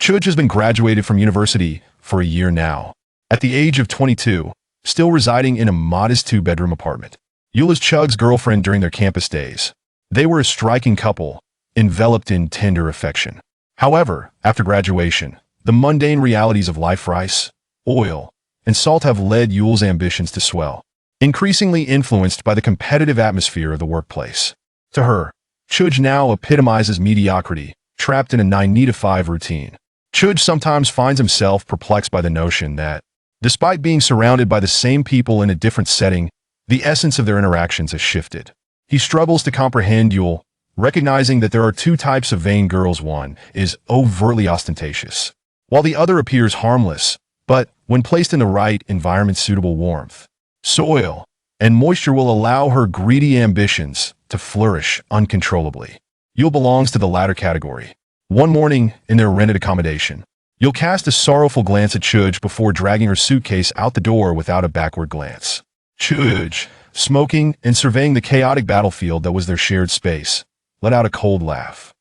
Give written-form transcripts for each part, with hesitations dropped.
Chu Ge has been graduated from university for a year now. At the age of 22, still residing in a modest two-bedroom apartment. Yul is Chu Ge's girlfriend during their campus days. They were a striking couple, enveloped in tender affection. However, after graduation, the mundane realities of life, rice, oil, and salt have led Yul's ambitions to swell, increasingly influenced by the competitive atmosphere of the workplace. To her, Chu Ge now epitomizes mediocrity, trapped in a 9-to-5 routine. Chu Ge sometimes finds himself perplexed by the notion that, despite being surrounded by the same people in a different setting, the essence of their interactions has shifted. He struggles to comprehend Yul, recognizing that there are two types of vain girls. One is overtly ostentatious, while the other appears harmless, but when placed in the right environment, suitable warmth, soil, and moisture will allow her greedy ambitions to flourish uncontrollably. Yul belongs to the latter category. One morning, in their rented accommodation, Yul cast a sorrowful glance at Chu Ge before dragging her suitcase out the door without a backward glance. Chu Ge, smoking and surveying the chaotic battlefield that was their shared space, let out a cold laugh.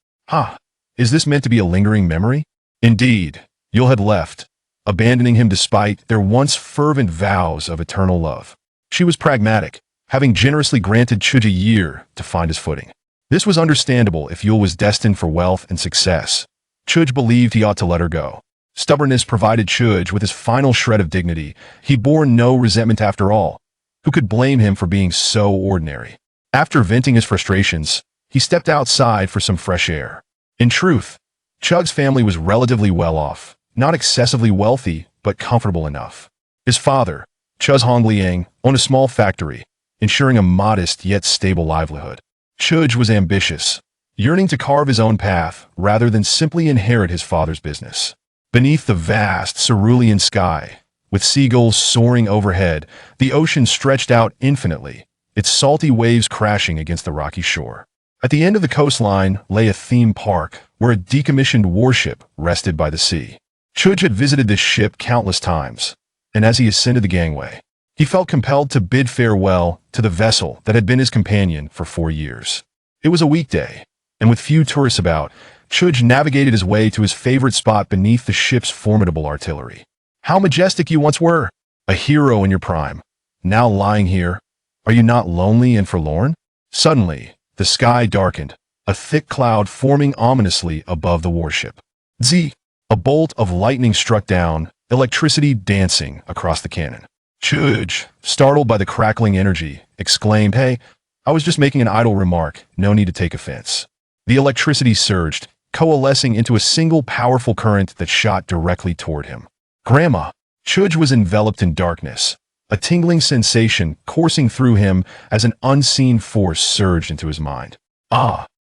Is this meant to be a lingering memory? Indeed, Yul had left, abandoning him despite their once fervent vows of eternal love. She was pragmatic, having generously granted Chu Ge a year to find his footing. This was understandable if Yul was destined for wealth and success. Chu Ge believed he ought to let her go. Stubbornness provided Chu Ge with his final shred of dignity. He bore no resentment after all. Who could blame him for being so ordinary? After venting his frustrations, he stepped outside for some fresh air. In truth, Chu Ge's family was relatively well off, not excessively wealthy, but comfortable enough. His father, Chu Hongliang, owned a small factory, ensuring a modest yet stable livelihood. Chu Ge was ambitious, yearning to carve his own path rather than simply inherit his father's business. Beneath the vast cerulean sky, with seagulls soaring overhead, the ocean stretched out infinitely, its salty waves crashing against the rocky shore. At the end of the coastline lay a theme park where a decommissioned warship rested by the sea. Chu Ge had visited this ship countless times, and as he ascended the gangway, he felt compelled to bid farewell to the vessel that had been his companion for 4 years. It was a weekday, and with few tourists about, Chu Ge navigated his way to his favorite spot beneath the ship's formidable artillery. How majestic you once were, a hero in your prime. Now lying here, are you not lonely and forlorn? Suddenly, the sky darkened, a thick cloud forming ominously above the warship. Z! A bolt of lightning struck down, electricity dancing across the cannon. Chu Ge, startled by the crackling energy, exclaimed, "Hey, I was just making an idle remark, no need to take offense." The electricity surged, coalescing into a single powerful current that shot directly toward him. Grandma! Chu Ge was enveloped in darkness, a tingling sensation coursing through him as an unseen force surged into his mind.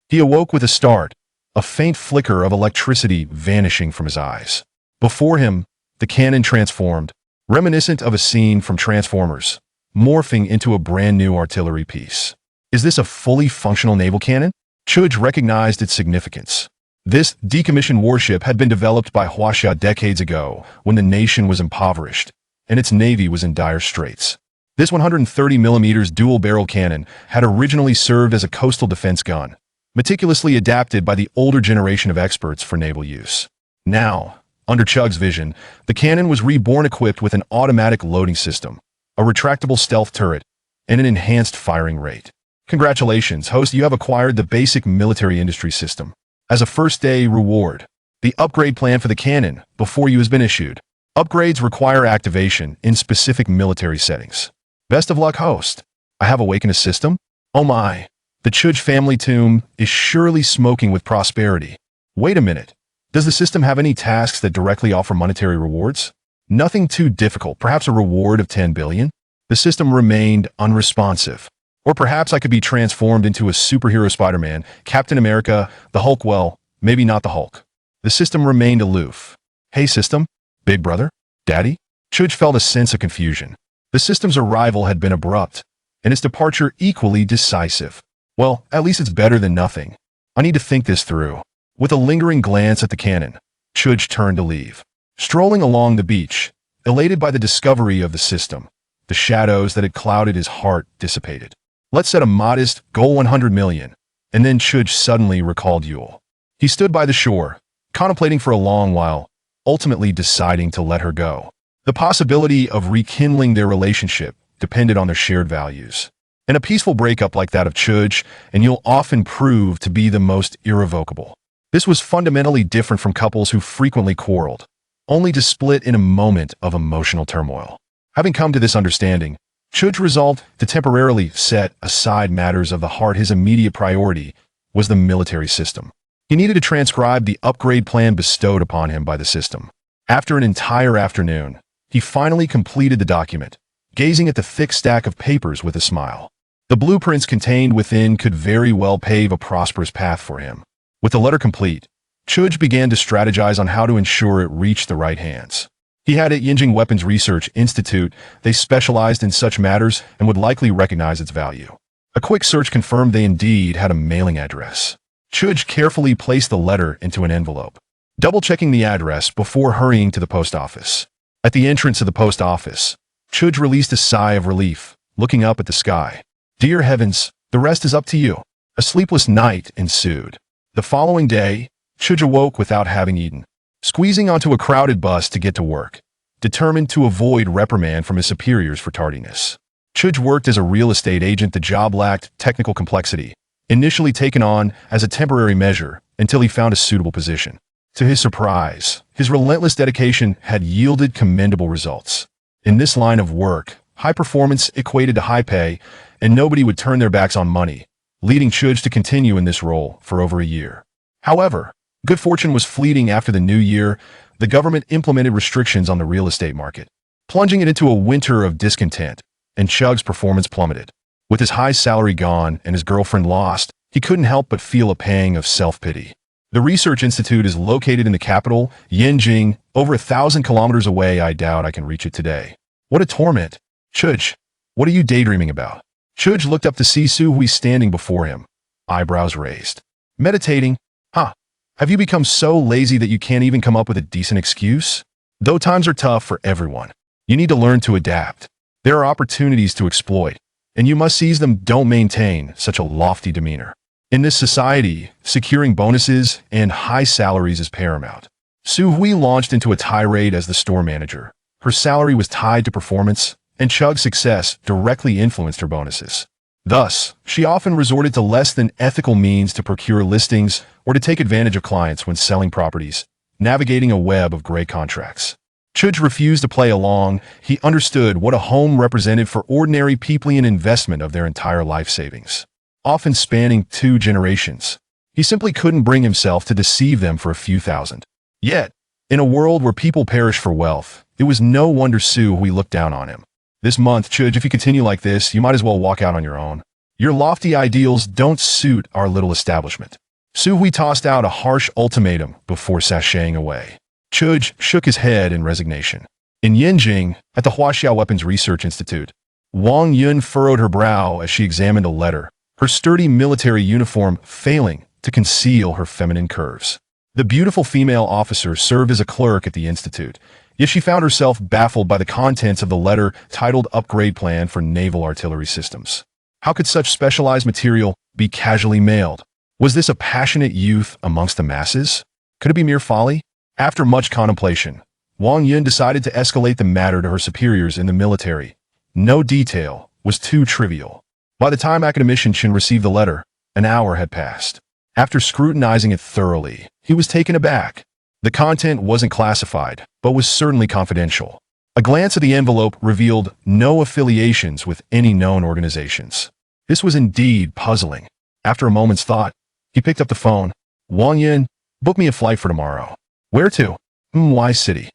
He awoke with a start, a faint flicker of electricity vanishing from his eyes. Before him, the cannon transformed, reminiscent of a scene from Transformers, morphing into a brand new artillery piece. Is this a fully functional naval cannon? Chu Ge recognized its significance. This decommissioned warship had been developed by Huaxia decades ago when the nation was impoverished and its navy was in dire straits. This 130mm dual-barrel cannon had originally served as a coastal defense gun, meticulously adapted by the older generation of experts for naval use. Now, under Chu Ge's vision, the cannon was reborn equipped with an automatic loading system, a retractable stealth turret, and an enhanced firing rate. Congratulations, host, you have acquired the basic military industry system. As a first-day reward, the upgrade plan for the cannon before you has been issued. Upgrades require activation in specific military settings. Best of luck, host. I have awakened a system? Oh my, the Chu Ge family tomb is surely smoking with prosperity. Wait a minute. Does the system have any tasks that directly offer monetary rewards? Nothing too difficult, perhaps a reward of 10 billion? The system remained unresponsive. Or perhaps I could be transformed into a superhero Spider-Man, Captain America, the Hulk. Well, maybe not the Hulk. The system remained aloof. Hey system, big brother, daddy? Chu Ge felt a sense of confusion. The system's arrival had been abrupt, and its departure equally decisive. Well, at least it's better than nothing. I need to think this through. With a lingering glance at the cannon, Chu Ge turned to leave. Strolling along the beach, elated by the discovery of the system, the shadows that had clouded his heart dissipated. Let's set a modest goal, 100 million, and then Chu Ge suddenly recalled Yul. He stood by the shore, contemplating for a long while, ultimately deciding to let her go. The possibility of rekindling their relationship depended on their shared values. And a peaceful breakup like that of Chu Ge and you'll often prove to be the most irrevocable. This was fundamentally different from couples who frequently quarreled, only to split in a moment of emotional turmoil. Having come to this understanding, Chu Ge resolved to temporarily set aside matters of the heart. His immediate priority was the military system. He needed to transcribe the upgrade plan bestowed upon him by the system. After an entire afternoon, he finally completed the document, gazing at the thick stack of papers with a smile. The blueprints contained within could very well pave a prosperous path for him. With the letter complete, Chu Ge began to strategize on how to ensure it reached the right hands. He had at Yinjing Weapons Research Institute. They specialized in such matters and would likely recognize its value. A quick search confirmed they indeed had a mailing address. Chu Ge carefully placed the letter into an envelope, double-checking the address before hurrying to the post office. At the entrance of the post office, Chu Ge released a sigh of relief, looking up at the sky. Dear heavens, the rest is up to you. A sleepless night ensued. The following day, Chu Ge awoke without having eaten, squeezing onto a crowded bus to get to work, determined to avoid reprimand from his superiors for tardiness. Chu Ge worked as a real estate agent. The job lacked technical complexity, initially taken on as a temporary measure until he found a suitable position. To his surprise, his relentless dedication had yielded commendable results. In this line of work, high performance equated to high pay, and nobody would turn their backs on money, leading Chu Ge to continue in this role for over a year. However, good fortune was fleeting. After the new year, the government implemented restrictions on the real estate market, plunging it into a winter of discontent, and Chu Ge's performance plummeted. With his high salary gone and his girlfriend lost, he couldn't help but feel a pang of self-pity. The research institute is located in the capital, Yinjing, over 1,000 kilometers away. I doubt I can reach it today. What a torment. Chu Ge, what are you daydreaming about? Chu Ge looked up to see Su Hui standing before him, eyebrows raised. Meditating? Huh. Have you become so lazy that you can't even come up with a decent excuse? Though times are tough for everyone, you need to learn to adapt. There are opportunities to exploit, and you must seize them. Don't maintain such a lofty demeanor. In this society, securing bonuses and high salaries is paramount. Su Hui launched into a tirade as the store manager. Her salary was tied to performance, and Chu Ge's success directly influenced her bonuses. Thus, she often resorted to less than ethical means to procure listings or to take advantage of clients when selling properties, navigating a web of gray contracts. Chu Ge refused to play along. He understood what a home represented for ordinary people, an investment of their entire life savings, often spanning 2 generations. He simply couldn't bring himself to deceive them for a few thousand. Yet, in a world where people perish for wealth, it was no wonder Su Hui looked down on him. This month, Chu Ge, if you continue like this, you might as well walk out on your own. Your lofty ideals don't suit our little establishment. Su Hui tossed out a harsh ultimatum before sashaying away. Chu Ge shook his head in resignation. In Yinjing, at the Huaxiao Weapons Research Institute, Wang Yun furrowed her brow as she examined a letter, her sturdy military uniform failing to conceal her feminine curves. The beautiful female officer served as a clerk at the institute, yet she found herself baffled by the contents of the letter titled Upgrade Plan for Naval Artillery Systems. How could such specialized material be casually mailed? Was this a passionate youth amongst the masses? Could it be mere folly? After much contemplation, Wang Yun decided to escalate the matter to her superiors in the military. No detail was too trivial. By the time Academician Chen received the letter, an hour had passed. After scrutinizing it thoroughly, he was taken aback. The content wasn't classified, but was certainly confidential. A glance at the envelope revealed no affiliations with any known organizations. This was indeed puzzling. After a moment's thought, he picked up the phone. Wang Yun, book me a flight for tomorrow. Where to? Y City.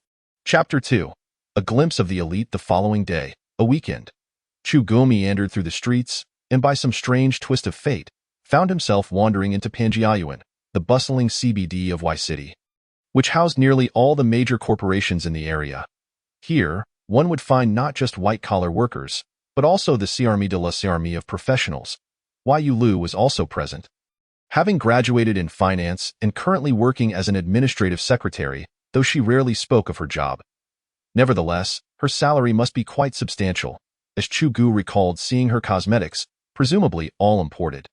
Chapter 2. A glimpse of the elite. The following day, a weekend. Chu Ge meandered through the streets, and by some strange twist of fate, found himself wandering into Panjiayuan, the bustling CBD of Y City, which housed nearly all the major corporations in the area. Here, one would find not just white-collar workers, but also the Armée de la Armée of professionals. Yu Lu was also present. Having graduated in finance and currently working as an administrative secretary, though she rarely spoke of her job. Nevertheless, her salary must be quite substantial, as Chu Ge recalled seeing her cosmetics, presumably all imported,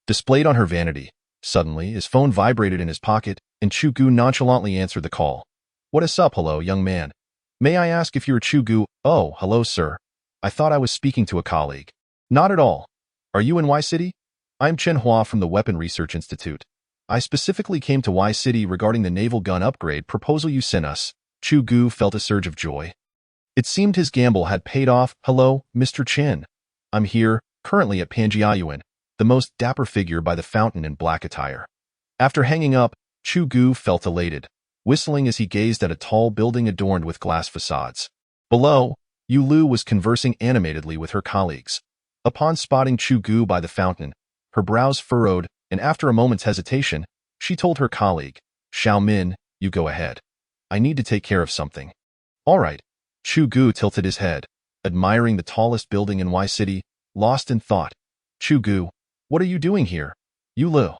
displayed on her vanity. Suddenly, his phone vibrated in his pocket, and Chu Ge nonchalantly answered the call. What is up, hello, young man? May I ask if you're Chu Ge? Oh, hello, sir. I thought I was speaking to a colleague. Not at all. Are you in Y City? I'm Chen Hua from the Weapon Research Institute. I specifically came to Y City regarding the naval gun upgrade proposal you sent us. Chu Ge felt a surge of joy. It seemed his gamble had paid off. Hello, Mr. Chen. I'm here, currently at Panjiayuan, the most dapper figure by the fountain in black attire. After hanging up, Chu Ge felt elated, whistling as he gazed at a tall building adorned with glass facades. Below, Yu Lu was conversing animatedly with her colleagues. Upon spotting Chu Ge by the fountain, her brows furrowed, and after a moment's hesitation, she told her colleague, Xiao Min, you go ahead. I need to take care of something. All right. Chu Ge tilted his head, admiring the tallest building in Y City, lost in thought. Chu Ge, what are you doing here? Yu Lu.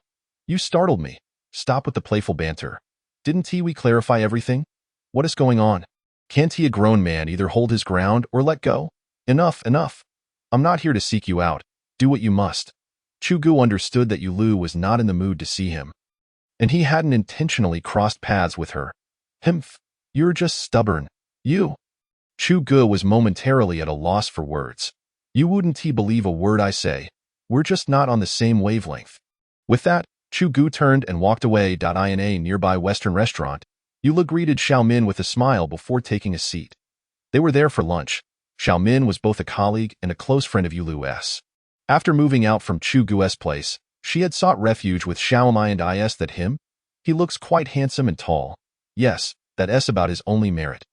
You startled me. Stop with the playful banter. Didn't we clarify everything? What is going on? Can't a grown man either hold his ground or let go? Enough, enough. I'm not here to seek you out. Do what you must. Chu Ge understood that Yu Lu was not in the mood to see him, and he hadn't intentionally crossed paths with her. Humph, you're just stubborn. You. Chu Ge was momentarily at a loss for words. You wouldn't believe a word I say. We're just not on the same wavelength. With that, Chu Ge turned and walked away. In a nearby Western restaurant, Yu Lu greeted Xiao Min with a smile before taking a seat. They were there for lunch. Xiao Min was both a colleague and a close friend of Yu Lu's. After moving out from Chu Ge's place, she had sought refuge with Xiao Mi and is that him? He looks quite handsome and tall. Yes, that's about his only merit.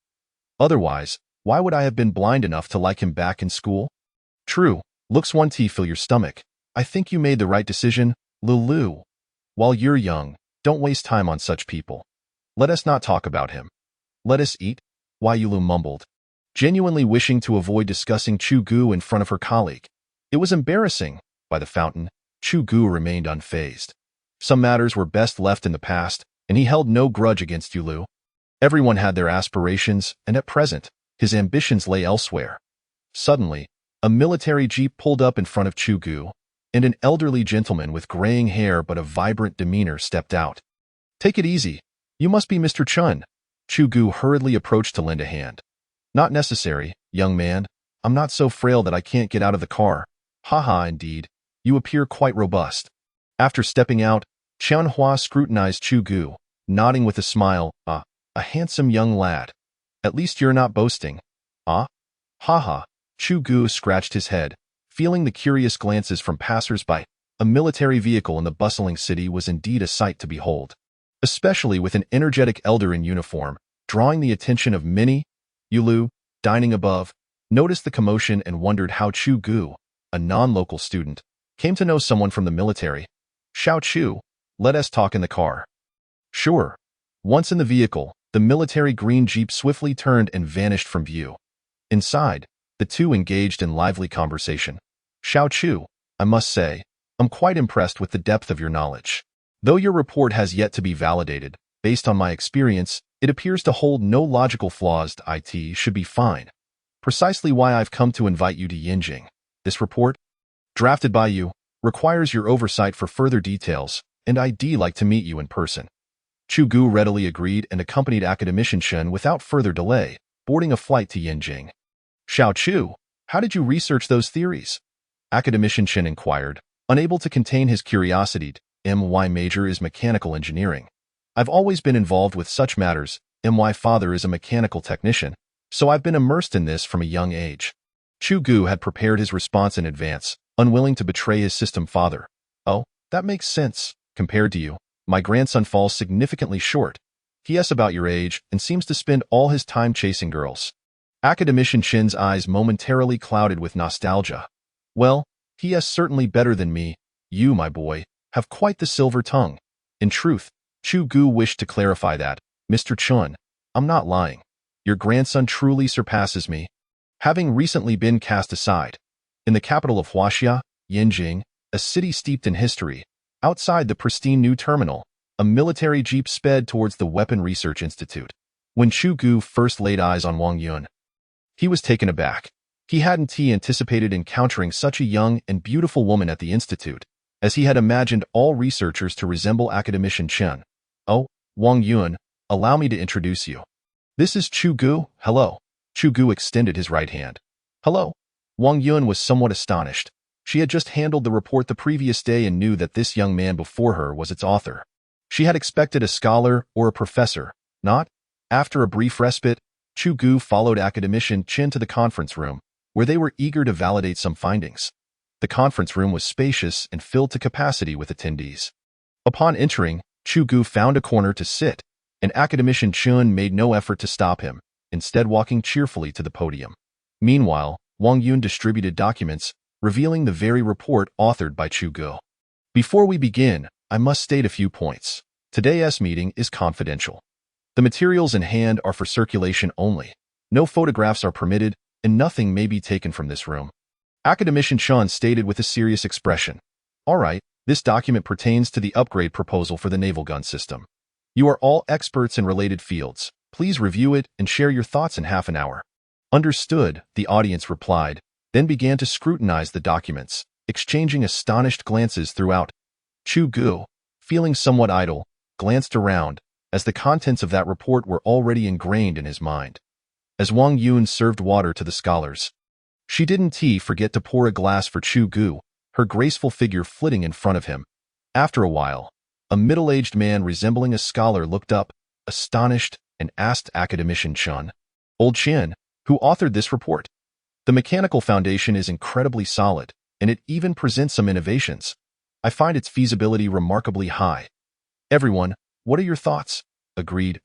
Otherwise, why would I have been blind enough to like him back in school? True, looks won't fill your stomach. I think you made the right decision, Lulu. While you're young, don't waste time on such people. Let us not talk about him. Let us eat, Yulu mumbled, genuinely wishing to avoid discussing Chu Ge in front of her colleague. It was embarrassing. By the fountain, Chu Ge remained unfazed. Some matters were best left in the past, and he held no grudge against Yulu. Everyone had their aspirations, and at present, his ambitions lay elsewhere. Suddenly, a military jeep pulled up in front of Chu Ge, and an elderly gentleman with graying hair but a vibrant demeanor stepped out. Take it easy. You must be Mr. Chun. Chu Ge hurriedly approached to lend a hand. Not necessary, young man. I'm not so frail that I can't get out of the car. Haha, indeed. You appear quite robust. After stepping out, Chen Hua scrutinized Chu Ge, nodding with a smile. A handsome young lad. At least you're not boasting. Haha. Chu Ge scratched his head, feeling the curious glances from passers-by. A military vehicle in the bustling city was indeed a sight to behold, especially with an energetic elder in uniform, drawing the attention of many. Yulu, dining above, noticed the commotion and wondered how Chu Ge, a non-local student, came to know someone from the military. Xiao Chu, let us talk in the car. Sure. Once in the vehicle, the military green jeep swiftly turned and vanished from view. Inside, the two engaged in lively conversation. Xiao Chu, I must say, I'm quite impressed with the depth of your knowledge. Though your report has yet to be validated, based on my experience, it appears to hold no logical flaws. It should be fine. Precisely why I've come to invite you to Yinjing. This report, drafted by you, requires your oversight for further details, and I'd like to meet you in person. Chu Ge readily agreed and accompanied Academician Shen without further delay, boarding a flight to Yinjing. Xiao Chu, how did you research those theories? Academician Shen inquired, unable to contain his curiosity. My major is mechanical engineering. I've always been involved with such matters. My father is a mechanical technician, so I've been immersed in this from a young age. Chu Ge had prepared his response in advance, unwilling to betray his system father. Oh, that makes sense. Compared to you, my grandson falls significantly short. He is about your age and seems to spend all his time chasing girls. Academician Shen's eyes momentarily clouded with nostalgia. Well, he is certainly better than me. You, my boy, have quite the silver tongue. In truth, Chu Ge wished to clarify that, Mr. Chun, I'm not lying. Your grandson truly surpasses me. Having recently been cast aside, in the capital of Huaxia, Yinjing, a city steeped in history, outside the pristine new terminal, a military jeep sped towards the Weapon Research Institute. When Chu Ge first laid eyes on Wang Yun, he was taken aback. He hadn't anticipated encountering such a young and beautiful woman at the institute, as he had imagined all researchers to resemble Academician Chen. Oh, Wang Yun, allow me to introduce you. This is Chu Ge. Hello. Chu Ge extended his right hand. Hello. Wang Yun was somewhat astonished. She had just handled the report the previous day and knew that this young man before her was its author. She had expected a scholar or a professor, not. After a brief respite, Chu Ge followed Academician Chen to the conference room, where they were eager to validate some findings. The conference room was spacious and filled to capacity with attendees. Upon entering, Chu Ge found a corner to sit, and Academician Chen made no effort to stop him, instead walking cheerfully to the podium. Meanwhile, Wang Yun distributed documents, revealing the very report authored by Chu Ge. Before we begin, I must state a few points. Today's meeting is confidential. The materials in hand are for circulation only. No photographs are permitted, and nothing may be taken from this room. Academician Chen stated with a serious expression. All right, this document pertains to the upgrade proposal for the naval gun system. You are all experts in related fields. Please review it and share your thoughts in half an hour. Understood, the audience replied, then began to scrutinize the documents, exchanging astonished glances throughout. Chu Ge, feeling somewhat idle, glanced around, as the contents of that report were already ingrained in his mind. As Wang Yun served water to the scholars, she didn't forget to pour a glass for Chu Ge, her graceful figure flitting in front of him. After a while, a middle-aged man resembling a scholar looked up, astonished, and asked Academician Chen, Old Chen, who authored this report? The mechanical foundation is incredibly solid, and it even presents some innovations. I find its feasibility remarkably high. Everyone, what are your thoughts? Agreed,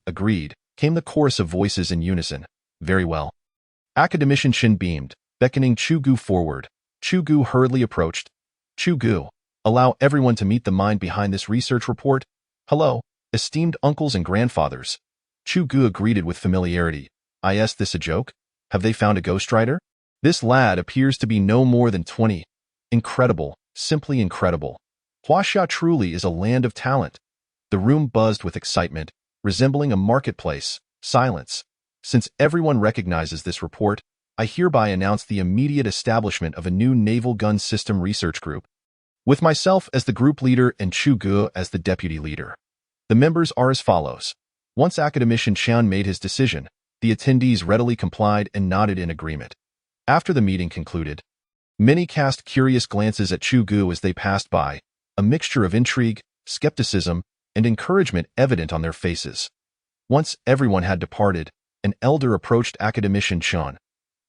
came the chorus of voices in unison. Very well. Academician Chen beamed, beckoning Chu Ge forward. Chu Ge hurriedly approached. Chu Ge, allow everyone to meet the mind behind this research report. Hello, esteemed uncles and grandfathers. Chu Ge greeted with familiarity. Is this a joke? Have they found a ghostwriter? This lad appears to be no more than 20. Incredible, simply incredible. Huaxia truly is a land of talent. The room buzzed with excitement, resembling a marketplace. Silence. Since everyone recognizes this report, I hereby announce the immediate establishment of a new naval gun system research group, with myself as the group leader and Chu Ge as the deputy leader. The members are as follows. Once Academician Chen made his decision, the attendees readily complied and nodded in agreement. After the meeting concluded, many cast curious glances at Chu Ge as they passed by, a mixture of intrigue, skepticism, and encouragement evident on their faces. Once everyone had departed, an elder approached Academician Chen.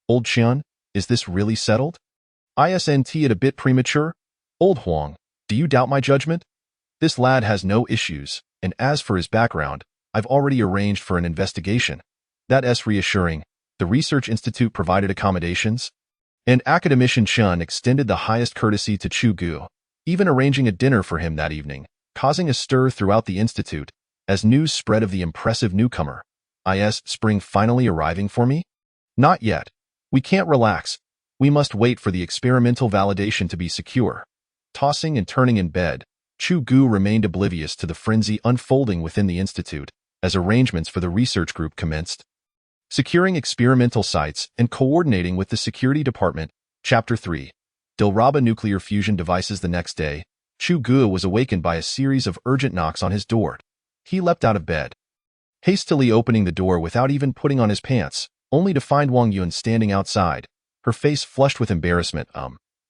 Old Chen, is this really settled? Isn't it a bit premature? Old Huang, do you doubt my judgment? This lad has no issues, and as for his background, I've already arranged for an investigation. That's reassuring. The Research Institute provided accommodations, and Academician Chen extended the highest courtesy to Chu Ge, even arranging a dinner for him that evening, causing a stir throughout the institute as news spread of the impressive newcomer. Is spring finally arriving for me? Not yet. We can't relax. We must wait for the experimental validation to be secure. Tossing and turning in bed, Chu Ge remained oblivious to the frenzy unfolding within the institute as arrangements for the research group commenced. Securing experimental sites and coordinating with the security department. Chapter 3. Dilraba nuclear fusion devices. The next day, Chu Ge was awakened by a series of urgent knocks on his door. He leapt out of bed, hastily opening the door without even putting on his pants, only to find Wang Yun standing outside, her face flushed with embarrassment.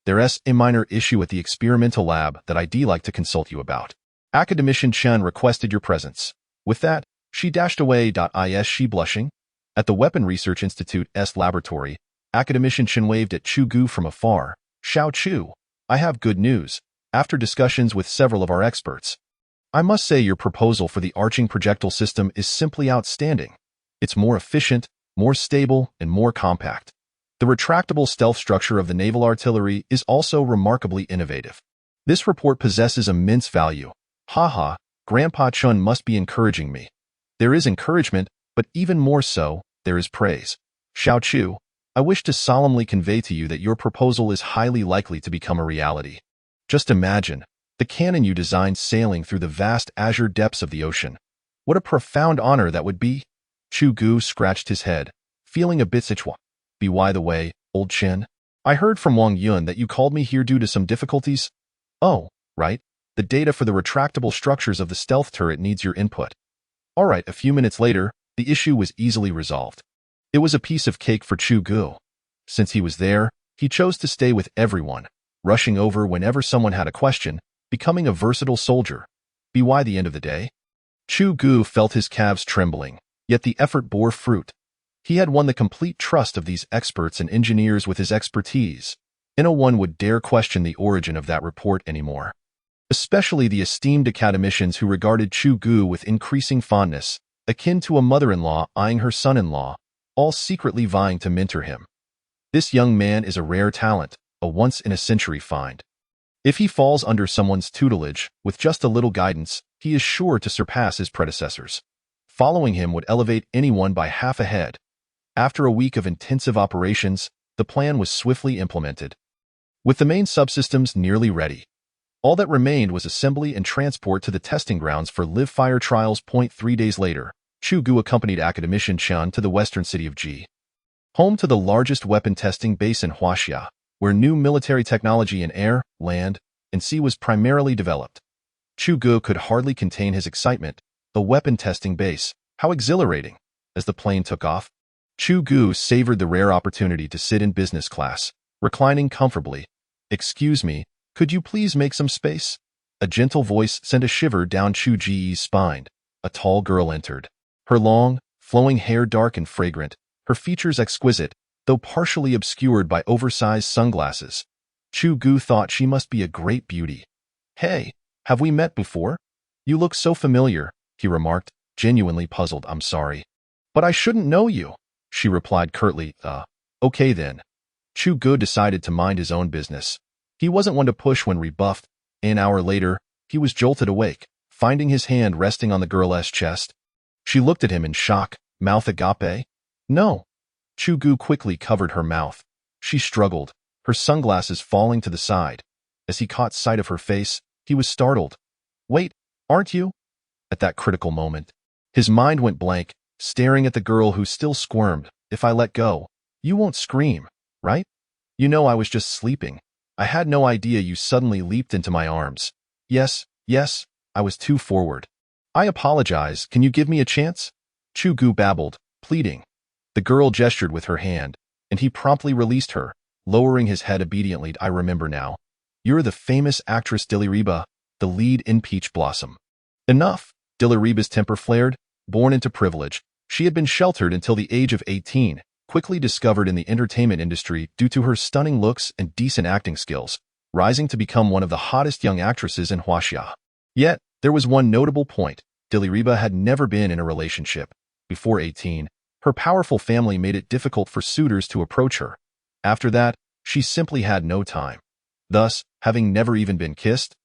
There's a minor issue at the experimental lab that I'd like to consult you about. Academician Chen requested your presence. With that, she dashed away. Is she blushing? At the Weapon Research Institute's laboratory, Academician Chen waved at Chu Ge from afar. Xiao Chu, I have good news. After discussions with several of our experts, I must say your proposal for the arching projectile system is simply outstanding. It's more efficient, more stable, and more compact. The retractable stealth structure of the naval artillery is also remarkably innovative. This report possesses immense value. Haha, Grandpa Chun must be encouraging me. There is encouragement, but even more so, there is praise. Xiao Chu, I wish to solemnly convey to you that your proposal is highly likely to become a reality. Just imagine, the cannon you designed sailing through the vast azure depths of the ocean. What a profound honor that would be. Chu Ge scratched his head, feeling a bit sichua. By the way, Old Chen, I heard from Wang Yun that you called me here due to some difficulties. Oh, right. The data for the retractable structures of the stealth turret needs your input. All right, a few minutes later, the issue was easily resolved. It was a piece of cake for Chu Ge. Since he was there, he chose to stay with everyone, rushing over whenever someone had a question, becoming a versatile soldier. By the end of the day, Chu Ge felt his calves trembling, yet the effort bore fruit. He had won the complete trust of these experts and engineers with his expertise, and no one would dare question the origin of that report anymore. Especially the esteemed academicians who regarded Chu Ge with increasing fondness, akin to a mother-in-law eyeing her son-in-law, all secretly vying to mentor him. This young man is a rare talent, a once-in-a-century find. If he falls under someone's tutelage, with just a little guidance, he is sure to surpass his predecessors. Following him would elevate anyone by half a head. After a week of intensive operations, the plan was swiftly implemented. With the main subsystems nearly ready, all that remained was assembly and transport to the testing grounds for live-fire trials. 3 days later, Chu Ge accompanied academician Qian to the western city of Ji, home to the largest weapon testing base in Huaxia, where new military technology in air, land, and sea was primarily developed. Chu Ge could hardly contain his excitement. The weapon testing base, how exhilarating! As the plane took off, Chu Ge savored the rare opportunity to sit in business class, reclining comfortably. "Excuse me, could you please make some space?" A gentle voice sent a shiver down Chu Ge's spine. A tall girl entered. Her long, flowing hair dark and fragrant, her features exquisite, though partially obscured by oversized sunglasses. Chu Ge thought she must be a great beauty. "Hey, have we met before? You look so familiar," he remarked, genuinely puzzled. "I'm sorry, but I shouldn't know you," she replied curtly. Okay then." Chu Ge decided to mind his own business. He wasn't one to push when rebuffed. An hour later, he was jolted awake, finding his hand resting on the girl's chest. She looked at him in shock. "Mouth agape?" "No." Chu Ge quickly covered her mouth. She struggled, her sunglasses falling to the side. As he caught sight of her face, he was startled. "Wait, aren't you?" At that critical moment, his mind went blank, staring at the girl who still squirmed. "If I let go, you won't scream, right? You know I was just sleeping. I had no idea you suddenly leaped into my arms." Yes, I was too forward. "I apologize, can you give me a chance?" Chu Ge babbled, pleading. The girl gestured with her hand, and he promptly released her, lowering his head obediently. "I remember now. You're the famous actress Diliriba, the lead in Peach Blossom." Enough! Diliriba's temper flared. Born into privilege, she had been sheltered until the age of 18, quickly discovered in the entertainment industry due to her stunning looks and decent acting skills, rising to become one of the hottest young actresses in Huaxia. Yet, there was one notable point. Diliriba had never been in a relationship. Before 18, her powerful family made it difficult for suitors to approach her. After that, she simply had no time. Thus, having never even been kissed,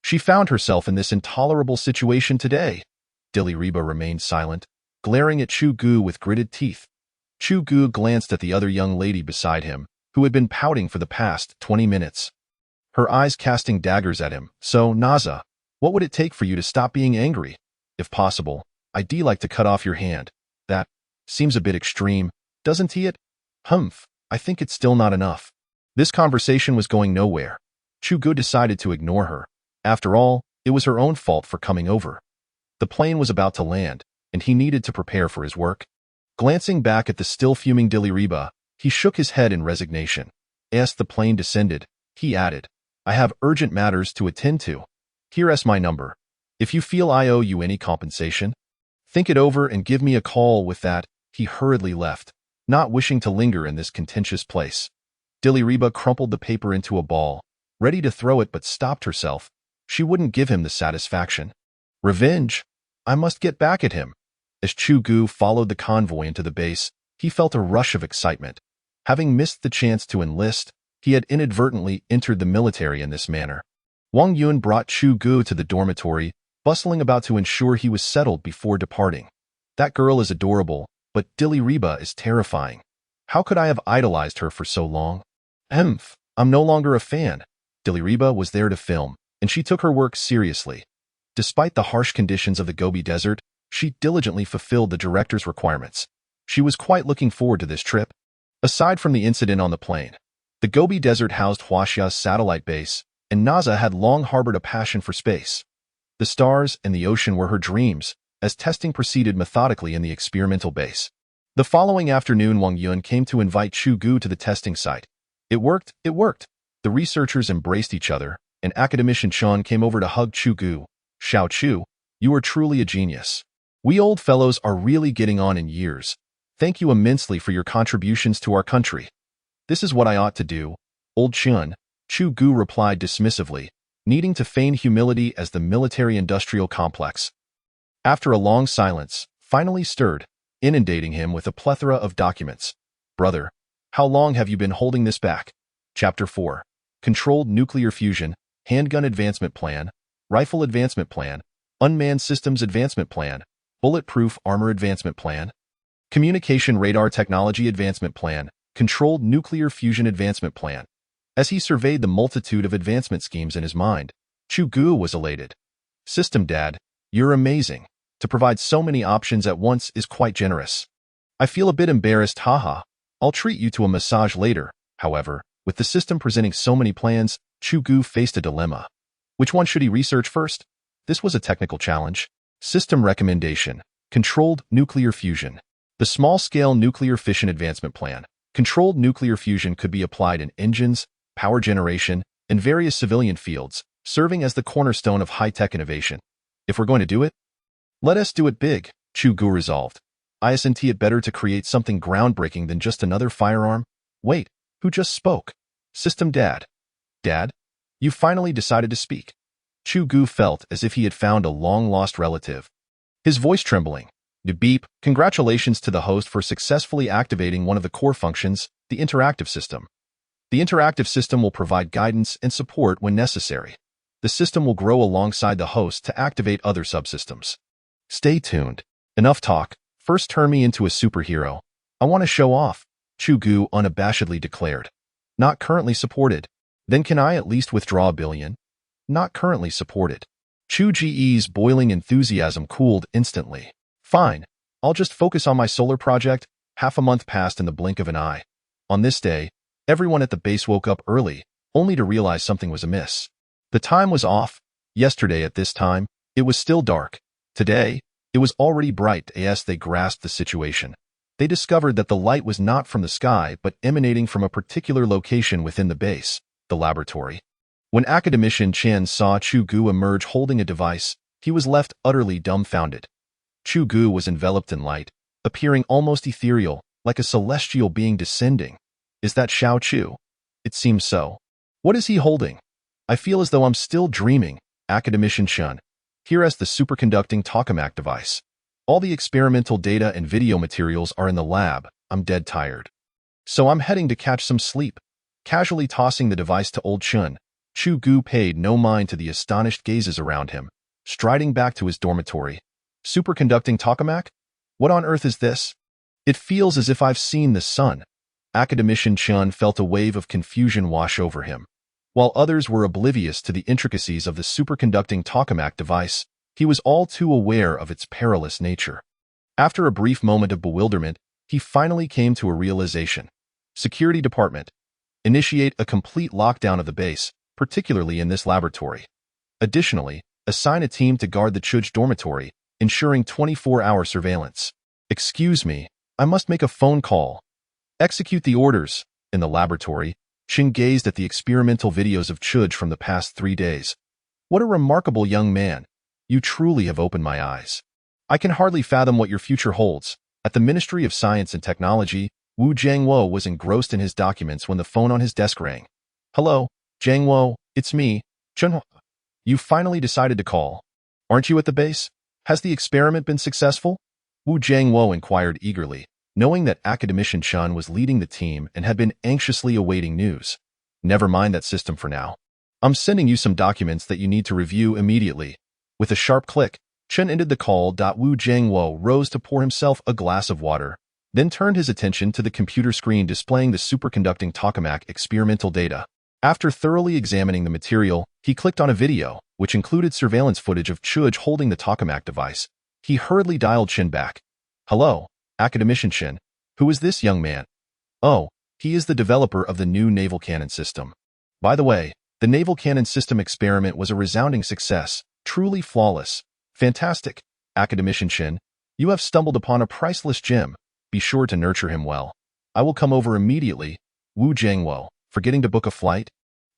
she found herself in this intolerable situation today. Diliriba remained silent, glaring at Chu Ge with gritted teeth. Chu Ge glanced at the other young lady beside him, who had been pouting for the past 20 minutes. Her eyes casting daggers at him. "So, Naza, what would it take for you to stop being angry? If possible, I'd like to cut off your hand." "That seems a bit extreme, doesn't it?" "Humph, I think it's still not enough." This conversation was going nowhere. Chu Ge decided to ignore her. After all, it was her own fault for coming over. The plane was about to land, and he needed to prepare for his work. Glancing back at the still fuming Diliriba, he shook his head in resignation. As the plane descended, he added, "I have urgent matters to attend to. Here's my number. If you feel I owe you any compensation, think it over and give me a call." With that, he hurriedly left, not wishing to linger in this contentious place. Diliriba crumpled the paper into a ball, ready to throw it, but stopped herself. She wouldn't give him the satisfaction. Revenge? I must get back at him. As Chu Ge followed the convoy into the base, he felt a rush of excitement. Having missed the chance to enlist, he had inadvertently entered the military in this manner. Wang Yun brought Chu Ge to the dormitory, bustling about to ensure he was settled before departing. "That girl is adorable, but Diliriba is terrifying. How could I have idolized her for so long?" I'm no longer a fan." Diliriba was there to film, and she took her work seriously. Despite the harsh conditions of the Gobi Desert, she diligently fulfilled the director's requirements. She was quite looking forward to this trip. Aside from the incident on the plane, the Gobi Desert housed Huaxia's satellite base, and Naza had long harbored a passion for space. The stars and the ocean were her dreams, as testing proceeded methodically in the experimental base. The following afternoon, Wang Yun came to invite Chu Ge to the testing site. It worked, it worked. The researchers embraced each other, and academician Chen came over to hug Chu Ge. Xiao Chu, you are truly a genius. We old fellows are really getting on in years. Thank you immensely for your contributions to our country. This is what I ought to do, old Chen, Chu Ge replied dismissively, needing to feign humility as the military-industrial complex. After a long silence, finally stirred, inundating him with a plethora of documents. Brother, how long have you been holding this back? Chapter 4. Controlled Nuclear Fusion, Handgun Advancement Plan, Rifle Advancement Plan, Unmanned Systems Advancement Plan, Bulletproof Armor Advancement Plan, Communication Radar Technology Advancement Plan, Controlled Nuclear Fusion Advancement Plan. As he surveyed the multitude of advancement schemes in his mind, Chu Ge was elated. System Dad, you're amazing. To provide so many options at once is quite generous. I feel a bit embarrassed, haha. I'll treat you to a massage later. However, with the system presenting so many plans, Chu Ge faced a dilemma. Which one should he research first? This was a technical challenge. System Recommendation. Controlled Nuclear Fusion. The Small-Scale Nuclear Fission Advancement Plan. Controlled nuclear fusion could be applied in engines, power generation, and various civilian fields, serving as the cornerstone of high-tech innovation. If we're going to do it, let us do it big, Chu Ge resolved. Isn't it better to create something groundbreaking than just another firearm? Wait, who just spoke? System Dad. Dad? You finally decided to speak. Chu Ge felt as if he had found a long-lost relative. His voice trembling. Beep, congratulations to the host for successfully activating one of the core functions, the interactive system. The interactive system will provide guidance and support when necessary. The system will grow alongside the host to activate other subsystems. Stay tuned. Enough talk. First turn me into a superhero. I want to show off, Chu Ge unabashedly declared. Not currently supported. Then can I at least withdraw $1 billion? Not currently supported. Chu Ge's boiling enthusiasm cooled instantly. Fine. I'll just focus on my solar project. Half a month passed in the blink of an eye. On this day, everyone at the base woke up early, only to realize something was amiss. The time was off. Yesterday at this time, it was still dark. Today, it was already bright as they grasped the situation. They discovered that the light was not from the sky but emanating from a particular location within the base, the laboratory. When academician Chen saw Chu Ge emerge holding a device, he was left utterly dumbfounded. Chu Ge was enveloped in light, appearing almost ethereal, like a celestial being descending. Is that Xiao Chu? It seems so. What is he holding? I feel as though I'm still dreaming, academician Chen. Here as the superconducting tokamak device. All the experimental data and video materials are in the lab. I'm dead tired. So I'm heading to catch some sleep. Casually tossing the device to old Chen, Chu Ge paid no mind to the astonished gazes around him, striding back to his dormitory. Superconducting tokamak? What on earth is this? It feels as if I've seen the sun. Academician Chen felt a wave of confusion wash over him. While others were oblivious to the intricacies of the superconducting tokamak device, he was all too aware of its perilous nature. After a brief moment of bewilderment, he finally came to a realization. Security Department. Initiate a complete lockdown of the base, particularly in this laboratory. Additionally, assign a team to guard the Chu Ge dormitory, ensuring 24-hour surveillance. Excuse me, I must make a phone call. Execute the orders. In the laboratory, Chen gazed at the experimental videos of Chu Ge from the past 3 days. What a remarkable young man. You truly have opened my eyes. I can hardly fathom what your future holds. At the Ministry of Science and Technology, Wu Jiangwo was engrossed in his documents when the phone on his desk rang. Hello, Jiangwo, it's me, Chen. You finally decided to call. Aren't you at the base? Has the experiment been successful? Wu Jiangwo inquired eagerly, knowing that academician Chen was leading the team and had been anxiously awaiting news. Never mind that system for now. I'm sending you some documents that you need to review immediately. With a sharp click, Chen ended the call. Wu Jiangwo rose to pour himself a glass of water, then turned his attention to the computer screen displaying the superconducting tokamak experimental data. After thoroughly examining the material, he clicked on a video, which included surveillance footage of Chu Ge holding the tokamak device. He hurriedly dialed Chen back. Hello, academician Chen. Who is this young man? Oh, he is the developer of the new naval cannon system. By the way, the naval cannon system experiment was a resounding success, truly flawless. Fantastic. Academician Shin, you have stumbled upon a priceless gem. Be sure to nurture him well. I will come over immediately. Wu Jiangwo, forgetting to book a flight,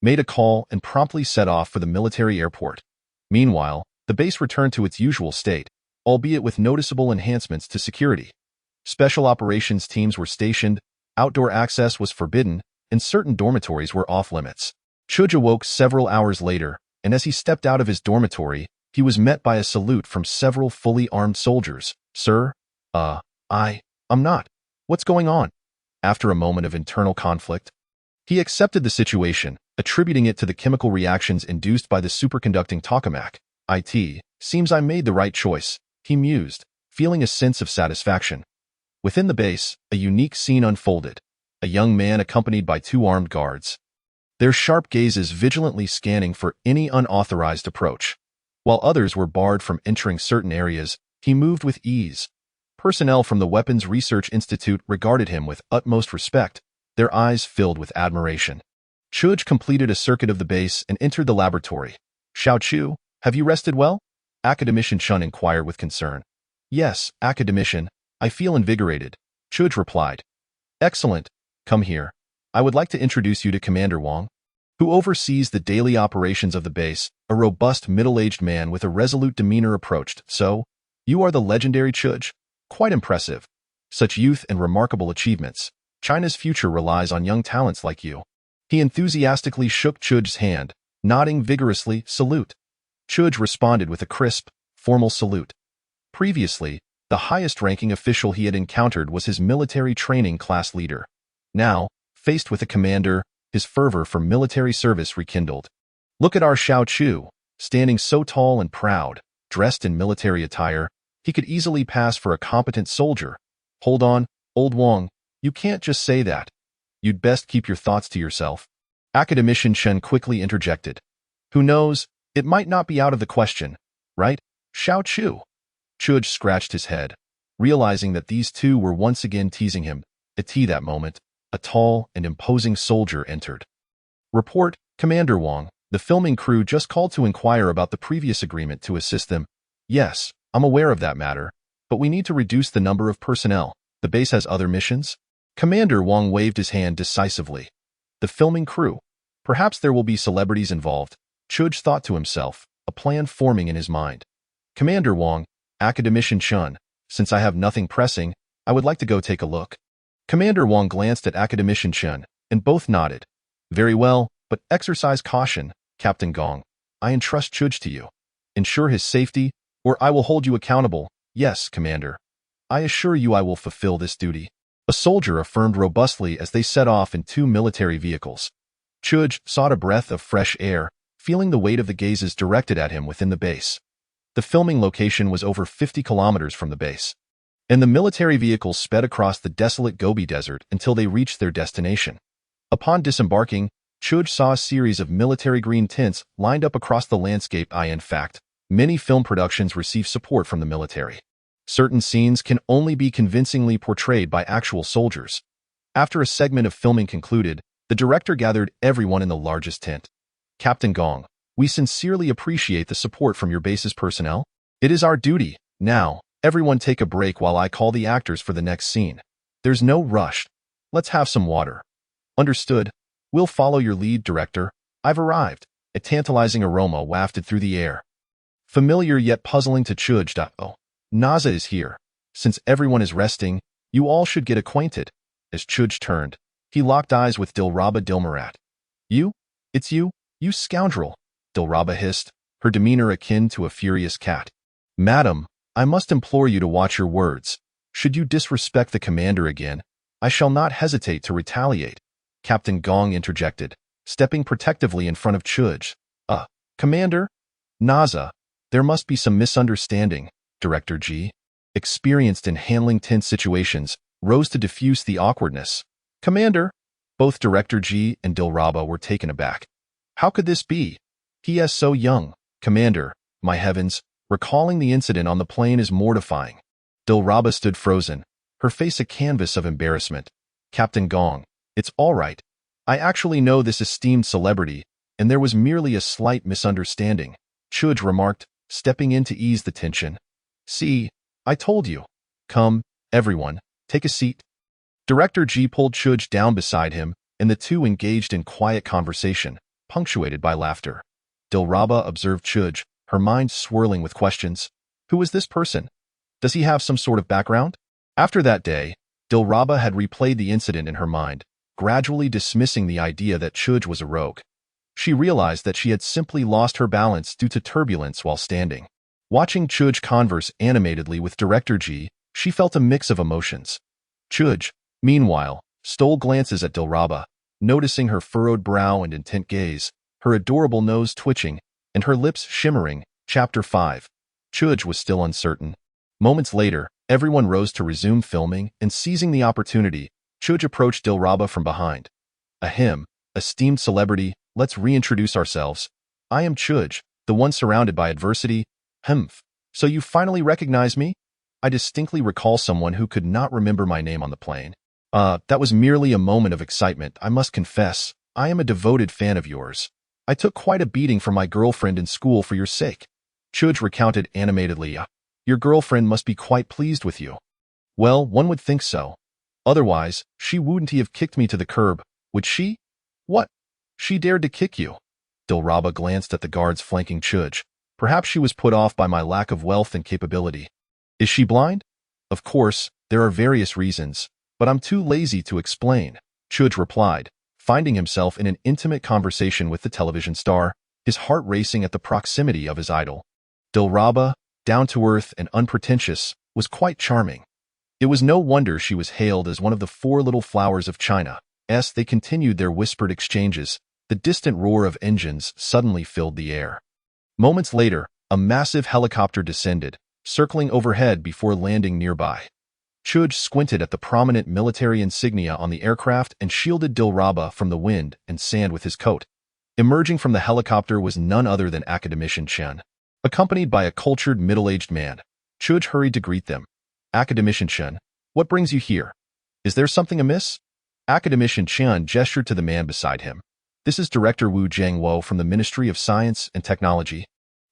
made a call and promptly set off for the military airport. Meanwhile, the base returned to its usual state, albeit with noticeable enhancements to security. Special operations teams were stationed, outdoor access was forbidden, and certain dormitories were off-limits. Chu Ge awoke several hours later, and as he stepped out of his dormitory, he was met by a salute from several fully armed soldiers. Sir? I'm not. What's going on? After a moment of internal conflict, he accepted the situation, attributing it to the chemical reactions induced by the superconducting tokamak. It seems I made the right choice, he mused, feeling a sense of satisfaction. Within the base, a unique scene unfolded. A young man accompanied by two armed guards, their sharp gazes vigilantly scanning for any unauthorized approach. While others were barred from entering certain areas, he moved with ease. Personnel from the Weapons Research Institute regarded him with utmost respect, their eyes filled with admiration. Chu Ge completed a circuit of the base and entered the laboratory. Xiao Chu, have you rested well? Academician Shun inquired with concern. Yes, Academician, I feel invigorated, Chu Ge replied. Excellent. Come here. I would like to introduce you to Commander Wang, who oversees the daily operations of the base. A robust middle-aged man with a resolute demeanor approached. So, you are the legendary Chu Ge? Quite impressive. Such youth and remarkable achievements. China's future relies on young talents like you. He enthusiastically shook Chu Ge's hand, nodding vigorously, salute. Chu Ge responded with a crisp, formal salute. Previously, the highest-ranking official he had encountered was his military training class leader. Now, faced with a commander, his fervor for military service rekindled. Look at our Xiao Chu, standing so tall and proud, dressed in military attire, he could easily pass for a competent soldier. Hold on, old Wang, you can't just say that. You'd best keep your thoughts to yourself. Academician Shen quickly interjected. Who knows, it might not be out of the question, right, Xiao Chu? Chu Ge scratched his head, realizing that these two were once again teasing him. At that moment, a tall and imposing soldier entered. Report, Commander Wang, the filming crew just called to inquire about the previous agreement to assist them. Yes, I'm aware of that matter, but we need to reduce the number of personnel. The base has other missions? Commander Wang waved his hand decisively. The filming crew. Perhaps there will be celebrities involved, Chu Ge thought to himself, a plan forming in his mind. Commander Wang, Academician Shun, since I have nothing pressing, I would like to go take a look. Commander Wang glanced at Academician Shen, and both nodded. Very well, but exercise caution, Captain Gong. I entrust Chu Ge to you. Ensure his safety, or I will hold you accountable. Yes, Commander. I assure you I will fulfill this duty. A soldier affirmed robustly as they set off in two military vehicles. Chu Ge sought a breath of fresh air, feeling the weight of the gazes directed at him within the base. The filming location was over 50 kilometers from the base, and the military vehicles sped across the desolate Gobi Desert until they reached their destination. Upon disembarking, Chu Ge saw a series of military green tents lined up across the landscape. In fact, many film productions receive support from the military. Certain scenes can only be convincingly portrayed by actual soldiers. After a segment of filming concluded, the director gathered everyone in the largest tent. Captain Gong, we sincerely appreciate the support from your base's personnel. It is our duty. Now, everyone take a break while I call the actors for the next scene. There's no rush. Let's have some water. Understood. We'll follow your lead, Director. I've arrived. A tantalizing aroma wafted through the air. Familiar yet puzzling to Chu Ge. Oh, Naza is here. Since everyone is resting, you all should get acquainted. As Chu Ge turned, he locked eyes with Dilraba Dilmurat. You? It's you, you scoundrel, Dilraba hissed, her demeanor akin to a furious cat. Madam, I must implore you to watch your words. Should you disrespect the commander again, I shall not hesitate to retaliate. Captain Gong interjected, stepping protectively in front of Chu Ge. Commander? Naza, there must be some misunderstanding, Director G, experienced in handling tense situations, rose to diffuse the awkwardness. Commander? Both Director G and Dilraba were taken aback. How could this be? He is so young. Commander, my heavens, recalling the incident on the plane is mortifying. Dilraba stood frozen, her face a canvas of embarrassment. Captain Gong, it's all right. I actually know this esteemed celebrity, and there was merely a slight misunderstanding, Chu Ge remarked, stepping in to ease the tension. See, I told you. Come, everyone, take a seat. Director G pulled Chu Ge down beside him, and the two engaged in quiet conversation, punctuated by laughter. Dilraba observed Chu Ge, her mind swirling with questions. Who is this person? Does he have some sort of background? After that day, Dilraba had replayed the incident in her mind, gradually dismissing the idea that Chu Ge was a rogue. She realized that she had simply lost her balance due to turbulence while standing. Watching Chu Ge converse animatedly with Director G, she felt a mix of emotions. Chu Ge, meanwhile, stole glances at Dilraba, noticing her furrowed brow and intent gaze, her adorable nose twitching, and her lips shimmering. Chapter 5. Chu Ge was still uncertain. Moments later, everyone rose to resume filming, and seizing the opportunity, Chu Ge approached Dilraba from behind. Ahem, esteemed celebrity, let's reintroduce ourselves. I am Chu Ge, the one surrounded by adversity. Humph, so you finally recognize me? I distinctly recall someone who could not remember my name on the plane. That was merely a moment of excitement, I must confess. I am a devoted fan of yours. I took quite a beating from my girlfriend in school for your sake. Chu Ge recounted animatedly. Your girlfriend must be quite pleased with you. Well, one would think so. Otherwise, she wouldn't have kicked me to the curb, would she? What? She dared to kick you? Dilraba glanced at the guards flanking Chu Ge. Perhaps she was put off by my lack of wealth and capability. Is she blind? Of course, there are various reasons, but I'm too lazy to explain, Chu Ge replied, finding himself in an intimate conversation with the television star, his heart racing at the proximity of his idol. Dilraba, down-to-earth and unpretentious, was quite charming. It was no wonder she was hailed as one of the 4 little flowers of China. As they continued their whispered exchanges, the distant roar of engines suddenly filled the air. Moments later, a massive helicopter descended, circling overhead before landing nearby. Chu Ge squinted at the prominent military insignia on the aircraft and shielded Dilraba from the wind and sand with his coat. Emerging from the helicopter was none other than Academician Chen. Accompanied by a cultured middle-aged man, Chu Ge hurried to greet them. Academician Chen, what brings you here? Is there something amiss? Academician Chen gestured to the man beside him. This is Director Wu Jiangwo from the Ministry of Science and Technology.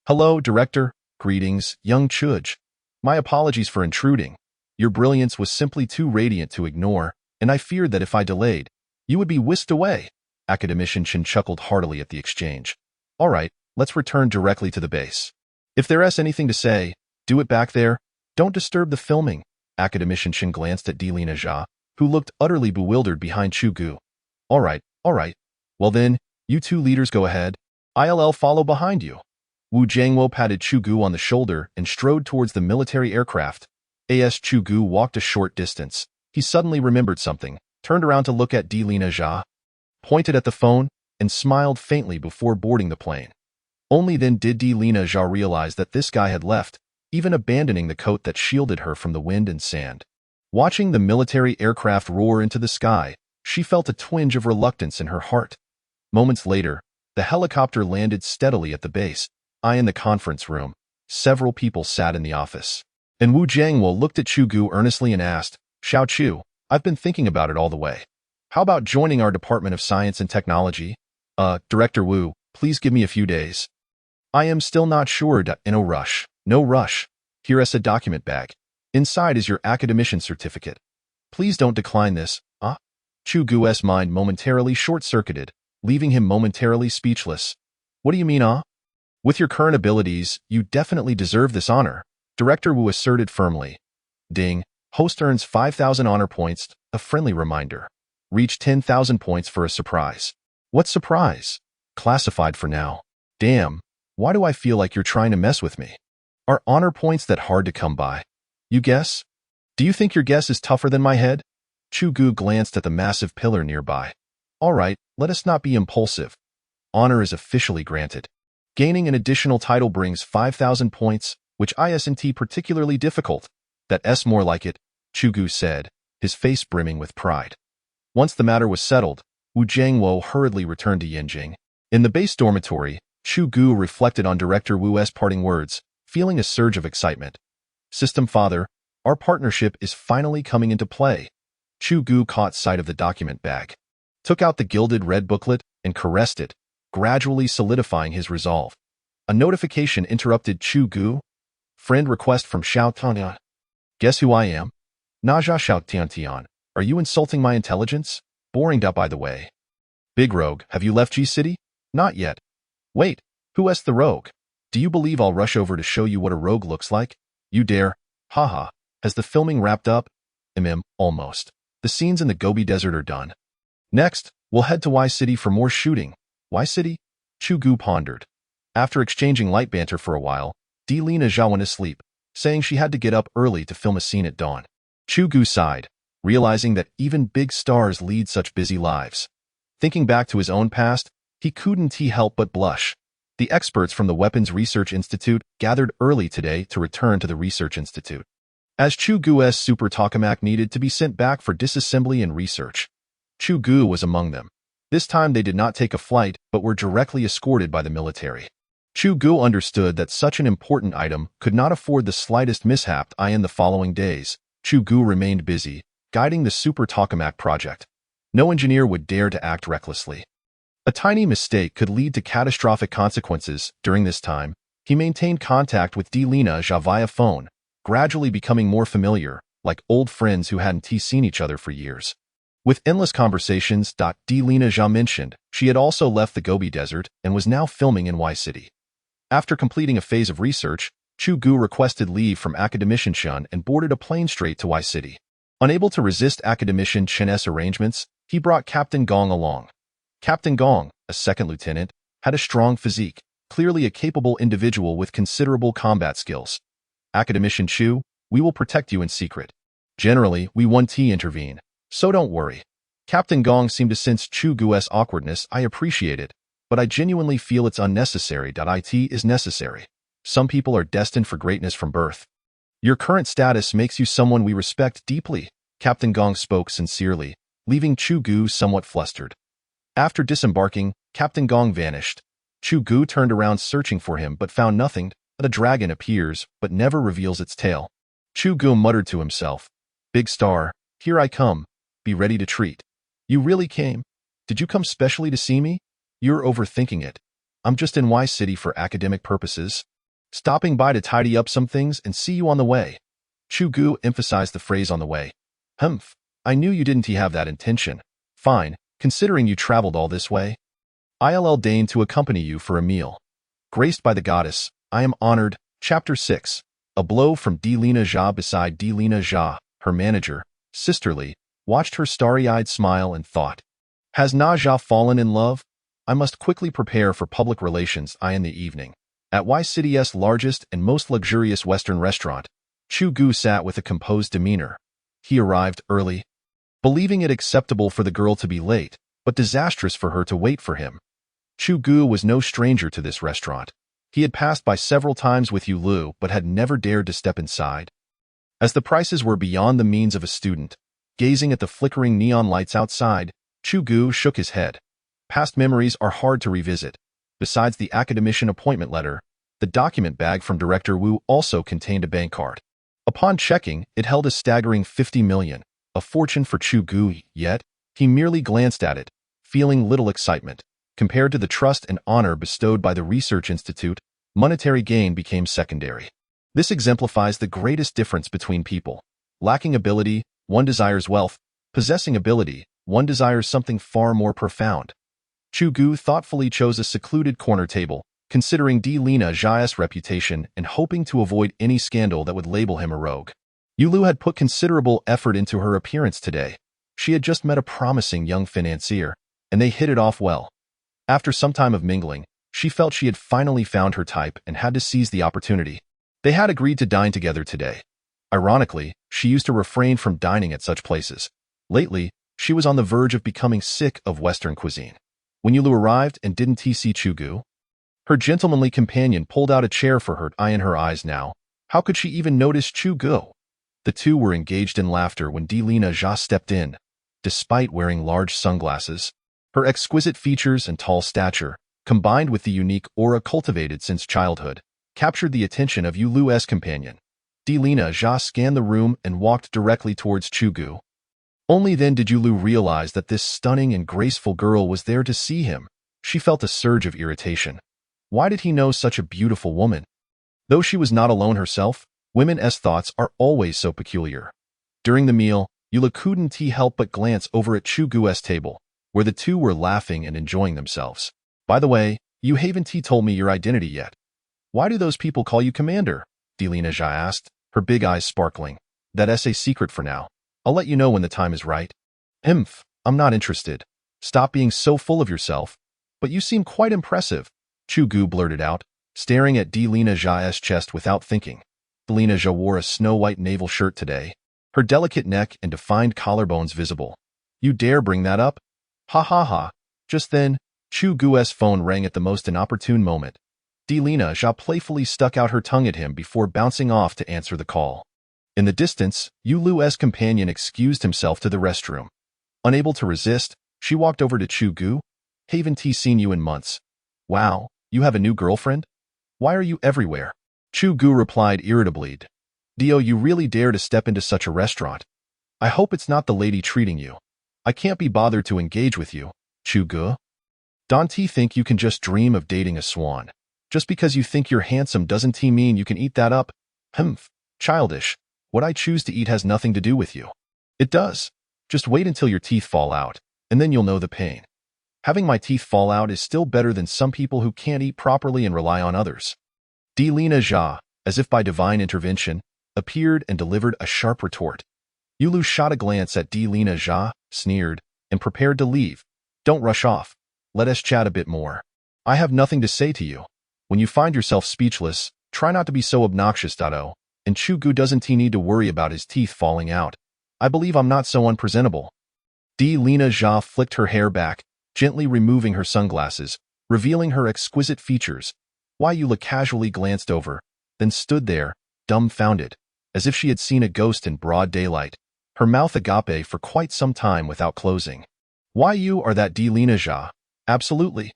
Hello, Director. Greetings, young Chu Ge. My apologies for intruding. Your brilliance was simply too radiant to ignore, and I feared that if I delayed, you would be whisked away. Academician Chen chuckled heartily at the exchange. All right, let's return directly to the base. If there is anything to say, do it back there. Don't disturb the filming. Academician Chen glanced at Delina Jia, who looked utterly bewildered behind Chu Ge. All right. Well then, you two leaders go ahead. I'll follow behind you. Wu Jiangwo patted Chu Ge on the shoulder and strode towards the military aircraft. As Chu Ge walked a short distance, he suddenly remembered something, turned around to look at Delina Jia, pointed at the phone, and smiled faintly before boarding the plane. Only then did Delina Jia realize that this guy had left, even abandoning the coat that shielded her from the wind and sand. Watching the military aircraft roar into the sky, she felt a twinge of reluctance in her heart. Moments later, the helicopter landed steadily at the base. In the conference room, several people sat in the office. And Wu Jiangwo looked at Chu Ge earnestly and asked, Xiao Chu, I've been thinking about it all the way. How about joining our Department of Science and Technology? Director Wu, please give me a few days. I am still not sure. No rush. Here is a document bag. Inside is your academician certificate. Please don't decline this. Chu Ge's mind momentarily short-circuited, leaving him momentarily speechless. What do you mean, With your current abilities, you definitely deserve this honor, Director Wu asserted firmly. Ding, host earns 5,000 honor points, a friendly reminder. Reach 10,000 points for a surprise. What surprise? Classified for now. Damn, why do I feel like you're trying to mess with me? Are honor points that hard to come by? You guess? Do you think your guess is tougher than my head? Chu Ge glanced at the massive pillar nearby. All right, let us not be impulsive. Honor is officially granted. Gaining an additional title brings 5,000 points, which isn't particularly difficult. That's more like it, Chu Ge said, his face brimming with pride. Once the matter was settled, Wu Jiangwo hurriedly returned to Yanjing. In the base dormitory, Chu Ge reflected on Director Wu's parting words, feeling a surge of excitement. System Father, our partnership is finally coming into play. Chu Ge caught sight of the document bag, took out the gilded red booklet, and caressed it, gradually solidifying his resolve. A notification interrupted Chu Ge. Friend request from Xiao Tian. Guess who I am? Naja Xiao Tian. Are you insulting my intelligence? Boring. By the way. Big Rogue, have you left G-City? Not yet. Wait, who is the rogue? Do you believe I'll rush over to show you what a rogue looks like? You dare? Haha. Has the filming wrapped up? Almost. The scenes in the Gobi Desert are done. Next, we'll head to Y-City for more shooting. Y-City? Chu Ge pondered. After exchanging light banter for a while, Delina Zhao went to sleep, saying she had to get up early to film a scene at dawn. Chu Ge sighed, realizing that even big stars lead such busy lives. Thinking back to his own past, he couldn't help but blush. The experts from the Weapons Research Institute gathered early today to return to the Research Institute. As Chu Ge's super tokamak needed to be sent back for disassembly and research. Chu Ge was among them. This time they did not take a flight but were directly escorted by the military. Chu Ge understood that such an important item could not afford the slightest mishap. In the following days, Chu Ge remained busy, guiding the super tokamak project. No engineer would dare to act recklessly. A tiny mistake could lead to catastrophic consequences. During this time, he maintained contact with Delina Zhao via phone, gradually becoming more familiar, like old friends who hadn't seen each other for years. With endless conversations, Delina Zhao mentioned she had also left the Gobi Desert and was now filming in Y-City. After completing a phase of research, Chu Ge requested leave from Academician Chen and boarded a plane straight to Y-City. Unable to resist Academician Chen's arrangements, he brought Captain Gong along. Captain Gong, a second lieutenant, had a strong physique, clearly a capable individual with considerable combat skills. Academician Chu, we will protect you in secret. Generally, we won't intervene, so don't worry. Captain Gong seemed to sense Chu Ge's awkwardness. I appreciate it, but I genuinely feel it's unnecessary. It is necessary. Some people are destined for greatness from birth. Your current status makes you someone we respect deeply. Captain Gong spoke sincerely, leaving Chu Ge somewhat flustered. After disembarking, Captain Gong vanished. Chu Ge turned around searching for him but found nothing. A dragon appears but never reveals its tail. Chu Ge muttered to himself, Big Star, here I come. Be ready to treat. You really came? Did you come specially to see me? You're overthinking it. I'm just in Y-City for academic purposes. Stopping by to tidy up some things and see you on the way. Chu Ge emphasized the phrase on the way. Humph, I knew you didn't have that intention. Fine, considering you traveled all this way. I'll deign to accompany you for a meal. Graced by the goddess, I am honored. Chapter 6. A blow from Delina Zhao. Beside Delina Zhao, her manager, sisterly, watched her starry-eyed smile and thought, has Na Zhao fallen in love? I must quickly prepare for public relations. In the evening. At Y-City's largest and most luxurious Western restaurant, Chu Ge sat with a composed demeanor. He arrived early, believing it acceptable for the girl to be late, but disastrous for her to wait for him. Chu Ge was no stranger to this restaurant. He had passed by several times with Yu Lu but had never dared to step inside. As the prices were beyond the means of a student, gazing at the flickering neon lights outside, Chu Ge shook his head. Past memories are hard to revisit. Besides the academician appointment letter, the document bag from Director Wu also contained a bank card. Upon checking, it held a staggering 50 million, a fortune for Chu Ge, yet he merely glanced at it, feeling little excitement. Compared to the trust and honor bestowed by the Research Institute, monetary gain became secondary. This exemplifies the greatest difference between people. Lacking ability, one desires wealth. Possessing ability, one desires something far more profound. Chu Ge thoughtfully chose a secluded corner table, considering Delina Zhao's reputation and hoping to avoid any scandal that would label him a rogue. Yu Lu had put considerable effort into her appearance today. She had just met a promising young financier, and they hit it off well. After some time of mingling, she felt she had finally found her type and had to seize the opportunity. They had agreed to dine together today. Ironically, she used to refrain from dining at such places. Lately, she was on the verge of becoming sick of Western cuisine. When Yu Lu arrived and didn't see Chu Ge, her gentlemanly companion pulled out a chair for her. In her eyes now, how could she even notice Chu Ge? The two were engaged in laughter when Delina Zhao stepped in. Despite wearing large sunglasses, her exquisite features and tall stature, combined with the unique aura cultivated since childhood, captured the attention of Yu Lu's companion. Delina Zhao scanned the room and walked directly towards Chu Ge. Only then did Yu Lu realize that this stunning and graceful girl was there to see him. She felt a surge of irritation. Why did he know such a beautiful woman? Though she was not alone herself, women's thoughts are always so peculiar. During the meal, Yula couldn't help but glance over at Chu Ge's table, where the two were laughing and enjoying themselves. By the way, you haven't told me your identity yet. Why do those people call you Commander? Delina Jia asked, her big eyes sparkling. That's a secret for now. I'll let you know when the time is right. I'm not interested. Stop being so full of yourself. But you seem quite impressive, Chu Ge blurted out, staring at Delina Jia's chest without thinking. Delina Jia wore a snow-white naval shirt today, her delicate neck and defined collarbones visible. You dare bring that up? Ha ha ha. Just then, Chu Ge's phone rang at the most inopportune moment. Delina Jia playfully stuck out her tongue at him before bouncing off to answer the call. In the distance, Yu Lu's companion excused himself to the restroom. Unable to resist, she walked over to Chu Ge. Haven't seen you in months. Wow, you have a new girlfriend? Why are you everywhere? Chu Ge replied irritably. Dio, you really dare to step into such a restaurant. I hope it's not the lady treating you. I can't be bothered to engage with you, Chu Ge. Don't think you can just dream of dating a swan. Just because you think you're handsome doesn't mean you can eat that up. Childish. What I choose to eat has nothing to do with you. It does. Just wait until your teeth fall out, and then you'll know the pain. Having my teeth fall out is still better than some people who can't eat properly and rely on others. Delina Jia, as if by divine intervention, appeared and delivered a sharp retort. Yulu shot a glance at Delina Jia, sneered, and prepared to leave. Don't rush off. Let us chat a bit more. I have nothing to say to you. When you find yourself speechless, try not to be so obnoxious. And Chu Ge doesn't need to worry about his teeth falling out. I believe I'm not so unpresentable. Delina Jia flicked her hair back, gently removing her sunglasses, revealing her exquisite features. Yula casually glanced over, then stood there, dumbfounded, as if she had seen a ghost in broad daylight, her mouth agape for quite some time without closing. Why you are that Delina Jia? Absolutely.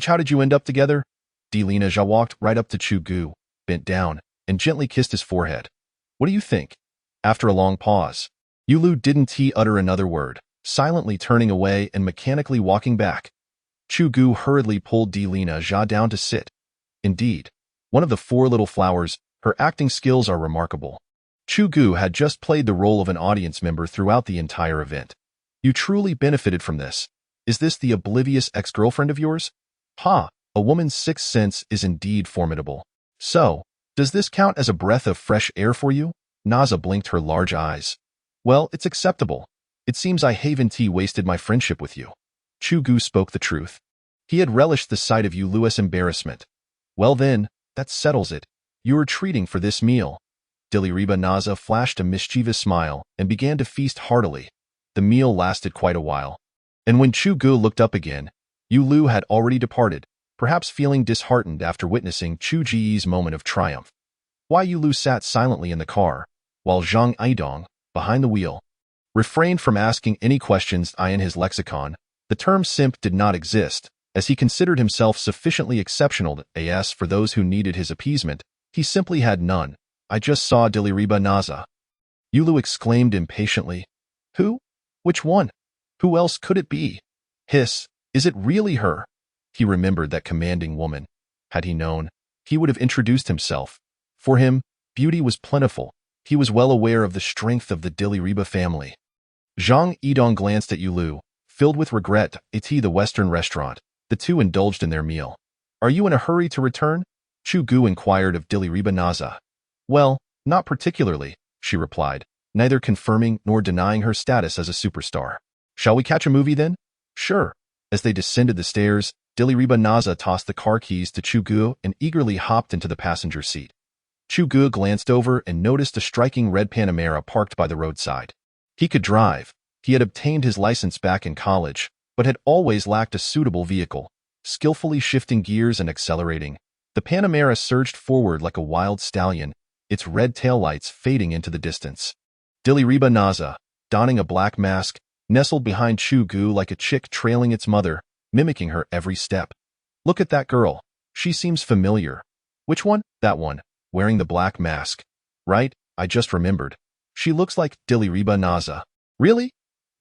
How did you end up together? Delina Jia walked right up to Chu Ge, bent down, and gently kissed his forehead. What do you think? After a long pause, Yulu didn't utter another word, silently turning away and mechanically walking back. Chu Ge hurriedly pulled Delina Jia down to sit. Indeed, one of the four little flowers, her acting skills are remarkable. Chu Ge had just played the role of an audience member throughout the entire event. You truly benefited from this. Is this the oblivious ex-girlfriend of yours? Ha, a woman's sixth sense is indeed formidable. So, does this count as a breath of fresh air for you? Naza blinked her large eyes. Well, it's acceptable. It seems I haven't wasted my friendship with you. Chu Ge spoke the truth. He had relished the sight of Yulu's embarrassment. Well then, that settles it. You are treating for this meal. Diliriba Naza flashed a mischievous smile and began to feast heartily. The meal lasted quite a while. And when Chu Ge looked up again, Yulu had already departed, perhaps feeling disheartened after witnessing Chu Ge's moment of triumph. Yulu sat silently in the car, while Zhang Aidong, behind the wheel, refrained from asking any questions. In his lexicon, the term simp did not exist, as he considered himself sufficiently exceptional as for those who needed his appeasement. He simply had none. I just saw Diliriba Naza. Yulu exclaimed impatiently. Who? Which one? Who else could it be? Hiss, is it really her? He remembered that commanding woman. Had he known, he would have introduced himself. For him, beauty was plentiful. He was well aware of the strength of the Diliriba family. Zhang Yidong glanced at Yulu, filled with regret. At the Western restaurant, the two indulged in their meal. Are you in a hurry to return? Chu Ge inquired of Diliriba Naza. Well, not particularly, she replied, neither confirming nor denying her status as a superstar. Shall we catch a movie then? Sure. As they descended the stairs, Diliriba Naza tossed the car keys to Chu Ge and eagerly hopped into the passenger seat. Chu Ge glanced over and noticed a striking red Panamera parked by the roadside. He could drive. He had obtained his license back in college, but had always lacked a suitable vehicle. Skillfully shifting gears and accelerating, the Panamera surged forward like a wild stallion, its red taillights fading into the distance. Diliriba Naza, donning a black mask, nestled behind Chu Ge like a chick trailing its mother, mimicking her every step. Look at that girl. She seems familiar. Which one? That one, wearing the black mask. Right, I just remembered. She looks like Diliriba Naza. Really?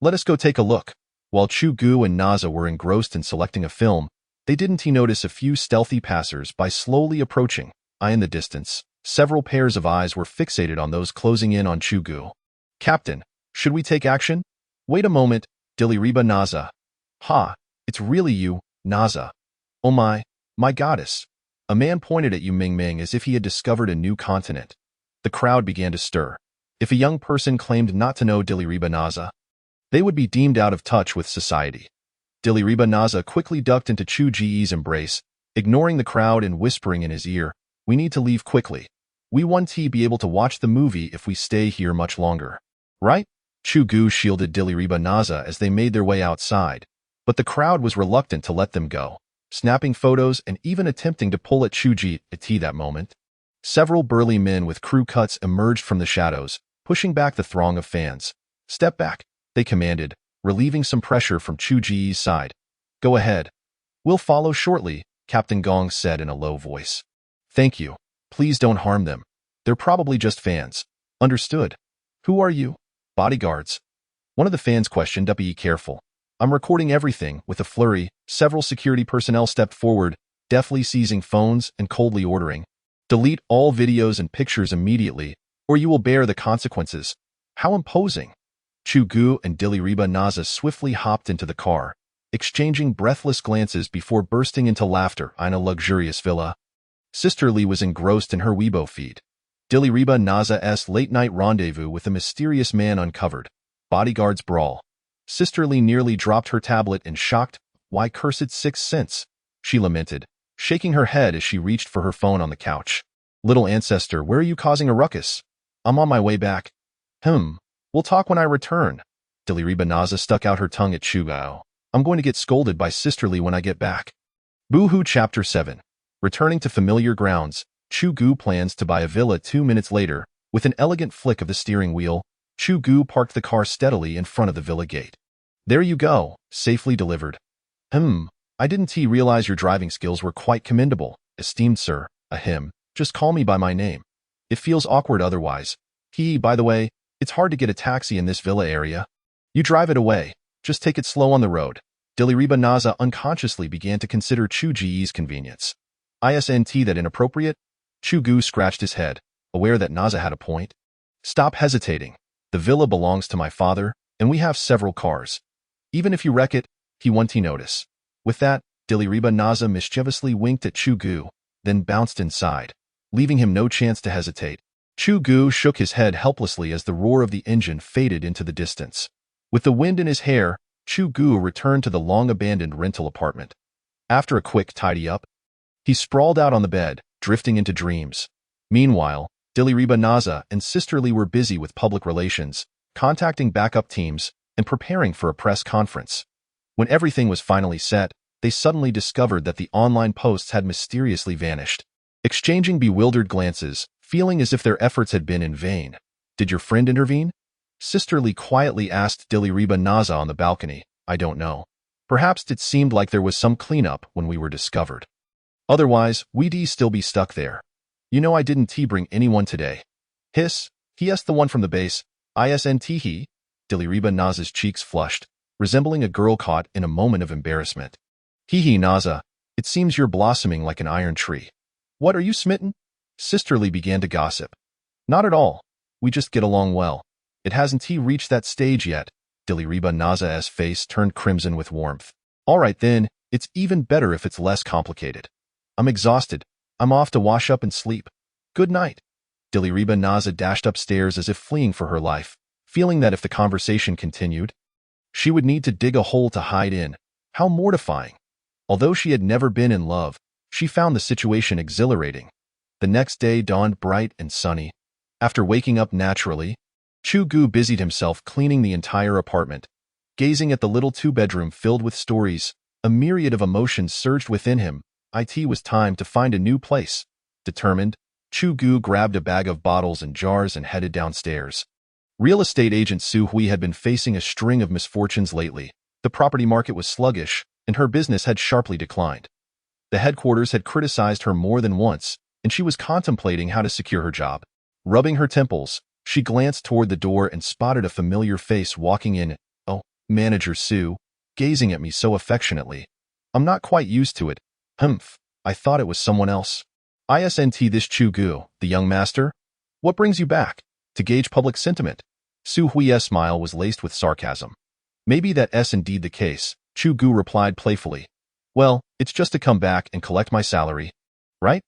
Let us go take a look. While Chu Ge and Naza were engrossed in selecting a film, they didn't notice a few stealthy passers by slowly approaching. In the distance, Several pairs of eyes were fixated on those closing in on Chu Ge. Captain, should we take action? Wait a moment, Diliriba Naza. Ha, it's really you, Naza. Oh my goddess. A man pointed at Yu Mingming as if he had discovered a new continent. The crowd began to stir. If a young person claimed not to know Diliriba Naza, they would be deemed out of touch with society. Diliriba Naza quickly ducked into Chu Ge's embrace, ignoring the crowd and whispering in his ear, "We need to leave quickly. We won't be able to watch the movie if we stay here much longer. Right?" Chu Ge shielded Diliriba Naza as they made their way outside, but the crowd was reluctant to let them go, snapping photos and even attempting to pull at Chu Ge at that moment. Several burly men with crew cuts emerged from the shadows, pushing back the throng of fans. "Step back," they commanded, relieving some pressure from Chu Ge's side. "Go ahead. We'll follow shortly," Captain Gong said in a low voice. "Thank you. Please don't harm them. They're probably just fans." "Understood. Who are you?" "Bodyguards." One of the fans questioned. "Be careful. I'm recording everything." With a flurry, several security personnel stepped forward, deftly seizing phones and coldly ordering, "Delete all videos and pictures immediately, or you will bear the consequences." How imposing. Chu Ge and Diliriba Naza swiftly hopped into the car, exchanging breathless glances before bursting into laughter in a luxurious villa. Sister Lee was engrossed in her Weibo feed. Diliriba Naza's late-night rendezvous with a mysterious man uncovered. Bodyguards brawl. Sister Lee nearly dropped her tablet in shocked, "Why cursed 6 cents?" she lamented, shaking her head as she reached for her phone on the couch. "Little ancestor, where are you causing a ruckus?" "I'm on my way back." We'll talk when I return." Diliriba Naza stuck out her tongue at Chu Ge. "I'm going to get scolded by Sister Lee when I get back." Boohoo Chapter 7. Returning to familiar grounds, Chu Ge plans to buy a villa 2 minutes later. With an elegant flick of the steering wheel, Chu Ge parked the car steadily in front of the villa gate. "There you go, safely delivered." I didn't realize your driving skills were quite commendable, esteemed sir." Just call me by my name. It feels awkward otherwise." By the way, it's hard to get a taxi in this villa area." "You drive it away. Just take it slow on the road." Diliriba Naza unconsciously began to consider Chu Ge's convenience. "Isn't that inappropriate?" Chu Ge scratched his head, aware that Naza had a point. "Stop hesitating. The villa belongs to my father, and we have several cars. Even if you wreck it, he won't notice." With that, Diliriba Naza mischievously winked at Chu Ge, then bounced inside, leaving him no chance to hesitate. Chu Ge shook his head helplessly as the roar of the engine faded into the distance. With the wind in his hair, Chu Ge returned to the long-abandoned rental apartment. After a quick tidy-up, he sprawled out on the bed, drifting into dreams. Meanwhile, Diliriba Naza and Sister Lee were busy with public relations, contacting backup teams, and preparing for a press conference. When everything was finally set, they suddenly discovered that the online posts had mysteriously vanished. Exchanging bewildered glances, feeling as if their efforts had been in vain. "Did your friend intervene?" Sister Lee quietly asked Diliriba Naza on the balcony. "I don't know. Perhaps it seemed like there was some cleanup when we were discovered. Otherwise, we'd still be stuck there. I didn't bring anyone today." "Hiss, he the one from the base. Isn't he?" Diliriba Naza's cheeks flushed, resembling a girl caught in a moment of embarrassment. Naza, it seems you're blossoming like an iron tree. What, are you smitten?" Sister Lee began to gossip. "Not at all. We just get along well. It hasn't reached that stage yet." Diliriba Naza's face turned crimson with warmth. "All right then, it's even better if it's less complicated. I'm exhausted. I'm off to wash up and sleep. Good night." Diliriba Naza dashed upstairs as if fleeing for her life, feeling that if the conversation continued, she would need to dig a hole to hide in. How mortifying. Although she had never been in love, she found the situation exhilarating. The next day dawned bright and sunny. After waking up naturally, Chu Ge busied himself cleaning the entire apartment. Gazing at the little 2-bedroom filled with stories, a myriad of emotions surged within him. It was time to find a new place. Determined, Chu Ge grabbed a bag of bottles and jars and headed downstairs. Real estate agent Su Hui had been facing a string of misfortunes lately. The property market was sluggish, and her business had sharply declined. The headquarters had criticized her more than once, and she was contemplating how to secure her job. Rubbing her temples, she glanced toward the door and spotted a familiar face walking in. "Oh, Manager Su," gazing at me so affectionately. "I'm not quite used to it." I thought it was someone else." Isn't this Chu Ge, the young master? What brings you back? To gauge public sentiment. Su Hui's smile was laced with sarcasm. Maybe that's indeed the case, Chu Ge replied playfully. Well, it's just to come back and collect my salary. Right?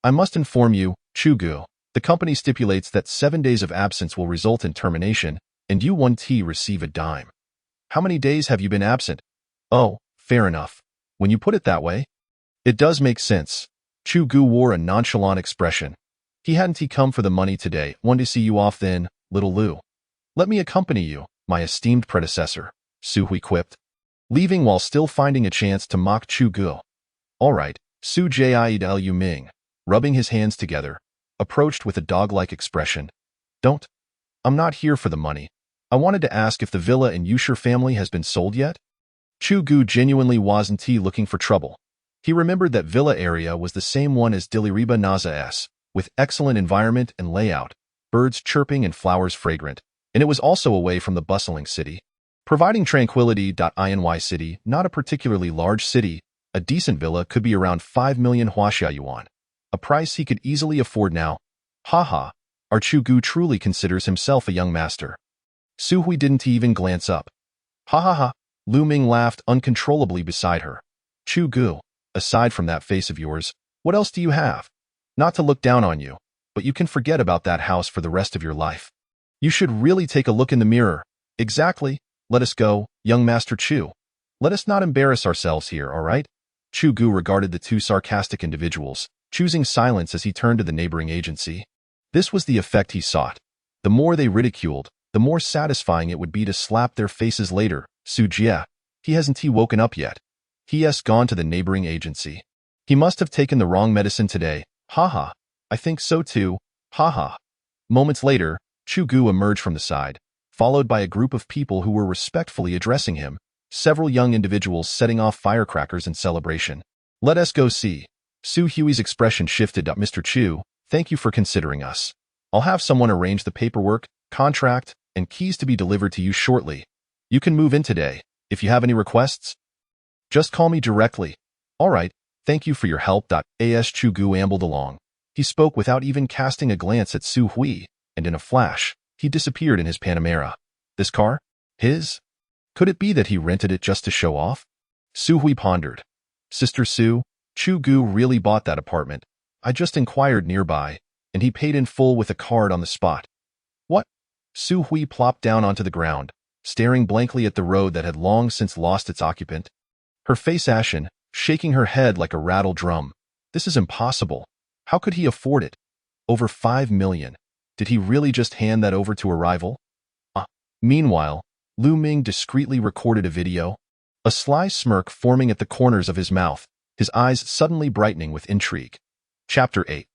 I must inform you, Chu Ge, the company stipulates that 7 days of absence will result in termination, and you won't receive a dime. How many days have you been absent? Oh, fair enough. When you put it that way, it does make sense. Chu Ge wore a nonchalant expression. He hadn't come for the money today. Want to see you off then, little Lu. Let me accompany you, my esteemed predecessor, Su Hui quipped, leaving while still finding a chance to mock Chu Ge. All right, Su Jiu Ming, rubbing his hands together, approached with a dog-like expression. Don't. I'm not here for the money. I wanted to ask if the villa in Yusher family has been sold yet? Chu Ge genuinely wasn't looking for trouble. He remembered that villa area was the same one as Diliriba Naza, with excellent environment and layout, birds chirping and flowers fragrant, and it was also away from the bustling city, providing tranquility. In city, not a particularly large city, a decent villa could be around 5 million Huaxia yuan, a price he could easily afford now. Haha, our Chu Ge truly considers himself a young master. Su Hui didn't even glance up. Ha ha ha, Lu Ming laughed uncontrollably beside her. Chu Ge, aside from that face of yours, what else do you have? Not to look down on you, but you can forget about that house for the rest of your life. You should really take a look in the mirror. Exactly. Let us go, young Master Chu. Let us not embarrass ourselves here, all right? Chu Ge regarded the two sarcastic individuals, choosing silence as he turned to the neighboring agency. This was the effect he sought. The more they ridiculed, the more satisfying it would be to slap their faces later. Chu Ge, he hasn't woken up yet. He has gone to the neighboring agency. He must have taken the wrong medicine today. Haha, I think so too. Haha. Moments later, Chu Ge emerged from the side, followed by a group of people who were respectfully addressing him, several young individuals setting off firecrackers in celebration. Let us go see. Su Hui's expression shifted. Mr. Chu, thank you for considering us. I'll have someone arrange the paperwork, contract, and keys to be delivered to you shortly. You can move in today. If you have any requests, just call me directly. All right, thank you for your help. As Chu Ge ambled along, he spoke without even casting a glance at Su Hui, and in a flash, he disappeared in his Panamera. This car? His? Could it be that he rented it just to show off? Su Hui pondered. Sister Su, Chu Ge really bought that apartment. I just inquired nearby, and he paid in full with a card on the spot. What? Su Hui plopped down onto the ground, staring blankly at the road that had long since lost its occupant. Her face ashen, shaking her head like a rattled drum. This is impossible. How could he afford it? Over 5 million. Did he really just hand that over to a rival? Meanwhile, Lu Ming discreetly recorded a video, a sly smirk forming at the corners of his mouth, his eyes suddenly brightening with intrigue. Chapter 8.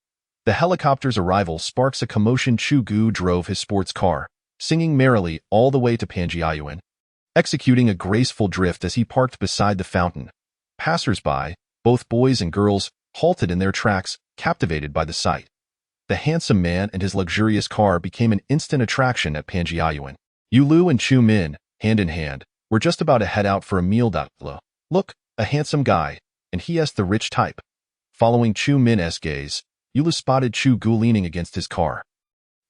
The helicopter's arrival sparks a commotion. Chu Ge drove his sports car, singing merrily all the way to Panjiayuan, executing a graceful drift as he parked beside the fountain. Passers-by, both boys and girls, halted in their tracks, captivated by the sight. The handsome man and his luxurious car became an instant attraction at Panjiayuan. Yulu and Chu Min, hand in hand, were just about to head out for a meal. Look, a handsome guy, and he has the rich type. Following Chu Min's gaze, Yulu spotted Chu Ge leaning against his car,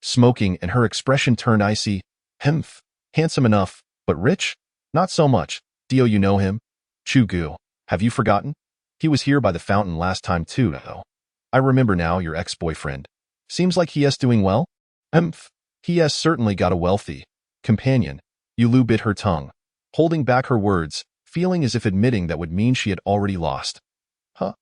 smoking, and her expression turned icy. Hmph, handsome enough, but rich? Not so much. Dio, you know him? Chu Ge, have you forgotten? He was here by the fountain last time too, though. I remember now, your ex-boyfriend. Seems like he is doing well? He has certainly got a wealthy companion. Yulu bit her tongue, holding back her words, feeling as if admitting that would mean she had already lost. Huh?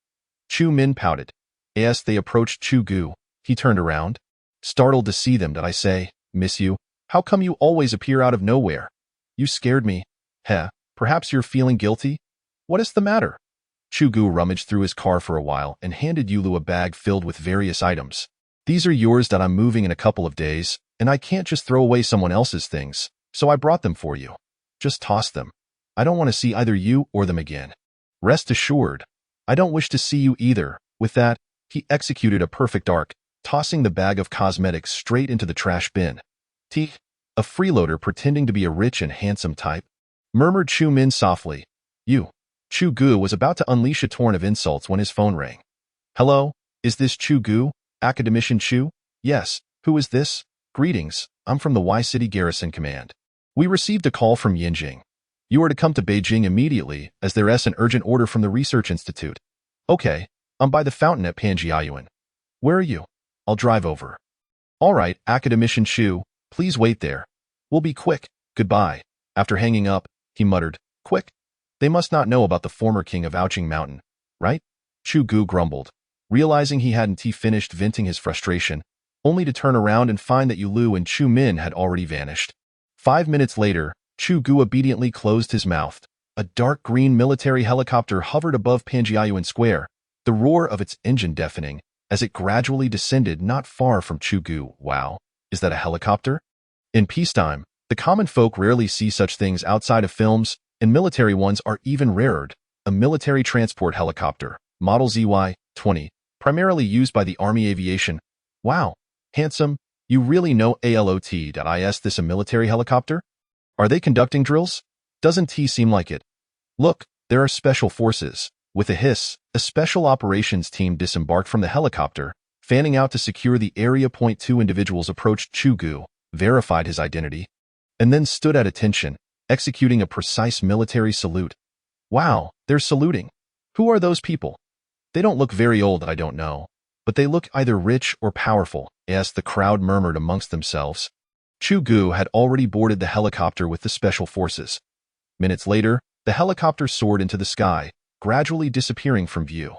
Chu Min pouted. As they approached Chu Ge, he turned around, startled to see them. Did I say, miss you? How come you always appear out of nowhere? You scared me. Heh, perhaps you're feeling guilty? What is the matter? Chu Ge rummaged through his car for a while and handed Yulu a bag filled with various items. These are yours. I'm moving in a couple of days, and I can't just throw away someone else's things, so I brought them for you. Just toss them. I don't want to see either you or them again. Rest assured, I don't wish to see you either. With that, he executed a perfect arc, tossing the bag of cosmetics straight into the trash bin. A freeloader pretending to be a rich and handsome type, murmured Chu Min softly. You. Chu Ge was about to unleash a torrent of insults when his phone rang. Hello, Is this Chu Ge, Academician Chu? Yes. Who is this? Greetings, I'm from the Y-City Garrison Command. We received a call from Yinjing. You are to come to Beijing immediately, as there is an urgent order from the Research Institute. Okay, I'm by the fountain at Panjiayuan. Where are you? I'll drive over. All right, Academician Chu, please wait there. We'll be quick. Goodbye. After hanging up, he muttered, Quick. They must not know about the former king of Ouching Mountain, right? Chu Ge grumbled, realizing he hadn't finished venting his frustration, only to turn around and find that Yulu and Chu Min had already vanished. 5 minutes later, Chu Ge obediently closed his mouth. A dark green military helicopter hovered above Panjiayuan Square, the roar of its engine deafening, as it gradually descended not far from Chu Ge. Wow, is that a helicopter? In peacetime, the common folk rarely see such things outside of films, and military ones are even rarer. A military transport helicopter, model ZY-20, primarily used by the Army Aviation. Wow, handsome, you really know ALOT.is this a military helicopter? Are they conducting drills? Doesn't seem like it. Look, there are special forces. With a hiss, a special operations team disembarked from the helicopter, fanning out to secure the area. Two individuals approached Chu Ge, verified his identity, and then stood at attention, executing a precise military salute. Wow, they're saluting. Who are those people? They don't look very old, I don't know, but they look either rich or powerful, as the crowd murmured amongst themselves. Chu Ge had already boarded the helicopter with the special forces. Minutes later, the helicopter soared into the sky, gradually disappearing from view.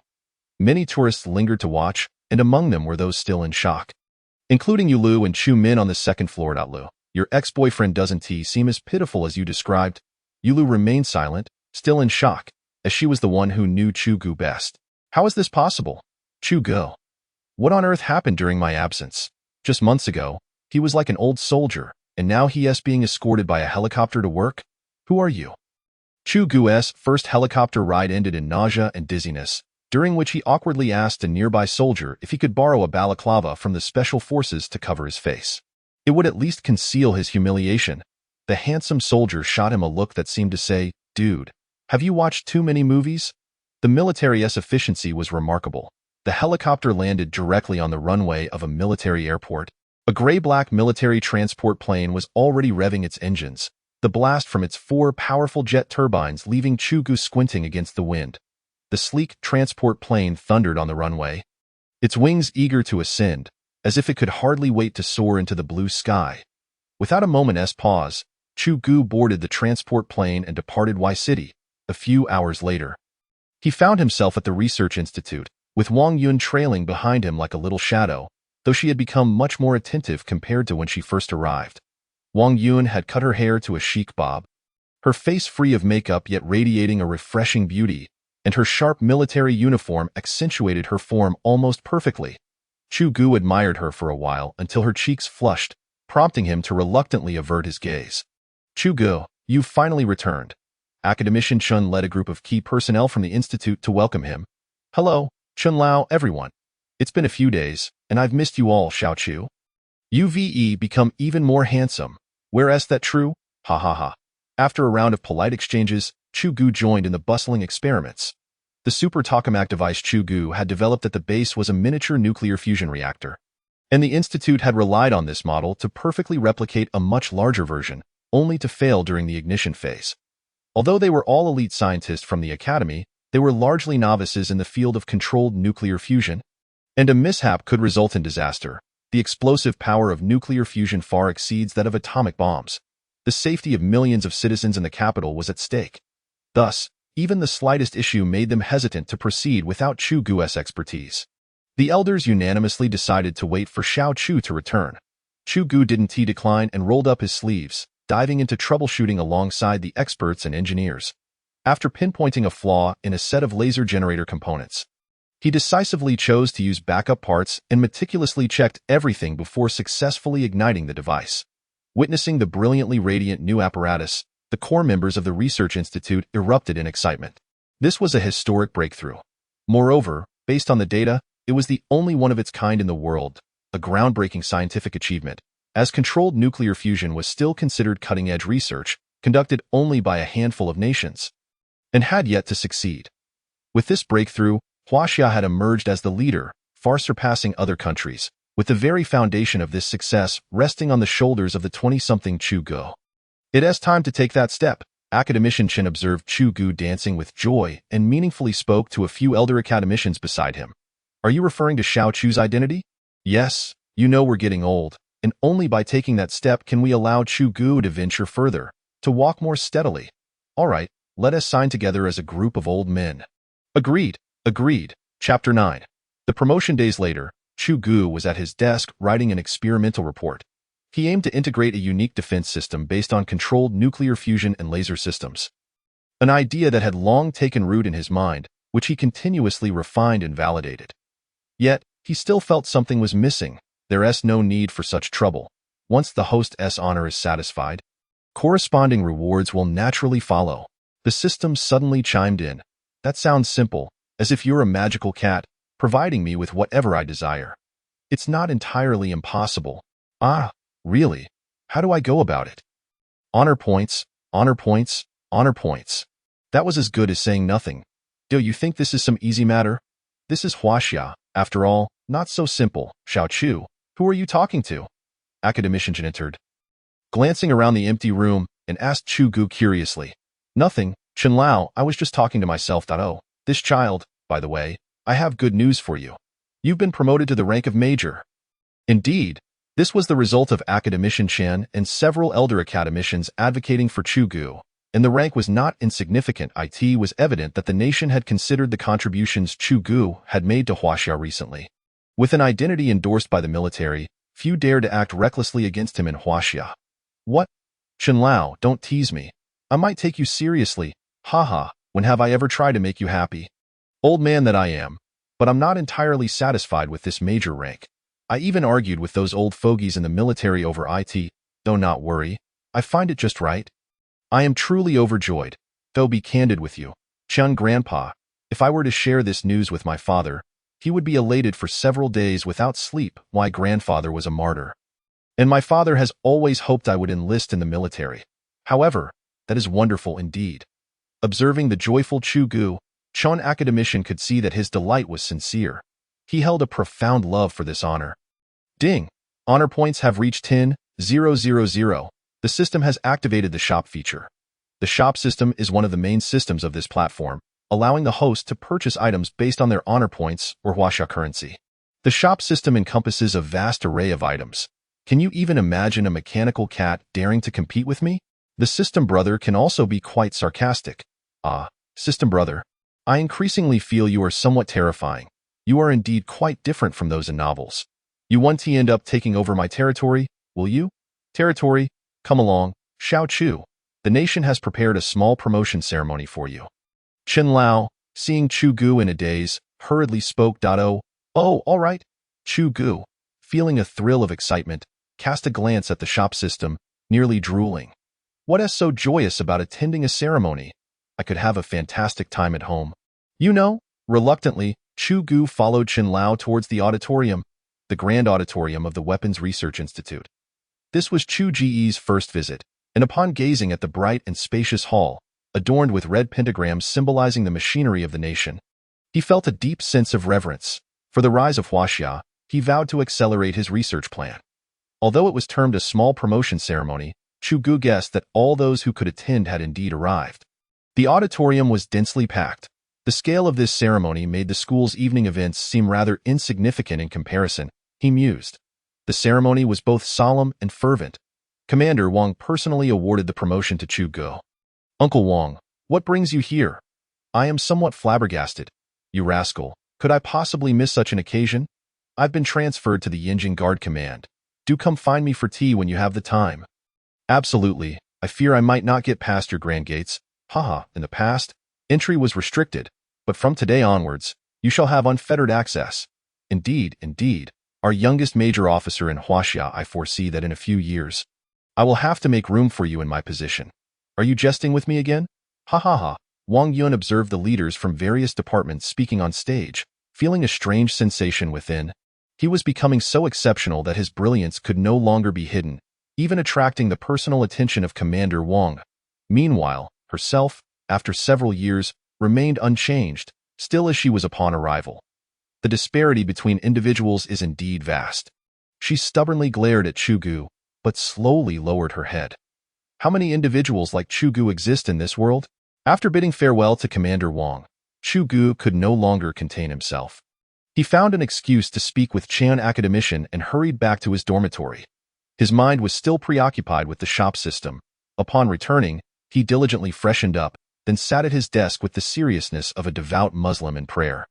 Many tourists lingered to watch, and among them were those still in shock, including Yulu and Chu Min on the second floor. Lu, your ex-boyfriend doesn't seem as pitiful as you described. Yulu remained silent, still in shock, as she was the one who knew Chu Ge best. How is this possible? Chu Ge. What on earth happened during my absence? Just months ago, he was like an old soldier, and now he is being escorted by a helicopter to work? Who are you? Chu Ge's first helicopter ride ended in nausea and dizziness, during which he awkwardly asked a nearby soldier if he could borrow a balaclava from the special forces to cover his face. It would at least conceal his humiliation. The handsome soldier shot him a look that seemed to say, Dude, have you watched too many movies? The military's efficiency was remarkable. The helicopter landed directly on the runway of a military airport. A gray-black military transport plane was already revving its engines, the blast from its 4 powerful jet turbines leaving Chu Ge squinting against the wind. The sleek transport plane thundered on the runway, its wings eager to ascend, as if it could hardly wait to soar into the blue sky. Without a moment's pause, Chu Ge boarded the transport plane and departed Y-City. A few hours later, he found himself at the Research Institute, with Wang Yun trailing behind him like a little shadow, though she had become much more attentive compared to when she first arrived. Wang Yun had cut her hair to a chic bob, her face free of makeup yet radiating a refreshing beauty, and her sharp military uniform accentuated her form almost perfectly. Chu Ge admired her for a while until her cheeks flushed, prompting him to reluctantly avert his gaze. Chu Ge, you've finally returned. Academician Chun led a group of key personnel from the institute to welcome him. Hello, Chun Lao, everyone. It's been a few days, and I've missed you all, Xiao Chu. You've become even more handsome. Whereas that true? Ha ha ha. After a round of polite exchanges, Chu Ge joined in the bustling experiments. The super tokamak device Chu Ge had developed at the base was a miniature nuclear fusion reactor, and the institute had relied on this model to perfectly replicate a much larger version, only to fail during the ignition phase. Although they were all elite scientists from the academy, they were largely novices in the field of controlled nuclear fusion, and a mishap could result in disaster. The explosive power of nuclear fusion far exceeds that of atomic bombs. The safety of millions of citizens in the capital was at stake. Thus, even the slightest issue made them hesitant to proceed without Chu Ge's expertise. The elders unanimously decided to wait for Xiao Chu to return. Chu Ge didn't decline and rolled up his sleeves, diving into troubleshooting alongside the experts and engineers. After pinpointing a flaw in a set of laser generator components, he decisively chose to use backup parts and meticulously checked everything before successfully igniting the device. Witnessing the brilliantly radiant new apparatus, the core members of the Research Institute erupted in excitement. This was a historic breakthrough. Moreover, based on the data, it was the only one of its kind in the world, a groundbreaking scientific achievement, as controlled nuclear fusion was still considered cutting-edge research, conducted only by a handful of nations, and had yet to succeed. With this breakthrough, Huaxia had emerged as the leader, far surpassing other countries, with the very foundation of this success resting on the shoulders of the 20-something Chu Ge. It is time to take that step, Academician Chen observed Chu Ge dancing with joy and meaningfully spoke to a few elder academicians beside him. Are you referring to Xiao Chu's identity? Yes, you know we're getting old, and only by taking that step can we allow Chu Ge to venture further, to walk more steadily. All right, let us sign together as a group of old men. Agreed, agreed. Chapter 9. The promotion days later, Chu Ge was at his desk writing an experimental report. He aimed to integrate a unique defense system based on controlled nuclear fusion and laser systems. An idea that had long taken root in his mind, which he continuously refined and validated. Yet, he still felt something was missing. There's no need for such trouble. Once the host's honor is satisfied, corresponding rewards will naturally follow. The system suddenly chimed in. That sounds simple, as if you're a magical cat, providing me with whatever I desire. It's not entirely impossible. Ah, really? How do I go about it? Honor points, honor points, honor points. That was as good as saying nothing. Do you think this is some easy matter? This is Huaxia, after all, not so simple. Xiao Chu, who are you talking to? Academician Chen entered, glancing around the empty room, and asked Chu Ge curiously. Nothing, Chen Lao, I was just talking to myself. Oh, this child, by the way, I have good news for you. You've been promoted to the rank of major. Indeed, this was the result of Academician Chen and several elder academicians advocating for Chu Ge, and the rank was not insignificant. It was evident that the nation had considered the contributions Chu Ge had made to Huaxia recently. With an identity endorsed by the military, few dared to act recklessly against him in Huaxia. What? Chen Lao, don't tease me. I might take you seriously. Haha, when have I ever tried to make you happy? Old man that I am, but I'm not entirely satisfied with this major rank. I even argued with those old fogies in the military over it, though not worry, I find it just right. I am truly overjoyed, though be candid with you. Chen Grandpa, if I were to share this news with my father, he would be elated for several days without sleep. My grandfather was a martyr. And my father has always hoped I would enlist in the military. However, that is wonderful indeed. Observing the joyful Chu Ge, Chen Academician could see that his delight was sincere. He held a profound love for this honor. Ding! Honor points have reached 10,000. The system has activated the shop feature. The shop system is one of the main systems of this platform, allowing the host to purchase items based on their honor points or Huaxia currency. The shop system encompasses a vast array of items. Can you even imagine a mechanical cat daring to compete with me? The system brother can also be quite sarcastic. Ah, system brother, I increasingly feel you are somewhat terrifying. You are indeed quite different from those in novels. You won't end up taking over my territory, will you? Territory? Come along, Xiao Chu. The nation has prepared a small promotion ceremony for you. Chen Lao, seeing Chu Ge in a daze, hurriedly spoke. Oh, all right. Chu Ge, feeling a thrill of excitement, cast a glance at the shop system, nearly drooling. What is so joyous about attending a ceremony? I could have a fantastic time at home. You know, reluctantly, Chu Ge followed Chen Lao towards the auditorium, the grand auditorium of the Weapons Research Institute. This was Chu Ge's first visit, and upon gazing at the bright and spacious hall, adorned with red pentagrams symbolizing the machinery of the nation, he felt a deep sense of reverence. For the rise of Huaxia, he vowed to accelerate his research plan. Although it was termed a small promotion ceremony, Chu Ge guessed that all those who could attend had indeed arrived. The auditorium was densely packed. The scale of this ceremony made the school's evening events seem rather insignificant in comparison, he mused. The ceremony was both solemn and fervent. Commander Wang personally awarded the promotion to Chu Ge. Uncle Wang, what brings you here? I am somewhat flabbergasted. You rascal, could I possibly miss such an occasion? I've been transferred to the Yinjing Guard Command. Do come find me for tea when you have the time. Absolutely. I fear I might not get past your grand gates. Haha, in the past, entry was restricted, but from today onwards, you shall have unfettered access. Indeed, our youngest major officer in Huaxia, I foresee that in a few years, I will have to make room for you in my position. Are you jesting with me again? Ha ha ha. Wang Yun observed the leaders from various departments speaking on stage, feeling a strange sensation within. He was becoming so exceptional that his brilliance could no longer be hidden, even attracting the personal attention of Commander Wang. Meanwhile, herself, after several years, remained unchanged, still as she was upon arrival. The disparity between individuals is indeed vast. She stubbornly glared at Chu Ge, but slowly lowered her head. How many individuals like Chu Ge exist in this world? After bidding farewell to Commander Wang, Chu Ge could no longer contain himself. He found an excuse to speak with Chan academician and hurried back to his dormitory. His mind was still preoccupied with the shop system. Upon returning, he diligently freshened up, then sat at his desk with the seriousness of a devout Muslim in prayer.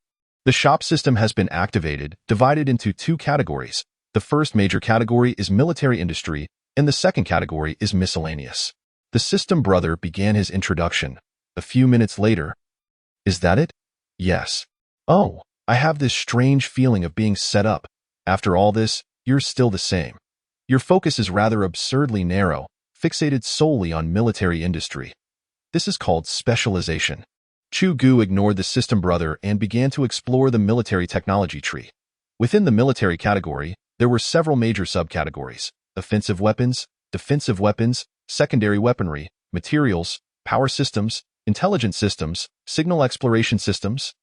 The shop system has been activated, divided into two categories. The first major category is military industry, and the second category is miscellaneous. The system brother began his introduction. A few minutes later, "Is that it?" "Yes." "Oh, I have this strange feeling of being set up. After all this, you're still the same. Your focus is rather absurdly narrow, fixated solely on military industry. This is called specialization." Chu Ge ignored the system brother and began to explore the military technology tree. Within the military category, there were several major subcategories: offensive weapons, defensive weapons, secondary weaponry, materials, power systems, intelligence systems, signal exploration systems,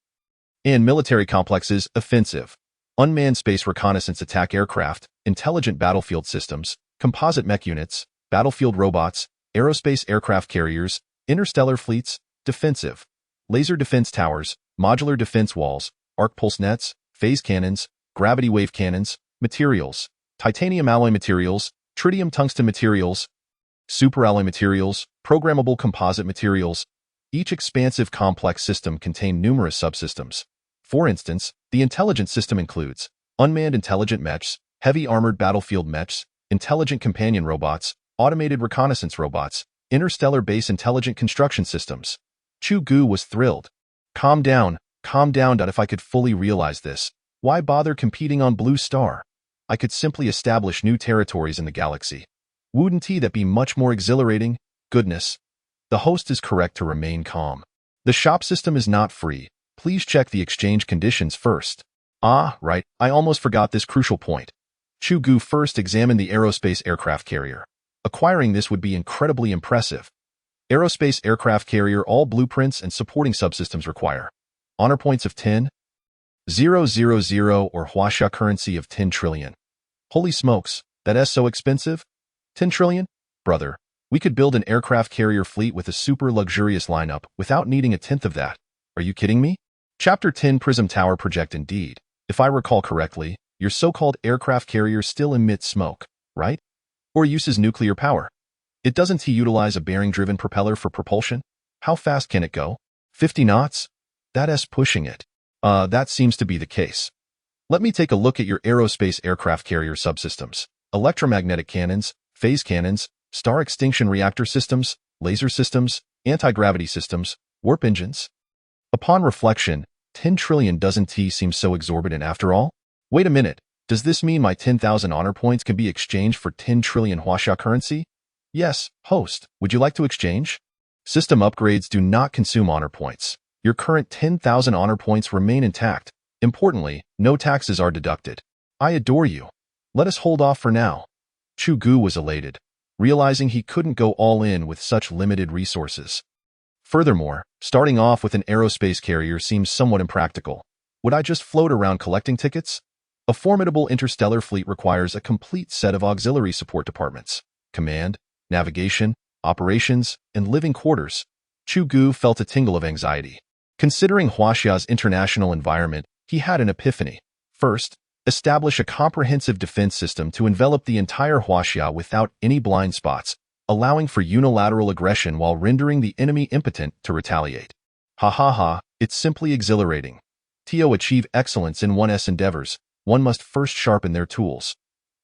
and military complexes: offensive, unmanned space reconnaissance attack aircraft, intelligent battlefield systems, composite mech units, battlefield robots, aerospace aircraft carriers, interstellar fleets; defensive, laser defense towers, modular defense walls, arc pulse nets, phase cannons, gravity wave cannons; materials, titanium alloy materials, tritium tungsten materials, superalloy materials, programmable composite materials. Each expansive complex system contained numerous subsystems. For instance, the intelligence system includes unmanned intelligent mechs, heavy armored battlefield mechs, intelligent companion robots, automated reconnaissance robots, interstellar base intelligent construction systems. Chu Ge was thrilled. Calm down. If I could fully realize this, why bother competing on Blue Star? I could simply establish new territories in the galaxy. Wouldn't that be much more exhilarating? Goodness. The host is correct to remain calm. The shop system is not free. Please check the exchange conditions first. Ah, right, I almost forgot this crucial point. Chu Ge first examined the aerospace aircraft carrier. Acquiring this would be incredibly impressive. Aerospace aircraft carrier, all blueprints and supporting subsystems require honor points of 10,000 or Huaxia currency of 10 trillion. Holy smokes, that's so expensive? 10 trillion? Brother, we could build an aircraft carrier fleet with a super luxurious lineup without needing a tenth of that. Are you kidding me? Chapter 10 Prism Tower Project. Indeed, if I recall correctly, your so-called aircraft carrier still emits smoke, right? Or uses nuclear power. It doesn't utilize a bearing-driven propeller for propulsion? How fast can it go? 50 knots? That's pushing it. That seems to be the case. Let me take a look at your aerospace aircraft carrier subsystems: electromagnetic cannons, phase cannons, star extinction reactor systems, laser systems, anti-gravity systems, warp engines. Upon reflection, 10 trillion doesn't seem so exorbitant after all? Wait a minute, does this mean my 10,000 honor points can be exchanged for 10 trillion Huaxia currency? Yes, host, would you like to exchange? System upgrades do not consume honor points. Your current 10,000 honor points remain intact. Importantly, no taxes are deducted. I adore you. Let us hold off for now. Chu Ge was elated, realizing he couldn't go all in with such limited resources. Furthermore, starting off with an aerospace carrier seems somewhat impractical. Would I just float around collecting tickets? A formidable interstellar fleet requires a complete set of auxiliary support departments: command, navigation, operations, and living quarters. Chu Ge felt a tingle of anxiety. Considering Huaxia's international environment, he had an epiphany. First, establish a comprehensive defense system to envelop the entire Huaxia without any blind spots, allowing for unilateral aggression while rendering the enemy impotent to retaliate. It's simply exhilarating. To achieve excellence in one's endeavors, one must first sharpen their tools.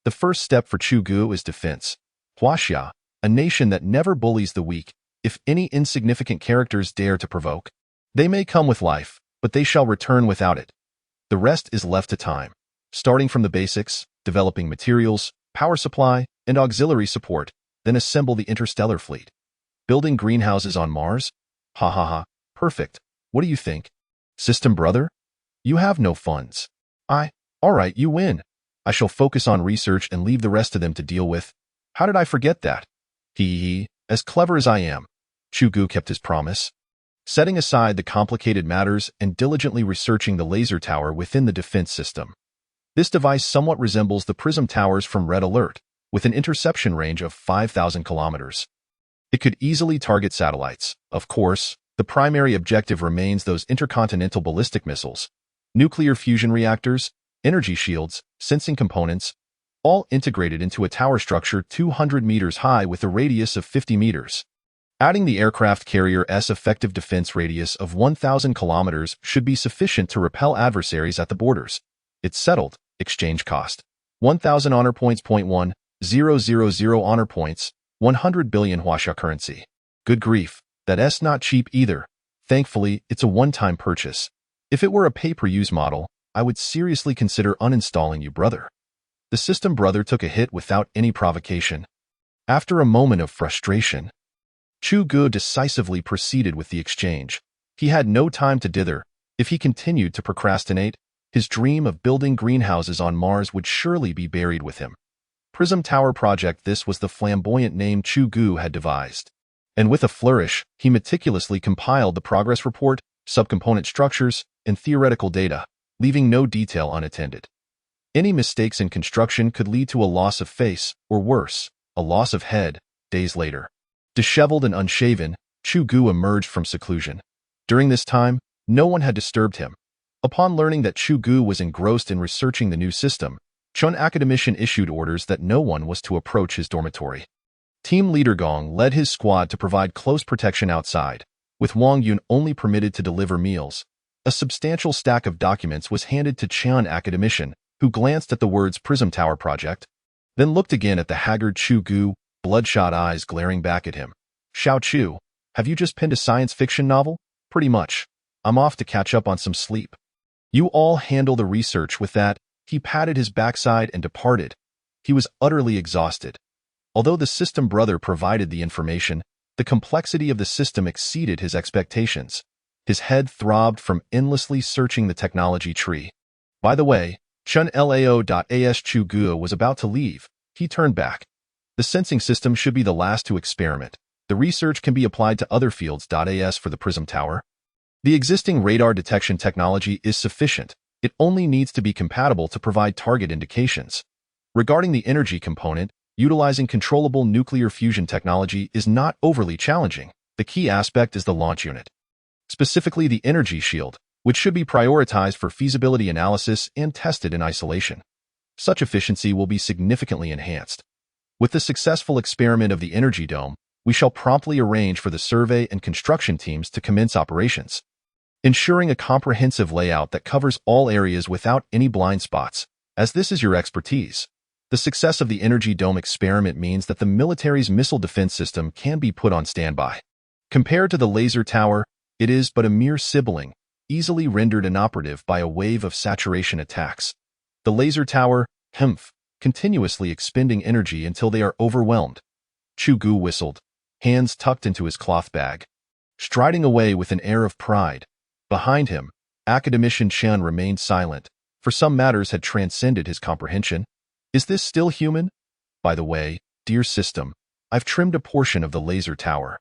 The first step for Chu Ge is defense. Huaxia, a nation that never bullies the weak, if any insignificant characters dare to provoke, they may come with life, but they shall return without it. The rest is left to time. Starting from the basics, developing materials, power supply, and auxiliary support, then assemble the interstellar fleet. Building greenhouses on Mars? Perfect. What do you think? System brother? You have no funds. Alright, you win. I shall focus on research and leave the rest to them to deal with. How did I forget that? As clever as I am. Chu Ge kept his promise. setting aside the complicated matters and diligently researching the laser tower within the defense system. This device somewhat resembles the Prism towers from Red Alert, with an interception range of 5,000 kilometers. It could easily target satellites. Of course, the primary objective remains those intercontinental ballistic missiles, nuclear fusion reactors, energy shields, sensing components, all integrated into a tower structure 200 meters high with a radius of 50 meters. Adding the aircraft carrier's effective defense radius of 1,000 kilometers should be sufficient to repel adversaries at the borders. It's settled. Exchange cost: 1,000 honor points. 1,000 honor points, 100 billion Huaxia currency. Good grief, that's not cheap either. Thankfully, it's a one-time purchase. If it were a pay-per-use model, I would seriously consider uninstalling you, brother. The system brother took a hit without any provocation. After a moment of frustration, Chu Ge decisively proceeded with the exchange. He had no time to dither. If he continued to procrastinate, his dream of building greenhouses on Mars would surely be buried with him. Prism Tower Project. This was the flamboyant name Chu Ge had devised. And with a flourish, he meticulously compiled the progress report, subcomponent structures, and theoretical data, leaving no detail unattended. Any mistakes in construction could lead to a loss of face, or worse, a loss of head, days later. Disheveled and unshaven, Chu Ge emerged from seclusion. During this time, no one had disturbed him. Upon learning that Chu Ge was engrossed in researching the new system, Chun Academician issued orders that no one was to approach his dormitory. Team leader Gong led his squad to provide close protection outside, with Wang Yun only permitted to deliver meals. A substantial stack of documents was handed to Chun Academician, who glanced at the words Prism Tower Project, then looked again at the haggard Chu Ge, bloodshot eyes glaring back at him. Xiao Chu, have you just penned a science fiction novel? Pretty much. I'm off to catch up on some sleep. You all handle the research with that. He patted his backside and departed. He was utterly exhausted. Although the system brother provided the information, the complexity of the system exceeded his expectations. His head throbbed from endlessly searching the technology tree. By the way, Chun Lao.as Chu Ge was about to leave. He turned back. The sensing system should be the last to experiment. The research can be applied to other fields. As for the Prism Tower, the existing radar detection technology is sufficient. It only needs to be compatible to provide target indications. Regarding the energy component, utilizing controllable nuclear fusion technology is not overly challenging. The key aspect is the launch unit, specifically the energy shield, which should be prioritized for feasibility analysis and tested in isolation. Such efficiency will be significantly enhanced. With the successful experiment of the energy dome, we shall promptly arrange for the survey and construction teams to commence operations, ensuring a comprehensive layout that covers all areas without any blind spots, as this is your expertise. The success of the energy dome experiment means that the military's missile defense system can be put on standby. Compared to the laser tower, it is but a mere sibling, easily rendered inoperative by a wave of saturation attacks. The laser tower, continuously expending energy until they are overwhelmed. Chu Ge whistled, hands tucked into his cloth bag, striding away with an air of pride. Behind him, Academician Chen remained silent, for some matters had transcended his comprehension. Is this still human? By the way, dear system, I've trimmed a portion of the laser tower.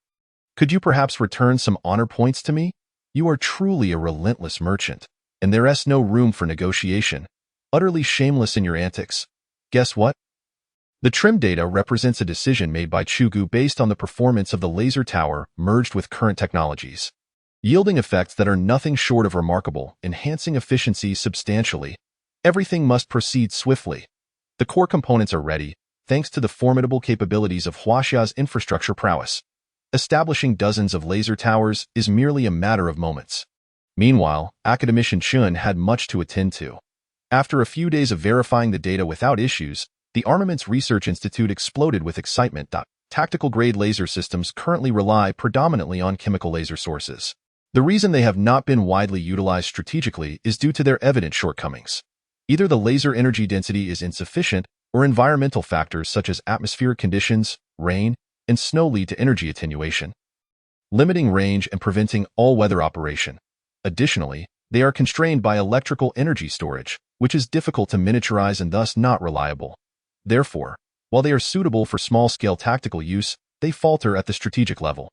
Could you perhaps return some honor points to me? You are truly a relentless merchant, and there's no room for negotiation. Utterly shameless in your antics. Guess what? The trim data represents a decision made by Chu Ge based on the performance of the laser tower merged with current technologies, yielding effects that are nothing short of remarkable, enhancing efficiency substantially. Everything must proceed swiftly. The core components are ready, thanks to the formidable capabilities of Huaxia's infrastructure prowess. Establishing dozens of laser towers is merely a matter of moments. Meanwhile, Academician Chun had much to attend to. After a few days of verifying the data without issues, the Armaments Research Institute exploded with excitement. Tactical-grade laser systems currently rely predominantly on chemical laser sources. The reason they have not been widely utilized strategically is due to their evident shortcomings. Either the laser energy density is insufficient, or environmental factors such as atmospheric conditions, rain, and snow lead to energy attenuation, limiting range and preventing all-weather operation. Additionally, they are constrained by electrical energy storage, which is difficult to miniaturize and thus not reliable. Therefore, while they are suitable for small-scale tactical use, they falter at the strategic level.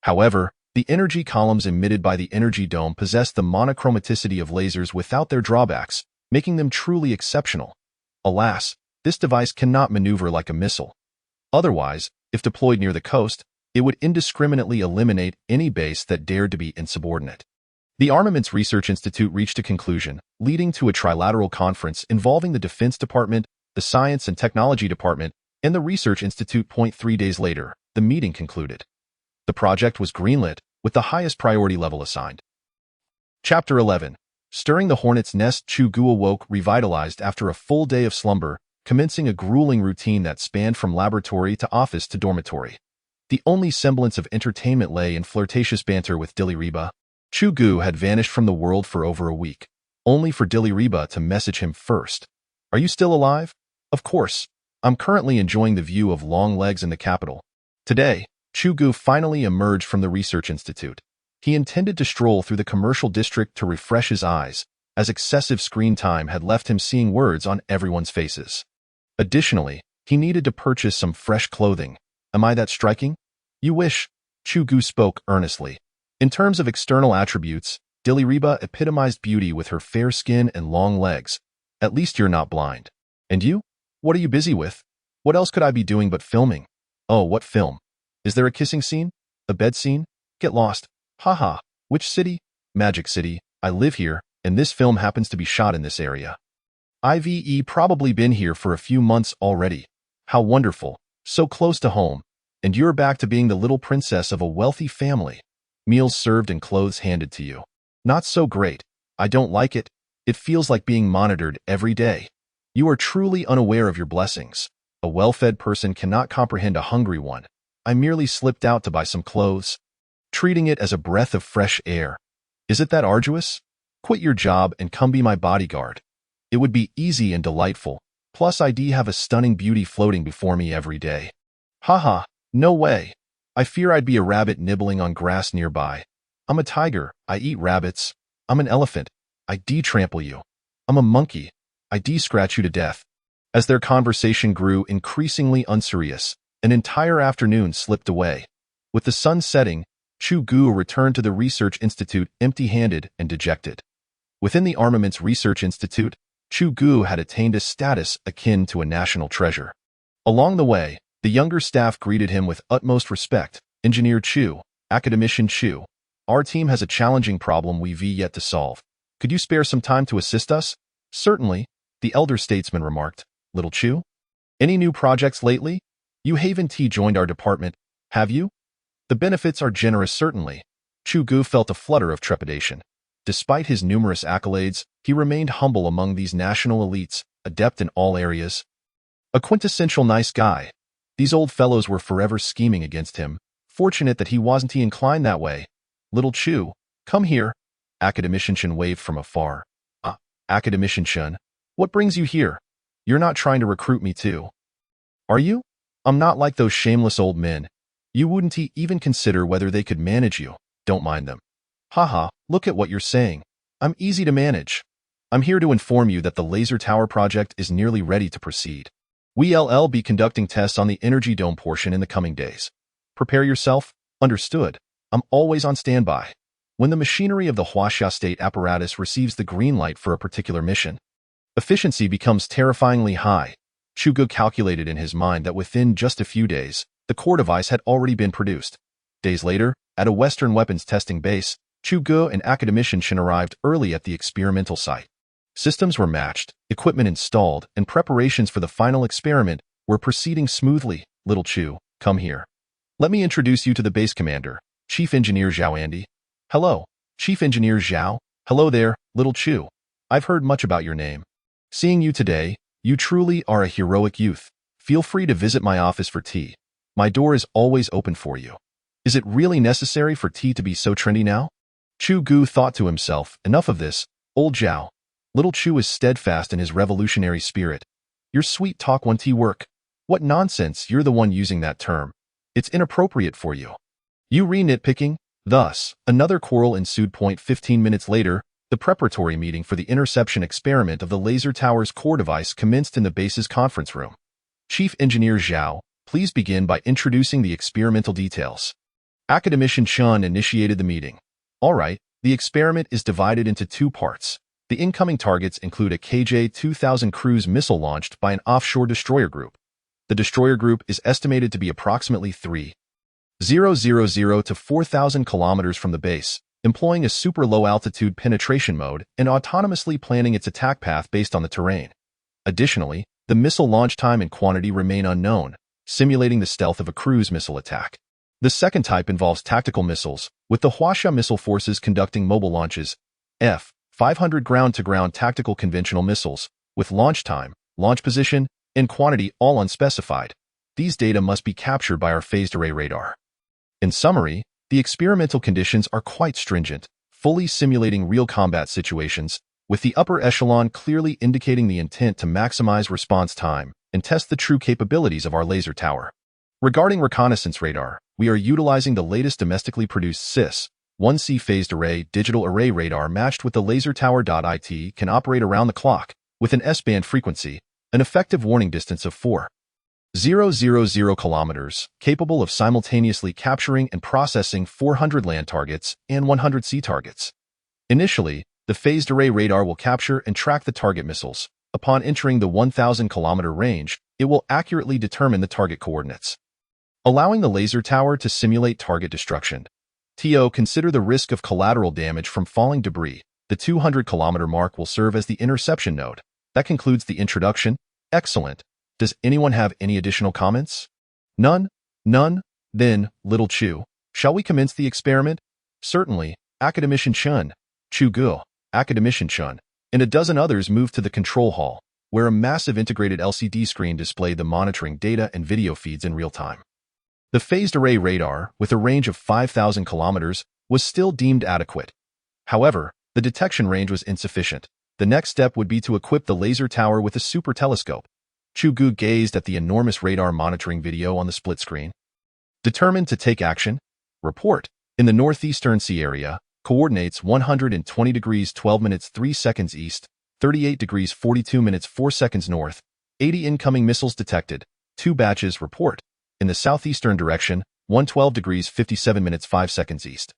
However, the The energy columns emitted by the energy dome possessed the monochromaticity of lasers without their drawbacks, making them truly exceptional. Alas, this device cannot maneuver like a missile. Otherwise, if deployed near the coast, it would indiscriminately eliminate any base that dared to be insubordinate. The Armaments Research Institute reached a conclusion, leading to a trilateral conference involving the Defense Department, the Science and Technology Department, and the Research Institute. 3 days later, the meeting concluded. The project was greenlit, with the highest priority level assigned. Chapter 11. Stirring the Hornet's Nest. Chu Ge awoke revitalized after a full day of slumber, commencing a grueling routine that spanned from laboratory to office to dormitory. The only semblance of entertainment lay in flirtatious banter with Dilly-Reba. Chu Ge had vanished from the world for over a week, only for Dilly-Reba to message him first. "Are you still alive?" "Of course. I'm currently enjoying the view of long legs in the capital." Today, Chu Ge finally emerged from the Research Institute. He intended to stroll through the commercial district to refresh his eyes, as excessive screen time had left him seeing words on everyone's faces. Additionally, he needed to purchase some fresh clothing. "Am I that striking?" "You wish." Chu Ge spoke earnestly. In terms of external attributes, Dilly-Reba epitomized beauty with her fair skin and long legs. "At least you're not blind." "And you? What are you busy with?" "What else could I be doing but filming?" "Oh, what film? Is there a kissing scene? A bed scene? Get lost." "Haha. Which city?" "Magic City. I live here, and this film happens to be shot in this area." "I've probably been here for a few months already." "How wonderful. So close to home. And you're back to being the little princess of a wealthy family. Meals served and clothes handed to you." "Not so great. I don't like it. It feels like being monitored every day." "You are truly unaware of your blessings. A well-fed person cannot comprehend a hungry one. I merely slipped out to buy some clothes." "Treating it as a breath of fresh air. Is it that arduous? Quit your job and come be my bodyguard. It would be easy and delightful. Plus I'd have a stunning beauty floating before me every day." "Haha, no way. I fear I'd be a rabbit nibbling on grass nearby." "I'm a tiger. I eat rabbits." "I'm an elephant. I de-trample you." "I'm a monkey. I de-scratch you to death." As their conversation grew increasingly unserious, an entire afternoon slipped away. With the sun setting, Chu Ge returned to the Research Institute empty-handed and dejected. Within the Armaments Research Institute, Chu Ge had attained a status akin to a national treasure. Along the way, the younger staff greeted him with utmost respect. "Engineer Chu, Academician Chu, our team has a challenging problem we've yet to solve. Could you spare some time to assist us?" "Certainly," the elder statesman remarked. "Little Chu? Any new projects lately? You haven't joined our department, have you?" "The benefits are generous, certainly." Chu Ge felt a flutter of trepidation. Despite his numerous accolades, he remained humble among these national elites, adept in all areas. A quintessential nice guy. These old fellows were forever scheming against him. Fortunate that he wasn't inclined that way. "Little Chu, come here." Academician Chen waved from afar. Academician Chen, what brings you here? You're not trying to recruit me too, are you?" "I'm not like those shameless old men. You wouldn't even consider whether they could manage you." "Don't mind them." "Haha, look at what you're saying. I'm easy to manage. I'm here to inform you that the laser tower project is nearly ready to proceed. We'll be conducting tests on the energy dome portion in the coming days. Prepare yourself." "Understood. I'm always on standby." When the machinery of the Huaxia state apparatus receives the green light for a particular mission, efficiency becomes terrifyingly high. Chu Ge calculated in his mind that within just a few days, the core device had already been produced. Days later, at a Western weapons testing base, Chu Ge and Academician Chen arrived early at the experimental site. Systems were matched, equipment installed, and preparations for the final experiment were proceeding smoothly. "Little Chu, come here. Let me introduce you to the base commander, Chief Engineer Zhao Andy." "Hello, Chief Engineer Zhao." "Hello there, Little Chu. I've heard much about your name. Seeing you today, you truly are a heroic youth. Feel free to visit my office for tea. My door is always open for you." Is it really necessary for tea to be so trendy now? Chu Ge thought to himself, enough of this, old Zhao. Little Chu is steadfast in his revolutionary spirit. Your sweet talk won't tea work. What nonsense, you're the one using that term. It's inappropriate for you. You re-nitpicking? Thus, another quarrel ensued. 15 minutes later, the preparatory meeting for the interception experiment of the laser tower's core device commenced in the base's conference room. Chief Engineer Zhao, please begin by introducing the experimental details. Academician Chun initiated the meeting. All right, the experiment is divided into two parts. The incoming targets include a KJ-2000 cruise missile launched by an offshore destroyer group. The destroyer group is estimated to be approximately 3,000 to 4,000 kilometers from the base, employing a super low-altitude penetration mode and autonomously planning its attack path based on the terrain. Additionally, the missile launch time and quantity remain unknown, simulating the stealth of a cruise missile attack. The second type involves tactical missiles, with the Huaxia missile forces conducting mobile launches, F-500 ground-to-ground tactical conventional missiles, with launch time, launch position, and quantity all unspecified. These data must be captured by our phased array radar. In summary, the experimental conditions are quite stringent, fully simulating real combat situations, with the upper echelon clearly indicating the intent to maximize response time and test the true capabilities of our laser tower. Regarding reconnaissance radar, we are utilizing the latest domestically produced CIS-1C phased array digital array radar matched with the laser tower.it can operate around the clock, with an S-band frequency, an effective warning distance of 4,000 kilometers, capable of simultaneously capturing and processing 400 land targets and 100 sea targets. Initially, the phased array radar will capture and track the target missiles. Upon entering the 1,000-kilometer range, it will accurately determine the target coordinates, allowing the laser tower to simulate target destruction. Consider the risk of collateral damage from falling debris. The 200-kilometer mark will serve as the interception node. That concludes the introduction. Excellent. Does anyone have any additional comments? None? None? Then, little Chu, shall we commence the experiment? Certainly. Academician Chun, Chu Ge, Academician Chun, and a dozen others moved to the control hall, where a massive integrated LCD screen displayed the monitoring data and video feeds in real time. The phased array radar, with a range of 5,000 kilometers, was still deemed adequate. However, the detection range was insufficient. The next step would be to equip the laser tower with a super telescope. Chu Ge gazed at the enormous radar monitoring video on the split screen. Determined to take action? Report. In the northeastern sea area, coordinates 120 degrees 12 minutes 3 seconds east, 38 degrees 42 minutes 4 seconds north, 80 incoming missiles detected. 2 batches report. In the southeastern direction, 112 degrees 57 minutes 5 seconds east,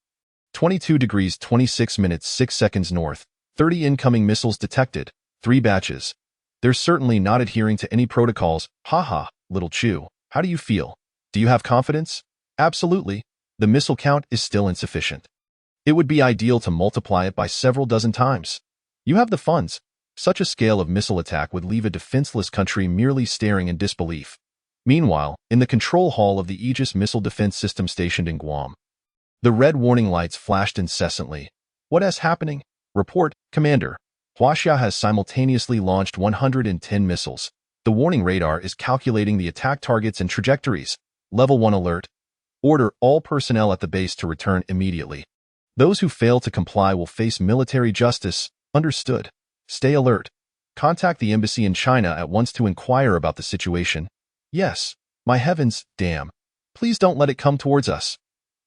22 degrees 26 minutes 6 seconds north, 30 incoming missiles detected. 3 batches. They're certainly not adhering to any protocols. Haha, little Chu, how do you feel? Do you have confidence? Absolutely. The missile count is still insufficient. It would be ideal to multiply it by several dozen times. You have the funds. Such a scale of missile attack would leave a defenseless country merely staring in disbelief. Meanwhile, in the control hall of the Aegis missile defense system stationed in Guam, the red warning lights flashed incessantly. What is happening? Report, Commander. Huaxia has simultaneously launched 110 missiles. The warning radar is calculating the attack targets and trajectories. Level 1 alert. Order all personnel at the base to return immediately. Those who fail to comply will face military justice. Understood. Stay alert. Contact the embassy in China at once to inquire about the situation. Yes. My heavens, damn. Please don't let it come towards us.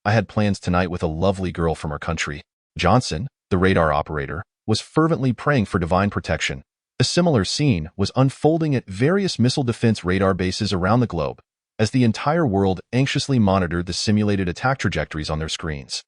I had plans tonight with a lovely girl from our country. Johnson, the radar operator, was fervently praying for divine protection. A similar scene was unfolding at various missile defense radar bases around the globe, as the entire world anxiously monitored the simulated attack trajectories on their screens.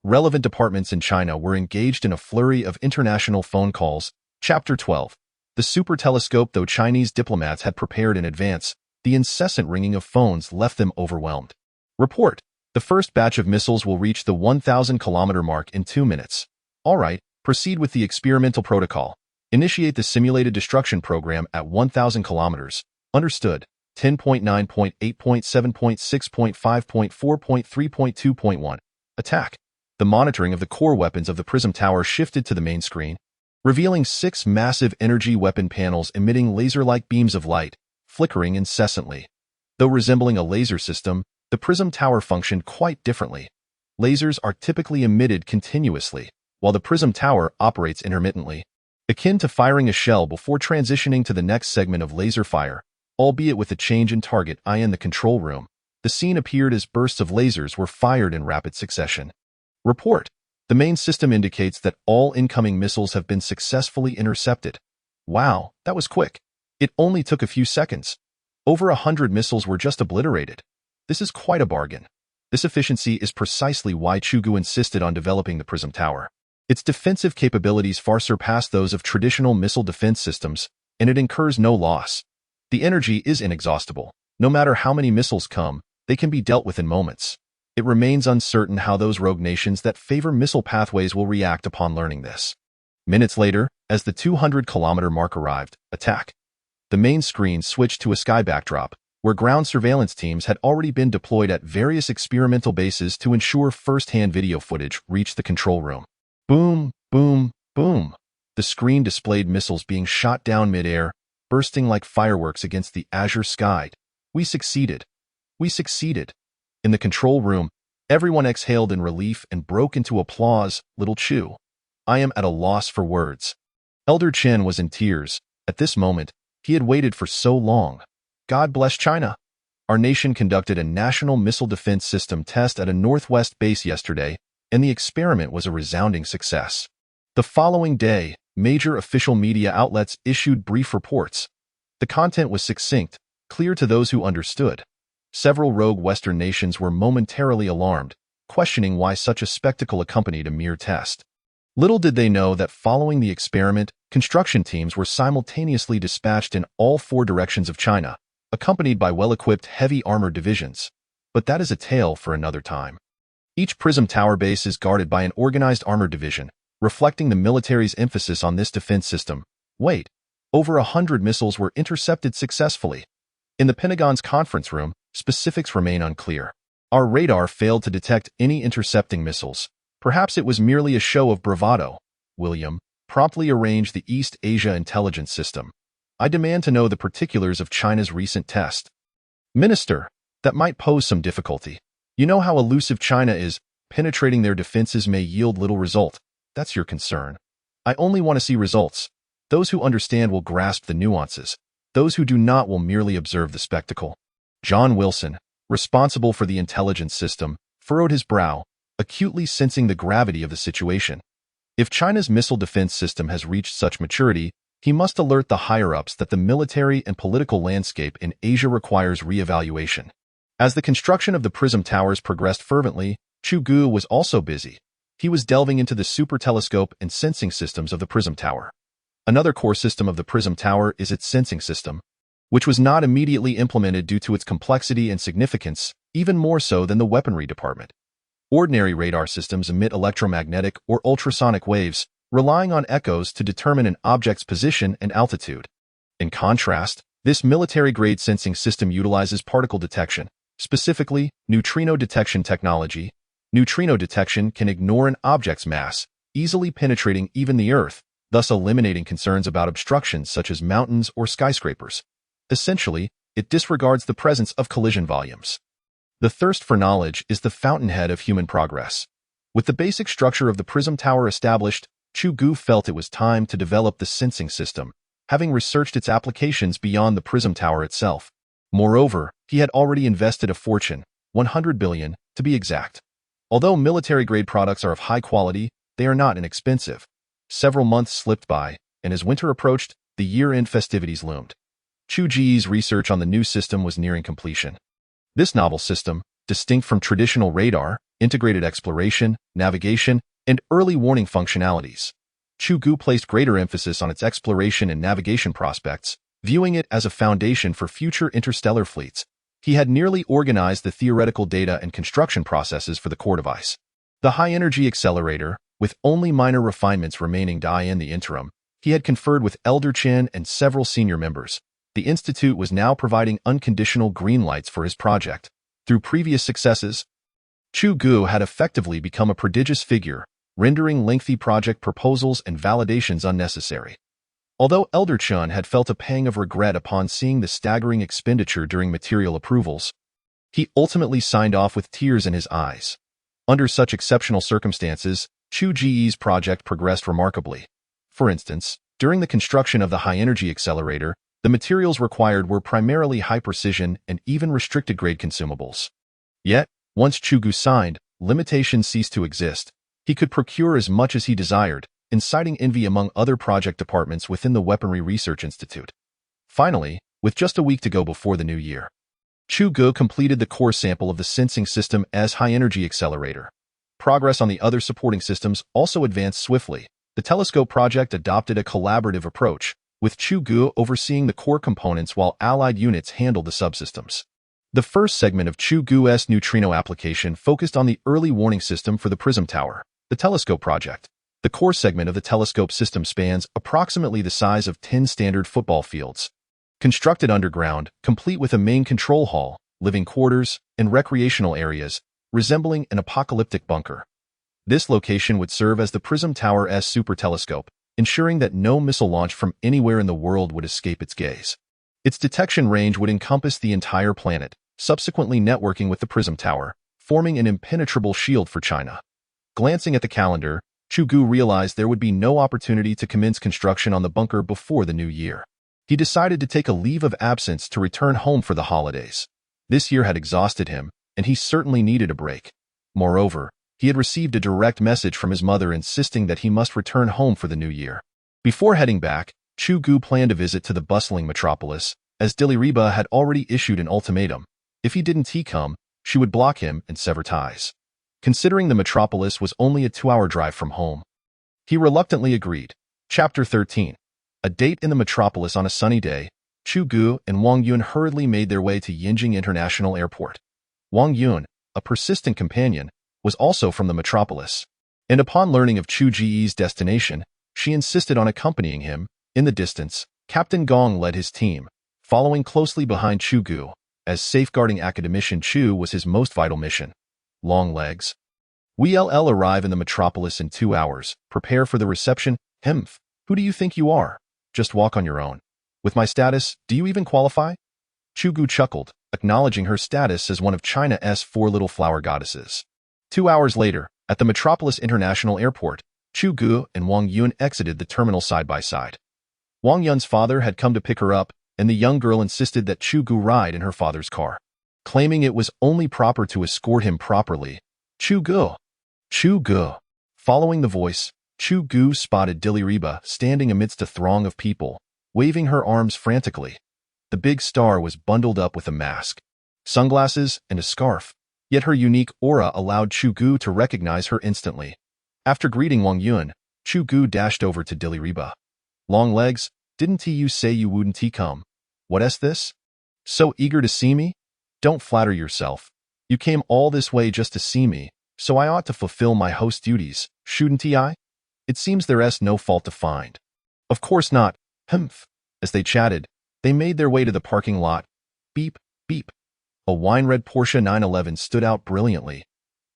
Relevant departments in China were engaged in a flurry of international phone calls. Chapter 12. The super telescope. Though Chinese diplomats had prepared in advance, the incessant ringing of phones left them overwhelmed. Report. The first batch of missiles will reach the 1,000-kilometer mark in 2 minutes. All right, proceed with the experimental protocol. Initiate the simulated destruction program at 1,000 kilometers. Understood. 10.9.8.7.6.5.4.3.2.1. Attack. The monitoring of the core weapons of the Prism Tower shifted to the main screen, revealing 6 massive energy weapon panels emitting laser-like beams of light, flickering incessantly. Though resembling a laser system, the Prism Tower functioned quite differently. Lasers are typically emitted continuously, while the Prism Tower operates intermittently, akin to firing a shell before transitioning to the next segment of laser fire, albeit with a change in target. In the control room, the scene appeared as bursts of lasers were fired in rapid succession. Report. The main system indicates that all incoming missiles have been successfully intercepted. Wow, that was quick. It only took a few seconds. Over 100 missiles were just obliterated. This is quite a bargain. This efficiency is precisely why Chu Ge insisted on developing the Prism Tower. Its defensive capabilities far surpass those of traditional missile defense systems, and it incurs no loss. The energy is inexhaustible. No matter how many missiles come, they can be dealt with in moments. It remains uncertain how those rogue nations that favor missile pathways will react upon learning this. Minutes later, as the 200-kilometer mark arrived, attack. The main screen switched to a sky backdrop, where ground surveillance teams had already been deployed at various experimental bases to ensure first-hand video footage reached the control room. Boom, boom, boom. The screen displayed missiles being shot down mid-air, bursting like fireworks against the azure sky. We succeeded. We succeeded. In the control room, everyone exhaled in relief and broke into applause. Little Chu. I am at a loss for words. Elder Chen was in tears. At this moment, he had waited for so long. God bless China. Our nation conducted a national missile defense system test at a Northwest base yesterday, and the experiment was a resounding success. The following day, major official media outlets issued brief reports. The content was succinct, clear to those who understood. Several rogue Western nations were momentarily alarmed, questioning why such a spectacle accompanied a mere test. Little did they know that following the experiment, construction teams were simultaneously dispatched in all 4 directions of China, accompanied by well-equipped heavy armored divisions. But that is a tale for another time. Each Prism Tower base is guarded by an organized armored division, reflecting the military's emphasis on this defense system. Wait, over 100 missiles were intercepted successfully. In the Pentagon's conference room, specifics remain unclear. Our radar failed to detect any intercepting missiles. Perhaps it was merely a show of bravado. William, promptly arrange the East Asia Intelligence System. I demand to know the particulars of China's recent test. Minister, that might pose some difficulty. You know how elusive China is. Penetrating their defenses may yield little result. That's your concern. I only want to see results. Those who understand will grasp the nuances. Those who do not will merely observe the spectacle. John Wilson, responsible for the intelligence system, furrowed his brow, acutely sensing the gravity of the situation. If China's missile defense system has reached such maturity, he must alert the higher-ups that the military and political landscape in Asia requires re-evaluation. As the construction of the Prism Towers progressed fervently, Chu Ge was also busy. He was delving into the super telescope and sensing systems of the Prism Tower. Another core system of the Prism Tower is its sensing system, which was not immediately implemented due to its complexity and significance, even more so than the weaponry department. Ordinary radar systems emit electromagnetic or ultrasonic waves, relying on echoes to determine an object's position and altitude. In contrast, this military-grade sensing system utilizes particle detection, specifically neutrino detection technology. Neutrino detection can ignore an object's mass, easily penetrating even the Earth, thus eliminating concerns about obstructions such as mountains or skyscrapers. Essentially, it disregards the presence of collision volumes. The thirst for knowledge is the fountainhead of human progress. With the basic structure of the Prism Tower established, Chu Ge felt it was time to develop the sensing system, having researched its applications beyond the Prism Tower itself. Moreover, he had already invested a fortune, 100 billion, to be exact. Although military-grade products are of high quality, they are not inexpensive. Several months slipped by, and as winter approached, the year-end festivities loomed. Chu Ge's research on the new system was nearing completion. This novel system, distinct from traditional radar, integrated exploration, navigation, and early warning functionalities. Chu Ge placed greater emphasis on its exploration and navigation prospects, viewing it as a foundation for future interstellar fleets. He had nearly organized the theoretical data and construction processes for the core device. The high-energy accelerator, with only minor refinements remaining in the interim, he had conferred with Elder Chen and several senior members. The Institute was now providing unconditional green lights for his project. Through previous successes, Chu Ge had effectively become a prodigious figure, rendering lengthy project proposals and validations unnecessary. Although Elder Chen had felt a pang of regret upon seeing the staggering expenditure during material approvals, he ultimately signed off with tears in his eyes. Under such exceptional circumstances, Chu Ge's project progressed remarkably. For instance, during the construction of the high-energy accelerator, the materials required were primarily high-precision and even restricted-grade consumables. Yet, once Chu Ge signed, limitations ceased to exist. He could procure as much as he desired, inciting envy among other project departments within the Weaponry Research Institute. Finally, with just a week to go before the new year, Chu Ge completed the core sample of the sensing system as high-energy accelerator. Progress on the other supporting systems also advanced swiftly. The telescope project adopted a collaborative approach, with Chu Ge overseeing the core components while allied units handled the subsystems. The first segment of Chu Ge's neutrino application focused on the early warning system for the Prism Tower, the telescope project. The core segment of the telescope system spans approximately the size of 10 standard football fields. Constructed underground, complete with a main control hall, living quarters, and recreational areas, resembling an apocalyptic bunker. This location would serve as the Prism Tower's super telescope, ensuring that no missile launch from anywhere in the world would escape its gaze. Its detection range would encompass the entire planet, subsequently networking with the Prism Tower, forming an impenetrable shield for China. Glancing at the calendar, Chu Ge realized there would be no opportunity to commence construction on the bunker before the new year. He decided to take a leave of absence to return home for the holidays. This year had exhausted him, and he certainly needed a break. Moreover, he had received a direct message from his mother insisting that he must return home for the new year. Before heading back, Chu Ge planned a visit to the bustling metropolis, as Diliriba had already issued an ultimatum. If he didn't come, she would block him and sever ties. Considering the metropolis was only a 2-hour drive from home, he reluctantly agreed. Chapter 13. A date in the metropolis on a sunny day, Chu Ge and Wang Yun hurriedly made their way to Yinjing International Airport. Wang Yun, a persistent companion, was also from the metropolis, and upon learning of Chu Ge's destination, she insisted on accompanying him. In the distance, Captain Gong led his team, following closely behind Chu Ge, as safeguarding academician Chu was his most vital mission. Long legs. We'll arrive in the metropolis in 2 hours. Prepare for the reception. Hmph, who do you think you are? Just walk on your own. With my status, do you even qualify? Chu Ge chuckled, acknowledging her status as one of China's 4 little flower goddesses. 2 hours later, at the Metropolis International Airport, Chu Ge and Wang Yun exited the terminal side by side. Wang Yun's father had come to pick her up, and the young girl insisted that Chu Ge ride in her father's car, claiming it was only proper to escort him properly. Chu Ge. Following the voice, Chu Ge spotted Diliriba standing amidst a throng of people, waving her arms frantically. The big star was bundled up with a mask, sunglasses, and a scarf, yet her unique aura allowed Chu Ge to recognize her instantly. After greeting Wang Yun, Chu Ge dashed over to Diliriba. Long legs, didn't you say you wouldn't come? What's this? So eager to see me? Don't flatter yourself. You came all this way just to see me, so I ought to fulfill my host duties, shouldn't I? It seems there's no fault to find. Of course not. Humph. As they chatted, they made their way to the parking lot. Beep, beep. A wine-red Porsche 911 stood out brilliantly.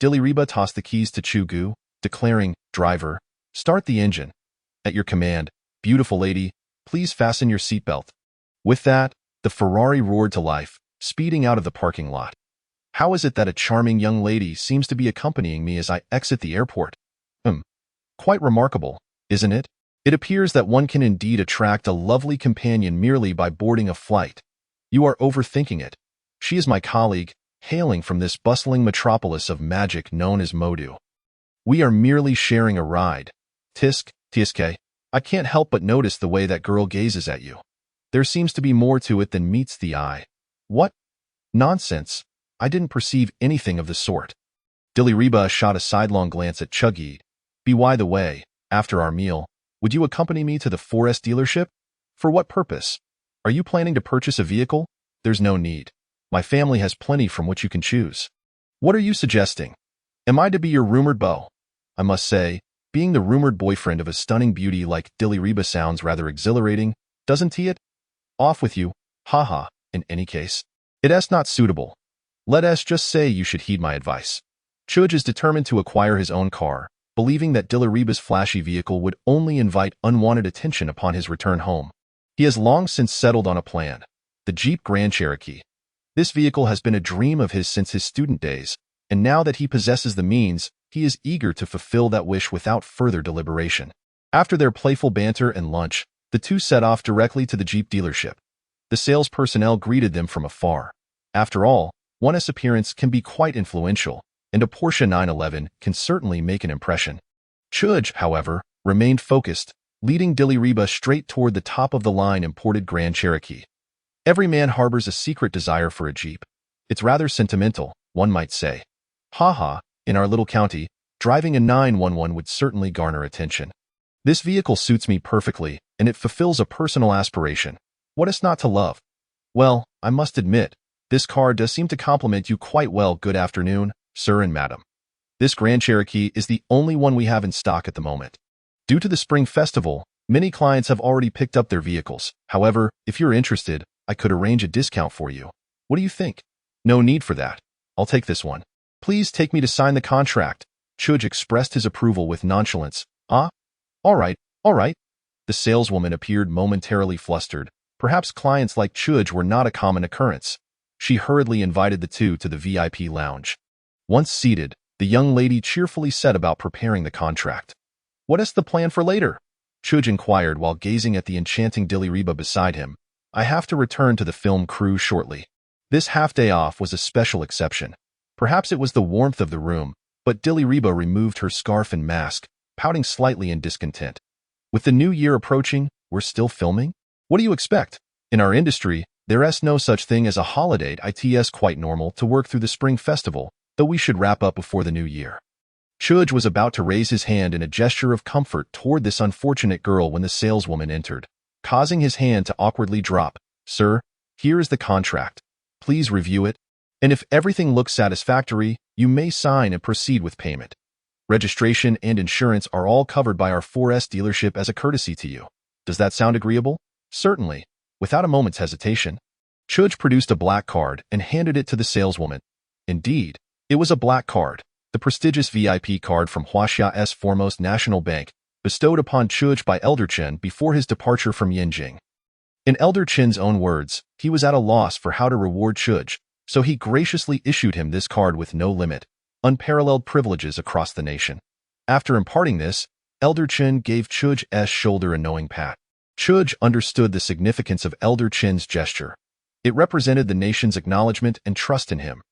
Diliriba tossed the keys to Chu Ge, declaring, "Driver, start the engine." "At your command, beautiful lady, please fasten your seatbelt." With that, the Ferrari roared to life, speeding out of the parking lot. How is it that a charming young lady seems to be accompanying me as I exit the airport? Quite remarkable, isn't it? It appears that one can indeed attract a lovely companion merely by boarding a flight. You are overthinking it. She is my colleague, hailing from this bustling metropolis of magic known as Modu. We are merely sharing a ride. Tisk, I can't help but notice the way that girl gazes at you. There seems to be more to it than meets the eye. What? Nonsense. I didn't perceive anything of the sort. Diliriba shot a sidelong glance at Chu Ge. By the way, after our meal, would you accompany me to the 4S dealership? For what purpose? Are you planning to purchase a vehicle? There's no need. My family has plenty from which you can choose. What are you suggesting? Am I to be your rumored beau? I must say, being the rumored boyfriend of a stunning beauty like Diliriba sounds rather exhilarating, doesn't it? Off with you, haha, in any case. It's not suitable. Let us just say you should heed my advice. Chu Ge is determined to acquire his own car, believing that Diliriba's flashy vehicle would only invite unwanted attention upon his return home. He has long since settled on a plan, the Jeep Grand Cherokee. This vehicle has been a dream of his since his student days, and now that he possesses the means, he is eager to fulfill that wish without further deliberation. After their playful banter and lunch, the two set off directly to the Jeep dealership. The sales personnel greeted them from afar. After all, one's appearance can be quite influential, and a Porsche 911 can certainly make an impression. Chu Ge, however, remained focused, leading Diliriba straight toward the top-of-the-line imported Grand Cherokee. Every man harbors a secret desire for a Jeep, It's rather sentimental, one might say. Haha, in our little county, driving a 911 would certainly garner attention. This vehicle suits me perfectly, and it fulfills a personal aspiration. What is not to love? Well, I must admit, this car does seem to complement you quite well. Good afternoon, sir and madam. This Grand Cherokee is the only one we have in stock at the moment. Due to the Spring Festival, many clients have already picked up their vehicles. However, if you're interested, I could arrange a discount for you. What do you think? No need for that. I'll take this one. Please take me to sign the contract. Chu Ge expressed his approval with nonchalance. Ah? All right. The saleswoman appeared momentarily flustered. Perhaps clients like Chu Ge were not a common occurrence. She hurriedly invited the two to the VIP lounge. Once seated, the young lady cheerfully set about preparing the contract. What is the plan for later? Chu Ge inquired while gazing at the enchanting Diliriba beside him. I have to return to the film crew shortly. This half-day off was a special exception. Perhaps it was the warmth of the room, but Diliriba removed her scarf and mask, pouting slightly in discontent. With the new year approaching, we're still filming? What do you expect? In our industry, there's no such thing as a holiday. It's quite normal to work through the Spring Festival, though we should wrap up before the new year. Chu Ge was about to raise his hand in a gesture of comfort toward this unfortunate girl when the saleswoman entered, causing his hand to awkwardly drop. Sir, here is the contract. Please review it, and if everything looks satisfactory, you may sign and proceed with payment. Registration and insurance are all covered by our 4S dealership as a courtesy to you. Does that sound agreeable? Certainly. Without a moment's hesitation, Chu Ge produced a black card and handed it to the saleswoman. Indeed, it was a black card, the prestigious VIP card from Huaxia's foremost national bank, bestowed upon Chu Ge by Elder Chen before his departure from Yinjing. In Elder Chen's own words, he was at a loss for how to reward Chu Ge, so he graciously issued him this card with no limit, unparalleled privileges across the nation. After imparting this, Elder Chen gave Chu Ge's shoulder a knowing pat. Chu Ge understood the significance of Elder Chen's gesture. It represented the nation's acknowledgement and trust in him.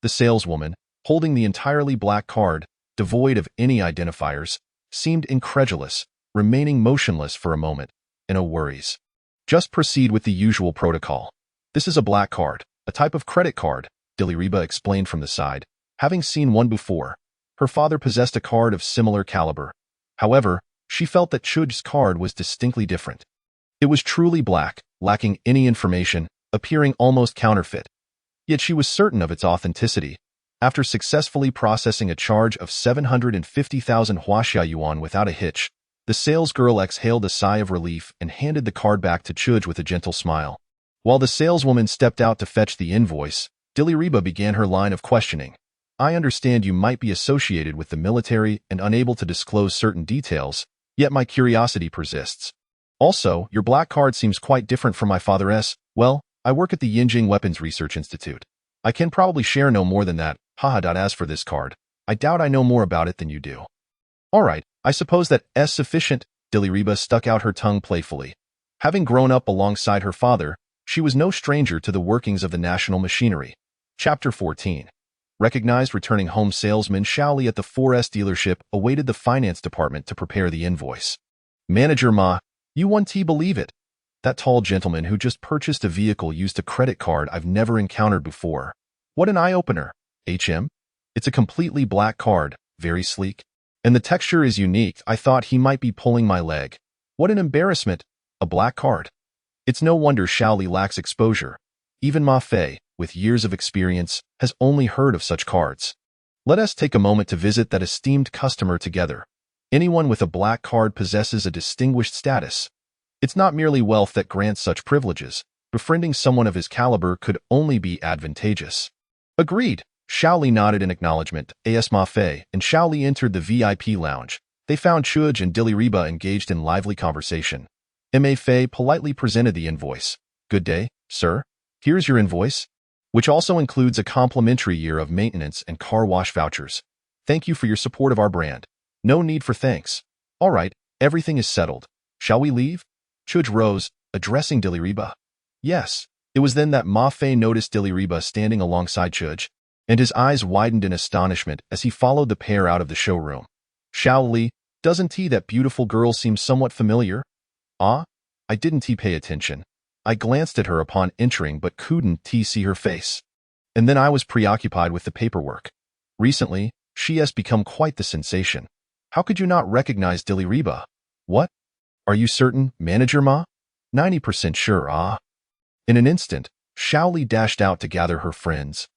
The saleswoman, holding the entirely black card, devoid of any identifiers, seemed incredulous, remaining motionless for a moment. No worries. Just proceed with the usual protocol. This is a black card, a type of credit card, Diliriba explained from the side. Having seen one before, her father possessed a card of similar caliber. However, she felt that Chu Ge's card was distinctly different. It was truly black, lacking any information, appearing almost counterfeit. Yet she was certain of its authenticity. After successfully processing a charge of 750,000 Huaxia yuan without a hitch, the salesgirl exhaled a sigh of relief and handed the card back to Chu Ge with a gentle smile. While the saleswoman stepped out to fetch the invoice, Diliriba began her line of questioning. I understand you might be associated with the military and unable to disclose certain details, yet my curiosity persists. Also, your black card seems quite different from my father's. Well, I work at the Yinjing Weapons Research Institute. I can probably share no more than that. Haha. As for this card, I doubt I know more about it than you do. All right, I suppose that's sufficient. Diliriba stuck out her tongue playfully. Having grown up alongside her father, she was no stranger to the workings of the national machinery. Chapter 14. Recognized returning home salesman Shaoli at the 4S dealership awaited the finance department to prepare the invoice. Manager Ma, you won't believe it. That tall gentleman who just purchased a vehicle used a credit card I've never encountered before. What an eye-opener. It's a completely black card, very sleek. And the texture is unique. I thought he might be pulling my leg. What an embarrassment. A black card. It's no wonder Shaoli lacks exposure. Even Ma Fei, with years of experience, has only heard of such cards. Let us take a moment to visit that esteemed customer together. Anyone with a black card possesses a distinguished status. It's not merely wealth that grants such privileges. Befriending someone of his caliber could only be advantageous. Agreed. Shaoli nodded in acknowledgement. As Ma Fei and Shaoli entered the VIP lounge, they found Chu Ge and Diliriba engaged in lively conversation. Ma Fei politely presented the invoice. Good day, sir. Here's your invoice, which also includes a complimentary year of maintenance and car wash vouchers. Thank you for your support of our brand. No need for thanks. All right, everything is settled. Shall we leave? Chu Ge rose, addressing Diliriba. Yes. It was then that Ma Fei noticed Diliriba standing alongside Chu Ge, and his eyes widened in astonishment as he followed the pair out of the showroom. Shaoli, doesn't that beautiful girl seem somewhat familiar? Ah? I didn't pay attention. I glanced at her upon entering but couldn't see her face. And then I was preoccupied with the paperwork. Recently, she has become quite the sensation. How could you not recognize Diliriba? What? Are you certain, Manager Ma? 90% sure, ah. In an instant, Shaoli dashed out to gather her friends.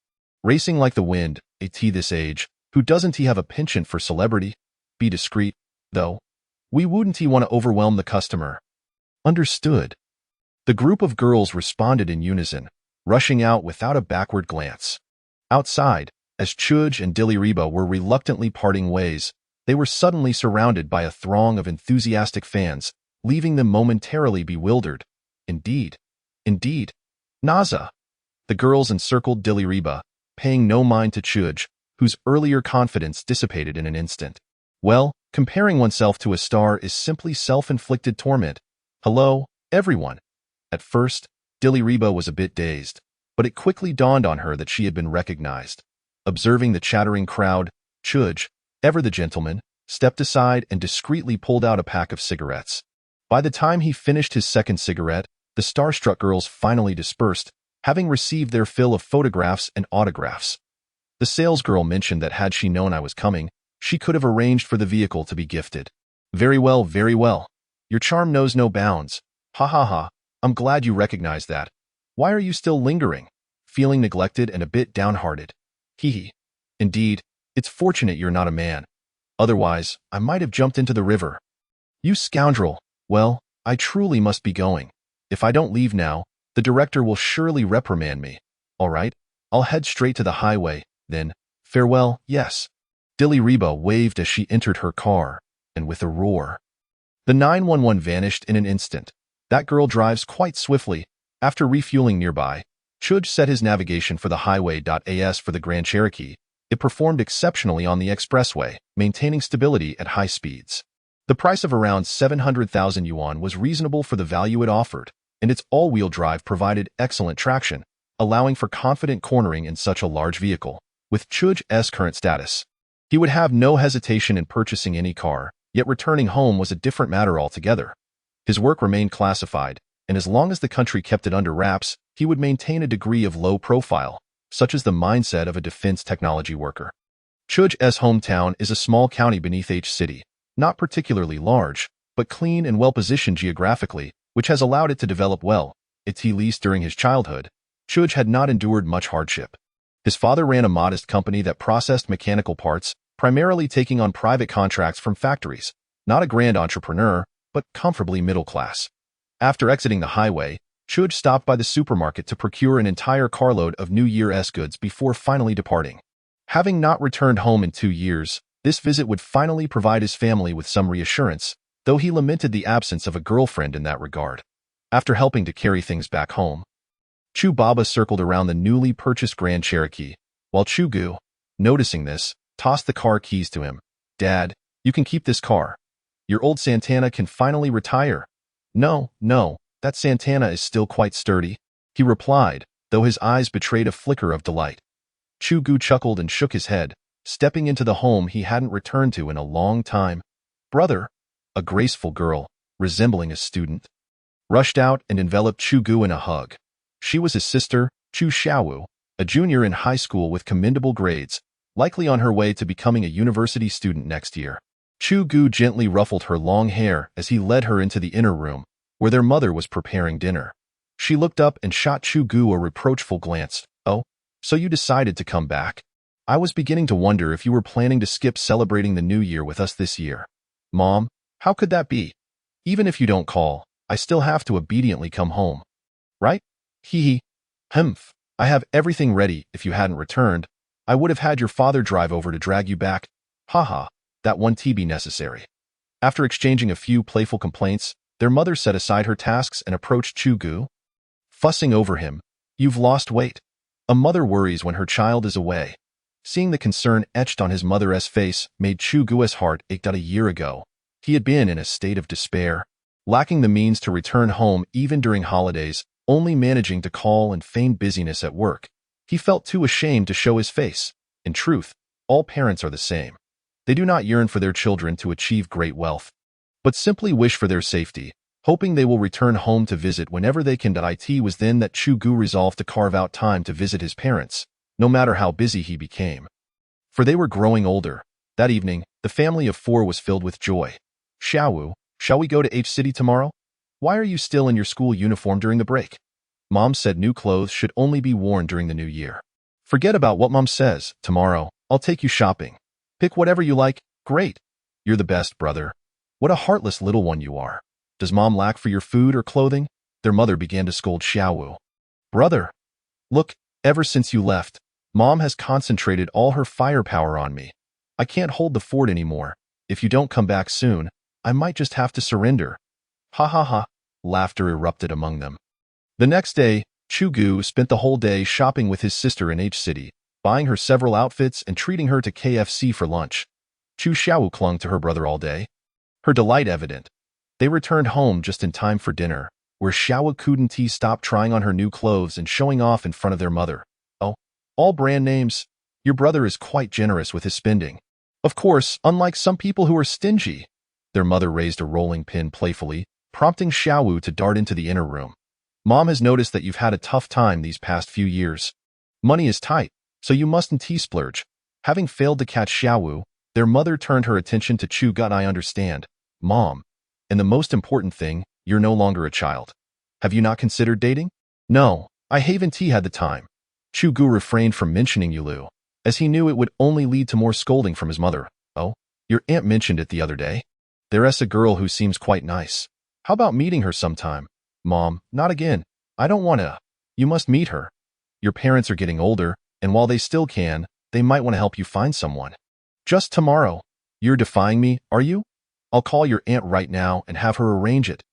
Racing like the wind, at this age, who doesn't he have a penchant for celebrity? Be discreet, though. We wouldn't he want to overwhelm the customer. Understood. The group of girls responded in unison, rushing out without a backward glance. Outside, as Chu Ge and Diliriba were reluctantly parting ways, they were suddenly surrounded by a throng of enthusiastic fans, leaving them momentarily bewildered. Indeed. Naza. The girls encircled Diliriba, paying no mind to Chu Ge, whose earlier confidence dissipated in an instant. Well, comparing oneself to a star is simply self-inflicted torment. Hello, everyone. At first, Diliriba was a bit dazed, but it quickly dawned on her that she had been recognized. Observing the chattering crowd, Chu Ge, ever the gentleman, stepped aside and discreetly pulled out a pack of cigarettes. By the time he finished his second cigarette, the starstruck girls finally dispersed, having received their fill of photographs and autographs. The salesgirl mentioned that had she known I was coming, she could have arranged for the vehicle to be gifted. Very well, very well. Your charm knows no bounds. Ha ha ha, I'm glad you recognize that. Why are you still lingering? Feeling neglected and a bit downhearted. Hee hee. Indeed, it's fortunate you're not a man. Otherwise, I might have jumped into the river. You scoundrel. Well, I truly must be going. If I don't leave now, the director will surely reprimand me. All right, I'll head straight to the highway, then. Farewell, yes. Diliriba waved as she entered her car, and with a roar. The 911 vanished in an instant. That girl drives quite swiftly. After refueling nearby, Chu Ge set his navigation for the highway.as for the Grand Cherokee. It performed exceptionally on the expressway, maintaining stability at high speeds. The price of around 700,000 yuan was reasonable for the value it offered, and its all-wheel drive provided excellent traction, allowing for confident cornering in such a large vehicle. With Chu Ge's current status, he would have no hesitation in purchasing any car, yet returning home was a different matter altogether. His work remained classified, and as long as the country kept it under wraps, he would maintain a degree of low profile, such as the mindset of a defense technology worker. Chu Ge's hometown is a small county beneath H city, not particularly large, but clean and well-positioned geographically, which has allowed it to develop well. At least during his childhood, Chu Ge had not endured much hardship. His father ran a modest company that processed mechanical parts, primarily taking on private contracts from factories. Not a grand entrepreneur, but comfortably middle class. After exiting the highway, Chu Ge stopped by the supermarket to procure an entire carload of New Year's goods before finally departing. Having not returned home in 2 years, this visit would finally provide his family with some reassurance, though he lamented the absence of a girlfriend in that regard. After helping to carry things back home, Chu Baba circled around the newly purchased Grand Cherokee, while Chu Ge, noticing this, tossed the car keys to him. Dad, you can keep this car. Your old Santana can finally retire. No, that Santana is still quite sturdy, he replied, though his eyes betrayed a flicker of delight. Chu Ge chuckled and shook his head, stepping into the home he hadn't returned to in a long time. Brother, a graceful girl, resembling a student, rushed out and enveloped Chu Ge in a hug. She was his sister, Chu Xiaowu, a junior in high school with commendable grades, likely on her way to becoming a university student next year. Chu Ge gently ruffled her long hair as he led her into the inner room, where their mother was preparing dinner. She looked up and shot Chu Ge a reproachful glance. Oh, so you decided to come back? I was beginning to wonder if you were planning to skip celebrating the new year with us this year. Mom, how could that be? Even if you don't call, I still have to obediently come home. Right? Hee hee. Humph. I have everything ready. If you hadn't returned, I would have had your father drive over to drag you back. Haha, that won't be necessary. After exchanging a few playful complaints, their mother set aside her tasks and approached Chu Ge. Fussing over him. You've lost weight. A mother worries when her child is away. Seeing the concern etched on his mother's face made Chu Ge's heart ache out a year ago. He had been in a state of despair, lacking the means to return home even during holidays, only managing to call and feign busyness at work. He felt too ashamed to show his face. In truth, all parents are the same. They do not yearn for their children to achieve great wealth, but simply wish for their safety, hoping they will return home to visit whenever they can. It was then that Chu Ge resolved to carve out time to visit his parents. no matter how busy he became. For they were growing older. That evening, the family of 4 was filled with joy. Xiaowu, shall we go to H City tomorrow? Why are you still in your school uniform during the break? Mom said new clothes should only be worn during the new year. Forget about what Mom says. Tomorrow, I'll take you shopping. Pick whatever you like. Great. You're the best, brother. What a heartless little one you are. Does Mom lack for your food or clothing? Their mother began to scold Xiaowu. Brother, look, ever since you left, Mom has concentrated all her firepower on me. I can't hold the fort anymore. If you don't come back soon, I might just have to surrender. Ha ha ha. Laughter erupted among them. The next day, Chu Ge spent the whole day shopping with his sister in H City, buying her several outfits and treating her to KFC for lunch. Chu Xiaowu clung to her brother all day, her delight evident. They returned home just in time for dinner, where Xiaowu couldn't stop trying on her new clothes and showing off in front of their mother. Oh, all brand names. Your brother is quite generous with his spending. Of course, unlike some people who are stingy. Their mother raised a rolling pin playfully, prompting Xiaowu to dart into the inner room. Mom has noticed that you've had a tough time these past few years. Money is tight, so you mustn't splurge. Having failed to catch Xiaowu, their mother turned her attention to Chu Ge. I understand, Mom. And the most important thing, you're no longer a child. Have you not considered dating? No, I haven't had the time. Chu Ge refrained from mentioning Yulu, as he knew it would only lead to more scolding from his mother. Oh, your aunt mentioned it the other day. There's a girl who seems quite nice. How about meeting her sometime? Mom, not again. I don't want to. You must meet her. Your parents are getting older, and while they still can, they might want to help you find someone. Just tomorrow. You're defying me, are you? I'll call your aunt right now and have her arrange it.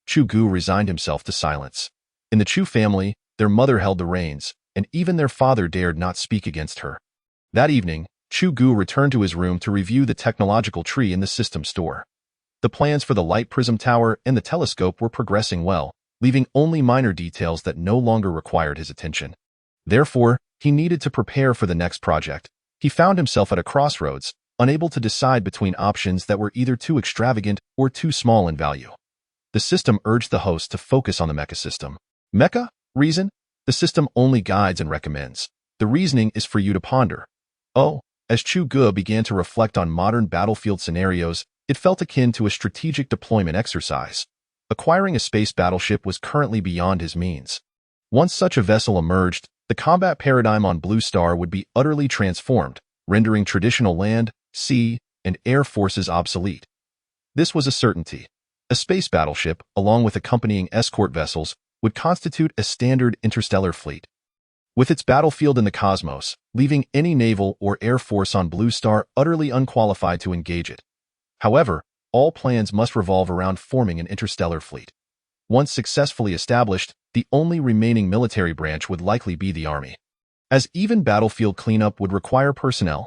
Chu Ge resigned himself to silence. In the Chu family, their mother held the reins, and even their father dared not speak against her. That evening, Chu Ge returned to his room to review the technological tree in the system store. The plans for the light prism tower and the telescope were progressing well, leaving only minor details that no longer required his attention. Therefore, he needed to prepare for the next project. He found himself at a crossroads, unable to decide between options that were either too extravagant or too small in value. The system urged the host to focus on the mecha system. Mecha? Reason? The system only guides and recommends. The reasoning is for you to ponder. Oh, as Chu Ge began to reflect on modern battlefield scenarios, it felt akin to a strategic deployment exercise. Acquiring a space battleship was currently beyond his means. Once such a vessel emerged, the combat paradigm on Blue Star would be utterly transformed, rendering traditional land, sea, and air forces obsolete. This was a certainty. A space battleship, along with accompanying escort vessels, would constitute a standard interstellar fleet. With its battlefield in the cosmos, leaving any naval or air force on Blue Star utterly unqualified to engage it. However, all plans must revolve around forming an interstellar fleet. Once successfully established, the only remaining military branch would likely be the Army. As even battlefield cleanup would require personnel,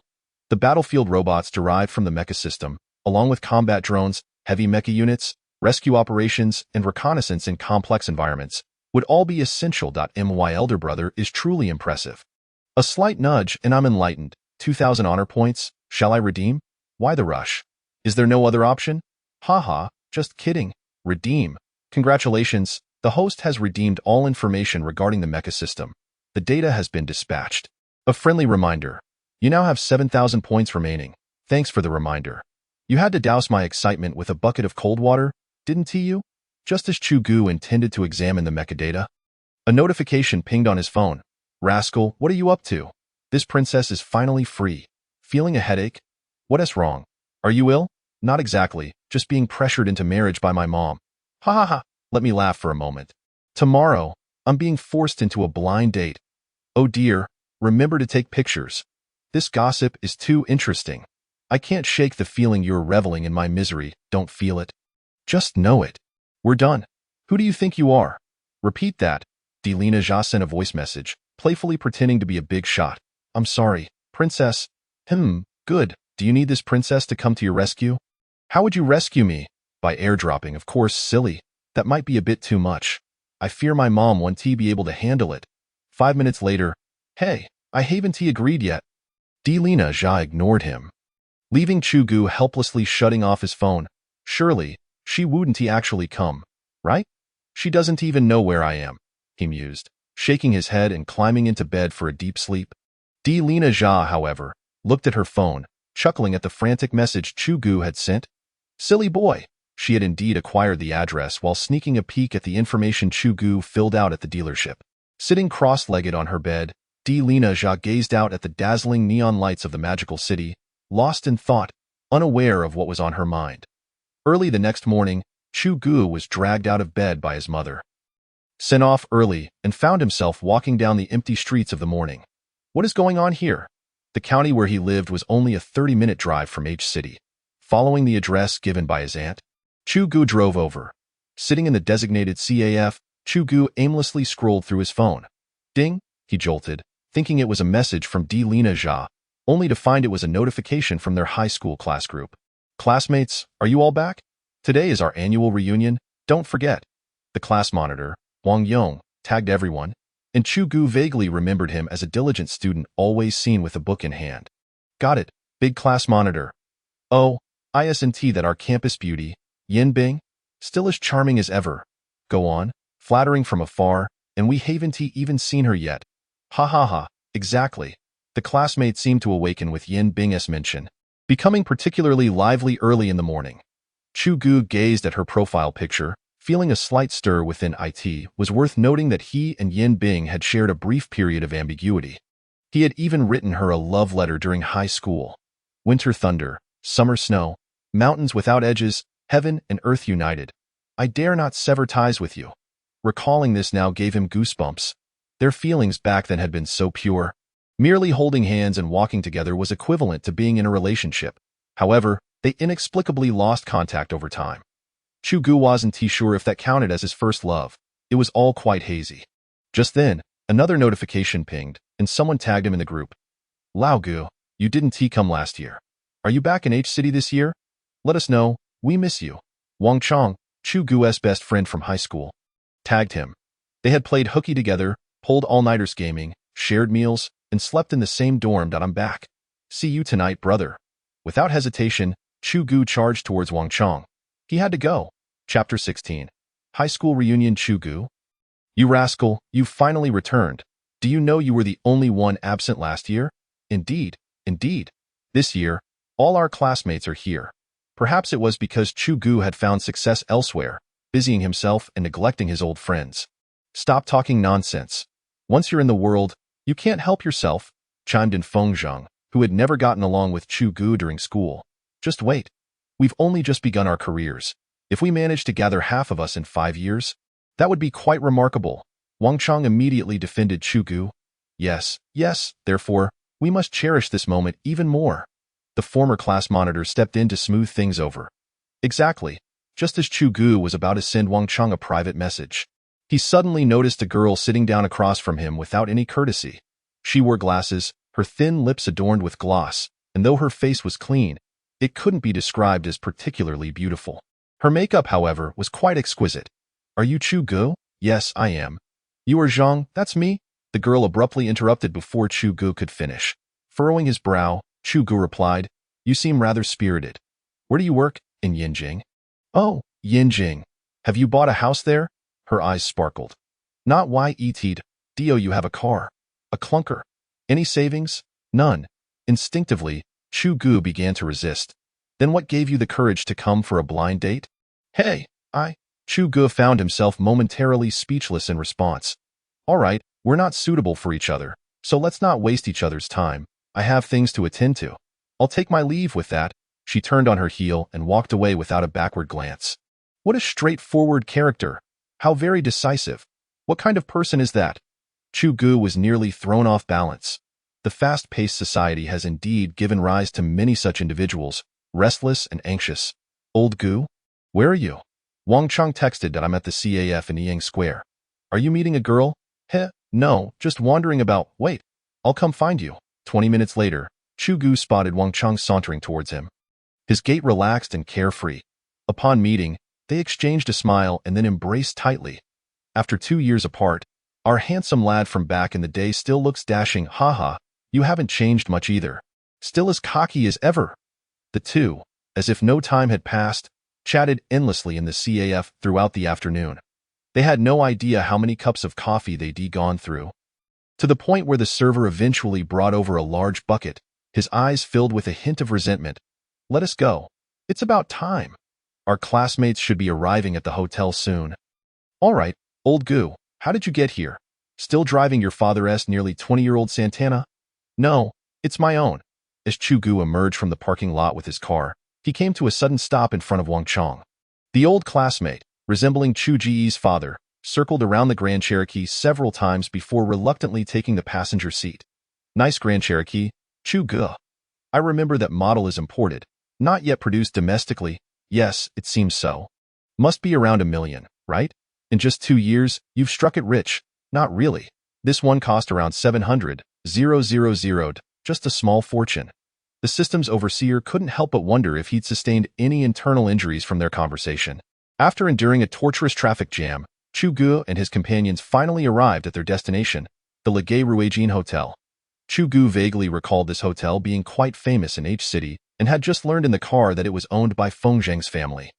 the battlefield robots derived from the mecha system, along with combat drones, heavy mecha units, rescue operations, and reconnaissance in complex environments, would all be essential. My elder brother is truly impressive. A slight nudge and I'm enlightened. 2,000 honor points. Shall I redeem? Why the rush? Is there no other option? Haha, just kidding. Redeem. Congratulations, the host has redeemed all information regarding the mecha system. The data has been dispatched. A friendly reminder. You now have 7,000 points remaining. Thanks for the reminder. You had to douse my excitement with a bucket of cold water, didn't you? Just as Chu Ge intended to examine the mecha data. A notification pinged on his phone. Rascal, what are you up to? This princess is finally free. Feeling a headache? What is wrong? Are you ill? Not exactly, just being pressured into marriage by my mom. Ha ha ha, let me laugh for a moment. Tomorrow, I'm being forced into a blind date. Oh dear, remember to take pictures. This gossip is too interesting. I can't shake the feeling you're reveling in my misery, don't feel it. Just know it. We're done. Who do you think you are? Repeat that. Delina Jia sent a voice message, playfully pretending to be a big shot. I'm sorry, princess. Good. Do you need this princess to come to your rescue? How would you rescue me? By airdropping, of course, silly. That might be a bit too much. I fear my mom won't be able to handle it. 5 minutes later. Hey, I haven't agreed yet. Delina Jia ignored him, leaving Chu Ge helplessly shutting off his phone. Surely, she wouldn't actually come, right? She doesn't even know where I am, he mused, shaking his head and climbing into bed for a deep sleep. Lena Jia, however, looked at her phone, chuckling at the frantic message Chu Ge had sent. Silly boy. She had indeed acquired the address while sneaking a peek at the information Chu Ge filled out at the dealership. Sitting cross-legged on her bed, Lena Jia gazed out at the dazzling neon lights of the magical city, lost in thought, unaware of what was on her mind. Early the next morning, Chu Ge was dragged out of bed by his mother. Sent off early and found himself walking down the empty streets of the morning. What is going on here? The county where he lived was only a 30-minute drive from H City. Following the address given by his aunt, Chu Ge drove over. Sitting in the designated CAF, Chu Ge aimlessly scrolled through his phone. Ding, he jolted, thinking it was a message from Lena Jia, only to find it was a notification from their high school class group. Classmates, are you all back? Today is our annual reunion, don't forget. The class monitor, Wang Yong, tagged everyone, and Chu Ge vaguely remembered him as a diligent student always seen with a book in hand. Got it, big class monitor. Oh, isn't that our campus beauty, Yin Bing? Still as charming as ever. Go on, flattering from afar, and we haven't even seen her yet. Ha ha ha, exactly. The classmates seemed to awaken with Yin Bing's mention, becoming particularly lively early in the morning. Chu Ge gazed at her profile picture, feeling a slight stir within it. Was worth noting that he and Yin Bing had shared a brief period of ambiguity. He had even written her a love letter during high school. Winter thunder, summer snow, mountains without edges, heaven and earth united. I dare not sever ties with you. Recalling this now gave him goosebumps. Their feelings back then had been so pure. Merely holding hands and walking together was equivalent to being in a relationship. However, they inexplicably lost contact over time. Chu Ge wasn't sure if that counted as his first love. It was all quite hazy. Just then, another notification pinged, and someone tagged him in the group. Lao Ge, you didn't come last year. Are you back in H City this year? Let us know, we miss you. Wang Chong, Chu Ge's best friend from high school, tagged him. They had played hooky together, pulled all-nighters gaming, shared meals, and slept in the same dorm. I'm back. See you tonight, brother. Without hesitation, Chu Ge charged towards Wang Chong. He had to go. Chapter 16. High School Reunion. Chu Ge? You rascal, you finally returned. Do you know you were the only one absent last year? Indeed. This year, all our classmates are here. Perhaps it was because Chu Ge had found success elsewhere, busying himself and neglecting his old friends. Stop talking nonsense. Once you're in the world, you can't help yourself, chimed in Feng Zhang, who had never gotten along with Chu Ge during school. Just wait. We've only just begun our careers. If we manage to gather half of us in 5 years, that would be quite remarkable. Wang Chong immediately defended Chu Ge. Yes, therefore, we must cherish this moment even more. The former class monitor stepped in to smooth things over. Exactly. Just as Chu Ge was about to send Wang Chong a private message, he suddenly noticed a girl sitting down across from him without any courtesy. She wore glasses, her thin lips adorned with gloss, and though her face was clean, it couldn't be described as particularly beautiful. Her makeup, however, was quite exquisite. Are you Chu Ge? Yes, I am. You are Zhang, that's me? The girl abruptly interrupted before Chu Ge could finish. Furrowing his brow, Chu Ge replied, You seem rather spirited. Where do you work? In Yinjing. Oh, Yinjing. Have you bought a house there? Her eyes sparkled. Not yet. Do you have a car? A clunker. Any savings? None. Instinctively, Chu Ge began to resist. Then what gave you the courage to come for a blind date? Hey, Chu Ge found himself momentarily speechless in response. All right, we're not suitable for each other, so let's not waste each other's time. I have things to attend to. I'll take my leave with that. She turned on her heel and walked away without a backward glance. What a straightforward character. How very decisive. What kind of person is that? Chu Ge was nearly thrown off balance. The fast-paced society has indeed given rise to many such individuals, restless and anxious. Old Ge? Where are you? Wang Chong texted that I'm at the CAF in Yang Square. Are you meeting a girl? No, just wandering about. Wait, I'll come find you. 20 minutes later, Chu Ge spotted Wang Chong sauntering towards him. His gait relaxed and carefree. Upon meeting, they exchanged a smile and then embraced tightly. After 2 years apart, our handsome lad from back in the day still looks dashing. Haha, you haven't changed much either. Still as cocky as ever. The two, as if no time had passed, chatted endlessly in the CAF throughout the afternoon. They had no idea how many cups of coffee they'd gone through. to the point where the server eventually brought over a large bucket, his eyes filled with a hint of resentment. Let us go. It's about time. Our classmates should be arriving at the hotel soon. All right, old goo, how did you get here? Still driving your father's nearly 20-year-old Santana? No, it's my own. As Chu Ge emerged from the parking lot with his car, he came to a sudden stop in front of Wang Chong. The old classmate, resembling Chu Ge's father, circled around the Grand Cherokee several times before reluctantly taking the passenger seat. Nice Grand Cherokee, Chu Ge. I remember that model is imported, not yet produced domestically. Yes, it seems so. Must be around $1 million, right? In just 2 years, you've struck it rich. Not really. This one cost around 700,000, just a small fortune. The system's overseer couldn't help but wonder if he'd sustained any internal injuries from their conversation. After enduring a torturous traffic jam, Chu Ge and his companions finally arrived at their destination, the Legay Ruijin Hotel. Chu Ge vaguely recalled this hotel being quite famous in H City and had just learned in the car that it was owned by Feng Zheng's family.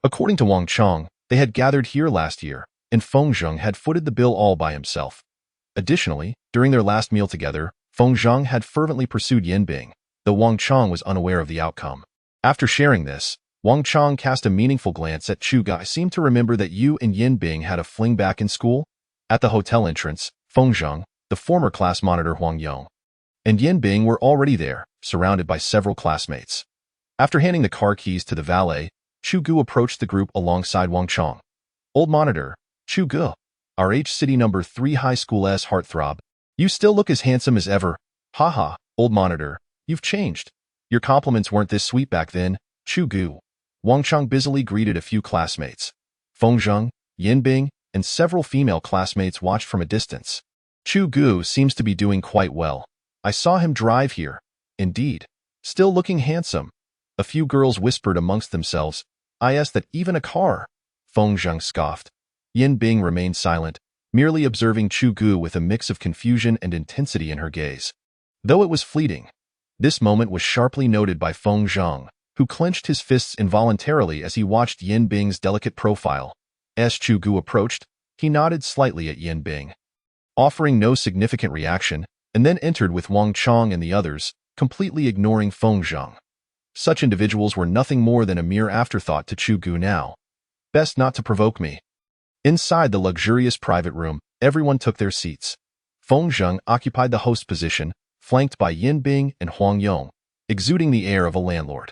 According to Wang Chong, they had gathered here last year, and Feng Zheng had footed the bill all by himself. Additionally, during their last meal together, Feng Zheng had fervently pursued Yin Bing, though Wang Chong was unaware of the outcome. After sharing this, Wang Chong cast a meaningful glance at Chu Ge. I seem to remember that you and Yin Bing had a fling back in school. At the hotel entrance, Feng Zheng, the former class monitor Huang Yong, and Yin Bing were already there, surrounded by several classmates. After handing the car keys to the valet, Chu Ge approached the group alongside Wang Chong. Old monitor, Chu Ge, our H City number 3 high school's heartthrob. You still look as handsome as ever. Haha, old monitor, you've changed. Your compliments weren't this sweet back then, Chu Ge. Wang Chong busily greeted a few classmates. Feng Zheng, Yin Bing, and several female classmates watched from a distance. Chu Ge seems to be doing quite well. I saw him drive here. Indeed. Still looking handsome. A few girls whispered amongst themselves. I asked that even a car. Feng Zheng scoffed. Yin Bing remained silent, merely observing Chu Ge with a mix of confusion and intensity in her gaze. Though it was fleeting, this moment was sharply noted by Feng Zheng, who clenched his fists involuntarily as he watched Yin Bing's delicate profile. As Chu Ge approached, he nodded slightly at Yin Bing, offering no significant reaction, and then entered with Wang Chong and the others, completely ignoring Feng Zheng. Such individuals were nothing more than a mere afterthought to Chu Ge now. Best not to provoke me. Inside the luxurious private room, everyone took their seats. Feng Zheng occupied the host position, flanked by Yin Bing and Huang Yong, exuding the air of a landlord.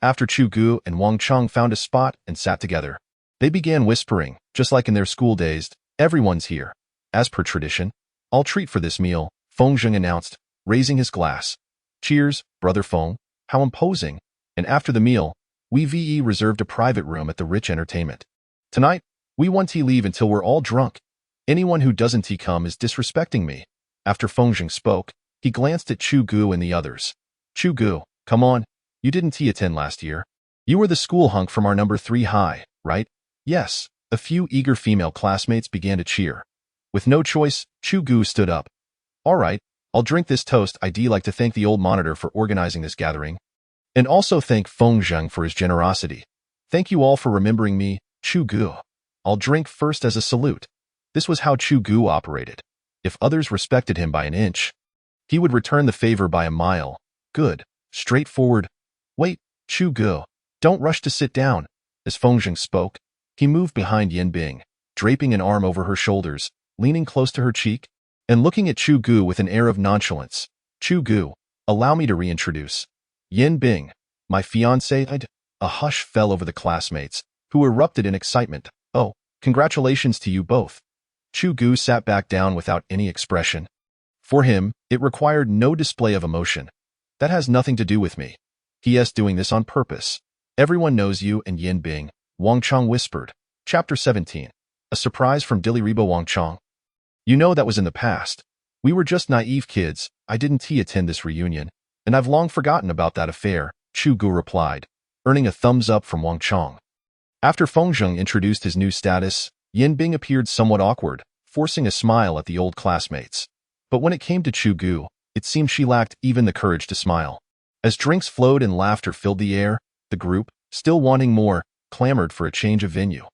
After Chu Ge and Wang Chong found a spot and sat together, they began whispering, just like in their school days. Everyone's here. As per tradition, I'll treat for this meal, Feng Zheng announced, raising his glass. Cheers, brother Feng. How imposing. And after the meal, we reserved a private room at the Rich Entertainment. Tonight, we want to leave until we're all drunk. Anyone who doesn't come is disrespecting me. After Feng Zheng spoke, he glanced at Chu Ge and the others. Chu Ge, come on. You didn't attend last year. You were the school hunk from our number 3 high, right? Yes. A few eager female classmates began to cheer. With no choice, Chu Ge stood up. All right, I'll drink this toast. I'd like to thank the old monitor for organizing this gathering. And also thank Feng Zheng for his generosity. Thank you all for remembering me, Chu Ge. I'll drink first as a salute. This was how Chu Ge operated. If others respected him by an inch, he would return the favor by a mile. Good. Straightforward. Wait, Chu Ge, don't rush to sit down. As Feng Zheng spoke, he moved behind Yin Bing, draping an arm over her shoulders, leaning close to her cheek, and looking at Chu Ge with an air of nonchalance. Chu Ge, allow me to reintroduce. Yin Bing, my fiancé. A hush fell over the classmates, who erupted in excitement. Oh, congratulations to you both. Chu Ge sat back down without any expression. For him, it required no display of emotion. That has nothing to do with me. He.s. doing this on purpose. Everyone knows you and Yin Bing, Wang Chong whispered. Chapter 17. A surprise from Diliribo Wang Chong. You know that was in the past. We were just naive kids. I didn't attend this reunion, and I've long forgotten about that affair, Chu Ge replied, earning a thumbs up from Wang Chong. After Feng Zheng introduced his new status, Yin Bing appeared somewhat awkward, forcing a smile at the old classmates. But when it came to Chu Ge, it seemed she lacked even the courage to smile. As drinks flowed and laughter filled the air, the group, still wanting more, clamored for a change of venue.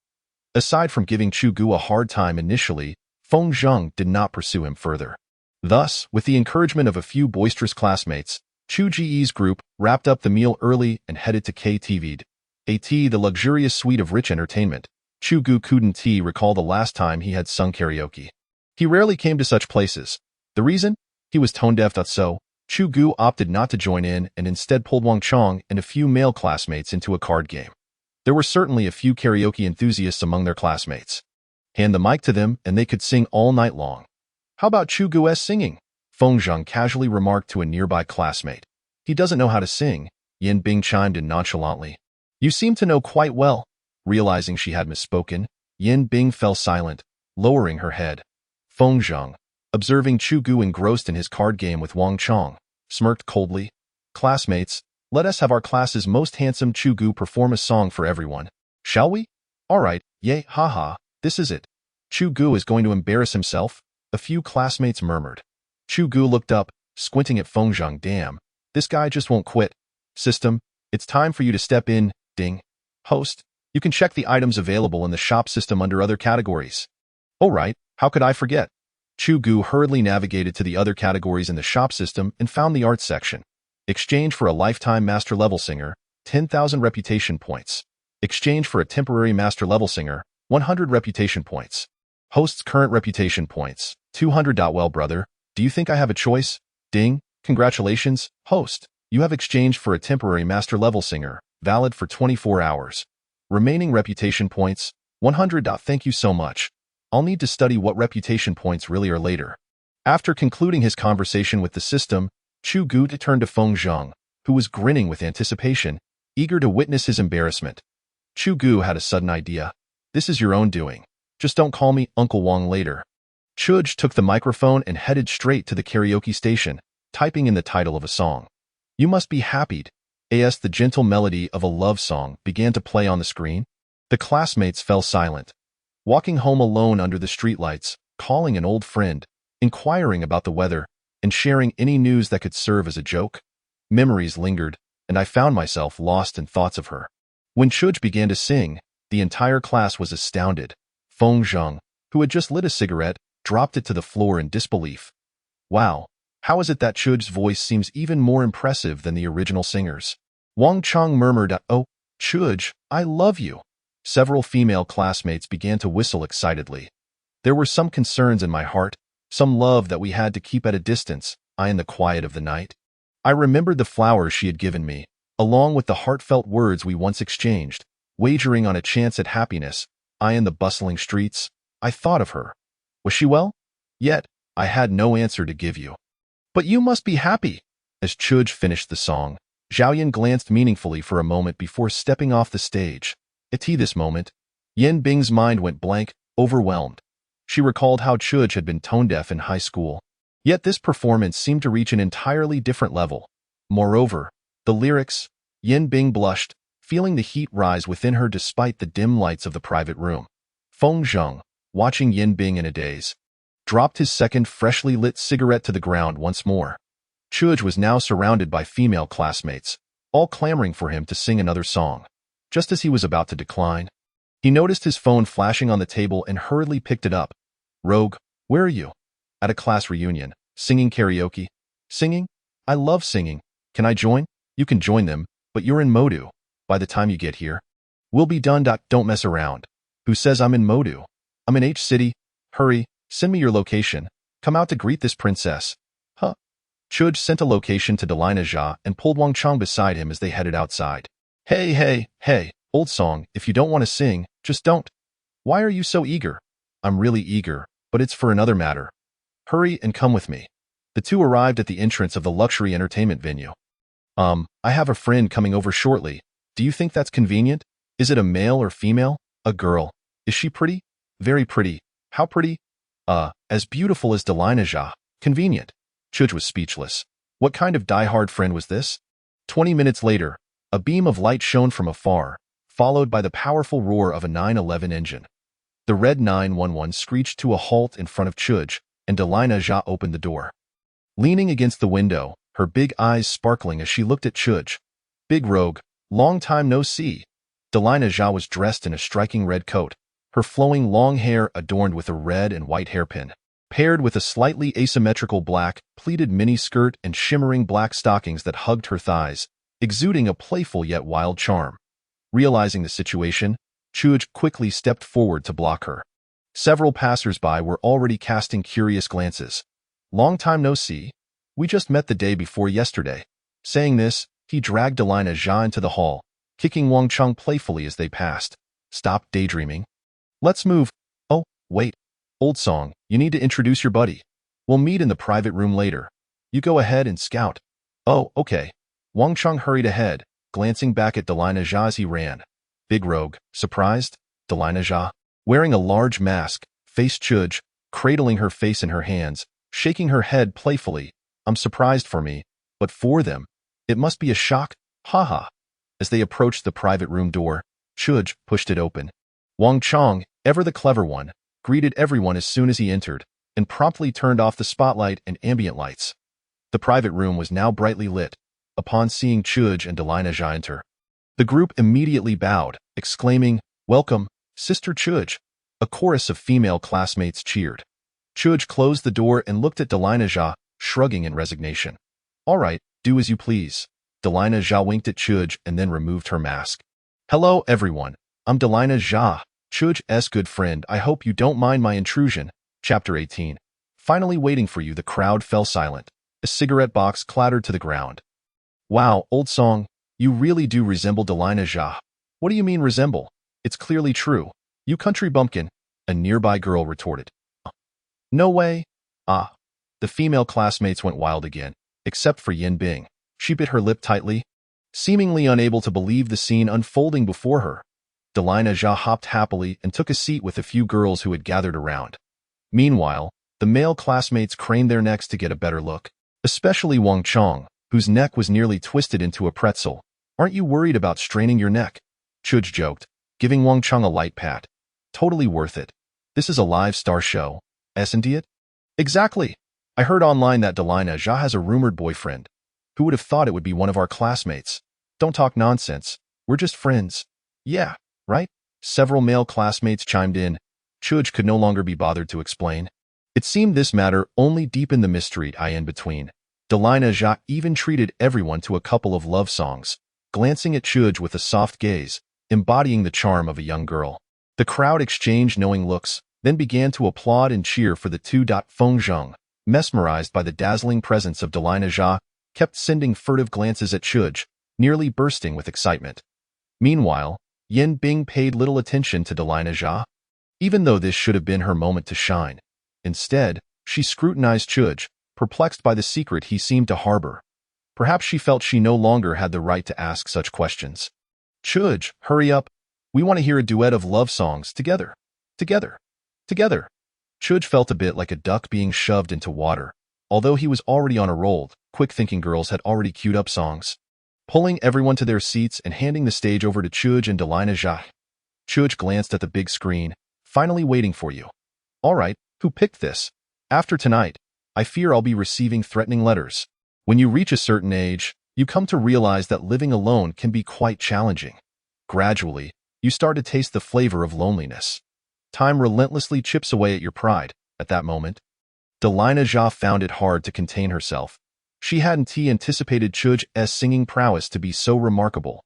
Aside from giving Chu Ge a hard time initially, Feng Zheng did not pursue him further. Thus, with the encouragement of a few boisterous classmates, Chu Ge's group wrapped up the meal early and headed to KTV'd. The luxurious suite of rich entertainment. Chu Ge couldn't recall the last time he had sung karaoke. He rarely came to such places. The reason? He was tone-deaf. So, Chu Ge opted not to join in and instead pulled Wang Chong and a few male classmates into a card game. There were certainly a few karaoke enthusiasts among their classmates. Hand the mic to them and they could sing all night long. How about Chu Ge's singing? Feng Zheng casually remarked to a nearby classmate. He doesn't know how to sing, Yin Bing chimed in nonchalantly. You seem to know quite well. Realizing she had misspoken, Yin Bing fell silent, lowering her head. Feng Zheng, observing Chu Ge engrossed in his card game with Wang Chong, smirked coldly. Classmates, let us have our class's most handsome Chu Ge perform a song for everyone. Shall we? All right, yay, haha, this is it. Chu Ge is going to embarrass himself, a few classmates murmured. Chu Ge looked up, squinting at Feng Zheng. Damn, this guy just won't quit. System, it's time for you to step in, ding. Host, you can check the items available in the shop system under other categories. All right, how could I forget? Chu Ge hurriedly navigated to the other categories in the shop system and found the arts section. Exchange for a lifetime master level singer, 10,000 reputation points. Exchange for a temporary master level singer, 100 reputation points. Host's current reputation points, 200. Well, brother, do you think I have a choice? Ding, congratulations, host. You have exchanged for a temporary master level singer, valid for 24 hours. Remaining reputation points, 100. Thank you so much. I'll need to study what reputation points really are later. After concluding his conversation with the system, Chu Ge turned to Feng Zheng, who was grinning with anticipation, eager to witness his embarrassment. Chu Ge had a sudden idea. This is your own doing. Just don't call me Uncle Wang later. Chu Ge took the microphone and headed straight to the karaoke station, typing in the title of a song. You must be happy. As the gentle melody of a love song began to play on the screen, the classmates fell silent. Walking home alone under the streetlights, calling an old friend, inquiring about the weather, and sharing any news that could serve as a joke. Memories lingered, and I found myself lost in thoughts of her. When Chu Ge began to sing, the entire class was astounded. Feng Zheng, who had just lit a cigarette, dropped it to the floor in disbelief. Wow, how is it that Chu Ge's voice seems even more impressive than the original singer's? Wang Chong murmured, "Oh, Chu Ge, I love you." Several female classmates began to whistle excitedly. There were some concerns in my heart, some love that we had to keep at a distance, in the quiet of the night. I remembered the flowers she had given me, along with the heartfelt words we once exchanged, wagering on a chance at happiness. In the bustling streets, I thought of her. Was she well? Yet, I had no answer to give you. But you must be happy. As Chu Ge finished the song, Zhaoyan glanced meaningfully for a moment before stepping off the stage. At this moment, Yin Bing's mind went blank, overwhelmed. She recalled how Chu Ge had been tone-deaf in high school. Yet this performance seemed to reach an entirely different level. Moreover, the lyrics, Yin Bing blushed, feeling the heat rise within her despite the dim lights of the private room. Feng Zheng, watching Yin Bing in a daze, dropped his second freshly lit cigarette to the ground once more. Chu Ge was now surrounded by female classmates, all clamoring for him to sing another song. Just as he was about to decline, he noticed his phone flashing on the table and hurriedly picked it up. Rogue, where are you? At a class reunion, singing karaoke. Singing? I love singing. Can I join? You can join them, but you're in Modu. By the time you get here, we'll be done. Don't mess around. Who says I'm in Modu? I'm in H City. Hurry, send me your location. Come out to greet this princess. Huh? Chu Ge sent a location to Delina Jia and pulled Wang Chong beside him as they headed outside. Hey, old song, if you don't want to sing, just don't. Why are you so eager? I'm really eager, but it's for another matter. Hurry and come with me. The two arrived at the entrance of the luxury entertainment venue. I have a friend coming over shortly. Do you think that's convenient? Is it a male or female? A girl. Is she pretty? Very pretty. How pretty? As beautiful as Delina Jia. Convenient. Chu Ge was speechless. What kind of die-hard friend was this? 20 minutes later, a beam of light shone from afar, followed by the powerful roar of a 911 engine. The red 911 screeched to a halt in front of Chu Ge, and Delina Jia opened the door. Leaning against the window, her big eyes sparkling as she looked at Chu Ge. Big Rogue, long time no see. Delina Jia was dressed in a striking red coat, her flowing long hair adorned with a red and white hairpin. paired with a slightly asymmetrical black, pleated mini-skirt and shimmering black stockings that hugged her thighs, exuding a playful yet wild charm. Realizing the situation, Chu Ge quickly stepped forward to block her. Several passers-by were already casting curious glances. "Long time no see. We just met the day before yesterday." Saying this, he dragged Delina Zha into the hall, kicking Wang Cheng playfully as they passed. "Stop daydreaming. Let's move." "Oh, wait. Old song, you need to introduce your buddy. We'll meet in the private room later. You go ahead and scout." "Oh, okay." Wang Cheng hurried ahead, glancing back at Delina Zha as he ran. "Big rogue, surprised?" Delina Zha, wearing a large mask, faced Chu Ge, cradling her face in her hands, shaking her head playfully. "I'm surprised for me, but for them, it must be a shock, haha." As they approached the private room door, Chu Ge pushed it open. Wang Cheng, ever the clever one, greeted everyone as soon as he entered, and promptly turned off the spotlight and ambient lights. The private room was now brightly lit. Upon seeing Chu Ge and Delina Zha enter, the group immediately bowed, exclaiming, "Welcome, Sister Chu Ge." A chorus of female classmates cheered. Chu Ge closed the door and looked at Delina Zha, shrugging in resignation. "All right, do as you please." Delina Zha winked at Chu Ge and then removed her mask. "Hello, everyone. I'm Delina Zha, Chu Ge's good friend. I hope you don't mind my intrusion." Chapter 18. Finally waiting for you. The crowd fell silent. A cigarette box clattered to the ground. "Wow, old song, you really do resemble Delina Zha." "What do you mean resemble? It's clearly true. You country bumpkin," a nearby girl retorted. "No way." "Ah." The female classmates went wild again, except for Yin Bing. She bit her lip tightly, seemingly unable to believe the scene unfolding before her. Delina Zha hopped happily and took a seat with a few girls who had gathered around. Meanwhile, the male classmates craned their necks to get a better look, especially Wang Cheng, whose neck was nearly twisted into a pretzel. "Aren't you worried about straining your neck?" Chu Ge joked, giving Wang Cheng a light pat. "Totally worth it. This is a live star show, isn't it?" "Exactly. I heard online that Delina Zha has a rumored boyfriend. Who would have thought it would be one of our classmates?" "Don't talk nonsense. We're just friends." "Yeah, right?" Several male classmates chimed in. Chu Ge could no longer be bothered to explain. It seemed this matter only deepened the mystery in between. Delina Zha even treated everyone to a couple of love songs, glancing at Chu Ge with a soft gaze, embodying the charm of a young girl. The crowd exchanged knowing looks, then began to applaud and cheer for the two. Feng Zheng, mesmerized by the dazzling presence of Delina Zha, kept sending furtive glances at Chu Ge, nearly bursting with excitement. Meanwhile, Yin Bing paid little attention to Delina Zha, even though this should have been her moment to shine. Instead, she scrutinized Chu Ge, perplexed by the secret he seemed to harbor. Perhaps she felt she no longer had the right to ask such questions. "Chu Ge, hurry up. We want to hear a duet of love songs together. Together. Together." Chu Ge felt a bit like a duck being shoved into water. Although he was already on a roll, quick-thinking girls had already queued up songs. Pulling everyone to their seats and handing the stage over to Chu Ge and Delina Zha. Chu Ge glanced at the big screen, "Finally waiting for you." "All right, who picked this? After tonight, I fear I'll be receiving threatening letters." When you reach a certain age, you come to realize that living alone can be quite challenging. Gradually, you start to taste the flavor of loneliness. Time relentlessly chips away at your pride. At that moment, Delina Zha found it hard to contain herself. She hadn't anticipated Chu Ge's singing prowess to be so remarkable.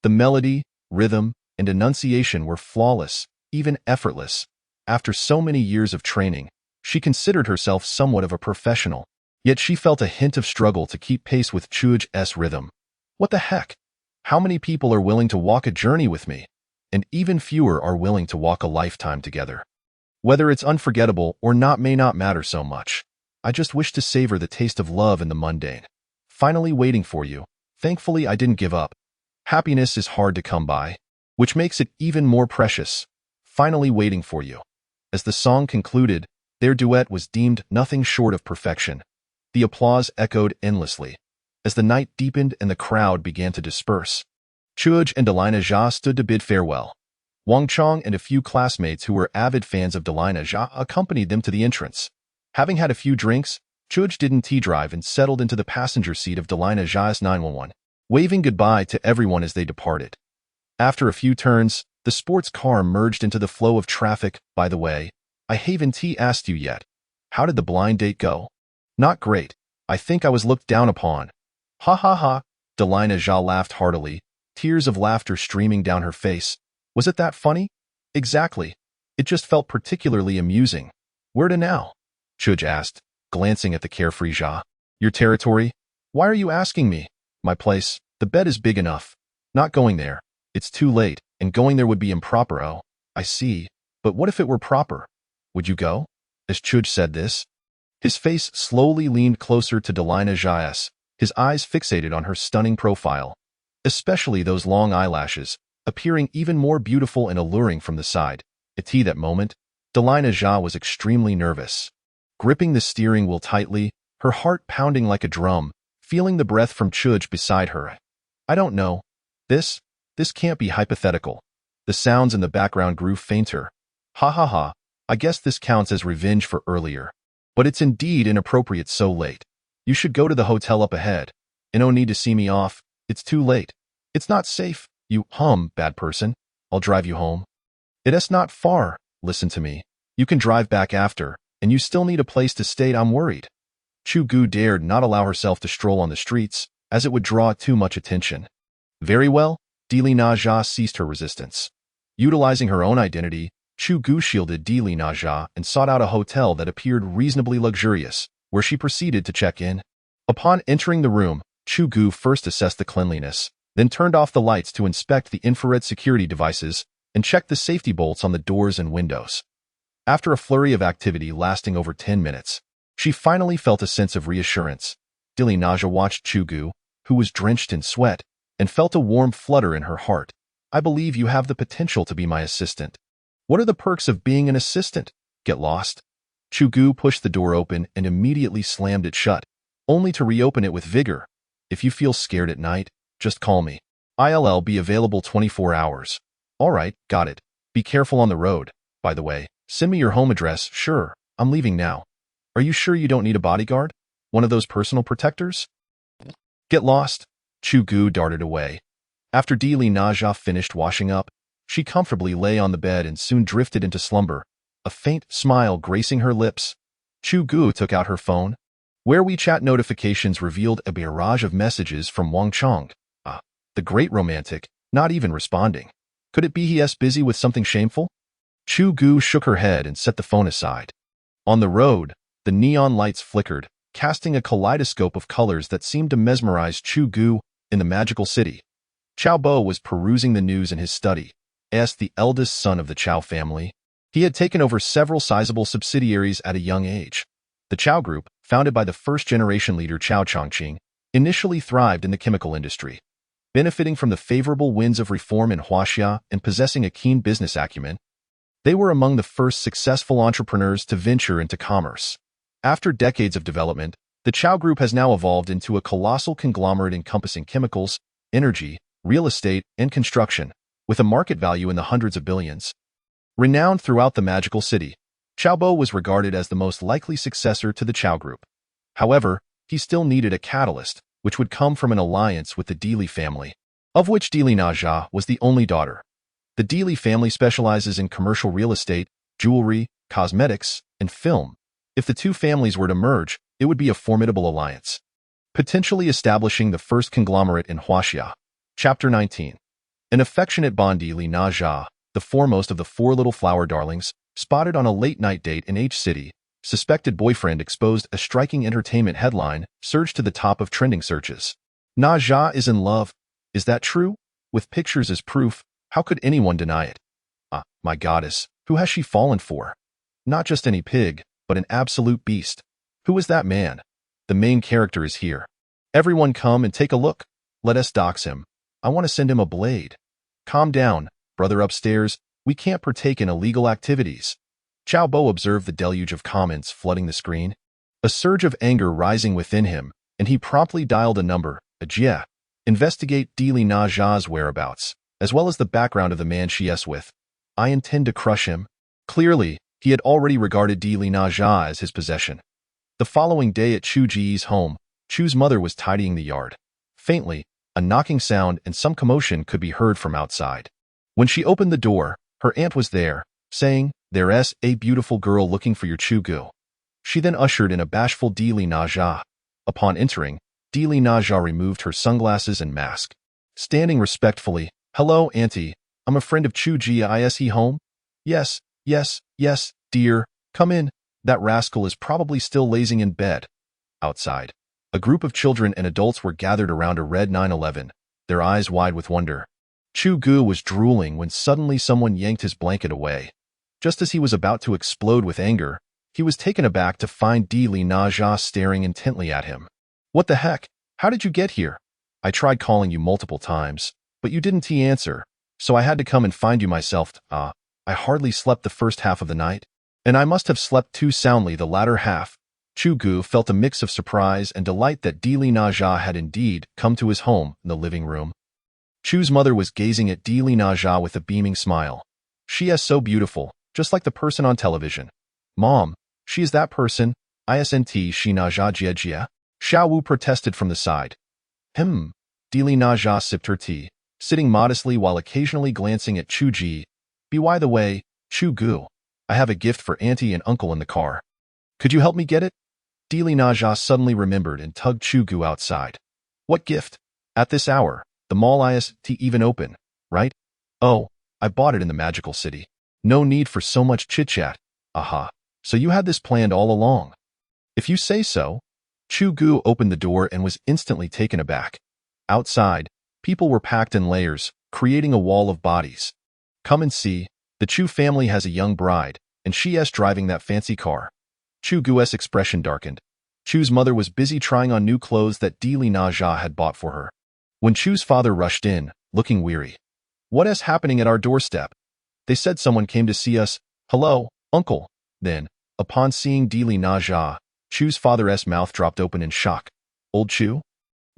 The melody, rhythm, and enunciation were flawless, even effortless. After so many years of training, she considered herself somewhat of a professional. Yet she felt a hint of struggle to keep pace with Chu Ge's rhythm. What the heck? How many people are willing to walk a journey with me? And even fewer are willing to walk a lifetime together. Whether it's unforgettable or not may not matter so much. I just wish to savor the taste of love in the mundane. Finally waiting for you. Thankfully, I didn't give up. Happiness is hard to come by, which makes it even more precious. Finally waiting for you. As the song concluded, their duet was deemed nothing short of perfection. The applause echoed endlessly. As the night deepened and the crowd began to disperse, Chu Ge and Delina Zha stood to bid farewell. Wang Cheng and a few classmates who were avid fans of Delina Zha accompanied them to the entrance. Having had a few drinks, Chu Ge didn't drive and settled into the passenger seat of Delina Zha's 911, waving goodbye to everyone as they departed. After a few turns, the sports car merged into the flow of traffic. "By the way, I haven't asked you yet. How did the blind date go? Not great. I think I was looked down upon. Ha ha ha. Delina Zha laughed heartily, tears of laughter streaming down her face. Was it that funny? Exactly. It just felt particularly amusing. Where to now? Chu Ge asked, glancing at the carefree Zha. Your territory? Why are you asking me? My place. The bed is big enough. Not going there. It's too late, and going there would be improper. Oh, I see. But what if it were proper? Would you go? As Chu Ge said this, his face slowly leaned closer to Delina Zha's, his eyes fixated on her stunning profile, especially those long eyelashes, appearing even more beautiful and alluring from the side. At that moment, Delina Zha was extremely nervous. Gripping the steering wheel tightly, her heart pounding like a drum, feeling the breath from Chu Ge beside her. I don't know. This can't be hypothetical. The sounds in the background grew fainter. Ha ha ha, I guess this counts as revenge for earlier. But it's indeed inappropriate so late. You should go to the hotel up ahead. And no need to see me off. It's too late. It's not safe. You bad person. I'll drive you home. It's not far. Listen to me. You can drive back after, and you still need a place to stay. I'm worried. Chu Ge dared not allow herself to stroll on the streets, as it would draw too much attention. Very well, Delina Zha ceased her resistance. Utilizing her own identity, Chu Ge shielded Delina Zha and sought out a hotel that appeared reasonably luxurious, where she proceeded to check in. Upon entering the room, Chu Ge first assessed the cleanliness, then turned off the lights to inspect the infrared security devices and checked the safety bolts on the doors and windows. After a flurry of activity lasting over 10 minutes, she finally felt a sense of reassurance. Delina Zha watched Chu Ge, who was drenched in sweat, and felt a warm flutter in her heart. I believe you have the potential to be my assistant. What are the perks of being an assistant? Get lost? Chu Ge pushed the door open and immediately slammed it shut, only to reopen it with vigor. If you feel scared at night, just call me. I'll be available 24 hours. All right, got it. Be careful on the road. By the way, send me your home address. Sure, I'm leaving now. Are you sure you don't need a bodyguard? One of those personal protectors? Get lost. Chu Ge darted away. After Delina Zha finished washing up, she comfortably lay on the bed and soon drifted into slumber, a faint smile gracing her lips. Chu Ge took out her phone, where WeChat notifications revealed a barrage of messages from Wang Chong. The great romantic, not even responding. Could it be he's busy with something shameful? Chu Ge shook her head and set the phone aside. On the road, the neon lights flickered, casting a kaleidoscope of colors that seemed to mesmerize Chu Ge in the magical city. Chao Bo was perusing the news in his study, as the eldest son of the Chao family. He had taken over several sizable subsidiaries at a young age. The Chao Group, founded by the first-generation leader Chao Chongqing, initially thrived in the chemical industry. Benefiting from the favorable winds of reform in Huaxia and possessing a keen business acumen, they were among the first successful entrepreneurs to venture into commerce. After decades of development, the Chao Group has now evolved into a colossal conglomerate encompassing chemicals, energy, real estate, and construction, with a market value in the hundreds of billions. Renowned throughout the magical city, Chao Bo was regarded as the most likely successor to the Chao Group. However, he still needed a catalyst, which would come from an alliance with the Dili family, of which Delina Zha was the only daughter. The Dili family specializes in commercial real estate, jewelry, cosmetics, and film. If the two families were to merge, it would be a formidable alliance, potentially establishing the first conglomerate in Huaxia. Chapter 19. An affectionate Delina Zha, the foremost of the four little flower darlings, spotted on a late-night date in H City. Suspected boyfriend exposed. A striking entertainment headline surged to the top of trending searches. Na Zha is in love. Is that true? With pictures as proof, how could anyone deny it? My goddess, who has she fallen for? Not just any pig, but an absolute beast. Who is that man? The main character is here. Everyone come and take a look. Let us dox him. I want to send him a blade. Calm down, brother upstairs. We can't partake in illegal activities. Chao Bo observed the deluge of comments flooding the screen, a surge of anger rising within him, and he promptly dialed a number, Jie. Investigate Delina Zha's whereabouts, as well as the background of the man she is with. I intend to crush him. Clearly, he had already regarded Delina Zha as his possession. The following day at Chu Ge's home, Chu's mother was tidying the yard. Faintly, a knocking sound and some commotion could be heard from outside. When she opened the door, her aunt was there, saying, "There's a beautiful girl looking for your Chu Ge." She then ushered in a bashful Dili Naja. Upon entering, Dili Naja removed her sunglasses and mask. Standing respectfully, "Hello, Auntie. I'm a friend of Chu Ge. Is he home?" "Yes, yes, dear. Come in. That rascal is probably still lazing in bed." Outside, a group of children and adults were gathered around a red 911, their eyes wide with wonder. Chu Ge was drooling when suddenly someone yanked his blanket away. Just as he was about to explode with anger, he was taken aback to find Dili Naja staring intently at him. "What the heck? How did you get here? I tried calling you multiple times, but you didn't answer, so I had to come and find you myself. I hardly slept the first half of the night, and I must have slept too soundly the latter half." Chu Ge felt a mix of surprise and delight that Dili Naja had indeed come to his home in the living room. Chu's mother was gazing at Dili Naja with a beaming smile. "She is so beautiful, just like the person on television." "Mom, she is that person, isn't she Naja Jie?" Xiao Wu protested from the side. Dili Naja sipped her tea, sitting modestly while occasionally glancing at Chu Ge. By the way, Chu Ge, I have a gift for Auntie and Uncle in the car. Could you help me get it?" Dili Naja suddenly remembered and tugged Chu Ge outside. "What gift? At this hour, the mall isn't even open, right?" "Oh, I bought it in the magical city. No need for so much chit-chat." "Aha, so you had this planned all along." "If you say so." Chu Ge opened the door and was instantly taken aback. Outside, people were packed in layers, creating a wall of bodies. "Come and see, the Chu family has a young bride, and she is driving that fancy car." Chu Ge's expression darkened. Chu's mother was busy trying on new clothes that Dili Naja had bought for her. When Chu's father rushed in, looking weary. "What is happening at our doorstep?" "They said someone came to see us." "Hello, uncle." Then, upon seeing Dili Naja, Chu's father's mouth dropped open in shock. "Old Chu?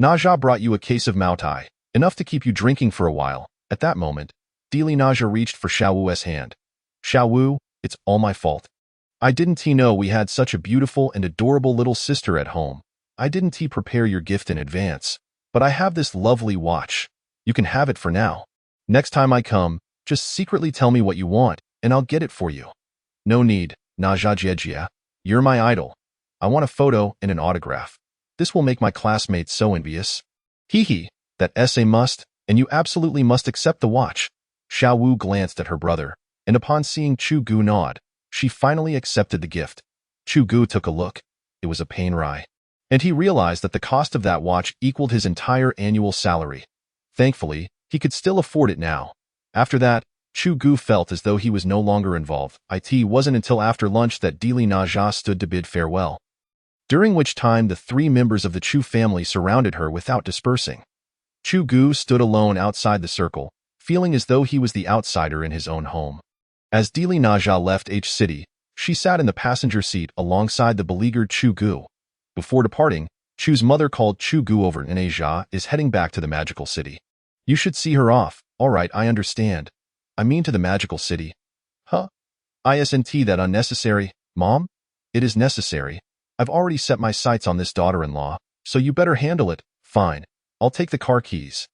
Naja brought you a case of Moutai, enough to keep you drinking for a while." At that moment, Dili Naja reached for Xiao Wu's hand. "Xiao Wu, it's all my fault. I didn't know we had such a beautiful and adorable little sister at home. I didn't prepare your gift in advance, but I have this lovely watch. You can have it for now. Next time I come, just secretly tell me what you want, and I'll get it for you." "No need, Naja Jie. You're my idol. I want a photo and an autograph. This will make my classmates so envious." "Hee, that essay must, and you absolutely must accept the watch." Xiao Wu glanced at her brother, and upon seeing Chu Ge nod, she finally accepted the gift. Chu Ge took a look. It was a painrai, and he realized that the cost of that watch equaled his entire annual salary. Thankfully, he could still afford it now. After that, Chu Ge felt as though he was no longer involved. It wasn't until after lunch that Dili Naja stood to bid farewell, during which time the three members of the Chu family surrounded her without dispersing. Chu Ge stood alone outside the circle, feeling as though he was the outsider in his own home. As Dili Naja left H City, she sat in the passenger seat alongside the beleaguered Chu Ge. Before departing, Chu's mother called Chu Ge over and Asia is heading back to the magical city. "You should see her off." "All right, I understand. I mean to the magical city." "Huh? Isn't that unnecessary, Mom?" "It is necessary. I've already set my sights on this daughter-in-law, so you better handle it." "Fine. I'll take the car keys."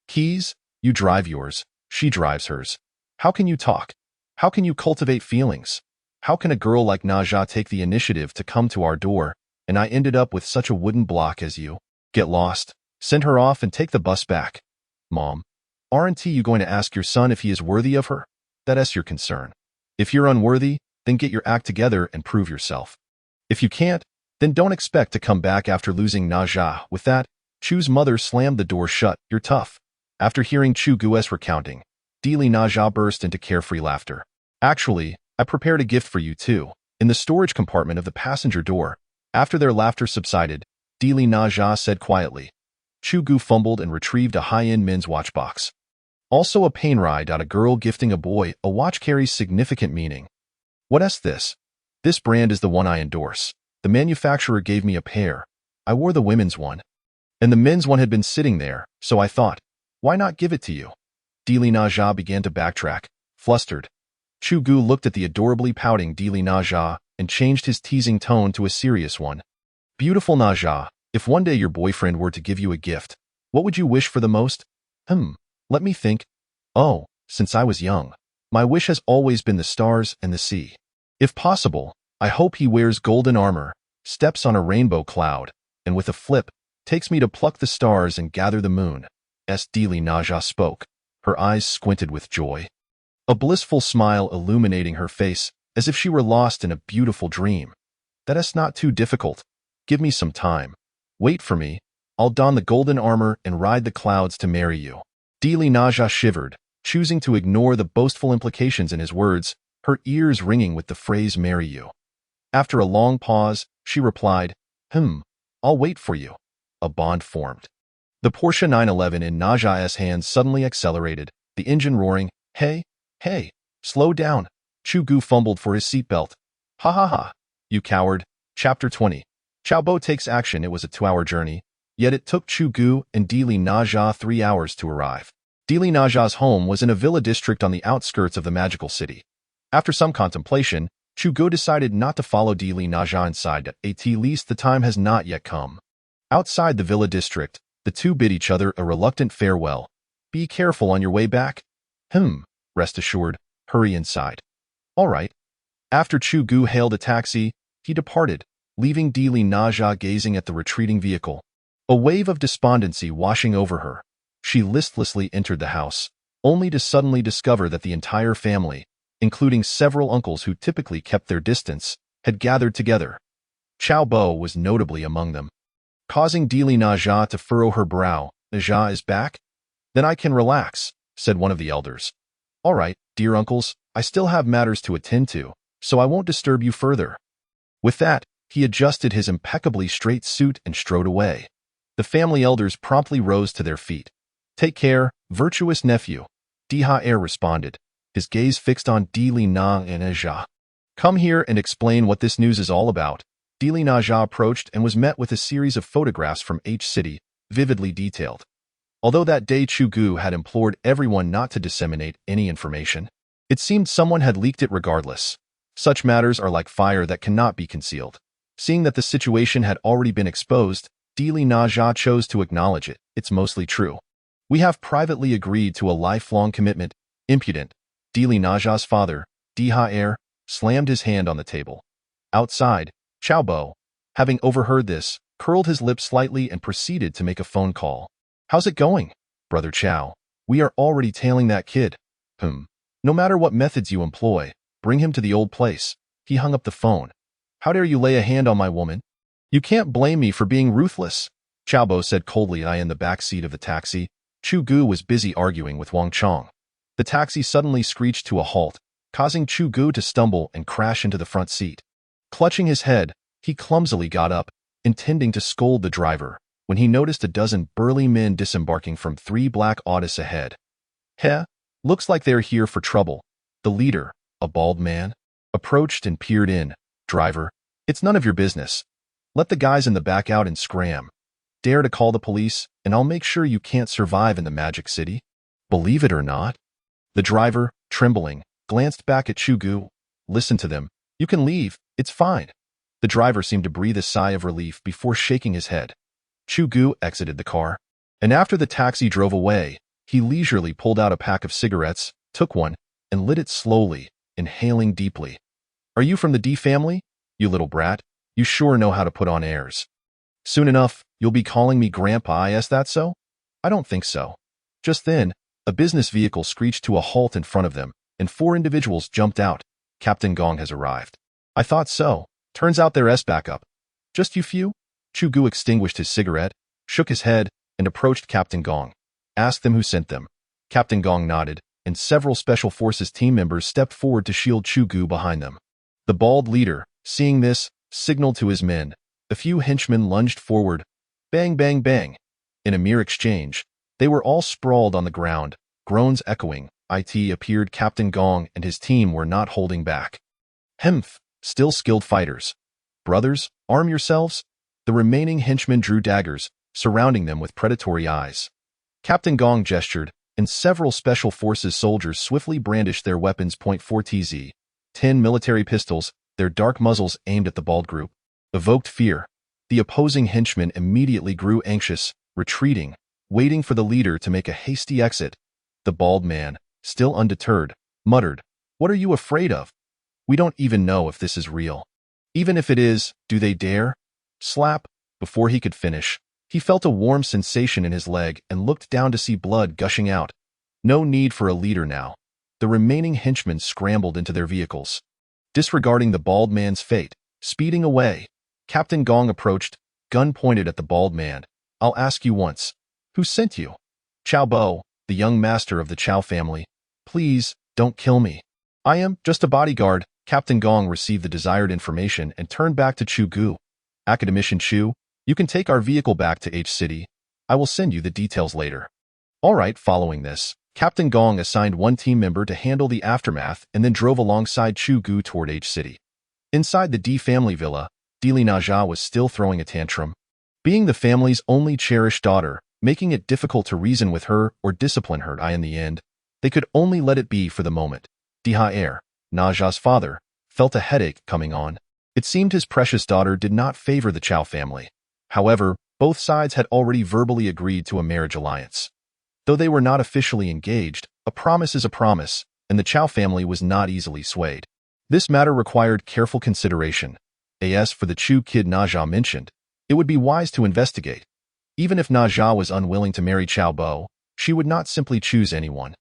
"Keys? You drive yours. She drives hers. How can you talk? How can you cultivate feelings? How can a girl like Naja take the initiative to come to our door, and I ended up with such a wooden block as you? Get lost. Send her off and take the bus back." "Mom, aren't you going to ask your son if he is worthy of her? That's your concern. If you're unworthy, then get your act together and prove yourself. If you can't, then don't expect to come back after losing Naja." With that, Chu's mother slammed the door shut. "You're tough." After hearing Chu Ge's recounting, Dili Naja burst into carefree laughter. "Actually, I prepared a gift for you too." In the storage compartment of the passenger door, after their laughter subsided, Dili Naja said quietly. Chu Ge fumbled and retrieved a high-end men's watch box. Also a painrai. A girl gifting a boy a watch carries significant meaning. "What is this?" "This brand is the one I endorse. The manufacturer gave me a pair. I wore the women's one, and the men's one had been sitting there, so I thought, why not give it to you?" Dili Naja began to backtrack, flustered. Chu Ge looked at the adorably pouting Dili Naja and changed his teasing tone to a serious one. "Beautiful Naja, if one day your boyfriend were to give you a gift, what would you wish for the most?" Let me think. "Oh, since I was young, my wish has always been the stars and the sea. If possible, I hope he wears golden armor, steps on a rainbow cloud, and with a flip, takes me to pluck the stars and gather the moon. Dili Naja spoke, her eyes squinted with joy. A blissful smile illuminating her face, as if she were lost in a beautiful dream. That is not too difficult. Give me some time. Wait for me. I'll don the golden armor and ride the clouds to marry you. Dili Naja shivered, choosing to ignore the boastful implications in his words, her ears ringing with the phrase marry you. After a long pause, she replied, I'll wait for you. A bond formed. The Porsche 911 in Naja's hands suddenly accelerated, the engine roaring. Hey, slow down. Chu Ge fumbled for his seatbelt. Ha ha ha. You coward. Chapter 20. Chao Bo takes action. It was a 2-hour journey, yet it took Chu Ge and Dili Naja 3 hours to arrive. Dili Naja's home was in a villa district on the outskirts of the magical city. After some contemplation, Chu Ge decided not to follow Dili Naja inside, at least the time has not yet come. Outside the villa district, the two bid each other a reluctant farewell. Be careful on your way back. Rest assured, hurry inside. All right. After Chu Ge hailed a taxi, he departed, leaving Dili Naja gazing at the retreating vehicle. A wave of despondency washing over her, she listlessly entered the house, only to suddenly discover that the entire family, including several uncles who typically kept their distance, had gathered together. Chao Bo was notably among them. Causing Dili Naja to furrow her brow. Naja is back? Then I can relax, said one of the elders. All right, dear uncles, I still have matters to attend to, so I won't disturb you further. With that, he adjusted his impeccably straight suit and strode away. The family elders promptly rose to their feet. Take care, virtuous nephew, Air responded, his gaze fixed on Dili Naja. Come here and explain what this news is all about. Dili Naja approached and was met with a series of photographs from H City, vividly detailed. Although that day Chu Ge had implored everyone not to disseminate any information, it seemed someone had leaked it regardless. Such matters are like fire that cannot be concealed. Seeing that the situation had already been exposed, Dili Naja chose to acknowledge it. It's mostly true. We have privately agreed to a lifelong commitment. Impudent. Dili Naja's father, Air, slammed his hand on the table. Outside, Chao Bo, having overheard this, curled his lips slightly and proceeded to make a phone call. How's it going, Brother Chao? We are already tailing that kid. No matter what methods you employ, bring him to the old place. He hung up the phone. How dare you lay a hand on my woman? You can't blame me for being ruthless, Chao Bo said coldly. In the back seat of the taxi, Chu Ge was busy arguing with Wang Chong. The taxi suddenly screeched to a halt, causing Chu Ge to stumble and crash into the front seat. Clutching his head, he clumsily got up, intending to scold the driver, when he noticed a dozen burly men disembarking from 3 black Autos ahead. Looks like they're here for trouble. The leader, a bald man, approached and peered in. Driver, it's none of your business. Let the guys in the back out and scram. Dare to call the police, and I'll make sure you can't survive in the Magic City. Believe it or not. The driver, trembling, glanced back at Chu Ge. Listen to them. You can leave. It's fine. The driver seemed to breathe a sigh of relief before shaking his head. Chu Ge exited the car, and after the taxi drove away, he leisurely pulled out a pack of cigarettes, took one, and lit it slowly, inhaling deeply. Are you from the D family? You little brat. You sure know how to put on airs. Soon enough, you'll be calling me Grandpa. Is that so? I don't think so. Just then, a business vehicle screeched to a halt in front of them, and 4 individuals jumped out. Captain Gong has arrived. I thought so. Turns out they're backup. Just you few? Chu Ge extinguished his cigarette, shook his head, and approached Captain Gong. Asked them who sent them. Captain Gong nodded, and several Special Forces team members stepped forward to shield Chu Ge behind them. The bald leader, seeing this, signaled to his men. A few henchmen lunged forward. Bang, bang, bang. In a mere exchange, they were all sprawled on the ground, groans echoing. Appeared Captain Gong and his team were not holding back. Still skilled fighters. Brothers, arm yourselves. The remaining henchmen drew daggers, surrounding them with predatory eyes. Captain Gong gestured, and several Special Forces soldiers swiftly brandished their weapons. .40 10 military pistols, their dark muzzles aimed at the bald group. Evoked fear. The opposing henchmen immediately grew anxious, retreating, waiting for the leader to make a hasty exit. The bald man, still undeterred, muttered, What are you afraid of? We don't even know if this is real. Even if it is, do they dare? Slap. Before he could finish, he felt a warm sensation in his leg and looked down to see blood gushing out. No need for a leader now. The remaining henchmen scrambled into their vehicles. Disregarding the bald man's fate, speeding away, Captain Gong approached, gun pointed at the bald man. I'll ask you once. Who sent you? Chow Bo, the young master of the Chow family. Please, don't kill me. I am just a bodyguard. Captain Gong received the desired information and turned back to Chu Ge. Academician Chu, you can take our vehicle back to H City. I will send you the details later. All right, following this, Captain Gong assigned one team member to handle the aftermath and then drove alongside Chu Ge toward H City. Inside the D family villa, Dili Naja was still throwing a tantrum. Being the family's only cherished daughter, making it difficult to reason with her or discipline her. In the end, they could only let it be for the moment. Diha Naja's father, felt a headache coming on. It seemed his precious daughter did not favor the Chow family. However, both sides had already verbally agreed to a marriage alliance. Though they were not officially engaged, a promise is a promise, and the Chow family was not easily swayed. This matter required careful consideration. As for the Chu kid Naja mentioned, it would be wise to investigate. Even if Naja was unwilling to marry Chow Bo, she would not simply choose anyone.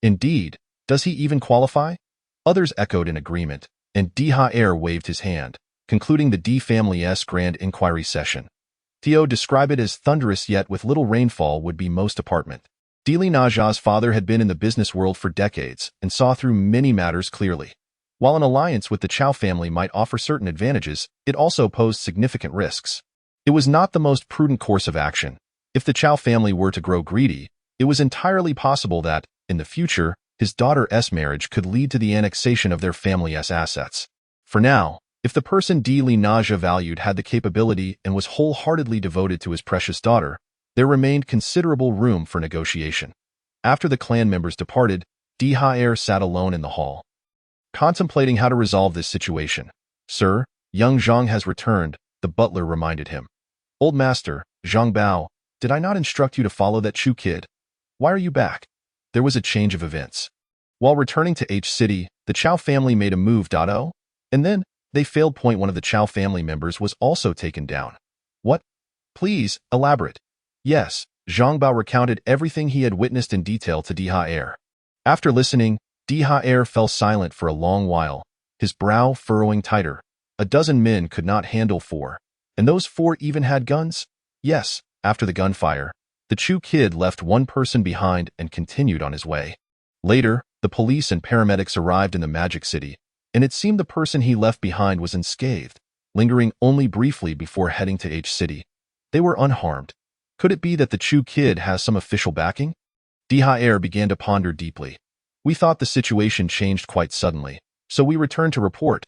Indeed, does he even qualify? Others echoed in agreement, and Diha waved his hand, concluding the D family's grand inquiry session. Theo described it as thunderous yet with little rainfall would be most apartment. Dili Naja's father had been in the business world for decades and saw through many matters clearly. While an alliance with the Chow family might offer certain advantages, it also posed significant risks. It was not the most prudent course of action. If the Chow family were to grow greedy, it was entirely possible that, in the future, his daughter's marriage could lead to the annexation of their family's assets. For now, if the person Dili Naja valued had the capability and was wholeheartedly devoted to his precious daughter, there remained considerable room for negotiation. After the clan members departed, Diha sat alone in the hall, contemplating how to resolve this situation. Sir, young Zhang has returned, the butler reminded him. Old master, Zhang Bao, did I not instruct you to follow that Chu kid? Why are you back? There was a change of events. While returning to H City, the Chow family made a move. And then, they failed. One of the Chow family members was also taken down. What? Please, elaborate. Yes, Zhang Bao recounted everything he had witnessed in detail to Diha. After listening, Diha fell silent for a long while, his brow furrowing tighter. A dozen men could not handle 4. And those 4 even had guns? Yes, after the gunfire, the Chu kid left one person behind and continued on his way. Later, the police and paramedics arrived in the Magic City, and it seemed the person he left behind was unscathed, lingering only briefly before heading to H City. They were unharmed. Could it be that the Chu kid has some official backing? Diha began to ponder deeply. We thought the situation changed quite suddenly, so we returned to report.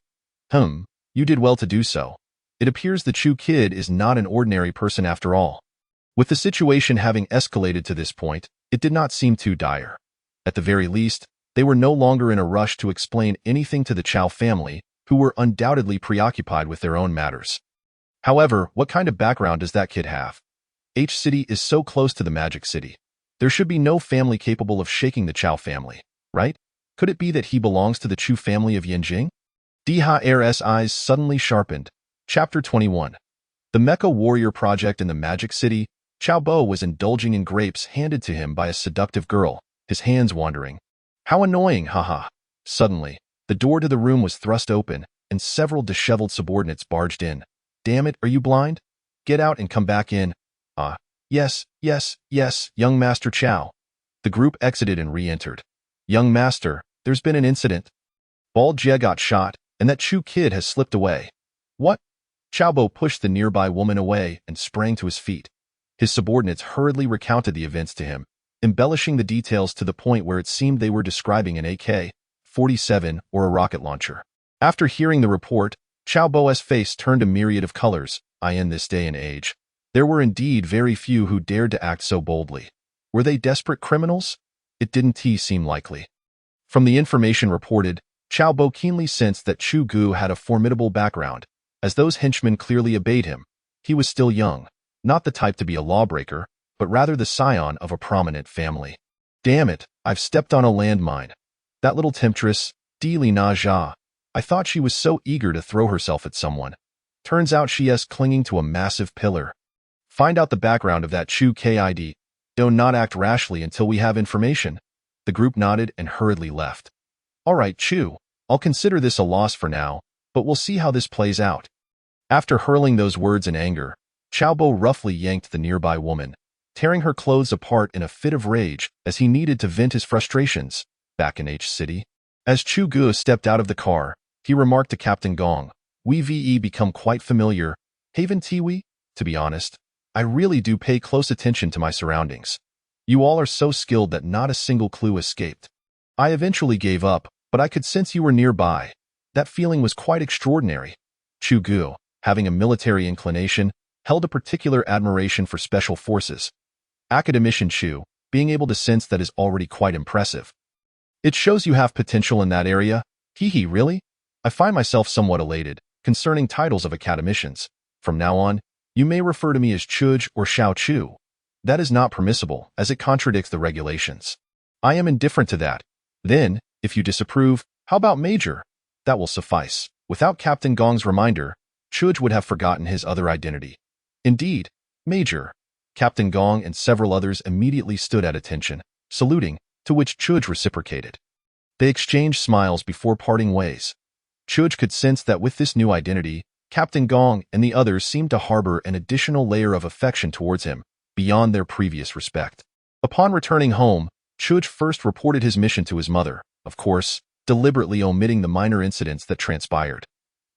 You did well to do so. It appears the Chu kid is not an ordinary person after all. With the situation having escalated to this point, it did not seem too dire. At the very least, they were no longer in a rush to explain anything to the Chow family, who were undoubtedly preoccupied with their own matters. However, what kind of background does that kid have? H City is so close to the Magic City. There should be no family capable of shaking the Chow family, right? Could it be that he belongs to the Chu family of Yanjing? Diha's eyes suddenly sharpened. Chapter 21. The Mecha Warrior Project in the Magic City. Chow Bo was indulging in grapes handed to him by a seductive girl, his hands wandering. How annoying, haha. Suddenly, the door to the room was thrust open, and several disheveled subordinates barged in. Damn it, are you blind? Get out and come back in. Yes, young Master Chow. The group exited and re-entered. Young Master, there's been an incident. Bald Jie got shot, and that Chu kid has slipped away. What? Chow Bo pushed the nearby woman away and sprang to his feet. His subordinates hurriedly recounted the events to him, embellishing the details to the point where it seemed they were describing an AK-47 or a rocket launcher. After hearing the report, Chow Bo's face turned a myriad of colors. In this day and age, there were indeed very few who dared to act so boldly. Were they desperate criminals? It didn't seem likely. From the information reported, Chow Bo keenly sensed that Chu Ge had a formidable background, as those henchmen clearly obeyed him. He was still young, not the type to be a lawbreaker, but rather the scion of a prominent family. Damn it, I've stepped on a landmine. That little temptress, Dili Naja. I thought she was so eager to throw herself at someone. Turns out she is clinging to a massive pillar. Find out the background of that Chu Ge. Do not act rashly until we have information. The group nodded and hurriedly left. All right, Chu, I'll consider this a loss for now, but we'll see how this plays out. After hurling those words in anger, Xiaobo roughly yanked the nearby woman, tearing her clothes apart in a fit of rage as he needed to vent his frustrations. Back in H City, as Chu Ge stepped out of the car, he remarked to Captain Gong, "We become quite familiar, haven't we? To be honest, I really do pay close attention to my surroundings. You all are so skilled that not a single clue escaped. I eventually gave up, but I could sense you were nearby. That feeling was quite extraordinary." Chu Ge, having a military inclination, held a particular admiration for special forces. Academician Chu, being able to sense that is already quite impressive. It shows you have potential in that area. Really? I find myself somewhat elated concerning titles of academicians. From now on, you may refer to me as Chuj or Xiao Chu. That is not permissible, as it contradicts the regulations. I am indifferent to that. Then, if you disapprove, how about Major? That will suffice. Without Captain Gong's reminder, Chuj would have forgotten his other identity. Indeed, Major. Captain Gong and several others immediately stood at attention, saluting, to which Chuj reciprocated. They exchanged smiles before parting ways. Chuj could sense that with this new identity, Captain Gong and the others seemed to harbor an additional layer of affection towards him, beyond their previous respect. Upon returning home, Chuj first reported his mission to his mother, of course, deliberately omitting the minor incidents that transpired.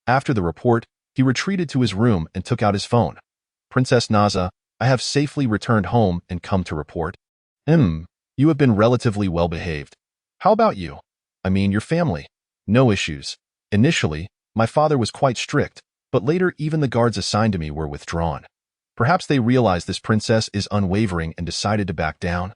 After the report, he retreated to his room and took out his phone. "Princess Naza, I have safely returned home and come to report." You have been relatively well behaved. How about you? I mean, your family. No issues. Initially, my father was quite strict, but later even the guards assigned to me were withdrawn. Perhaps they realized this princess is unwavering and decided to back down.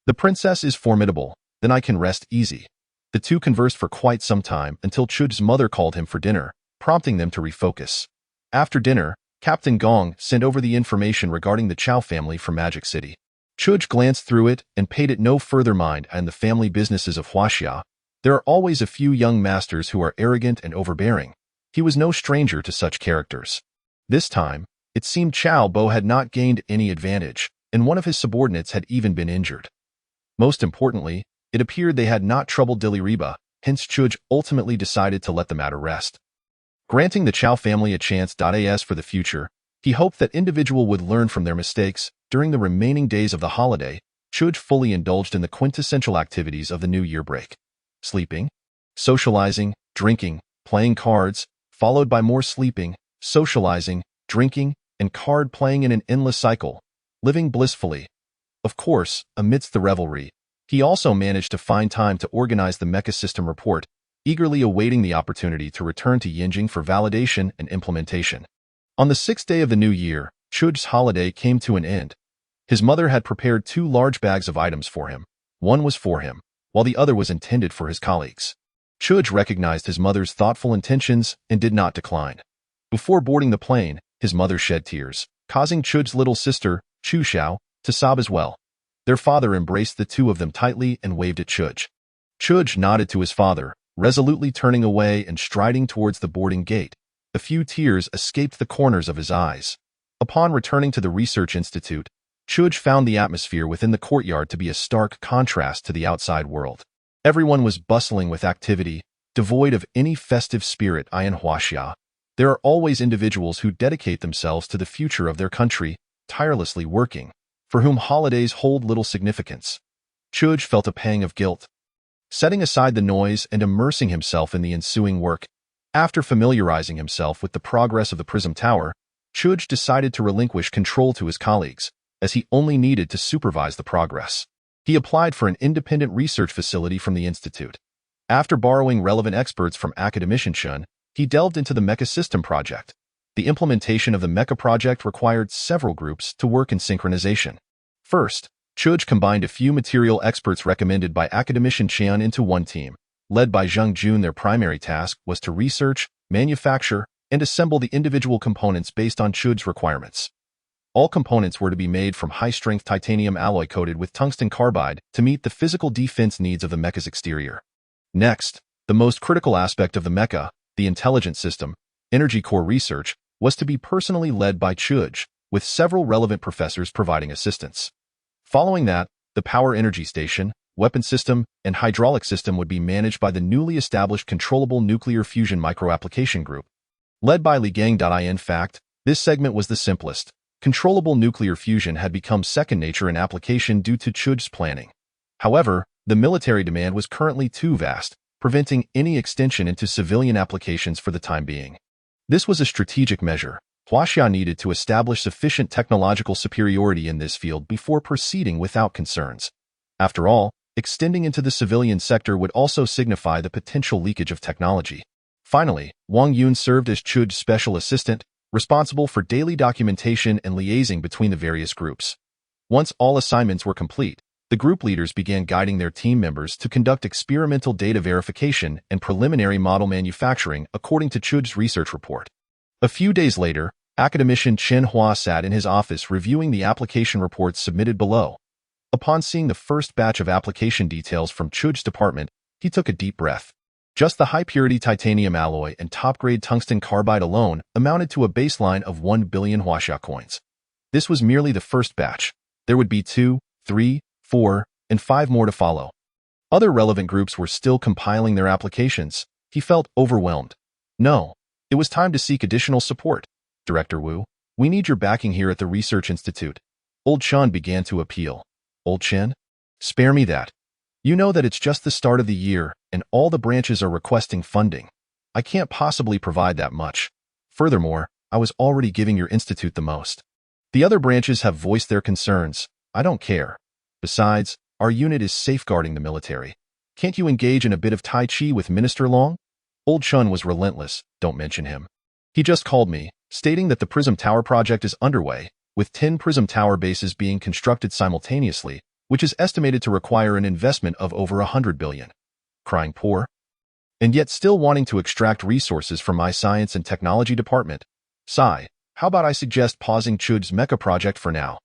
The princess is formidable, then I can rest easy. The two conversed for quite some time until Chuj's mother called him for dinner, prompting them to refocus. After dinner, Captain Gong sent over the information regarding the Chao family from Magic City. Chuj glanced through it and paid it no further mind. And the family businesses of Huaxia, there are always a few young masters who are arrogant and overbearing. He was no stranger to such characters. This time, it seemed Chao Bo had not gained any advantage, and one of his subordinates had even been injured. Most importantly, it appeared they had not troubled Diliriba, hence Chuj ultimately decided to let the matter rest. Granting the Chao family a chance.as for the future, he hoped that individual would learn from their mistakes. During the remaining days of the holiday, Chuj fully indulged in the quintessential activities of the New Year break. Sleeping, socializing, drinking, playing cards, followed by more sleeping, socializing, drinking, and card playing in an endless cycle, living blissfully. Of course, amidst the revelry, he also managed to find time to organize the mecha system report, eagerly awaiting the opportunity to return to Yinjing for validation and implementation. On the 6th day of the new year, Chuj's holiday came to an end. His mother had prepared 2 large bags of items for him. One was for him, while the other was intended for his colleagues. Chuj recognized his mother's thoughtful intentions and did not decline. Before boarding the plane, his mother shed tears, causing Chuj's little sister, Chu Xiao, to sob as well. Their father embraced the two of them tightly and waved at Chuj. Chuj nodded to his father, resolutely turning away and striding towards the boarding gate. A few tears escaped the corners of his eyes. Upon returning to the research institute, Chuj found the atmosphere within the courtyard to be a stark contrast to the outside world. Everyone was bustling with activity, devoid of any festive spirit in Huaxia. There are always individuals who dedicate themselves to the future of their country, tirelessly working, for whom holidays hold little significance. Chuj felt a pang of guilt. Setting aside the noise and immersing himself in the ensuing work, after familiarizing himself with the progress of the Prism Tower, Chuj decided to relinquish control to his colleagues, as he only needed to supervise the progress. He applied for an independent research facility from the institute. After borrowing relevant experts from Academician Shun, he delved into the Mecha System project. The implementation of the Mecha project required several groups to work in synchronization. First, Chuj combined a few material experts recommended by Academician Qian into one team. Led by Zheng Jun, their primary task was to research, manufacture, and assemble the individual components based on Chuj's requirements. All components were to be made from high-strength titanium alloy coated with tungsten carbide to meet the physical defense needs of the mecha's exterior. Next, the most critical aspect of the mecha, The intelligent system, energy core research, was to be personally led by Chu Ge, with several relevant professors providing assistance. Following that, the power energy station, weapon system, and hydraulic system would be managed by the newly established Controllable Nuclear Fusion Microapplication Group. Led by Li Gang. In fact, this segment was the simplest. Controllable nuclear fusion had become second nature in application due to Chu Ge's planning. However, the military demand was currently too vast, preventing any extension into civilian applications for the time being. This was a strategic measure. Huaxia needed to establish sufficient technological superiority in this field before proceeding without concerns. After all, extending into the civilian sector would also signify the potential leakage of technology. Finally, Wang Yun served as Chu Ge's special assistant, responsible for daily documentation and liaising between the various groups. Once all assignments were complete, the group leaders began guiding their team members to conduct experimental data verification and preliminary model manufacturing according to Chu Ge's research report. A few days later, academician Chen Hua sat in his office reviewing the application reports submitted below. Upon seeing the first batch of application details from Chu Ge's department, he took a deep breath. Just the high-purity titanium alloy and top-grade tungsten carbide alone amounted to a baseline of 1 billion Huaxia coins. This was merely the first batch. There would be 2, 3, 4, and 5 more to follow. Other relevant groups were still compiling their applications. He felt overwhelmed. No, it was time to seek additional support. Director Wu, we need your backing here at the Research Institute. Old Chen began to appeal. Old Chen? Spare me that. You know that it's just the start of the year, and all the branches are requesting funding. I can't possibly provide that much. Furthermore, I was already giving your institute the most. The other branches have voiced their concerns. I don't care. Besides, our unit is safeguarding the military. Can't you engage in a bit of Tai Chi with Minister Long? Old Chen was relentless, don't mention him. He just called me, stating that the Prism Tower project is underway, with 10 Prism Tower bases being constructed simultaneously, which is estimated to require an investment of over 100 billion. Crying poor? And yet still wanting to extract resources from my science and technology department. Sigh, how about I suggest pausing Chu Ge's mecha project for now?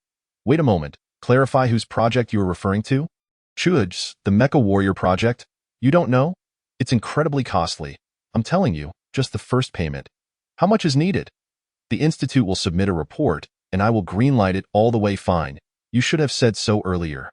Wait a moment, clarify whose project you are referring to? Chu Ge's, the Mecha Warrior project? You don't know? It's incredibly costly. I'm telling you, just the first payment. How much is needed? The Institute will submit a report, and I will greenlight it all the way fine. You should have said so earlier.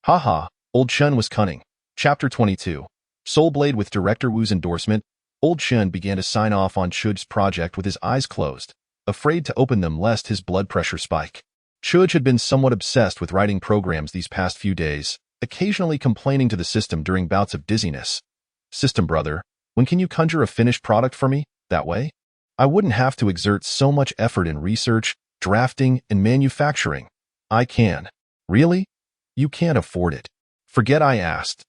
Haha, Old Chen was cunning. Chapter 22. Soul Blade. With Director Wu's endorsement, Old Chen began to sign off on Chu Ge's project with his eyes closed, afraid to open them lest his blood pressure spike. Chu Ge had been somewhat obsessed with writing programs these past few days, occasionally complaining to the system during bouts of dizziness. System brother, when can you conjure a finished product for me? That way? I wouldn't have to exert so much effort in research, drafting, and manufacturing. I can. Really? You can't afford it. Forget I asked.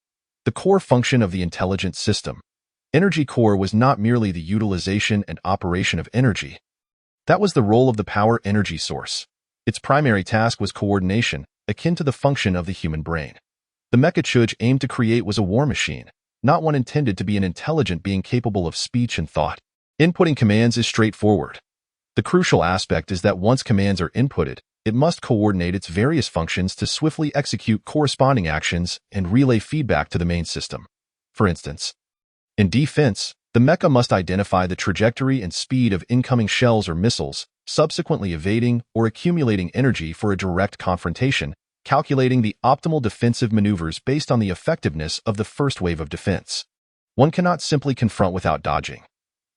The core function of the intelligent system. Energy core was not merely the utilization and operation of energy. That was the role of the power energy source. Its primary task was coordination, akin to the function of the human brain. The mecha Chu Ge aimed to create was a war machine, not one intended to be an intelligent being capable of speech and thought. Inputting commands is straightforward. The crucial aspect is that once commands are inputted, it must coordinate its various functions to swiftly execute corresponding actions and relay feedback to the main system. For instance, in defense, the mecha must identify the trajectory and speed of incoming shells or missiles, subsequently evading or accumulating energy for a direct confrontation, calculating the optimal defensive maneuvers based on the effectiveness of the first wave of defense. One cannot simply confront without dodging.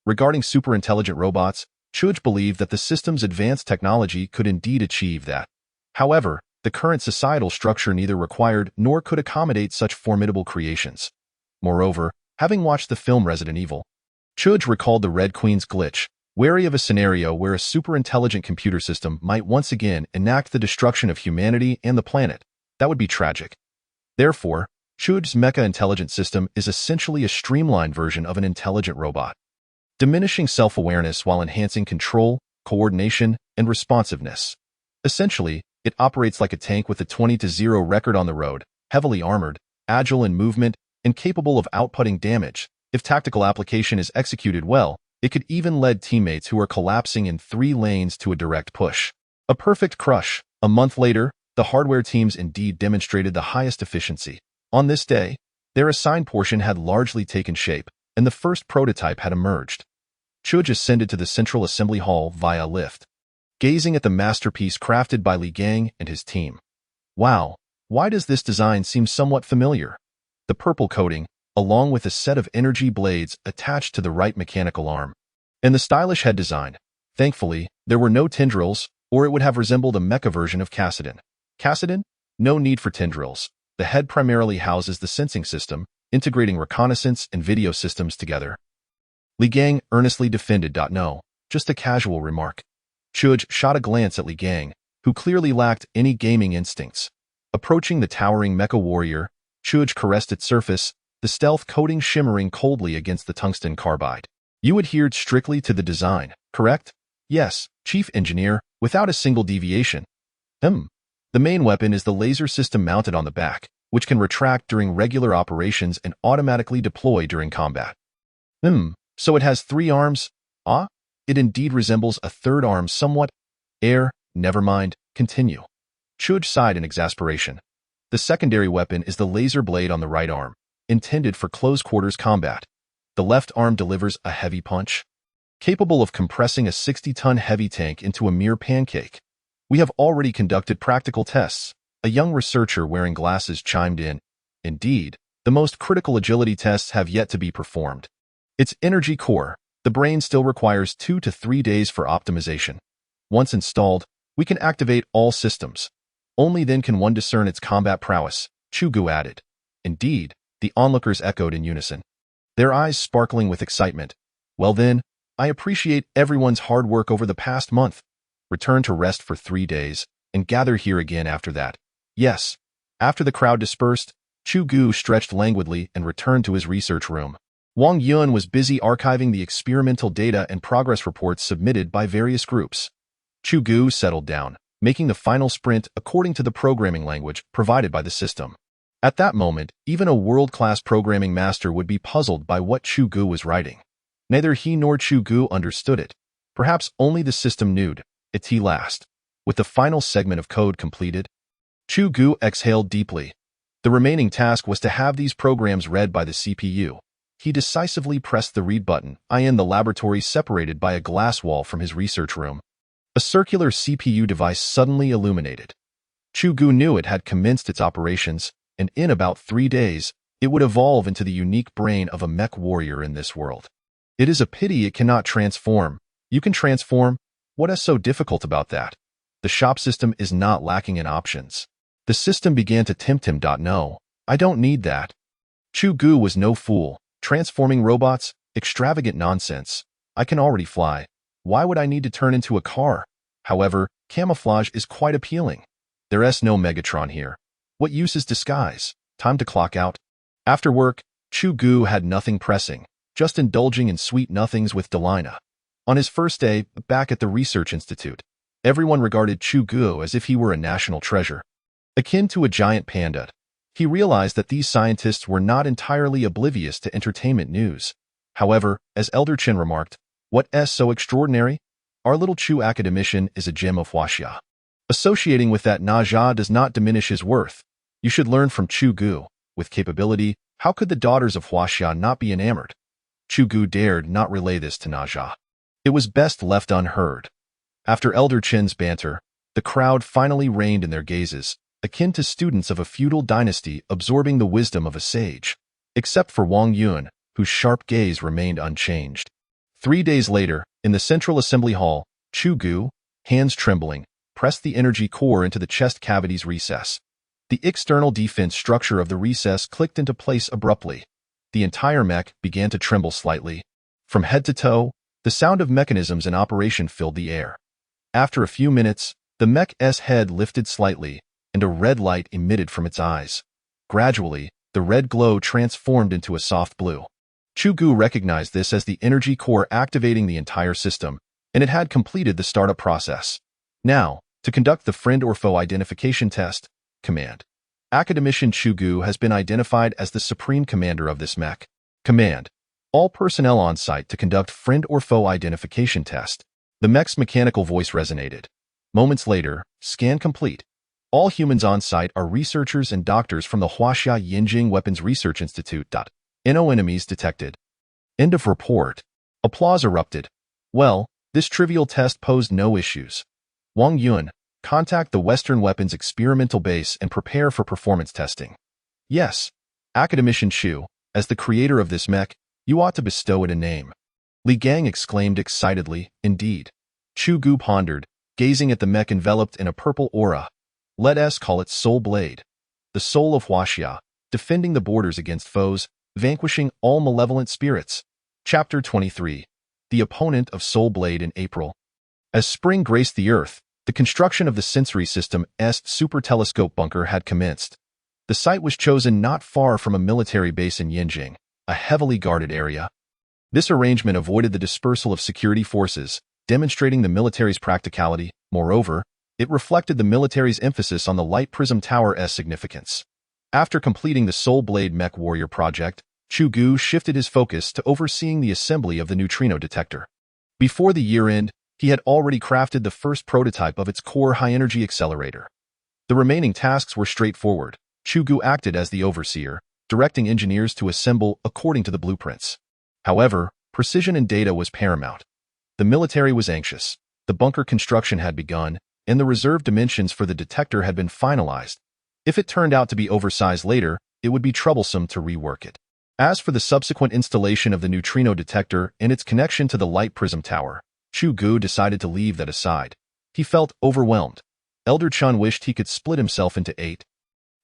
Regarding superintelligent robots, Chu Ge believed that the system's advanced technology could indeed achieve that. However, the current societal structure neither required nor could accommodate such formidable creations. Moreover, having watched the film Resident Evil, Chu Ge recalled the Red Queen's glitch, wary of a scenario where a superintelligent computer system might once again enact the destruction of humanity and the planet. That would be tragic. Therefore, Chu Ge's mecha intelligent system is essentially a streamlined version of an intelligent robot, diminishing self-awareness while enhancing control, coordination, and responsiveness. Essentially, it operates like a tank with a 20-0 record on the road, heavily armored, agile in movement, and capable of outputting damage. If tactical application is executed well, it could even lead teammates who are collapsing in 3 lanes to a direct push. A perfect crush. A month later, the hardware teams indeed demonstrated the highest efficiency. On this day, their assigned portion had largely taken shape, and the first prototype had emerged. Chu Ge ascended to the central assembly hall via lift, gazing at the masterpiece crafted by Li Gang and his team. Wow, why does this design seem somewhat familiar? The purple coating, along with a set of energy blades attached to the right mechanical arm, and the stylish head design. Thankfully, there were no tendrils, or it would have resembled a mecha version of Cassidon. Cassidon? No need for tendrils. The head primarily houses the sensing system, integrating reconnaissance and video systems together. Li Gang earnestly defended. No, just a casual remark. Chu Ge shot a glance at Li Gang, who clearly lacked any gaming instincts. Approaching the towering mecha warrior, Chu Ge caressed its surface, the stealth coating shimmering coldly against the tungsten carbide. You adhered strictly to the design, correct? Yes, Chief Engineer, without a single deviation. The main weapon is the laser system mounted on the back, which can retract during regular operations and automatically deploy during combat. So it has 3 arms? Ah? It indeed resembles a third arm somewhat. Never mind, continue. Chu Ge sighed in exasperation. The secondary weapon is the laser blade on the right arm, intended for close-quarters combat. The left arm delivers a heavy punch, capable of compressing a 60-ton heavy tank into a mere pancake. We have already conducted practical tests. A young researcher wearing glasses chimed in. Indeed, the most critical agility tests have yet to be performed. Its energy core, the brain, still requires 2 to 3 days for optimization. Once installed, we can activate all systems. Only then can one discern its combat prowess, Chu Ge added. Indeed, the onlookers echoed in unison, their eyes sparkling with excitement. Well then, I appreciate everyone's hard work over the past month. Return to rest for 3 days, and gather here again after that. Yes. After the crowd dispersed, Chu Ge stretched languidly and returned to his research room. Wang Yun was busy archiving the experimental data and progress reports submitted by various groups. Chu Ge settled down, making the final sprint according to the programming language provided by the system. At that moment, even a world-class programming master would be puzzled by what Chu Ge was writing. Neither he nor Chu Ge understood it. Perhaps only the system knew it last. With the final segment of code completed, Chu Ge exhaled deeply. The remaining task was to have these programs read by the CPU. He decisively pressed the read button, in the laboratory separated by a glass wall from his research room. A circular CPU device suddenly illuminated. Chu Ge knew it had commenced its operations, and in about 3 days, it would evolve into the unique brain of a mech warrior in this world. It is a pity it cannot transform. You can transform. What is so difficult about that? The shop system is not lacking in options. The system began to tempt him. No, I don't need that. Chu Ge was no fool. Transforming robots? Extravagant nonsense. I can already fly. Why would I need to turn into a car? However, camouflage is quite appealing. There's no Megatron here. What use is disguise? Time to clock out. After work, Chu Ge had nothing pressing, just indulging in sweet nothings with Delina. On his first day back at the Research Institute, everyone regarded Chu Ge as if he were a national treasure, akin to a giant panda. He realized that these scientists were not entirely oblivious to entertainment news. However, as Elder Chen remarked, what's so extraordinary? Our little Chu academician is a gem of Huaxia. Associating with that Naja does not diminish his worth. You should learn from Chu Ge. With capability, how could the daughters of Huaxia not be enamored? Chu Ge dared not relay this to Naja. It was best left unheard. After Elder Chen's banter, the crowd finally reined in their gazes, akin to students of a feudal dynasty absorbing the wisdom of a sage, except for Wang Yun, whose sharp gaze remained unchanged. 3 days later, in the central assembly hall, Chu Ge, hands trembling, pressed the energy core into the chest cavity's recess. The external defense structure of the recess clicked into place abruptly. The entire mech began to tremble slightly. From head to toe, the sound of mechanisms in operation filled the air. After a few minutes, the mech's head lifted slightly, and a red light emitted from its eyes. Gradually, the red glow transformed into a soft blue. Chu Ge recognized this as the energy core activating the entire system, and it had completed the startup process. Now, to conduct the friend or foe identification test, command. Academician Chu Ge has been identified as the supreme commander of this mech. Command. All personnel on site to conduct friend or foe identification test. The mech's mechanical voice resonated. Moments later, scan complete. All humans on site are researchers and doctors from the Huaxia Yinjing Weapons Research Institute. No enemies detected. End of report. Applause erupted. Well, this trivial test posed no issues. Wang Yun, contact the Western Weapons Experimental Base and prepare for performance testing. Yes, Academician Chu, as the creator of this mech, you ought to bestow it a name. Li Gang exclaimed excitedly, indeed. Chu Ge pondered, gazing at the mech enveloped in a purple aura. Let us call it Soul Blade. The soul of Huaxia, defending the borders against foes, vanquishing all malevolent spirits. Chapter 23. The opponent of Soul Blade in April. As spring graced the Earth, the construction of the sensory system's super telescope bunker had commenced. The site was chosen not far from a military base in Yinjing, a heavily guarded area. This arrangement avoided the dispersal of security forces, demonstrating the military's practicality. Moreover, it reflected the military's emphasis on the Light Prism Tower's significance. After completing the Soul Blade Mech Warrior project, Chu Ge shifted his focus to overseeing the assembly of the neutrino detector. Before the year-end, he had already crafted the first prototype of its core high-energy accelerator. The remaining tasks were straightforward. Chu Ge acted as the overseer, directing engineers to assemble according to the blueprints. However, precision in data was paramount. The military was anxious. The bunker construction had begun, and the reserve dimensions for the detector had been finalized. If it turned out to be oversized later, it would be troublesome to rework it. As for the subsequent installation of the neutrino detector and its connection to the Light Prism Tower, Chu Ge decided to leave that aside. He felt overwhelmed. Elder Chun wished he could split himself into 8,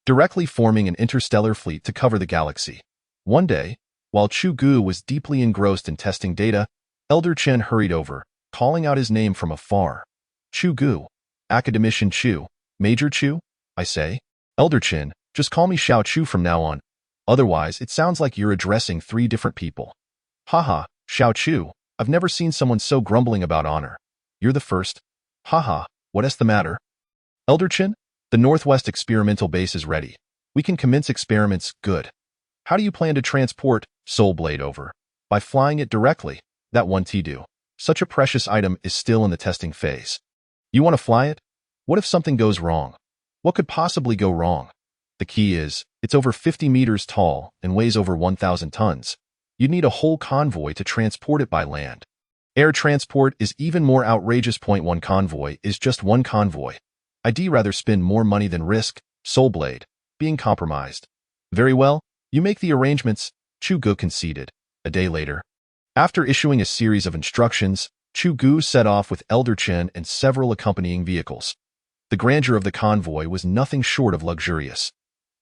directly forming an interstellar fleet to cover the galaxy. One day, while Chu Ge was deeply engrossed in testing data, Elder Chen hurried over, calling out his name from afar. Chu Ge, Academician Chu, Major Chu, I say. Elder Chen, just call me Xiao Chu from now on. Otherwise, it sounds like you're addressing 3 different people. Haha, Xiao Chu, I've never seen someone so grumbling about honor. You're the first. Haha, what's the matter? Elder Chen, the Northwest Experimental Base is ready. We can commence experiments, good. How do you plan to transport Soul Blade over? By flying it directly. That won't do. Such a precious item is still in the testing phase. You want to fly it? What if something goes wrong? What could possibly go wrong? The key is, it's over 50 meters tall and weighs over 1,000 tons. You'd need a whole convoy to transport it by land. Air transport is even more outrageous. One convoy is just one convoy. I'd rather spend more money than risk Soul Blade being compromised. Very well, you make the arrangements, Chu Ge conceded. A day later, after issuing a series of instructions, Chu Ge set off with Elder Chen and several accompanying vehicles. The grandeur of the convoy was nothing short of luxurious.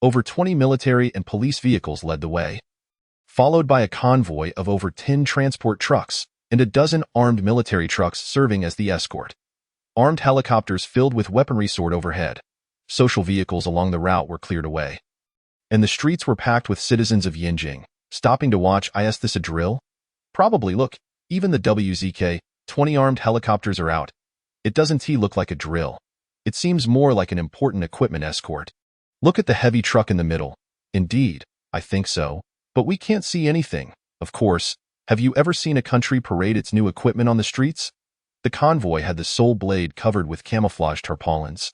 Over 20 military and police vehicles led the way, followed by a convoy of over 10 transport trucks and a dozen armed military trucks serving as the escort. Armed helicopters filled with weaponry soared overhead. Social vehicles along the route were cleared away, and the streets were packed with citizens of Yinjing, stopping to watch. Is this a drill? Probably. Look, even the WZK-20 armed helicopters are out. It doesn't look like a drill. It seems more like an important equipment escort. Look at the heavy truck in the middle. Indeed, I think so. But we can't see anything. Of course, have you ever seen a country parade its new equipment on the streets? The convoy had the Soul Blade covered with camouflage tarpaulins,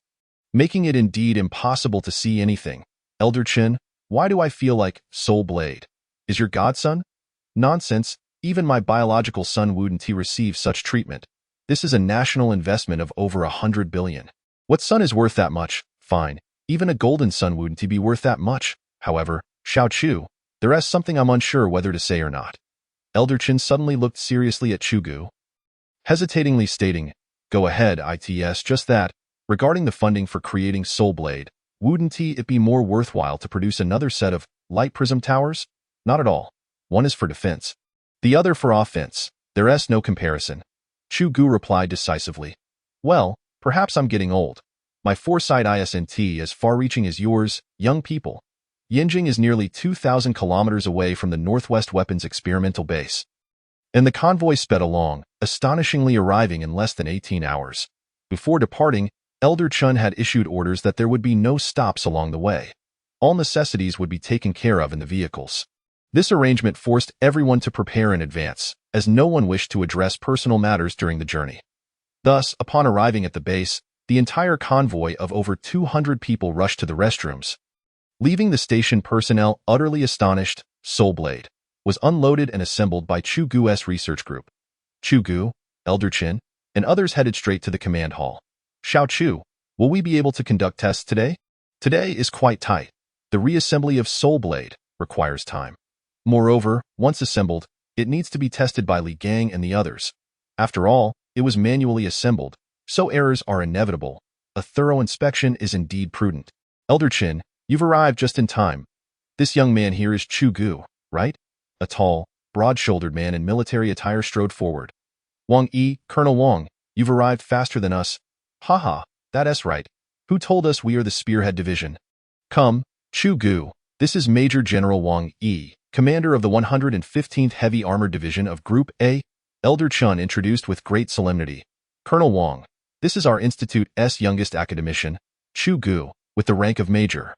making it indeed impossible to see anything. Elder Chen, why do I feel like Soul Blade is your godson? Nonsense, even my biological son wouldn't receive such treatment. This is a national investment of over 100 billion. What son is worth that much? Fine. Even a golden son wouldn't be worth that much. However, Xiao Chu, there is something I'm unsure whether to say or not. Elder Chen suddenly looked seriously at Chu Ge, hesitatingly stating, go ahead, it's just that, regarding the funding for creating Soul Blade, wouldn't it be more worthwhile to produce another set of Light Prism Towers? Not at all. One is for defense, the other for offense. There's no comparison. Chu Ge replied decisively. Well, perhaps I'm getting old. My foresight isn't as far-reaching as yours, young people. Yinjing is nearly 2,000 kilometers away from the Northwest Weapons Experimental Base. And the convoy sped along, astonishingly arriving in less than 18 hours. Before departing, Elder Chun had issued orders that there would be no stops along the way. All necessities would be taken care of in the vehicles. This arrangement forced everyone to prepare in advance, as no one wished to address personal matters during the journey. Thus, upon arriving at the base, the entire convoy of over 200 people rushed to the restrooms. Leaving the station personnel utterly astonished, Soul Blade was unloaded and assembled by Chu Ge's research group. Chu Ge, Elder Chin, and others headed straight to the command hall. Xiao Chu, will we be able to conduct tests today? Today is quite tight. The reassembly of Soul Blade requires time. Moreover, once assembled, it needs to be tested by Li Gang and the others. After all, it was manually assembled, so errors are inevitable. A thorough inspection is indeed prudent. Elder Chin, you've arrived just in time. This young man here is Chu Ge, right? A tall, broad-shouldered man in military attire strode forward. Wang Yi, Colonel Wang, you've arrived faster than us. Haha, that's right. Who told us we are the Spearhead Division? Come, Chu Ge, this is Major General Wang Yi, commander of the 115th Heavy Armored Division of Group A. Elder Chun introduced with great solemnity. Colonel Wang, this is our Institute's youngest academician, Chu Ge, with the rank of Major.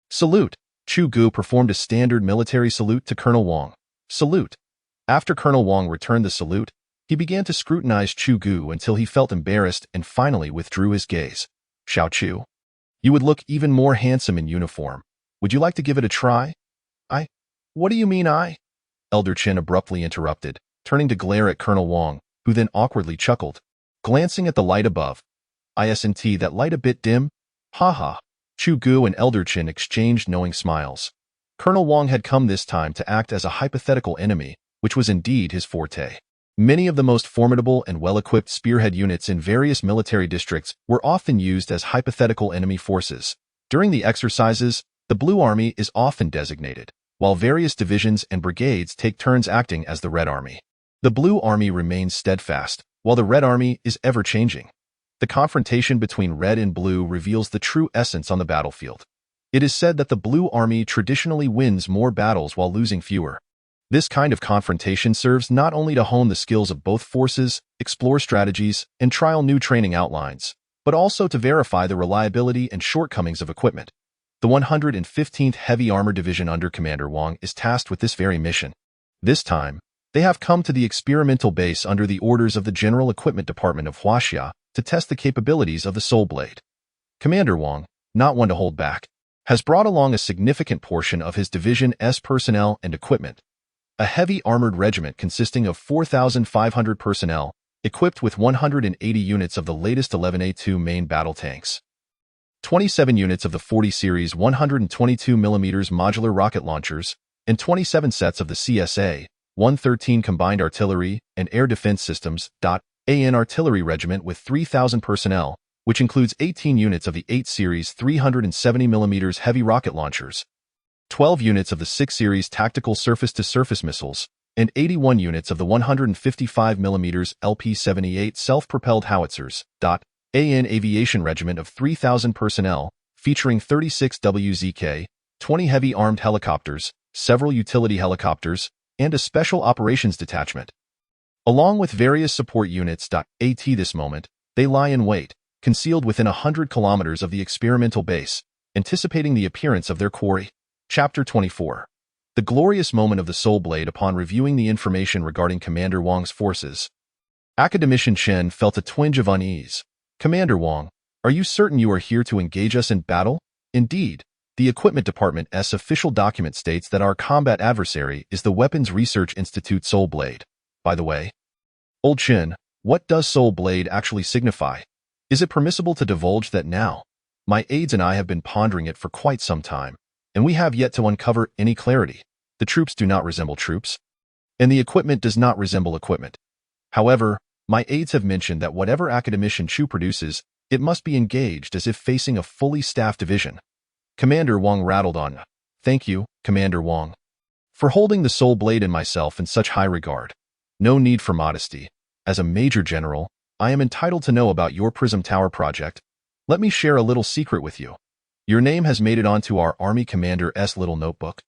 Salute. Chu Ge performed a standard military salute to Colonel Wang. Salute. After Colonel Wang returned the salute, he began to scrutinize Chu Ge until he felt embarrassed and finally withdrew his gaze. Xiao Chu, you would look even more handsome in uniform. Would you like to give it a try? What do you mean I? Elder Chin abruptly interrupted, turning to glare at Colonel Wang, who then awkwardly chuckled. Glancing at the light above. Isn't that light a bit dim? Haha. Chu Ge and Elder Chin exchanged knowing smiles. Colonel Wang had come this time to act as a hypothetical enemy, which was indeed his forte. Many of the most formidable and well-equipped spearhead units in various military districts were often used as hypothetical enemy forces. During the exercises, the Blue Army is often designated, while various divisions and brigades take turns acting as the Red Army. The Blue Army remains steadfast, while the Red Army is ever-changing. The confrontation between Red and Blue reveals the true essence on the battlefield. It is said that the Blue Army traditionally wins more battles while losing fewer. This kind of confrontation serves not only to hone the skills of both forces, explore strategies, and trial new training outlines, but also to verify the reliability and shortcomings of equipment. The 115th Heavy Armored Division under Commander Wang is tasked with this very mission. This time, they have come to the experimental base under the orders of the General Equipment Department of Huaxia to test the capabilities of the Soul Blade. Commander Wang, not one to hold back, has brought along a significant portion of his division's personnel and equipment. A heavy armored regiment consisting of 4,500 personnel, equipped with 180 units of the latest 11A2 main battle tanks, 27 units of the 40 series 122mm modular rocket launchers, and 27 sets of the CSA 113 combined artillery and air defense systems. An artillery regiment with 3,000 personnel, which includes 18 units of the 8 series 370mm heavy rocket launchers, 12 units of the 6 series tactical surface-to-surface missiles, and 81 units of the 155mm LP-78 self-propelled howitzers. An aviation regiment of 3,000 personnel, featuring 36 WZK, 20 heavy armed helicopters, several utility helicopters, and a special operations detachment. Along with various support units. At this moment, they lie in wait, concealed within 100 kilometers of the experimental base, anticipating the appearance of their quarry. Chapter 24. The glorious moment of the Soul Blade upon reviewing the information regarding Commander Wang's forces. Academician Chen felt a twinge of unease. Commander Wang, are you certain you are here to engage us in battle? Indeed, the Equipment Department's official document states that our combat adversary is the Weapons Research Institute Soul Blade. By the way, Old Chen, what does Soul Blade actually signify? Is it permissible to divulge that now? My aides and I have been pondering it for quite some time, and we have yet to uncover any clarity. The troops do not resemble troops, and the equipment does not resemble equipment. However, my aides have mentioned that whatever Academician Chu produces, it must be engaged as if facing a fully staffed division. Commander Wang rattled on. Thank you, Commander Wang, for holding the Soul Blade and myself in such high regard. No need for modesty. As a Major General, I am entitled to know about your Prism Tower project. Let me share a little secret with you. Your name has made it onto our Army Commander's little notebook.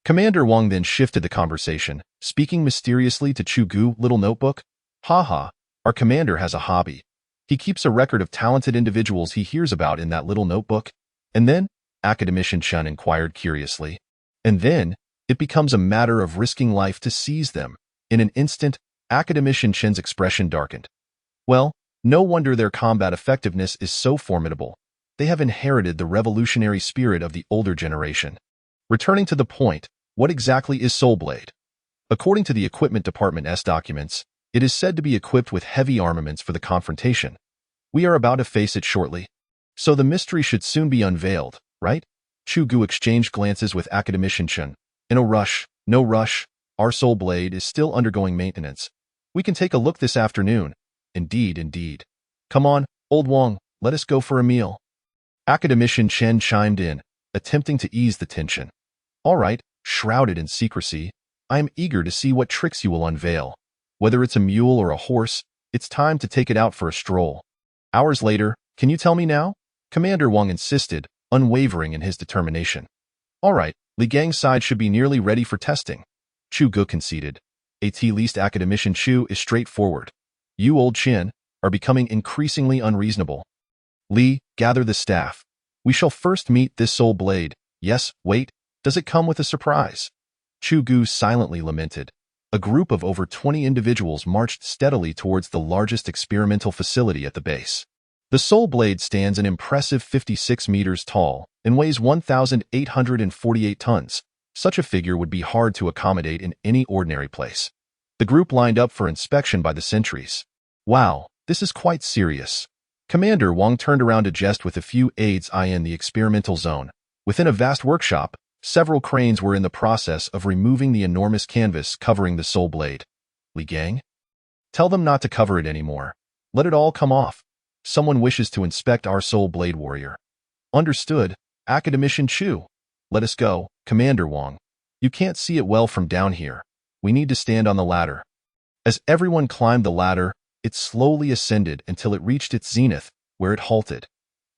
Commander Wang then shifted the conversation, speaking mysteriously to Chu Ge. Little notebook? Haha, our commander has a hobby. He keeps a record of talented individuals he hears about in that little notebook. And then? Academician Chen inquired curiously. And then, it becomes a matter of risking life to seize them. In an instant, Academician Chen's expression darkened. Well, no wonder their combat effectiveness is so formidable. They have inherited the revolutionary spirit of the older generation. Returning to the point, what exactly is Soul Blade? According to the Equipment Department's documents, It is said to be equipped with heavy armaments for the confrontation. We are about to face it shortly. So the mystery should soon be unveiled, right? Chu Ge exchanged glances with Academician Chen. In a rush, no rush, our soul blade is still undergoing maintenance. We can take a look this afternoon. Indeed, indeed. Come on, old Wang, let us go for a meal. Academician Chen chimed in, attempting to ease the tension. All right, shrouded in secrecy, I am eager to see what tricks you will unveil. Whether it's a mule or a horse, it's time to take it out for a stroll. Hours later, can you tell me now? Commander Wang insisted, unwavering in his determination. All right, Li Gang's side should be nearly ready for testing. Chu Ge conceded. At least Academician Chu is straightforward. You, old Chin, are becoming increasingly unreasonable. Li, gather the staff. We shall first meet this soul blade. Yes, wait, does it come with a surprise? Chu Ge silently lamented. A group of over 20 individuals marched steadily towards the largest experimental facility at the base. The soul blade stands an impressive 56 meters tall and weighs 1,848 tons. Such a figure would be hard to accommodate in any ordinary place. The group lined up for inspection by the sentries. Wow, this is quite serious. Commander Wang turned around to jest with a few aides in the experimental zone. Within a vast workshop, several cranes were in the process of removing the enormous canvas covering the soul blade. Li Gang? Tell them not to cover it anymore. Let it all come off. Someone wishes to inspect our soul blade warrior. Understood, Academician Chu. Let us go, Commander Wang. You can't see it well from down here. We need to stand on the ladder. As everyone climbed the ladder, it slowly ascended until it reached its zenith, where it halted.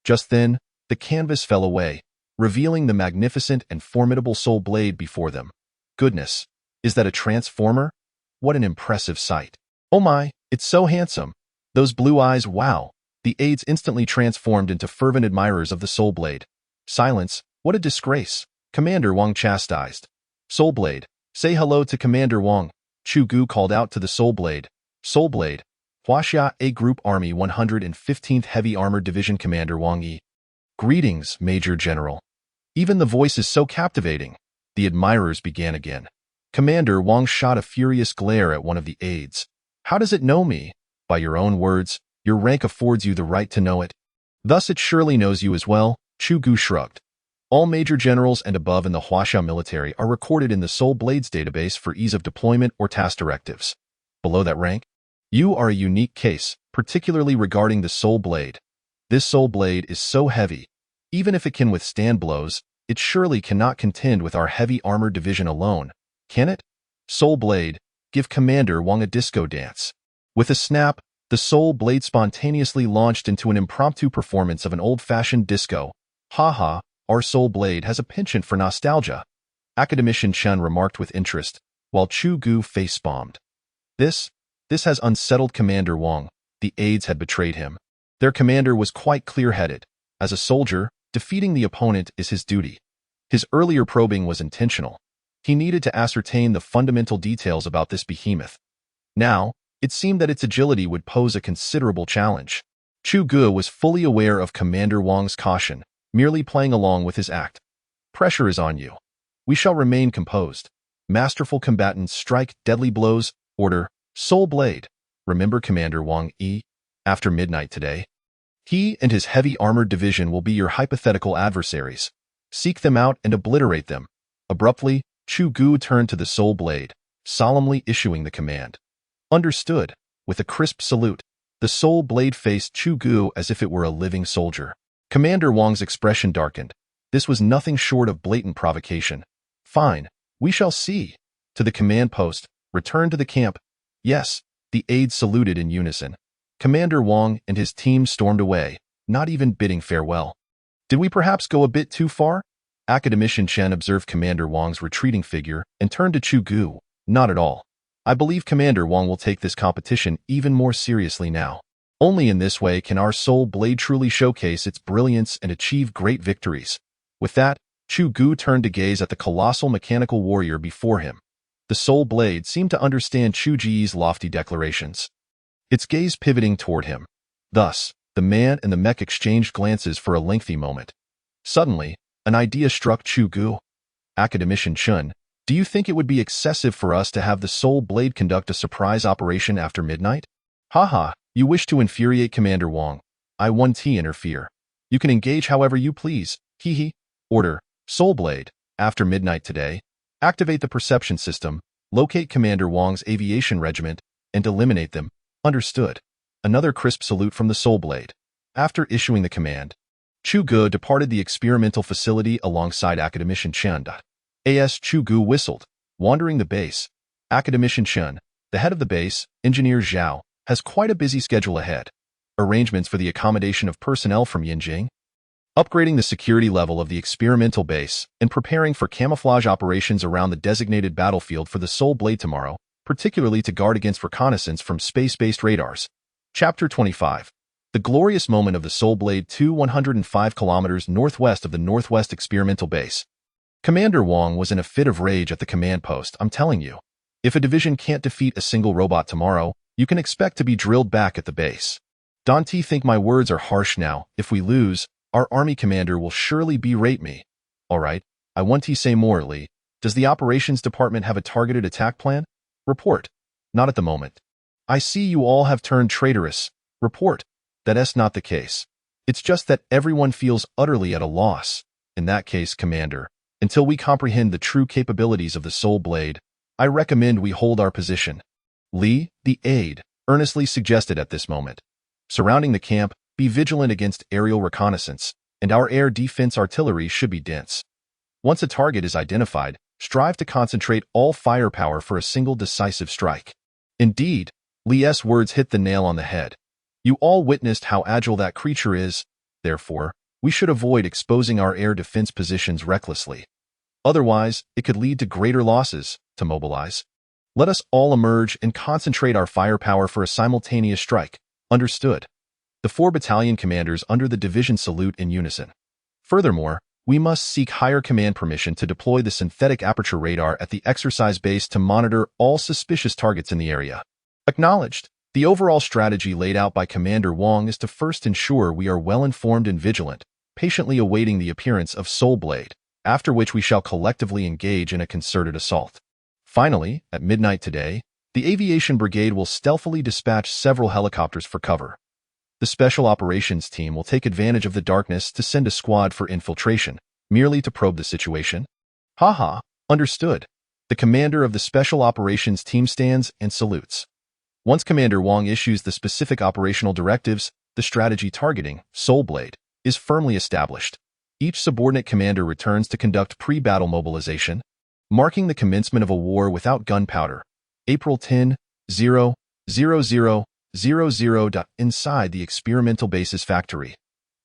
Just then, the canvas fell away, revealing the magnificent and formidable soul blade before them. Goodness, is that a transformer? What an impressive sight. Oh my, it's so handsome. Those blue eyes, wow. The aides instantly transformed into fervent admirers of the soul blade. Silence, what a disgrace. Commander Wang chastised. Soul blade, say hello to Commander Wang. Chu Ge called out to the soul blade. Soul blade, Huaxia A Group Army 115th Heavy Armored Division Commander Wang Yi. Greetings, Major General. Even the voice is so captivating. The admirers began again. Commander Wang shot a furious glare at one of the aides. How does it know me? By your own words, your rank affords you the right to know it. Thus it surely knows you as well. Chu Ge shrugged. All major generals and above in the Huaxia military are recorded in the Soul Blades database for ease of deployment or task directives. Below that rank, you are a unique case, particularly regarding the Soul Blade. This Soul Blade is so heavy. Even if it can withstand blows, it surely cannot contend with our heavy armored division alone, can it? Soul Blade, give Commander Wang a disco dance. With a snap, the Soul Blade spontaneously launched into an impromptu performance of an old-fashioned disco. Haha, our Soul Blade has a penchant for nostalgia. Academician Chen remarked with interest, while Chu Ge face-bombed. This has unsettled Commander Wang. The aides had betrayed him. Their commander was quite clear-headed. As a soldier, defeating the opponent is his duty. His earlier probing was intentional. He needed to ascertain the fundamental details about this behemoth. Now, it seemed that its agility would pose a considerable challenge. Chu Ge was fully aware of Commander Wang's caution, merely playing along with his act. Pressure is on you. We shall remain composed. Masterful combatants strike deadly blows. Order, Soul Blade. Remember Commander Wang Yi. After midnight today, he and his heavy armored division will be your hypothetical adversaries. Seek them out and obliterate them. Abruptly, Chu Ge turned to the Soul Blade, solemnly issuing the command. Understood. With a crisp salute, the Soul Blade faced Chu Ge as if it were a living soldier. Commander Wang's expression darkened. This was nothing short of blatant provocation. Fine, we shall see. To the command post, return to the camp. Yes, the aides saluted in unison. Commander Wang and his team stormed away, not even bidding farewell. Did we perhaps go a bit too far? Academician Chen observed Commander Wang's retreating figure and turned to Chu Ge. Not at all. I believe Commander Wang will take this competition even more seriously now. Only in this way can our Soul Blade truly showcase its brilliance and achieve great victories. With that, Chu Ge turned to gaze at the colossal mechanical warrior before him. The Soul Blade seemed to understand Chu Ge's lofty declarations, its gaze pivoting toward him. Thus, the man and the mech exchanged glances for a lengthy moment. Suddenly, an idea struck Chu Ge. Academician Chen, Do you think it would be excessive for us to have the Soul Blade conduct a surprise operation after midnight? Haha, you wish to infuriate Commander Wong. I-1T interfere. You can engage however you please. Hee. Order. Soul Blade. After midnight today, activate the perception system, locate Commander Wong's aviation regiment, and eliminate them. Understood. Another crisp salute from the Soul Blade. After issuing the command, Chu Ge departed the experimental facility alongside Academician Chen. As Chu Ge whistled, wandering the base. Academician Chen, the head of the base, Engineer Zhao, has quite a busy schedule ahead. Arrangements for the accommodation of personnel from Yinjing, upgrading the security level of the experimental base, and preparing for camouflage operations around the designated battlefield for the Soul Blade tomorrow, particularly to guard against reconnaissance from space-based radars. Chapter 25. The glorious moment of the Soul Blade 105 kilometers northwest of the Northwest Experimental Base. Commander Wong was in a fit of rage at the command post. I'm telling you, if a division can't defeat a single robot tomorrow, you can expect to be drilled back at the base. Don't think my words are harsh now. If we lose, our army commander will surely berate me. All right, I want to say more, Lee. Does the operations department have a targeted attack plan? Report. Not at the moment. I see you all have turned traitorous. Report. That's not the case. It's just that everyone feels utterly at a loss. In that case, Commander, until we comprehend the true capabilities of the Soul Blade, I recommend we hold our position. Lee, the aide, earnestly suggested at this moment. Surrounding the camp, be vigilant against aerial reconnaissance, and our air defense artillery should be dense. Once a target is identified, strive to concentrate all firepower for a single decisive strike. Indeed, Lee's words hit the nail on the head. You all witnessed how agile that creature is, therefore, we should avoid exposing our air defense positions recklessly. Otherwise, it could lead to greater losses. To mobilize, let us all emerge and concentrate our firepower for a simultaneous strike. Understood. The 4 battalion commanders under the division salute in unison. Furthermore, we must seek higher command permission to deploy the synthetic aperture radar at the exercise base to monitor all suspicious targets in the area. Acknowledged. The overall strategy laid out by Commander Wong is to first ensure we are well-informed and vigilant, patiently awaiting the appearance of Soul Blade, after which we shall collectively engage in a concerted assault. Finally, at midnight today, the aviation brigade will stealthily dispatch several helicopters for cover. The special operations team will take advantage of the darkness to send a squad for infiltration, merely to probe the situation. Haha, understood. The commander of the special operations team stands and salutes. Once Commander Wong issues the specific operational directives, the strategy targeting Soul Blade is firmly established. Each subordinate commander returns to conduct pre-battle mobilization, marking the commencement of a war without gunpowder. April 10, 0, 00, 00. Inside the experimental base's factory,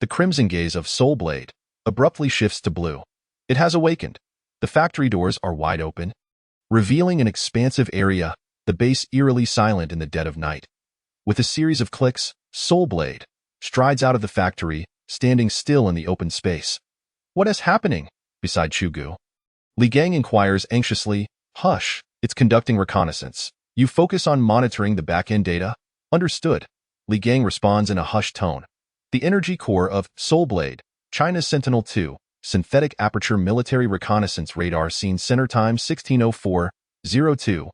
the crimson gaze of Soul Blade abruptly shifts to blue. It has awakened. The factory doors are wide open, revealing an expansive area, the base eerily silent in the dead of night. With a series of clicks, Soul Blade strides out of the factory, standing still in the open space. What is happening? Beside Chu Ge, Li Gang inquires anxiously. Hush, it's conducting reconnaissance. You focus on monitoring the back-end data? Understood. Li Gang responds in a hushed tone. The energy core of Soul Blade, China's Sentinel-2, synthetic aperture military reconnaissance radar seen center time 16:04:02.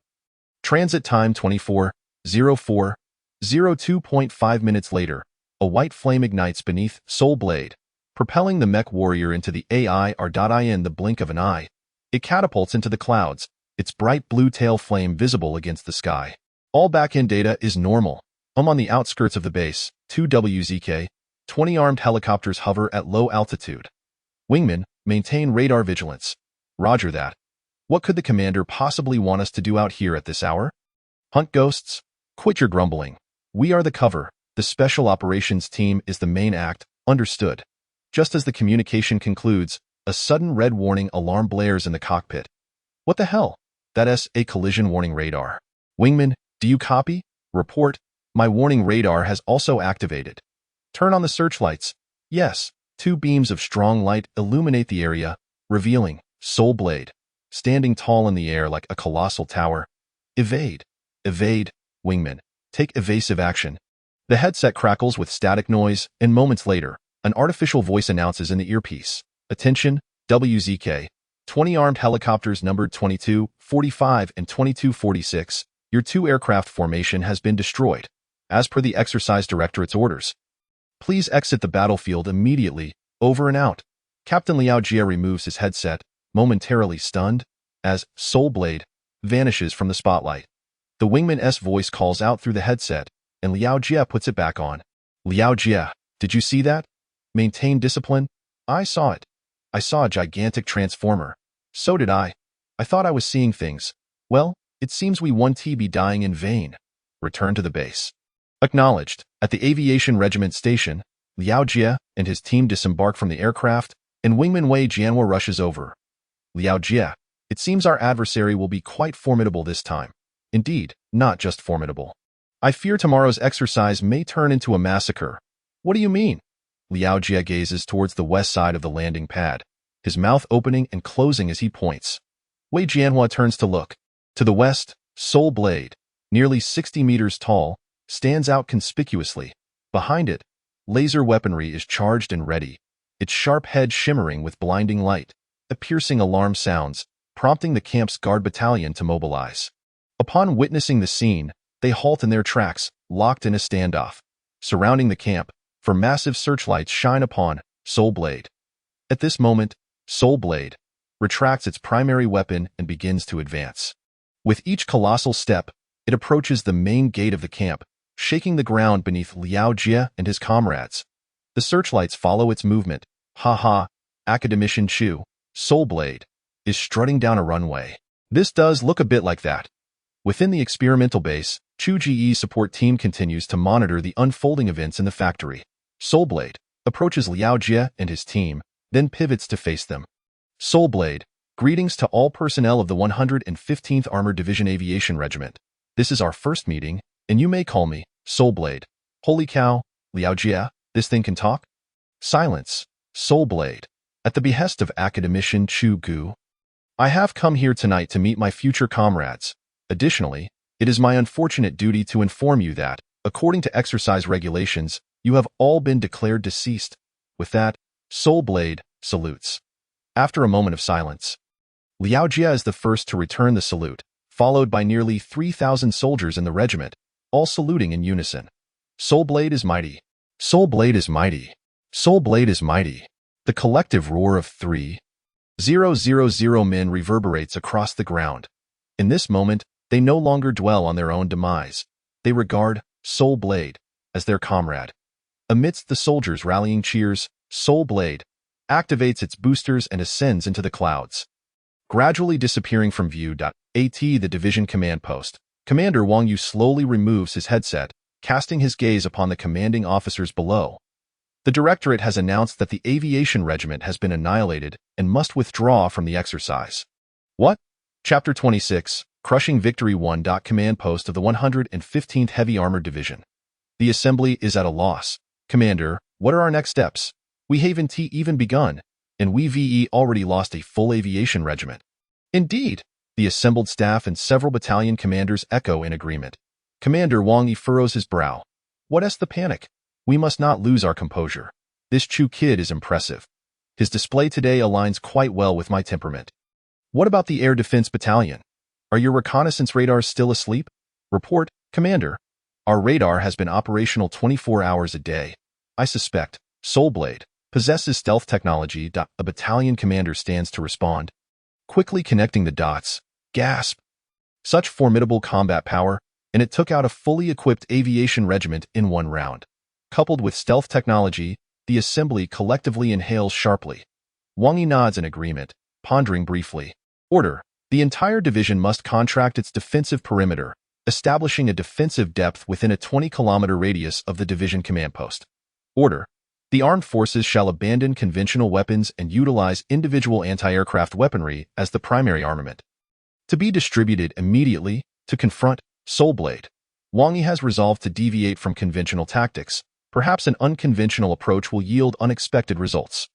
Transit time 24:04:02. 2.5 minutes later, a white flame ignites beneath Soul Blade, propelling the mech warrior into the in the blink of an eye. It catapults into the clouds, its bright blue tail flame visible against the sky. All back-end data is normal. On the outskirts of the base, 2 WZK, 20 armed helicopters hover at low altitude. Wingmen, maintain radar vigilance. Roger that. What could the commander possibly want us to do out here at this hour? Hunt ghosts? Quit your grumbling. We are the cover. The special operations team is the main act. Understood. Just as the communication concludes, a sudden red warning alarm blares in the cockpit. What the hell? That's a collision warning radar. Wingman, do you copy? Report. My warning radar has also activated. Turn on the searchlights. Yes. 2 beams of strong light illuminate the area, revealing Soul Blade, standing tall in the air like a colossal tower. Evade. Evade. Wingman, take evasive action. The headset crackles with static noise, and moments later, an artificial voice announces in the earpiece. Attention, WZK. 20 armed helicopters numbered 22, 45, and 2246. Your two-aircraft formation has been destroyed. As per the exercise directorate's orders, please exit the battlefield immediately. Over and out. Captain Liao Jie removes his headset, momentarily stunned, as Soul Blade vanishes from the spotlight. The wingman's voice calls out through the headset, and Liao Jie puts it back on. Liao Jie, did you see that? Maintain discipline. I saw it. I saw a gigantic transformer. So did I. I thought I was seeing things. Well, it seems we won't be dying in vain. Return to the base. Acknowledged. At the Aviation Regiment Station, Liao Jie and his team disembark from the aircraft, and Wingman Wei Jianhua rushes over. Liao Jie, it seems our adversary will be quite formidable this time. Indeed, not just formidable. I fear tomorrow's exercise may turn into a massacre. What do you mean? Liao Jie gazes towards the west side of the landing pad, his mouth opening and closing as he points. Wei Jianhua turns to look. To the west, Soul Blade, nearly 60 meters tall, stands out conspicuously. Behind it, laser weaponry is charged and ready, its sharp head shimmering with blinding light. The piercing alarm sounds, prompting the camp's guard battalion to mobilize. Upon witnessing the scene, they halt in their tracks, locked in a standoff. Surrounding the camp, for massive searchlights shine upon Soul Blade. At this moment, Soul Blade retracts its primary weapon and begins to advance. With each colossal step, it approaches the main gate of the camp, shaking the ground beneath Liao Jie and his comrades. The searchlights follow its movement. Academician Chu, Soul Blade, is strutting down a runway. This does look a bit like that. Within the experimental base, Chu Ge's support team continues to monitor the unfolding events in the factory. Soul Blade approaches Liao Jie and his team, then pivots to face them. Soul Blade, greetings to all personnel of the 115th Armored Division Aviation Regiment. This is our first meeting, and you may call me Soul Blade. Holy cow, Liao Jie, this thing can talk? Silence, Soul Blade. At the behest of Academician Chu Ge, I have come here tonight to meet my future comrades. Additionally, it is my unfortunate duty to inform you that, according to exercise regulations, you have all been declared deceased. With that, Soul Blade salutes. After a moment of silence, Liao Jie is the first to return the salute, followed by nearly 3,000 soldiers in the regiment, all saluting in unison. Soul Blade is mighty. Soul Blade is mighty. Soul Blade is mighty. The collective roar of 3,000 men reverberates across the ground. In this moment, they no longer dwell on their own demise. They regard Soul Blade as their comrade. Amidst the soldiers' rallying cheers, Soul Blade activates its boosters and ascends into the clouds. Gradually disappearing from view. The division command post. Commander Wang Yu slowly removes his headset, casting his gaze upon the commanding officers below. The directorate has announced that the aviation regiment has been annihilated and must withdraw from the exercise. What? Chapter 26, Crushing Victory 1. Command post of the 115th Heavy Armored Division. The assembly is at a loss. Commander, what are our next steps? We haven't even begun, and we've already lost a full aviation regiment. Indeed, the assembled staff and several battalion commanders echo in agreement. Commander Wang Yi furrows his brow. What's the panic? We must not lose our composure. This Chu kid is impressive. His display today aligns quite well with my temperament. What about the Air Defense Battalion? Are your reconnaissance radars still asleep? Report, Commander. Our radar has been operational 24 hours a day. I suspect Soul Blade possesses stealth technology. A battalion commander stands to respond. Quickly connecting the dots. Gasp. Such formidable combat power, and it took out a fully equipped aviation regiment in one round. Coupled with stealth technology, the assembly collectively inhales sharply. Wang Yi nods in agreement, pondering briefly. Order. The entire division must contract its defensive perimeter, establishing a defensive depth within a 20-kilometer radius of the division command post. Order. The armed forces shall abandon conventional weapons and utilize individual anti-aircraft weaponry as the primary armament. To be distributed immediately to confront Soul Blade. Wang Yi has resolved to deviate from conventional tactics. Perhaps an unconventional approach will yield unexpected results.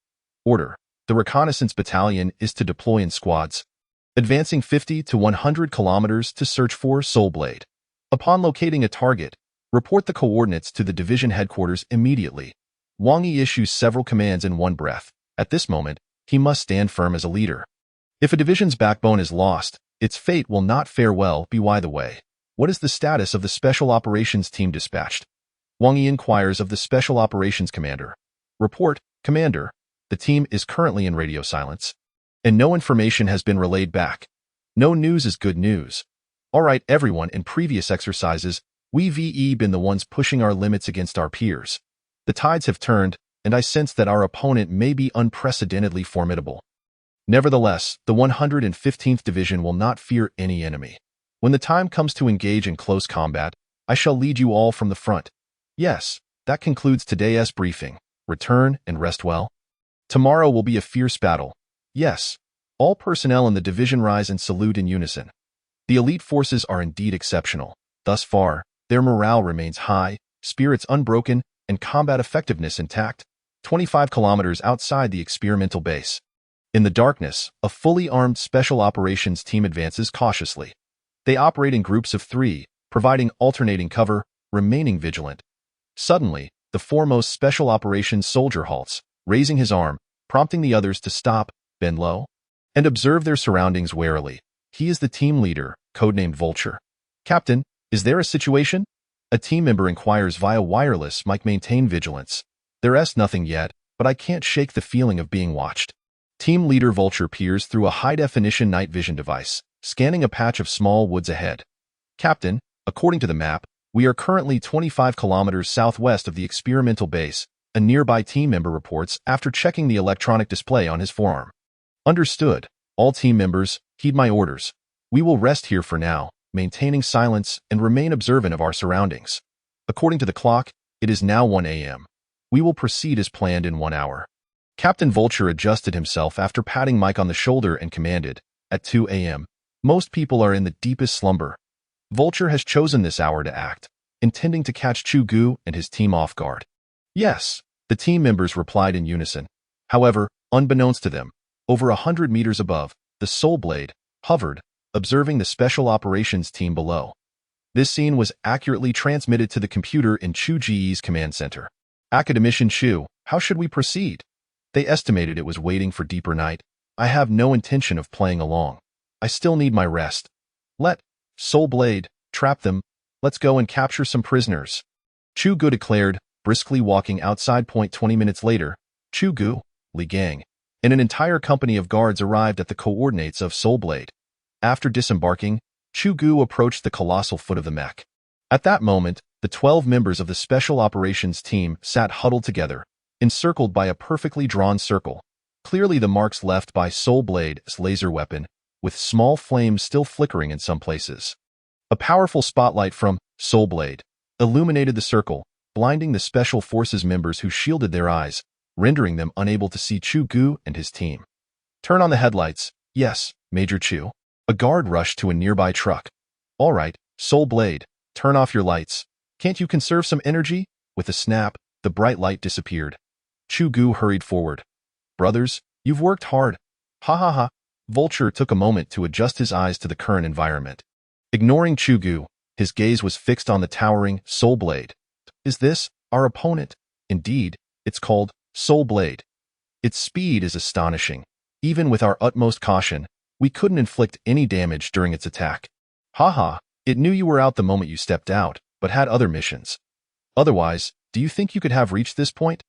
Order. The reconnaissance battalion is to deploy in squads, advancing 50 to 100 kilometers to search for Soul Blade. Upon locating a target, report the coordinates to the division headquarters immediately. Wang Yi issues several commands in one breath. At this moment, he must stand firm as a leader. If a division's backbone is lost, its fate will not fare well. By the way, what is the status of the Special Operations Team dispatched? Wang Yi inquires of the Special Operations Commander. Report, Commander. The team is currently in radio silence, and no information has been relayed back. No news is good news. All right, everyone, in previous exercises, we've been the ones pushing our limits against our peers. The tides have turned, and I sense that our opponent may be unprecedentedly formidable. Nevertheless, the 115th Division will not fear any enemy. When the time comes to engage in close combat, I shall lead you all from the front. Yes, that concludes today's briefing. Return and rest well. Tomorrow will be a fierce battle. Yes, all personnel in the division rise and salute in unison. The elite forces are indeed exceptional. Thus far, their morale remains high, spirits unbroken, and combat effectiveness intact, 25 kilometers outside the experimental base. In the darkness, a fully armed special operations team advances cautiously. They operate in groups of 3, providing alternating cover, remaining vigilant. Suddenly, the foremost special operations soldier halts, raising his arm, prompting the others to stop, bend low, and observe their surroundings warily. He is the team leader, codenamed Vulture. Captain, is there a situation? A team member inquires via wireless mic. Maintain vigilance. There's nothing yet, but I can't shake the feeling of being watched. Team leader Vulture peers through a high-definition night vision device, scanning a patch of small woods ahead. Captain, according to the map, we are currently 25 kilometers southwest of the experimental base, a nearby team member reports after checking the electronic display on his forearm. Understood. All team members, heed my orders. We will rest here for now, maintaining silence and remain observant of our surroundings. According to the clock, it is now 1 a.m. We will proceed as planned in 1 hour. Captain Vulture adjusted himself after patting Mike on the shoulder and commanded, at 2 a.m. Most people are in the deepest slumber. Vulture has chosen this hour to act, intending to catch Chu Ge and his team off guard. Yes, the team members replied in unison. However, unbeknownst to them, over 100 meters above, the Soul Blade hovered, observing the special operations team below. This scene was accurately transmitted to the computer in Chu Ge's command center. Academician Chu, how should we proceed? They estimated it was waiting for deeper night. I have no intention of playing along. I still need my rest. Let Soul Blade trap them. Let's go and capture some prisoners. Chu Ge declared, briskly walking outside. 20 minutes later, Chu Ge, Li Gang, and an entire company of guards arrived at the coordinates of Soul Blade. After disembarking, Chu Ge approached the colossal foot of the mech. At that moment, the 12 members of the Special Operations Team sat huddled together, encircled by a perfectly drawn circle, clearly the marks left by Soul Blade's laser weapon, with small flames still flickering in some places. A powerful spotlight from Soul Blade illuminated the circle, blinding the Special Forces members who shielded their eyes, rendering them unable to see Chu Ge and his team. Turn on the headlights. Yes, Major Chu. A guard rushed to a nearby truck. All right, Soul Blade, turn off your lights. Can't you conserve some energy? With a snap, the bright light disappeared. Chu Ge hurried forward. Brothers, you've worked hard. Ha ha ha. Vulture took a moment to adjust his eyes to the current environment. Ignoring Chu Ge, his gaze was fixed on the towering Soul Blade. Is this our opponent? Indeed, it's called Soul Blade. Its speed is astonishing. Even with our utmost caution, we couldn't inflict any damage during its attack. Ha ha, it knew you were out the moment you stepped out, but had other missions. Otherwise, do you think you could have reached this point?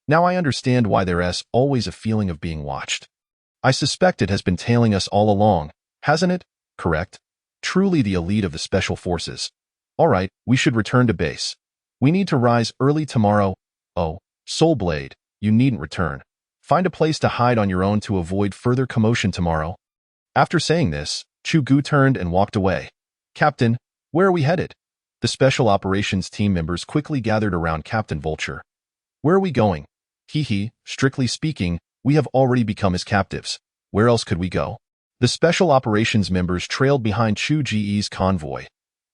Now I understand why there's always a feeling of being watched. I suspect it has been tailing us all along, hasn't it? Correct. Truly the elite of the Special Forces. All right, we should return to base. We need to rise early tomorrow. Oh, Soul Blade, you needn't return. Find a place to hide on your own to avoid further commotion tomorrow. After saying this, Chu Ge turned and walked away. Captain, where are we headed? The Special Operations Team members quickly gathered around Captain Vulture. Where are we going? Strictly speaking, we have already become his captives. Where else could we go? The Special Operations members trailed behind Chu Ge's convoy.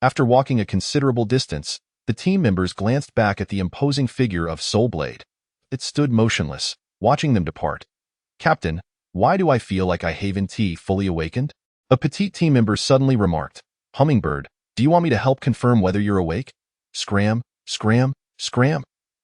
After walking a considerable distance, the team members glanced back at the imposing figure of Soul Blade. It stood motionless, watching them depart. Captain, why do I feel like I haven't fully awakened? A petite team member suddenly remarked. Hummingbird, do you want me to help confirm whether you're awake? Scram, scram, scram.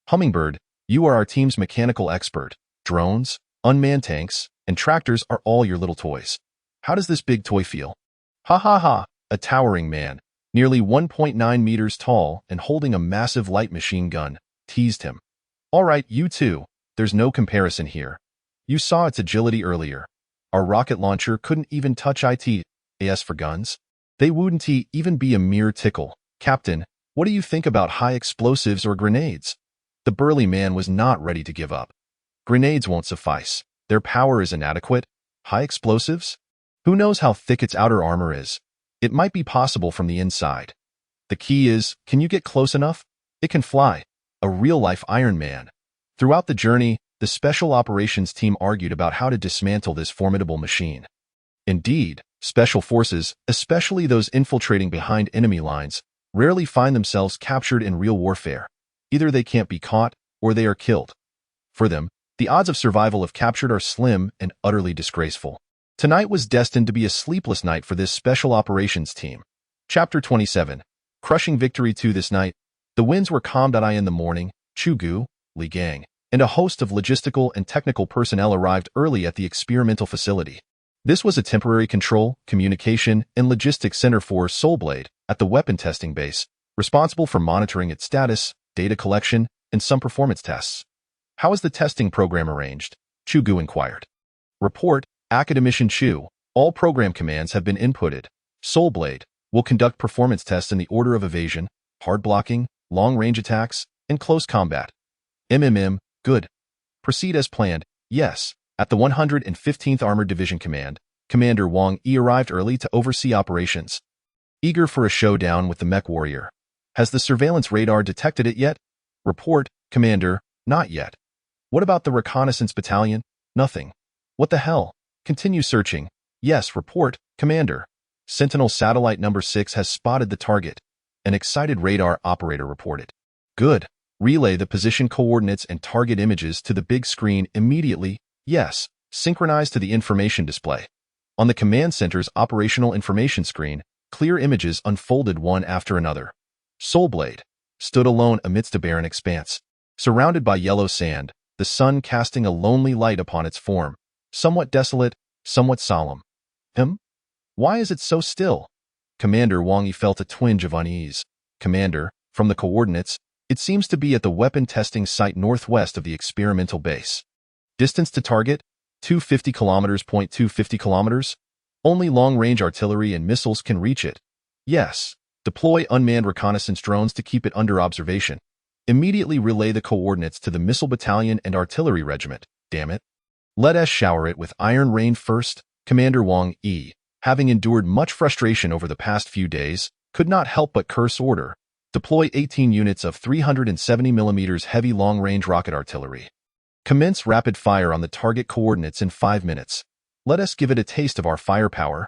Hummingbird, you are our team's mechanical expert. Drones, unmanned tanks, and tractors are all your little toys. How does this big toy feel? Ha ha ha, a towering man, nearly 1.9 meters tall and holding a massive light machine gun, teased him. All right, you too. There's no comparison here. You saw its agility earlier. Our rocket launcher couldn't even touch it. As for guns, they wouldn't even be a mere tickle. Captain, what do you think about high explosives or grenades? The burly man was not ready to give up. Grenades won't suffice. Their power is inadequate. High explosives? Who knows how thick its outer armor is? It might be possible from the inside. The key is, can you get close enough? It can fly. A real-life Iron Man. Throughout the journey, the Special Operations team argued about how to dismantle this formidable machine. Indeed, special forces, especially those infiltrating behind enemy lines, rarely find themselves captured in real warfare. Either they can't be caught, or they are killed. For them, the odds of survival if captured are slim and utterly disgraceful. Tonight was destined to be a sleepless night for this Special Operations team. Chapter 27. Crushing Victory 2. This night, the winds were calmed. In the morning, Chu Ge, Li Gang, and a host of logistical and technical personnel arrived early at the experimental facility. This was a temporary control, communication, and logistics center for Soulblade at the weapon testing base, responsible for monitoring its status, data collection, and some performance tests. How is the testing program arranged? Chu Ge inquired. Report, Academician Chu. All program commands have been inputted. Soulblade will conduct performance tests in the order of evasion, hard blocking, long-range attacks, and close combat. Good. Proceed as planned. Yes. At the 115th Armored Division Command, Commander Wang Yi arrived early to oversee operations. Eager for a showdown with the mech warrior. Has the surveillance radar detected it yet? Report, Commander, not yet. What about the reconnaissance battalion? Nothing. What the hell? Continue searching. Yes, report, Commander. Sentinel Satellite Number 6 has spotted the target. An excited radar operator reported. Good. Relay the position coordinates and target images to the big screen immediately. Yes. Synchronize to the information display. On the command center's operational information screen, clear images unfolded one after another. Soulblade stood alone amidst a barren expanse. Surrounded by yellow sand, the sun casting a lonely light upon its form. Somewhat desolate, somewhat solemn. Why is it so still? Commander Wang Yi felt a twinge of unease. Commander, from the coordinates, it seems to be at the weapon testing site northwest of the experimental base. Distance to target? 250 kilometers. 250 kilometers? Only long-range artillery and missiles can reach it. Yes. Deploy unmanned reconnaissance drones to keep it under observation. Immediately relay the coordinates to the missile battalion and artillery regiment. Damn it. Let us shower it with iron rain first. Commander Wang Yi, having endured much frustration over the past few days, could not help but curse order. Deploy 18 units of 370mm heavy long-range rocket artillery. Commence rapid fire on the target coordinates in 5 minutes. Let us give it a taste of our firepower.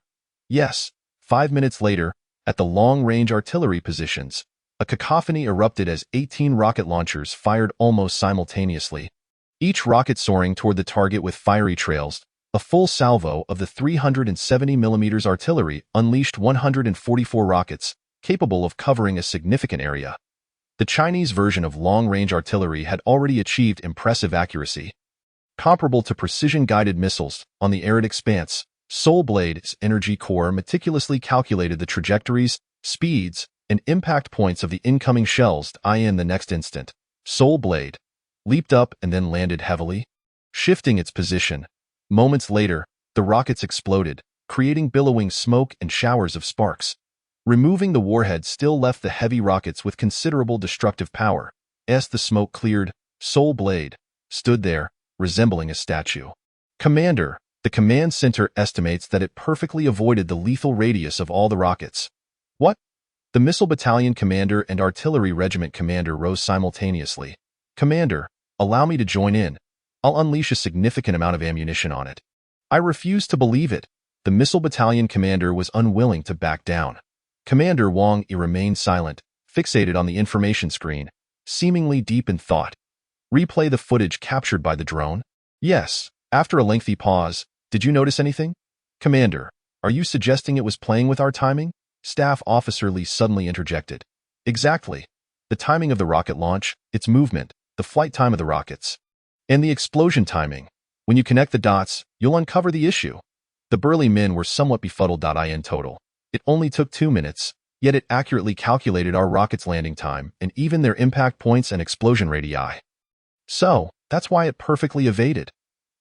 Yes. 5 minutes later, at the long-range artillery positions, a cacophony erupted as 18 rocket launchers fired almost simultaneously. Each rocket soaring toward the target with fiery trails. A full salvo of the 370mm artillery unleashed 144 rockets, capable of covering a significant area. The Chinese version of long-range artillery had already achieved impressive accuracy. Comparable to precision-guided missiles on the arid expanse, Soulblade's energy core meticulously calculated the trajectories, speeds, and impact points of the incoming shells. In the next instant, Soulblade leaped up and then landed heavily, shifting its position. Moments later, the rockets exploded, creating billowing smoke and showers of sparks. Removing the warhead still left the heavy rockets with considerable destructive power. As the smoke cleared, Soulblade stood there, resembling a statue. Commander, the command center estimates that it perfectly avoided the lethal radius of all the rockets. What? The missile battalion commander and artillery regiment commander rose simultaneously. Commander, allow me to join in. I'll unleash a significant amount of ammunition on it. I refuse to believe it. The missile battalion commander was unwilling to back down. Commander Wang Yi remained silent, fixated on the information screen, seemingly deep in thought. Replay the footage captured by the drone? Yes. After a lengthy pause, did you notice anything? Commander, are you suggesting it was playing with our timing? Staff Officer Lee suddenly interjected. Exactly. The timing of the rocket launch, its movement, the flight time of the rockets. And the explosion timing. When you connect the dots, you'll uncover the issue. The burly men were somewhat befuddled. In total, it only took 2 minutes, yet it accurately calculated our rocket's landing time and even their impact points and explosion radii. So, that's why it perfectly evaded.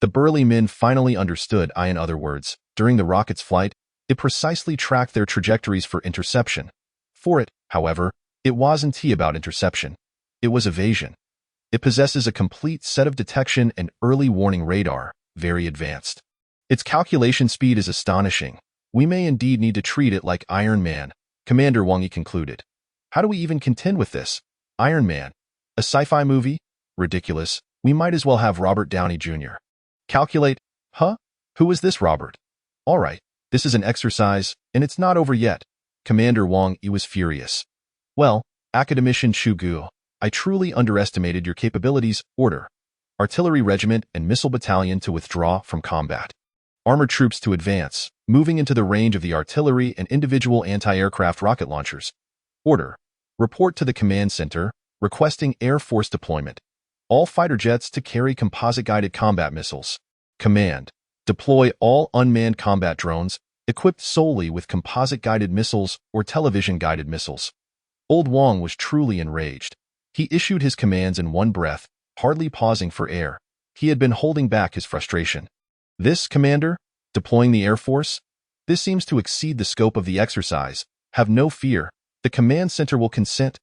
The burly men finally understood. In other words, during the rocket's flight, it precisely tracked their trajectories for interception. For it, however, it wasn't about interception. It was evasion. It possesses a complete set of detection and early warning radar, very advanced. Its calculation speed is astonishing. We may indeed need to treat it like Iron Man, Commander Wang concluded. How do we even contend with this? Iron Man? A sci-fi movie? Ridiculous. We might as well have Robert Downey Jr. Calculate? Huh? Who is this Robert? All right, this is an exercise, and it's not over yet. Commander Wang was furious. Well, Academician Chu Ge, I truly underestimated your capabilities. Order. Artillery regiment and missile battalion to withdraw from combat. Armored troops to advance, moving into the range of the artillery and individual anti-aircraft rocket launchers. Order. Report to the command center, requesting Air Force deployment. All fighter jets to carry composite-guided combat missiles. Command. Deploy all unmanned combat drones equipped solely with composite-guided missiles or television-guided missiles. Old Wang was truly enraged. He issued his commands in one breath, hardly pausing for air. He had been holding back his frustration. This, Commander? Deploying the Air Force? This seems to exceed the scope of the exercise. Have no fear. The command center will consent.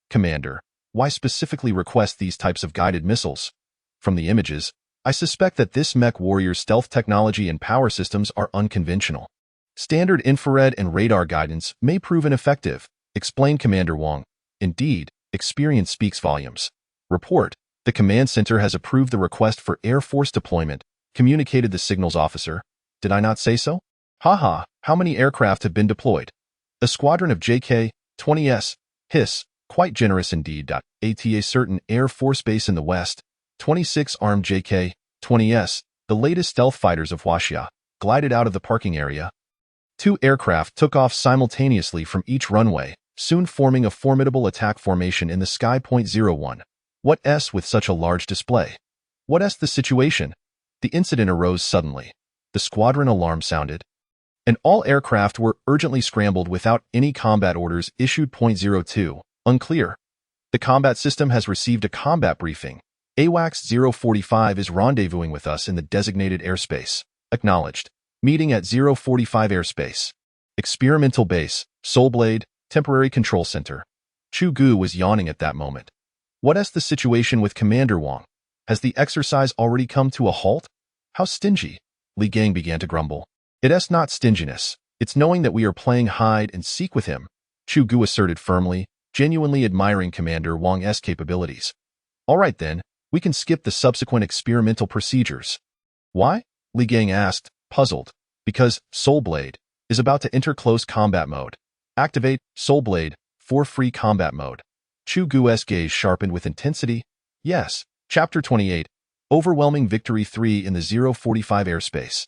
Commander, why specifically request these types of guided missiles? From the images, I suspect that this mech warrior's stealth technology and power systems are unconventional. Standard infrared and radar guidance may prove ineffective, explained Commander Wang. Indeed, experience speaks volumes. Report. The command center has approved the request for Air Force deployment, communicated the signals officer. Did I not say so? Haha, how many aircraft have been deployed? A squadron of JK-20S, hiss, quite generous indeed. At a certain Air Force base in the west, 26 armed JK-20S, the latest stealth fighters of Huaxia, glided out of the parking area. 2 aircraft took off simultaneously from each runway, soon forming a formidable attack formation in the sky. 01. What s with such a large display? What s the situation? The incident arose suddenly. The squadron alarm sounded, and all aircraft were urgently scrambled without any combat orders issued. 02. Unclear. The combat system has received a combat briefing. AWACS 045 is rendezvousing with us in the designated airspace. Acknowledged. Meeting at 045 airspace. Experimental base, Soulblade, temporary control center. Chu Ge was yawning at that moment. What is the situation with Commander Wang? Has the exercise already come to a halt? How stingy? Li Gang began to grumble. It's not stinginess. It's knowing that we are playing hide and seek with him, Chu Ge asserted firmly, genuinely admiring Commander Wang's capabilities. All right then, we can skip the subsequent experimental procedures. Why? Li Gang asked, puzzled. Because Soulblade is about to enter close combat mode. Activate Soulblade for free combat mode. Chu Ge's gaze sharpened with intensity. Yes. Chapter 28. Overwhelming Victory 3 in the 045 airspace.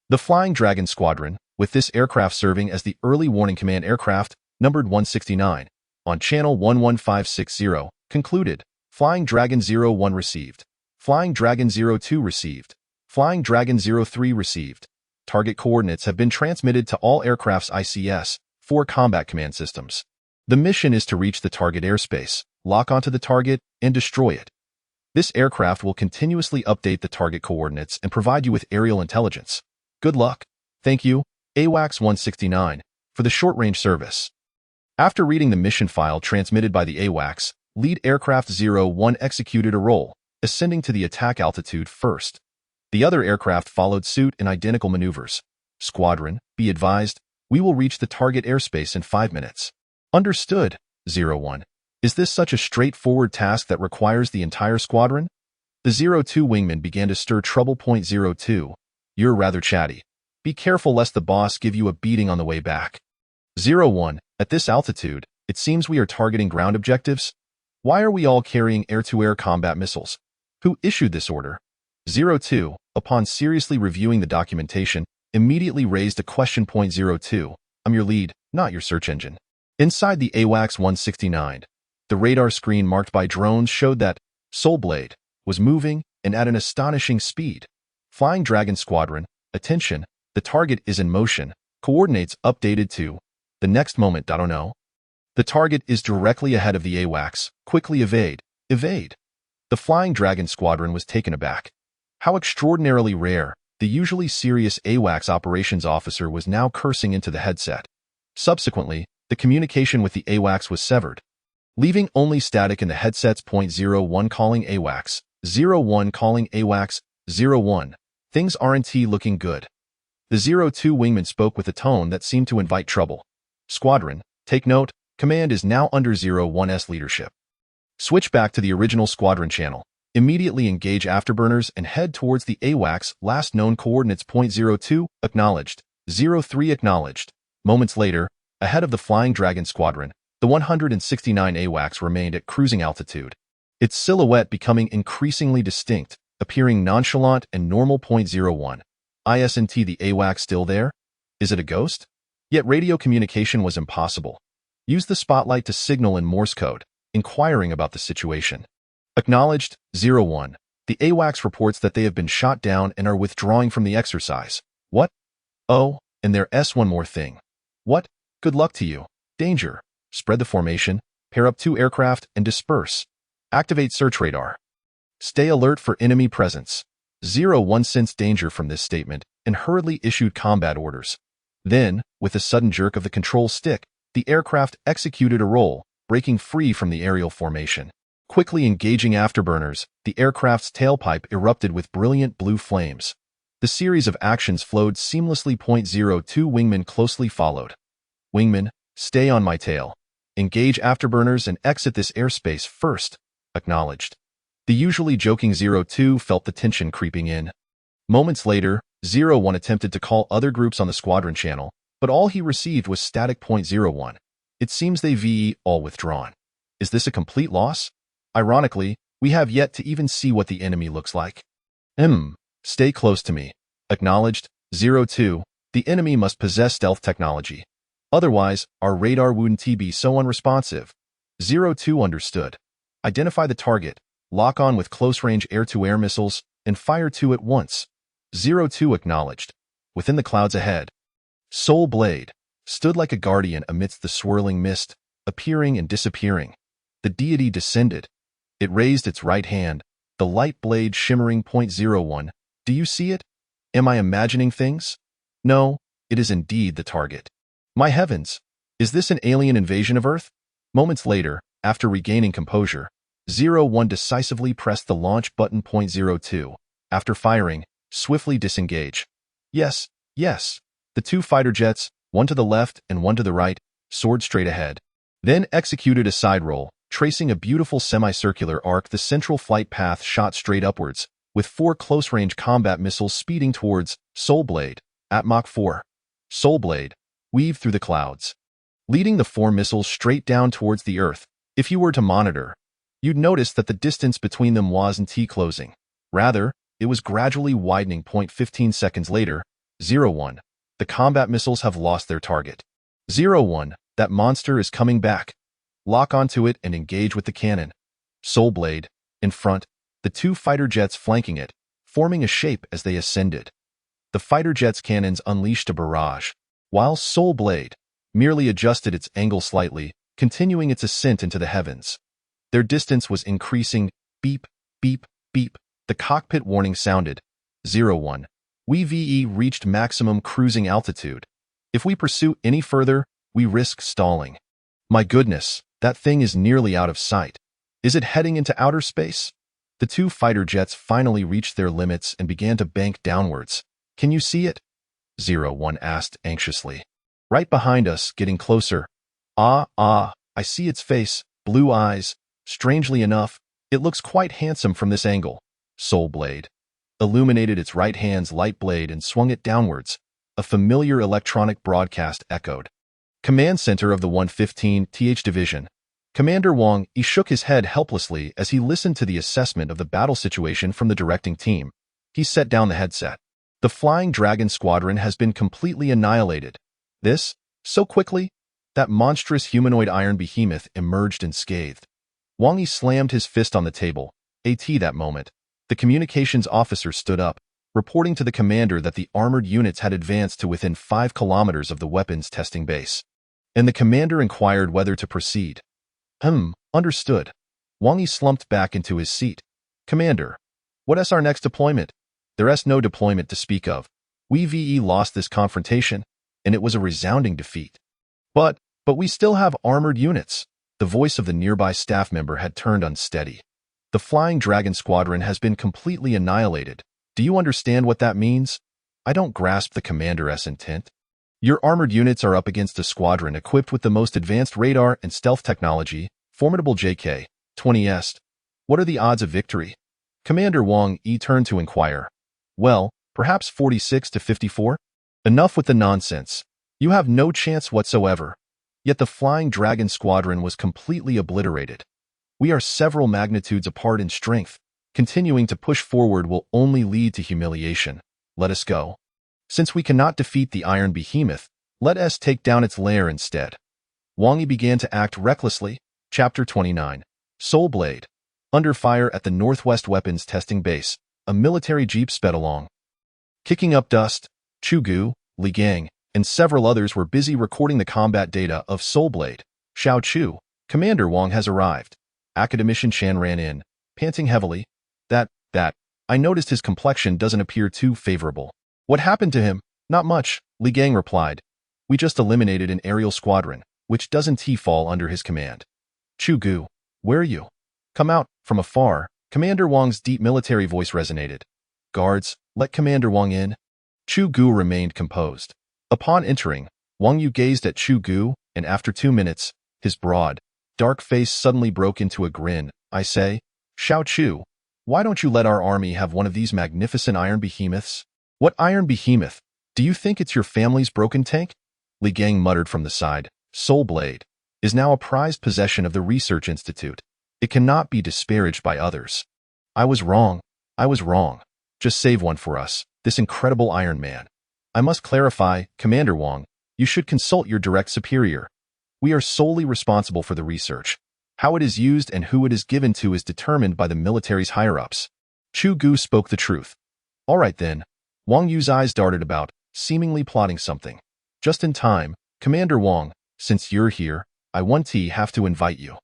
The Flying Dragon Squadron, with this aircraft serving as the early warning command aircraft, numbered 169, on channel 11560, concluded. Flying Dragon 01 received. Flying Dragon 02 received. Flying Dragon 03 received. Target coordinates have been transmitted to all aircraft's ICS, 4 combat command systems. The mission is to reach the target airspace, lock onto the target, and destroy it. This aircraft will continuously update the target coordinates and provide you with aerial intelligence. Good luck. Thank you, AWACS 169, for the short-range service. After reading the mission file transmitted by the AWACS, Lead Aircraft 01 executed a roll, ascending to the attack altitude first. The other aircraft followed suit in identical maneuvers. Squadron, be advised, we will reach the target airspace in 5 minutes. Understood, 01. Is this such a straightforward task that requires the entire squadron? The 02 wingman began to stir trouble. 02. You're rather chatty. Be careful lest the boss give you a beating on the way back. 01. At this altitude, it seems we are targeting ground objectives. Why are we all carrying air-to-air combat missiles? Who issued this order? 02, upon seriously reviewing the documentation, immediately raised a question. 02. I'm your lead, not your search engine. Inside the AWACS 169, the radar screen marked by drones showed that Soulblade was moving and at an astonishing speed. Flying Dragon Squadron, attention, The target is in motion. Coordinates updated to the next moment. Oh no. The target is directly ahead of the AWACS. Quickly evade. Evade. The Flying Dragon Squadron was taken aback. How extraordinarily rare. The usually serious AWACS operations officer was now cursing into the headset. Subsequently, the communication with the AWACS was severed, leaving only static in the headset's .01 calling AWACS, 01 calling AWACS, 01. Things aren't looking good. The 02 wingman spoke with a tone that seemed to invite trouble. Squadron, take note, command is now under 01's leadership. Switch back to the original squadron channel. Immediately engage afterburners and head towards the AWACS last known coordinates. .02, acknowledged. 03 acknowledged. Moments later, ahead of the Flying Dragon Squadron, the 169 AWACS remained at cruising altitude, its silhouette becoming increasingly distinct, appearing nonchalant and normal. .01. Isn't the AWACS still there? Is it a ghost? Yet radio communication was impossible. Use the spotlight to signal in Morse code, inquiring about the situation. Acknowledged, 01. The AWACS reports that they have been shot down and are withdrawing from the exercise. What? Oh, and there's one more thing. What? Good luck to you. Danger. Spread the formation, pair up 2 aircraft, and disperse. Activate search radar. Stay alert for enemy presence. 01 sensed danger from this statement and hurriedly issued combat orders. Then, with a sudden jerk of the control stick, the aircraft executed a roll, breaking free from the aerial formation. Quickly engaging afterburners, the aircraft's tailpipe erupted with brilliant blue flames. The series of actions flowed seamlessly. .02 wingman closely followed. Wingman, stay on my tail. Engage afterburners and exit this airspace first. Acknowledged. The usually joking 02 felt the tension creeping in. Moments later, 01 attempted to call other groups on the squadron channel, but all he received was static. .01. It seems they've all withdrawn. Is this a complete loss? Ironically, we have yet to even see what the enemy looks like. Stay close to me. Acknowledged, 02. The enemy must possess stealth technology. Otherwise, our radar wouldn't be so unresponsive. 02 understood. Identify the target, lock on with close-range air-to-air missiles, and fire 2 at once. 02 acknowledged. Within the clouds ahead, Soul Blade stood like a guardian amidst the swirling mist, appearing and disappearing. The deity descended. It raised its right hand, the light blade shimmering. .01. Do you see it? Am I imagining things? No, it is indeed the target. My heavens! Is this an alien invasion of Earth? Moments later, after regaining composure, 01 decisively pressed the launch button. .02. After firing, swiftly disengage. Yes, yes. The 2 fighter jets, one to the left and one to the right, soared straight ahead. Then executed a side roll, tracing a beautiful semicircular arc. The central flight path shot straight upwards, with 4 close-range combat missiles speeding towards Soul Blade at Mach 4. Soul Blade weaved through the clouds, leading the 4 missiles straight down towards the Earth. If you were to monitor, you'd notice that the distance between them wasn't closing. Rather, it was gradually widening. 15 seconds later, 01. The combat missiles have lost their target. 01. That monster is coming back. Lock onto it and engage with the cannon. Soul Blade, in front, the 2 fighter jets flanking it, forming a shape as they ascended. The fighter jet's cannons unleashed a barrage, while Soul Blade merely adjusted its angle slightly, continuing its ascent into the heavens. Their distance was increasing. Beep, beep, beep. The cockpit warning sounded. 01. We've reached maximum cruising altitude. If we pursue any further, we risk stalling. My goodness, that thing is nearly out of sight. Is it heading into outer space? The 2 fighter jets finally reached their limits and began to bank downwards. Can you see it? 01 asked anxiously. Right behind us, getting closer. I see its face, blue eyes. Strangely enough, it looks quite handsome from this angle. Soul Blade illuminated its right hand's light blade and swung it downwards. A familiar electronic broadcast echoed. Command Center of the 115th Division. Commander Wang shook his head helplessly as he listened to the assessment of the battle situation from the directing team. He set down the headset. The Flying Dragon Squadron has been completely annihilated. This? So quickly? That monstrous humanoid iron behemoth emerged unscathed. Wang slammed his fist on the table. At that moment, the communications officer stood up. reporting to the commander that the armored units had advanced to within 5 kilometers of the weapons testing base. And the commander inquired whether to proceed. Understood. Wang Yi slumped back into his seat. Commander, what's our next deployment? There's no deployment to speak of. We lost this confrontation, and it was a resounding defeat. But we still have armored units. The voice of the nearby staff member had turned unsteady. The Flying Dragon Squadron has been completely annihilated. Do you understand what that means? I don't grasp the commander's intent. Your armored units are up against a squadron equipped with the most advanced radar and stealth technology, formidable JK-20 What are the odds of victory? Commander Wang Yi turned to inquire. Well, perhaps 46 to 54? Enough with the nonsense. You have no chance whatsoever. Yet the Flying Dragon Squadron was completely obliterated. We are several magnitudes apart in strength. Continuing to push forward will only lead to humiliation. Let us go. Since we cannot defeat the Iron Behemoth, let us take down its lair instead. Wang Yi began to act recklessly. Chapter 29. Soul Blade. Under fire at the Northwest Weapons Testing Base, a military jeep sped along. Kicking up dust, Chu Ge, Li Gang, and several others were busy recording the combat data of Soul Blade. Xiao Chu, Commander Wang has arrived. Academician Shan ran in, panting heavily. That, I noticed his complexion doesn't appear too favorable. What happened to him? Not much, Li Gang replied. We just eliminated an aerial squadron, which doesn't fall under his command. Chu Ge, where are you? Come out. From afar, Commander Wang's deep military voice resonated. Guards, let Commander Wang in. Chu Ge remained composed. Upon entering, Wang Yu gazed at Chu Ge, and after 2 minutes, his broad, dark face suddenly broke into a grin. I say, Xiao Chu, why don't you let our army have one of these magnificent iron behemoths? What iron behemoth? Do you think it's your family's broken tank? Li Gang muttered from the side. Soul Blade is now a prized possession of the Research Institute. It cannot be disparaged by others. I was wrong. Just save one for us, this incredible Iron Man. I must clarify, Commander Wang, you should consult your direct superior. We are solely responsible for the research. How it is used and who it is given to is determined by the military's higher-ups. Chu Ge spoke the truth. All right then. Wang Yu's eyes darted about, seemingly plotting something. Just in time, Commander Wang, since you're here, I have to invite you.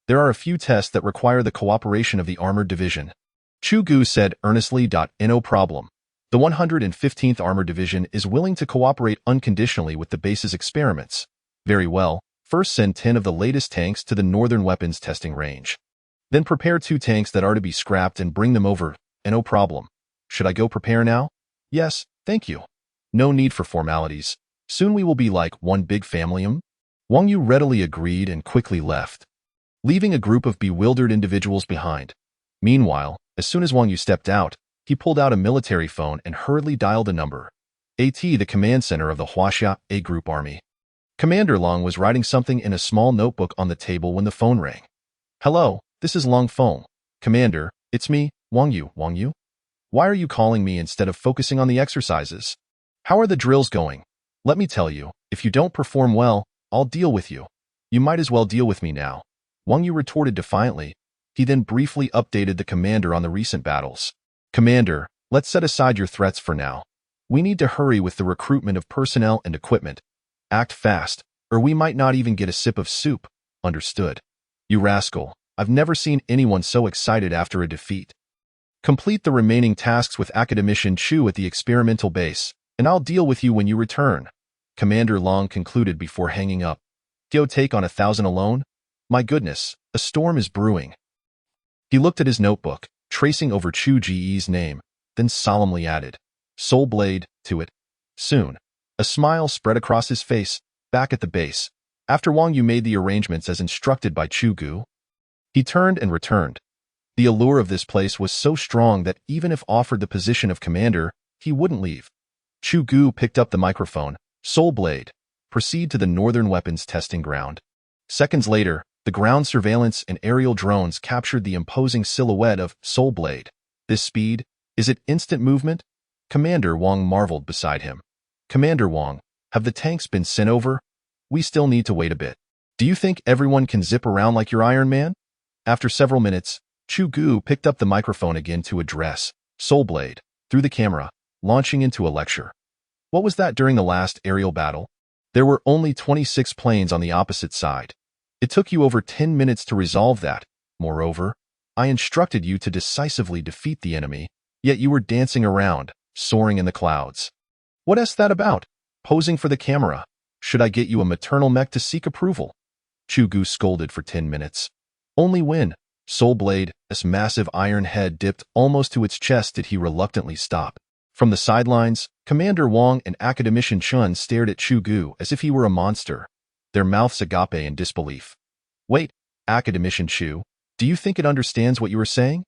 There are a few tests that require the cooperation of the Armored Division. Chu Ge said earnestly. No problem. The 115th Armored Division is willing to cooperate unconditionally with the base's experiments. Very well. First send 10 of the latest tanks to the Northern Weapons Testing Range. Then prepare 2 tanks that are to be scrapped and bring them over. No problem. Should I go prepare now? Yes, thank you. No need for formalities. Soon we will be like one big family. Wang Yu readily agreed and quickly left, leaving a group of bewildered individuals behind. Meanwhile, as soon as Wang Yu stepped out, he pulled out a military phone and hurriedly dialed a number. The command center of the Huaxia A Group Army. Commander Long was writing something in a small notebook on the table when the phone rang. Hello, this is Long Feng. Commander, it's me, Wang Yu. Why are you calling me instead of focusing on the exercises? How are the drills going? Let me tell you, if you don't perform well, I'll deal with you. You might as well deal with me now. Wang Yu retorted defiantly. He then briefly updated the commander on the recent battles. Commander, let's set aside your threats for now. We need to hurry with the recruitment of personnel and equipment. Act fast, or we might not even get a sip of soup. Understood. You rascal, I've never seen anyone so excited after a defeat. Complete the remaining tasks with Academician Chu at the experimental base, and I'll deal with you when you return. Commander Long concluded before hanging up. Go take on 1,000 alone? My goodness, a storm is brewing. He looked at his notebook, tracing over Chu Ge's name, then solemnly added, Soul Blade, to it. Soon, a smile spread across his face, back at the base. After Wang Yu made the arrangements as instructed by Chu Ge, he turned and returned. The allure of this place was so strong that even if offered the position of commander, he wouldn't leave. Chu Ge picked up the microphone. Soul Blade, proceed to the Northern Weapons Testing Ground. Seconds later, the ground surveillance and aerial drones captured the imposing silhouette of Soul Blade. This speed, is it instant movement? Commander Wang marveled beside him. Commander Wang, have the tanks been sent over? We still need to wait a bit. Do you think everyone can zip around like your Iron Man? After several minutes, Chu Ge picked up the microphone again to address Soul Blade. through the camera, launching into a lecture. What was that during the last aerial battle? There were only 26 planes on the opposite side. It took you over 10 minutes to resolve that. Moreover, I instructed you to decisively defeat the enemy, yet you were dancing around, soaring in the clouds. What's that about? Posing for the camera. Should I get you a maternal mech to seek approval? Chu Ge scolded for 10 minutes. Only when Soul Blade's massive iron head dipped almost to its chest did he reluctantly stop. From the sidelines, Commander Wong and Academician Chun stared at Chu Ge as if he were a monster, their mouths agape in disbelief. Wait, Academician Chu, do you think it understands what you are saying?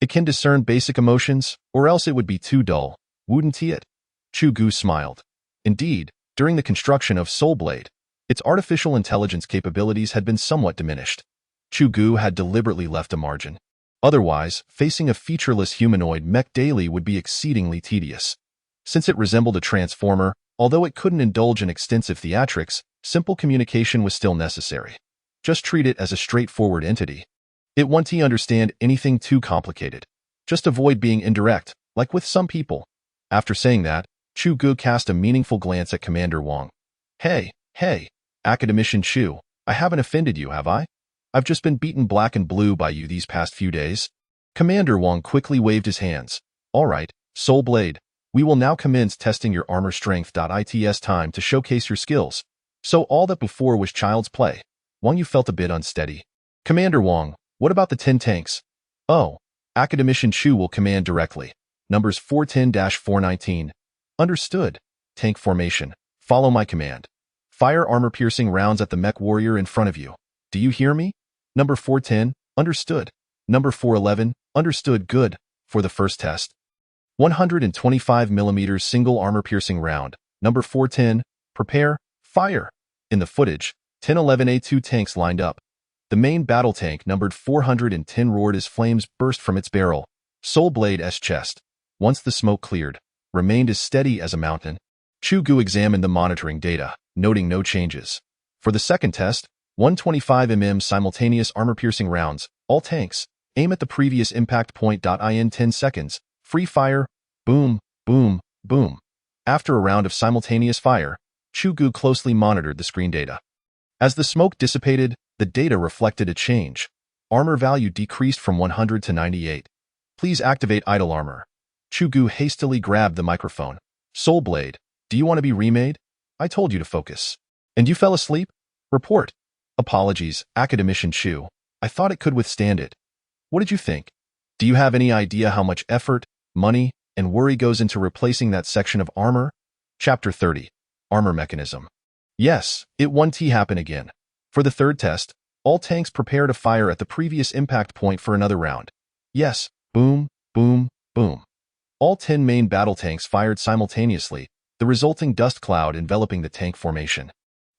It can discern basic emotions, or else it would be too dull, wouldn't it? Chu Ge smiled. Indeed, during the construction of Soul Blade, its artificial intelligence capabilities had been somewhat diminished. Chu Ge had deliberately left a margin. Otherwise, facing a featureless humanoid mech daily would be exceedingly tedious. Since it resembled a transformer, although it couldn't indulge in extensive theatrics, simple communication was still necessary. Just treat it as a straightforward entity. It won't understand anything too complicated. Just avoid being indirect, like with some people. After saying that, Chu Ge cast a meaningful glance at Commander Wong. Hey, Academician Chu, I haven't offended you, have I? I've just been beaten black and blue by you these past few days. Commander Wong quickly waved his hands. All right, Soul Blade, we will now commence testing your armor strength. It's time to showcase your skills. So all that before was child's play. Wong, you felt a bit unsteady. Commander Wong, what about the 10 tanks? Oh, Academician Chu will command directly. Numbers 410-419. Understood. Tank formation. Follow my command. Fire armor-piercing rounds at the mech warrior in front of you. Do you hear me? Number 410, understood. Number 411, understood. Good. For the first test. 125mm single armor-piercing round. Number 410, prepare, fire. In the footage, 1011A2 tanks lined up. The main battle tank numbered 410 roared as flames burst from its barrel. Soul Blade's chest, once the smoke cleared, remained as steady as a mountain. Chu Ge examined the monitoring data, noting no changes. For the second test, 125mm simultaneous armor-piercing rounds, all tanks, aim at the previous impact point. In 10 seconds, free fire, boom, boom, boom. After a round of simultaneous fire, Chu Ge closely monitored the screen data. As the smoke dissipated, the data reflected a change. Armor value decreased from 100 to 98. Please activate idle armor. Chu Ge hastily grabbed the microphone. Soul Blade, do you want to be remade? I told you to focus. And you fell asleep? Report. Apologies, Academician Chu. I thought it could withstand it. What did you think? Do you have any idea how much effort, money, and worry goes into replacing that section of armor? Chapter 30. Armor Mechanism. Yes, it won't happen again. For the third test, all tanks prepare to fire at the previous impact point for another round. Yes, boom, boom, boom. All 10 main battle tanks fired simultaneously, the resulting dust cloud enveloping the tank formation.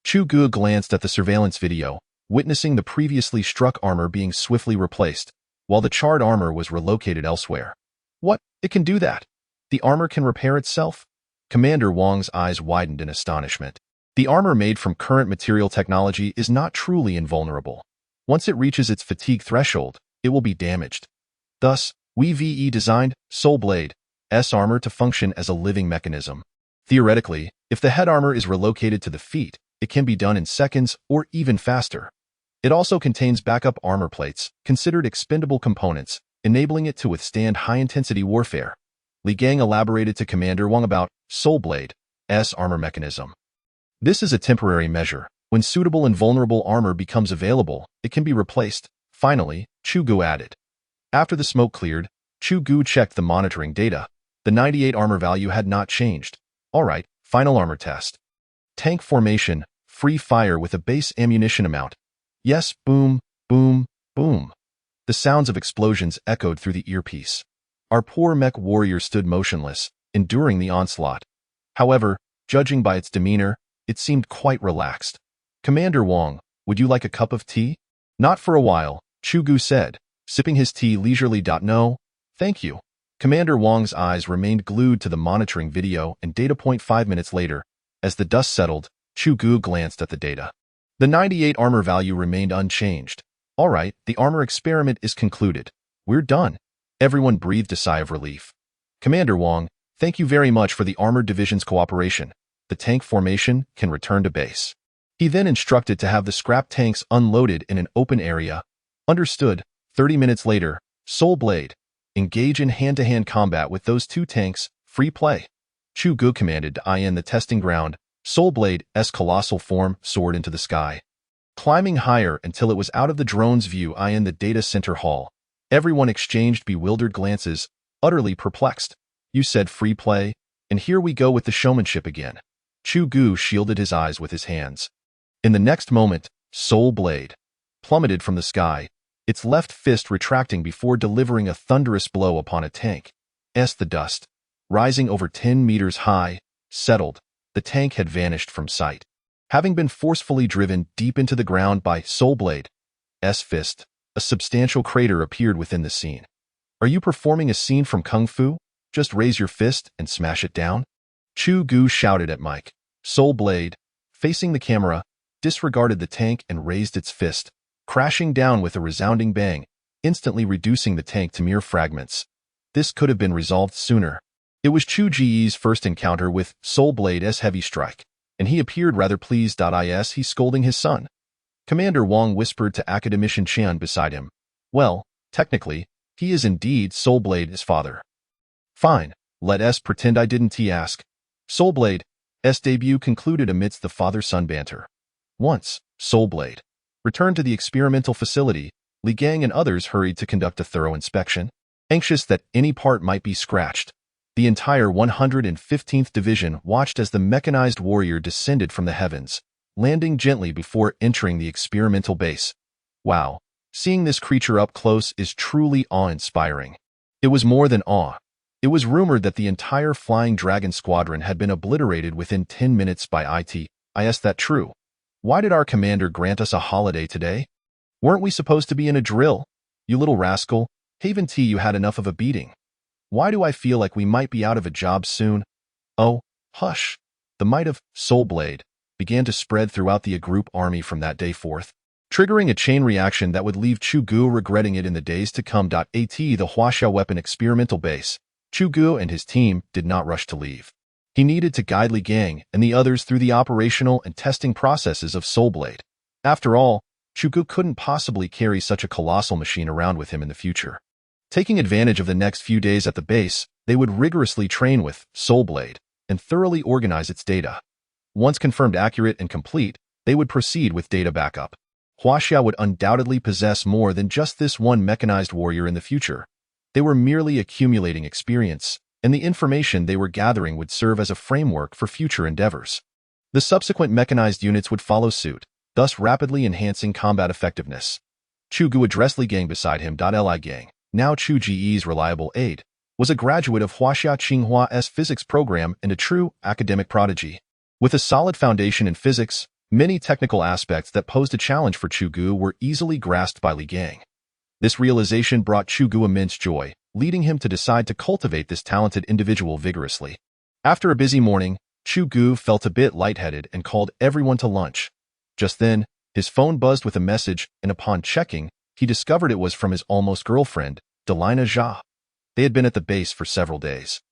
Chu Ge glanced at the surveillance video, witnessing the previously struck armor being swiftly replaced, while the charred armor was relocated elsewhere. What? It can do that? The armor can repair itself? Commander Wong's eyes widened in astonishment. The armor made from current material technology is not truly invulnerable. Once it reaches its fatigue threshold, it will be damaged. Thus, we designed Soul Blade's armor to function as a living mechanism. Theoretically, if the head armor is relocated to the feet, it can be done in seconds or even faster. It also contains backup armor plates, considered expendable components, enabling it to withstand high-intensity warfare. Li Gang elaborated to Commander Wong about Soul Blade's armor mechanism. This is a temporary measure. When suitable and vulnerable armor becomes available, it can be replaced. Finally, Chu Ge added. After the smoke cleared, Chu Ge checked the monitoring data. The 98 armor value had not changed. All right, final armor test. Tank formation, free fire with a base ammunition amount. Yes, boom, boom, boom. The sounds of explosions echoed through the earpiece. Our poor mech warrior stood motionless, enduring the onslaught. However, judging by its demeanor, it seemed quite relaxed. Commander Wong, would you like a cup of tea? Not for a while, Chu Ge said, sipping his tea leisurely. No, thank you. Commander Wong's eyes remained glued to the monitoring video and data point. 5 minutes later, as the dust settled, Chu Ge glanced at the data. The 98 armor value remained unchanged. All right, the armor experiment is concluded. We're done. Everyone breathed a sigh of relief. Commander Wong, thank you very much for the Armored Division's cooperation. The tank formation can return to base. He then instructed to have the scrap tanks unloaded in an open area. Understood. 30 minutes later, Soul Blade. Engage in hand-to-hand combat with those two tanks. Free play. Chu Ge commanded to in the testing ground. Soul Blade's colossal form soared into the sky, climbing higher until it was out of the drone's view in the data center hall. Everyone exchanged bewildered glances, utterly perplexed. You said free play, and here we go with the showmanship again. Chu Ge shielded his eyes with his hands. In the next moment, Soul Blade plummeted from the sky, its left fist retracting before delivering a thunderous blow upon a tank. The dust, rising over 10 meters high, settled. The tank had vanished from sight, having been forcefully driven deep into the ground by Soul Blade's fist. A substantial crater appeared within the scene. Are you performing a scene from Kung Fu? Just raise your fist and smash it down? Chu Ge shouted at Mike. Soul Blade, facing the camera, disregarded the tank and raised its fist, crashing down with a resounding bang, instantly reducing the tank to mere fragments. This could have been resolved sooner. It was Chu Ge's first encounter with Soul Blade's heavy strike, and he appeared rather pleased. He's scolding his son. Commander Wong whispered to Academician Chan beside him. Well, technically, he is indeed Soul Blade's father. Fine, let us pretend I didn't ask. Soul Blade's debut concluded amidst the father-son banter. Once, Soul Blade returned to the experimental facility, Li Gang and others hurried to conduct a thorough inspection, anxious that any part might be scratched. The entire 115th Division watched as the mechanized warrior descended from the heavens, landing gently before entering the experimental base. Wow, seeing this creature up close is truly awe-inspiring. It was more than awe. It was rumored that the entire Flying Dragon Squadron had been obliterated within 10 minutes by it. Is that true? Why did our commander grant us a holiday today? Weren't we supposed to be in a drill? You little rascal, haven't you had enough of a beating? Why do I feel like we might be out of a job soon? Oh, hush. The might of Soul Blade began to spread throughout the group army from that day forth, triggering a chain reaction that would leave Chu Ge regretting it in the days to come. The Huaxiao weapon experimental base. Chu Ge and his team did not rush to leave. He needed to guide Li Gang and the others through the operational and testing processes of Soul Blade. After all, Chu Ge couldn't possibly carry such a colossal machine around with him in the future. Taking advantage of the next few days at the base, they would rigorously train with Soul Blade and thoroughly organize its data. Once confirmed accurate and complete, they would proceed with data backup. Huaxia would undoubtedly possess more than just this one mechanized warrior in the future. They were merely accumulating experience, and the information they were gathering would serve as a framework for future endeavors. The subsequent mechanized units would follow suit, thus rapidly enhancing combat effectiveness. Chu Ge addressed Li Gang beside him. Li Gang, now Chu Ge's reliable aide, was a graduate of Huaxia Tsinghua's physics program and a true academic prodigy. With a solid foundation in physics, many technical aspects that posed a challenge for Chu Ge were easily grasped by Li Gang. This realization brought Chu Ge immense joy, leading him to decide to cultivate this talented individual vigorously. After a busy morning, Chu Ge felt a bit lightheaded and called everyone to lunch. Just then, his phone buzzed with a message, and upon checking, he discovered it was from his almost girlfriend, Delina Jia. They had been at the base for several days,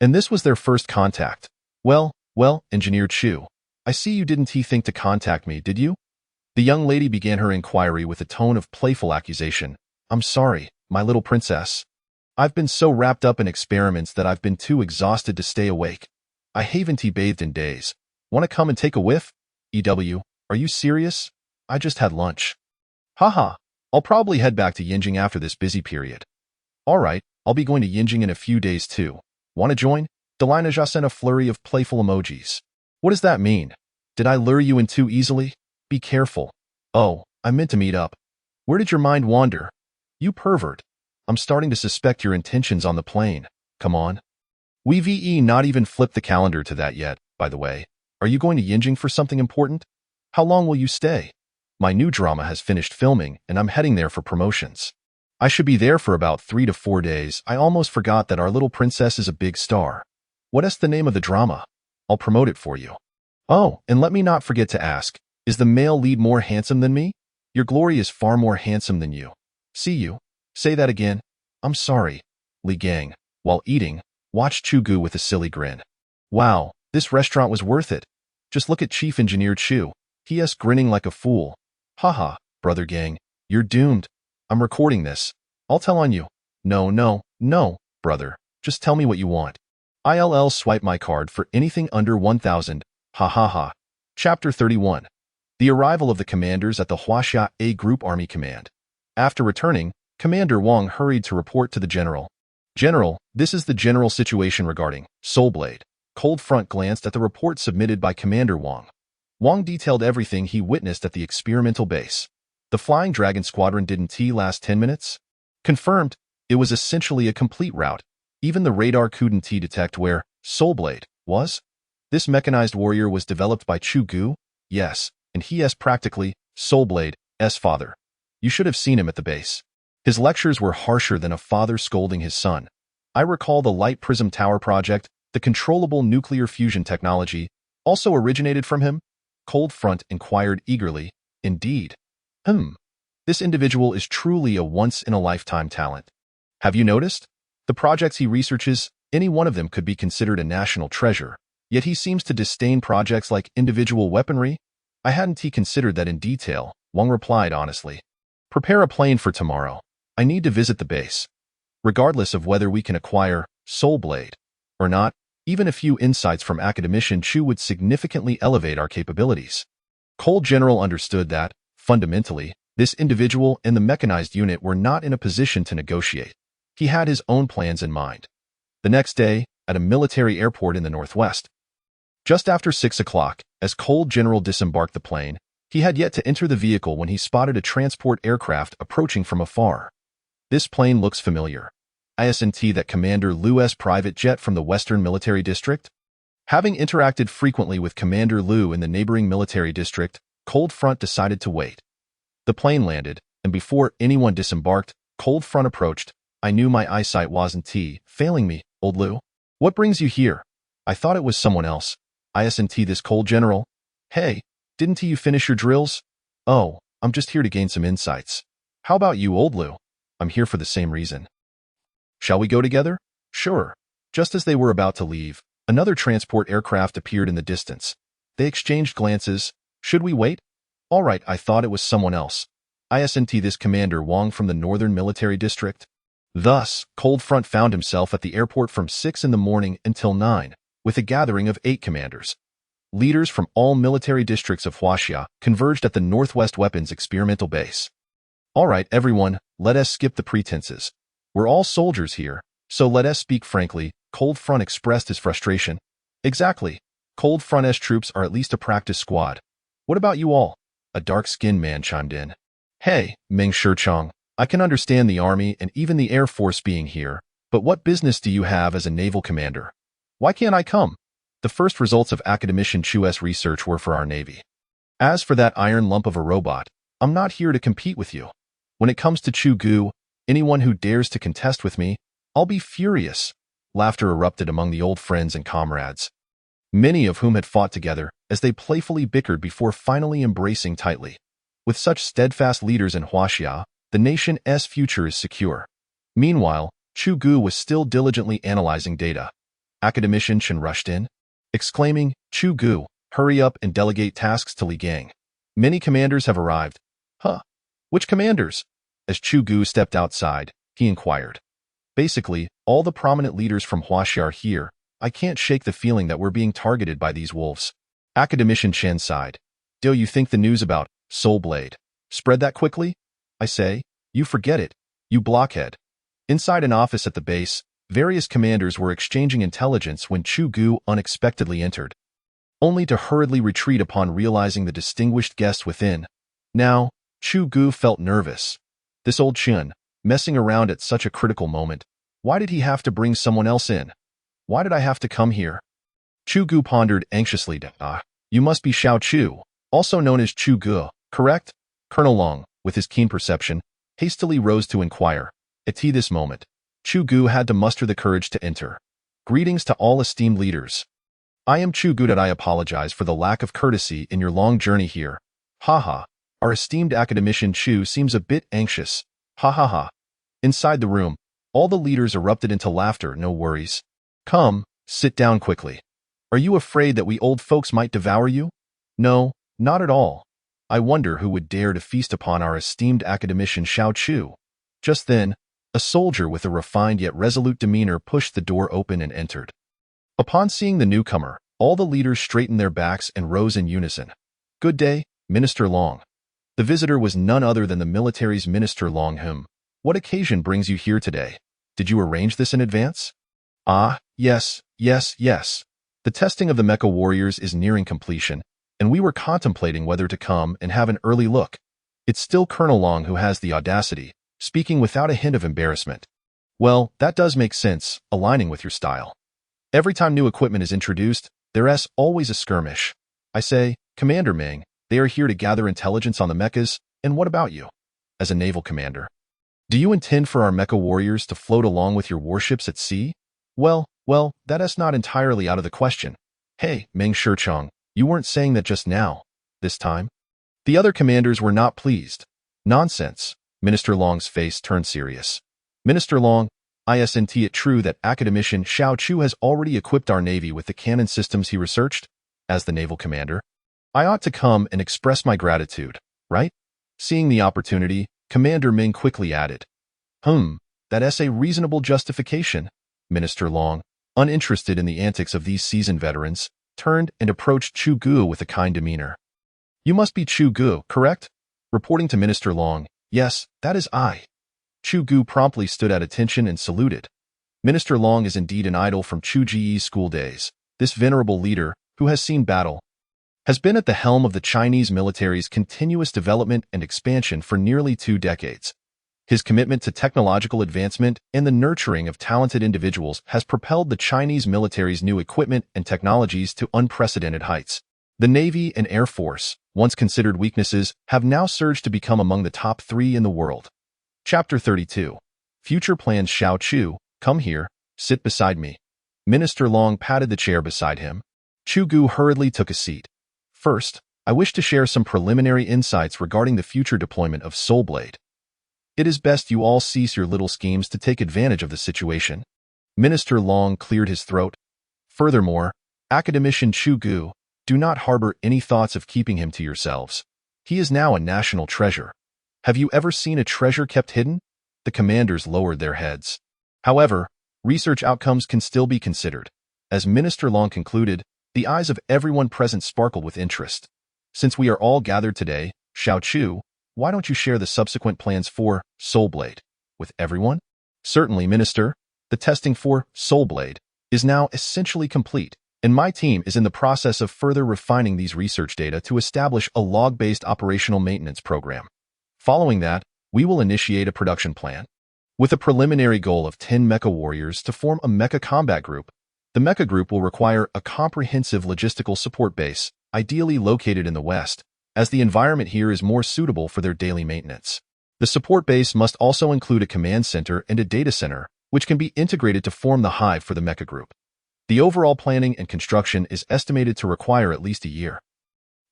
and this was their first contact. Well, Engineer Chu, I see you didn't think to contact me, did you? The young lady began her inquiry with a tone of playful accusation. I'm sorry, my little princess. I've been so wrapped up in experiments that I've been too exhausted to stay awake. I haven't bathed in days. Want to come and take a whiff? Are you serious? I just had lunch. Haha, I'll probably head back to Yinjing after this busy period. Alright, I'll be going to Yinjing in a few days too. Want to join? Delina Jia sent a flurry of playful emojis. What does that mean? Did I lure you in too easily? Be careful. Oh, I meant to meet up. Where did your mind wander? You pervert. I'm starting to suspect your intentions on the plane. Come on. We've not even flipped the calendar to that yet, by the way. Are you going to Yinjing for something important? How long will you stay? My new drama has finished filming, and I'm heading there for promotions. I should be there for about 3 to 4 days. I almost forgot that our little princess is a big star. What's the name of the drama? I'll promote it for you. Oh, and let me not forget to ask, is the male lead more handsome than me? Your Glory is far more handsome than you. See you. Say that again. I'm sorry. Li Gang, while eating, watched Chu Ge with a silly grin. Wow, this restaurant was worth it. Just look at Chief Engineer Chu. He's grinning like a fool. Haha, brother gang, you're doomed. I'm recording this. I'll tell on you. No, brother. Just tell me what you want. I'll swipe my card for anything under 1,000. Ha ha ha. Chapter 31. The arrival of the commanders at the Huaxia A Group Army Command. After returning, Commander Wang hurried to report to the general. General, this is the general situation regarding Soulblade. Cold Front glanced at the report submitted by Commander Wang. Wang detailed everything he witnessed at the experimental base. The Flying Dragon Squadron didn't last 10 minutes? Confirmed, it was essentially a complete rout. Even the radar couldn't detect where Soulblade was. This mechanized warrior was developed by Chu Ge? Yes, and he is practically Soulblade's father. You should have seen him at the base. His lectures were harsher than a father scolding his son. I recall the Light Prism Tower project, the controllable nuclear fusion technology, also originated from him? Cold Front inquired eagerly. Indeed. This individual is truly a once-in-a-lifetime talent. Have you noticed? The projects he researches, any one of them could be considered a national treasure, yet he seems to disdain projects like individual weaponry. I hadn't considered that in detail, Wang replied honestly. Prepare a plane for tomorrow. I need to visit the base. Regardless of whether we can acquire Soulblade or not, even a few insights from Academician Chu would significantly elevate our capabilities. Cold General understood that, fundamentally, this individual and the mechanized unit were not in a position to negotiate. He had his own plans in mind. The next day, at a military airport in the northwest. Just after 6 o'clock, as Cold General disembarked the plane, he had yet to enter the vehicle when he spotted a transport aircraft approaching from afar. This plane looks familiar. Isn't that Commander Lu's private jet from the Western Military District? Having interacted frequently with Commander Lu in the neighboring military district, Cold Front decided to wait. The plane landed, and before anyone disembarked, Cold Front approached. I knew my eyesight wasn't failing me, old Lu. What brings you here? I thought it was someone else. Isn't this Cold General? Hey, didn't you finish your drills? Oh, I'm just here to gain some insights. How about you, old Lu? I'm here for the same reason. Shall we go together? Sure. Just as they were about to leave, another transport aircraft appeared in the distance. They exchanged glances. Should we wait? All right, I thought it was someone else. Isn't this Commander Wang from the Northern Military District? Thus, Cold Front found himself at the airport from 6 in the morning until 9, with a gathering of 8 commanders. Leaders from all military districts of Huaxia converged at the Northwest Weapons Experimental Base. All right, everyone, let us skip the pretenses. We're all soldiers here, so let us speak frankly. Cold Front expressed his frustration. Exactly. Cold Front's troops are at least a practice squad. What about you all? A dark-skinned man chimed in. Hey, Meng Shichong, I can understand the Army and even the Air Force being here, but what business do you have as a naval commander? Why can't I come? The first results of Academician Chu's research were for our Navy. As for that iron lump of a robot, I'm not here to compete with you. When it comes to Chu Ge, anyone who dares to contest with me, I'll be furious. Laughter erupted among the old friends and comrades, many of whom had fought together as they playfully bickered before finally embracing tightly. With such steadfast leaders in Huaxia, the nation's future is secure. Meanwhile, Chu Ge was still diligently analyzing data. Academician Chen rushed in, exclaiming, Chu Ge, hurry up and delegate tasks to Li Gang. Many commanders have arrived. Huh? Which commanders? As Chu Ge stepped outside, he inquired. Basically, all the prominent leaders from Huaxia are here. I can't shake the feeling that we're being targeted by these wolves. Academician Chen sighed. Do you think the news about Soulblade spread that quickly? I say, you forget it, you blockhead. Inside an office at the base, various commanders were exchanging intelligence when Chu Ge unexpectedly entered, only to hurriedly retreat upon realizing the distinguished guest within. Now, Chu Ge felt nervous. This old Chen, messing around at such a critical moment. Why did he have to bring someone else in? Why did I have to come here? Chu Ge pondered anxiously. You must be Xiao Chu, also known as Chu Ge, correct? Colonel Long, with his keen perception, hastily rose to inquire. At this moment, Chu Ge had to muster the courage to enter. Greetings to all esteemed leaders. I am Chu Ge. I apologize for the lack of courtesy in your long journey here. Haha. Our esteemed academician Chu seems a bit anxious. Ha ha ha. Inside the room, all the leaders erupted into laughter. No worries. Come, sit down quickly. Are you afraid that we old folks might devour you? No, not at all. I wonder who would dare to feast upon our esteemed academician Xiao Chu. Just then, a soldier with a refined yet resolute demeanor pushed the door open and entered. Upon seeing the newcomer, all the leaders straightened their backs and rose in unison. Good day, Minister Long. The visitor was none other than the military's Minister Long Him. What occasion brings you here today? Did you arrange this in advance? Ah, yes. The testing of the mecha warriors is nearing completion, and we were contemplating whether to come and have an early look. It's still Colonel Long who has the audacity, speaking without a hint of embarrassment. Well, that does make sense, aligning with your style. Every time new equipment is introduced, there's always a skirmish. I say, Commander Ming, they are here to gather intelligence on the mechas, and what about you? As a naval commander, do you intend for our mecha warriors to float along with your warships at sea? Well, that is not entirely out of the question. Hey, Meng Shichong, you weren't saying that just now. This time? The other commanders were not pleased. Nonsense. Minister Long's face turned serious. Minister Long, isn't it true that academician Xiao Chu has already equipped our navy with the cannon systems he researched? As the naval commander, I ought to come and express my gratitude, right? Seeing the opportunity, Commander Ming quickly added, that is a reasonable justification. Minister Long, uninterested in the antics of these seasoned veterans, turned and approached Chu Ge with a kind demeanor. You must be Chu Ge, correct? Reporting to Minister Long, yes, that is I. Chu Ge promptly stood at attention and saluted. Minister Long is indeed an idol from Chu Ge's school days. This venerable leader, who has seen battle, has been at the helm of the Chinese military's continuous development and expansion for nearly 2 decades. His commitment to technological advancement and the nurturing of talented individuals has propelled the Chinese military's new equipment and technologies to unprecedented heights. The Navy and Air Force, once considered weaknesses, have now surged to become among the top 3 in the world. Chapter 32. Future Plans. Xiao Chu, come here, sit beside me. Minister Long patted the chair beside him. Chu Ge hurriedly took a seat. First, I wish to share some preliminary insights regarding the future deployment of Soul Blade. It is best you all cease your little schemes to take advantage of the situation. Minister Long cleared his throat. Furthermore, academician Chu Ge, do not harbor any thoughts of keeping him to yourselves. He is now a national treasure. Have you ever seen a treasure kept hidden? The commanders lowered their heads. However, research outcomes can still be considered. As Minister Long concluded, the eyes of everyone present sparkled with interest. Since we are all gathered today, Xiao Chu, why don't you share the subsequent plans for Soul Blade with everyone? Certainly, Minister. The testing for Soul Blade is now essentially complete, and my team is in the process of further refining these research data to establish a log-based operational maintenance program. Following that, we will initiate a production plan. With a preliminary goal of 10 mecha warriors to form a mecha combat group, the mecha group will require a comprehensive logistical support base, ideally located in the West, as the environment here is more suitable for their daily maintenance. The support base must also include a command center and a data center, which can be integrated to form the hive for the mecha group. The overall planning and construction is estimated to require at least a year,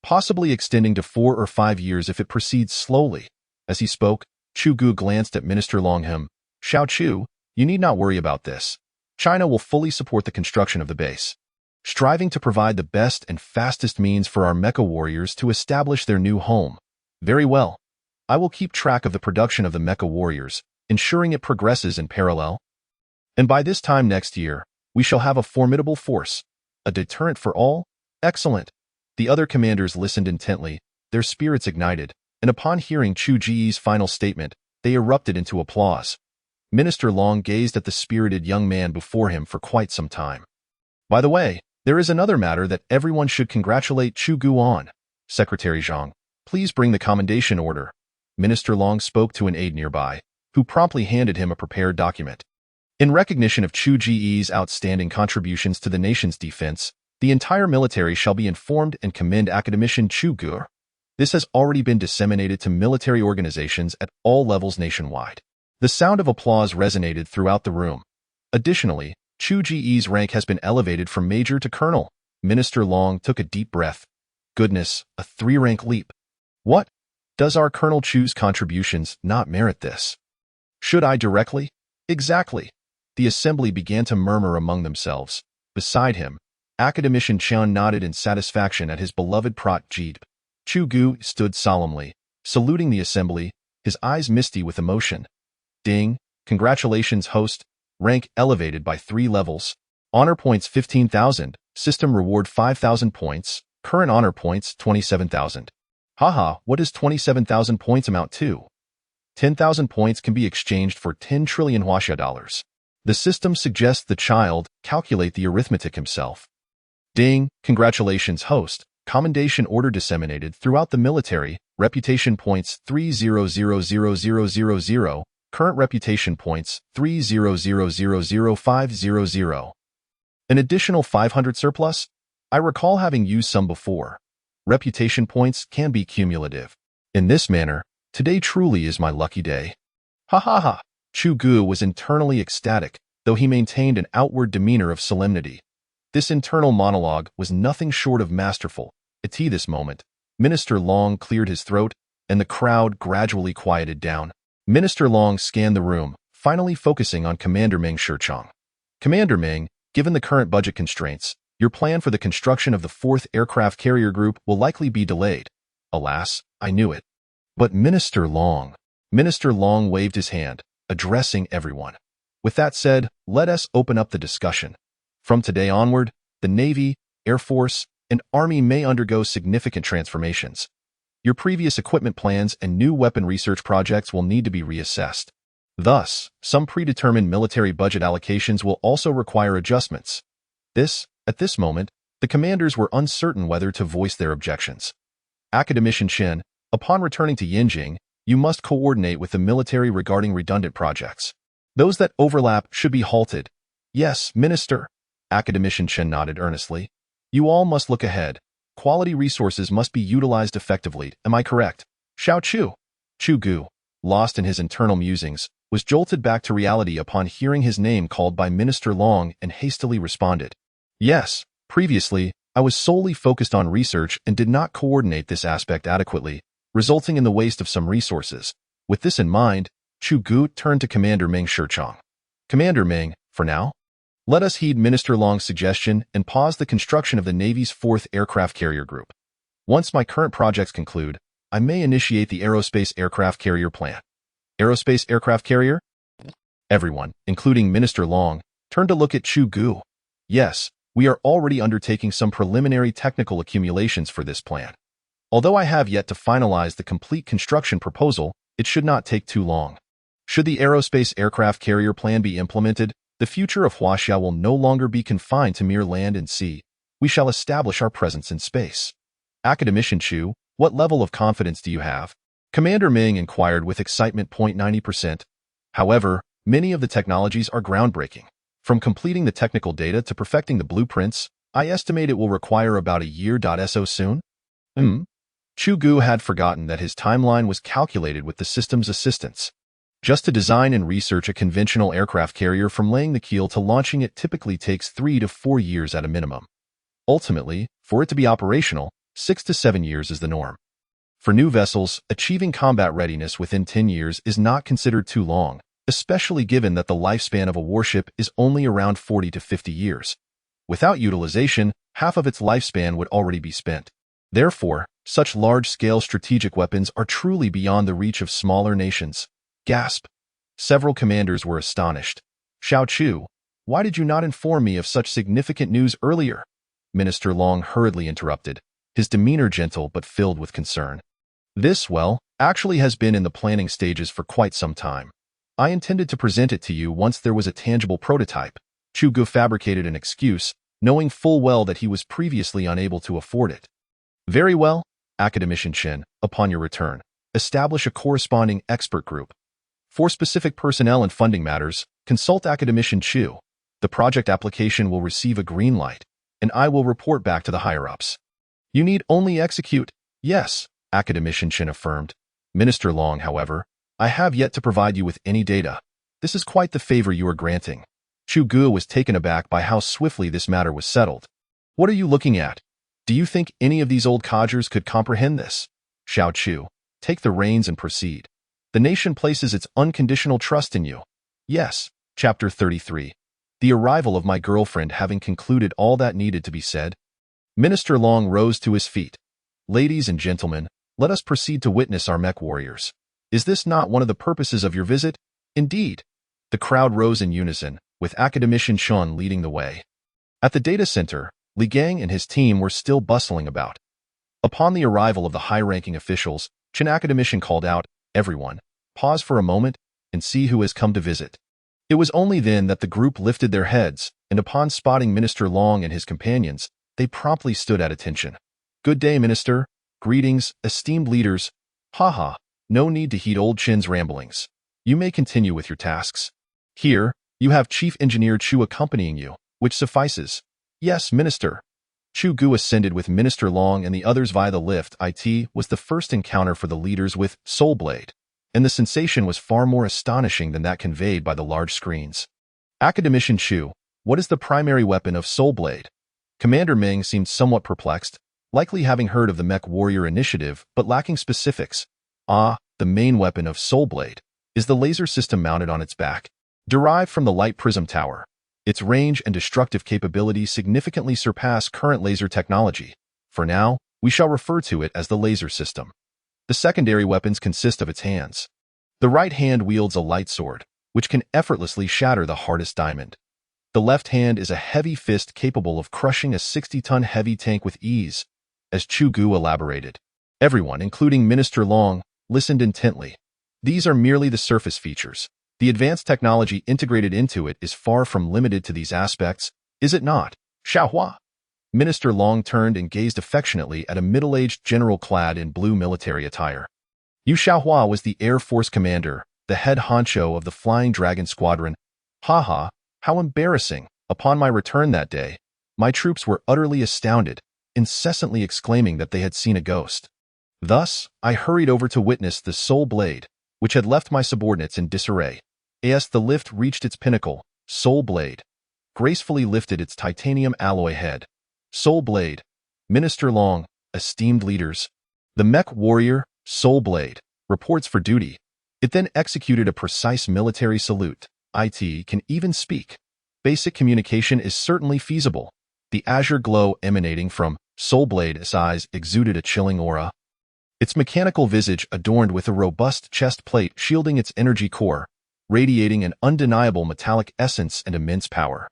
possibly extending to 4 or 5 years if it proceeds slowly. As he spoke, Chu Ge glanced at Minister Long Him. Xiao Chu, you need not worry about this. China will fully support the construction of the base, striving to provide the best and fastest means for our mecha warriors to establish their new home. Very well. I will keep track of the production of the mecha warriors, ensuring it progresses in parallel. And by this time next year, we shall have a formidable force, a deterrent for all. Excellent. The other commanders listened intently, their spirits ignited, and upon hearing Chu Ge's final statement, they erupted into applause. Minister Long gazed at the spirited young man before him for quite some time. By the way, there is another matter that everyone should congratulate Chu Ge on. Secretary Zhang, please bring the commendation order. Minister Long spoke to an aide nearby, who promptly handed him a prepared document. In recognition of Chu Ge's outstanding contributions to the nation's defense, the entire military shall be informed and commend academician Chu Ge. This has already been disseminated to military organizations at all levels nationwide. The sound of applause resonated throughout the room. Additionally, Chu Ge's rank has been elevated from major to colonel. Minister Long took a deep breath. Goodness, a 3-rank leap. What? Does our Colonel Chu's contributions not merit this? Should I directly? Exactly. The assembly began to murmur among themselves. Beside him, Academician Chen nodded in satisfaction at his beloved prototype. Chu Ge stood solemnly, saluting the assembly, his eyes misty with emotion. Ding! Congratulations, host. Rank elevated by 3 levels. Honor points 15,000. System reward 5,000 points. Current honor points 27,000. Haha, what does 27,000 points amount to? 10,000 points can be exchanged for 10 trillion Huaxia dollars. The system suggests the child calculate the arithmetic himself. Ding! Congratulations, host. Commendation order disseminated throughout the military. Reputation points 3000000. Current reputation points 300000500. An additional 500 surplus? I recall having used some before. Reputation points can be cumulative. In this manner, today truly is my lucky day. Ha ha ha! Chu Ge was internally ecstatic, though he maintained an outward demeanor of solemnity. This internal monologue was nothing short of masterful. At this moment, Minister Long cleared his throat, and the crowd gradually quieted down. Minister Long scanned the room, finally focusing on Commander Meng Shichong. Commander Meng, given the current budget constraints, your plan for the construction of the 4th Aircraft Carrier Group will likely be delayed. Alas, I knew it. But Minister Long waved his hand, addressing everyone. With that said, let us open up the discussion. From today onward, the Navy, Air Force, and Army may undergo significant transformations. Your previous equipment plans and new weapon research projects will need to be reassessed. Thus, some predetermined military budget allocations will also require adjustments. At this moment, the commanders were uncertain whether to voice their objections. Academician Chen, upon returning to Yinjing, you must coordinate with the military regarding redundant projects. Those that overlap should be halted. Yes, Minister. Academician Chen nodded earnestly. You all must look ahead. Quality resources must be utilized effectively, am I correct? Chu Ge, lost in his internal musings, was jolted back to reality upon hearing his name called by Minister Long and hastily responded. Yes, previously, I was solely focused on research and did not coordinate this aspect adequately, resulting in the waste of some resources. With this in mind, Chu Ge turned to Commander Meng Shichong. Commander Meng, for now, let us heed Minister Long's suggestion and pause the construction of the Navy's 4th Aircraft Carrier Group. Once my current projects conclude, I may initiate the Aerospace Aircraft Carrier plan. Aerospace Aircraft Carrier? Everyone, including Minister Long, turned to look at Chu Ge. Yes, we are already undertaking some preliminary technical accumulations for this plan. Although I have yet to finalize the complete construction proposal, it should not take too long. Should the Aerospace Aircraft Carrier plan be implemented, the future of Huaxia will no longer be confined to mere land and sea. We shall establish our presence in space. Academician Chu, what level of confidence do you have? Commander Ming inquired with excitement. 90%. However, many of the technologies are groundbreaking. From completing the technical data to perfecting the blueprints, I estimate it will require about a year. So soon? Chu Ge had forgotten that his timeline was calculated with the system's assistance. Just to design and research a conventional aircraft carrier from laying the keel to launching it typically takes 3 to 4 years at a minimum. Ultimately, for it to be operational, 6 to 7 years is the norm. For new vessels, achieving combat readiness within 10 years is not considered too long, especially given that the lifespan of a warship is only around 40 to 50 years. Without utilization, half of its lifespan would already be spent. Therefore, such large-scale strategic weapons are truly beyond the reach of smaller nations. Gasp! Several commanders were astonished. Chu, why did you not inform me of such significant news earlier? Minister Long hurriedly interrupted, his demeanor gentle but filled with concern. This, actually has been in the planning stages for quite some time. I intended to present it to you once there was a tangible prototype. Chu Ge fabricated an excuse, knowing full well that he was previously unable to afford it. Very well, Academician Chen, upon your return, establish a corresponding expert group. For specific personnel and funding matters, consult Academician Chu. The project application will receive a green light, and I will report back to the higher-ups. You need only execute. Yes, Academician Chen affirmed. Minister Long, however, I have yet to provide you with any data. This is quite the favor you are granting. Chu Ge was taken aback by how swiftly this matter was settled. What are you looking at? Do you think any of these old codgers could comprehend this? Chu, take the reins and proceed. The nation places its unconditional trust in you. Yes, Chapter 33. The arrival of my girlfriend having concluded all that needed to be said. Minister Long rose to his feet. Ladies and gentlemen, let us proceed to witness our mech warriors. Is this not one of the purposes of your visit? Indeed. The crowd rose in unison, with Academician Shun leading the way. At the data center, Li Gang and his team were still bustling about. Upon the arrival of the high-ranking officials, Chen Academician called out, "Everyone, pause for a moment and see who has come to visit." It was only then that the group lifted their heads, and upon spotting Minister Long and his companions, they promptly stood at attention. "Good day, Minister. Greetings, esteemed leaders. Haha, no need to heed old Chen's ramblings. You may continue with your tasks. Here, you have Chief Engineer Chu accompanying you, which suffices." "Yes, Minister." Chu Ge ascended with Minister Long and the others via the lift. It was the first encounter for the leaders with Soul Blade, and the sensation was far more astonishing than that conveyed by the large screens. "Academician Chu, what is the primary weapon of Soul Blade?" Commander Meng seemed somewhat perplexed, likely having heard of the Mech Warrior initiative but lacking specifics. The main weapon of Soul Blade is the laser system mounted on its back. Derived from the light prism tower, its range and destructive capability significantly surpass current laser technology. For now, we shall refer to it as the laser system. The secondary weapons consist of its hands. The right hand wields a light sword, which can effortlessly shatter the hardest diamond. The left hand is a heavy fist capable of crushing a 60-ton heavy tank with ease, as Chu Ge elaborated. Everyone, including Minister Long, listened intently. These are merely the surface features. The advanced technology integrated into it is far from limited to these aspects, is it not, Xiaohua? Minister Long turned and gazed affectionately at a middle-aged general clad in blue military attire. Yu Xiaohua was the Air Force commander, the head honcho of the Flying Dragon Squadron. Haha, how embarrassing. Upon my return that day, my troops were utterly astounded, incessantly exclaiming that they had seen a ghost. Thus, I hurried over to witness the Soul Blade, which had left my subordinates in disarray. As the lift reached its pinnacle, Soul Blade gracefully lifted its titanium alloy head. Soul Blade, Minister Long, esteemed leaders. The Mech Warrior, Soul Blade, reports for duty. It then executed a precise military salute. It can even speak. Basic communication is certainly feasible. The azure glow emanating from Soul Blade's eyes exuded a chilling aura. Its mechanical visage adorned with a robust chest plate shielding its energy core, radiating an undeniable metallic essence and immense power.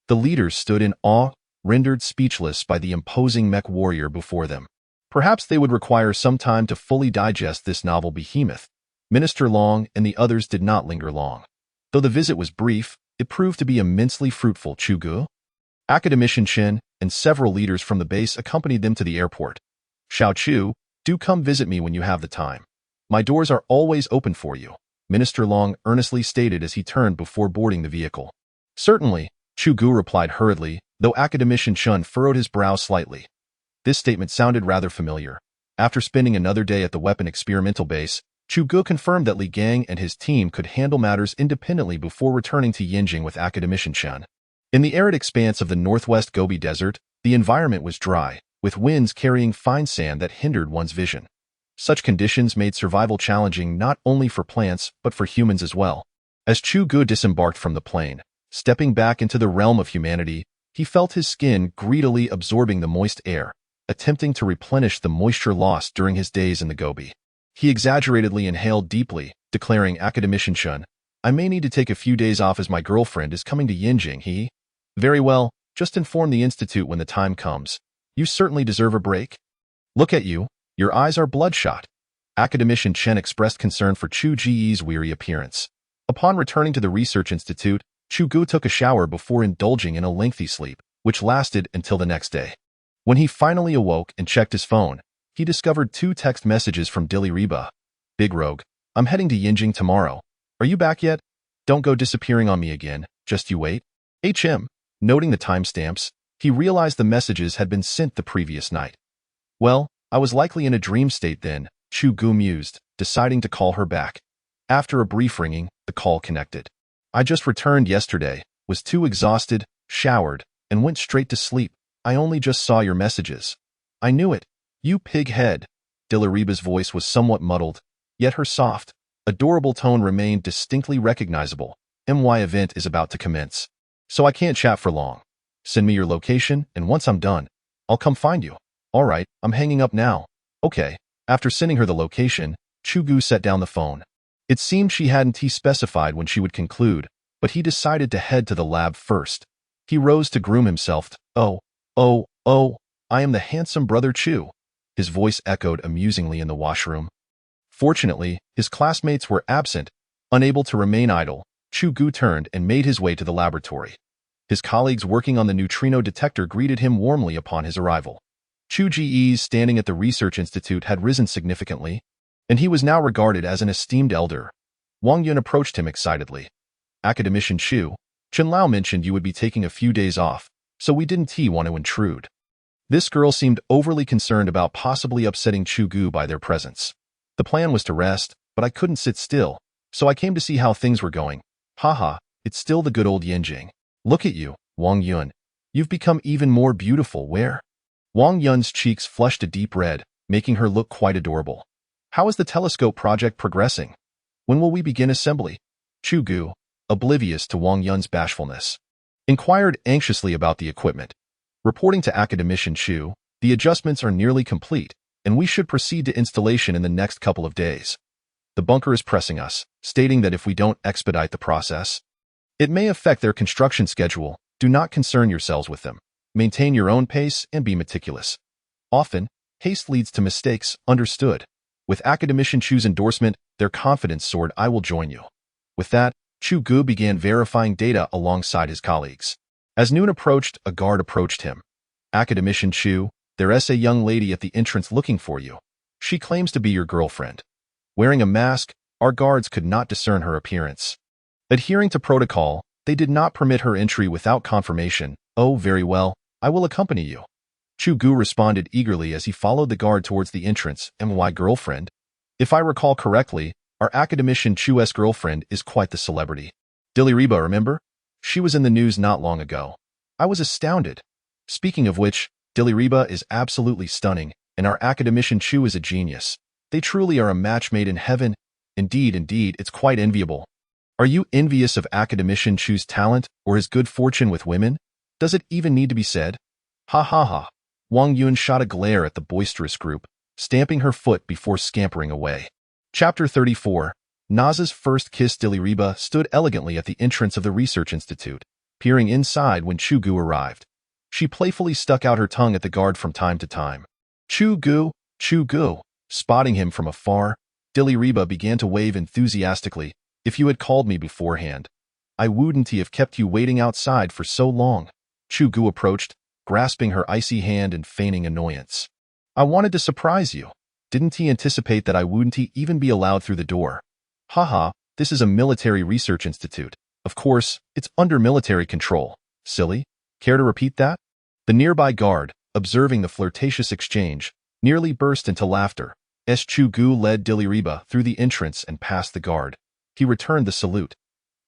The leaders stood in awe, rendered speechless by the imposing mech warrior before them. Perhaps they would require some time to fully digest this novel behemoth. Minister Long and the others did not linger long. Though the visit was brief, it proved to be immensely fruitful. Chu Ge, Academician Chen, and several leaders from the base accompanied them to the airport. "Xiao Chu, do come visit me when you have the time. My doors are always open for you," Minister Long earnestly stated as he turned before boarding the vehicle. "Certainly," Chu Ge replied hurriedly, though Academician Chen furrowed his brow slightly. This statement sounded rather familiar. After spending another day at the weapon experimental base, Chu Ge confirmed that Li Gang and his team could handle matters independently before returning to Yinjing with Academician Chen. In the arid expanse of the northwest Gobi Desert, the environment was dry, with winds carrying fine sand that hindered one's vision. Such conditions made survival challenging not only for plants but for humans as well. As Chu Ge disembarked from the plane, stepping back into the realm of humanity, he felt his skin greedily absorbing the moist air, attempting to replenish the moisture lost during his days in the Gobi. He exaggeratedly inhaled deeply, declaring, "Academician Chen, I may need to take a few days off as my girlfriend is coming to Yinjing." "Very well, just inform the Institute when the time comes. You certainly deserve a break. Look at you, your eyes are bloodshot." Academician Chen expressed concern for Chu Ge's weary appearance. Upon returning to the Research Institute, Chu Ge took a shower before indulging in a lengthy sleep, which lasted until the next day. When he finally awoke and checked his phone, he discovered 2 text messages from Dilly Reba. "Big Rogue, I'm heading to Yinjing tomorrow. Are you back yet? Don't go disappearing on me again, just you wait." Noting the timestamps, he realized the messages had been sent the previous night. "Well, I was likely in a dream state then," Chu Ge mused, deciding to call her back. After a brief ringing, the call connected. "I just returned yesterday, was too exhausted, showered, and went straight to sleep. I only just saw your messages." "I knew it. You pig head." Dilariba's voice was somewhat muddled, yet her soft, adorable tone remained distinctly recognizable. My event is about to commence, so I can't chat for long. Send me your location, and once I'm done, I'll come find you. All right, I'm hanging up now. Okay. After sending her the location, Chu Ge set down the phone. It seemed she hadn't specified when she would conclude, but he decided to head to the lab first. He rose to groom himself. Oh, I am the handsome brother Chu. His voice echoed amusingly in the washroom. Fortunately, his classmates were absent. Unable to remain idle, Chu Ge turned and made his way to the laboratory. His colleagues working on the neutrino detector greeted him warmly upon his arrival. Chu Ge's standing at the research institute had risen significantly, and he was now regarded as an esteemed elder. Wang Yun approached him excitedly. Academician Chu, Chen Lao mentioned you would be taking a few days off, so we didn't want to intrude. This girl seemed overly concerned about possibly upsetting Chu Ge by their presence. The plan was to rest, but I couldn't sit still, so I came to see how things were going. Haha, it's still the good old Yanjing. Look at you, Wang Yun. You've become even more beautiful. Where? Wang Yun's cheeks flushed a deep red, making her look quite adorable. How is the telescope project progressing? When will we begin assembly? Chu Ge, oblivious to Wang Yun's bashfulness, inquired anxiously about the equipment. Reporting to Academician Chu, the adjustments are nearly complete, and we should proceed to installation in the next couple of days. The bunker is pressing us, stating that if we don't expedite the process, it may affect their construction schedule. Do not concern yourselves with them. Maintain your own pace and be meticulous. Often, haste leads to mistakes. Understood. With Academician Chu's endorsement, their confidence soared. I will join you. With that, Chu Ge began verifying data alongside his colleagues. As noon approached, a guard approached him. Academician Chu, there's a young lady at the entrance looking for you. She claims to be your girlfriend. Wearing a mask, our guards could not discern her appearance. Adhering to protocol, they did not permit her entry without confirmation. Oh, very well, I will accompany you. Chu Ge responded eagerly as he followed the guard towards the entrance. My girlfriend? If I recall correctly, our Academician Chu's girlfriend is quite the celebrity. Diliriba, remember? She was in the news not long ago. I was astounded. Speaking of which, Diliriba is absolutely stunning, and our Academician Chu is a genius. They truly are a match made in heaven. Indeed, it's quite enviable. Are you envious of Academician Chu's talent or his good fortune with women? Does it even need to be said? Ha ha ha. Wang Yun shot a glare at the boisterous group, stamping her foot before scampering away. Chapter 34. Naza's first kiss. Diliriba stood elegantly at the entrance of the research institute, peering inside when Chu Ge arrived. She playfully stuck out her tongue at the guard from time to time. Chu Ge. Spotting him from afar, Diliriba began to wave enthusiastically. If you had called me beforehand, I wouldn't have kept you waiting outside for so long. Chu Ge approached, grasping her icy hand and feigning annoyance. I wanted to surprise you. Didn't he anticipate that I wouldn't even be allowed through the door? Haha, this is a military research institute. Of course, it's under military control. Silly. Care to repeat that? The nearby guard, observing the flirtatious exchange, nearly burst into laughter. As Chu Ge led Diliriba through the entrance and past the guard, he returned the salute.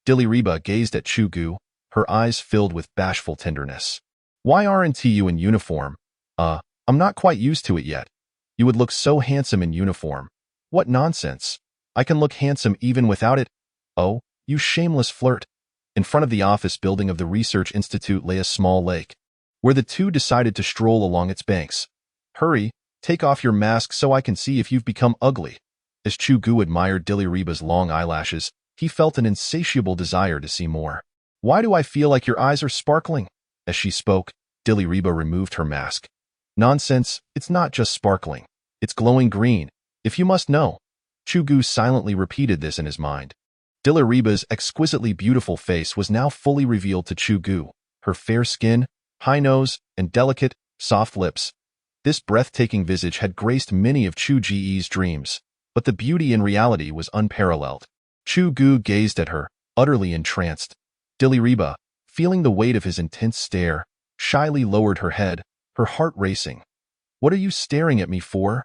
Diliriba gazed at Chu Ge, her eyes filled with bashful tenderness. Why aren't you in uniform? I'm not quite used to it yet. You would look so handsome in uniform. What nonsense. I can look handsome even without it. Oh, you shameless flirt. In front of the office building of the Research Institute lay a small lake, where the two decided to stroll along its banks. Hurry, take off your mask so I can see if you've become ugly. As Chu Ge admired Diliriba's long eyelashes, he felt an insatiable desire to see more. Why do I feel like your eyes are sparkling? As she spoke, Diliriba removed her mask. Nonsense, it's not just sparkling. It's glowing green, if you must know. Chu Ge silently repeated this in his mind. Diliriba's exquisitely beautiful face was now fully revealed to Chu Ge, her fair skin, high nose, and delicate, soft lips. This breathtaking visage had graced many of Chu Ge's dreams, but the beauty in reality was unparalleled. Chu Ge gazed at her, utterly entranced. Diliriba, feeling the weight of his intense stare, shyly lowered her head, her heart racing. What are you staring at me for?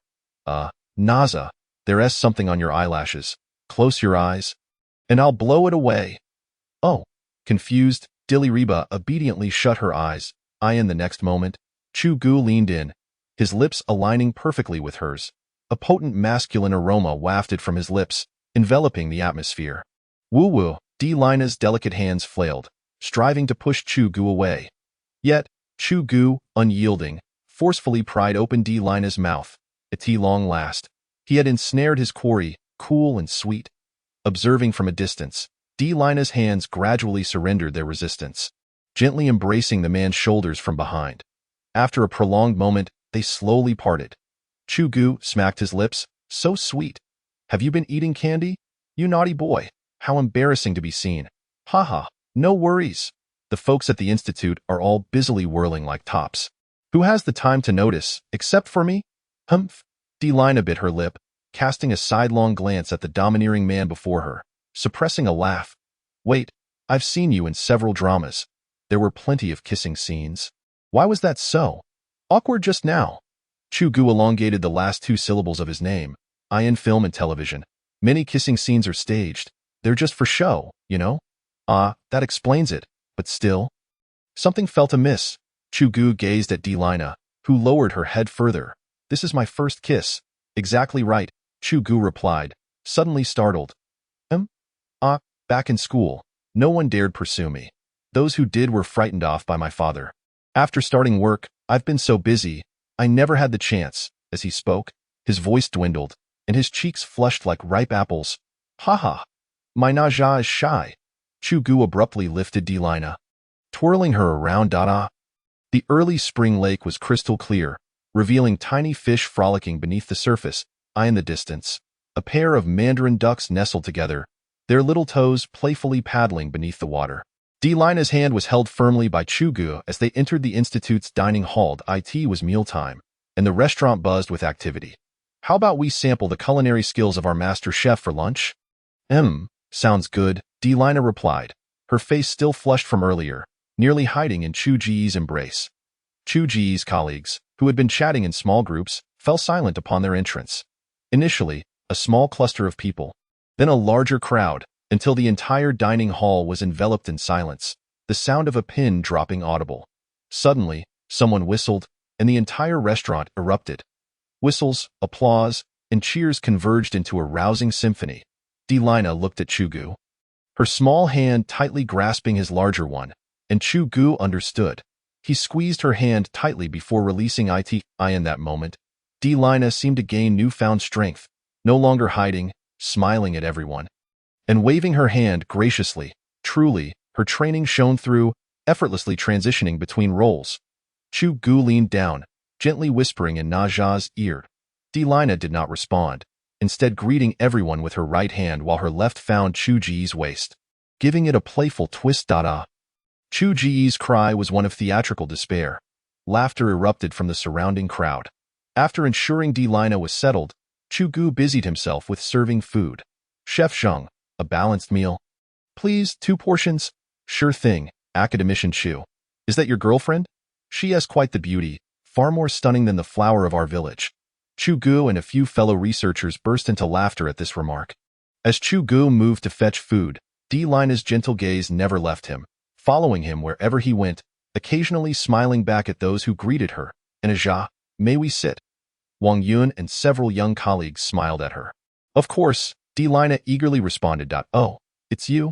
Naza, there's something on your eyelashes. Close your eyes, and I'll blow it away. Oh, confused, Diliriba obediently shut her eyes. In the next moment, Chu Ge leaned in, his lips aligning perfectly with hers. A potent masculine aroma wafted from his lips, enveloping the atmosphere. Woo-woo, D-Lina's delicate hands flailed, striving to push Chu Ge away. Yet, Chu Ge, unyielding, forcefully pried open D-Lina's mouth. At long last, he had ensnared his quarry, cool and sweet. Observing from a distance, D-Lina's hands gradually surrendered their resistance, gently embracing the man's shoulders from behind. After a prolonged moment, they slowly parted. Chu Ge smacked his lips. So sweet. Have you been eating candy? You naughty boy. How embarrassing to be seen. Haha, no worries. The folks at the Institute are all busily whirling like tops. Who has the time to notice, except for me? Humph. D-Lina bit her lip, casting a sidelong glance at the domineering man before her, suppressing a laugh. Wait, I've seen you in several dramas. There were plenty of kissing scenes. Why was that so? Awkward just now. Chu Ge elongated the last two syllables of his name. In film and television, many kissing scenes are staged. They're just for show, you know? That explains it. But still. Something felt amiss. Chu Ge gazed at D-Lina, who lowered her head further. This is my first kiss. Exactly right, Chu Ge replied, suddenly startled. Back in school, no one dared pursue me. Those who did were frightened off by my father. After starting work, I've been so busy, I never had the chance. As he spoke, his voice dwindled, and his cheeks flushed like ripe apples. Haha, my Naja is shy. Chu Ge abruptly lifted D-Lina, twirling her around. The early spring lake was crystal clear, revealing tiny fish frolicking beneath the surface. In the distance, a pair of mandarin ducks nestled together, their little toes playfully paddling beneath the water. D-Lina's hand was held firmly by Chu Ge as they entered the Institute's dining hall. It was mealtime, and the restaurant buzzed with activity. How about we sample the culinary skills of our master chef for lunch? Sounds good, D-Lina replied, her face still flushed from earlier, nearly hiding in Chu Ge's embrace. Chu Ge's colleagues, who had been chatting in small groups, fell silent upon their entrance. Initially, a small cluster of people, then a larger crowd, until the entire dining hall was enveloped in silence, the sound of a pin dropping audible. Suddenly, someone whistled, and the entire restaurant erupted. Whistles, applause, and cheers converged into a rousing symphony. D-Lina looked at Chu Ge, her small hand tightly grasping his larger one, and Chu Ge understood. He squeezed her hand tightly before releasing it. In that moment, D-Lina seemed to gain newfound strength, no longer hiding, smiling at everyone, and waving her hand graciously. Truly, her training shone through, effortlessly transitioning between roles. Chu Ge leaned down, gently whispering in Naja's ear. D-Lina did not respond, instead greeting everyone with her right hand while her left found Chu Ge's waist, giving it a playful twist. Chu Ge's cry was one of theatrical despair. Laughter erupted from the surrounding crowd. After ensuring D-Lina was settled, Chu Ge busied himself with serving food. Chef Zheng, a balanced meal. Please, 2 portions. Sure thing, Academician Chu. Is that your girlfriend? She has quite the beauty, far more stunning than the flower of our village. Chu Ge and a few fellow researchers burst into laughter at this remark. As Chu Ge moved to fetch food, D-Lina's gentle gaze never left him, following him wherever he went, occasionally smiling back at those who greeted her. Naja, may we sit? Wang Yun and several young colleagues smiled at her. Of course, D-Lina eagerly responded. Oh, it's you?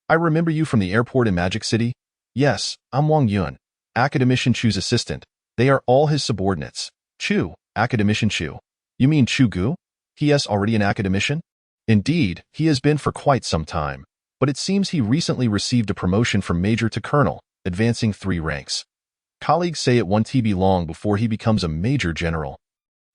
I remember you from the airport in Magic City. Yes, I'm Wang Yun, Academician Chu's assistant. They are all his subordinates. Chu, Academician Chu. You mean Chu Ge? He is already an academician? Indeed, he has been for quite some time, but it seems he recently received a promotion from major to colonel, advancing 3 ranks. Colleagues say it won't be long before he becomes a major general.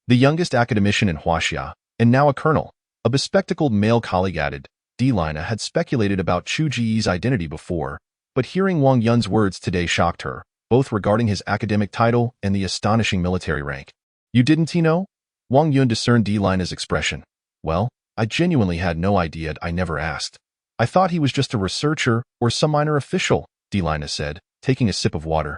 The youngest academician in Huaxia, and now a colonel, a bespectacled male colleague added. D-Lina had speculated about Chu Ge's identity before, but hearing Wang Yun's words today shocked her, both regarding his academic title and the astonishing military rank. You didn't know? Wang Yun discerned D-Lina's expression. Well, I genuinely had no idea. I never asked. I thought he was just a researcher or some minor official, D-Lina said, taking a sip of water.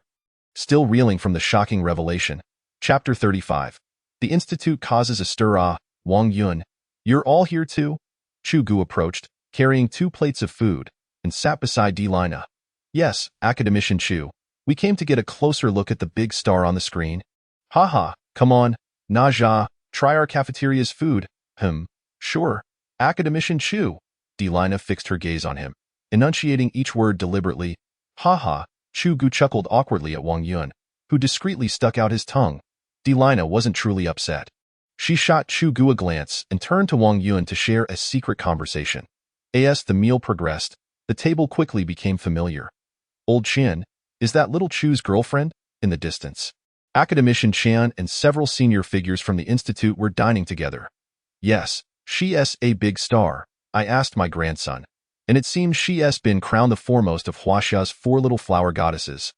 Still reeling from the shocking revelation. Chapter 35. The Institute causes a stir. Wang Yun, you're all here too? Chu Ge approached, carrying 2 plates of food, and sat beside D-Lina. Yes, Academician Chu. We came to get a closer look at the big star on the screen. Haha, come on, Naja, try our cafeteria's food. Sure, Academician Chu. D-Lina fixed her gaze on him. enunciating each word deliberately. Ha ha, Chu Ge chuckled awkwardly at Wang Yun, who discreetly stuck out his tongue. Delina wasn't truly upset. She shot Chu Ge a glance and turned to Wang Yun to share a secret conversation. As the meal progressed, the table quickly became familiar. Old Qian, is that little Chu's girlfriend? In the distance, Academician Qian and several senior figures from the institute were dining together. Yes, she's a big star, I asked my grandson, and it seems she's been crowned the foremost of Huaxia's 4 little flower goddesses.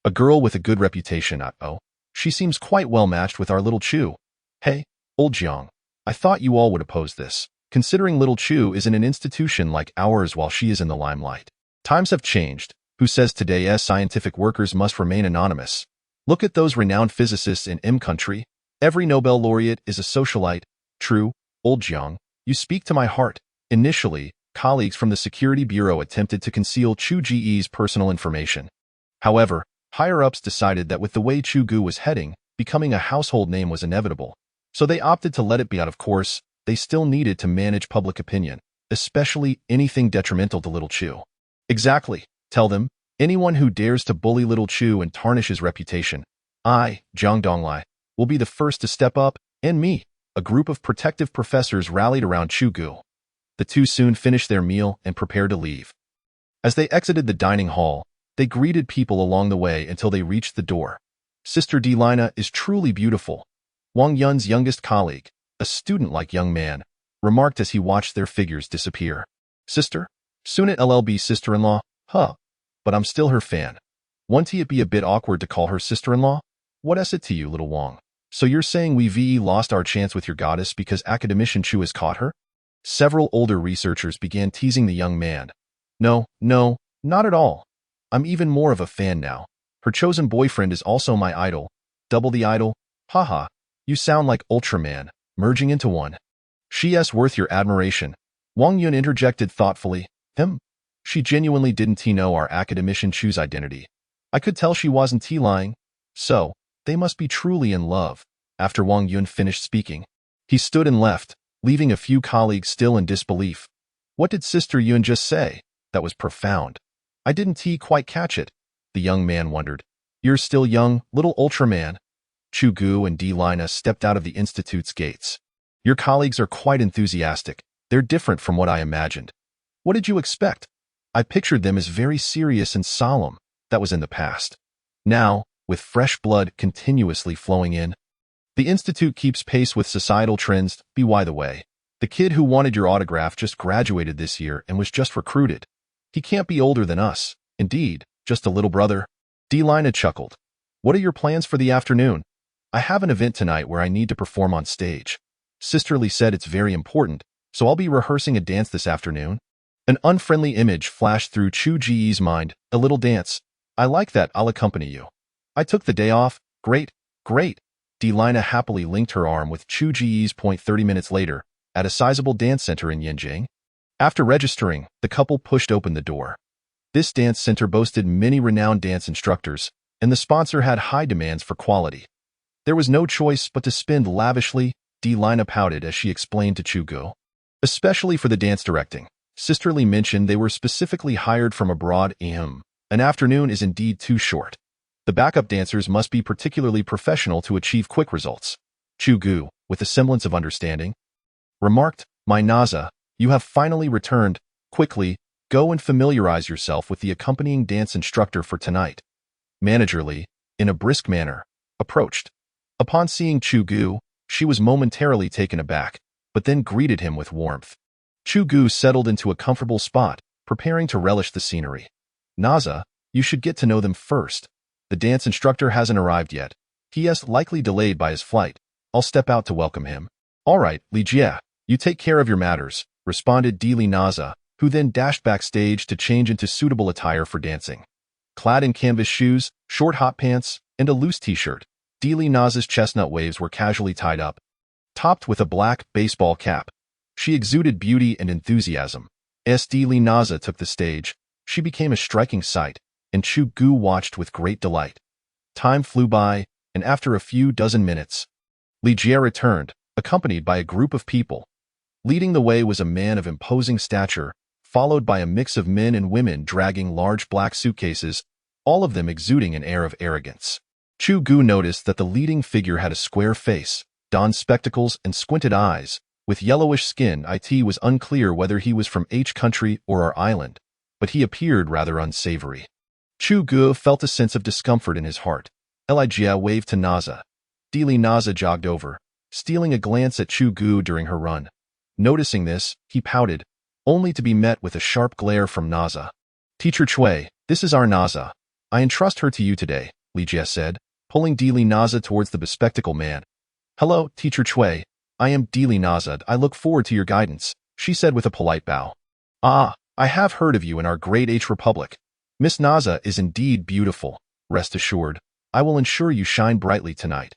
A girl with a good reputation, oh, she seems quite well matched with our little Chu. Hey, old Jiang, I thought you all would oppose this, considering little Chu is in an institution like ours while she is in the limelight. Times have changed. Who says today's scientific workers must remain anonymous? Look at those renowned physicists in M country. Every Nobel laureate is a socialite. True, old Jiang, you speak to my heart. Initially, colleagues from the Security Bureau attempted to conceal Chu Ge's personal information. However, higher-ups decided that with the way Chu Ge was heading, becoming a household name was inevitable. So they opted to let it be out. Of course, they still needed to manage public opinion, especially anything detrimental to little Chu. Exactly. Tell them, anyone who dares to bully little Chu and tarnish his reputation, I, Zhang Donglai, will be the first to step up, and me. A group of protective professors rallied around Chu Ge. The two soon finished their meal and prepared to leave. As they exited the dining hall, they greeted people along the way until they reached the door. Sister Delina is truly beautiful. Wang Yun's youngest colleague, a student-like young man, remarked as he watched their figures disappear. Sister? Soon at LLB sister-in-law? Huh. But I'm still her fan. Won't it be a bit awkward to call her sister-in-law? What is it to you, little Wang? So you're saying we lost our chance with your goddess because Academician Chu has caught her? Several older researchers began teasing the young man. No, not at all. I'm even more of a fan now. Her chosen boyfriend is also my idol. Double the idol? Haha, you sound like Ultraman, merging into one. She's worth your admiration. Wang Yun interjected thoughtfully. She genuinely didn't know our Academician Chu's identity. I could tell she wasn't lying. So, they must be truly in love. After Wang Yun finished speaking, he stood and left, leaving a few colleagues still in disbelief. What did Sister Yun just say? That was profound. I didn't quite catch it. The young man wondered. You're still young, little Ultraman. Chu Ge and Delina stepped out of the institute's gates. Your colleagues are quite enthusiastic. They're different from what I imagined. What did you expect? I pictured them as very serious and solemn. That was in the past. Now, with fresh blood continuously flowing in, the institute keeps pace with societal trends. By the way, the kid who wanted your autograph just graduated this year and was just recruited. He can't be older than us. Indeed, just a little brother. Delina chuckled. What are your plans for the afternoon? I have an event tonight where I need to perform on stage. Sisterly said it's very important, so I'll be rehearsing a dance this afternoon. An unfriendly image flashed through Chu Ge's mind. A little dance. I like that. I'll accompany you. I took the day off. Great. Delina happily linked her arm with Chu Ge's. 30 minutes later, at a sizable dance center in Yanjing. After registering, the couple pushed open the door. This dance center boasted many renowned dance instructors, and the sponsor had high demands for quality. There was no choice but to spend lavishly. Delina pouted as she explained to Chu Ge. Especially for the dance directing. Sisterly mentioned they were specifically hired from abroad. An afternoon is indeed too short. The backup dancers must be particularly professional to achieve quick results. Chu Ge, with a semblance of understanding, remarked, My Naza, you have finally returned. Quickly, go and familiarize yourself with the accompanying dance instructor for tonight. Managerly, in a brisk manner, approached. Upon seeing Chu Ge, she was momentarily taken aback, but then greeted him with warmth. Chu Ge settled into a comfortable spot, preparing to relish the scenery. Naza, you should get to know them first. The dance instructor hasn't arrived yet. He is likely delayed by his flight. I'll step out to welcome him. All right, Li Jie, you take care of your matters, responded Dili Naza, who then dashed backstage to change into suitable attire for dancing. Clad in canvas shoes, short hot pants, and a loose t-shirt, Dili Naza's chestnut waves were casually tied up, topped with a black baseball cap. She exuded beauty and enthusiasm. As Dili Naza took the stage, she became a striking sight, and Chu Ge watched with great delight. Time flew by, and after a few dozen minutes, Li Jie returned, accompanied by a group of people. Leading the way was a man of imposing stature, followed by a mix of men and women dragging large black suitcases, all of them exuding an air of arrogance. Chu Ge noticed that the leading figure had a square face, donned spectacles and squinted eyes. With yellowish skin, it was unclear whether he was from H country or our island, but he appeared rather unsavory. Chu Ge felt a sense of discomfort in his heart. Elijah waved to Naza. Dili Naza jogged over, stealing a glance at Chu Ge during her run. Noticing this, he pouted, only to be met with a sharp glare from Naza. Teacher Chui, this is our Naza. I entrust her to you today, Li Jie said, pulling Dili Naza towards the bespectacled man. Hello, Teacher Chui. I am Dili Naza. I look forward to your guidance, she said with a polite bow. Ah, I have heard of you in our great H Republic. Miss Naza is indeed beautiful. Rest assured, I will ensure you shine brightly tonight.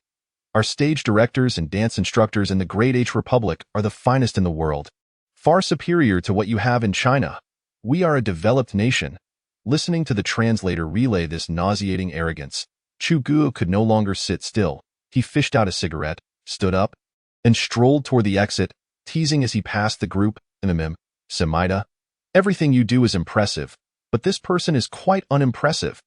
Our stage directors and dance instructors in the great H Republic are the finest in the world, far superior to what you have in China. We are a developed nation. Listening to the translator relay this nauseating arrogance, Chu Ge could no longer sit still. He fished out a cigarette, stood up, and strolled toward the exit, teasing as he passed the group, Semida. Everything you do is impressive, but this person is quite unimpressive.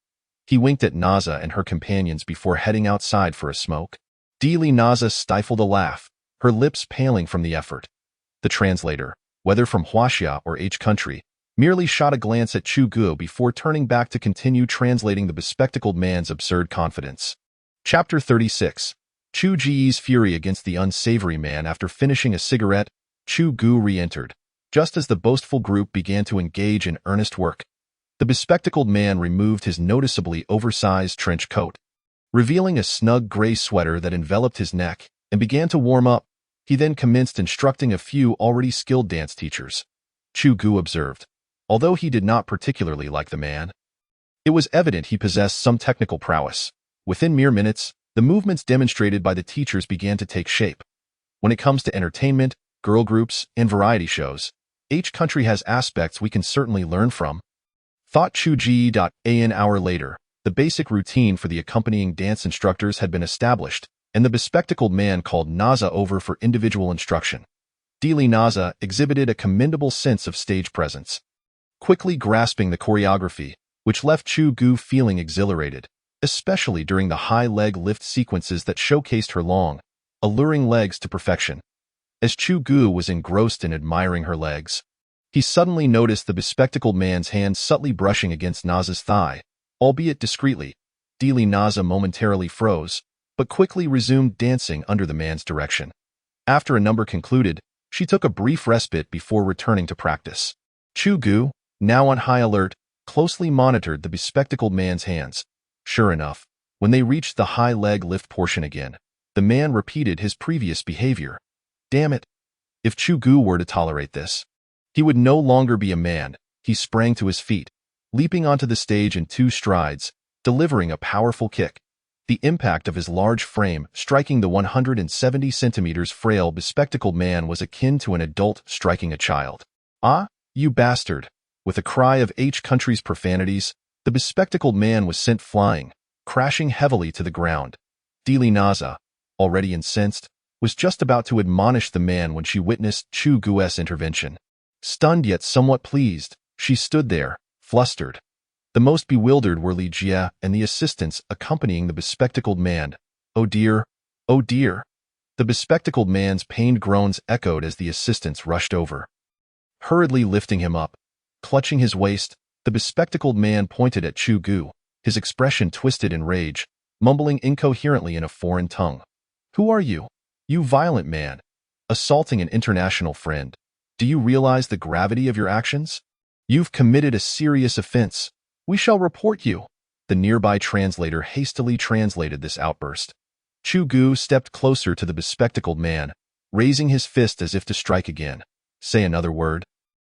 He winked at Naza and her companions before heading outside for a smoke. Dili Naza stifled a laugh, her lips paling from the effort. The translator, whether from Huaxia or H country, merely shot a glance at Chu Ge before turning back to continue translating the bespectacled man's absurd confidence. Chapter 36. Chu Ge's fury against the unsavory man. After finishing a cigarette, Chu Ge re-entered, just as the boastful group began to engage in earnest work. The bespectacled man removed his noticeably oversized trench coat, revealing a snug gray sweater that enveloped his neck, and began to warm up. He then commenced instructing a few already skilled dance teachers. Chu Ge observed, although he did not particularly like the man, it was evident he possessed some technical prowess. Within mere minutes, the movements demonstrated by the teachers began to take shape. When it comes to entertainment, girl groups, and variety shows, H country has aspects we can certainly learn from, thought Chu Ge. An hour later, the basic routine for the accompanying dance instructors had been established, and the bespectacled man called Naza over for individual instruction. Dili Naza exhibited a commendable sense of stage presence, quickly grasping the choreography, which left Chu Ge feeling exhilarated, especially during the high leg lift sequences that showcased her long, alluring legs to perfection. As Chu Ge was engrossed in admiring her legs, he suddenly noticed the bespectacled man's hand subtly brushing against Naza's thigh, albeit discreetly. Dili Naza momentarily froze, but quickly resumed dancing under the man's direction. After a number concluded, she took a brief respite before returning to practice. Chu Ge, now on high alert, closely monitored the bespectacled man's hands. Sure enough, when they reached the high leg lift portion again, the man repeated his previous behavior. Damn it! If Chu Ge were to tolerate this, he would no longer be a man. He sprang to his feet, leaping onto the stage in 2 strides, delivering a powerful kick. The impact of his large frame striking the 170 centimeters frail bespectacled man was akin to an adult striking a child. Ah, you bastard! With a cry of H country's profanities, the bespectacled man was sent flying, crashing heavily to the ground. Dili Naza, already incensed, was just about to admonish the man when she witnessed Chu Ge's intervention. Stunned yet somewhat pleased, she stood there, flustered. The most bewildered were Li Jie and the assistants accompanying the bespectacled man. Oh dear, oh dear. The bespectacled man's pained groans echoed as the assistants rushed over, hurriedly lifting him up. Clutching his waist, the bespectacled man pointed at Chu Ge, his expression twisted in rage, mumbling incoherently in a foreign tongue. Who are you? You violent man, assaulting an international friend. Do you realize the gravity of your actions? You've committed a serious offense. We shall report you. The nearby translator hastily translated this outburst. Chu Ge stepped closer to the bespectacled man, raising his fist as if to strike again. Say another word,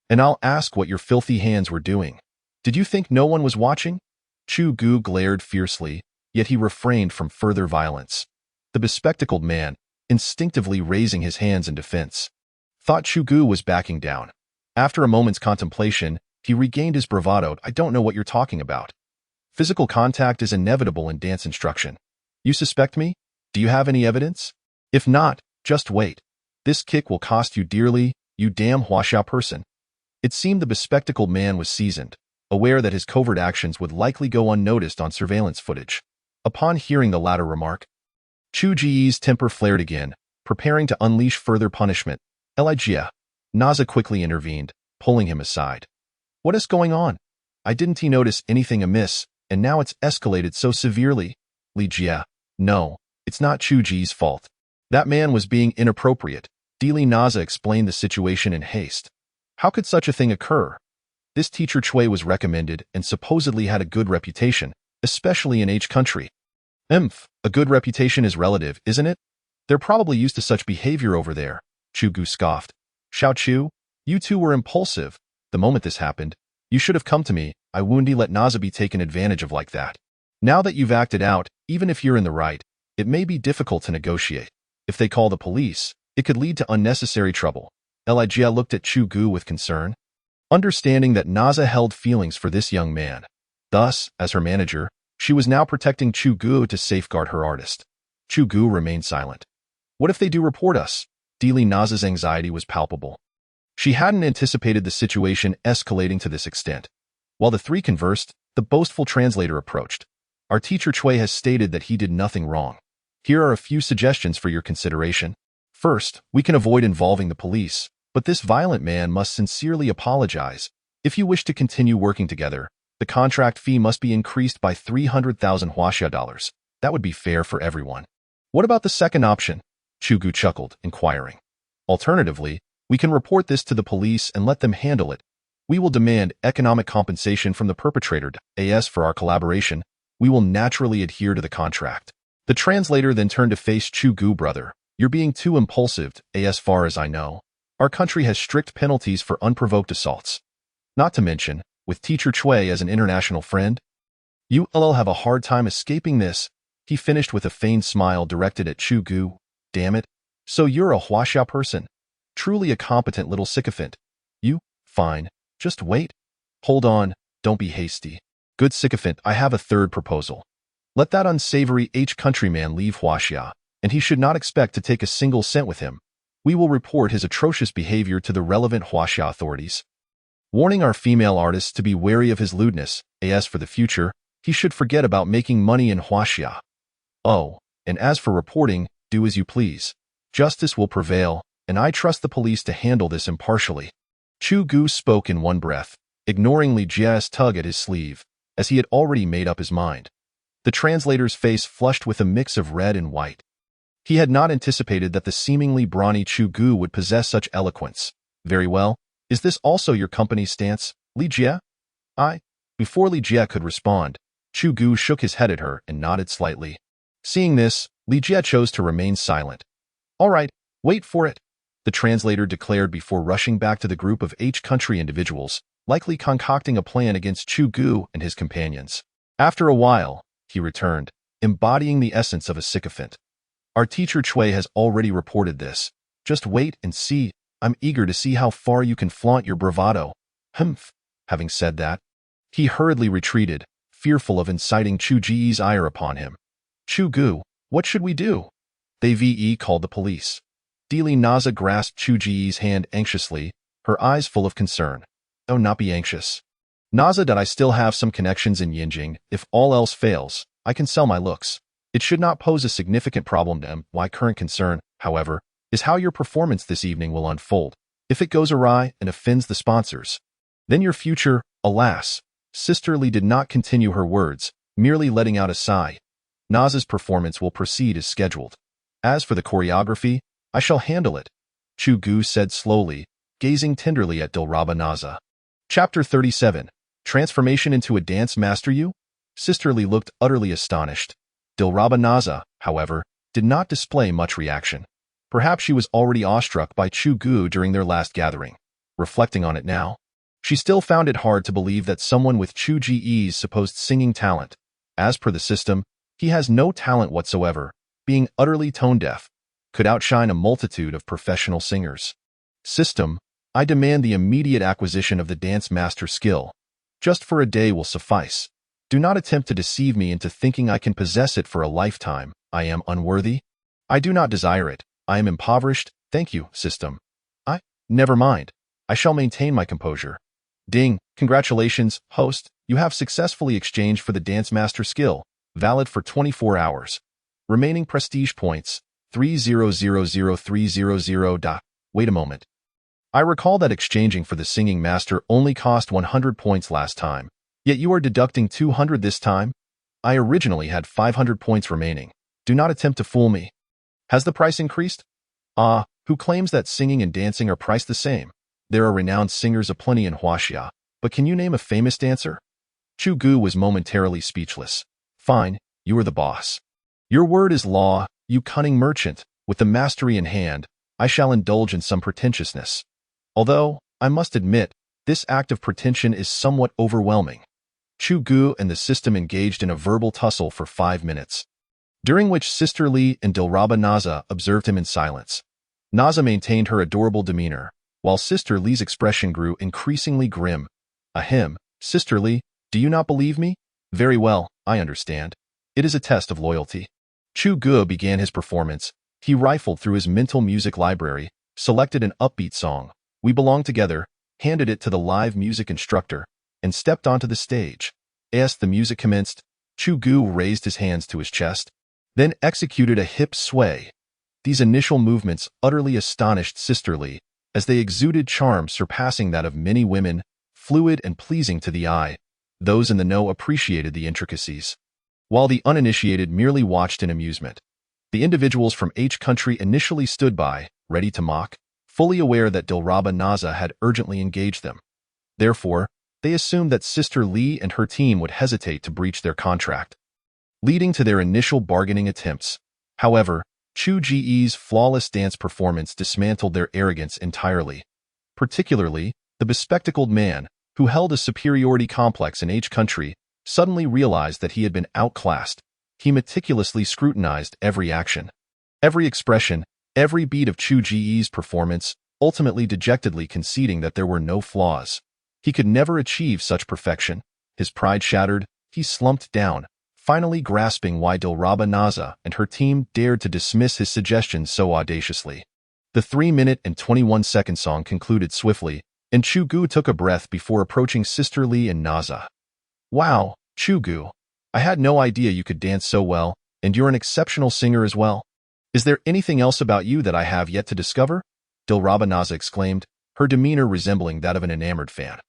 and I'll ask what your filthy hands were doing. Did you think no one was watching? Chu Ge glared fiercely, yet he refrained from further violence. The bespectacled man, instinctively raising his hands in defense, thought Chu Ge was backing down. After a moment's contemplation, he regained his bravado. I don't know what you're talking about. Physical contact is inevitable in dance instruction. You suspect me? Do you have any evidence? If not, just wait. This kick will cost you dearly, you damn Huaxia person. It seemed the bespectacled man was seasoned, aware that his covert actions would likely go unnoticed on surveillance footage. Upon hearing the latter remark, Chu Ge's temper flared again, preparing to unleash further punishment. Elijah. Naza quickly intervened, pulling him aside. What is going on? I didn't notice anything amiss, and now it's escalated so severely. Lijia. No, it's not Chu Ge's fault. That man was being inappropriate. Naza explained the situation in haste. How could such a thing occur? This teacher Chui was recommended and supposedly had a good reputation, especially in H country. A good reputation is relative, isn't it? They're probably used to such behavior over there. Chu Ge scoffed. Xiao Chu, you two were impulsive. The moment this happened, you should have come to me. I wouldn't let Naza be taken advantage of like that. Now that you've acted out, even if you're in the right, it may be difficult to negotiate. If they call the police, it could lead to unnecessary trouble. Elijah looked at Chu Ge with concern, understanding that Naza held feelings for this young man. Thus, as her manager, she was now protecting Chu Ge to safeguard her artist. Chu Ge remained silent. What if they do report us? Naza's anxiety was palpable. She hadn't anticipated the situation escalating to this extent. While the three conversed, the boastful translator approached. Our teacher Chui has stated that he did nothing wrong. Here are a few suggestions for your consideration. First, we can avoid involving the police, but this violent man must sincerely apologize. If you wish to continue working together, the contract fee must be increased by 300,000 Huaxia dollars. That would be fair for everyone. What about the second option? Chu Ge chuckled, inquiring. Alternatively, we can report this to the police and let them handle it. We will demand economic compensation from the perpetrator. As for our collaboration, we will naturally adhere to the contract. The translator then turned to face Chu Ge. Brother, you're being too impulsive. As far as I know, our country has strict penalties for unprovoked assaults. Not to mention, with teacher Chui as an international friend, you'll have a hard time escaping this. He finished with a feigned smile directed at Chu Ge. Damn it. So you're a Huaxia person. Truly a competent little sycophant. You? Fine. Just wait. Hold on. Don't be hasty. Good sycophant, I have a third proposal. Let that unsavory countryman leave Huaxia, and he should not expect to take a single cent with him. We will report his atrocious behavior to the relevant Huaxia authorities, warning our female artists to be wary of his lewdness. As for the future, he should forget about making money in Huaxia. Oh, and as for reporting, do as you please. Justice will prevail, and I trust the police to handle this impartially. Chu Ge spoke in one breath, ignoring Li Jia's tug at his sleeve, as he had already made up his mind. The translator's face flushed with a mix of red and white. He had not anticipated that the seemingly brawny Chu Ge would possess such eloquence. Very well. Is this also your company's stance, Li Jia? Before Li Jia could respond, Chu Ge shook his head at her and nodded slightly. Seeing this, Li Jia chose to remain silent. All right, wait for it, the translator declared before rushing back to the group of country individuals, likely concocting a plan against Chu Ge and his companions. After a while, he returned, embodying the essence of a sycophant. Our teacher Chui has already reported this. Just wait and see. I'm eager to see how far you can flaunt your bravado. Having said that, he hurriedly retreated, fearful of inciting Chu Ge's ire upon him. Chu Ge, what should we do? They called the police. Naza grasped Chu Ge's hand anxiously, her eyes full of concern. Oh, not be anxious. Naza, that I still have some connections in Yinjing. If all else fails, I can sell my looks. It should not pose a significant problem to them. My current concern, however, is how your performance this evening will unfold. If it goes awry and offends the sponsors, then your future, alas. Sister Li did not continue her words, merely letting out a sigh. Naza's performance will proceed as scheduled. As for the choreography, I shall handle it, Chu Ge said slowly, gazing tenderly at Dilraba Naza. Chapter 37. Transformation into a dance master. Sister Li looked utterly astonished. Dilraba Naza, however, did not display much reaction. Perhaps she was already awestruck by Chu Ge during their last gathering. Reflecting on it now, she still found it hard to believe that someone with Chu Ge's supposed singing talent, as per the system, he has no talent whatsoever, being utterly tone-deaf, could outshine a multitude of professional singers. System, I demand the immediate acquisition of the dance master skill. Just for a day will suffice. Do not attempt to deceive me into thinking I can possess it for a lifetime. I am unworthy. I do not desire it. I am impoverished. Thank you, system. Never mind. I shall maintain my composure. Ding, congratulations, host. You have successfully exchanged for the Dance Master skill, valid for 24 hours. Remaining prestige points, 3000300. Wait a moment. I recall that exchanging for the Singing Master only cost 100 points last time, yet you are deducting 200 this time? I originally had 500 points remaining. Do not attempt to fool me. Has the price increased? Who claims that singing and dancing are priced the same? There are renowned singers aplenty in Huaxia, but can you name a famous dancer? Chu Ge was momentarily speechless. Fine, you are the boss. Your word is law, you cunning merchant. With the mastery in hand, I shall indulge in some pretentiousness. Although, I must admit, this act of pretension is somewhat overwhelming. Chu Ge and the system engaged in a verbal tussle for 5 minutes, during which Sister Li and Dilraba Naza observed him in silence. Naza maintained her adorable demeanor, while Sister Li's expression grew increasingly grim. Ahem, Sister Li, do you not believe me? Very well, I understand. It is a test of loyalty. Chu Ge began his performance. He rifled through his mental music library, selected an upbeat song, We Belong Together, handed it to the live music instructor, and stepped onto the stage. As the music commenced, Chu Ge raised his hands to his chest, then executed a hip sway. These initial movements utterly astonished Sister Li, as they exuded charm surpassing that of many women, fluid and pleasing to the eye. Those in the know appreciated the intricacies, while the uninitiated merely watched in amusement. The individuals from each country initially stood by, ready to mock, fully aware that Dilraba Naza had urgently engaged them. Therefore, they assumed that Sister Li and her team would hesitate to breach their contract, leading to their initial bargaining attempts. However, Chu Ge's flawless dance performance dismantled their arrogance entirely. Particularly, the bespectacled man, who held a superiority complex in each country, suddenly realized that he had been outclassed. He meticulously scrutinized every action, every expression, every beat of Chu Ge's performance, ultimately dejectedly conceding that there were no flaws. He could never achieve such perfection. His pride shattered, he slumped down, finally grasping why Dilraba Naza and her team dared to dismiss his suggestions so audaciously. The 3-minute and 21-second song concluded swiftly, and Chu Ge took a breath before approaching Sister Li and Naza. Wow, Chu Ge, I had no idea you could dance so well, and you're an exceptional singer as well. Is there anything else about you that I have yet to discover? Dilraba Naza exclaimed, her demeanor resembling that of an enamored fan.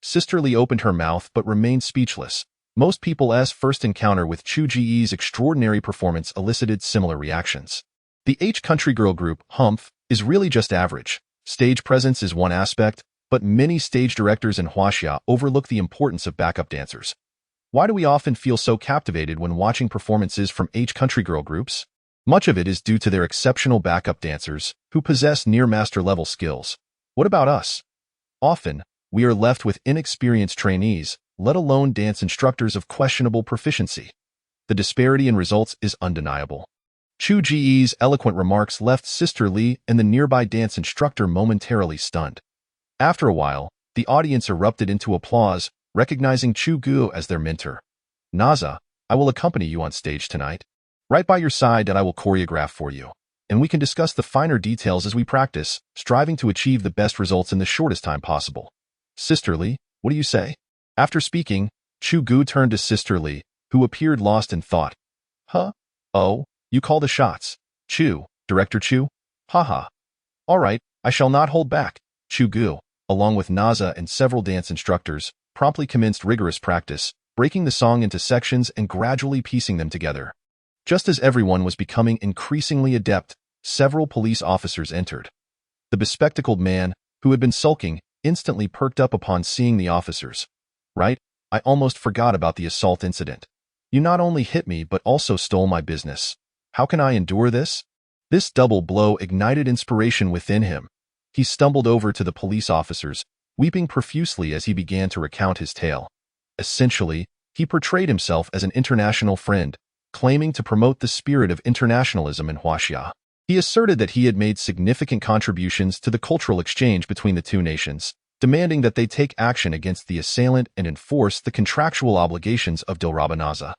Sister Li opened her mouth but remained speechless. Most people's first encounter with Chu Ge's extraordinary performance elicited similar reactions. The H Country Girl group, Humph, is really just average. Stage presence is one aspect, but many stage directors in Huaxia overlook the importance of backup dancers. Why do we often feel so captivated when watching performances from H Country Girl groups? Much of it is due to their exceptional backup dancers, who possess near-master-level skills. What about us? Often, we are left with inexperienced trainees, let alone dance instructors of questionable proficiency. The disparity in results is undeniable. Chu Ge's eloquent remarks left Sister Li and the nearby dance instructor momentarily stunned. After a while, the audience erupted into applause, recognizing Chu Ge as their mentor. Naza, I will accompany you on stage tonight. Right by your side, and I will choreograph for you. And we can discuss the finer details as we practice, striving to achieve the best results in the shortest time possible. Sister Li, what do you say? After speaking, Chu Ge turned to Sister Li, who appeared lost in thought. Huh? Oh, you call the shots. Chu, Director Chu? Haha. All right, I shall not hold back. Chu Ge, along with Naza and several dance instructors, promptly commenced rigorous practice, breaking the song into sections and gradually piecing them together. Just as everyone was becoming increasingly adept, several police officers entered. The bespectacled man, who had been sulking, instantly perked up upon seeing the officers. Right? I almost forgot about the assault incident. You not only hit me but also stole my business. How can I endure this? This double blow ignited inspiration within him. He stumbled over to the police officers, weeping profusely as he began to recount his tale. Essentially, he portrayed himself as an international friend, claiming to promote the spirit of internationalism in Huaxia. He asserted that he had made significant contributions to the cultural exchange between the two nations, demanding that they take action against the assailant and enforce the contractual obligations of Dilraba Naza.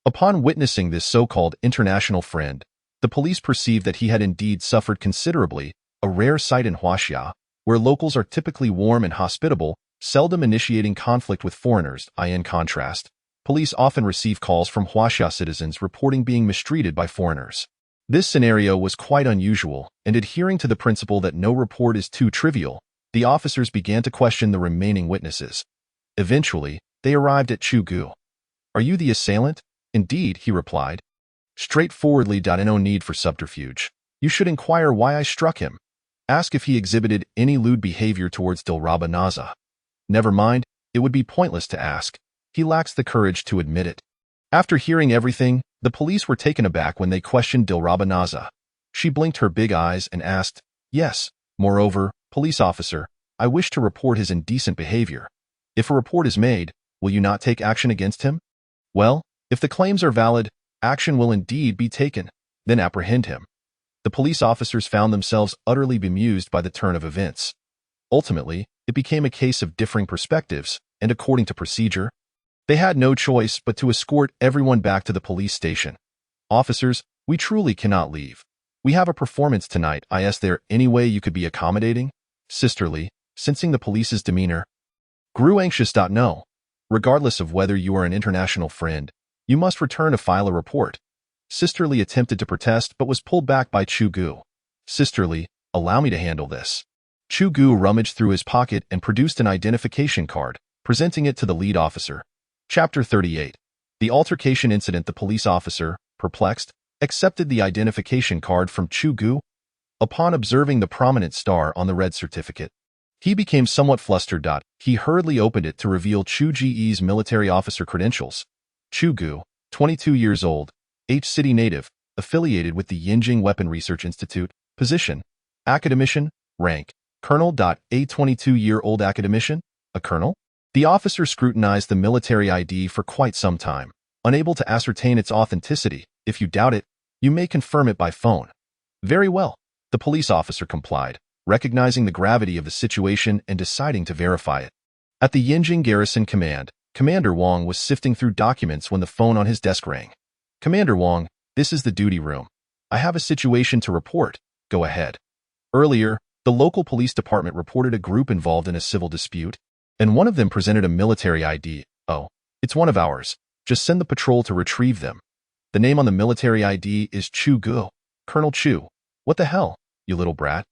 Upon witnessing this so-called international friend, the police perceived that he had indeed suffered considerably, a rare sight in Huaxia, where locals are typically warm and hospitable, seldom initiating conflict with foreigners. In contrast, police often receive calls from Huaxia citizens reporting being mistreated by foreigners. This scenario was quite unusual, and adhering to the principle that no report is too trivial, the officers began to question the remaining witnesses. Eventually, they arrived at Chu Ge. "Are you the assailant?" "Indeed," he replied. "Straightforwardly. No need for subterfuge. You should inquire why I struck him. Ask if he exhibited any lewd behavior towards Dilraba Naza." "Never mind, it would be pointless to ask. He lacks the courage to admit it." After hearing everything, the police were taken aback when they questioned Dilraba Naza. She blinked her big eyes and asked, "Yes, moreover, police officer, I wish to report his indecent behavior. If a report is made, will you not take action against him?" "Well, if the claims are valid, action will indeed be taken. Then apprehend him." The police officers found themselves utterly bemused by the turn of events. Ultimately, it became a case of differing perspectives, and according to procedure, they had no choice but to escort everyone back to the police station. "Officers, we truly cannot leave. We have a performance tonight. Is there any way you could be accommodating?" Sisterly, sensing the police's demeanor, grew anxious. "No. Regardless of whether you are an international friend, you must return to file a report." Sisterly attempted to protest but was pulled back by Chu Ge. "Sisterly, allow me to handle this." Chu Ge rummaged through his pocket and produced an identification card, presenting it to the lead officer. Chapter 38. The altercation incident. The police officer, perplexed, accepted the identification card from Chu Ge. Upon observing the prominent star on the red certificate, he became somewhat flustered. He hurriedly opened it to reveal Chu Ge's military officer credentials. Chu Ge, 22 years old, H City native, affiliated with the Yinjing Weapon Research Institute. Position: academician. Rank: colonel. A 22-year-old academician? A colonel? The officer scrutinized the military ID for quite some time, unable to ascertain its authenticity. "If you doubt it, you may confirm it by phone." "Very well." The police officer complied, recognizing the gravity of the situation and deciding to verify it. At the Yinjing Garrison Command, Commander Wang was sifting through documents when the phone on his desk rang. "Commander Wang, this is the duty room. I have a situation to report." "Go ahead." Earlier, the local police department reported a group involved in a civil dispute, and one of them presented a military ID. "Oh, it's one of ours. Just send the patrol to retrieve them." The name on the military ID is Chu Ge. "Colonel Chu. What the hell, you little brat?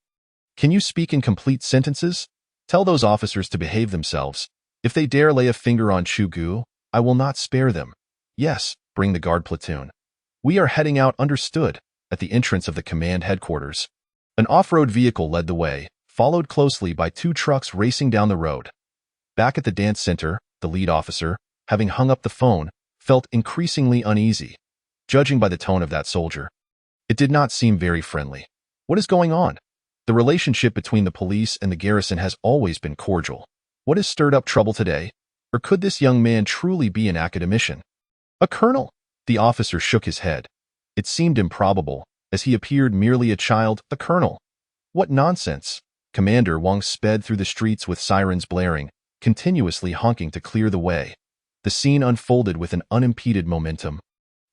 Can you speak in complete sentences? Tell those officers to behave themselves. If they dare lay a finger on Chu Ge, I will not spare them." "Yes, bring the guard platoon. We are heading out." "Understood." At the entrance of the command headquarters, an off-road vehicle led the way, followed closely by two trucks racing down the road. Back at the dance center, the lead officer, having hung up the phone, felt increasingly uneasy. Judging by the tone of that soldier, it did not seem very friendly. What is going on? The relationship between the police and the garrison has always been cordial. What has stirred up trouble today? Or could this young man truly be an academician? "A colonel?" The officer shook his head. It seemed improbable, as he appeared merely a child. "A colonel? What nonsense!" Commander Wang sped through the streets with sirens blaring, continuously honking to clear the way. The scene unfolded with an unimpeded momentum,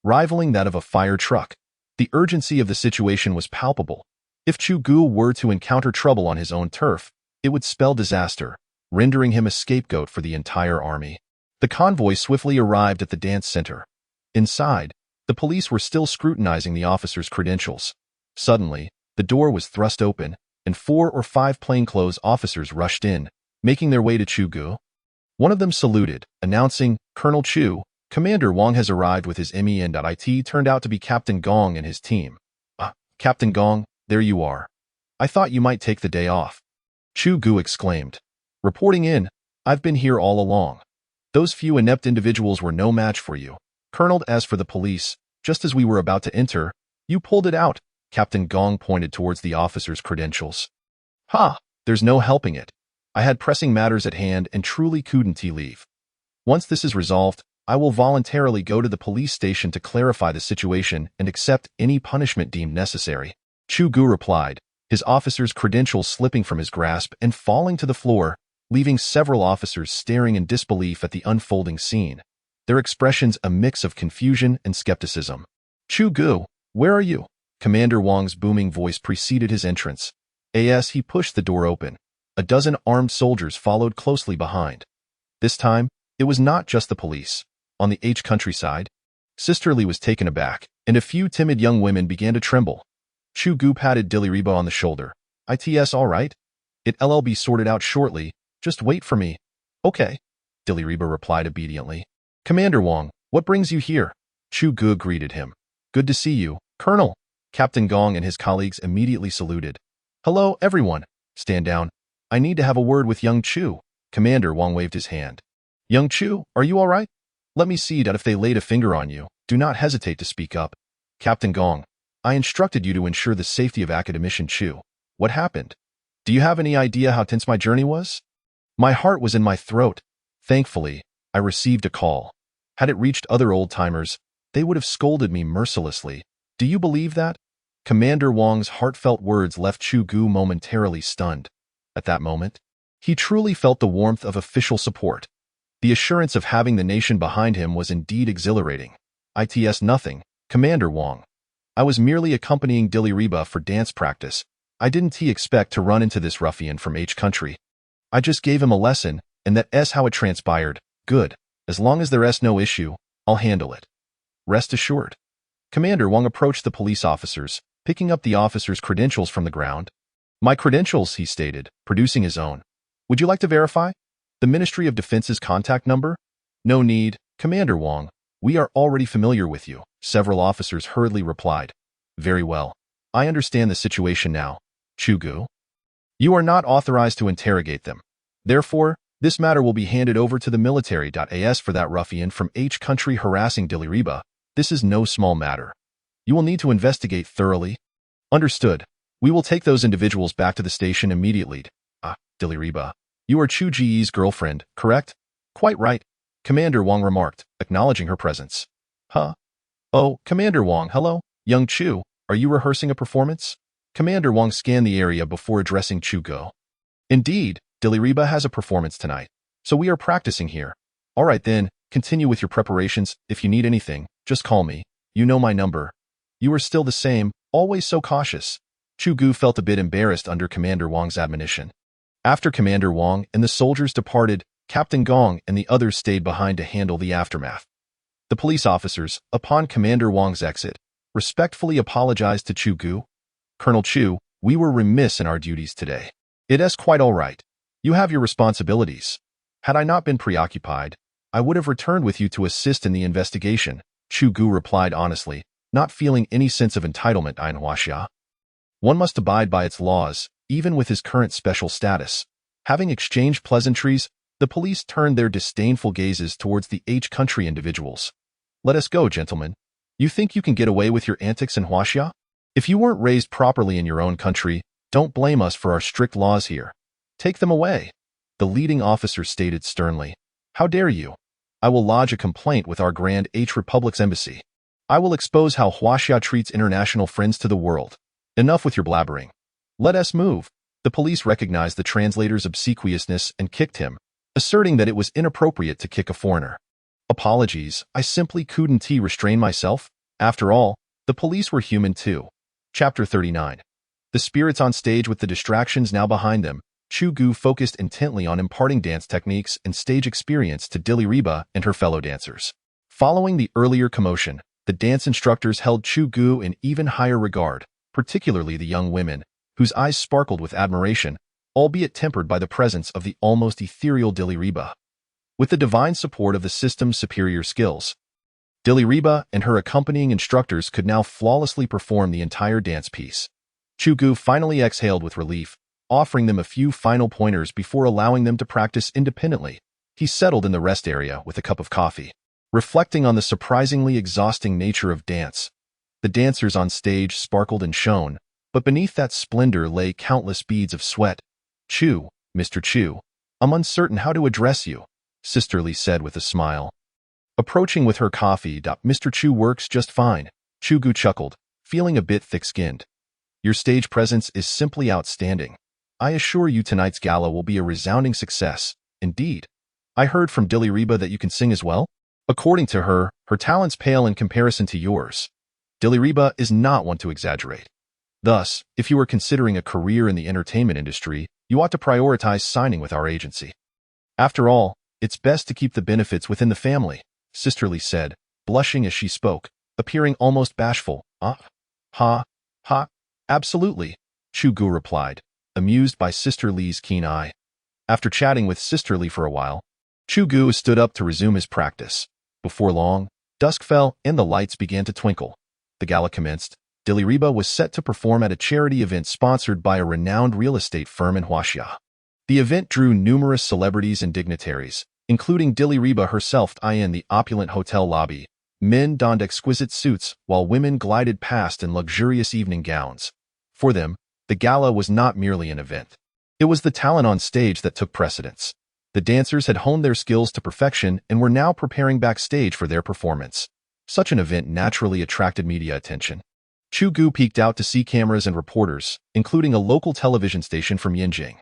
rivaling that of a fire truck. The urgency of the situation was palpable. If Chu Ge were to encounter trouble on his own turf, it would spell disaster, rendering him a scapegoat for the entire army. The convoy swiftly arrived at the dance center. Inside, the police were still scrutinizing the officers' credentials. Suddenly, the door was thrust open, and 4 or 5 plainclothes officers rushed in, making their way to Chu Ge. One of them saluted, announcing, "Colonel Chu, Commander Wang has arrived with his MEN." It turned out to be Captain Gong and his team. Captain Gong, there you are. I thought you might take the day off." Chu Ge exclaimed. "Reporting in, I've been here all along. Those few inept individuals were no match for you, Colonel. As for the police, just as we were about to enter, you pulled it out." Captain Gong pointed towards the officer's credentials. "Ha! There's no helping it. I had pressing matters at hand and truly couldn't leave. Once this is resolved, I will voluntarily go to the police station to clarify the situation and accept any punishment deemed necessary." Chu Ge replied, his officer's credentials slipping from his grasp and falling to the floor, leaving several officers staring in disbelief at the unfolding scene, their expressions a mix of confusion and skepticism. "Chu Ge, where are you?" Commander Wang's booming voice preceded his entrance. As he pushed the door open, A dozen armed soldiers followed closely behind. This time, it was not just the police. On the H countryside, Sisterly was taken aback, and a few timid young women began to tremble. Chu Ge patted Diliriba on the shoulder. "It's all right. It'll be sorted out shortly. Just wait for me." "Okay," Diliriba replied obediently. "Commander Wong, what brings you here?" Chu Ge greeted him. "Good to see you, Colonel." Captain Gong and his colleagues immediately saluted. "Hello, everyone. Stand down. I need to have a word with young Chu." Commander Wong waved his hand. "Young Chu, are you all right? Let me see that if they laid a finger on you, do not hesitate to speak up." "Captain Gong, I instructed you to ensure the safety of Academician Chu. What happened? Do you have any idea how tense my journey was?" "My heart was in my throat. Thankfully, I received a call. Had it reached other old-timers, they would have scolded me mercilessly. Do you believe that?" Commander Wong's heartfelt words left Chu Ge momentarily stunned. At that moment, he truly felt the warmth of official support. The assurance of having the nation behind him was indeed exhilarating. "It's nothing, Commander Wong. I was merely accompanying Diliriba for dance practice. I didn't expect to run into this ruffian from H country. I just gave him a lesson, and that's how it transpired." "Good. As long as there's no issue, I'll handle it. Rest assured." Commander Wong approached the police officers, picking up the officer's credentials from the ground. "My credentials," he stated, producing his own. "Would you like to verify? The Ministry of Defense's contact number?" "No need, Commander Wong. We are already familiar with you," several officers hurriedly replied. "Very well. I understand the situation now. Chu Ge, you are not authorized to interrogate them. Therefore, this matter will be handed over to the military. As for that ruffian from H country harassing Diliriba, this is no small matter. You will need to investigate thoroughly." "Understood. We will take those individuals back to the station immediately." Diliriba, you are Chu Ge's girlfriend, correct?" "Quite right," Commander Wong remarked, acknowledging her presence. "Huh? Oh, Commander Wong, hello. Young Chu, are you rehearsing a performance?" Commander Wong scanned the area before addressing Chu Ge. "Indeed, Diliriba has a performance tonight, so we are practicing here." "All right then, continue with your preparations. If you need anything, just call me. You know my number." "You are still the same, always so cautious." Chu Ge felt a bit embarrassed under Commander Wong's admonition. After Commander Wong and the soldiers departed, Captain Gong and the others stayed behind to handle the aftermath. The police officers, upon Commander Wong's exit, respectfully apologized to Chu Ge. "Colonel Chu, we were remiss in our duties today. It's quite all right. You have your responsibilities. Had I not been preoccupied, I would have returned with you to assist in the investigation," Chu Ge replied honestly, not feeling any sense of entitlement in Huaxia. One must abide by its laws, even with his current special status. Having exchanged pleasantries, the police turned their disdainful gazes towards the H country individuals. "Let us go, gentlemen. You think you can get away with your antics in Huaxia? If you weren't raised properly in your own country, don't blame us for our strict laws here. Take them away," the leading officer stated sternly. "How dare you? I will lodge a complaint with our Grand H Republic's embassy. I will expose how Huaxia treats international friends to the world. Enough with your blabbering. Let us move." The police recognized the translator's obsequiousness and kicked him, asserting that it was inappropriate to kick a foreigner. "Apologies, I simply couldn't restrain myself. After all, the police were human too." Chapter 39. The spirits on stage with the distractions now behind them, Chu Ge focused intently on imparting dance techniques and stage experience to Diliriba and her fellow dancers. Following the earlier commotion, the dance instructors held Chu Ge in even higher regard, particularly the young women, whose eyes sparkled with admiration, albeit tempered by the presence of the almost ethereal Diliriba. With the divine support of the system's superior skills, Diliriba and her accompanying instructors could now flawlessly perform the entire dance piece. Chu Ge finally exhaled with relief, offering them a few final pointers before allowing them to practice independently. He settled in the rest area with a cup of coffee, reflecting on the surprisingly exhausting nature of dance. The dancers on stage sparkled and shone, but beneath that splendor lay countless beads of sweat. "Chu, Mr. Chu, I'm uncertain how to address you," Sisterly said with a smile. Approaching with her coffee, "Mr. Chu works just fine." Chu Ge chuckled, feeling a bit thick-skinned. "Your stage presence is simply outstanding. I assure you tonight's gala will be a resounding success. Indeed. I heard from Diliriba that you can sing as well?" "According to her, her talents pale in comparison to yours. Diliriba is not one to exaggerate. Thus, if you are considering a career in the entertainment industry, you ought to prioritize signing with our agency. After all, it's best to keep the benefits within the family, Sisterly said, blushing as she spoke, appearing almost bashful. Ha, absolutely, Chu Ge replied, amused by Sister Li's keen eye. After chatting with Sister Li for a while, Chu Ge stood up to resume his practice. Before long, dusk fell and the lights began to twinkle. The gala commenced. Diliriba was set to perform at a charity event sponsored by a renowned real estate firm in Huaxia. The event drew numerous celebrities and dignitaries, including Diliriba herself in the opulent hotel lobby. Men donned exquisite suits, while women glided past in luxurious evening gowns. For them, the gala was not merely an event. It was the talent on stage that took precedence. The dancers had honed their skills to perfection and were now preparing backstage for their performance. Such an event naturally attracted media attention. Chu Ge peeked out to see cameras and reporters, including a local television station from Yanjing.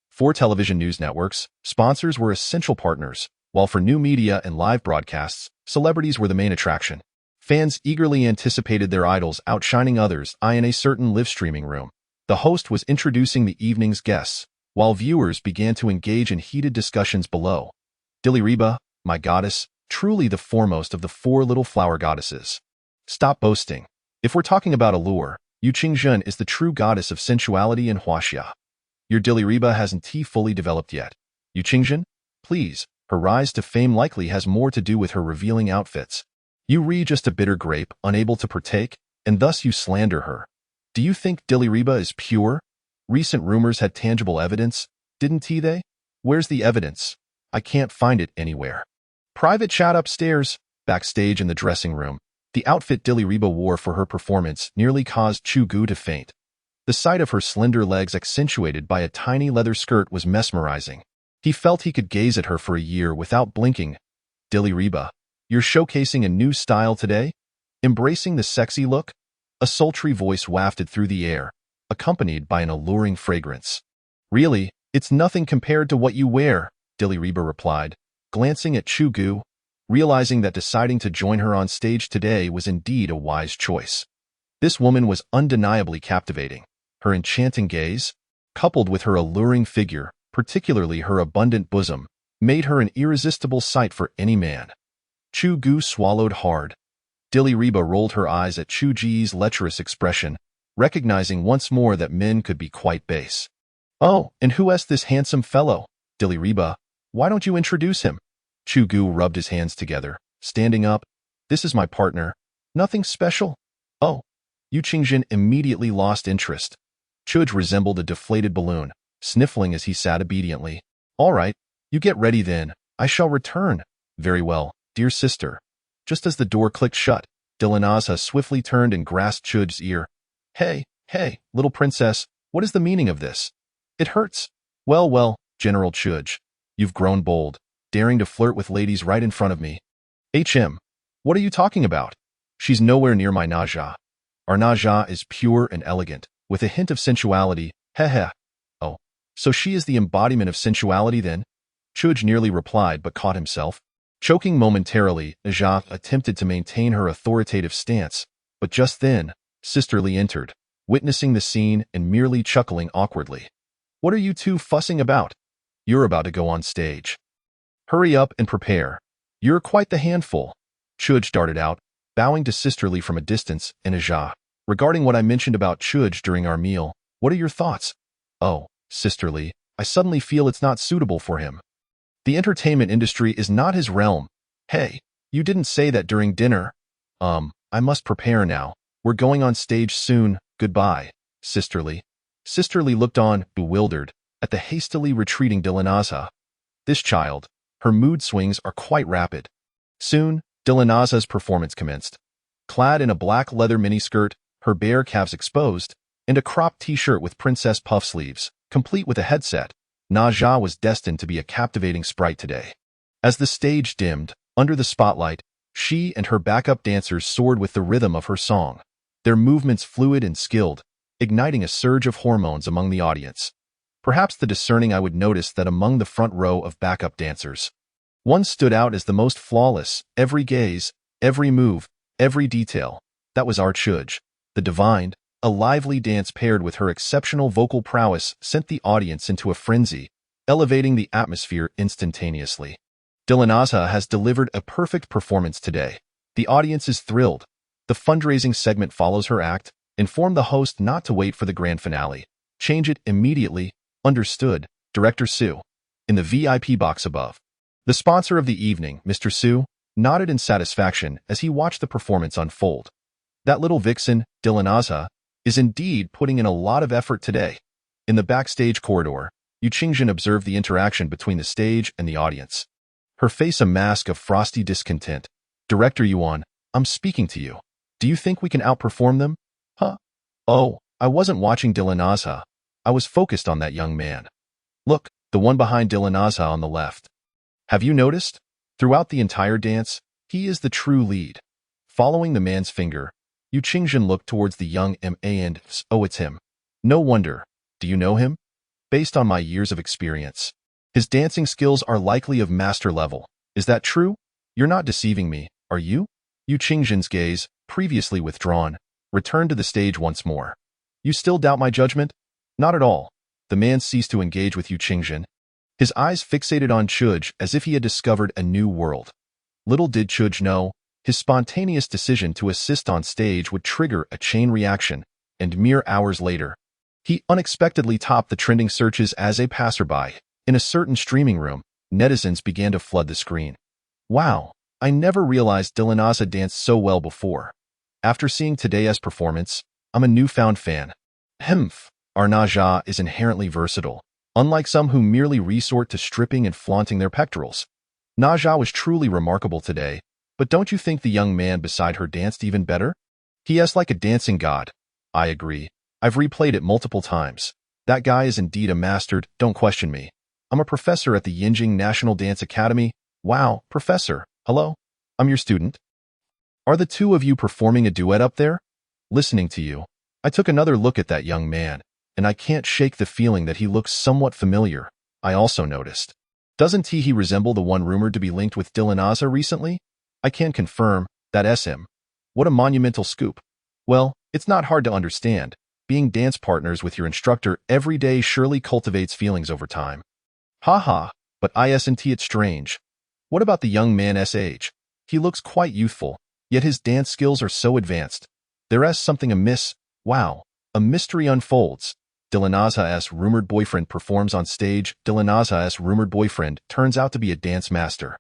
4 television news networks, sponsors were essential partners, while for new media and live broadcasts, celebrities were the main attraction. Fans eagerly anticipated their idols outshining others in a certain live streaming room. The host was introducing the evening's guests, while viewers began to engage in heated discussions below. Diliriba, my goddess, truly the foremost of the 4 little flower goddesses. Stop boasting. If we're talking about allure, Yu Qingzhen is the true goddess of sensuality in Huaxia. Your Diliriba hasn't fully developed yet. Yu Qingzhen, please, her rise to fame likely has more to do with her revealing outfits. You re just a bitter grape, unable to partake, and thus you slander her. Do you think Diliriba is pure? Recent rumors had tangible evidence, didn't they? Where's the evidence? I can't find it anywhere. Private chat upstairs. Backstage in the dressing room, the outfit Diliriba wore for her performance nearly caused Chu Ge to faint. The sight of her slender legs accentuated by a tiny leather skirt was mesmerizing. He felt he could gaze at her for a year without blinking. Diliriba, you're showcasing a new style today? Embracing the sexy look? A sultry voice wafted through the air, accompanied by an alluring fragrance. Really, it's nothing compared to what you wear, Diliriba replied, glancing at Chu Ge, realizing that deciding to join her on stage today was indeed a wise choice. This woman was undeniably captivating. Her enchanting gaze, coupled with her alluring figure, particularly her abundant bosom, made her an irresistible sight for any man. Chu Ge swallowed hard. Diliriba rolled her eyes at Chu Ge's lecherous expression, recognizing once more that men could be quite base. Oh, and who is this handsome fellow? Diliriba, why don't you introduce him? Chu Ge rubbed his hands together, standing up. This is my partner. Nothing special. Oh. Yu Qingzhen immediately lost interest. Chuj resembled a deflated balloon, sniffling as he sat obediently. All right, you get ready then. I shall return. Very well, dear sister. Just as the door clicked shut, Dilanaza swiftly turned and grasped Chuj's ear. Hey, little princess, what is the meaning of this? It hurts. Well, General Chuj, you've grown bold, daring to flirt with ladies right in front of me. What are you talking about? She's nowhere near my Naja. Our Naja is pure and elegant, with a hint of sensuality. Oh, so she is the embodiment of sensuality then? Chuj nearly replied but caught himself. Choking momentarily, Naja attempted to maintain her authoritative stance, but just then, Sister Li entered, witnessing the scene and merely chuckling awkwardly. What are you two fussing about? You're about to go on stage. Hurry up and prepare. You're quite the handful. Chuj darted out, bowing to Sister Li from a distance, and Naja. Regarding what I mentioned about Chuj during our meal, what are your thoughts? Oh, Sister Li, I suddenly feel it's not suitable for him. The entertainment industry is not his realm. Hey, you didn't say that during dinner. I must prepare now. We're going on stage soon. Goodbye, Sister Li. Sister Li looked on, bewildered, at the hastily retreating Dilanaza. This child, her mood swings are quite rapid. Soon, Dilanaza's performance commenced. Clad in a black leather miniskirt, her bare calves exposed, and a cropped t-shirt with princess puff sleeves, complete with a headset, Naja was destined to be a captivating sprite today. As the stage dimmed, under the spotlight, she and her backup dancers soared with the rhythm of her song, their movements fluid and skilled, igniting a surge of hormones among the audience. Perhaps the discerning eye would notice that among the front row of backup dancers, one stood out as the most flawless, every gaze, every move, every detail. That was our Chuj, the divine, A lively dance paired with her exceptional vocal prowess sent the audience into a frenzy, elevating the atmosphere instantaneously. Dilanaza has delivered a perfect performance today. The audience is thrilled. The fundraising segment follows her act. Inform the host not to wait for the grand finale. Change it immediately. Understood, Director Su. In the VIP box above. The sponsor of the evening, Mr. Su, nodded in satisfaction as he watched the performance unfold. That little vixen, Dilanaza, is indeed putting in a lot of effort today. In the backstage corridor, Yu Qingjin observed the interaction between the stage and the audience. Her face a mask of frosty discontent. Director Yuan, I'm speaking to you. Do you think we can outperform them? Huh? Oh, I wasn't watching Dilanaza. I was focused on that young man. Look, the one behind Dilanaza on the left. Have you noticed? Throughout the entire dance, he is the true lead. Following the man's finger, Yu Qingjin looked towards the young man and, oh, it's him. No wonder. Do you know him? Based on my years of experience, his dancing skills are likely of master level. Is that true? You're not deceiving me, are you? Yu Qingjin's gaze, previously withdrawn, returned to the stage once more. You still doubt my judgment? Not at all. The man ceased to engage with Yu Qingjin. His eyes fixated on Chu Ge as if he had discovered a new world. Little did Chu Ge know, his spontaneous decision to assist on stage would trigger a chain reaction, and mere hours later, he unexpectedly topped the trending searches as a passerby. In a certain streaming room, netizens began to flood the screen. Wow, I never realized Dilanaza danced so well before. After seeing today's performance, I'm a newfound fan. Our Naja is inherently versatile, unlike some who merely resort to stripping and flaunting their pectorals. Naja was truly remarkable today, but don't you think the young man beside her danced even better? He is like a dancing god. I agree. I've replayed it multiple times. That guy is indeed a master, don't question me. I'm a professor at the Yinjing National Dance Academy. Wow, professor, hello? I'm your student. Are the two of you performing a duet up there? Listening to you, I took another look at that young man, and I can't shake the feeling that he looks somewhat familiar. I also noticed. Doesn't he resemble the one rumored to be linked with Dilanaza recently? I can confirm, that's him. What a monumental scoop. Well, it's not hard to understand. Being dance partners with your instructor every day surely cultivates feelings over time. Haha, but isn't it strange? What about the young man's age? He looks quite youthful, yet his dance skills are so advanced. There's something amiss. Wow, a mystery unfolds. Dilanaza's rumored boyfriend performs on stage. Dilanaza's rumored boyfriend turns out to be a dance master.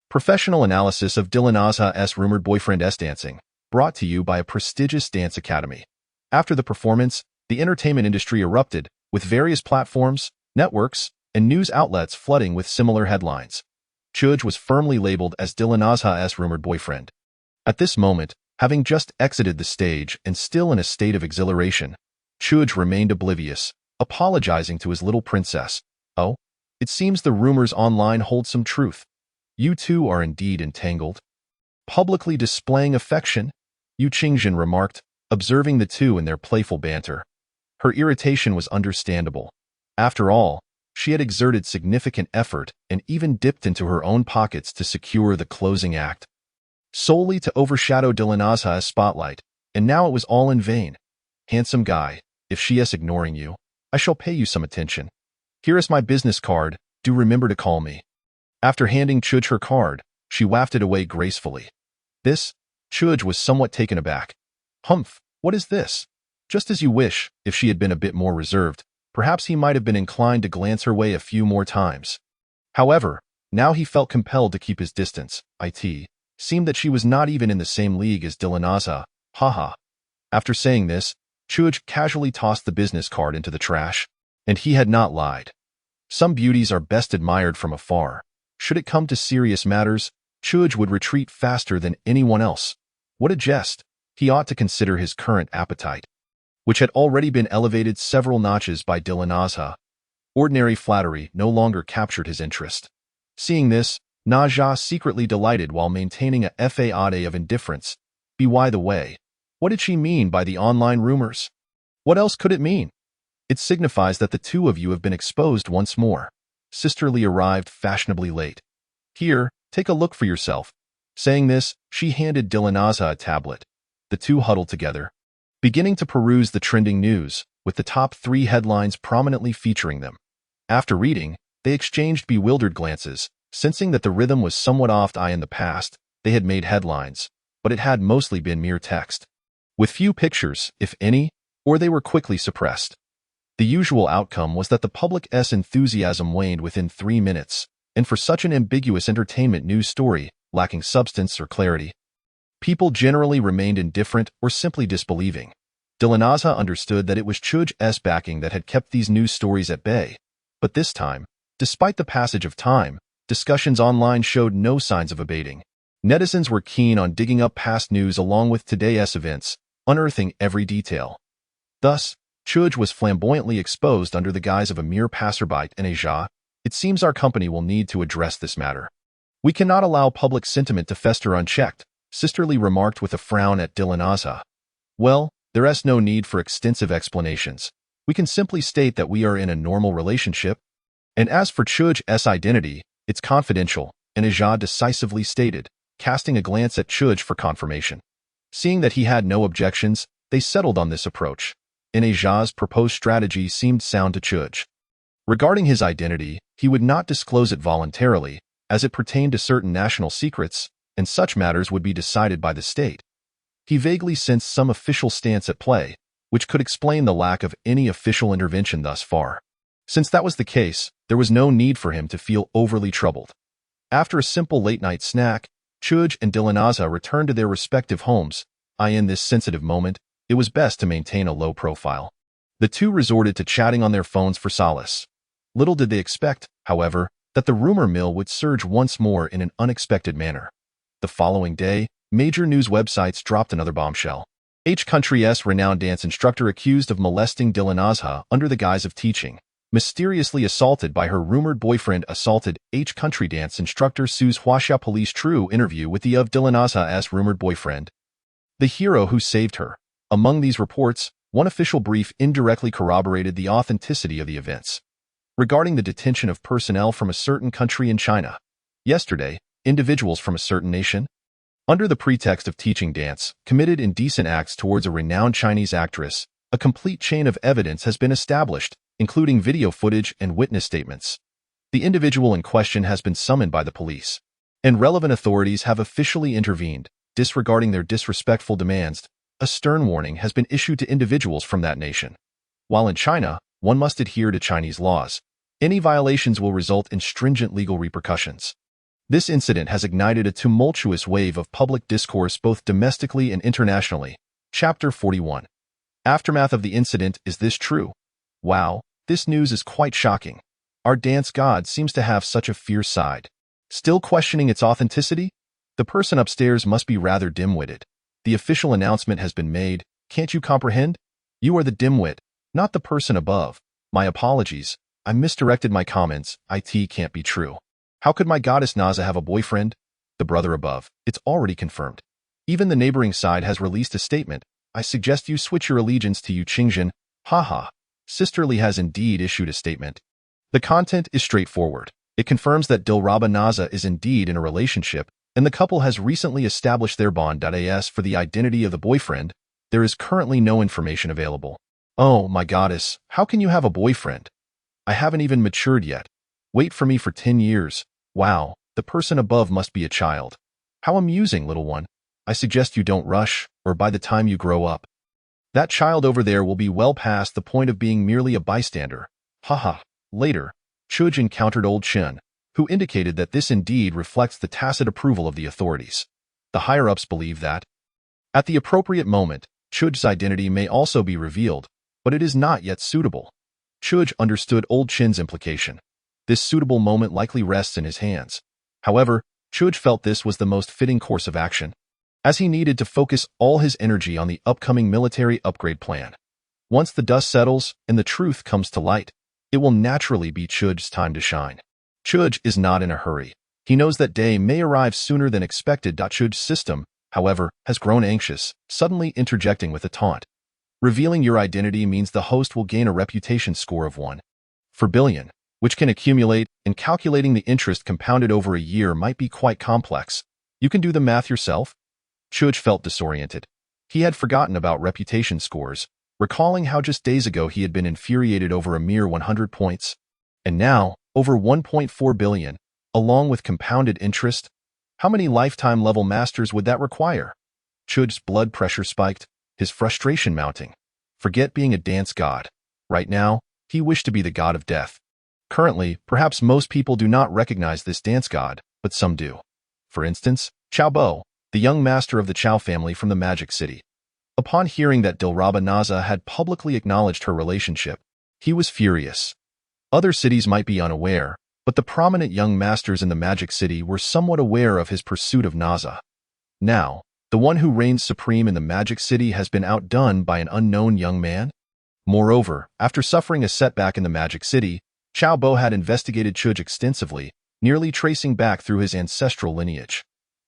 Professional analysis of Dilanaza's rumored boyfriend's dancing, brought to you by a prestigious dance academy. After the performance, the entertainment industry erupted, with various platforms, networks, and news outlets flooding with similar headlines. Chu Ge was firmly labeled as Dilanaza's rumored boyfriend. At this moment, having just exited the stage and still in a state of exhilaration, Chu Ge remained oblivious, apologizing to his little princess. Oh, it seems the rumors online hold some truth. You two are indeed entangled. Publicly displaying affection, Yu Qingjin remarked, observing the two in their playful banter. Her irritation was understandable. After all, she had exerted significant effort and even dipped into her own pockets to secure the closing act, solely to overshadow Dilanaza's spotlight, and now it was all in vain. Handsome guy, if she is ignoring you, I shall pay you some attention. Here is my business card, do remember to call me. After handing Chu Ge her card, she wafted away gracefully. This, Chu Ge was somewhat taken aback. What is this? Just as you wish, if she had been a bit more reserved, perhaps he might have been inclined to glance her way a few more times. However, now he felt compelled to keep his distance. It seemed that she was not even in the same league as Dilanaza. Haha. After saying this, Chu Ge casually tossed the business card into the trash, and he had not lied. Some beauties are best admired from afar. Should it come to serious matters, Chu Ge would retreat faster than anyone else. What a jest! He ought to consider his current appetite, which had already been elevated several notches by Dilanaza. Ordinary flattery no longer captured his interest. Seeing this, Naja secretly delighted while maintaining a facade of indifference. By the way, what did she mean by the online rumors? What else could it mean? It signifies that the two of you have been exposed once more. Sisterly arrived fashionably late. Here, take a look for yourself. Saying this, she handed Dilanaza a tablet. The two huddled together. beginning to peruse the trending news, with the top 3 headlines prominently featuring them. After reading, they exchanged bewildered glances, sensing that the rhythm was somewhat off. In the past, they had made headlines, but it had mostly been mere text, with few pictures, if any, or they were quickly suppressed. The usual outcome was that the public's enthusiasm waned within 3 minutes, and for such an ambiguous entertainment news story, lacking substance or clarity, people generally remained indifferent or simply disbelieving. Dilanaza understood that it was Chu Ge's backing that had kept these news stories at bay, but this time, despite the passage of time, discussions online showed no signs of abating. Netizens were keen on digging up past news along with today's events, unearthing every detail. Thus, Chu Ge was flamboyantly exposed under the guise of a mere passerby in Asia. It seems our company will need to address this matter. We cannot allow public sentiment to fester unchecked, Sisterly remarked with a frown at Dilanaza. Well, there's no need for extensive explanations. We can simply state that we are in a normal relationship. And as for Chu Ge's identity, it's confidential, and Asia decisively stated, casting a glance at Chu Ge for confirmation. Seeing that he had no objections, they settled on this approach. And Asia's proposed strategy seemed sound to Chu Ge. Regarding his identity, he would not disclose it voluntarily, as it pertained to certain national secrets, and such matters would be decided by the state. He vaguely sensed some official stance at play, which could explain the lack of any official intervention thus far. Since that was the case, there was no need for him to feel overly troubled. After a simple late-night snack, Chu Ge and Dilanaza returned to their respective homes. In this sensitive moment, it was best to maintain a low profile. The two resorted to chatting on their phones for solace. Little did they expect, however, that the rumor mill would surge once more in an unexpected manner. The following day, major news websites dropped another bombshell. H country's renowned dance instructor accused of molesting Dilanaza under the guise of teaching, mysteriously assaulted by her rumored boyfriend assaulted H country dance instructor sues Huaxia police. True interview with the of Dilanaza's rumored boyfriend, the hero who saved her. Among these reports, one official brief indirectly corroborated the authenticity of the events. Regarding the detention of personnel from a certain country in China, yesterday, individuals from a certain nation, under the pretext of teaching dance, committed indecent acts towards a renowned Chinese actress. A complete chain of evidence has been established, including video footage and witness statements. The individual in question has been summoned by the police, and relevant authorities have officially intervened, disregarding their disrespectful demands. A stern warning has been issued to individuals from that nation. While in China, one must adhere to Chinese laws. Any violations will result in stringent legal repercussions. This incident has ignited a tumultuous wave of public discourse both domestically and internationally. Chapter 41. Aftermath of the incident. Is this true? Wow, this news is quite shocking. Our dance god seems to have such a fierce side. Still questioning its authenticity? The person upstairs must be rather dim-witted. The official announcement has been made. Can't you comprehend? You are the dimwit, not the person above. My apologies. I misdirected my comments. It can't be true. How could my goddess Naza have a boyfriend? The brother above. It's already confirmed. Even the neighboring side has released a statement. I suggest you switch your allegiance to Yu Qingjin. Haha. Sisterly has indeed issued a statement. The content is straightforward. It confirms that Dilraba Naza is indeed in a relationship, and the couple has recently established their bond. As for the identity of the boyfriend, there is currently no information available. Oh, my goddess, how can you have a boyfriend? I haven't even matured yet. Wait for me for 10 years. Wow, the person above must be a child. How amusing, little one. I suggest you don't rush, or by the time you grow up, that child over there will be well past the point of being merely a bystander. Haha. Later, Chu Ge encountered old Chen, who indicated that this indeed reflects the tacit approval of the authorities. The higher-ups believe that, at the appropriate moment, Chu Ge's identity may also be revealed, but it is not yet suitable. Chu Ge understood old Chen's implication. This suitable moment likely rests in his hands. However, Chu Ge felt this was the most fitting course of action, as he needed to focus all his energy on the upcoming military upgrade plan. Once the dust settles and the truth comes to light, it will naturally be Chu Ge's time to shine. Chu Ge is not in a hurry. He knows that day may arrive sooner than expected. Chu Ge's system, however, has grown anxious, suddenly interjecting with a taunt. Revealing your identity means the host will gain a reputation score of 1 per billion, which can accumulate, and calculating the interest compounded over a year might be quite complex. You can do the math yourself? Chu Ge felt disoriented. He had forgotten about reputation scores, recalling how just days ago he had been infuriated over a mere 100 points. And now, over 1.4 billion, along with compounded interest. How many lifetime level masters would that require? Chu's blood pressure spiked, his frustration mounting. Forget being a dance god. Right now, he wished to be the god of death. Currently, perhaps most people do not recognize this dance god, but some do. For instance, Chao Bo, the young master of the Chao family from the Magic City. Upon hearing that Dilraba Naza had publicly acknowledged her relationship, he was furious. Other cities might be unaware, but the prominent young masters in the Magic City were somewhat aware of his pursuit of Naza. Now, the one who reigns supreme in the Magic City has been outdone by an unknown young man? Moreover, after suffering a setback in the Magic City, Chao Bo had investigated Chu Ge extensively, nearly tracing back through his ancestral lineage.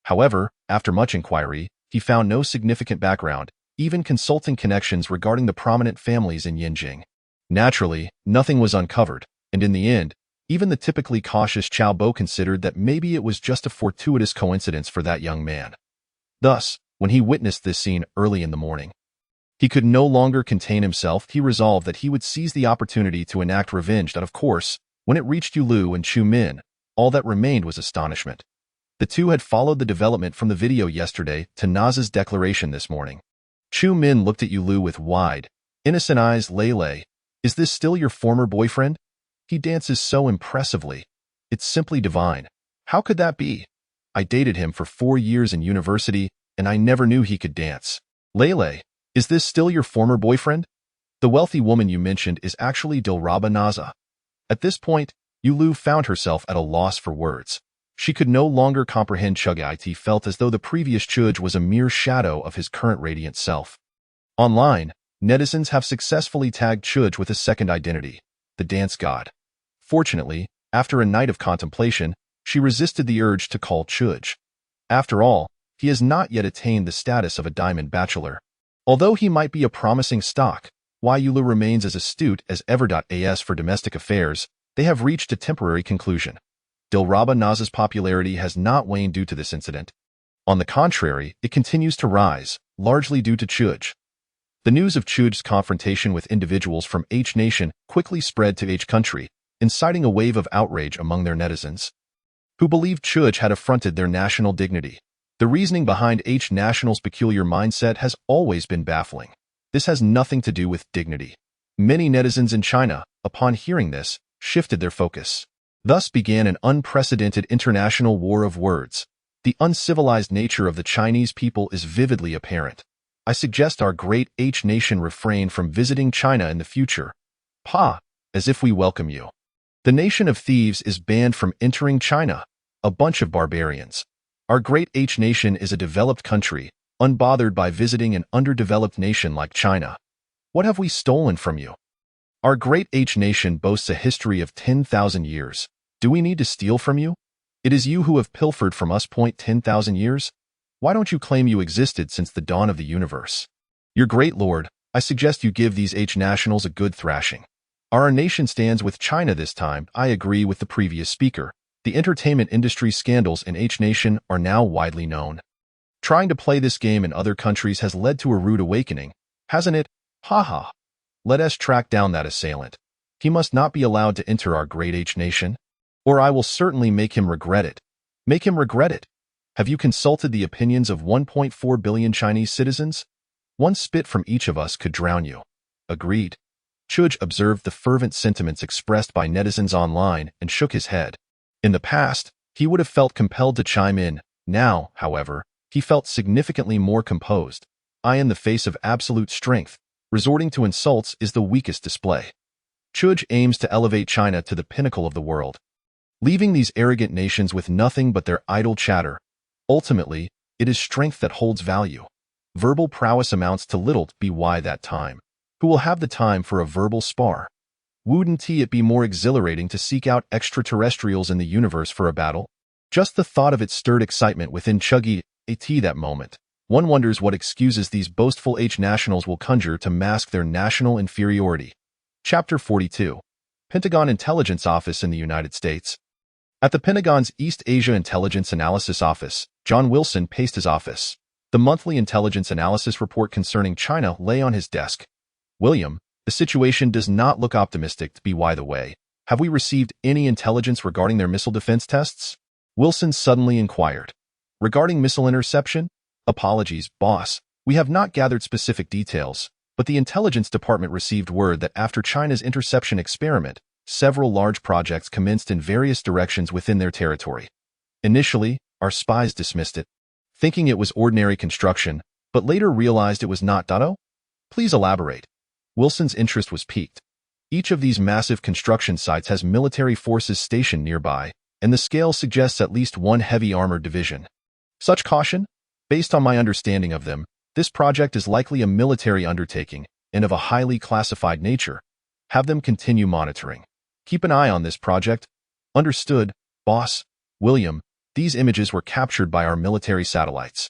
However, after much inquiry, he found no significant background, even consulting connections regarding the prominent families in Yinjing. Naturally, nothing was uncovered, and in the end, even the typically cautious Chao Bo considered that maybe it was just a fortuitous coincidence for that young man. Thus, when he witnessed this scene early in the morning, he could no longer contain himself. He resolved that he would seize the opportunity to enact revenge. And of course, when it reached Yu Lu and Chu Min, all that remained was astonishment. The two had followed the development from the video yesterday to Naza's declaration this morning. Chu Min looked at Yu Lu with wide, innocent eyes. Lei, is this still your former boyfriend? He dances so impressively. It's simply divine. How could that be? I dated him for 4 years in university, and I never knew he could dance. Lei, is this still your former boyfriend? The wealthy woman you mentioned is actually Dilraba Naza. At this point, Yu Lu found herself at a loss for words. She could no longer comprehend Chu Ge. It felt as though the previous Chu Ge was a mere shadow of his current radiant self. Online, netizens have successfully tagged Chu Ge with a second identity, the dance god. Fortunately, after a night of contemplation, she resisted the urge to call Chu Ge. After all, he has not yet attained the status of a diamond bachelor. Although he might be a promising stock, Yu Lu remains as astute as ever. As for domestic affairs, they have reached a temporary conclusion. Dilraba Naza's popularity has not waned due to this incident. On the contrary, it continues to rise, largely due to Chu Ge. The news of Chu Ge's confrontation with individuals from H nation quickly spread to H country, inciting a wave of outrage among their netizens, who believed Chu Ge had affronted their national dignity. The reasoning behind H national's peculiar mindset has always been baffling. This has nothing to do with dignity. Many netizens in China, upon hearing this, shifted their focus. Thus began an unprecedented international war of words. The uncivilized nature of the Chinese people is vividly apparent. I suggest our great H nation refrain from visiting China in the future. As if we welcome you. The nation of thieves is banned from entering China. A bunch of barbarians. Our great H nation is a developed country, unbothered by visiting an underdeveloped nation like China. What have we stolen from you? Our great H nation boasts a history of 10,000 years. Do we need to steal from you? It is you who have pilfered from us. 10,000 years? Why don't you claim you existed since the dawn of the universe? Your great lord, I suggest you give these H nationals a good thrashing. Our nation stands with China this time. I agree with the previous speaker. The entertainment industry scandals in H nation are now widely known. Trying to play this game in other countries has led to a rude awakening, hasn't it? Let us track down that assailant. He must not be allowed to enter our great H nation, or I will certainly make him regret it. Make him regret it. Have you consulted the opinions of 1.4 billion Chinese citizens? One spit from each of us could drown you. Agreed. Chu Ge observed the fervent sentiments expressed by netizens online and shook his head. In the past, he would have felt compelled to chime in. Now, however, he felt significantly more composed. In the face of absolute strength, resorting to insults is the weakest display. Chu Ge aims to elevate China to the pinnacle of the world, leaving these arrogant nations with nothing but their idle chatter. Ultimately, it is strength that holds value. Verbal prowess amounts to little. By that time, who will have the time for a verbal spar? Wouldn't it be more exhilarating to seek out extraterrestrials in the universe for a battle? Just the thought of it stirred excitement within Chu Ge. At that moment, one wonders what excuses these boastful H nationals will conjure to mask their national inferiority. Chapter 42. Pentagon Intelligence Office in the United States. At the Pentagon's East Asia Intelligence Analysis Office, John Wilson paced his office, The monthly intelligence analysis report concerning China lay on his desk. William, the situation does not look optimistic to be by the way. Have we received any intelligence regarding their missile defense tests? Wilson suddenly inquired. Regarding missile interception? Apologies, boss. We have not gathered specific details, but the intelligence department received word that after China's interception experiment, several large projects commenced in various directions within their territory. Initially, our spies dismissed it, thinking it was ordinary construction, but later realized it was not. Please elaborate. Wilson's interest was piqued. Each of these massive construction sites has military forces stationed nearby, and the scale suggests at least one heavy armored division. Such caution? Based on my understanding of them, this project is likely a military undertaking and of a highly classified nature. Have them continue monitoring. Keep an eye on this project. Understood, boss. William, these images were captured by our military satellites.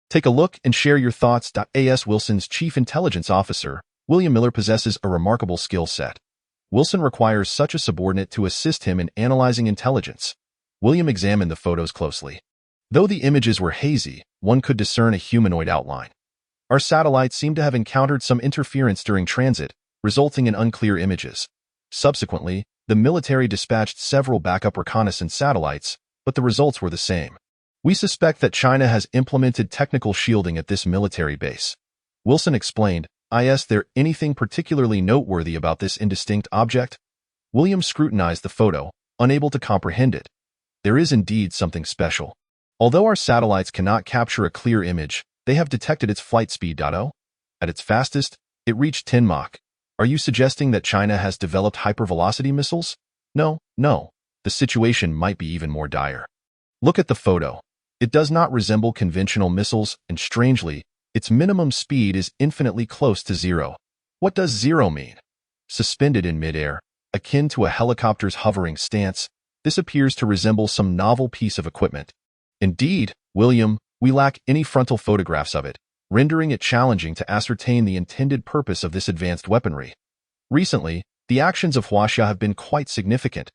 Take a look and share your thoughts. As Wilson's chief intelligence officer, William Miller possesses a remarkable skill set. Wilson requires such a subordinate to assist him in analyzing intelligence. William examined the photos closely. Though the images were hazy, one could discern a humanoid outline. Our satellites seem to have encountered some interference during transit, resulting in unclear images. Subsequently, the military dispatched several backup reconnaissance satellites, but the results were the same. We suspect that China has implemented technical shielding at this military base. Wilson explained, Is there anything particularly noteworthy about this indistinct object? William scrutinized the photo, unable to comprehend it. There is indeed something special. Although our satellites cannot capture a clear image, they have detected its flight speed. At its fastest, it reached 10 Mach. Are you suggesting that China has developed hypervelocity missiles? No. The situation might be even more dire. Look at the photo. It does not resemble conventional missiles, and strangely, its minimum speed is infinitely close to zero. What does zero mean? Suspended in midair, akin to a helicopter's hovering stance, this appears to resemble some novel piece of equipment. Indeed, William, we lack any frontal photographs of it, rendering it challenging to ascertain the intended purpose of this advanced weaponry. Recently, the actions of Huaxia have been quite significant.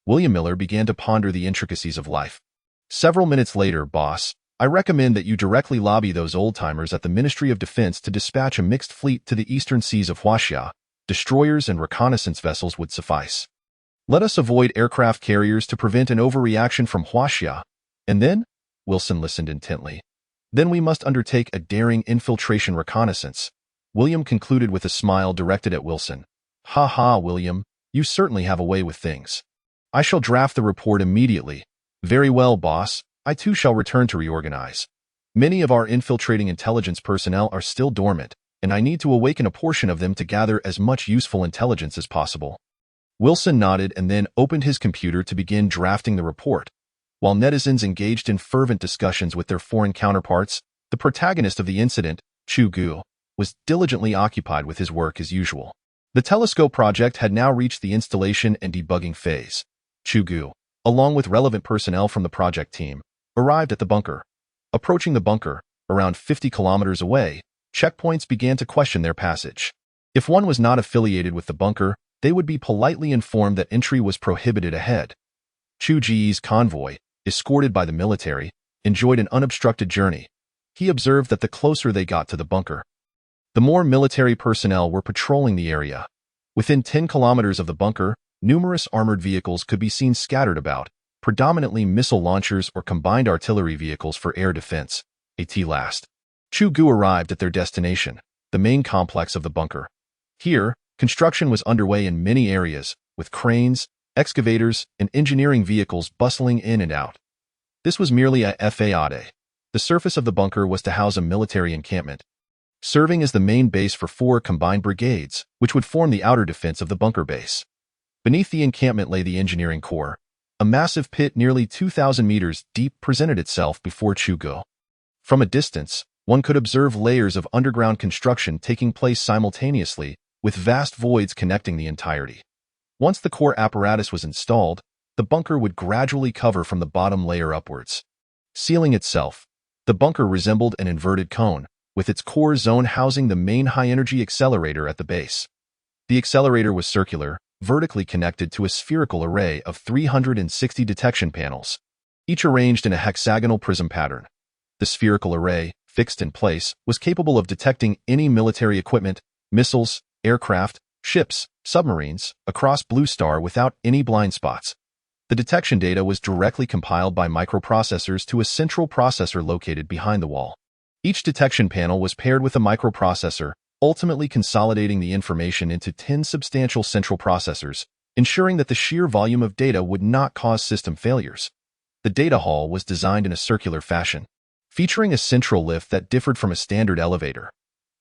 William Miller began to ponder the intricacies of life. Several minutes later, boss, I recommend that you directly lobby those old-timers at the Ministry of Defense to dispatch a mixed fleet to the eastern seas of Huaxia. Destroyers and reconnaissance vessels would suffice. Let us avoid aircraft carriers to prevent an overreaction from Huaxia. And then? Wilson listened intently. Then we must undertake a daring infiltration reconnaissance. William concluded with a smile directed at Wilson. Ha ha, William, you certainly have a way with things. I shall draft the report immediately. Very well, boss. I too shall return to reorganize. Many of our infiltrating intelligence personnel are still dormant, and I need to awaken a portion of them to gather as much useful intelligence as possible. Wilson nodded and then opened his computer to begin drafting the report. While netizens engaged in fervent discussions with their foreign counterparts, the protagonist of the incident, Chu Ge, was diligently occupied with his work as usual. The telescope project had now reached the installation and debugging phase. Chu Ge, along with relevant personnel from the project team, arrived at the bunker. Approaching the bunker, around 50 kilometers away, checkpoints began to question their passage. If one was not affiliated with the bunker, they would be politely informed that entry was prohibited ahead. Chu Ge's convoy, escorted by the military, enjoyed an unobstructed journey. He observed that the closer they got to the bunker, the more military personnel were patrolling the area. Within 10 kilometers of the bunker, numerous armored vehicles could be seen scattered about, predominantly missile launchers or combined artillery vehicles for air defense. At last, Chu Ge arrived at their destination, the main complex of the bunker. Here, construction was underway in many areas, with cranes, excavators, and engineering vehicles bustling in and out. This was merely a FAAD. The surface of the bunker was to house a military encampment, serving as the main base for 4 combined brigades, which would form the outer defense of the bunker base. Beneath the encampment lay the engineering core. A massive pit nearly 2,000 meters deep presented itself before Chu Ge. From a distance, one could observe layers of underground construction taking place simultaneously, with vast voids connecting the entirety. Once the core apparatus was installed, the bunker would gradually cover from the bottom layer upwards. Sealing itself, the bunker resembled an inverted cone, with its core zone housing the main high-energy accelerator at the base. The accelerator was circular, vertically connected to a spherical array of 360 detection panels, each arranged in a hexagonal prism pattern. The spherical array, fixed in place, was capable of detecting any military equipment, missiles, aircraft, ships, submarines, across Blue Star without any blind spots. The detection data was directly compiled by microprocessors to a central processor located behind the wall. Each detection panel was paired with a microprocessor, ultimately consolidating the information into 10 substantial central processors, ensuring that the sheer volume of data would not cause system failures. The data hall was designed in a circular fashion, featuring a central lift that differed from a standard elevator.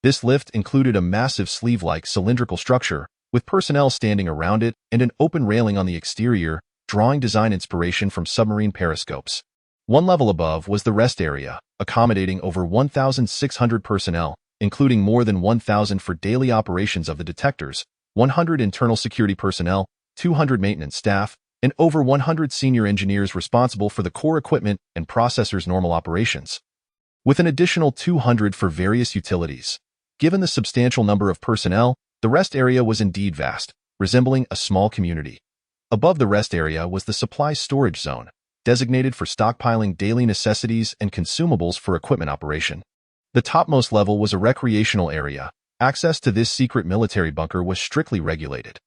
This lift included a massive sleeve-like cylindrical structure, with personnel standing around it and an open railing on the exterior, drawing design inspiration from submarine periscopes. One level above was the rest area, accommodating over 1,600 personnel, including more than 1,000 for daily operations of the detectors, 100 internal security personnel, 200 maintenance staff, and over 100 senior engineers responsible for the core equipment and processors' normal operations, with an additional 200 for various utilities. Given the substantial number of personnel, the rest area was indeed vast, resembling a small community. Above the rest area was the supply storage zone, designated for stockpiling daily necessities and consumables for equipment operation. The topmost level was a recreational area. Access to this secret military bunker was strictly regulated.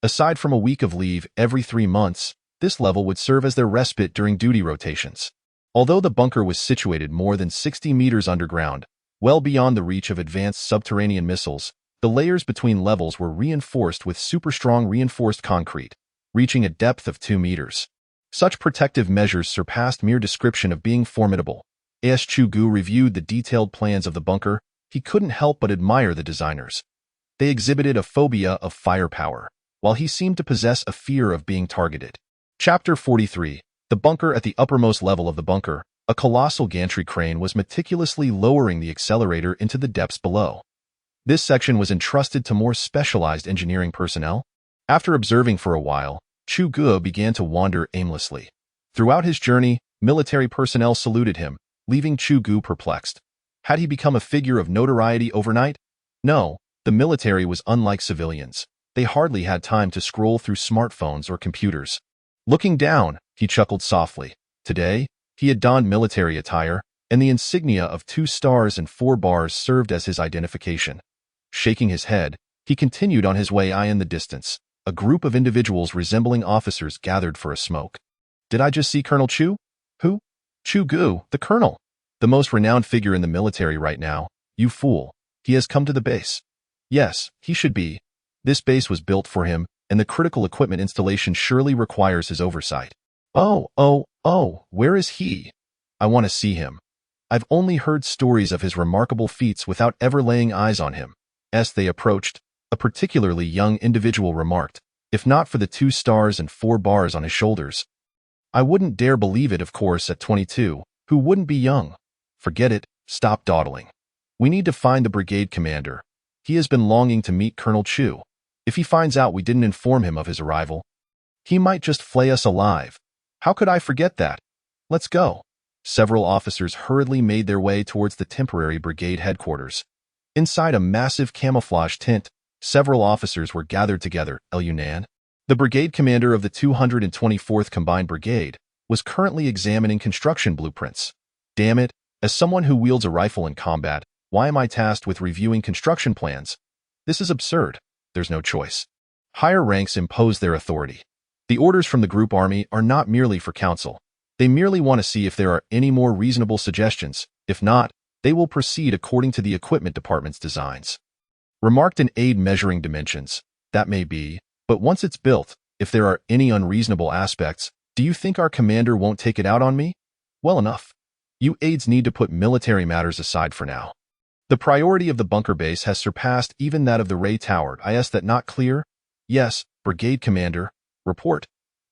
Aside from a week of leave every 3 months, this level would serve as their respite during duty rotations. Although the bunker was situated more than 60 meters underground, well beyond the reach of advanced subterranean missiles, the layers between levels were reinforced with super-strong reinforced concrete, reaching a depth of 2 meters. Such protective measures surpassed mere description of being formidable. As Chu Ge reviewed the detailed plans of the bunker, he couldn't help but admire the designers. They exhibited a phobia of firepower, while he seemed to possess a fear of being targeted. Chapter 43. The bunker. At the uppermost level of the bunker, a colossal gantry crane was meticulously lowering the accelerator into the depths below. This section was entrusted to more specialized engineering personnel. After observing for a while, Chu Ge began to wander aimlessly. Throughout his journey, military personnel saluted him, leaving Chu Ge perplexed. Had he become a figure of notoriety overnight? No, the military was unlike civilians. They hardly had time to scroll through smartphones or computers. Looking down, he chuckled softly. Today, he had donned military attire, and the insignia of 2 stars and 4 bars served as his identification. Shaking his head, he continued on his way. In the distance, a group of individuals resembling officers gathered for a smoke. Did I just see Colonel Chu? Who? Chu Ge, the colonel. The most renowned figure in the military right now. You fool. He has come to the base. Yes, he should be. This base was built for him, and the critical equipment installation surely requires his oversight. Oh, where is he? I want to see him. I've only heard stories of his remarkable feats without ever laying eyes on him. As they approached, a particularly young individual remarked, if not for the 2 stars and 4 bars on his shoulders. I wouldn't dare believe it. Of course, at 22, who wouldn't be young? Forget it, stop dawdling. We need to find the brigade commander. He has been longing to meet Colonel Chu. If he finds out we didn't inform him of his arrival, he might just flay us alive. How could I forget that? Let's go. Several officers hurriedly made their way towards the temporary brigade headquarters. Inside a massive camouflage tent, several officers were gathered together. Yunan, the brigade commander of the 224th Combined Brigade, was currently examining construction blueprints. Damn it, as someone who wields a rifle in combat, why am I tasked with reviewing construction plans? This is absurd. There's no choice. Higher ranks impose their authority. The orders from the group army are not merely for counsel. They merely want to see if there are any more reasonable suggestions. If not, they will proceed according to the equipment department's designs. Remarked an aid measuring dimensions. That may be, but once it's built, if there are any unreasonable aspects, do you think our commander won't take it out on me? Well enough. You aides need to put military matters aside for now. The priority of the bunker base has surpassed even that of the Ray Tower. Is that not clear? Yes, brigade commander. Report.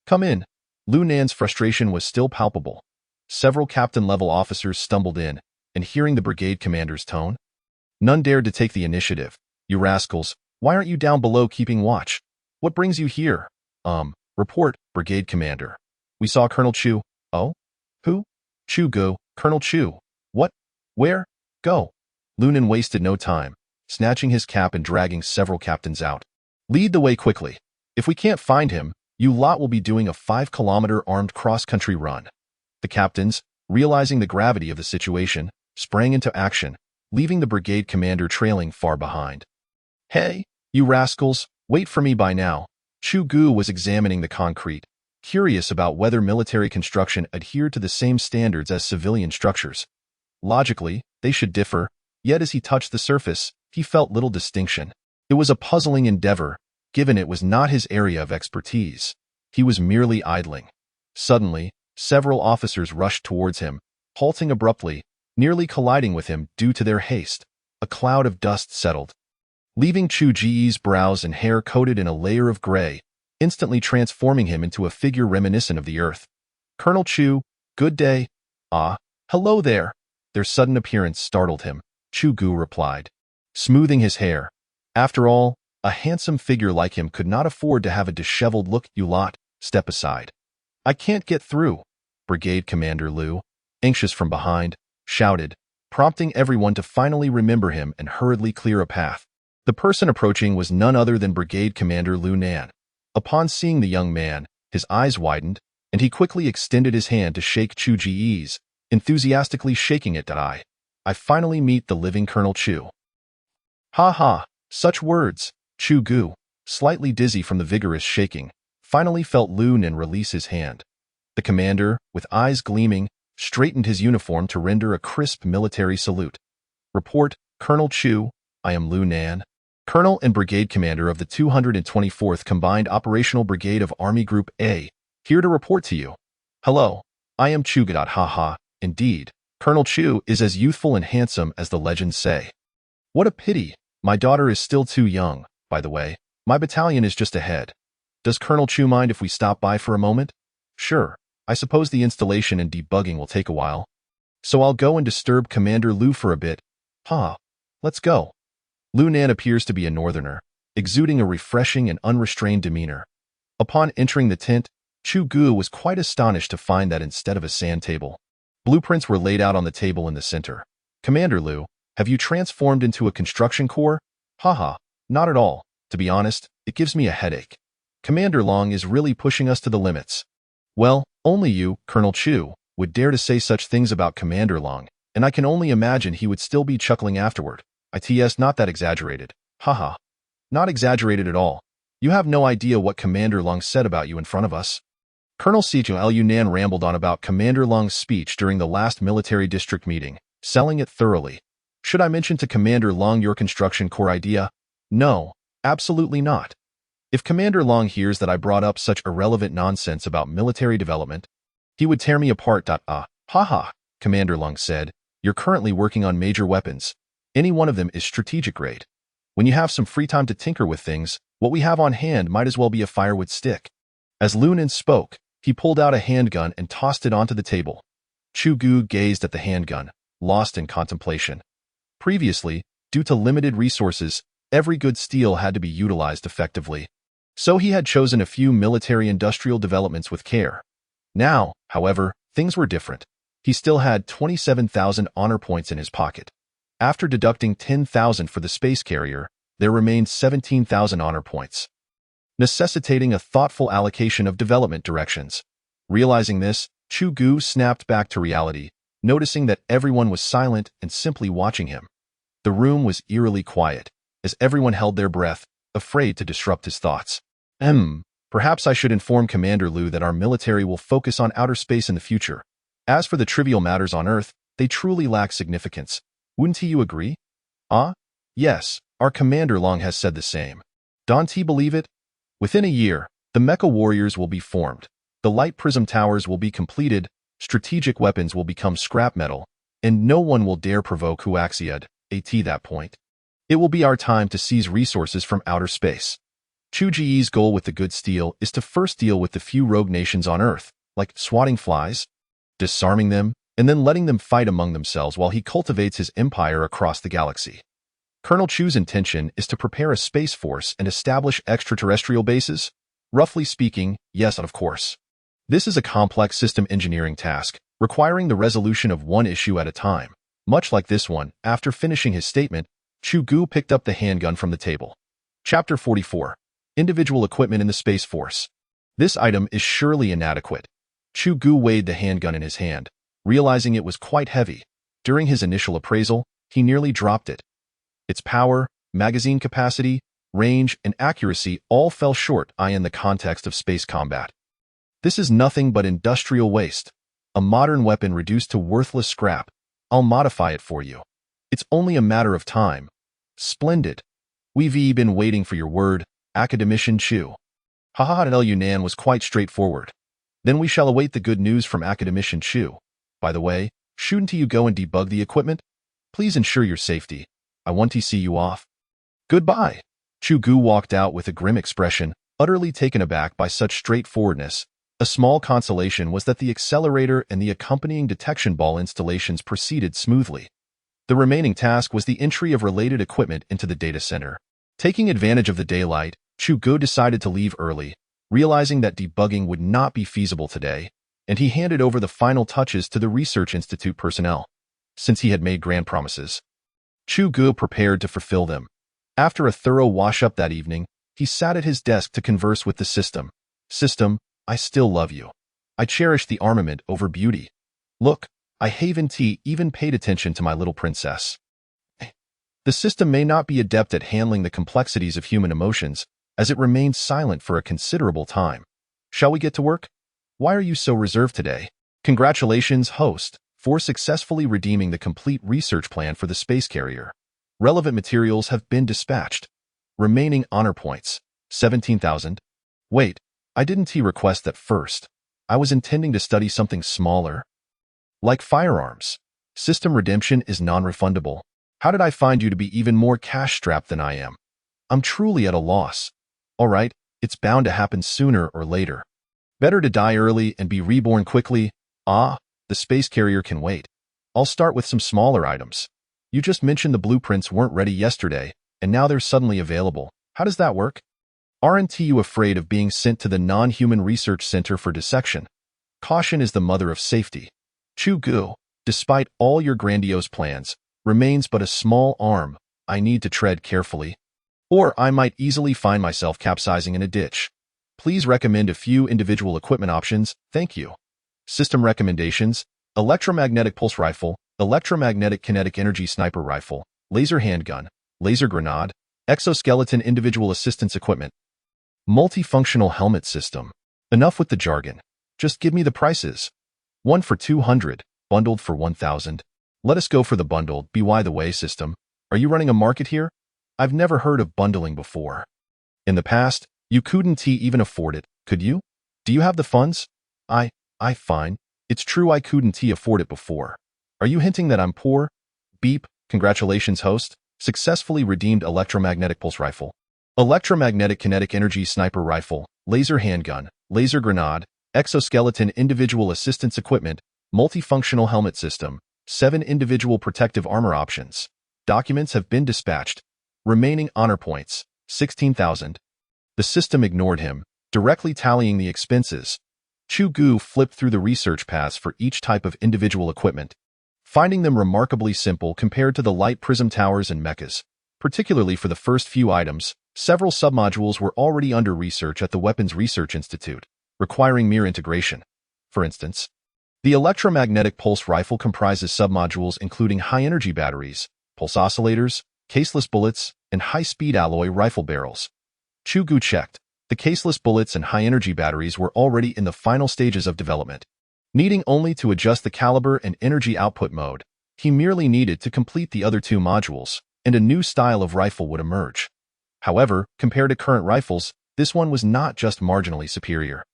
Come in. Lu Nan's frustration was still palpable. Several captain-level officers stumbled in, and hearing the brigade commander's tone, none dared to take the initiative. You rascals, why aren't you down below keeping watch? What brings you here? Report, brigade commander. We saw Colonel Chu. Oh? Who? Chu Ge, Colonel Chu. What? Where? Go. Lunan wasted no time, snatching his cap and dragging several captains out. Lead the way quickly. If we can't find him, you lot will be doing a 5-kilometer armed cross-country run. The captains, realizing the gravity of the situation, sprang into action, leaving the brigade commander trailing far behind. "Hey, you rascals, wait for me by now." Chu Ge was examining the concrete, curious about whether military construction adhered to the same standards as civilian structures. Logically, they should differ, yet as he touched the surface, he felt little distinction. It was a puzzling endeavor, given it was not his area of expertise. He was merely idling. Suddenly, several officers rushed towards him, halting abruptly, nearly colliding with him due to their haste. A cloud of dust settled, leaving Chu Ge's brows and hair coated in a layer of gray, instantly transforming him into a figure reminiscent of the earth. "Colonel Chu, good day." "Ah, hello there." Their sudden appearance startled him, Chu Ge replied, smoothing his hair. After all, a handsome figure like him could not afford to have a disheveled look. "You lot, step aside. I can't get through," Brigade Commander Liu, anxious from behind, shouted, prompting everyone to finally remember him and hurriedly clear a path. The person approaching was none other than Brigade Commander Liu Nan. Upon seeing the young man, his eyes widened, and he quickly extended his hand to shake Chu Ge's, enthusiastically shaking it. "I finally meet the living Colonel Chu." "Ha ha, such words." Chu Ge, slightly dizzy from the vigorous shaking, finally felt Liu Nan release his hand. The commander, with eyes gleaming, straightened his uniform to render a crisp military salute. "Report, Colonel Chu, I am Liu Nan, Colonel and Brigade Commander of the 224th Combined Operational Brigade of Army Group A, here to report to you." "Hello, I am Chu Ge." "Ha ha, indeed, Colonel Chu is as youthful and handsome as the legends say." "What a pity, my daughter is still too young. By the way, my battalion is just ahead. Does Colonel Chu mind if we stop by for a moment?" "Sure, I suppose the installation and debugging will take a while. So I'll go and disturb Commander Liu for a bit." Let's go." Liu Nan appears to be a northerner, exuding a refreshing and unrestrained demeanor. Upon entering the tent, Chu Ge was quite astonished to find that instead of a sand table, blueprints were laid out on the table in the center. "Commander Liu, have you transformed into a construction corps?" Not at all. To be honest, it gives me a headache. Commander Long is really pushing us to the limits." "Well, only you, Colonel Chu, would dare to say such things about Commander Long, and I can only imagine he would still be chuckling afterward. It's not that exaggerated." Not exaggerated at all. You have no idea what Commander Long said about you in front of us." Colonel Liu Nan rambled on about Commander Long's speech during the last military district meeting, selling it thoroughly. "Should I mention to Commander Long your construction corps idea?" "No, absolutely not. If Commander Long hears that I brought up such irrelevant nonsense about military development, he would tear me apart." Commander Long said, "You're currently working on major weapons. Any one of them is strategic grade. When you have some free time to tinker with things, what we have on hand might as well be a firewood stick." As Liu Nan spoke, he pulled out a handgun and tossed it onto the table. Chu Ge gazed at the handgun, lost in contemplation. Previously, due to limited resources, every good steel had to be utilized effectively. So he had chosen a few military-industrial developments with care. Now, however, things were different. He still had 27,000 honor points in his pocket. After deducting 10,000 for the space carrier, there remained 17,000 honor points, necessitating a thoughtful allocation of development directions. Realizing this, Chu Ge snapped back to reality, noticing that everyone was silent and simply watching him. The room was eerily quiet, as everyone held their breath, afraid to disrupt his thoughts. Perhaps I should inform Commander Liu that our military will focus on outer space in the future. As for the trivial matters on Earth, they truly lack significance. Wouldn't you agree?" Yes, our Commander Long has said the same. Don't he believe it? Within a year, the mecha warriors will be formed, the light prism towers will be completed, strategic weapons will become scrap metal, and no one will dare provoke Huaxiad at that point. It will be our time to seize resources from outer space. Chu Ge's goal with the good steel is to first deal with the few rogue nations on Earth, like swatting flies, disarming them, and then letting them fight among themselves while he cultivates his empire across the galaxy. Colonel Chu's intention is to prepare a space force and establish extraterrestrial bases? Roughly speaking, yes, of course. This is a complex system engineering task, requiring the resolution of one issue at a time. Much like this one, after finishing his statement, Chu Ge picked up the handgun from the table. Chapter 44. Individual Equipment in the Space Force. This item is surely inadequate. Chu Ge weighed the handgun in his hand, realizing it was quite heavy. During his initial appraisal, he nearly dropped it. Its power, magazine capacity, range, and accuracy all fell short in the context of space combat. This is nothing but industrial waste. A modern weapon reduced to worthless scrap. I'll modify it for you. It's only a matter of time. Splendid. We've been waiting for your word, Academician Chu. Haha, Yunan was quite straightforward. Then we shall await the good news from Academician Chu. By the way, shouldn't you go and debug the equipment? Please ensure your safety. I want to see you off. Goodbye. Chu Ge walked out with a grim expression, utterly taken aback by such straightforwardness. A small consolation was that the accelerator and the accompanying detection ball installations proceeded smoothly. The remaining task was the entry of related equipment into the data center. Taking advantage of the daylight, Chu Ge decided to leave early, realizing that debugging would not be feasible today, and he handed over the final touches to the Research Institute personnel, since he had made grand promises. Chu Ge prepared to fulfill them. After a thorough wash-up that evening, he sat at his desk to converse with the system. System, I still love you. I cherish the armament over beauty. Look, I haven't even paid attention to my little princess. The system may not be adept at handling the complexities of human emotions, as it remained silent for a considerable time. Shall we get to work? Why are you so reserved today? Congratulations, host, for successfully redeeming the complete research plan for the space carrier. Relevant materials have been dispatched. Remaining honor points, 17,000. Wait, I didn't request that first. I was intending to study something smaller. Like firearms. System redemption is non-refundable. How did I find you to be even more cash-strapped than I am? I'm truly at a loss. All right, it's bound to happen sooner or later. Better to die early and be reborn quickly. The space carrier can wait. I'll start with some smaller items. You just mentioned the blueprints weren't ready yesterday, and now they're suddenly available. How does that work? Aren't you afraid of being sent to the non-human research center for dissection? Caution is the mother of safety. Chu Ge, despite all your grandiose plans, remains but a small arm. I need to tread carefully, or I might easily find myself capsizing in a ditch. Please recommend a few individual equipment options, thank you. System recommendations: electromagnetic pulse rifle, electromagnetic kinetic energy sniper rifle, laser handgun, laser grenade, exoskeleton individual assistance equipment, multifunctional helmet system. Enough with the jargon. Just give me the prices. One for 200, bundled for 1,000. Let us go for the bundled. By the way, system, are you running a market here? I've never heard of bundling before. In the past, you couldn't even afford it, could you? Do you have the funds? Fine. It's true I couldn't afford it before. Are you hinting that I'm poor? Beep. Congratulations, host. Successfully redeemed electromagnetic pulse rifle, electromagnetic kinetic energy sniper rifle, laser handgun, laser grenade, exoskeleton individual assistance equipment, multifunctional helmet system, 7 individual protective armor options. Documents have been dispatched. Remaining honor points, 16,000. The system ignored him, directly tallying the expenses. Chu Ge flipped through the research paths for each type of individual equipment, finding them remarkably simple compared to the light Prism towers and mechs. Particularly for the first few items, several submodules were already under research at the Weapons Research Institute, requiring mere integration. For instance, the electromagnetic pulse rifle comprises submodules including high-energy batteries, pulse oscillators, caseless bullets, and high-speed alloy rifle barrels. Chu Ge checked. The caseless bullets and high-energy batteries were already in the final stages of development. Needing only to adjust the caliber and energy output mode, he merely needed to complete the other 2 modules, and a new style of rifle would emerge. However, compared to current rifles, this one was not just marginally superior.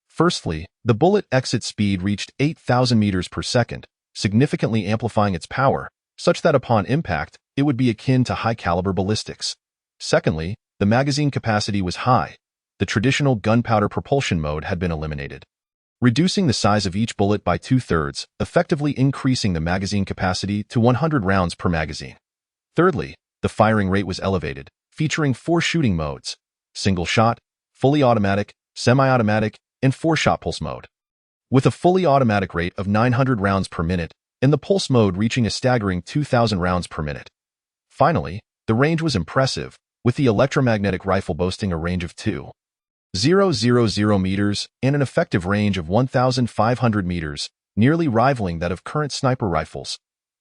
Firstly, the bullet exit speed reached 8,000 meters per second, significantly amplifying its power, such that upon impact, it would be akin to high-caliber ballistics. Secondly, the magazine capacity was high. The traditional gunpowder propulsion mode had been eliminated, reducing the size of each bullet by 2/3, effectively increasing the magazine capacity to 100 rounds per magazine. Thirdly, the firing rate was elevated, featuring 4 shooting modes: single shot, fully automatic, semi-automatic, and 4-shot pulse mode, with a fully automatic rate of 900 rounds per minute, and the pulse mode reaching a staggering 2,000 rounds per minute. Finally, the range was impressive, with the electromagnetic rifle boasting a range of 2,000 meters and an effective range of 1,500 meters, nearly rivaling that of current sniper rifles.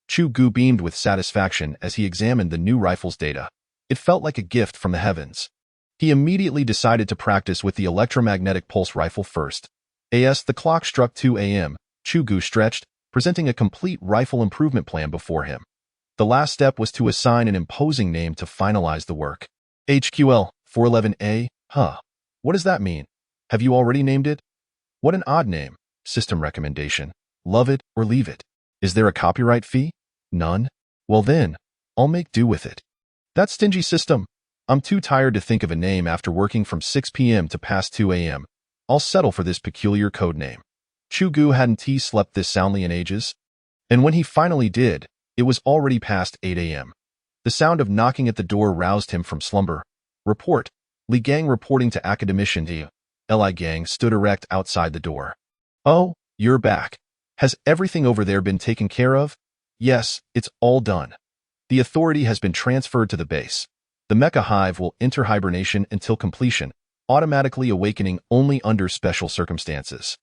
Chu Ge beamed with satisfaction as he examined the new rifle's data. It felt like a gift from the heavens. He immediately decided to practice with the electromagnetic pulse rifle first. As the clock struck 2 a.m., Chu Ge stretched, presenting a complete rifle improvement plan before him. The last step was to assign an imposing name to finalize the work. HQL 411A, huh? What does that mean? Have you already named it? What an odd name. System recommendation. Love it or leave it. Is there a copyright fee? None? Well then, I'll make do with it. That stingy system. I'm too tired to think of a name after working from 6 p.m. to past 2 a.m. I'll settle for this peculiar code name. Chu Ge hadn't slept this soundly in ages. And when he finally did, it was already past 8 a.m. The sound of knocking at the door roused him from slumber. Report. Li Gang reporting to academician Li Gang stood erect outside the door. Oh, you're back. Has everything over there been taken care of? Yes, it's all done. The authority has been transferred to the base. The mecha hive will enter hibernation until completion, automatically awakening only under special circumstances.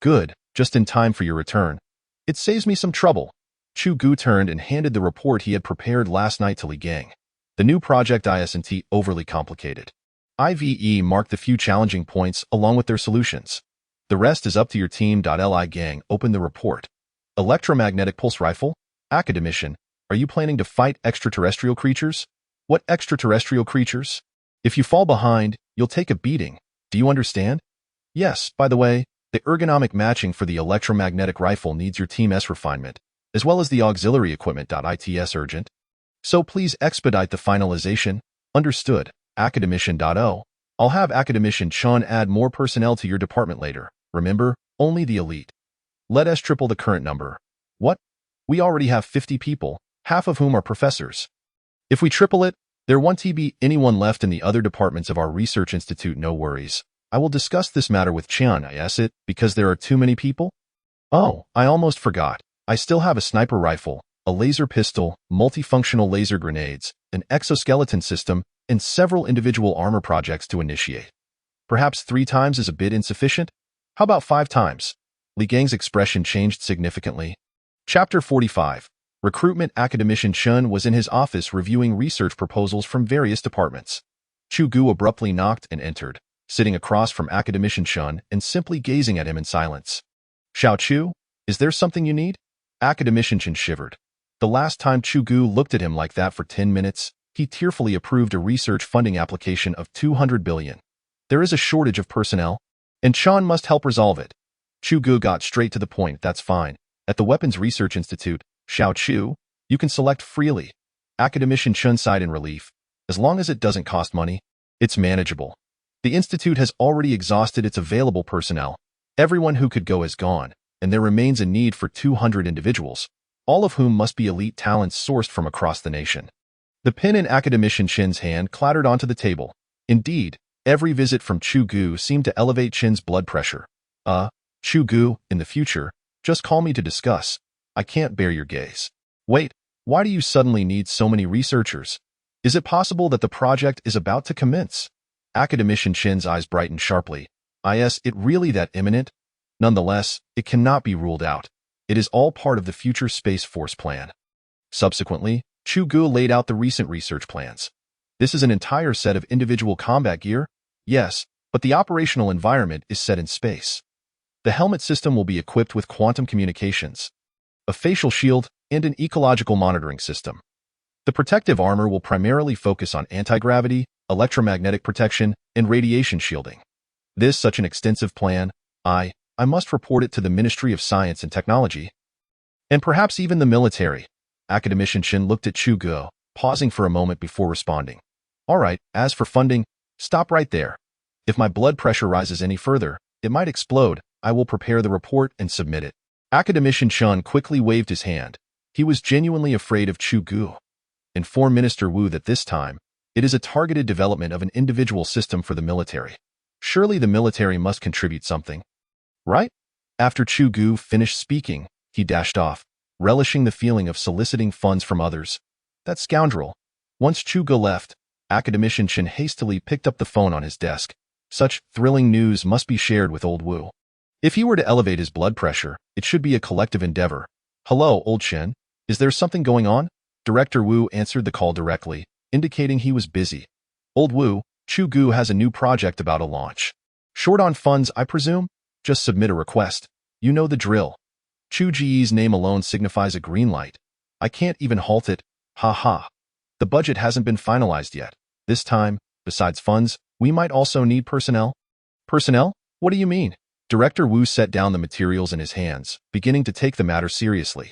Good, just in time for your return. It saves me some trouble. Chu Ge turned and handed the report he had prepared last night to Li Gang. The new project isn't overly complicated. IVE marked the few challenging points along with their solutions. The rest is up to your team. Li Gang opened the report. Electromagnetic pulse rifle? Academician, are you planning to fight extraterrestrial creatures? What extraterrestrial creatures? If you fall behind, you'll take a beating. Do you understand? Yes, by the way, the ergonomic matching for the electromagnetic rifle needs your team's refinement, as well as the auxiliary equipment. It's urgent. So please expedite the finalization. Understood. Academician.0. I'll have Academician Chun add more personnel to your department later. Remember, only the elite. Let us triple the current number. What? We already have 50 people, half of whom are professors. If we triple it, there won't be anyone left in the other departments of our research institute. No worries. I will discuss this matter with Qian. Because there are too many people? Oh, I almost forgot. I still have a sniper rifle, a laser pistol, multifunctional laser grenades, an exoskeleton system, and several individual armor projects to initiate. Perhaps 3 times is a bit insufficient? How about 5 times? Li Gang's expression changed significantly. Chapter 45. Recruitment. Academician Chun was in his office reviewing research proposals from various departments. Chu Ge abruptly knocked and entered, sitting across from Academician Chun and simply gazing at him in silence. Xiao Chu, is there something you need? Academician Chun shivered. The last time Chu Ge looked at him like that for 10 minutes, he tearfully approved a research funding application of 200 billion. There is a shortage of personnel, and Chun must help resolve it. Chu Ge got straight to the point. That's fine. At the Weapons Research Institute, Xiao Chu, you can select freely. Academician Chun sighed in relief. As long as it doesn't cost money, it's manageable. The institute has already exhausted its available personnel. Everyone who could go is gone, and there remains a need for 200 individuals, all of whom must be elite talents sourced from across the nation. The pen in Academician Chin's hand clattered onto the table. Indeed, every visit from Chu Ge seemed to elevate Chin's blood pressure. Chu Ge, in the future, just call me to discuss. I can't bear your gaze. Wait, why do you suddenly need so many researchers? Is it possible that the project is about to commence? Academician Chin's eyes brightened sharply. Is it really that imminent? Nonetheless, it cannot be ruled out. It is all part of the future Space Force plan. Subsequently, Chu Ge laid out the recent research plans. This is an entire set of individual combat gear? Yes, but the operational environment is set in space. The helmet system will be equipped with quantum communications, a facial shield, and an ecological monitoring system. The protective armor will primarily focus on anti-gravity, electromagnetic protection, and radiation shielding. This such an extensive plan, I must report it to the Ministry of Science and Technology, and perhaps even the military. Academician Chin looked at Chu Ge, pausing for a moment before responding. All right, as for funding, stop right there. If my blood pressure rises any further, it might explode. I will prepare the report and submit it. Academician Chun quickly waved his hand. He was genuinely afraid of Chu Ge. Inform Minister Wu that this time, it is a targeted development of an individual system for the military. Surely the military must contribute something. Right? After Chu Ge finished speaking, he dashed off, relishing the feeling of soliciting funds from others. That scoundrel. Once Chu Ge left, Academician Chin hastily picked up the phone on his desk. Such thrilling news must be shared with old Wu. If he were to elevate his blood pressure, it should be a collective endeavor. Hello, old Chen. Is there something going on? Director Wu answered the call directly, indicating he was busy. Old Wu, Chu Ge has a new project about a launch. Short on funds, I presume? Just submit a request. You know the drill. Chu Ge's name alone signifies a green light. I can't even halt it. Ha ha. The budget hasn't been finalized yet. This time, besides funds, we might also need personnel. Personnel? What do you mean? Director Wu set down the materials in his hands, beginning to take the matter seriously.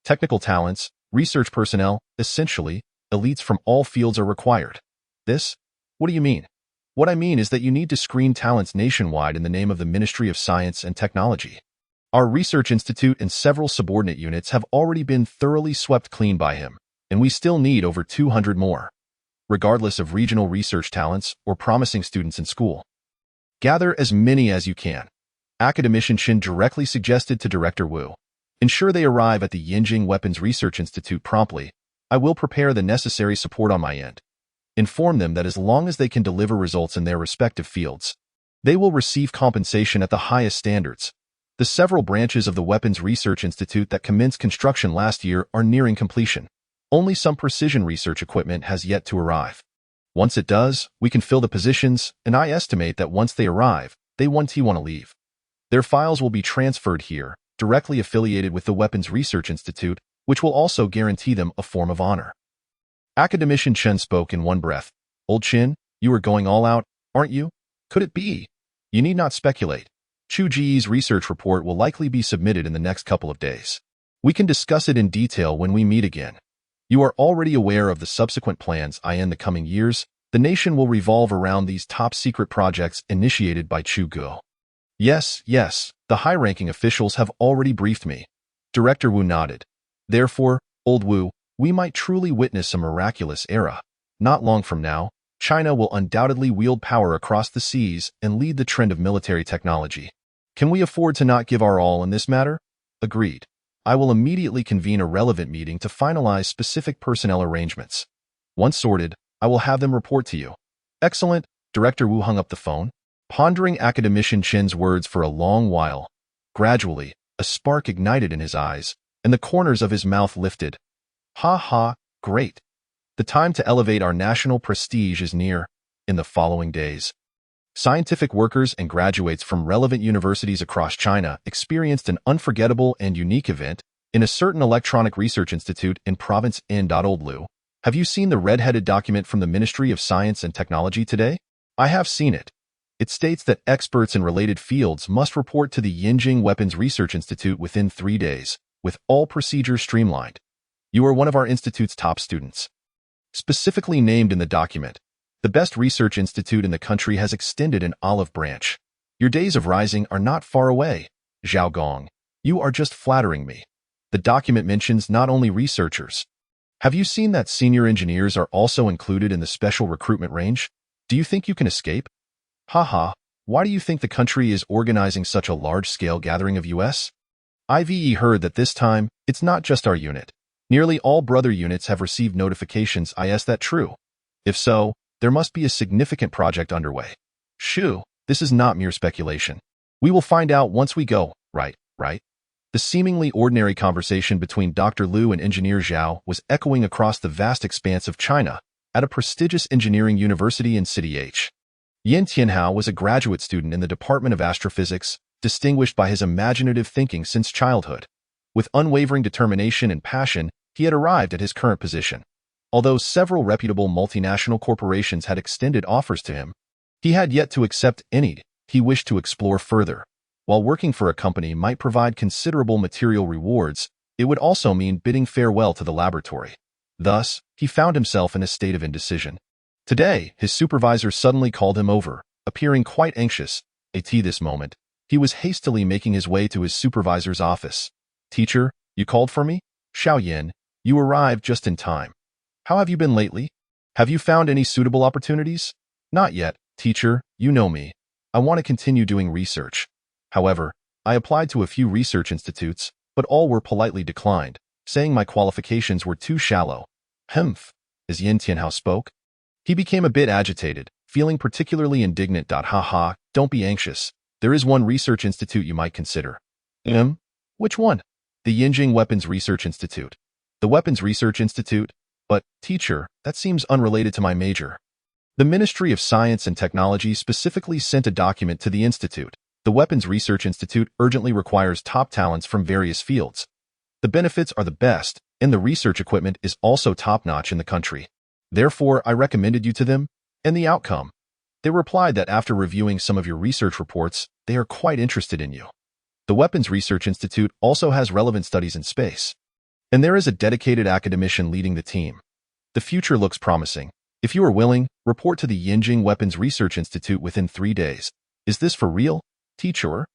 Technical talents, research personnel, essentially, elites from all fields are required. This? What do you mean? What I mean is that you need to screen talents nationwide in the name of the Ministry of Science and Technology. Our research institute and several subordinate units have already been thoroughly swept clean by him, and we still need over 200 more, regardless of regional research talents or promising students in school. Gather as many as you can. Academician Chen directly suggested to Director Wu. Ensure they arrive at the Yinjing Weapons Research Institute promptly. I will prepare the necessary support on my end. Inform them that as long as they can deliver results in their respective fields, they will receive compensation at the highest standards. The several branches of the Weapons Research Institute that commenced construction last year are nearing completion. Only some precision research equipment has yet to arrive. Once it does, we can fill the positions, and I estimate that once they arrive, they want to leave. Their files will be transferred here, directly affiliated with the Weapons Research Institute, which will also guarantee them a form of honor. Academician Chen spoke in one breath. Old Chen, you are going all out, aren't you? Could it be? You need not speculate. Chu Ge's research report will likely be submitted in the next couple of days. We can discuss it in detail when we meet again. You are already aware of the subsequent plans in the coming years. The nation will revolve around these top-secret projects initiated by Chu Ge. Yes, the high-ranking officials have already briefed me. Director Wu nodded. Therefore, Old Wu, we might truly witness a miraculous era. Not long from now, China will undoubtedly wield power across the seas and lead the trend of military technology. Can we afford to not give our all in this matter? Agreed. I will immediately convene a relevant meeting to finalize specific personnel arrangements. Once sorted, I will have them report to you. Excellent. Director Wu hung up the phone, pondering Academician Chen's words for a long while. Gradually, a spark ignited in his eyes, and the corners of his mouth lifted. Ha ha, great. The time to elevate our national prestige is near. In the following days, scientific workers and graduates from relevant universities across China experienced an unforgettable and unique event in a certain electronic research institute in Province N. Old Lu. Have you seen the red-headed document from the Ministry of Science and Technology today? I have seen it. It states that experts in related fields must report to the Yinjing Weapons Research Institute within 3 days, with all procedures streamlined. You are one of our institute's top students. Specifically named in the document, the best research institute in the country has extended an olive branch. Your days of rising are not far away. Zhao Gong, you are just flattering me. The document mentions not only researchers. Have you seen that senior engineers are also included in the special recruitment range? Do you think you can escape? Haha, why do you think the country is organizing such a large-scale gathering of US? I've heard that this time, it's not just our unit. Nearly all brother units have received notifications. Is that true? If so, there must be a significant project underway. Shoo, this is not mere speculation. We will find out once we go, right? The seemingly ordinary conversation between Dr. Liu and Engineer Zhao was echoing across the vast expanse of China at a prestigious engineering university in City H. Yin Tianhao was a graduate student in the Department of Astrophysics, distinguished by his imaginative thinking since childhood. With unwavering determination and passion, he had arrived at his current position. Although several reputable multinational corporations had extended offers to him, he had yet to accept any. He wished to explore further. While working for a company might provide considerable material rewards, it would also mean bidding farewell to the laboratory. Thus, he found himself in a state of indecision. Today, his supervisor suddenly called him over, appearing quite anxious. At this moment, he was hastily making his way to his supervisor's office. Teacher, you called for me? Xiao Yin, you arrived just in time. How have you been lately? Have you found any suitable opportunities? Not yet, teacher, you know me. I want to continue doing research. However, I applied to a few research institutes, but all were politely declined, saying my qualifications were too shallow. Humph. As Yin Tianhao spoke, he became a bit agitated, feeling particularly indignant. Haha, don't be anxious. There is one research institute you might consider. Which one? The Yinjing Weapons Research Institute. The Weapons Research Institute? But, teacher, that seems unrelated to my major. The Ministry of Science and Technology specifically sent a document to the institute. The Weapons Research Institute urgently requires top talents from various fields. The benefits are the best, and the research equipment is also top-notch in the country. Therefore, I recommended you to them, and the outcome. They replied that after reviewing some of your research reports, they are quite interested in you. The Weapons Research Institute also has relevant studies in space. And there is a dedicated academician leading the team. The future looks promising. If you are willing, report to the Yinjing Weapons Research Institute within 3 days. Is this for real, teacher?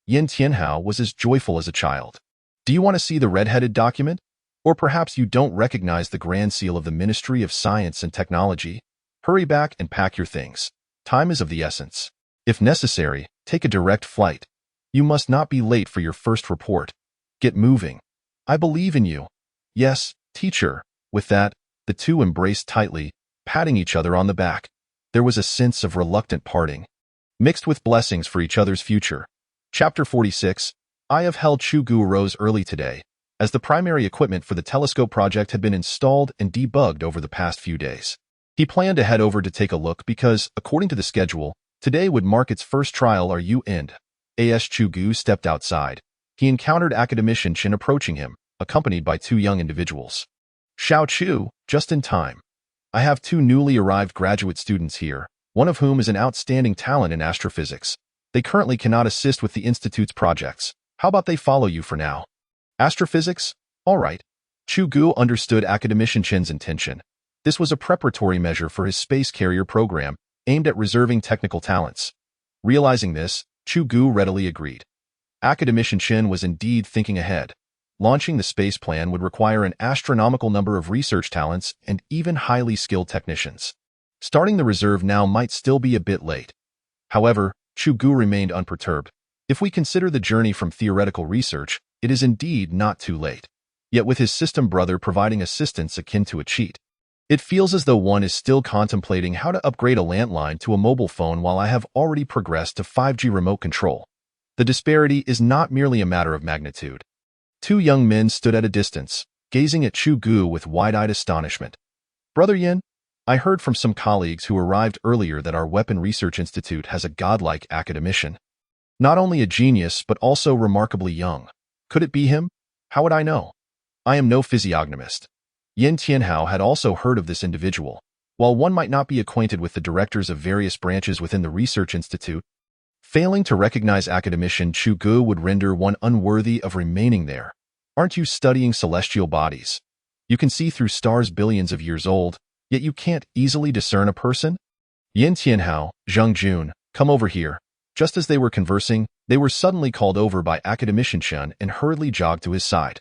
Yin Tianhao was as joyful as a child. Do you want to see the red-headed document? Or perhaps you don't recognize the Grand Seal of the Ministry of Science and Technology? Hurry back and pack your things. Time is of the essence. If necessary, take a direct flight. You must not be late for your first report. Get moving. I believe in you. Yes, teacher. With that, the two embraced tightly, patting each other on the back. There was a sense of reluctant parting, mixed with blessings for each other's future. Chapter 46. Eye of Hell. Chu Ge arose early today, as the primary equipment for the telescope project had been installed and debugged over the past few days. He planned to head over to take a look because, according to the schedule, today would mark its first trial. Are you in? As Chu Ge stepped outside, he encountered academician Chen approaching him, accompanied by 2 young individuals. Xiao Chu, just in time. I have 2 newly arrived graduate students here, one of whom is an outstanding talent in astrophysics. They currently cannot assist with the Institute's projects. How about they follow you for now? Astrophysics? All right. Chu Ge understood academician Chen's intention. This was a preparatory measure for his space carrier program, aimed at reserving technical talents. Realizing this, Chu Ge readily agreed. Academician Chen was indeed thinking ahead. Launching the space plan would require an astronomical number of research talents and even highly skilled technicians. Starting the reserve now might still be a bit late. However, Chu Ge remained unperturbed. If we consider the journey from theoretical research, it is indeed not too late. Yet with his system brother providing assistance akin to a cheat, it feels as though one is still contemplating how to upgrade a landline to a mobile phone while I have already progressed to 5G remote control. The disparity is not merely a matter of magnitude. 2 young men stood at a distance, gazing at Chu Ge with wide-eyed astonishment. Brother Yin, I heard from some colleagues who arrived earlier that our Weapon Research Institute has a godlike academician. Not only a genius, but also remarkably young. Could it be him? How would I know? I am no physiognomist. Yin Tianhao had also heard of this individual. While one might not be acquainted with the directors of various branches within the Research Institute, failing to recognize academician Chu Ge would render one unworthy of remaining there. Aren't you studying celestial bodies? You can see through stars billions of years old, yet you can't easily discern a person? Yin Tianhao, Zheng Jun, come over here. Just as they were conversing, they were suddenly called over by academician Chen and hurriedly jogged to his side.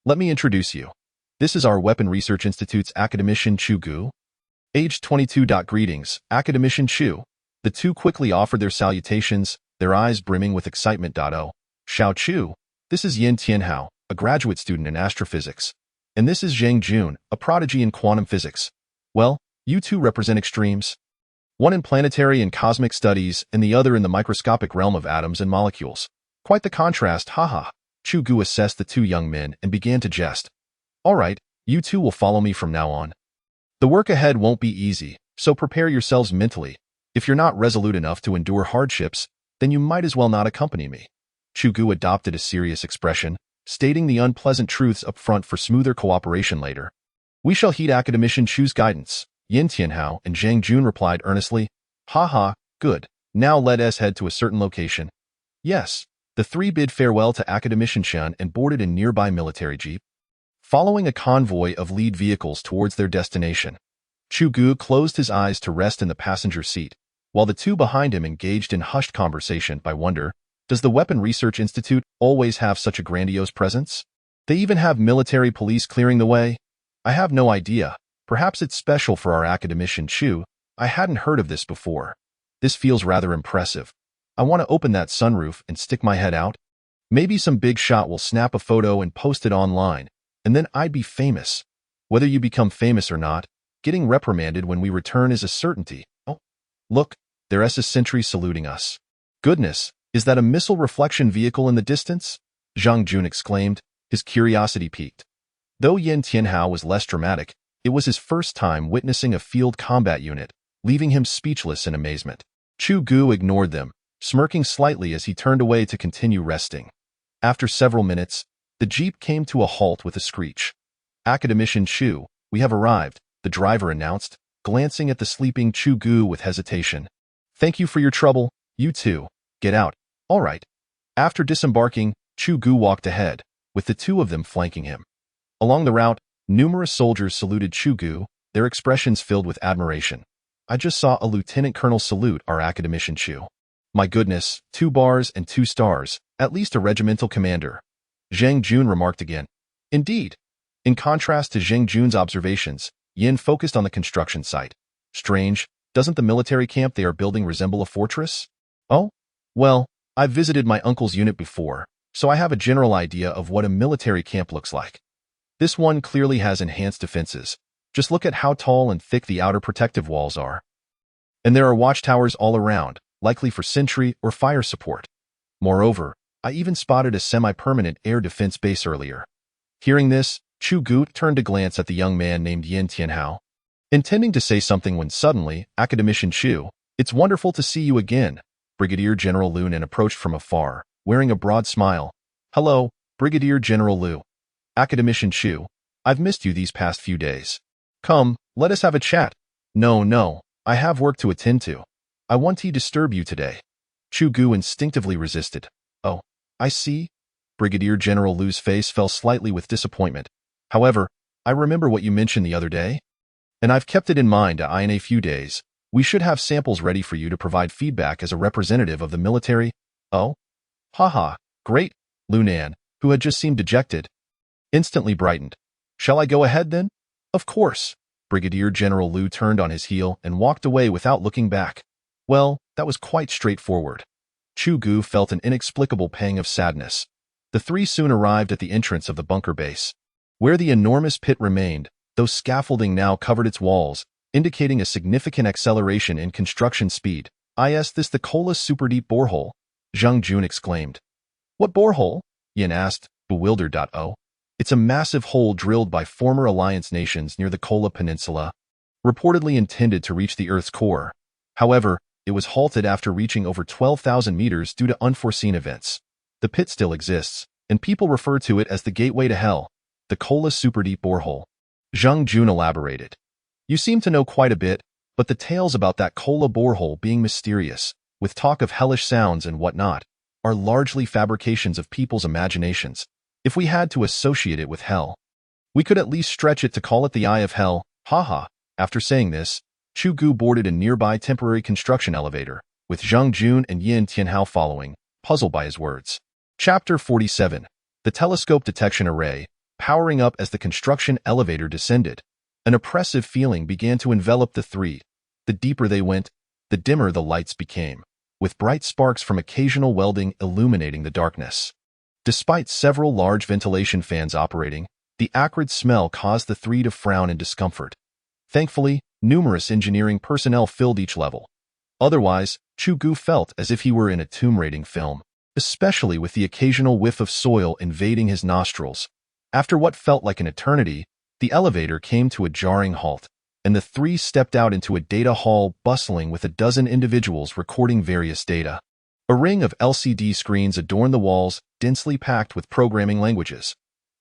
Let me introduce you. This is our Weapon Research Institute's academician Chu Ge. Age 22. Greetings, academician Chu. The two quickly offered their salutations, their eyes brimming with excitement. Oh, Xiao Chu, this is Yin Tianhao, a graduate student in astrophysics. And this is Zheng Jun, a prodigy in quantum physics. Well, you two represent extremes. One in planetary and cosmic studies, and the other in the microscopic realm of atoms and molecules. Quite the contrast, haha. Chu Ge assessed the 2 young men and began to jest. All right, you two will follow me from now on. The work ahead won't be easy, so prepare yourselves mentally. If you're not resolute enough to endure hardships, then you might as well not accompany me. Chu Ge adopted a serious expression, stating the unpleasant truths up front for smoother cooperation later. We shall heed academician Chu's guidance. Yin Tianhao and Zheng Jun replied earnestly. Ha, good. Now let us head to a certain location. Yes. The 3 bid farewell to academician Chen and boarded a nearby military jeep, following a convoy of lead vehicles towards their destination. Chu Ge closed his eyes to rest in the passenger seat, while the 2 behind him engaged in hushed conversation. By wonder, does the Weapon Research Institute always have such a grandiose presence? They even have military police clearing the way? I have no idea. Perhaps it's special for our academician Chu. I hadn't heard of this before. This feels rather impressive. I want to open that sunroof and stick my head out. Maybe some big shot will snap a photo and post it online, and then I'd be famous. Whether you become famous or not, getting reprimanded when we return is a certainty. Oh, look, there's a sentry saluting us. Goodness, is that a missile reflection vehicle in the distance? Zhang Jun exclaimed, his curiosity piqued. Though Yin Tianhao was less dramatic, it was his first time witnessing a field combat unit, leaving him speechless in amazement. Chu Ge ignored them, smirking slightly as he turned away to continue resting. After several minutes, the jeep came to a halt with a screech. "Academician Chu, we have arrived," the driver announced, glancing at the sleeping Chu Ge with hesitation. "Thank you for your trouble, you two. Get out." "All right." After disembarking, Chu Ge walked ahead, with the two of them flanking him. Along the route, numerous soldiers saluted Chu Ge, their expressions filled with admiration. "I just saw a lieutenant colonel salute our academician Chu. My goodness, 2 bars and 2 stars, at least a regimental commander." Zhang Jun remarked again. "Indeed." In contrast to Zhang Jun's observations, Yin focused on the construction site. "Strange, doesn't the military camp they are building resemble a fortress?" "Oh? Well, I've visited my uncle's unit before, so I have a general idea of what a military camp looks like. This one clearly has enhanced defenses. Just look at how tall and thick the outer protective walls are. And there are watchtowers all around, likely for sentry or fire support. Moreover, I even spotted a semi-permanent air defense base earlier." Hearing this, Chu Ge turned to glance at the young man named Yin Tianhao, intending to say something when suddenly, "Academician Chu, it's wonderful to see you again." Brigadier General Lu Nan approached from afar, wearing a broad smile. "Hello, Brigadier General Lu. Academician Chu, I've missed you these past few days. Come, let us have a chat." No, I have work to attend to. I won't disturb you today." Chu Ge instinctively resisted. "Oh, I see." Brigadier General Lu's face fell slightly with disappointment. "However, I remember what you mentioned the other day, and I've kept it in mind. In a few days, we should have samples ready for you to provide feedback as a representative of the military." "Oh? Haha, great." Lu Nan, who had just seemed dejected, instantly brightened. "Shall I go ahead then?" "Of course." Brigadier General Lu turned on his heel and walked away without looking back. Well, that was quite straightforward. Chu Ge felt an inexplicable pang of sadness. The three soon arrived at the entrance of the bunker base. Where the enormous pit remained, though scaffolding now covered its walls, indicating a significant acceleration in construction speed. "Is this the Kola superdeep borehole?" Zhang Jun exclaimed. "What borehole?" Yin asked, bewildered. "Oh. It's a massive hole drilled by former Alliance nations near the Kola Peninsula, reportedly intended to reach the Earth's core. However, it was halted after reaching over 12,000 meters due to unforeseen events. The pit still exists, and people refer to it as the gateway to hell, the Kola superdeep borehole." Zhang Jun elaborated. "You seem to know quite a bit, but the tales about that Kola borehole being mysterious, with talk of hellish sounds and whatnot, are largely fabrications of people's imaginations. If we had to associate it with hell, we could at least stretch it to call it the Eye of Hell. Haha." After saying this, Chu Ge boarded a nearby temporary construction elevator, with Zhang Jun and Yin Tianhao following, puzzled by his words. Chapter 47. The Telescope Detection Array, powering up as the construction elevator descended. An oppressive feeling began to envelop the three. The deeper they went, the dimmer the lights became, with bright sparks from occasional welding illuminating the darkness. Despite several large ventilation fans operating, the acrid smell caused the three to frown in discomfort. Thankfully, numerous engineering personnel filled each level. Otherwise, Chu Ge felt as if he were in a tomb raiding film, especially with the occasional whiff of soil invading his nostrils. After what felt like an eternity, the elevator came to a jarring halt, and the three stepped out into a data hall bustling with a dozen individuals recording various data. A ring of LCD screens adorned the walls, densely packed with programming languages.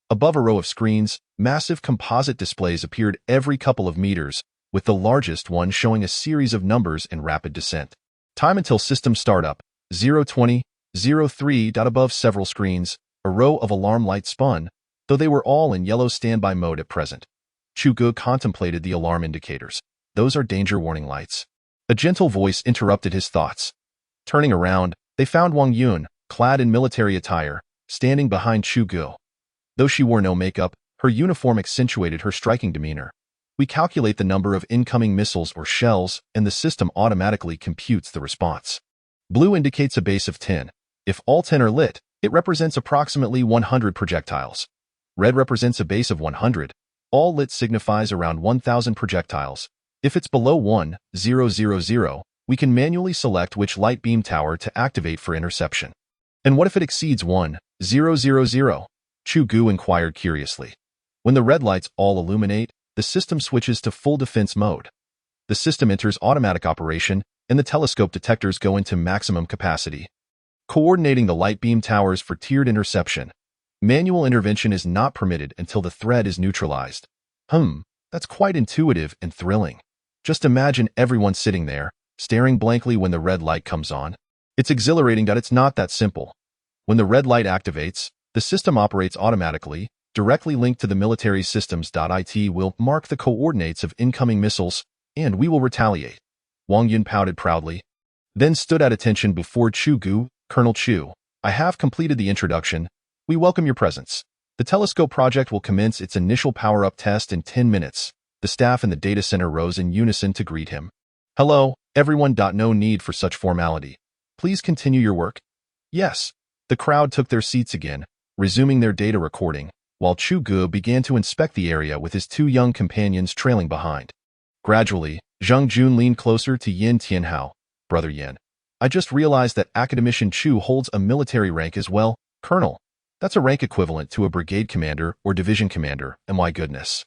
Above a row of screens, massive composite displays appeared every couple of meters, with the largest one showing a series of numbers in rapid descent. Time until system startup, 020, 03. Above several screens, a row of alarm lights spun, though they were all in yellow standby mode at present. Chu Ge contemplated the alarm indicators. "Those are danger warning lights." A gentle voice interrupted his thoughts. Turning around, they found Wang Yun, clad in military attire, standing behind Chu Ge. Though she wore no makeup, her uniform accentuated her striking demeanor. "We calculate the number of incoming missiles or shells, and the system automatically computes the response. Blue indicates a base of 10. If all 10 are lit, it represents approximately 100 projectiles. Red represents a base of 100. All lit signifies around 1,000 projectiles. If it's below 1,000, we can manually select which light beam tower to activate for interception." "And what if it exceeds 1,000? Chu Ge inquired curiously. When the red lights all illuminate, the system switches to full defense mode. The system enters automatic operation, and the telescope detectors go into maximum capacity, coordinating the light beam towers for tiered interception. Manual intervention is not permitted until the threat is neutralized. That's quite intuitive and thrilling. Just imagine everyone sitting there, staring blankly when the red light comes on. It's exhilarating that it's not that simple. When the red light activates, the system operates automatically, directly linked to the military systems. It will mark the coordinates of incoming missiles, and we will retaliate. Wang Yun pouted proudly, then stood at attention before Chu Ge. Colonel Chu, I have completed the introduction. We welcome your presence. The telescope project will commence its initial power-up test in 10 minutes. The staff in the data center rose in unison to greet him. Hello, everyone. No need for such formality. Please continue your work. Yes. The crowd took their seats again, resuming their data recording, while Chu Ge began to inspect the area with his two young companions trailing behind. Gradually, Zhang Jun leaned closer to Yin Tianhao. Brother Yin, I just realized that Academician Chu holds a military rank as well. Colonel. That's a rank equivalent to a brigade commander or division commander, and my goodness.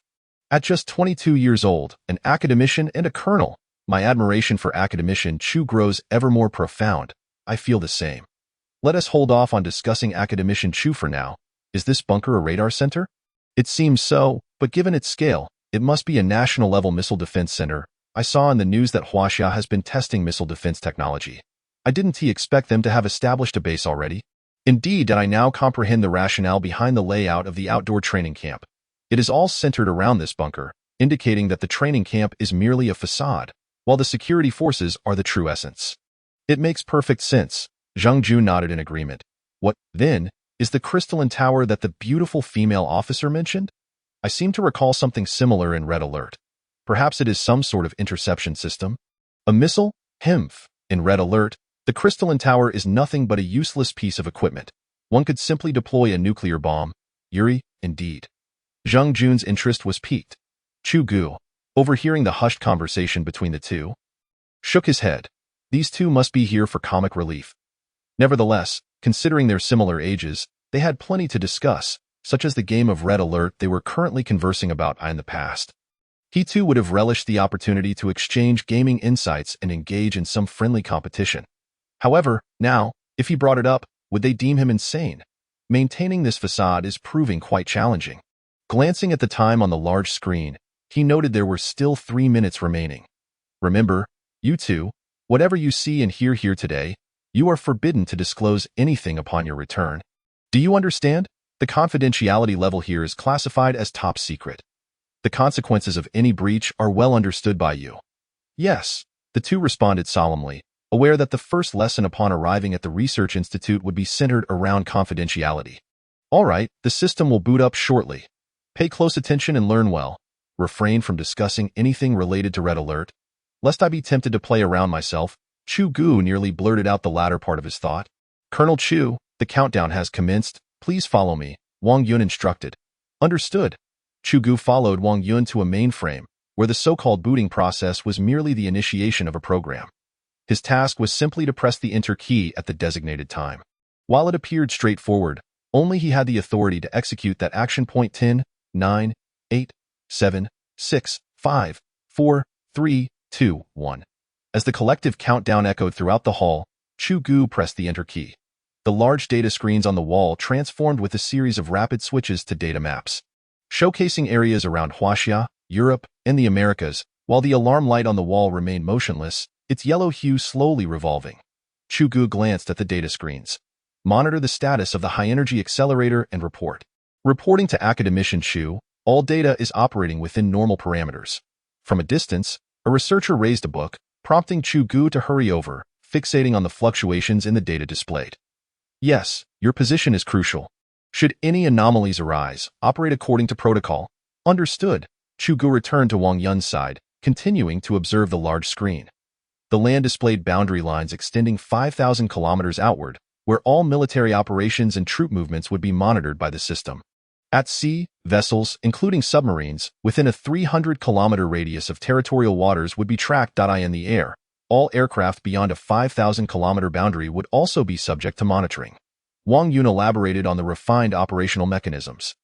At just 22 years old, an academician and a colonel, my admiration for Academician Chu grows ever more profound. I feel the same. Let us hold off on discussing Academician Chu for now. Is this bunker a radar center? It seems so, but given its scale, it must be a national-level missile defense center. I saw in the news that Huaxia has been testing missile defense technology. I didn't expect them to have established a base already. Indeed, I now comprehend the rationale behind the layout of the outdoor training camp. It is all centered around this bunker, indicating that the training camp is merely a facade, while the security forces are the true essence. It makes perfect sense. Zhang Jun nodded in agreement. What, then, is the crystalline tower that the beautiful female officer mentioned? I seem to recall something similar in Red Alert. Perhaps it is some sort of interception system? A missile? In Red Alert, the crystalline tower is nothing but a useless piece of equipment. One could simply deploy a nuclear bomb. Yuri, indeed. Zhang Jun's interest was piqued. Chu Ge, overhearing the hushed conversation between the two, shook his head. These two must be here for comic relief. Nevertheless, considering their similar ages, they had plenty to discuss, such as the game of Red Alert they were currently conversing about in the past. He too would have relished the opportunity to exchange gaming insights and engage in some friendly competition. However, now, if he brought it up, would they deem him insane? Maintaining this facade is proving quite challenging. Glancing at the time on the large screen, he noted there were still 3 minutes remaining. Remember, you two, whatever you see and hear here today, you are forbidden to disclose anything upon your return. Do you understand? The confidentiality level here is classified as top secret. The consequences of any breach are well understood by you. Yes, the two responded solemnly, aware that the first lesson upon arriving at the research institute would be centered around confidentiality. All right, the system will boot up shortly. Pay close attention and learn well. Refrain from discussing anything related to Red Alert. Lest I be tempted to play around myself, Chu Ge nearly blurted out the latter part of his thought. Colonel Chu, the countdown has commenced. Please follow me, Wang Yun instructed. Understood. Chu Ge followed Wang Yun to a mainframe, where the so-called booting process was merely the initiation of a program. His task was simply to press the enter key at the designated time. While it appeared straightforward, only he had the authority to execute that action. 10, 9, 8, 7, 6, 5, 4, 3, 2, 1. As the collective countdown echoed throughout the hall, Chu Ge pressed the enter key. The large data screens on the wall transformed with a series of rapid switches to data maps, showcasing areas around Huaxia, Europe, and the Americas, while the alarm light on the wall remained motionless, its yellow hue slowly revolving. Chu Ge glanced at the data screens. Monitor the status of the high-energy accelerator and report. Reporting to Academician Chu, all data is operating within normal parameters. From a distance, a researcher raised a book, prompting Chu Ge to hurry over, fixating on the fluctuations in the data displayed. Yes, your position is crucial. Should any anomalies arise, operate according to protocol. Understood. Chu Ge returned to Wang Yun's side, continuing to observe the large screen. The land displayed boundary lines extending 5,000 kilometers outward, where all military operations and troop movements would be monitored by the system. At sea, vessels, including submarines, within a 300-kilometer radius of territorial waters would be tracked. In the air, all aircraft beyond a 5,000-kilometer boundary would also be subject to monitoring. Wang Yun elaborated on the refined operational mechanisms.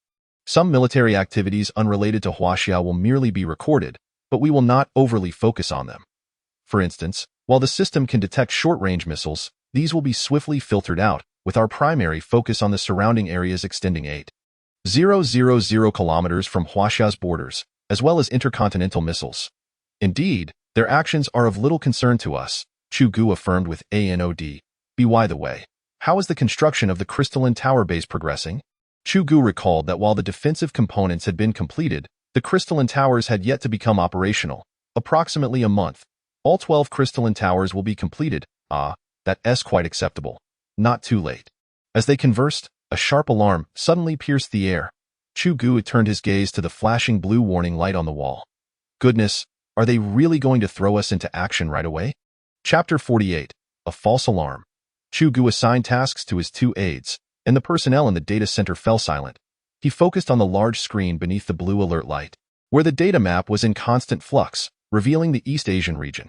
Some military activities unrelated to Huaxia will merely be recorded, but we will not overly focus on them. For instance, while the system can detect short-range missiles, these will be swiftly filtered out, with our primary focus on the surrounding areas extending 8,000 kilometers from Huaxia's borders, as well as intercontinental missiles. Indeed, their actions are of little concern to us, Chu Ge affirmed with a nod. By the way, how is the construction of the crystalline tower base progressing? Chu Ge recalled that while the defensive components had been completed, the crystalline towers had yet to become operational. Approximately a month. All 12 crystalline towers will be completed. That's quite acceptable. Not too late. As they conversed, a sharp alarm suddenly pierced the air. Chu Ge turned his gaze to the flashing blue warning light on the wall. Goodness, are they really going to throw us into action right away? Chapter 48. A False Alarm. Chu Ge assigned tasks to his 2 aides, and the personnel in the data center fell silent. He focused on the large screen beneath the blue alert light, where the data map was in constant flux, revealing the East Asian region.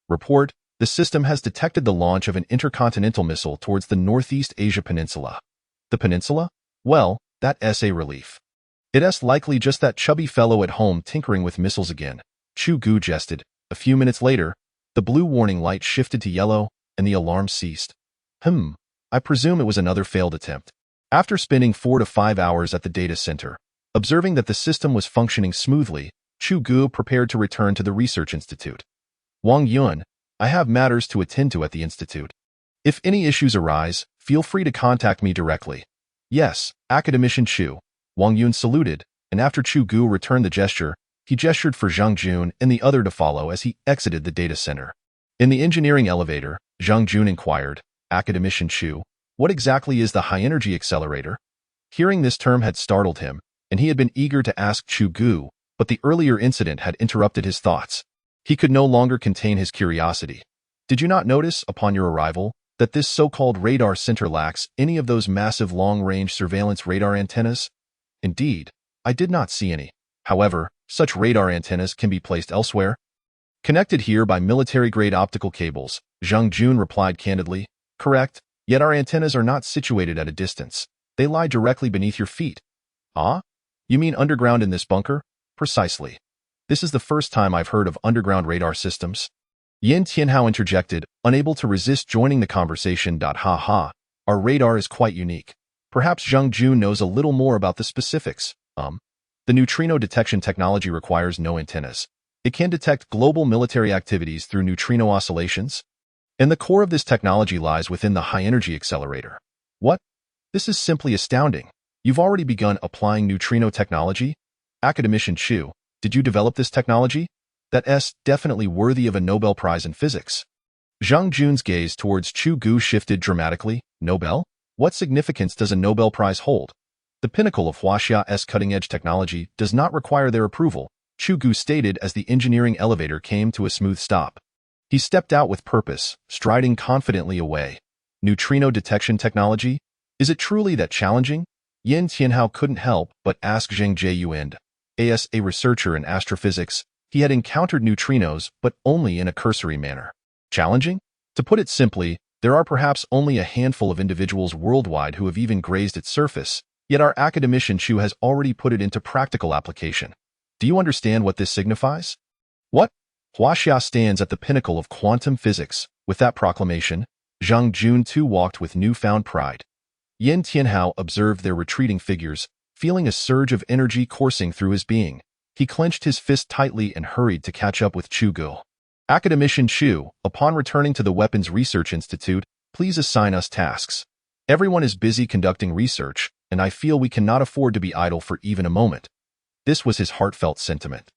Report: the system has detected the launch of an intercontinental missile towards the Northeast Asia Peninsula. The peninsula? Well, that's a relief. It's likely just that chubby fellow at home tinkering with missiles again, Chu Ge jested. A few minutes later, the blue warning light shifted to yellow, and the alarm ceased. I presume it was another failed attempt. After spending 4 to 5 hours at the data center, observing that the system was functioning smoothly, Chu Ge prepared to return to the research institute. Wang Yun, I have matters to attend to at the institute. If any issues arise, feel free to contact me directly. Yes, Academician Chu. Wang Yun saluted, and after Chu Ge returned the gesture, he gestured for Zhang Jun and the other to follow as he exited the data center. In the engineering elevator, Zhang Jun inquired, Academician Chu, what exactly is the high-energy accelerator? Hearing this term had startled him, and he had been eager to ask Chu Ge, but the earlier incident had interrupted his thoughts. He could no longer contain his curiosity. Did you not notice, upon your arrival, that this so-called radar center lacks any of those massive long-range surveillance radar antennas? Indeed, I did not see any. However, such radar antennas can be placed elsewhere. Connected here by military-grade optical cables, Zhang Jun replied candidly. Correct, yet our antennas are not situated at a distance. They lie directly beneath your feet. You mean underground in this bunker? Precisely. This is the first time I've heard of underground radar systems. Yin Tianhao interjected, unable to resist joining the conversation. Our radar is quite unique. Perhaps Zhang Jun knows a little more about the specifics. The neutrino detection technology requires no antennas. It can detect global military activities through neutrino oscillations. And the core of this technology lies within the high-energy accelerator. What? This is simply astounding. You've already begun applying neutrino technology? Academician Chu, did you develop this technology? That's definitely worthy of a Nobel Prize in physics. Zhang Jun's gaze towards Chu Ge shifted dramatically. Nobel? What significance does a Nobel Prize hold? The pinnacle of Huaxia's cutting-edge technology does not require their approval, Chu Ge stated as the engineering elevator came to a smooth stop. He stepped out with purpose, striding confidently away. Neutrino detection technology? Is it truly that challenging? Yin Tianhao couldn't help but ask Zheng Jieyuan. As a researcher in astrophysics, he had encountered neutrinos, but only in a cursory manner. Challenging? To put it simply, there are perhaps only a handful of individuals worldwide who have even grazed its surface, yet our academician Chu has already put it into practical application. Do you understand what this signifies? What? Huaxia stands at the pinnacle of quantum physics. With that proclamation, Zhang Jun too walked with newfound pride. Yin Tianhao observed their retreating figures, feeling a surge of energy coursing through his being. He clenched his fist tightly and hurried to catch up with Chu Ge. Academician Chu, upon returning to the Weapons Research Institute, please assign us tasks. Everyone is busy conducting research, and I feel we cannot afford to be idle for even a moment. This was his heartfelt sentiment.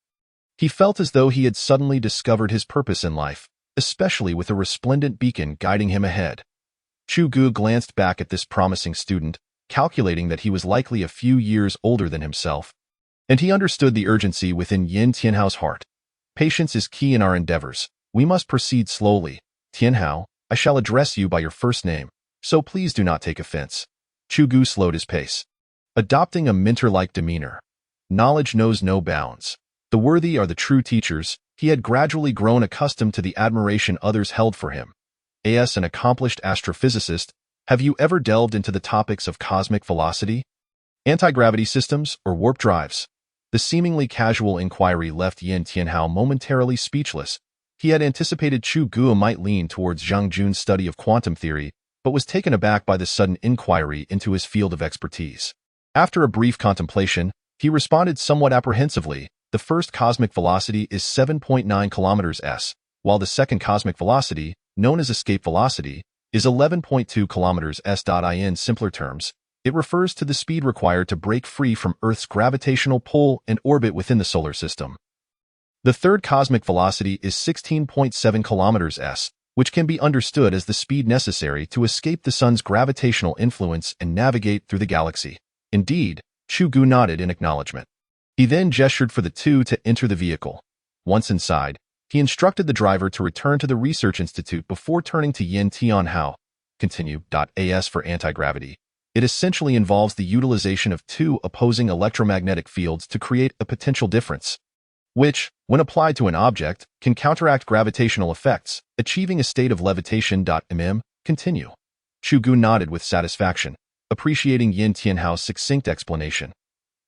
He felt as though he had suddenly discovered his purpose in life, especially with a resplendent beacon guiding him ahead. Chu Ge glanced back at this promising student, calculating that he was likely a few years older than himself, and he understood the urgency within Yin Tianhao's heart. Patience is key in our endeavors. We must proceed slowly. Tianhao, I shall address you by your first name, so please do not take offense. Chu Ge slowed his pace, adopting a mentor-like demeanor. Knowledge knows no bounds. The worthy are the true teachers. He had gradually grown accustomed to the admiration others held for him. As an accomplished astrophysicist, have you ever delved into the topics of cosmic velocity? Anti-gravity systems or warp drives? The seemingly casual inquiry left Yin Tianhao momentarily speechless. He had anticipated Chu Ge might lean towards Zhang Jun's study of quantum theory, but was taken aback by the sudden inquiry into his field of expertise. After a brief contemplation, he responded somewhat apprehensively. The first cosmic velocity is 7.9 kilometers s, while the second cosmic velocity, known as escape velocity, is 11.2 kilometers s. In simpler terms, it refers to the speed required to break free from Earth's gravitational pull and orbit within the solar system. The third cosmic velocity is 16.7 kilometers s, which can be understood as the speed necessary to escape the sun's gravitational influence and navigate through the galaxy. Indeed, Chu Ge nodded in acknowledgement. He then gestured for the two to enter the vehicle. Once inside, he instructed the driver to return to the research institute before turning to Yin Tianhao. Continue. As for anti-gravity, it essentially involves the utilization of two opposing electromagnetic fields to create a potential difference, which, when applied to an object, can counteract gravitational effects, achieving a state of levitation. Continue. Chu Ge nodded with satisfaction, appreciating Yin Tianhao's succinct explanation.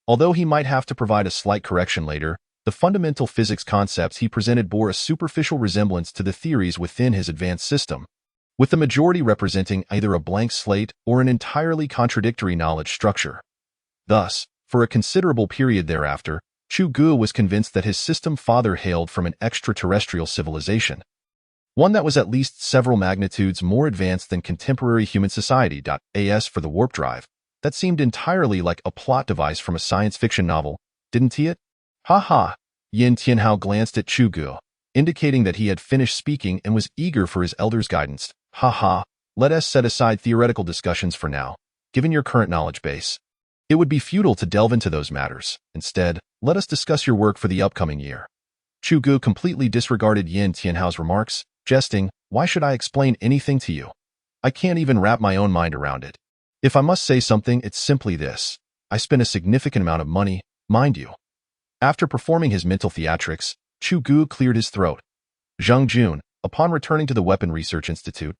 Although he might have to provide a slight correction later, the fundamental physics concepts he presented bore a superficial resemblance to the theories within his advanced system, with the majority representing either a blank slate or an entirely contradictory knowledge structure. Thus, for a considerable period thereafter, Chu Ge was convinced that his system father hailed from an extraterrestrial civilization, one that was at least several magnitudes more advanced than contemporary human society. As for the warp drive, that seemed entirely like a plot device from a science fiction novel, didn't it? Ha ha! Yin Tianhao glanced at Chu Ge, indicating that he had finished speaking and was eager for his elder's guidance. Ha ha! Let us set aside theoretical discussions for now, given your current knowledge base. It would be futile to delve into those matters. Instead, let us discuss your work for the upcoming year. Chu Ge completely disregarded Yin Tianhao's remarks, jesting, "Why should I explain anything to you? I can't even wrap my own mind around it. If I must say something, it's simply this. I spent a significant amount of money, mind you." After performing his mental theatrics, Chu Ge cleared his throat. Zhang Jun, upon returning to the Weapon Research Institute,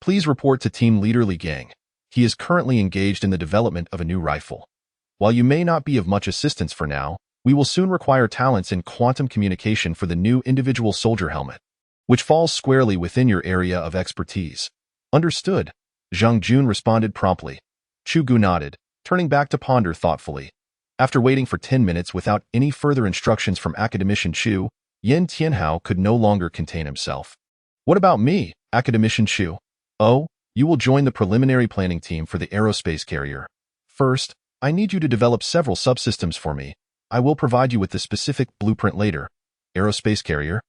please report to Team Leader Li Gang. He is currently engaged in the development of a new rifle. While you may not be of much assistance for now, we will soon require talents in quantum communication for the new individual soldier helmet, which falls squarely within your area of expertise. Understood, Zhang Jun responded promptly. Chu Ge nodded, turning back to ponder thoughtfully. After waiting for 10 minutes without any further instructions from Academician Chu, Yin Tianhao could no longer contain himself. What about me, Academician Chu? Oh, you will join the preliminary planning team for the aerospace carrier. First, I need you to develop several subsystems for me. I will provide you with the specific blueprint later. Aerospace carrier?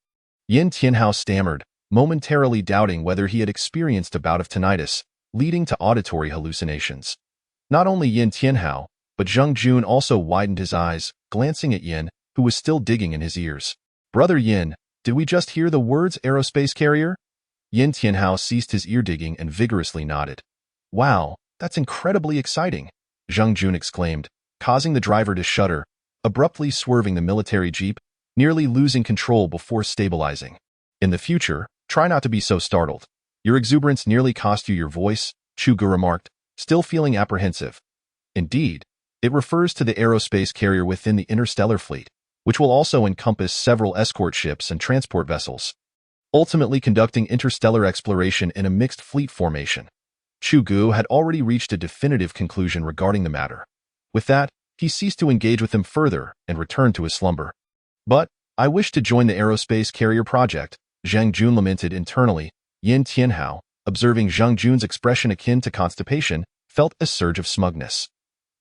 Yin Tianhao stammered, momentarily doubting whether he had experienced a bout of tinnitus, leading to auditory hallucinations. Not only Yin Tianhao, but Zhang Jun also widened his eyes, glancing at Yin, who was still digging in his ears. Brother Yin, did we just hear the words aerospace carrier? Yin Tianhao ceased his ear digging and vigorously nodded. Wow, that's incredibly exciting, Zhang Jun exclaimed, causing the driver to shudder, abruptly swerving the military jeep, nearly losing control before stabilizing. In the future, try not to be so startled. Your exuberance nearly cost you your voice, Chu Ge remarked, still feeling apprehensive. Indeed, it refers to the aerospace carrier within the interstellar fleet, which will also encompass several escort ships and transport vessels, ultimately conducting interstellar exploration in a mixed fleet formation. Chu Ge had already reached a definitive conclusion regarding the matter. With that, he ceased to engage with him further and returned to his slumber. But, I wish to join the aerospace carrier project, Zhang Jun lamented internally. Yin Tianhao, observing Zhang Jun's expression akin to constipation, felt a surge of smugness.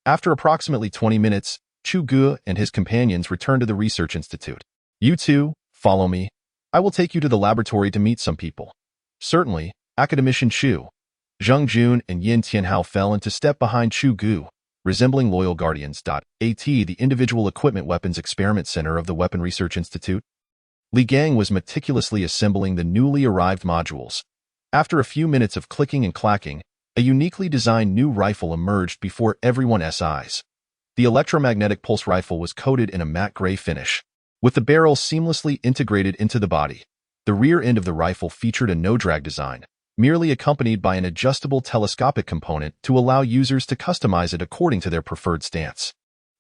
After approximately 20 minutes, Chu Ge and his companions returned to the research institute. You two, follow me. I will take you to the laboratory to meet some people. Certainly, Academician Chu. Zhang Jun and Yin Tianhao fell into step behind Chu Ge, resembling loyal guardians. At the Individual Equipment Weapons Experiment Center of the Weapon Research Institute, Li Gang was meticulously assembling the newly arrived modules. After a few minutes of clicking and clacking, a uniquely designed new rifle emerged before everyone's eyes. The electromagnetic pulse rifle was coated in a matte gray finish, with the barrel seamlessly integrated into the body. The rear end of the rifle featured a no-drag design, merely accompanied by an adjustable telescopic component to allow users to customize it according to their preferred stance.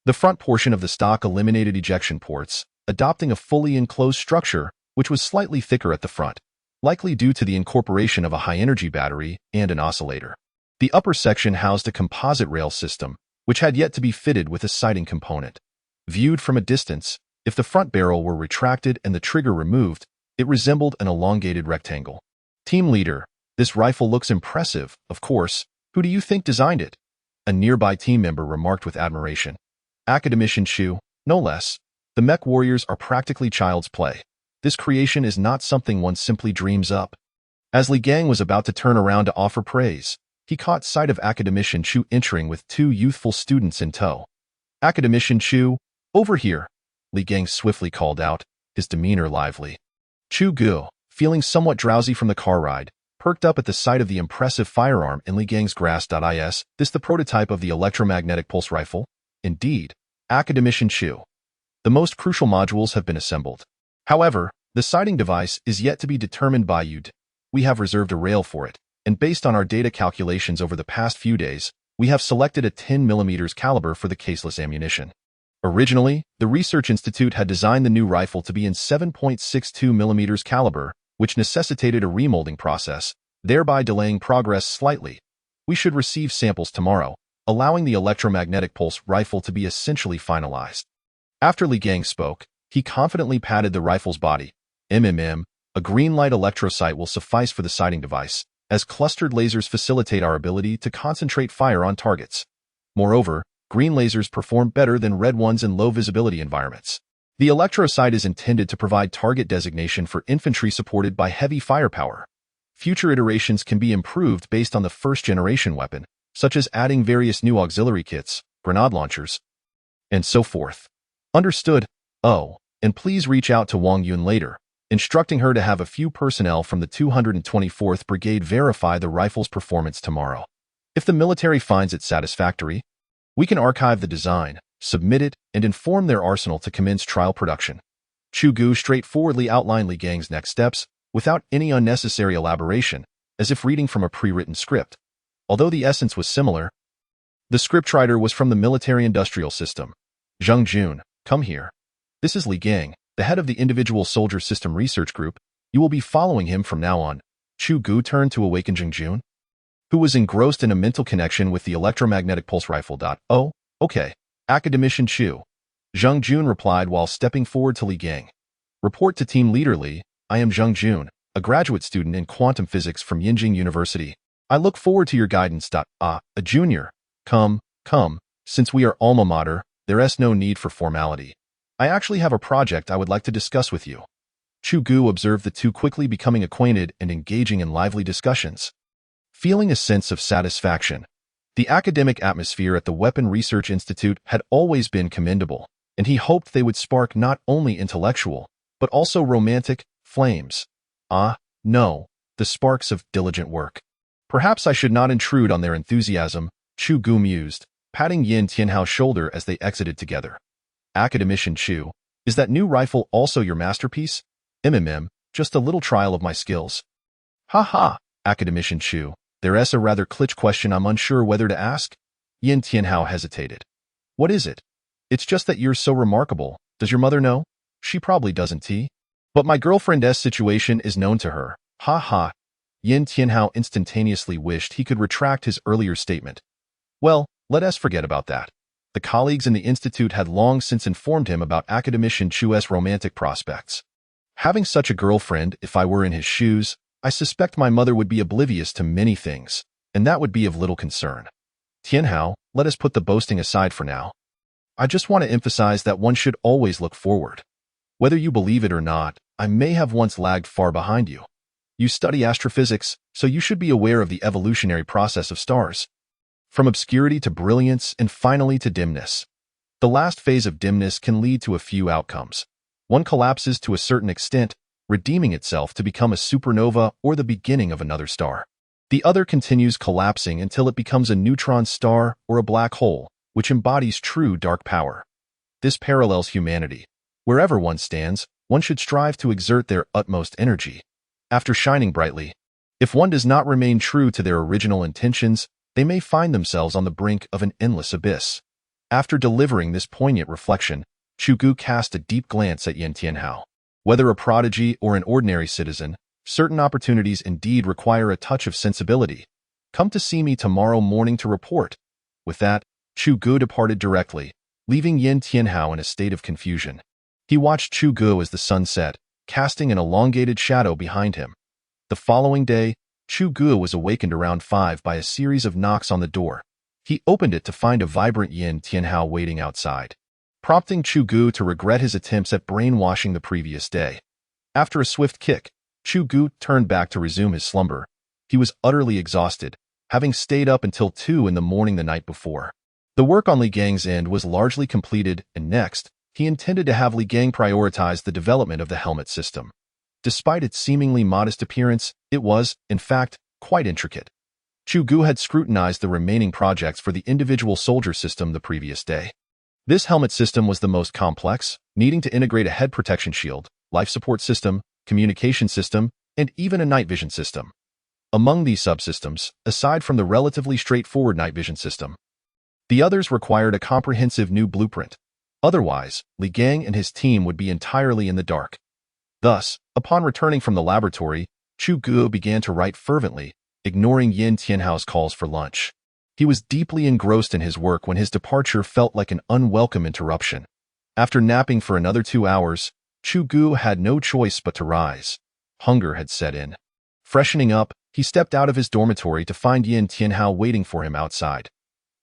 The front portion of the stock eliminated ejection ports, adopting a fully enclosed structure which was slightly thicker at the front, likely due to the incorporation of a high-energy battery and an oscillator. The upper section housed a composite rail system, which had yet to be fitted with a sighting component. Viewed from a distance, if the front barrel were retracted and the trigger removed, it resembled an elongated rectangle. Team leader, this rifle looks impressive, of course. Who do you think designed it? A nearby team member remarked with admiration. Academician Chu, no less. The mech warriors are practically child's play. This creation is not something one simply dreams up. As Li Gang was about to turn around to offer praise, he caught sight of Academician Chu entering with two youthful students in tow. Academician Chu, over here, Li Gang swiftly called out, his demeanor lively. Chu Ge, feeling somewhat drowsy from the car ride, perked up at the sight of the impressive firearm in Li Gang's grasp. Is this the prototype of the electromagnetic pulse rifle? Indeed, Academician Chu. The most crucial modules have been assembled. However, the sighting device is yet to be determined by you. We have reserved a rail for it, and based on our data calculations over the past few days, we have selected a 10mm caliber for the caseless ammunition. Originally, the Research Institute had designed the new rifle to be in 7.62mm caliber, which necessitated a remolding process, thereby delaying progress slightly. We should receive samples tomorrow, allowing the electromagnetic pulse rifle to be essentially finalized. After Li Gang spoke, he confidently patted the rifle's body. A green light electrosight will suffice for the sighting device, as clustered lasers facilitate our ability to concentrate fire on targets. Moreover, green lasers perform better than red ones in low-visibility environments. The electrosight is intended to provide target designation for infantry supported by heavy firepower. Future iterations can be improved based on the first-generation weapon, such as adding various new auxiliary kits, grenade launchers, and so forth. Understood. Oh, and please reach out to Wang Yun later, instructing her to have a few personnel from the 224th Brigade verify the rifle's performance tomorrow. If the military finds it satisfactory, we can archive the design, submit it, and inform their arsenal to commence trial production. Chu Ge straightforwardly outlined Li Gang's next steps, without any unnecessary elaboration, as if reading from a pre-written script. Although the essence was similar, the scriptwriter was from the military-industrial system. Zheng Jun, come here. This is Li Gang, the head of the Individual Soldier System Research Group. You will be following him from now on. Chu Ge turned to awaken Zheng Jun, who was engrossed in a mental connection with the electromagnetic pulse rifle. Oh, okay. Academician Chu. Zheng Jun replied while stepping forward to Li Gang. Report to Team Leader Li. I am Zheng Jun, a graduate student in quantum physics from Yinjing University. I look forward to your guidance. A junior. Come. Since we are alma mater, there is no need for formality. I actually have a project I would like to discuss with you. Chu Ge observed the two quickly becoming acquainted and engaging in lively discussions. Feeling a sense of satisfaction, the academic atmosphere at the Weapon Research Institute had always been commendable, and he hoped they would spark not only intellectual, but also romantic flames. No, the sparks of diligent work. Perhaps I should not intrude on their enthusiasm, Chu Ge mused, patting Yin Tianhao's shoulder as they exited together. Academician Chu, is that new rifle also your masterpiece? Just a little trial of my skills. Academician Chu, there's a rather clitch question I'm unsure whether to ask. Yin Tianhao hesitated. What is it? It's just that you're so remarkable. Does your mother know? She probably doesn't. But my girlfriend's situation is known to her. Yin Tianhao instantaneously wished he could retract his earlier statement. Well, let us forget about that. The colleagues in the institute had long since informed him about Academician Chu's romantic prospects. Having such a girlfriend, if I were in his shoes, I suspect my mother would be oblivious to many things, and that would be of little concern. Tianhao, let us put the boasting aside for now. I just want to emphasize that one should always look forward. Whether you believe it or not, I may have once lagged far behind you. You study astrophysics, so you should be aware of the evolutionary process of stars. From obscurity to brilliance and finally to dimness. The last phase of dimness can lead to a few outcomes. One collapses to a certain extent, redeeming itself to become a supernova or the beginning of another star. The other continues collapsing until it becomes a neutron star or a black hole, which embodies true dark power. This parallels humanity. Wherever one stands, one should strive to exert their utmost energy. After shining brightly, If one does not remain true to their original intentions, they may find themselves on the brink of an endless abyss. After delivering this poignant reflection, Chu Ge cast a deep glance at Yin Tianhao. Whether a prodigy or an ordinary citizen, certain opportunities indeed require a touch of sensibility. Come to see me tomorrow morning to report. With that, Chu Ge departed directly, leaving Yin Tianhao in a state of confusion. He watched Chu Ge as the sun set, casting an elongated shadow behind him. The following day, Chu Ge was awakened around 5 by a series of knocks on the door. He opened it to find a vibrant Yin Tianhao waiting outside, prompting Chu Ge to regret his attempts at brainwashing the previous day. After a swift kick, Chu Ge turned back to resume his slumber. He was utterly exhausted, having stayed up until 2 in the morning the night before. The work on Li Gang's end was largely completed, and next, he intended to have Li Gang prioritize the development of the helmet system. Despite its seemingly modest appearance, it was, in fact, quite intricate. Chu Ge had scrutinized the remaining projects for the individual soldier system the previous day. This helmet system was the most complex, needing to integrate a head protection shield, life support system, communication system, and even a night vision system. Among these subsystems, aside from the relatively straightforward night vision system, the others required a comprehensive new blueprint. Otherwise, Li Gang and his team would be entirely in the dark. Thus, upon returning from the laboratory, Chu Ge began to write fervently, ignoring Yin Tianhao's calls for lunch. He was deeply engrossed in his work when his departure felt like an unwelcome interruption. After napping for another 2 hours, Chu Ge had no choice but to rise. Hunger had set in. Freshening up, he stepped out of his dormitory to find Yin Tianhao waiting for him outside.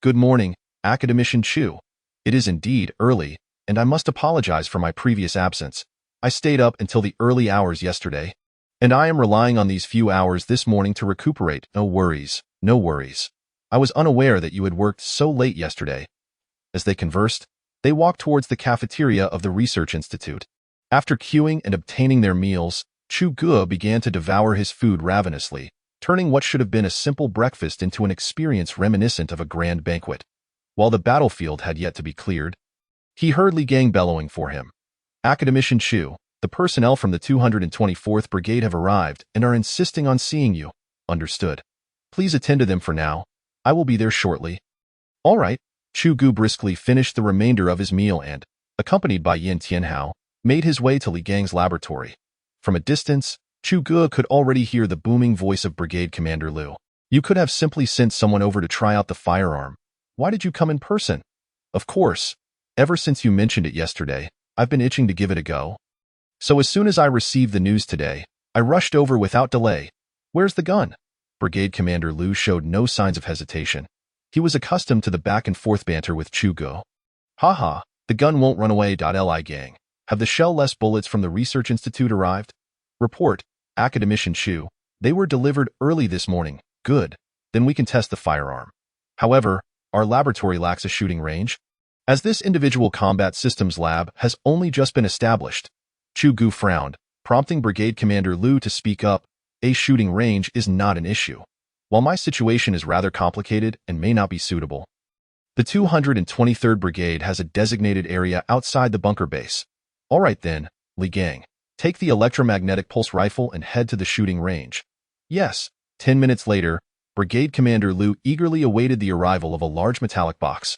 "Good morning, Academician Chu. It is indeed early, and I must apologize for my previous absence. I stayed up until the early hours yesterday, and I am relying on these few hours this morning to recuperate. No worries, no worries. I was unaware that you had worked so late yesterday." As they conversed, they walked towards the cafeteria of the Research Institute. After queuing and obtaining their meals, Chu Ge began to devour his food ravenously, turning what should have been a simple breakfast into an experience reminiscent of a grand banquet. While the battlefield had yet to be cleared, he heard Li Gang bellowing for him. "Academician Chu, the personnel from the 224th Brigade have arrived and are insisting on seeing you." "Understood. Please attend to them for now. I will be there shortly." "All right." Chu Ge briskly finished the remainder of his meal and, accompanied by Yin Tianhao, made his way to Li Gang's laboratory. From a distance, Chu Ge could already hear the booming voice of Brigade Commander Liu. "You could have simply sent someone over to try out the firearm. Why did you come in person?" "Of course. Ever since you mentioned it yesterday, I've been itching to give it a go. So as soon as I received the news today, I rushed over without delay." "Where's the gun?" Brigade Commander Liu showed no signs of hesitation. He was accustomed to the back-and-forth banter with Chu Ge. "Haha, the gun won't run away. Li Gang. Have the shell-less bullets from the Research Institute arrived?" "Report, Academician Chu. They were delivered early this morning." "Good. Then we can test the firearm. However, our laboratory lacks a shooting range, as this individual combat systems lab has only just been established." Chu Ge frowned, prompting Brigade Commander Liu to speak up. "A shooting range is not an issue. While my situation is rather complicated and may not be suitable, the 223rd Brigade has a designated area outside the bunker base." "All right then, Li Gang. Take the electromagnetic pulse rifle and head to the shooting range." "Yes." 10 minutes later, Brigade Commander Liu eagerly awaited the arrival of a large metallic box,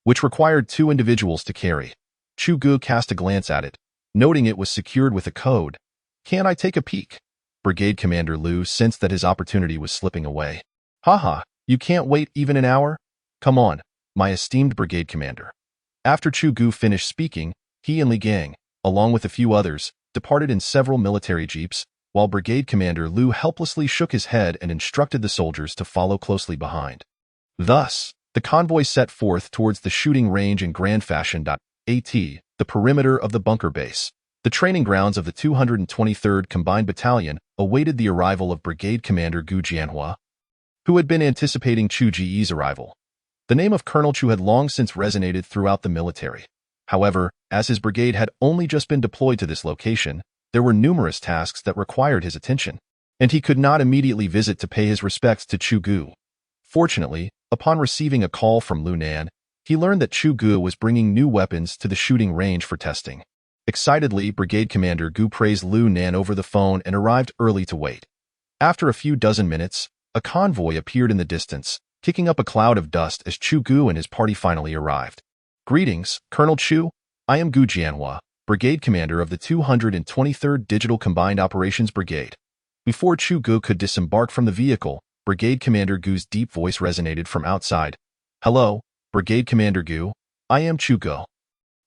which required 2 individuals to carry. Chu Ge cast a glance at it, noting it was secured with a code. "Can I take a peek?" Brigade Commander Liu sensed that his opportunity was slipping away. "Haha, you can't wait even an hour? Come on, my esteemed Brigade Commander." After Chu Ge finished speaking, he and Li Gang, along with a few others, departed in several military jeeps, while Brigade Commander Liu helplessly shook his head and instructed the soldiers to follow closely behind. Thus, the convoy set forth towards the shooting range in grand fashion. At the perimeter of the bunker base, the training grounds of the 223rd Combined Battalion awaited the arrival of Brigade Commander Gu Jianhua, who had been anticipating Chu Ge's arrival. The name of Colonel Chu had long since resonated throughout the military. However, as his brigade had only just been deployed to this location, there were numerous tasks that required his attention, and he could not immediately visit to pay his respects to Chu Ge. Fortunately, upon receiving a call from Lu Nan, he learned that Chu Ge was bringing new weapons to the shooting range for testing. Excitedly, Brigade Commander Gu praised Lu Nan over the phone and arrived early to wait. After a few dozen minutes, a convoy appeared in the distance, kicking up a cloud of dust as Chu Ge and his party finally arrived. Greetings, Colonel Chu. I am Gu Jianhua, Brigade Commander of the 223rd Digital Combined Operations Brigade. Before Chu Ge could disembark from the vehicle, Brigade Commander Gu's deep voice resonated from outside. Hello, Brigade Commander Gu. I am Chu Ge.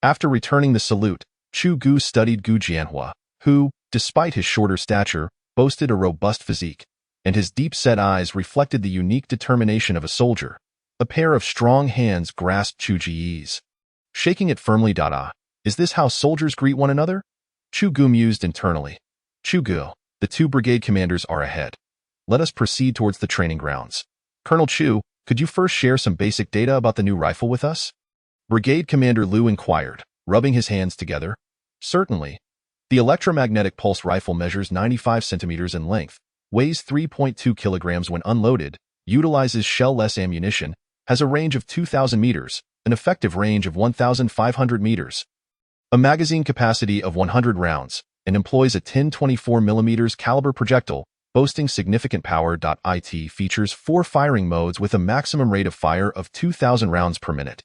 After returning the salute, Chu Ge studied Gu Jianhua, who, despite his shorter stature, boasted a robust physique, and his deep-set eyes reflected the unique determination of a soldier. A pair of strong hands grasped Chu Ge's, shaking it firmly. Is this how soldiers greet one another? Chu Ge mused internally. Chu Ge, the two brigade commanders are ahead. Let us proceed towards the training grounds. Colonel Chu, could you first share some basic data about the new rifle with us? Brigade Commander Liu inquired, rubbing his hands together. Certainly. The electromagnetic pulse rifle measures 95 centimeters in length, weighs 3.2 kilograms when unloaded, utilizes shell-less ammunition, has a range of 2,000 meters, an effective range of 1,500 meters, a magazine capacity of 100 rounds, and employs a 10-24mm caliber projectile, boasting significant power. It features 4 firing modes with a maximum rate of fire of 2,000 rounds per minute.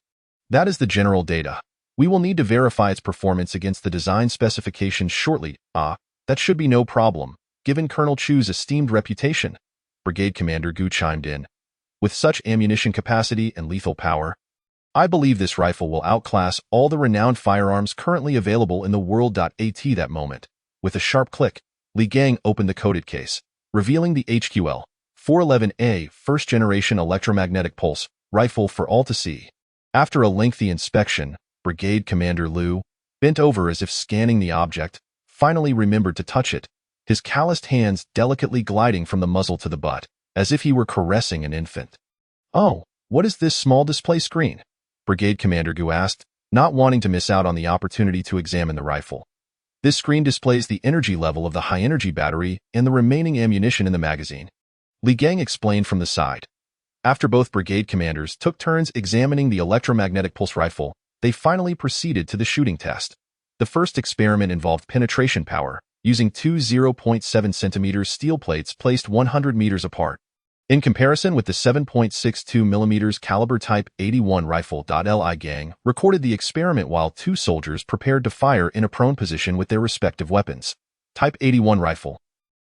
That is the general data. We will need to verify its performance against the design specifications shortly. That should be no problem, given Colonel Chu's esteemed reputation. Brigade Commander Gu chimed in. With such ammunition capacity and lethal power, I believe this rifle will outclass all the renowned firearms currently available in the world. At that moment, with a sharp click, Li Gang opened the coded case, revealing the HQL 411A first-generation electromagnetic pulse rifle for all to see. After a lengthy inspection, Brigade Commander Liu, bent over as if scanning the object, finally remembered to touch it, his calloused hands delicately gliding from the muzzle to the butt, as if he were caressing an infant. Oh, what is this small display screen? Brigade Commander Gu asked, not wanting to miss out on the opportunity to examine the rifle. This screen displays the energy level of the high-energy battery and the remaining ammunition in the magazine. Li Gang explained from the side. After both brigade commanders took turns examining the electromagnetic pulse rifle, they finally proceeded to the shooting test. The first experiment involved penetration power, using two 0.7 centimeter steel plates placed 100 meters apart. In comparison with the 7.62 millimeters caliber Type 81 rifle. Li Gang recorded the experiment while two soldiers prepared to fire in a prone position with their respective weapons. Type 81 rifle.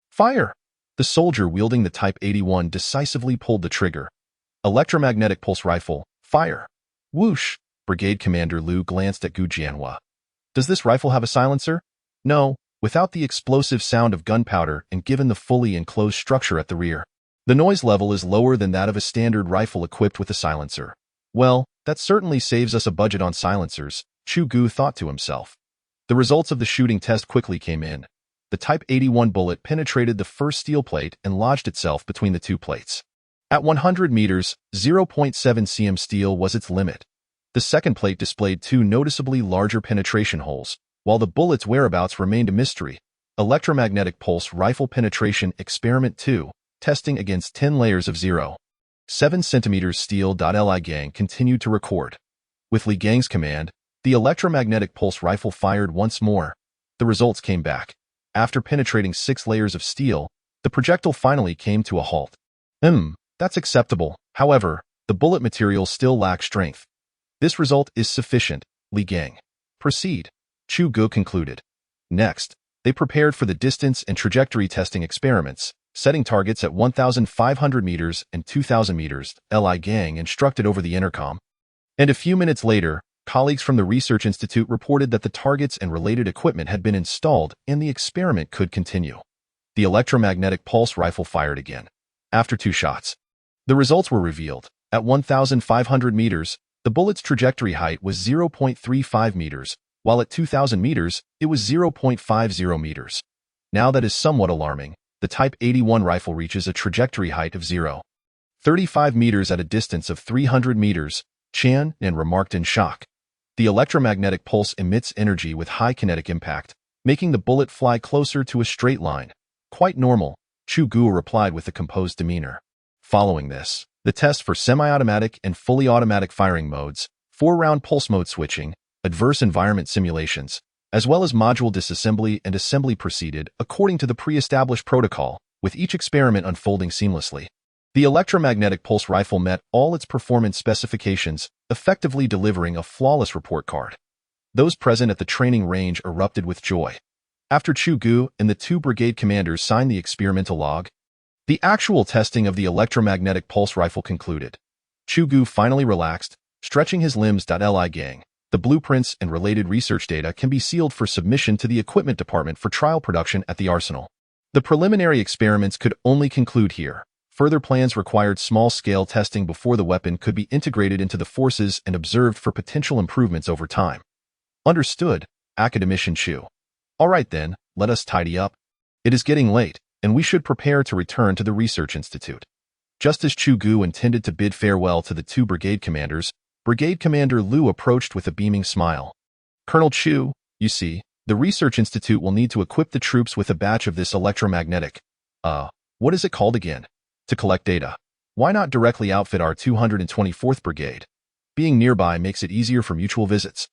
Fire! The soldier wielding the Type 81 decisively pulled the trigger. Electromagnetic pulse rifle. Fire! Whoosh! Brigade Commander Liu glanced at Gu Jianhua. Does this rifle have a silencer? No, without the explosive sound of gunpowder and given the fully enclosed structure at the rear. The noise level is lower than that of a standard rifle equipped with a silencer. Well, that certainly saves us a budget on silencers, Chu Ge thought to himself. The results of the shooting test quickly came in. The Type 81 bullet penetrated the first steel plate and lodged itself between the two plates. At 100 meters, 0.7 cm steel was its limit. The second plate displayed two noticeably larger penetration holes, while the bullet's whereabouts remained a mystery. Electromagnetic pulse rifle penetration experiment 2, testing against 10 layers of 0.7 cm steel. Li Gang continued to record. With Li Gang's command, the electromagnetic pulse rifle fired once more. The results came back. After penetrating 6 layers of steel, the projectile finally came to a halt. That's acceptable. However, the bullet material still lacks strength. This result is sufficient, Li Gang. Proceed, Chu Ge concluded. Next, they prepared for the distance and trajectory testing experiments, setting targets at 1,500 meters and 2,000 meters, Li Gang instructed over the intercom. And a few minutes later, colleagues from the Research Institute reported that the targets and related equipment had been installed and the experiment could continue. The electromagnetic pulse rifle fired again. After 2 shots, the results were revealed. At 1,500 meters, the bullet's trajectory height was 0.35 meters, while at 2,000 meters, it was 0.50 meters. Now that is somewhat alarming. The Type 81 rifle reaches a trajectory height of 0.35 meters at a distance of 300 meters, Chan and remarked in shock. The electromagnetic pulse emits energy with high kinetic impact, making the bullet fly closer to a straight line. Quite normal, Chu Ge replied with a composed demeanor. Following this, the test for semi-automatic and fully automatic firing modes, 4-round pulse mode switching, adverse environment simulations, as well as module disassembly and assembly proceeded according to the pre-established protocol. with each experiment unfolding seamlessly. The electromagnetic pulse rifle met all its performance specifications, effectively delivering a flawless report card. Those present at the training range erupted with joy. After Chu Ge and the 2 brigade commanders signed the experimental log, the actual testing of the electromagnetic pulse rifle concluded. Chu Ge finally relaxed, stretching his limbs. Li gang. The blueprints and related research data can be sealed for submission to the equipment department for trial production at the arsenal. The preliminary experiments could only conclude here. Further plans required small-scale testing before the weapon could be integrated into the forces and observed for potential improvements over time. Understood, Academician Chu. All right then, let us tidy up. It is getting late, and we should prepare to return to the research institute. Just as Chu Ge intended to bid farewell to the 2 brigade commanders, Brigade Commander Liu approached with a beaming smile. Colonel Chu, you see, the research institute will need to equip the troops with a batch of this electromagnetic, what is it called again? To collect data. Why not directly outfit our 224th Brigade? Being nearby makes it easier for mutual visits.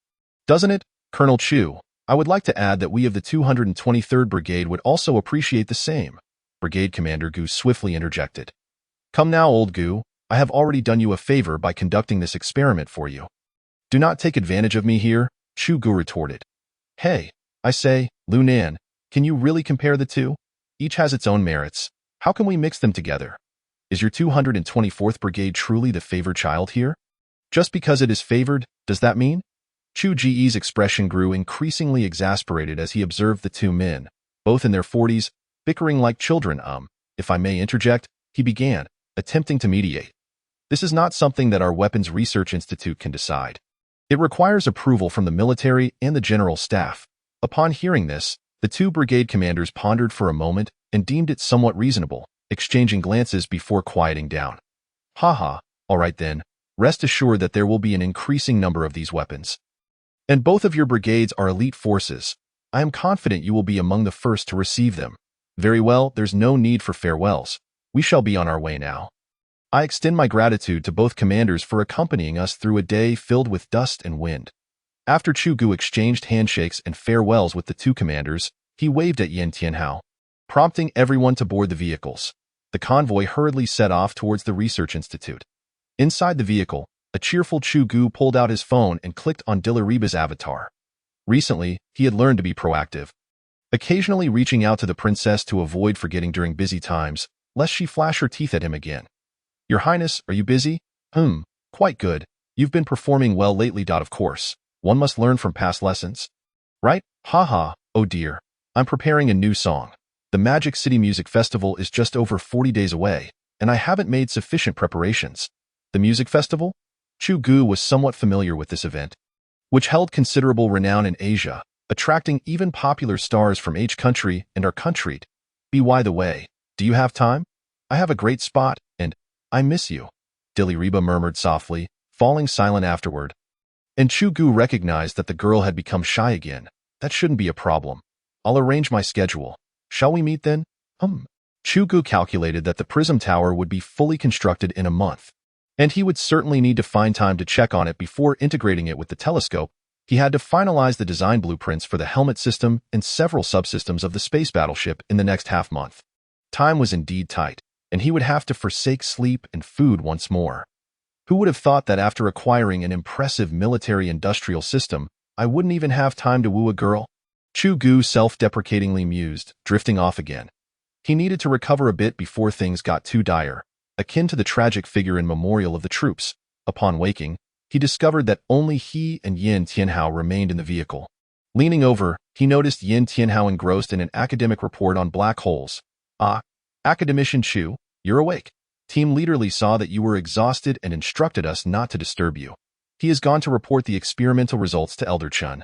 Doesn't it, Colonel Chu? I would like to add that we of the 223rd Brigade would also appreciate the same. Brigade Commander Gu swiftly interjected. Come now, old Gu. I have already done you a favor by conducting this experiment for you. Do not take advantage of me here, Chu Ge retorted. Hey, I say, Lu Nan, can you really compare the two? Each has its own merits. How can we mix them together? Is your 224th Brigade truly the favored child here? Just because it is favored, does that mean? Chu Ge's expression grew increasingly exasperated as he observed the 2 men, both in their 40s, bickering like children. If I may interject, he began, attempting to mediate. This is not something that our Weapons Research Institute can decide. It requires approval from the military and the general staff. Upon hearing this, the 2 brigade commanders pondered for a moment and deemed it somewhat reasonable, exchanging glances before quieting down. Haha, all right then, rest assured that there will be an increasing number of these weapons. And both of your brigades are elite forces. I am confident you will be among the first to receive them. Very well, there's no need for farewells. We shall be on our way now. I extend my gratitude to both commanders for accompanying us through a day filled with dust and wind. After Chu Ge exchanged handshakes and farewells with the 2 commanders, he waved at Yin Tianhao, prompting everyone to board the vehicles. The convoy hurriedly set off towards the research institute. Inside the vehicle, a cheerful Chu Ge pulled out his phone and clicked on Dilariba's avatar. Recently, he had learned to be proactive, occasionally reaching out to the princess to avoid forgetting during busy times, lest she flash her teeth at him again. Your Highness, are you busy? Quite good. You've been performing well lately. Of course. One must learn from past lessons. Right? Haha, oh dear. I'm preparing a new song. The Magic City Music Festival is just over 40 days away, and I haven't made sufficient preparations. The music festival? Chu Ge was somewhat familiar with this event, which held considerable renown in Asia, attracting even popular stars from each country and our country. By the way, do you have time? I have a great spot, and I miss you, Dilariba murmured softly, falling silent afterward. And Chu Ge recognized that the girl had become shy again. That shouldn't be a problem. I'll arrange my schedule. Shall we meet then? Chu Ge calculated that the Prism Tower would be fully constructed in a month, and he would certainly need to find time to check on it before integrating it with the telescope. He had to finalize the design blueprints for the helmet system and several subsystems of the space battleship in the next half-month. Time was indeed tight, and he would have to forsake sleep and food once more. Who would have thought that after acquiring an impressive military-industrial system, I wouldn't even have time to woo a girl? Chu Ge self-deprecatingly mused, drifting off again. He needed to recover a bit before things got too dire, akin to the tragic figure in Memorial of the Troops. Upon waking, he discovered that only he and Yin Tianhao remained in the vehicle. Leaning over, he noticed Yin Tianhao engrossed in an academic report on black holes. Academician Chu, you're awake. Team Leader Li saw that you were exhausted and instructed us not to disturb you. He has gone to report the experimental results to Elder Chun.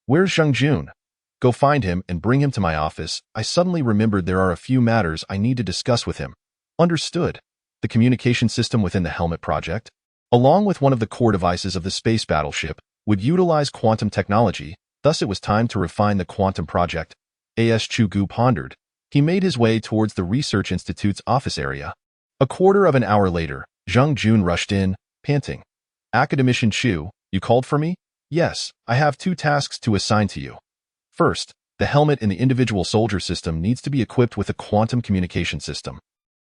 Where's Zheng Jun? Go find him and bring him to my office. I suddenly remembered there are a few matters I need to discuss with him. Understood. The communication system within the Helmet project, along with one of the core devices of the space battleship, would utilize quantum technology, thus it was time to refine the quantum project. As Chu Ge pondered, he made his way towards the Research Institute's office area. A quarter of an hour later, Zheng Jun rushed in, panting. Academician Chu, you called for me? Yes, I have 2 tasks to assign to you. First, The helmet in the individual soldier system needs to be equipped with a quantum communication system.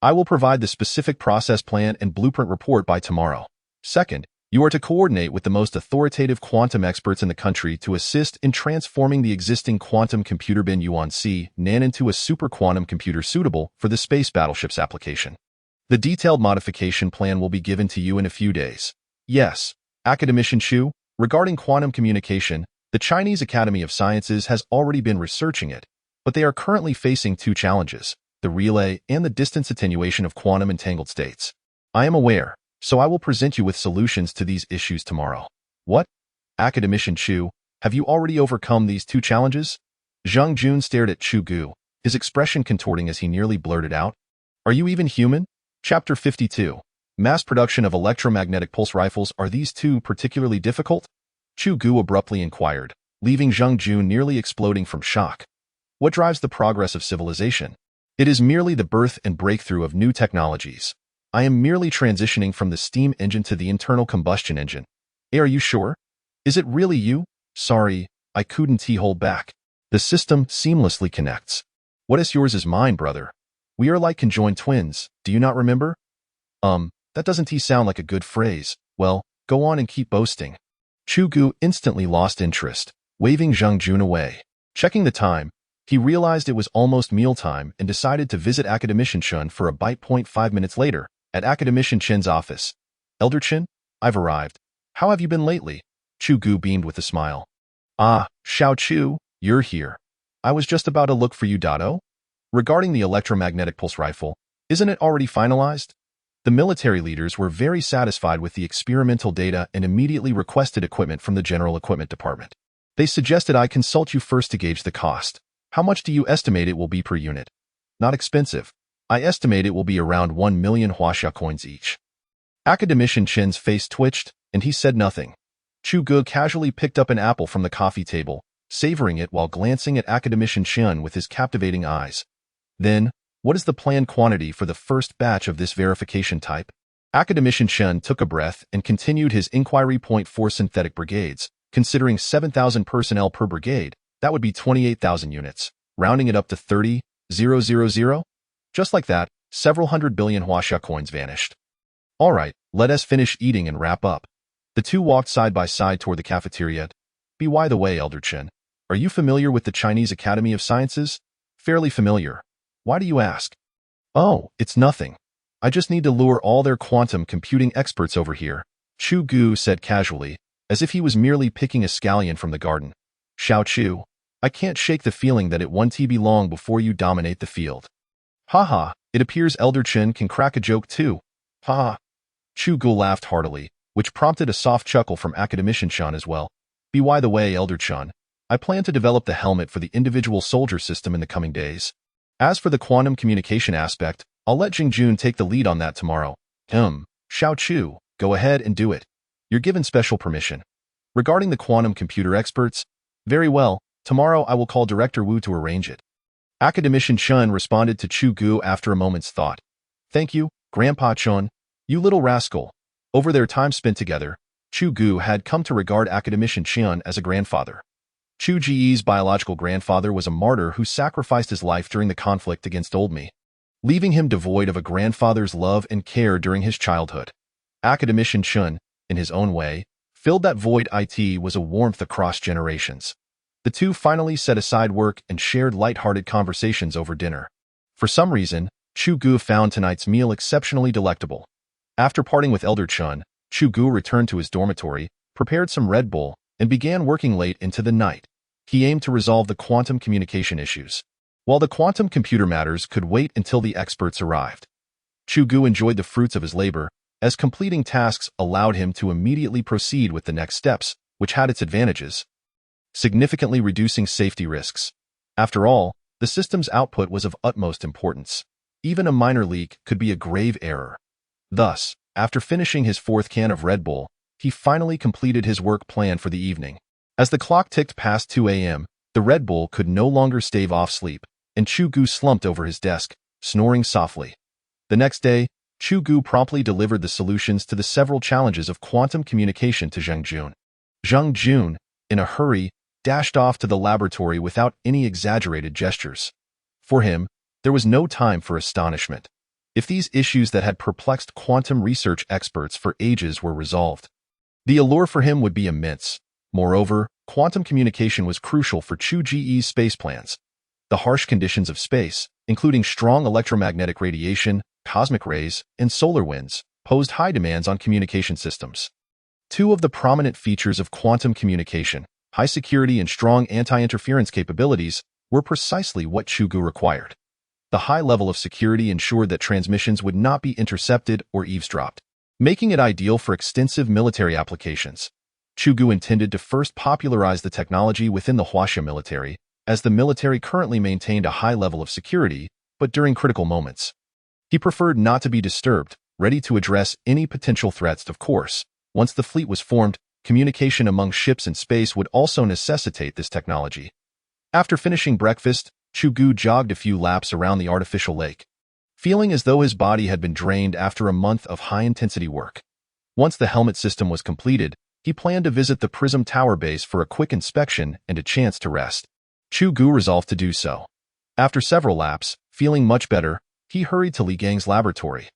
I will provide the specific process plan and blueprint report by tomorrow. Second, you are to coordinate with the most authoritative quantum experts in the country to assist in transforming the existing quantum computer bin Yuan-C NAN into a super quantum computer suitable for the space battleships application. The detailed modification plan will be given to you in a few days. Yes, Academician Chu, regarding quantum communication, the Chinese Academy of Sciences has already been researching it, but they are currently facing two challenges, the relay and the distance attenuation of quantum entangled states. I am aware, so I will present you with solutions to these issues tomorrow. What? Academician Chu, have you already overcome these two challenges? Zhang Jun stared at Chu Ge, his expression contorting as he nearly blurted out, "Are you even human?" Chapter 52. Mass production of electromagnetic pulse rifles. Are these two particularly difficult? Chu Ge abruptly inquired, leaving Zhang Jun nearly exploding from shock. What drives the progress of civilization? It is merely the birth and breakthrough of new technologies. I am merely transitioning from the steam engine to the internal combustion engine. Hey, are you sure? Is it really you? Sorry, I couldn't hold back. The system seamlessly connects. What is yours is mine, brother. We are like conjoined twins, do you not remember? That doesn't sound like a good phrase. Well, go on and keep boasting. Chu Ge instantly lost interest, waving Zhang Jun away. Checking the time, he realized it was almost mealtime and decided to visit Academician Chen for a bite. 5 minutes later, at Academician Chen's office. Elder Chen, I've arrived. How have you been lately? Chu Ge beamed with a smile. Ah, Xiao Chu, you're here. I was just about to look for you, Dado. Regarding the electromagnetic pulse rifle, isn't it already finalized? The military leaders were very satisfied with the experimental data and immediately requested equipment from the General Equipment Department. They suggested I consult you first to gauge the cost. How much do you estimate it will be per unit? Not expensive. I estimate it will be around 1 million Huaxia coins each. Academician Chen's face twitched, and he said nothing. Chu Ge casually picked up an apple from the coffee table, savoring it while glancing at Academician Chen with his captivating eyes. Then, what is the planned quantity for the first batch of this verification type? Academician Chen took a breath and continued his inquiry. 4 synthetic brigades, considering 7,000 personnel per brigade, that would be 28,000 units, rounding it up to 30,000. Just like that, several hundred billion Huaxia coins vanished. All right, let us finish eating and wrap up. The two walked side by side toward the cafeteria. By the way, Elder Chen, are you familiar with the Chinese Academy of Sciences? Fairly familiar. Why do you ask? Oh, it's nothing. I just need to lure all their quantum computing experts over here, Chu Ge said casually, as if he was merely picking a scallion from the garden. Xiao Chu, I can't shake the feeling that it won't be long before you dominate the field. Haha, it appears Elder Chen can crack a joke too. Ha! Chu Ge laughed heartily, which prompted a soft chuckle from Academician Chen as well. By the way, Elder Chen, I plan to develop the helmet for the individual soldier system in the coming days. As for the quantum communication aspect, I'll let Zhang Jun take the lead on that tomorrow. Xiao Chu, go ahead and do it. You're given special permission. Regarding the quantum computer experts, very well, tomorrow I will call Director Wu to arrange it. Academician Chen responded to Chu Ge after a moment's thought. Thank you, Grandpa Chen, you little rascal. Over their time spent together, Chu Ge had come to regard Academician Chen as a grandfather. Chu Ge's biological grandfather was a martyr who sacrificed his life during the conflict against Old Me, leaving him devoid of a grandfather's love and care during his childhood. Academician Chen, in his own way, filled that void. It was a warmth across generations. The two finally set aside work and shared light-hearted conversations over dinner. For some reason, Chu Ge found tonight's meal exceptionally delectable. After parting with Elder Chen, Chu Ge returned to his dormitory, prepared some Red Bull, and began working late into the night. He aimed to resolve the quantum communication issues, while the quantum computer matters could wait until the experts arrived. Chu Ge enjoyed the fruits of his labor, as completing tasks allowed him to immediately proceed with the next steps, which had its advantages, significantly reducing safety risks. After all, the system's output was of utmost importance. Even a minor leak could be a grave error. Thus, after finishing his 4th can of Red Bull, he finally completed his work plan for the evening. As the clock ticked past 2 a.m., the Red Bull could no longer stave off sleep, and Chu Ge slumped over his desk, snoring softly. The next day, Chu Ge promptly delivered the solutions to the several challenges of quantum communication to Zhang Jun. Zhang Jun, in a hurry, dashed off to the laboratory without any exaggerated gestures. For him, there was no time for astonishment. If these issues that had perplexed quantum research experts for ages were resolved, the allure for him would be immense. Moreover, quantum communication was crucial for Chu Ge's space plans. The harsh conditions of space, including strong electromagnetic radiation, cosmic rays, and solar winds, posed high demands on communication systems. Two of the prominent features of quantum communication, high security and strong anti-interference capabilities, were precisely what Chu Ge required. The high level of security ensured that transmissions would not be intercepted or eavesdropped, making it ideal for extensive military applications. Chu Ge intended to first popularize the technology within the Huaxia military, as the military currently maintained a high level of security, but during critical moments. He preferred not to be disturbed, ready to address any potential threats. Of course, once the fleet was formed, communication among ships in space would also necessitate this technology. After finishing breakfast, Chu Ge jogged a few laps around the artificial lake, feeling as though his body had been drained after a month of high-intensity work. Once the helmet system was completed, he planned to visit the Prism Tower base for a quick inspection and a chance to rest. Chu Ge resolved to do so. After several laps, feeling much better, he hurried to Li Gang's laboratory.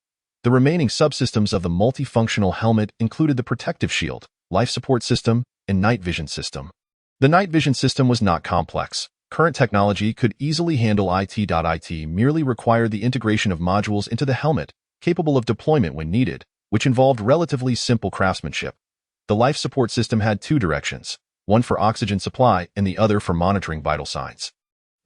The remaining subsystems of the multifunctional helmet included the protective shield, life support system, and night vision system. The night vision system was not complex. Current technology could easily handle it. Merely required the integration of modules into the helmet, capable of deployment when needed, which involved relatively simple craftsmanship. The life support system had two directions, one for oxygen supply and the other for monitoring vital signs.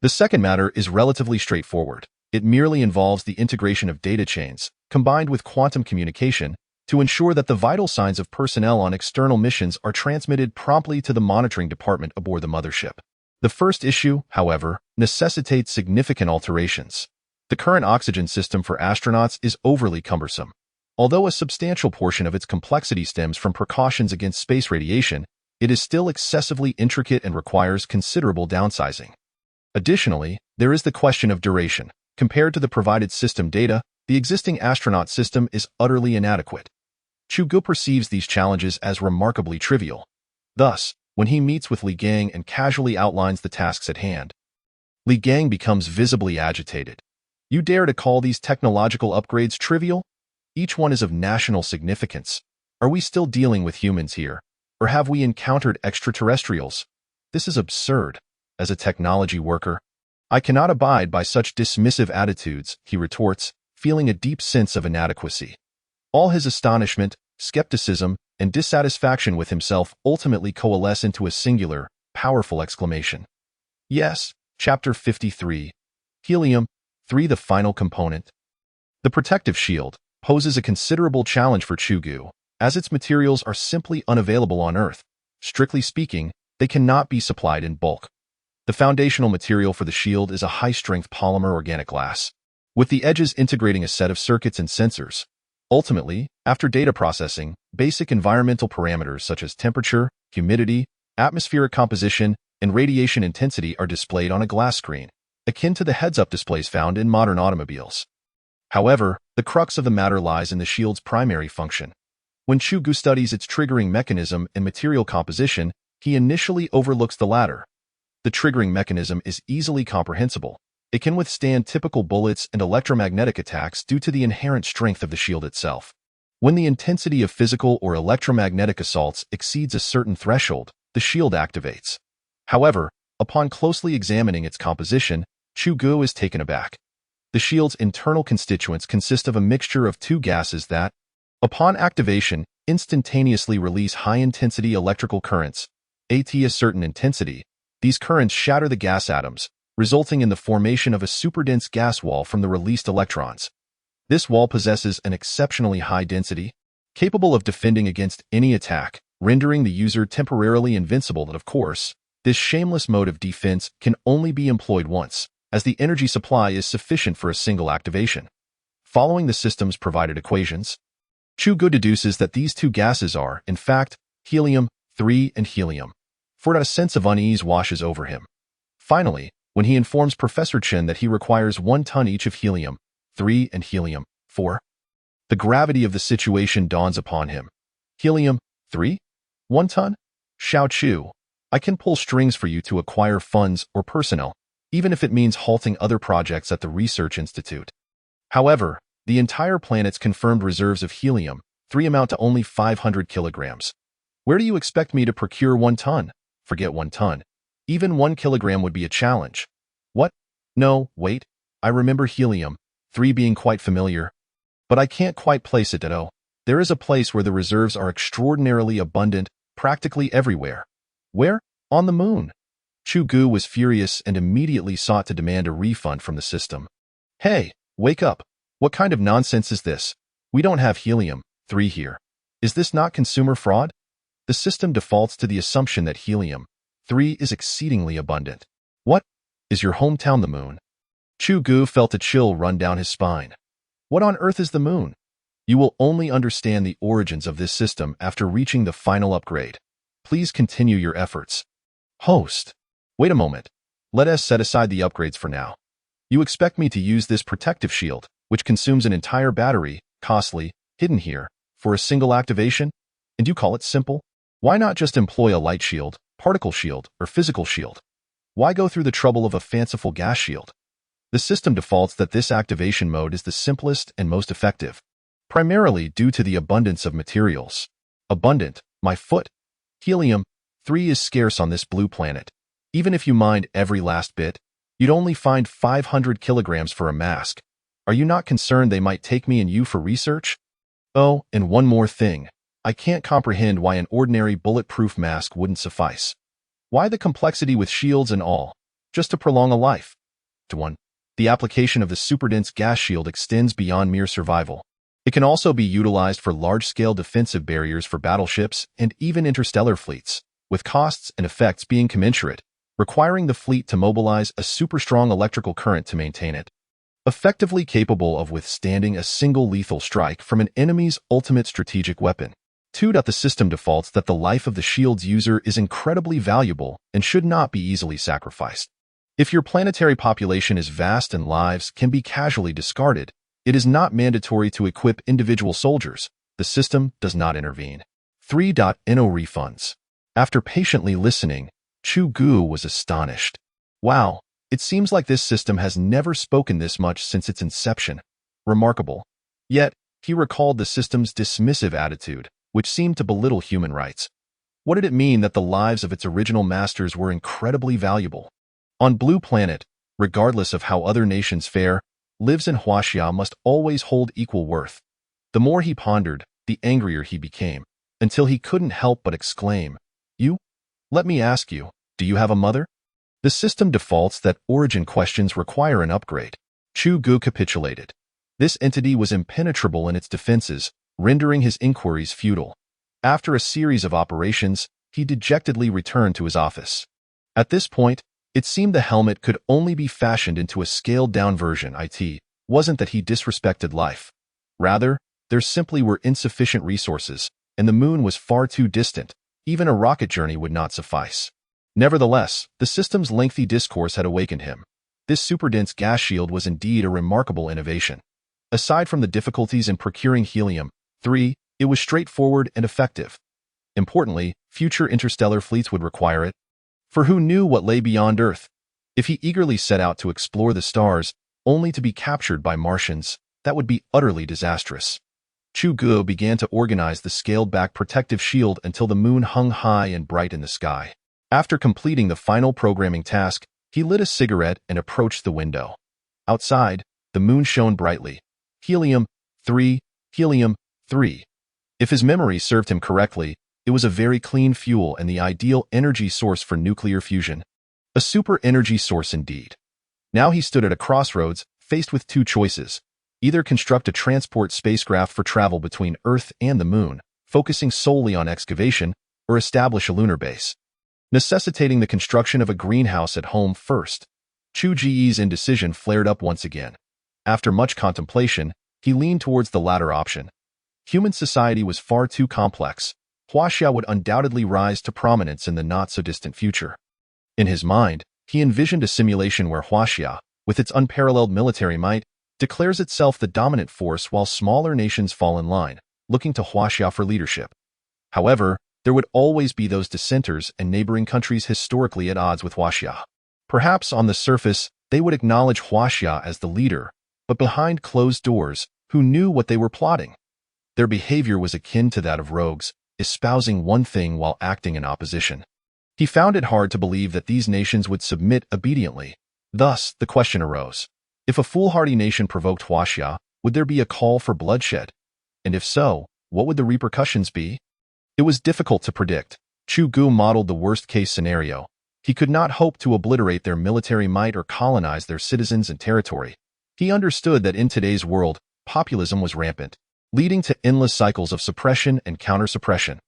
The second matter is relatively straightforward. It merely involves the integration of data chains, combined with quantum communication, to ensure that the vital signs of personnel on external missions are transmitted promptly to the monitoring department aboard the mothership. The first issue, however, necessitates significant alterations. The current oxygen system for astronauts is overly cumbersome. Although a substantial portion of its complexity stems from precautions against space radiation, it is still excessively intricate and requires considerable downsizing. Additionally, there is the question of duration. Compared to the provided system data, the existing astronaut system is utterly inadequate. Chu Ge perceives these challenges as remarkably trivial. Thus, when he meets with Li Gang and casually outlines the tasks at hand, Li Gang becomes visibly agitated. You dare to call these technological upgrades trivial? Each one is of national significance. Are we still dealing with humans here? Or have we encountered extraterrestrials? This is absurd. As a technology worker, I cannot abide by such dismissive attitudes, he retorts, feeling a deep sense of inadequacy. All his astonishment, skepticism, and dissatisfaction with himself ultimately coalesce into a singular, powerful exclamation. Yes, Chapter 53. Helium-3, the final component. The protective shield poses a considerable challenge for Chu Ge, as its materials are simply unavailable on Earth. Strictly speaking, they cannot be supplied in bulk. The foundational material for the shield is a high-strength polymer organic glass, with the edges integrating a set of circuits and sensors. Ultimately, after data processing, basic environmental parameters such as temperature, humidity, atmospheric composition, and radiation intensity are displayed on a glass screen, akin to the heads-up displays found in modern automobiles. However, the crux of the matter lies in the shield's primary function. When Chu Ge studies its triggering mechanism and material composition, he initially overlooks the latter. The triggering mechanism is easily comprehensible. It can withstand typical bullets and electromagnetic attacks due to the inherent strength of the shield itself. When the intensity of physical or electromagnetic assaults exceeds a certain threshold, the shield activates. However, upon closely examining its composition, Chu Ge is taken aback. The shield's internal constituents consist of a mixture of two gases that, upon activation, instantaneously release high-intensity electrical currents. At a certain intensity, these currents shatter the gas atoms, resulting in the formation of a superdense gas wall from the released electrons. This wall possesses an exceptionally high density, capable of defending against any attack, rendering the user temporarily invincible. But of course, this shameless mode of defense can only be employed once, as the energy supply is sufficient for a single activation. Following the system's provided equations, Chu Ge deduces that these two gases are, in fact, helium-3 and helium-4. A sense of unease washes over him. Finally, when he informs Professor Chen that he requires 1 ton each of helium-3 and helium-4, the gravity of the situation dawns upon him. Helium-3? 1 ton? Xiao Chu, I can pull strings for you to acquire funds or personnel, even if it means halting other projects at the Research Institute. However, the entire planet's confirmed reserves of helium-3 amount to only 500 kilograms. Where do you expect me to procure 1 ton? Forget 1 ton. Even 1 kilogram would be a challenge. What? No, wait. I remember helium-3 being quite familiar. But I can't quite place it, though. There is a place where the reserves are extraordinarily abundant, practically everywhere. Where? On the moon. Chu Ge was furious and immediately sought to demand a refund from the system. Hey, wake up. What kind of nonsense is this? We don't have helium-3 here. Is this not consumer fraud? The system defaults to the assumption that helium-3 is exceedingly abundant. What? Is your hometown the moon? Chu Ge felt a chill run down his spine. What on earth is the moon? You will only understand the origins of this system after reaching the final upgrade. Please continue your efforts. Host. Wait a moment. Let us set aside the upgrades for now. You expect me to use this protective shield, which consumes an entire battery, costly, hidden here, for a single activation? And you call it simple? Why not just employ a light shield, particle shield, or physical shield? Why go through the trouble of a fanciful gas shield? The system defaults that this activation mode is the simplest and most effective, primarily due to the abundance of materials. Abundant, my foot. Helium-3 is scarce on this blue planet. Even if you mined every last bit, you'd only find 500 kilograms for a mask. Are you not concerned they might take me and you for research? Oh, and one more thing. I can't comprehend why an ordinary bulletproof mask wouldn't suffice. Why the complexity with shields and all? Just to prolong a life. 1. The application of the superdense gas shield extends beyond mere survival. It can also be utilized for large-scale defensive barriers for battleships and even interstellar fleets, with costs and effects being commensurate, requiring the fleet to mobilize a super-strong electrical current to maintain it. Effectively capable of withstanding a single lethal strike from an enemy's ultimate strategic weapon. 2. The system defaults that the life of the shield's user is incredibly valuable and should not be easily sacrificed. If your planetary population is vast and lives can be casually discarded, it is not mandatory to equip individual soldiers. The system does not intervene. 3. No refunds. After patiently listening, Chu Ge was astonished. Wow, it seems like this system has never spoken this much since its inception. Remarkable. Yet, he recalled the system's dismissive attitude, which seemed to belittle human rights. What did it mean that the lives of its original masters were incredibly valuable? On Blue Planet, regardless of how other nations fare, lives in Huaxia must always hold equal worth. The more he pondered, the angrier he became, until he couldn't help but exclaim, You? Let me ask you, do you have a mother? The system defaults that origin questions require an upgrade. Chu Ge capitulated. This entity was impenetrable in its defenses, rendering his inquiries futile. After a series of operations, he dejectedly returned to his office. At this point, it seemed the helmet could only be fashioned into a scaled-down version. It wasn't that he disrespected life. Rather, there simply were insufficient resources, and the moon was far too distant. Even a rocket journey would not suffice. Nevertheless, the system's lengthy discourse had awakened him. This superdense gas shield was indeed a remarkable innovation. Aside from the difficulties in procuring helium-3, it was straightforward and effective. Importantly, future interstellar fleets would require it. For who knew what lay beyond Earth? If he eagerly set out to explore the stars, only to be captured by Martians, that would be utterly disastrous. Chu Ge began to organize the scaled-back protective shield until the moon hung high and bright in the sky. After completing the final programming task, he lit a cigarette and approached the window. Outside, the moon shone brightly. Helium-3, helium-3. If his memory served him correctly, it was a very clean fuel and the ideal energy source for nuclear fusion. A super energy source indeed. Now he stood at a crossroads, faced with two choices. Either construct a transport spacecraft for travel between Earth and the moon, focusing solely on excavation, or establish a lunar base, necessitating the construction of a greenhouse at home first. Chu Ge's indecision flared up once again. After much contemplation, he leaned towards the latter option. Human society was far too complex. Huaxia would undoubtedly rise to prominence in the not-so-distant future. In his mind, he envisioned a simulation where Huaxia, with its unparalleled military might, declares itself the dominant force while smaller nations fall in line, looking to Huaxia for leadership. However, there would always be those dissenters and neighboring countries historically at odds with Huaxia. Perhaps on the surface, they would acknowledge Huaxia as the leader, but behind closed doors, who knew what they were plotting? Their behavior was akin to that of rogues, espousing one thing while acting in opposition. He found it hard to believe that these nations would submit obediently. Thus, the question arose. If a foolhardy nation provoked Huaxia, would there be a call for bloodshed? And if so, what would the repercussions be? It was difficult to predict. Chu Ge modeled the worst-case scenario. He could not hope to obliterate their military might or colonize their citizens and territory. He understood that in today's world, populism was rampant, leading to endless cycles of suppression and counter-suppression,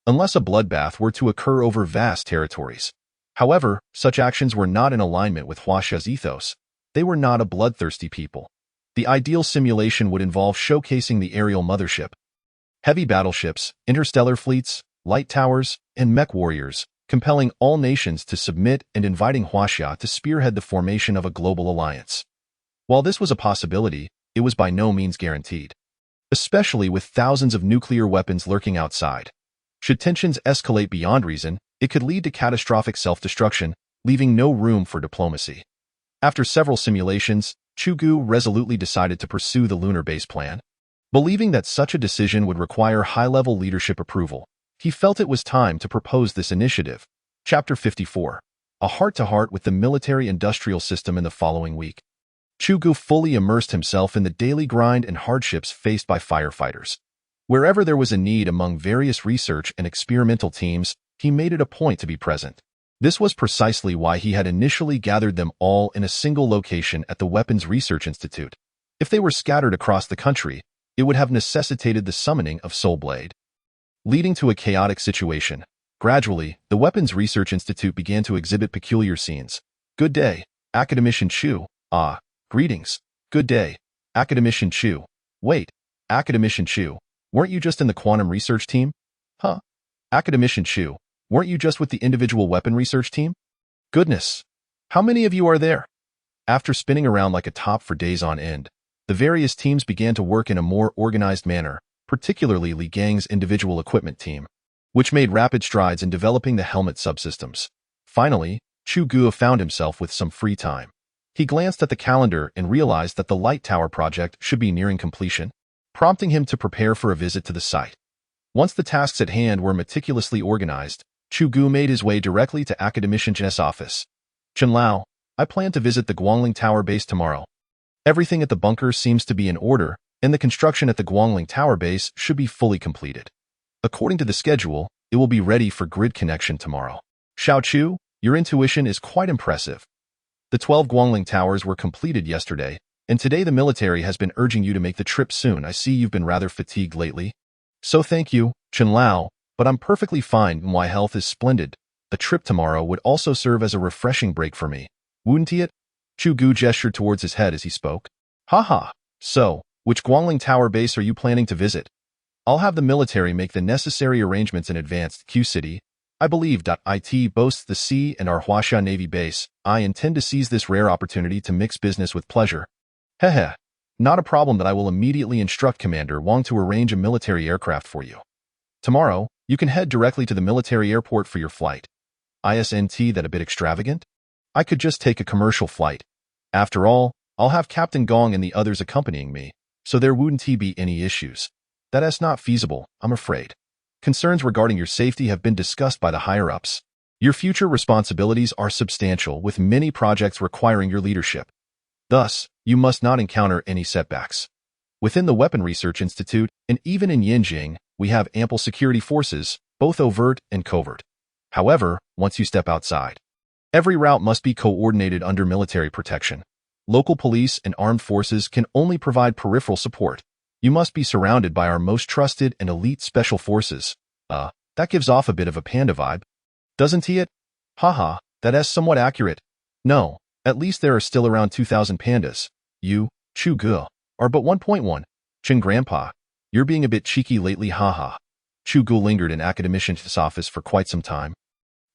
unless a bloodbath were to occur over vast territories. However, such actions were not in alignment with Huaxia's ethos. They were not a bloodthirsty people. The ideal simulation would involve showcasing the aerial mothership, heavy battleships, interstellar fleets, light towers, and mech warriors, compelling all nations to submit and inviting Huaxia to spearhead the formation of a global alliance. While this was a possibility, it was by no means guaranteed, especially with thousands of nuclear weapons lurking outside. Should tensions escalate beyond reason, it could lead to catastrophic self-destruction, leaving no room for diplomacy. After several simulations, Chu Ge resolutely decided to pursue the lunar base plan. Believing that such a decision would require high-level leadership approval, he felt it was time to propose this initiative. Chapter 54. A heart-to-heart with the military-industrial system in the following week. Chu Ge fully immersed himself in the daily grind and hardships faced by firefighters. Wherever there was a need among various research and experimental teams, he made it a point to be present. This was precisely why he had initially gathered them all in a single location at the Weapons Research Institute. If they were scattered across the country, it would have necessitated the summoning of Soul Blade, leading to a chaotic situation. Gradually, the Weapons Research Institute began to exhibit peculiar scenes. Good day, Academician Chu. Ah, greetings. Good day, Academician Chu. Wait, Academician Chu, weren't you just in the quantum research team? Huh? Academician Chu, weren't you just with the individual weapon research team? Goodness, how many of you are there? After spinning around like a top for days on end, the various teams began to work in a more organized manner, particularly Li Gang's individual equipment team, which made rapid strides in developing the helmet subsystems. Finally, Chu Ge found himself with some free time. He glanced at the calendar and realized that the Light Tower project should be nearing completion, prompting him to prepare for a visit to the site. Once the tasks at hand were meticulously organized, Chu Ge made his way directly to Academician Chen's office. Chen Lao, I plan to visit the Guangling Tower base tomorrow. Everything at the bunker seems to be in order, and the construction at the Guangling Tower base should be fully completed. According to the schedule, it will be ready for grid connection tomorrow. Xiao Chu, your intuition is quite impressive. The 12 Guangling Towers were completed yesterday, and today the military has been urging you to make the trip soon. I see you've been rather fatigued lately. So thank you, Chen Lao, but I'm perfectly fine and my health is splendid. The trip tomorrow would also serve as a refreshing break for me. Wouldn't it? Chu Ge gestured towards his head as he spoke. Haha. So, which Guangling Tower base are you planning to visit? I'll have the military make the necessary arrangements in advance. Q City, I believe. It boasts the sea and our Huaxia Navy base. I intend to seize this rare opportunity to mix business with pleasure. Heh. Not a problem that I will immediately instruct Commander Wang to arrange a military aircraft for you. Tomorrow, you can head directly to the military airport for your flight. Isn't that a bit extravagant? I could just take a commercial flight. After all, I'll have Captain Gong and the others accompanying me, so there wouldn't be any issues. That's not feasible, I'm afraid. Concerns regarding your safety have been discussed by the higher-ups. Your future responsibilities are substantial, with many projects requiring your leadership. Thus, you must not encounter any setbacks. Within the Weapon Research Institute, and even in Yinjing, we have ample security forces, both overt and covert. However, once you step outside, every route must be coordinated under military protection. Local police and armed forces can only provide peripheral support. You must be surrounded by our most trusted and elite special forces. That gives off a bit of a panda vibe. Doesn't it? Haha, that's somewhat accurate. No, at least there are still around 2,000 pandas. You, Chu Ge, are but 1.1. Chen Grandpa, you're being a bit cheeky lately, haha. Chu Ge lingered in Academician's office for quite some time,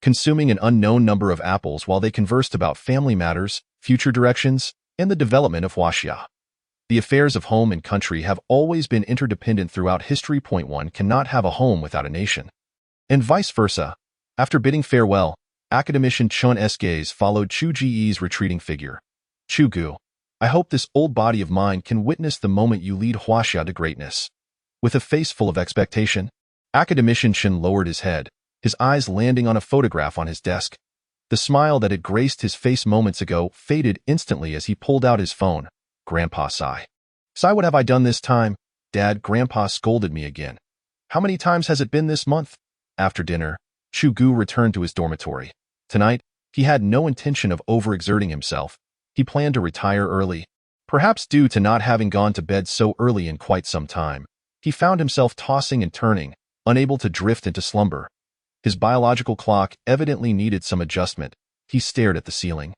consuming an unknown number of apples while they conversed about family matters, future directions, and the development of Huaxia. The affairs of home and country have always been interdependent throughout history. One cannot have a home without a nation. and vice versa. After bidding farewell, academician Chun's gaze followed Chu Ge's retreating figure. Chu Ge, I hope this old body of mine can witness the moment you lead Huaxia to greatness. With a face full of expectation, academician Chen lowered his head, his eyes landing on a photograph on his desk. The smile that had graced his face moments ago faded instantly as he pulled out his phone. Grandpa sigh. Sigh, what have I done this time? Dad, Grandpa scolded me again. How many times has it been this month? After dinner, Chu Ge returned to his dormitory. Tonight, he had no intention of overexerting himself. He planned to retire early. Perhaps due to not having gone to bed so early in quite some time, he found himself tossing and turning, unable to drift into slumber. His biological clock evidently needed some adjustment. He stared at the ceiling,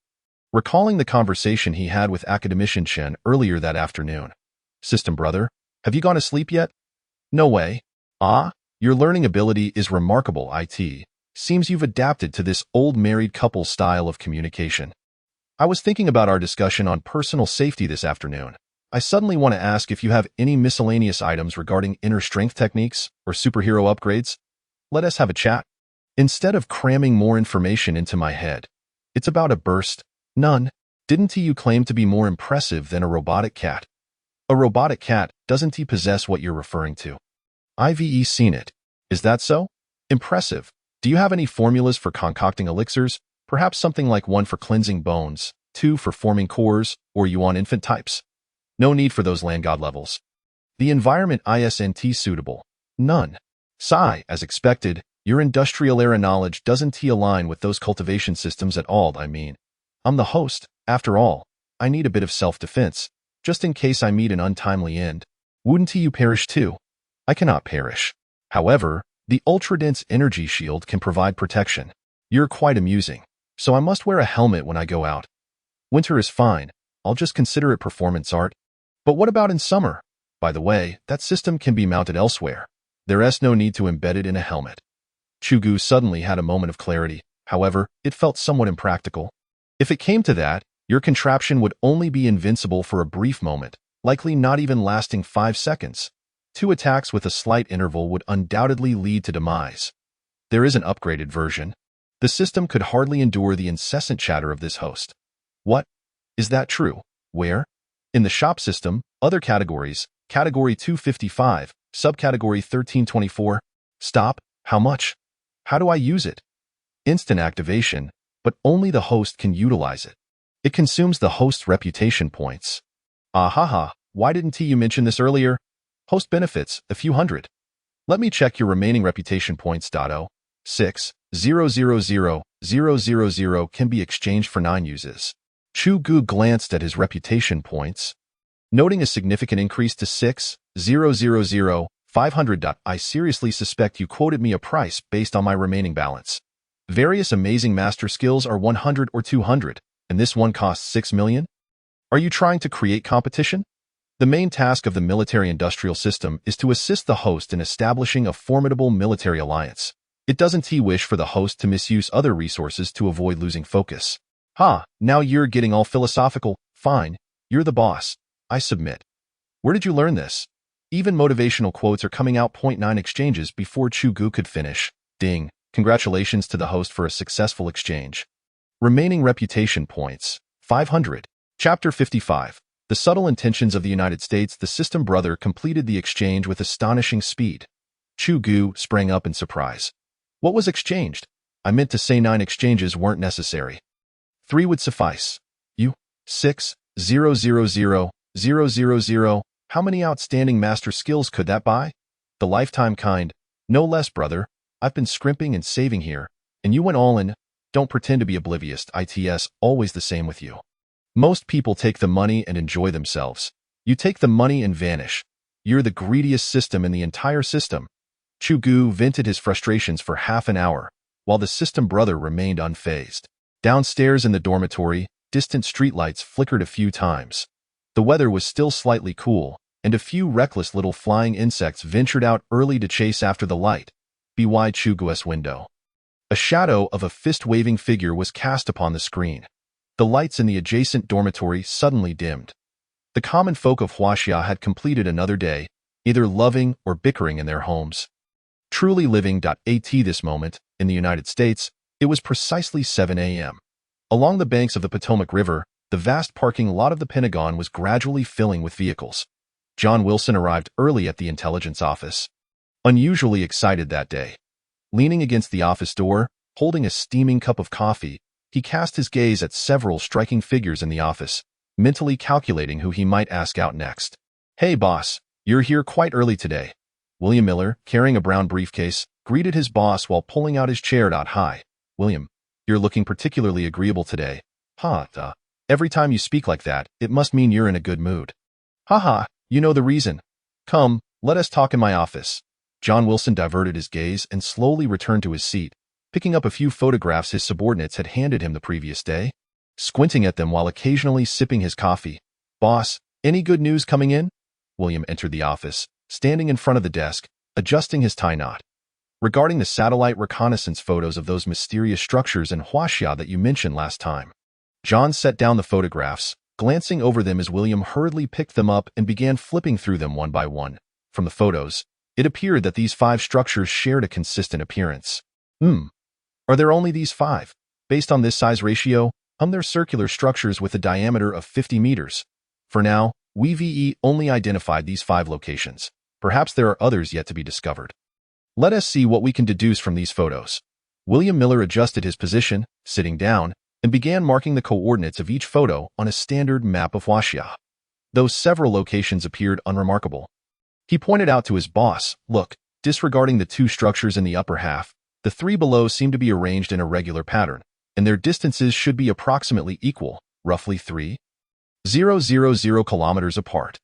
recalling the conversation he had with academician Chen earlier that afternoon. System brother, have you gone to sleep yet? No way. Ah, your learning ability is remarkable, IT. Seems you've adapted to this old married couple style of communication. I was thinking about our discussion on personal safety this afternoon. I suddenly want to ask if you have any miscellaneous items regarding inner strength techniques or superhero upgrades. Let us have a chat. Instead of cramming more information into my head, it's about a burst. None. Didn't you claim to be more impressive than a robotic cat? A robotic cat, doesn't he possess what you're referring to? I've seen it. Is that so? Impressive. Do you have any formulas for concocting elixirs? Perhaps something like 1 for cleansing bones, 2 for forming cores, or yuan infant types? No need for those land god levels. The environment isn't suitable. None. Sigh, as expected, your industrial era knowledge doesn't align with those cultivation systems at all. I mean, I'm the host. After all, I need a bit of self-defense, just in case I meet an untimely end. Wouldn't you perish too? I cannot perish. However, the ultra-dense energy shield can provide protection. You're quite amusing, so I must wear a helmet when I go out. Winter is fine. I'll just consider it performance art. But what about in summer? By the way, that system can be mounted elsewhere. There's no need to embed it in a helmet. Chu Ge suddenly had a moment of clarity. However, it felt somewhat impractical. If it came to that, your contraption would only be invincible for a brief moment, likely not even lasting 5 seconds. 2 attacks with a slight interval would undoubtedly lead to demise. There is an upgraded version. The system could hardly endure the incessant chatter of this host. What? Is that true? Where? In the shop system, other categories, Category 255, Subcategory 1324. Stop. How much? How do I use it? Instant activation, but only the host can utilize it. It consumes the host's reputation points. Ahaha, why didn't you mention this earlier? Host benefits, a few hundred. Let me check your remaining reputation points. 6,000,000 can be exchanged for 9 uses. Chu Ge glanced at his reputation points, noting a significant increase to 6,000,500. I seriously suspect you quoted me a price based on my remaining balance. Various amazing master skills are 100 or 200, and this one costs 6 million? Are you trying to create competition? The main task of the military-industrial system is to assist the host in establishing a formidable military alliance. It doesn't wish for the host to misuse other resources to avoid losing focus. Now you're getting all philosophical. Fine, you're the boss. I submit. Where did you learn this? Even motivational quotes are coming out. 0.9 exchanges before Chu Ge could finish. Ding. Congratulations to the host for a successful exchange. Remaining reputation points, 500. Chapter 55. The subtle intentions of the United States. The system brother completed the exchange with astonishing speed. Chu Ge sprang up in surprise. What was exchanged? I meant to say 9 exchanges weren't necessary. 3 would suffice. You? 6,000,000. How many outstanding master skills could that buy? The lifetime kind. No less, brother. I've been scrimping and saving here, and you went all in. Don't pretend to be oblivious. It's always the same with you. Most people take the money and enjoy themselves. You take the money and vanish. You're the greediest system in the entire system. Chu Ge vented his frustrations for half an hour, while the system brother remained unfazed. Downstairs in the dormitory, distant streetlights flickered a few times. The weather was still slightly cool, and a few reckless little flying insects ventured out early to chase after the light. By Chu Ge's window, a shadow of a fist-waving figure was cast upon the screen. The lights in the adjacent dormitory suddenly dimmed. The common folk of Huaxia had completed another day, either loving or bickering in their homes. Truly living.at this moment, in the United States, it was precisely 7 a.m. Along the banks of the Potomac River, the vast parking lot of the Pentagon was gradually filling with vehicles. John Wilson arrived early at the intelligence office. Unusually excited that day. Leaning against the office door, holding a steaming cup of coffee, he cast his gaze at several striking figures in the office, mentally calculating who he might ask out next. "Hey, boss, you're here quite early today." William Miller, carrying a brown briefcase, greeted his boss while pulling out his chair. "Hi, William. You're looking particularly agreeable today." Every time you speak like that, it must mean you're in a good mood." "Haha, you know the reason. Come, let us talk in my office." John Wilson diverted his gaze and slowly returned to his seat, picking up a few photographs his subordinates had handed him the previous day, squinting at them while occasionally sipping his coffee. "Boss, any good news coming in?" William entered the office, standing in front of the desk, adjusting his tie knot. "Regarding the satellite reconnaissance photos of those mysterious structures in Huaxia that you mentioned last time." John set down the photographs, glancing over them as William hurriedly picked them up and began flipping through them one by one. From the photos, it appeared that these 5 structures shared a consistent appearance. Are there only these 5? Based on this size ratio, they're circular structures with a diameter of 50 meters. For now, we've only identified these 5 locations. Perhaps there are others yet to be discovered. Let us see what we can deduce from these photos. William Miller adjusted his position, sitting down, and began marking the coordinates of each photo on a standard map of Huaxia. Though several locations appeared unremarkable, he pointed out to his boss, "Look, disregarding the 2 structures in the upper half, the 3 below seem to be arranged in a regular pattern, and their distances should be approximately equal, roughly 3,000 kilometers apart.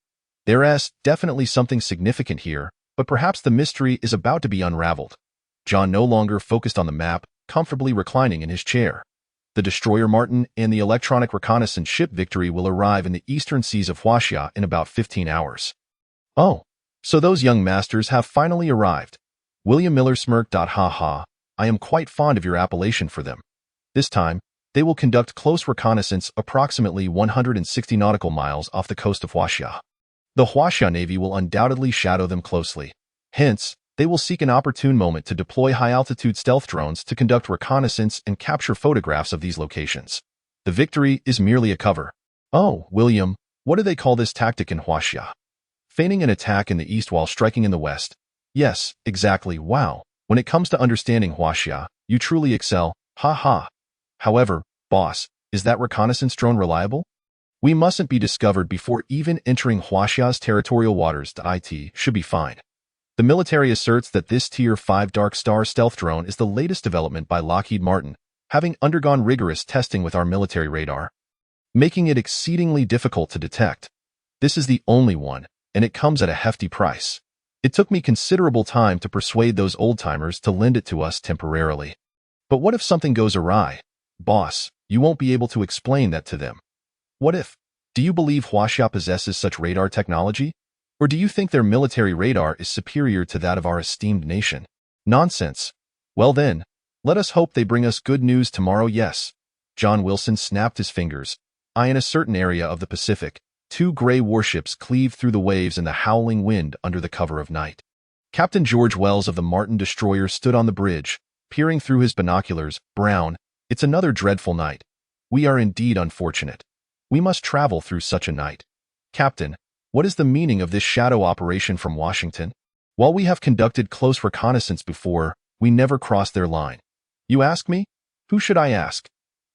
There's definitely something significant here, but perhaps the mystery is about to be unraveled." John no longer focused on the map, comfortably reclining in his chair. The destroyer Martin and the electronic reconnaissance ship Victory will arrive in the eastern seas of Huaxia in about 15 hours. "Oh, so those young masters have finally arrived." William Miller smirked. "Ha. I am quite fond of your appellation for them. This time, they will conduct close reconnaissance approximately 160 nautical miles off the coast of Huaxia. The Huaxia Navy will undoubtedly shadow them closely. Hence, they will seek an opportune moment to deploy high-altitude stealth drones to conduct reconnaissance and capture photographs of these locations. The Victory is merely a cover." "Oh, William, what do they call this tactic in Huaxia?" "Feigning an attack in the east while striking in the west." "Yes, exactly. Wow. When it comes to understanding Huaxia, you truly excel. Ha. However, boss, is that reconnaissance drone reliable? We mustn't be discovered before even entering Huaxia's territorial waters. It should be fine. The military asserts that this Tier 5 Dark Star stealth drone is the latest development by Lockheed Martin, having undergone rigorous testing with our military radar, making it exceedingly difficult to detect. This is the only one, and it comes at a hefty price. It took me considerable time to persuade those old-timers to lend it to us temporarily. But what if something goes awry? Boss, you won't be able to explain that to them. What if? Do you believe Huaxia possesses such radar technology? Or do you think their military radar is superior to that of our esteemed nation? Nonsense. Well then, let us hope they bring us good news tomorrow. Yes." John Wilson snapped his fingers. In a certain area of the Pacific, 2 gray warships cleaved through the waves in the howling wind under the cover of night. Captain George Wells of the Martin destroyer stood on the bridge, peering through his binoculars. "Brown, it's another dreadful night. We are indeed unfortunate. We must travel through such a night. Captain, what is the meaning of this shadow operation from Washington? While we have conducted close reconnaissance before, we never crossed their line. You ask me? Who should I ask?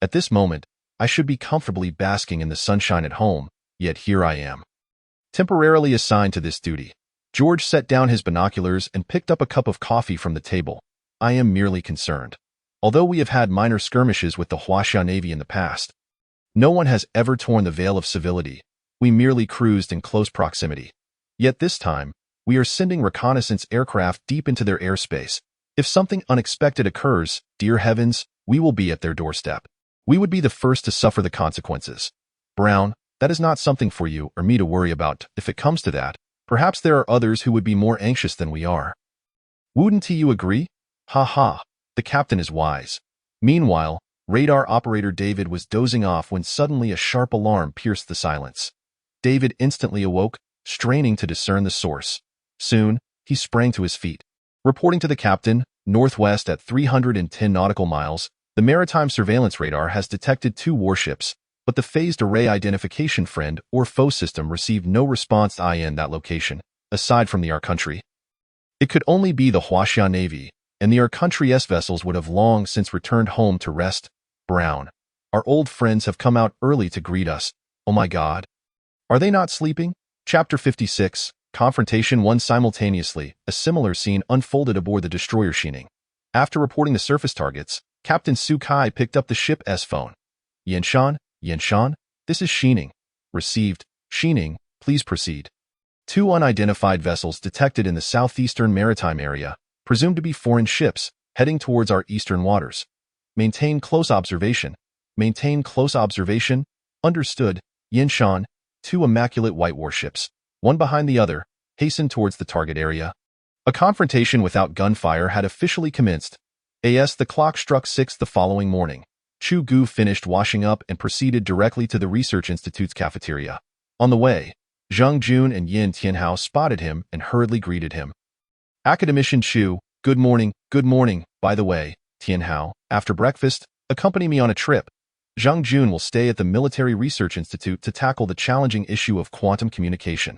At this moment, I should be comfortably basking in the sunshine at home, yet here I am, temporarily assigned to this duty." George set down his binoculars and picked up a cup of coffee from the table. "I am merely concerned. Although we have had minor skirmishes with the Huaxia Navy in the past, no one has ever torn the veil of civility. We merely cruised in close proximity. Yet this time, we are sending reconnaissance aircraft deep into their airspace. If something unexpected occurs, dear heavens, we will be at their doorstep. We would be the first to suffer the consequences. Brown, that is not something for you or me to worry about. If it comes to that, perhaps there are others who would be more anxious than we are. Wouldn't you agree?" Ha. The captain is wise. Meanwhile, radar operator David was dozing off when suddenly a sharp alarm pierced the silence. David instantly awoke, straining to discern the source. Soon, he sprang to his feet. Reporting to the captain, northwest at 310 nautical miles, the maritime surveillance radar has detected 2 warships, but the phased array identification friend or foe system received no response in that location, aside from the our country. It could only be the Huaxia Navy, and the our country's vessels would have long since returned home to rest. Brown. Our old friends have come out early to greet us. Oh my God. Are they not sleeping? Chapter 56, Confrontation 1. Simultaneously, a similar scene unfolded aboard the destroyer Shining. After reporting the surface targets, Captain Chu Ge picked up the ship's phone. Yanshan, this is Shining. Received. Shining, please proceed. 2 unidentified vessels detected in the southeastern maritime area, presumed to be foreign ships, heading towards our eastern waters. Maintain close observation. Maintain close observation. Understood. Yanshan, 2 immaculate white warships, one behind the other, hastened towards the target area. A confrontation without gunfire had officially commenced. As the clock struck 6 the following morning, Chu Ge finished washing up and proceeded directly to the Research Institute's cafeteria. On the way, Zhang Jun and Yin Tianhao spotted him and hurriedly greeted him. Academician Chu, good morning. By the way, Tianhao, after breakfast, accompany me on a trip. Zhang Jun will stay at the Military Research Institute to tackle the challenging issue of quantum communication.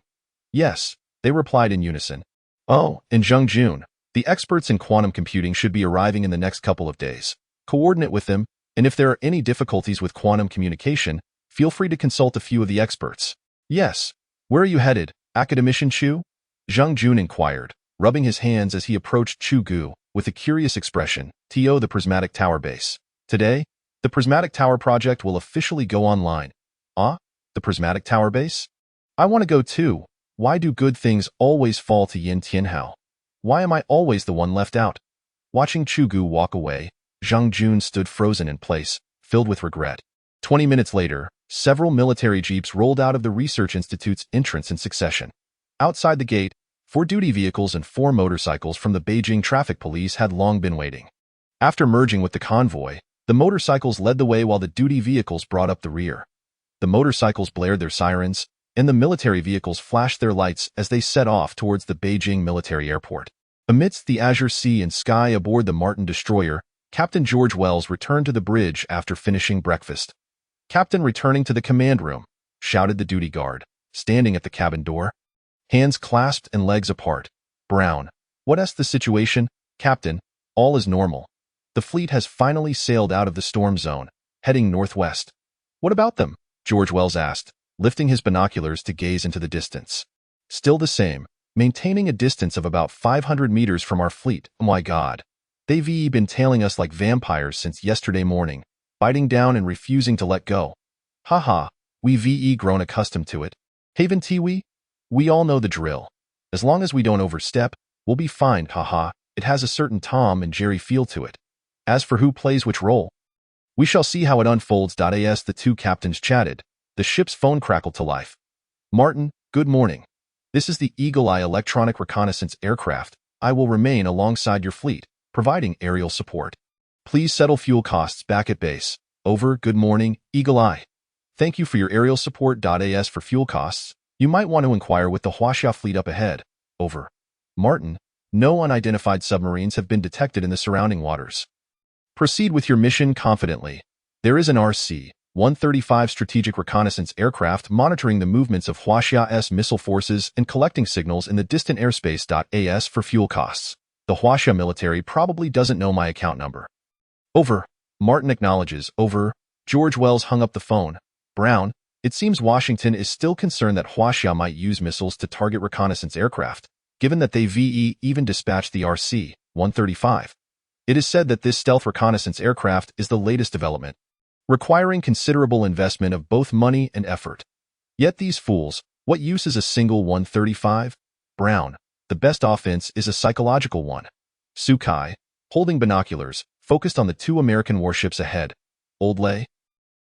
Yes, they replied in unison. Oh, and Zhang Jun, the experts in quantum computing should be arriving in the next couple of days. Coordinate with them, and if there are any difficulties with quantum communication, feel free to consult a few of the experts. Yes. Where are you headed, Academician Chu? Zhang Jun inquired, rubbing his hands as he approached Chu Ge with a curious expression. To the Prismatic Tower base. Today, the Prismatic Tower project will officially go online. Ah, the Prismatic Tower base? I want to go too. Why do good things always fall to Yin Tianhao? Why am I always the one left out? Watching Chu Ge walk away, Zhang Jun stood frozen in place, filled with regret. 20 minutes later, several military jeeps rolled out of the Research Institute's entrance in succession. Outside the gate, 4 duty vehicles and 4 motorcycles from the Beijing Traffic Police had long been waiting. After merging with the convoy, the motorcycles led the way while the duty vehicles brought up the rear. The motorcycles blared their sirens, and the military vehicles flashed their lights as they set off towards the Beijing military airport. Amidst the azure sea and sky aboard the Martin destroyer, Captain George Wells returned to the bridge after finishing breakfast. Captain returning to the command room, shouted the duty guard, standing at the cabin door. Hands clasped and legs apart. Brown, what's the situation, Captain? All is normal. The fleet has finally sailed out of the storm zone, heading northwest. What about them? George Wells asked, lifting his binoculars to gaze into the distance. Still the same, maintaining a distance of about 500 meters from our fleet. Oh my God. They've been tailing us like vampires since yesterday morning, biting down and refusing to let go. Haha, we've grown accustomed to it. Haven't we? We all know the drill. As long as we don't overstep, we'll be fine. Haha, it has a certain Tom and Jerry feel to it. As for who plays which role, we shall see how it unfolds. As the 2 captains chatted, the ship's phone crackled to life. Martin, good morning. This is the Eagle Eye electronic reconnaissance aircraft. I will remain alongside your fleet, providing aerial support. Please settle fuel costs back at base. Over. Good morning, Eagle Eye. Thank you for your aerial support. As for fuel costs, you might want to inquire with the Huaxia fleet up ahead. Over. Martin, no unidentified submarines have been detected in the surrounding waters. Proceed with your mission confidently. There is an RC-135 strategic reconnaissance aircraft monitoring the movements of Huaxia's missile forces and collecting signals in the distant airspace. As for fuel costs, the Huaxia military probably doesn't know my account number. Over. Martin acknowledges. Over. George Wells hung up the phone. Brown, it seems Washington is still concerned that Huaxia might use missiles to target reconnaissance aircraft, given that they've even dispatched the RC-135. It is said that this stealth reconnaissance aircraft is the latest development, requiring considerable investment of both money and effort. Yet these fools, what use is a single 135? Brown, the best offense is a psychological one. Chu Ge, holding binoculars, focused on the 2 American warships ahead. Old Lay?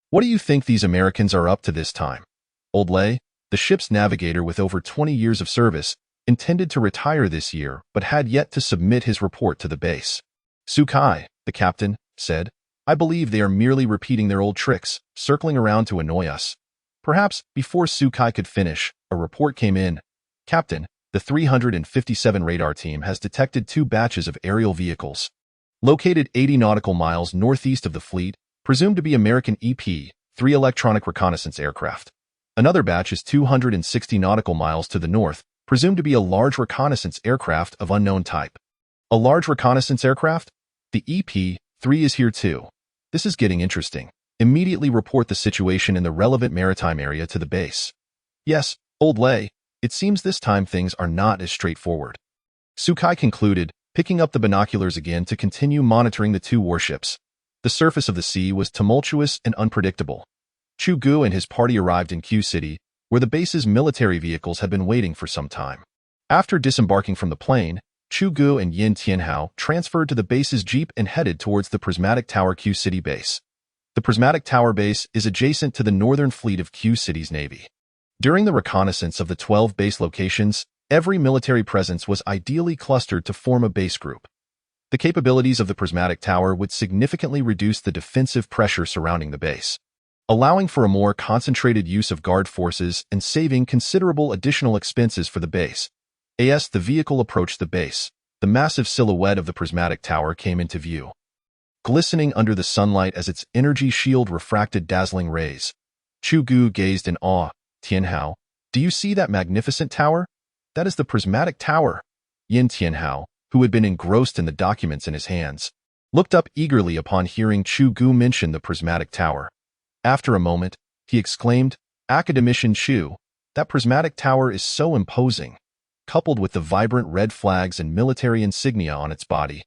What do you think these Americans are up to this time? Old Lay, the ship's navigator with over 20 years of service, intended to retire this year but had yet to submit his report to the base. Chu Ge, the captain, said, I believe they are merely repeating their old tricks, circling around to annoy us. Perhaps, before Chu Ge could finish, a report came in. Captain, the 357 radar team has detected two batches of aerial vehicles, located 80 nautical miles northeast of the fleet, presumed to be American EP-3 electronic reconnaissance aircraft. Another batch is 260 nautical miles to the north, presumed to be a large reconnaissance aircraft of unknown type. A large reconnaissance aircraft? The EP-3 is here too. This is getting interesting. Immediately report the situation in the relevant maritime area to the base. Yes, Old Lay, it seems this time things are not as straightforward. Sukai concluded, picking up the binoculars again to continue monitoring the two warships. The surface of the sea was tumultuous and unpredictable. Chu Ge and his party arrived in Q City, where the base's military vehicles had been waiting for some time. After disembarking from the plane, Chu Ge and Yin Tianhao transferred to the base's jeep and headed towards the Prismatic Tower Q City base. The Prismatic Tower base is adjacent to the northern fleet of Q City's navy. During the reconnaissance of the 12 base locations, every military presence was ideally clustered to form a base group. The capabilities of the Prismatic Tower would significantly reduce the defensive pressure surrounding the base, allowing for a more concentrated use of guard forces and saving considerable additional expenses for the base. As the vehicle approached the base, the massive silhouette of the Prismatic Tower came into view, glistening under the sunlight as its energy shield refracted dazzling rays. Chu Ge gazed in awe. Tianhao, do you see that magnificent tower? That is the Prismatic Tower. Yin Tianhao, who had been engrossed in the documents in his hands, looked up eagerly upon hearing Chu Ge mention the Prismatic Tower. After a moment, he exclaimed, Academician Chu, that Prismatic Tower is so imposing, coupled with the vibrant red flags and military insignia on its body.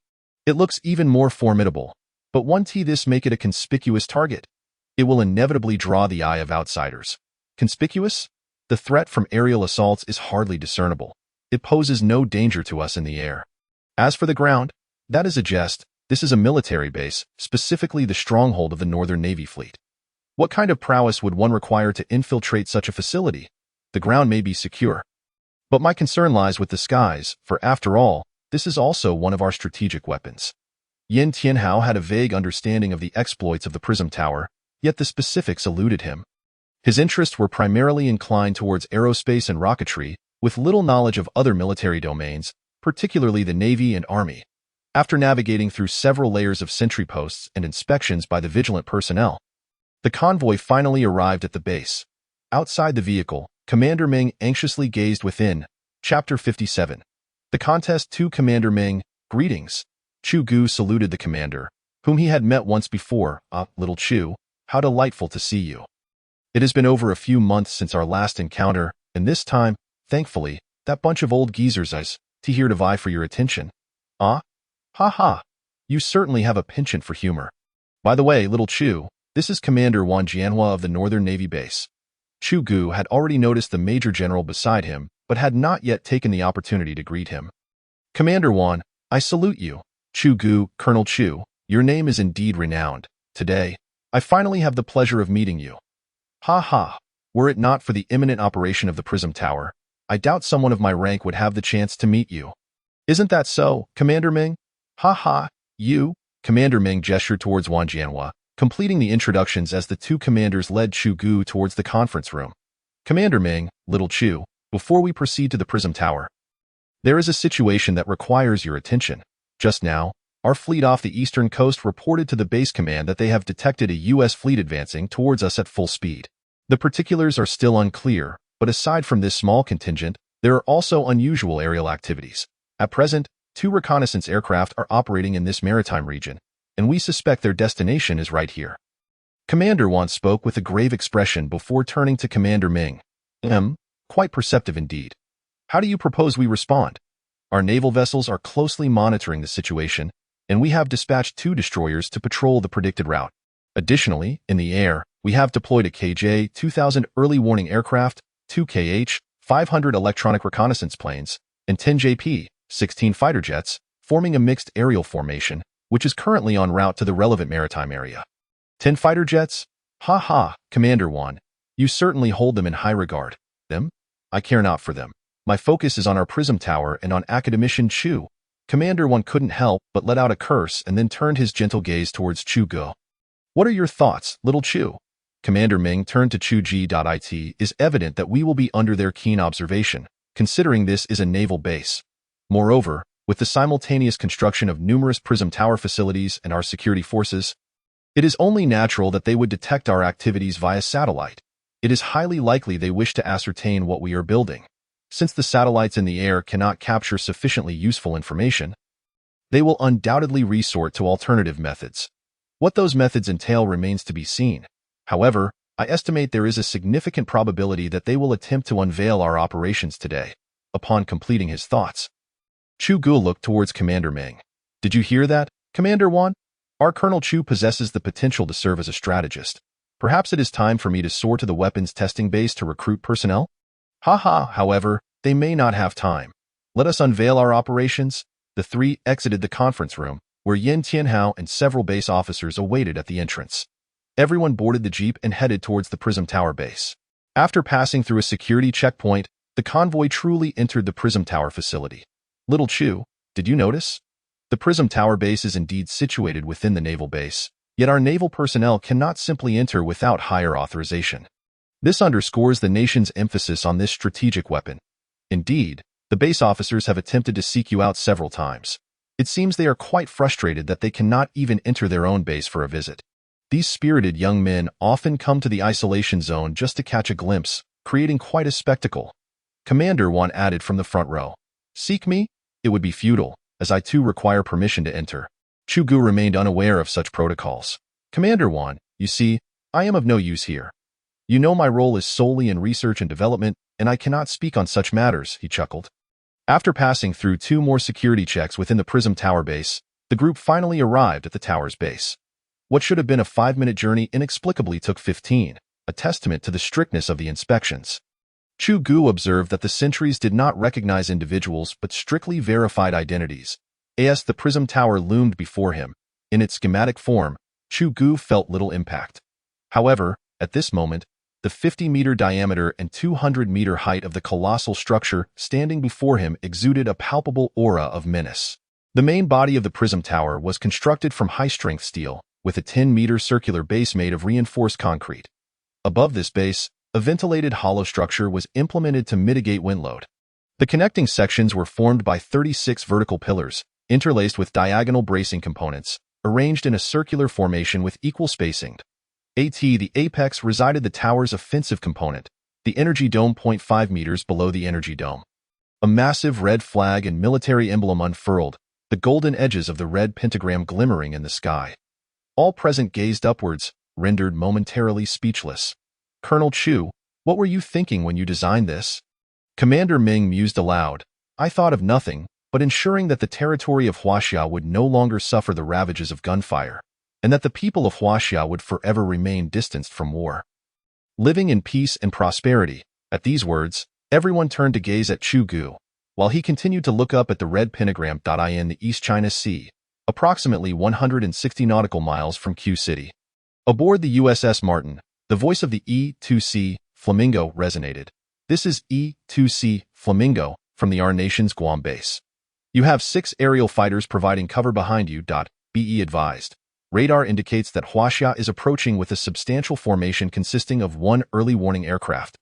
It looks even more formidable, but won't this make it a conspicuous target? It will inevitably draw the eye of outsiders. Conspicuous? The threat from aerial assaults is hardly discernible. It poses no danger to us in the air. As for the ground, that is a jest. This is a military base, specifically the stronghold of the Northern Navy fleet. What kind of prowess would one require to infiltrate such a facility? The ground may be secure, but my concern lies with the skies, for after all, this is also one of our strategic weapons. Yin Tianhao had a vague understanding of the exploits of the Prism Tower, yet the specifics eluded him. His interests were primarily inclined towards aerospace and rocketry, with little knowledge of other military domains, particularly the Navy and Army. After navigating through several layers of sentry posts and inspections by the vigilant personnel, the convoy finally arrived at the base. Outside the vehicle, Commander Ming anxiously gazed within. Chapter 57. The contest to Commander Ming, greetings. Chu Ge saluted the commander, whom he had met once before. Little Chu, how delightful to see you. It has been over a few months since our last encounter, and this time, thankfully, that bunch of old geezers is here to vie for your attention. Ha ha. You certainly have a penchant for humor. By the way, little Chu, this is Commander Wang Jianhua of the Northern Navy Base. Chu Ge had already noticed the Major General beside him, but had not yet taken the opportunity to greet him. Commander Wang, I salute you. Chu Ge, Colonel Chu, your name is indeed renowned. Today, I finally have the pleasure of meeting you. Ha ha. Were it not for the imminent operation of the Prism Tower, I doubt someone of my rank would have the chance to meet you. Isn't that so, Commander Ming? Ha ha. You? Commander Ming gestured towards Wang Jianhua, completing the introductions as the two commanders led Chu Ge towards the conference room. Commander Ming, little Chu, before we proceed to the Prism Tower, there is a situation that requires your attention. Just now, our fleet off the eastern coast reported to the base command that they have detected a U.S. fleet advancing towards us at full speed. The particulars are still unclear, but aside from this small contingent, there are also unusual aerial activities. At present, 2 reconnaissance aircraft are operating in this maritime region, and we suspect their destination is right here. Commander Wan spoke with a grave expression before turning to Commander Ming. Quite perceptive indeed. How do you propose we respond? Our naval vessels are closely monitoring the situation, and we have dispatched 2 destroyers to patrol the predicted route. Additionally, in the air, we have deployed a KJ-2000 early warning aircraft, 2 KH-500 electronic reconnaissance planes, and 10 JP-16 fighter jets, forming a mixed aerial formation, which is currently en route to the relevant maritime area. 10 fighter jets? Ha ha, Commander Wan. You certainly hold them in high regard. Them? I care not for them. My focus is on our Prism Tower and on Academician Chu. Commander Wan couldn't help but let out a curse and then turned his gentle gaze towards Chu Ge. What are your thoughts, little Chu? Commander Ming turned to Chu Ge. It is evident that we will be under their keen observation. considering this is a naval base. Moreover, with the simultaneous construction of numerous Prism Tower facilities and our security forces, it is only natural that they would detect our activities via satellite. It is highly likely they wish to ascertain what we are building. Since the satellites in the air cannot capture sufficiently useful information, they will undoubtedly resort to alternative methods. What those methods entail remains to be seen. However, I estimate there is a significant probability that they will attempt to unveil our operations today. Upon completing his thoughts, Chu Ge looked towards Commander Meng. Did you hear that, Commander Wan? Our Colonel Chu possesses the potential to serve as a strategist. Perhaps it is time for me to soar to the weapons testing base to recruit personnel? However, they may not have time. Let us unveil our operations. The three exited the conference room, where Yin Tianhao and several base officers awaited at the entrance. Everyone boarded the jeep and headed towards the Prism Tower base. After passing through a security checkpoint, the convoy truly entered the Prism Tower facility. Little Chu, did you notice? The Prism Tower base is indeed situated within the naval base, yet our naval personnel cannot simply enter without higher authorization. This underscores the nation's emphasis on this strategic weapon. Indeed, the base officers have attempted to seek you out several times. It seems they are quite frustrated that they cannot even enter their own base for a visit. These spirited young men often come to the isolation zone just to catch a glimpse, creating quite a spectacle. Commander Wan added from the front row. Seek me? It would be futile, as I too require permission to enter. Chu Ge remained unaware of such protocols. Commander Wan, you see, I am of no use here. You know my role is solely in research and development, and I cannot speak on such matters, he chuckled. After passing through 2 more security checks within the Prism Tower base, the group finally arrived at the tower's base. What should have been a 5-minute journey inexplicably took 15, a testament to the strictness of the inspections. Chu Ge observed that the sentries did not recognize individuals but strictly verified identities. As the Prism Tower loomed before him, in its schematic form, Chu Ge felt little impact. However, at this moment, the 50-meter diameter and 200-meter height of the colossal structure standing before him exuded a palpable aura of menace. The main body of the Prism Tower was constructed from high-strength steel, with a 10-meter circular base made of reinforced concrete. Above this base, a ventilated hollow structure was implemented to mitigate wind load. The connecting sections were formed by 36 vertical pillars, interlaced with diagonal bracing components, arranged in a circular formation with equal spacing. At the apex resided the tower's offensive component, the energy dome 0.5 meters below the energy dome. A massive red flag and military emblem unfurled, the golden edges of the red pentagram glimmering in the sky. All present gazed upwards, rendered momentarily speechless. Colonel Chu, what were you thinking when you designed this? Commander Meng mused aloud. I thought of nothing, but ensuring that the territory of Huaxia would no longer suffer the ravages of gunfire, and that the people of Huaxia would forever remain distanced from war. Living in peace and prosperity. At these words, everyone turned to gaze at Chu Ge, while he continued to look up at the red pentagram. In the East China Sea, approximately 160 nautical miles from Q City. Aboard the USS Martin, the voice of the E-2C Flamingo resonated. This is E-2C Flamingo from the our nation's Guam base. You have 6 aerial fighters providing cover behind you. Be advised. Radar indicates that Huaxia is approaching with a substantial formation consisting of 1 early warning aircraft,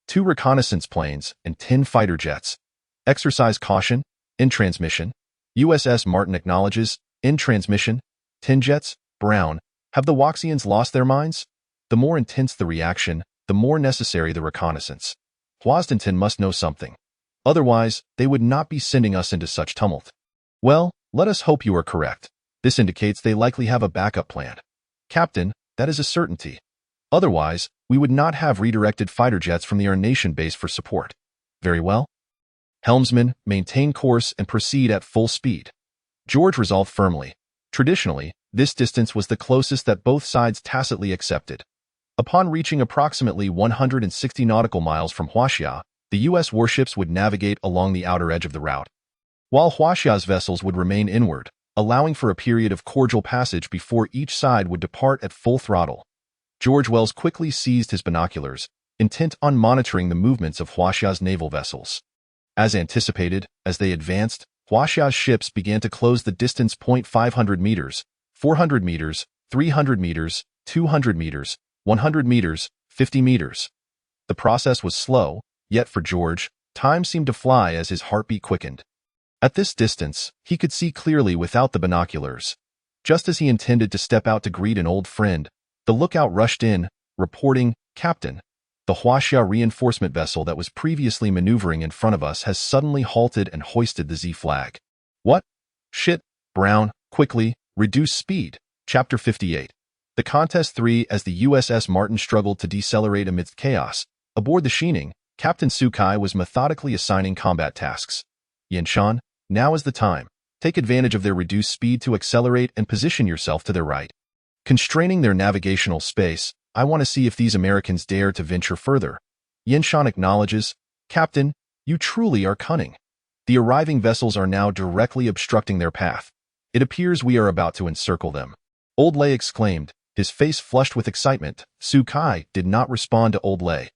2 reconnaissance planes, and 10 fighter jets. Exercise caution. In transmission. USS Martin acknowledges. In transmission. 10 jets. Brown. Have the Huaxians lost their minds? The more intense the reaction, the more necessary the reconnaissance. Huasdenton must know something. Otherwise, they would not be sending us into such tumult. Well, let us hope you are correct. This indicates they likely have a backup plan. Captain, that is a certainty. Otherwise, we would not have redirected fighter jets from the our nation base for support. Very well. Helmsman, maintain course and proceed at full speed. George resolved firmly. Traditionally, this distance was the closest that both sides tacitly accepted. Upon reaching approximately 160 nautical miles from Huaxia, the U.S. warships would navigate along the outer edge of the route, while Huaxia's vessels would remain inward, allowing for a period of cordial passage before each side would depart at full throttle. George Wells quickly seized his binoculars, intent on monitoring the movements of Huaxia's naval vessels. As anticipated, as they advanced, Huaxia's ships began to close the distance. 500 meters, 400 meters, 300 meters, 200 meters, 100 meters, 50 meters. The process was slow, yet for George, Time seemed to fly as his heartbeat quickened. At this distance, he could see clearly without the binoculars. Just as he intended to step out to greet an old friend, the lookout rushed in, reporting, "Captain, the Huaxia reinforcement vessel that was previously maneuvering in front of us has suddenly halted and hoisted the Z flag." "What? Shit." Brown, quickly, reduce speed. Chapter 58. The Contest 3. As the USS Martin struggled to decelerate amidst chaos, aboard the Shining, Captain Chu Ge was methodically assigning combat tasks. "Yinshan, now is the time. Take advantage of their reduced speed to accelerate and position yourself to their right. Constraining their navigational space, I want to see if these Americans dare to venture further." Yinshan acknowledges, "Captain, you truly are cunning. The arriving vessels are now directly obstructing their path. It appears we are about to encircle them." Old Lei exclaimed, his face flushed with excitement. Chu Ge did not respond to Old Lei.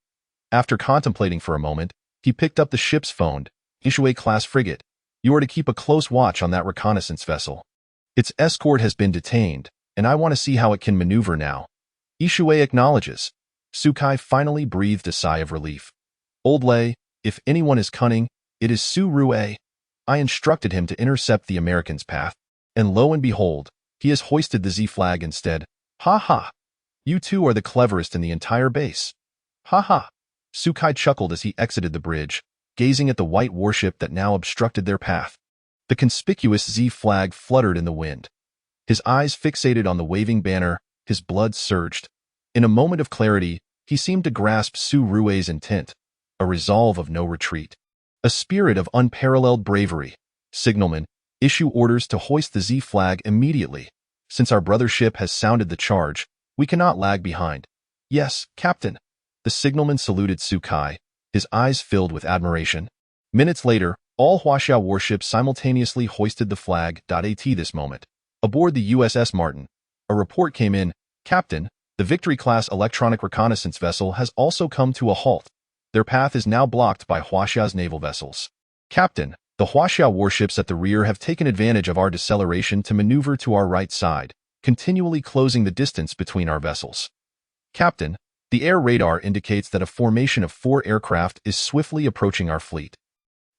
After contemplating for a moment, he picked up the ship's phone. "Ishue-class frigate. You are to keep a close watch on that reconnaissance vessel. Its escort has been detained, and I want to see how it can maneuver now." Ishue acknowledges. Chu Ge finally breathed a sigh of relief. "Old Lei, if anyone is cunning, it is Su Rue. I instructed him to intercept the Americans' path, and lo and behold, he has hoisted the Z flag instead. Ha ha! You two are the cleverest in the entire base. Ha ha!" Chu Ge chuckled as he exited the bridge, gazing at the white warship that now obstructed their path. The conspicuous Z flag fluttered in the wind. His eyes fixated on the waving banner, his blood surged. In a moment of clarity, he seemed to grasp Su Rue's intent, a resolve of no retreat, a spirit of unparalleled bravery. "Signalman, issue orders to hoist the Z flag immediately. Since our brother ship has sounded the charge, we cannot lag behind." "Yes, Captain." The signalman saluted Chu Ge, his eyes filled with admiration. Minutes later, all Huaxia warships simultaneously hoisted the flag. At this moment, aboard the USS Martin, a report came in. "Captain, the Victory-class electronic reconnaissance vessel has also come to a halt. Their path is now blocked by Huaxia's naval vessels." "Captain, the Huaxia warships at the rear have taken advantage of our deceleration to maneuver to our right side, continually closing the distance between our vessels." "Captain, the air radar indicates that a formation of 4 aircraft is swiftly approaching our fleet."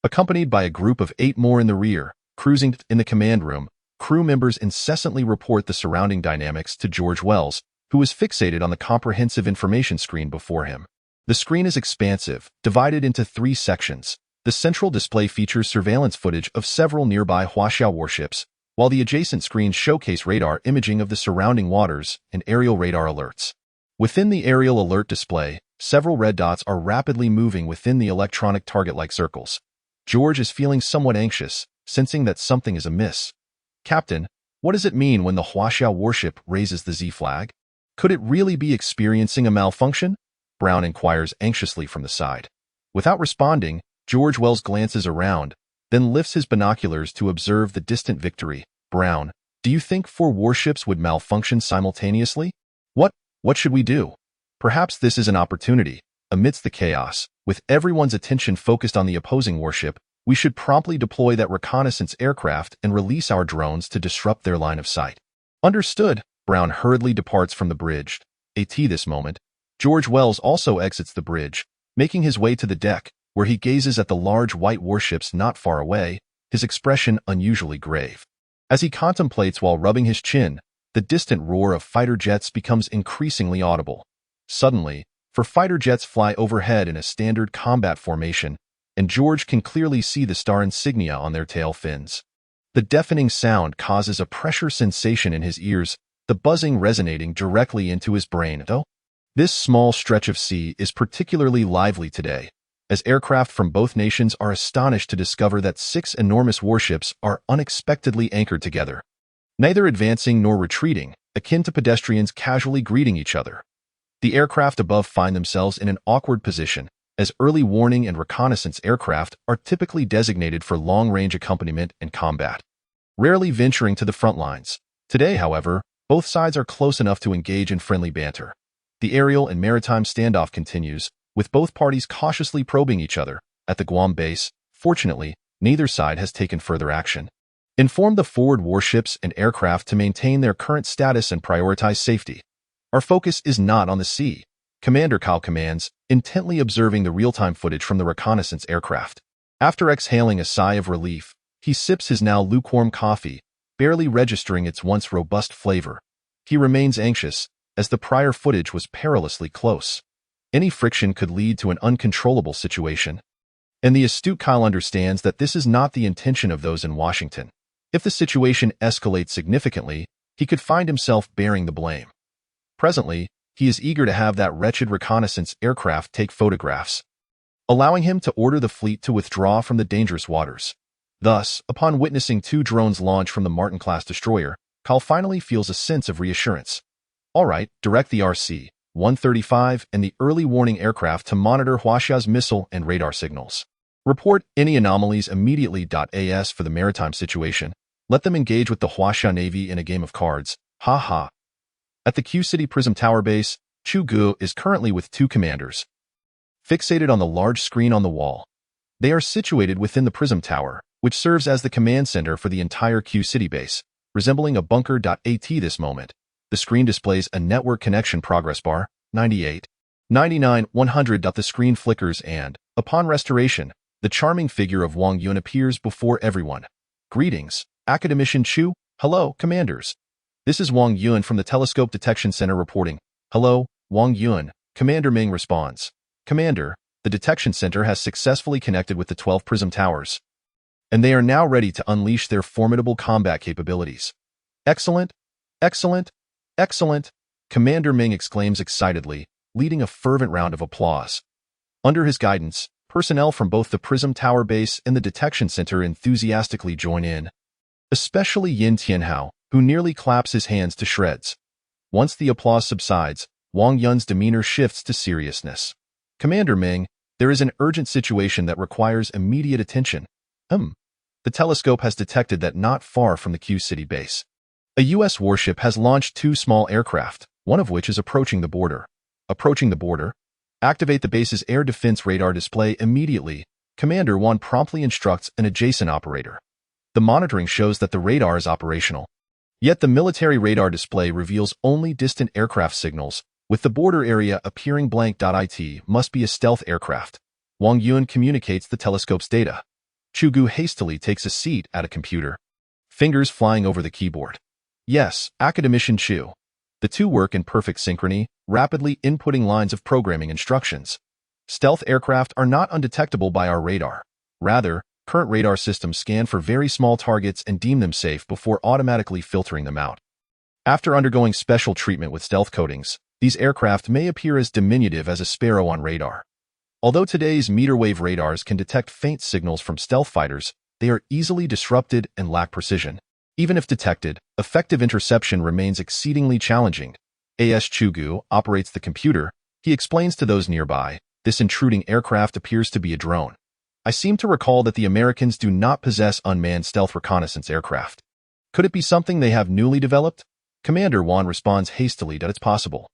Accompanied by a group of 8 more in the rear, cruising in the command room, crew members incessantly report the surrounding dynamics to George Wells, who is fixated on the comprehensive information screen before him. The screen is expansive, divided into 3 sections. The central display features surveillance footage of several nearby Huaxia warships, while the adjacent screens showcase radar imaging of the surrounding waters and aerial radar alerts. Within the aerial alert display, several red dots are rapidly moving within the electronic target-like circles. George is feeling somewhat anxious, sensing that something is amiss. "Captain, what does it mean when the Huaxia warship raises the Z flag? Could it really be experiencing a malfunction?" Brown inquires anxiously from the side. Without responding, George Wells glances around, then lifts his binoculars to observe the distant Victory. "Brown, do you think 4 warships would malfunction simultaneously? What should we do?" "Perhaps this is an opportunity. Amidst the chaos, with everyone's attention focused on the opposing warship, we should promptly deploy that reconnaissance aircraft and release our drones to disrupt their line of sight." "Understood." Brown hurriedly departs from the bridge. At this moment, George Wells also exits the bridge, making his way to the deck, where he gazes at the large white warships not far away, his expression unusually grave. As he contemplates while rubbing his chin, the distant roar of fighter jets becomes increasingly audible. Suddenly, 4 fighter jets fly overhead in a standard combat formation, and George can clearly see the star insignia on their tail fins. The deafening sound causes a pressure sensation in his ears, the buzzing resonating directly into his brain. This small stretch of sea is particularly lively today, as aircraft from both nations are astonished to discover that 6 enormous warships are unexpectedly anchored together, neither advancing nor retreating, akin to pedestrians casually greeting each other. The aircraft above find themselves in an awkward position, as early warning and reconnaissance aircraft are typically designated for long-range accompaniment and combat, rarely venturing to the front lines. Today, however, both sides are close enough to engage in friendly banter. The aerial and maritime standoff continues, with both parties cautiously probing each other. At the Guam base, fortunately, neither side has taken further action. Inform the forward warships and aircraft to maintain their current status and prioritize safety. Our focus is not on the sea. Commander Kyle commands, intently observing the real-time footage from the reconnaissance aircraft. After exhaling a sigh of relief, he sips his now lukewarm coffee, barely registering its once robust flavor. He remains anxious, as the prior footage was perilously close. Any friction could lead to an uncontrollable situation. And the astute Kyle understands that this is not the intention of those in Washington. If the situation escalates significantly, he could find himself bearing the blame. Presently, he is eager to have that wretched reconnaissance aircraft take photographs, allowing him to order the fleet to withdraw from the dangerous waters. Thus, upon witnessing 2 drones launch from the Martin-class destroyer, Kyle finally feels a sense of reassurance. All right, direct the RC-135 and the early warning aircraft to monitor Huaxia's missile and radar signals. Report any anomalies immediately. As for the maritime situation, let them engage with the Huaxia Navy in a game of cards. Ha ha. At the Q City Prism Tower base, Chu Ge is currently with 2 commanders, fixated on the large screen on the wall. They are situated within the Prism Tower, which serves as the command center for the entire Q City base, resembling a bunker. At this moment, the screen displays a network connection progress bar, 98, 99, 100. The screen flickers and, upon restoration, the charming figure of Wang Yun appears before everyone. Greetings, Academician Chu. Hello, commanders. This is Wang Yun from the Telescope Detection Center reporting. Hello, Wang Yun. Commander Ming responds. Commander, the detection center has successfully connected with the 12 Prism Towers, and they are now ready to unleash their formidable combat capabilities. Excellent, excellent, excellent, Commander Ming exclaims excitedly, leading a fervent round of applause. Under his guidance, personnel from both the Prism Tower base and the detection center enthusiastically join in, especially Yin Tianhao, who nearly claps his hands to shreds. Once the applause subsides, Wang Yun's demeanor shifts to seriousness. Commander Ming, there is an urgent situation that requires immediate attention. The telescope has detected that not far from the Q City base, a U.S. warship has launched 2 small aircraft, one of which is approaching the border. Approaching the border? Activate the base's air defense radar display immediately. Commander Wan promptly instructs an adjacent operator. The monitoring shows that the radar is operational. Yet the military radar display reveals only distant aircraft signals, with the border area appearing blank. It must be a stealth aircraft. Wang Yun communicates the telescope's data. Chu Ge hastily takes a seat at a computer, fingers flying over the keyboard. Yes, Academician Chu. The 2 work in perfect synchrony, rapidly inputting lines of programming instructions. Stealth aircraft are not undetectable by our radar. Rather, current radar systems scan for very small targets and deem them safe before automatically filtering them out. After undergoing special treatment with stealth coatings, these aircraft may appear as diminutive as a sparrow on radar. Although today's meter-wave radars can detect faint signals from stealth fighters, they are easily disrupted and lack precision. Even if detected, effective interception remains exceedingly challenging. As Chu Ge operates the computer, he explains to those nearby, this intruding aircraft appears to be a drone. I seem to recall that the Americans do not possess unmanned stealth reconnaissance aircraft. Could it be something they have newly developed? Commander Wan responds hastily that it's possible.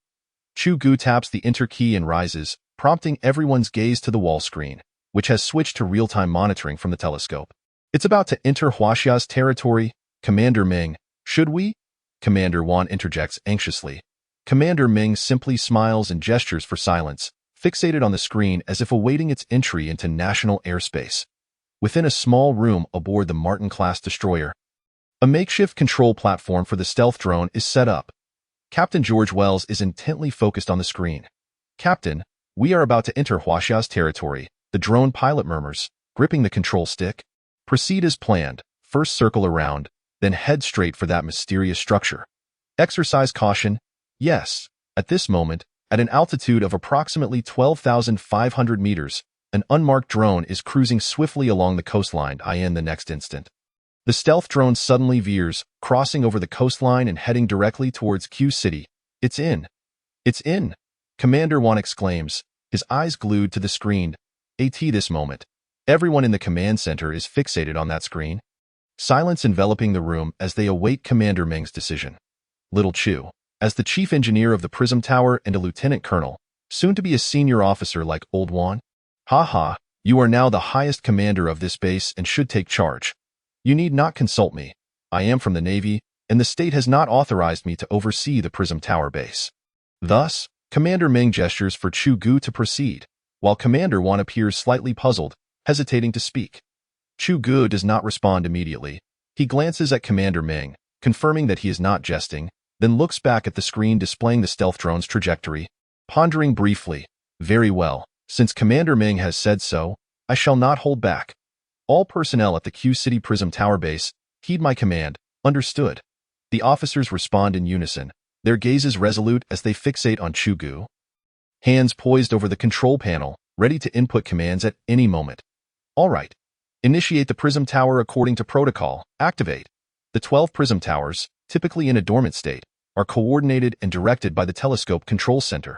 Chu Ge taps the enter key and rises, prompting everyone's gaze to the wall screen, which has switched to real-time monitoring from the telescope. It's about to enter Huaxia's territory. Commander Ming, should we? Commander Wan interjects anxiously. Commander Ming simply smiles and gestures for silence, fixated on the screen as if awaiting its entry into national airspace. Within a small room aboard the Martin-class destroyer, a makeshift control platform for the stealth drone is set up. Captain George Wells is intently focused on the screen. Captain, we are about to enter Huaxia's territory, the drone pilot murmurs, gripping the control stick. Proceed as planned, first circle around, then head straight for that mysterious structure. Exercise caution. Yes, at this moment, at an altitude of approximately 12,500 meters, an unmarked drone is cruising swiftly along the coastline. In the next instant, the stealth drone suddenly veers, crossing over the coastline and heading directly towards Q City. It's in. It's in. Commander Wan exclaims, his eyes glued to the screen. At this moment, everyone in the command center is fixated on that screen. Silence enveloping the room as they await Commander Ming's decision. Little Chu, as the chief engineer of the Prism Tower and a lieutenant colonel, soon to be a senior officer like Old Wan. Ha ha, you are now the highest commander of this base and should take charge. You need not consult me. I am from the Navy, and the state has not authorized me to oversee the Prism Tower base. Thus, Commander Ming gestures for Chu Ge to proceed, while Commander Wan appears slightly puzzled, hesitating to speak. Chu Ge does not respond immediately. He glances at Commander Ming, confirming that he is not jesting, then looks back at the screen displaying the stealth drone's trajectory, pondering briefly. Very well, since Commander Ming has said so, I shall not hold back. All personnel at the Q City Prism Tower base, heed my command. Understood. The officers respond in unison, their gazes resolute as they fixate on Chu Ge. Hands poised over the control panel, ready to input commands at any moment. All right. Initiate the Prism Tower according to protocol. Activate. The 12 Prism Towers, typically in a dormant state, are coordinated and directed by the Telescope Control Center.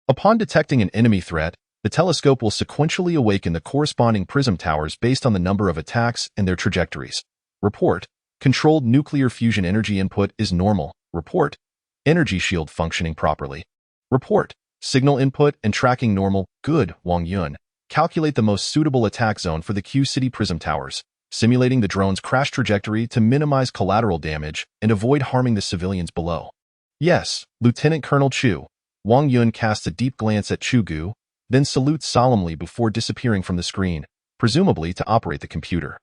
Upon detecting an enemy threat, the telescope will sequentially awaken the corresponding Prism Towers based on the number of attacks and their trajectories. Report. Controlled nuclear fusion energy input is normal. Report. Energy shield functioning properly. Report. Signal input and tracking normal. Good, Wang Yun. Calculate the most suitable attack zone for the Q City Prism Towers, simulating the drone's crash trajectory to minimize collateral damage and avoid harming the civilians below. Yes, Lieutenant Colonel Chu. Wang Yun casts a deep glance at Chu Ge, then salutes solemnly before disappearing from the screen, presumably to operate the computer.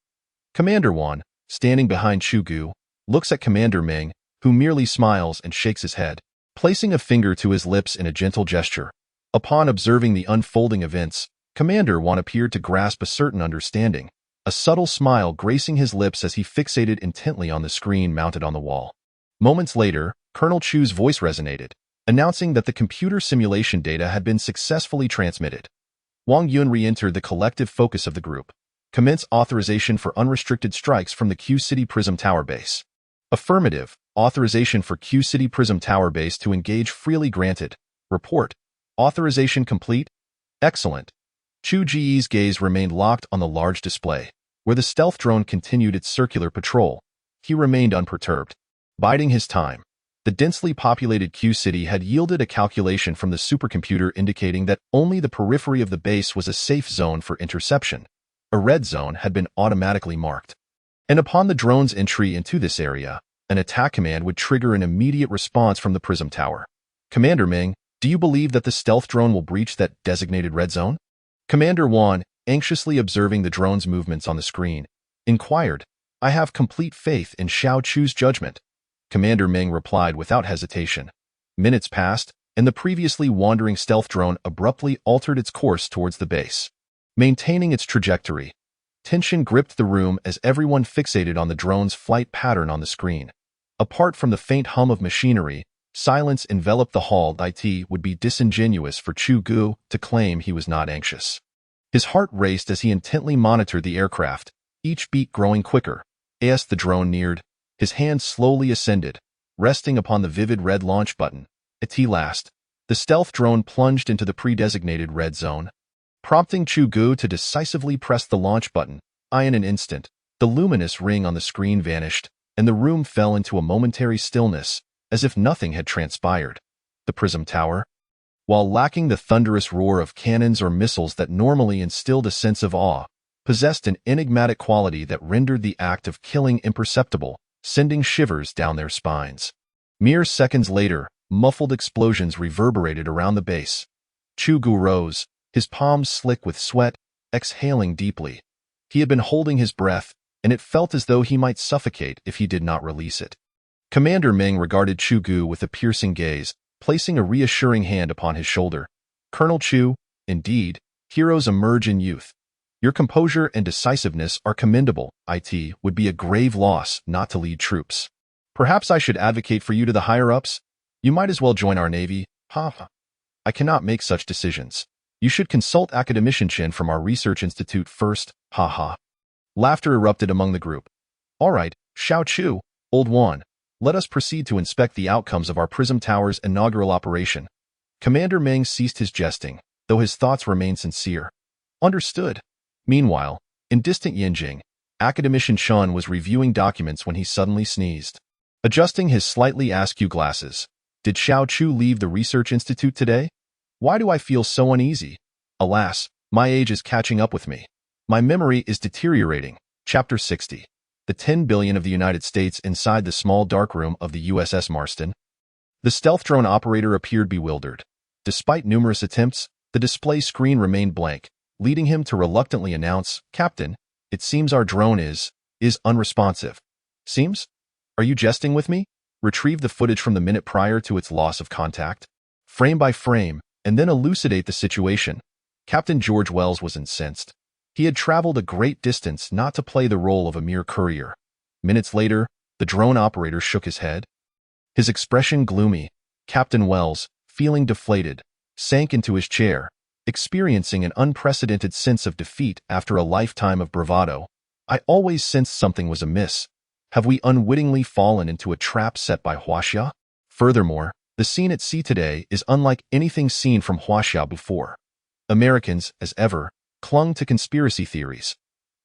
Commander Wan, standing behind Chu Ge, looks at Commander Ming, who merely smiles and shakes his head, placing a finger to his lips in a gentle gesture. Upon observing the unfolding events, Commander Wan appeared to grasp a certain understanding, a subtle smile gracing his lips as he fixated intently on the screen mounted on the wall. Moments later, Colonel Chu's voice resonated, announcing that the computer simulation data had been successfully transmitted. Wang Yun re-entered the collective focus of the group. Commence authorization for unrestricted strikes from the Q City Prism Tower base. Affirmative. Authorization for Q City Prism Tower base to engage freely granted. Report. Authorization complete. Excellent. Chu Ge's gaze remained locked on the large display, where the stealth drone continued its circular patrol. He remained unperturbed, biding his time. The densely populated Q City had yielded a calculation from the supercomputer indicating that only the periphery of the base was a safe zone for interception. A red zone had been automatically marked. And upon the drone's entry into this area, an attack command would trigger an immediate response from the Prism Tower. Commander Ming, do you believe that the stealth drone will breach that designated red zone? Commander Wan, anxiously observing the drone's movements on the screen, inquired. I have complete faith in Xiao Chu's judgment. Commander Ming replied without hesitation. Minutes passed, and the previously wandering stealth drone abruptly altered its course towards the base, maintaining its trajectory. Tension gripped the room as everyone fixated on the drone's flight pattern on the screen. Apart from the faint hum of machinery, silence enveloped the hall. It would be disingenuous for Chu Ge to claim he was not anxious. His heart raced as he intently monitored the aircraft, each beat growing quicker. As the drone neared, his hand slowly ascended, resting upon the vivid red launch button. At last, the stealth drone plunged into the pre-designated red zone, prompting Chu Ge to decisively press the launch button. In an instant, the luminous ring on the screen vanished, and the room fell into a momentary stillness, as if nothing had transpired. The Prism Tower, while lacking the thunderous roar of cannons or missiles that normally instilled a sense of awe, possessed an enigmatic quality that rendered the act of killing imperceptible, sending shivers down their spines. Mere seconds later, muffled explosions reverberated around the base. Chu Ge rose, his palms slick with sweat, exhaling deeply. He had been holding his breath, and it felt as though he might suffocate if he did not release it. Commander Ming regarded Chu Ge with a piercing gaze, placing a reassuring hand upon his shoulder. Colonel Chu, indeed, heroes emerge in youth. Your composure and decisiveness are commendable. It would be a grave loss not to lead troops. Perhaps I should advocate for you to the higher-ups? You might as well join our Navy. I cannot make such decisions. You should consult Academician Chen from our research institute first. Laughter erupted among the group. All right, Xiao Chu, Old Wan, let us proceed to inspect the outcomes of our Prism Tower's inaugural operation. Commander Ming ceased his jesting, though his thoughts remained sincere. Understood. Meanwhile, in distant Yinjing, Academician Chen was reviewing documents when he suddenly sneezed. Adjusting his slightly askew glasses, did Xiao Chu leave the research institute today? Why do I feel so uneasy? Alas, my age is catching up with me. My memory is deteriorating. Chapter 60. The 10 billion of the United States inside the small dark room of the USS Marston. The stealth drone operator appeared bewildered. Despite numerous attempts, the display screen remained blank, leading him to reluctantly announce, "Captain, it seems our drone is unresponsive." "Seems? Are you jesting with me?" Retrieve the footage from the minute prior to its loss of contact, frame by frame, and then elucidate the situation. Captain George Wells was incensed. He had traveled a great distance not to play the role of a mere courier. Minutes later, the drone operator shook his head. His expression gloomy. Captain Wells, feeling deflated, sank into his chair, experiencing an unprecedented sense of defeat after a lifetime of bravado. "I always sensed something was amiss. Have we unwittingly fallen into a trap set by Huaxia?" Furthermore, the scene at sea today is unlike anything seen from Huaxia before. Americans, as ever, clung to conspiracy theories.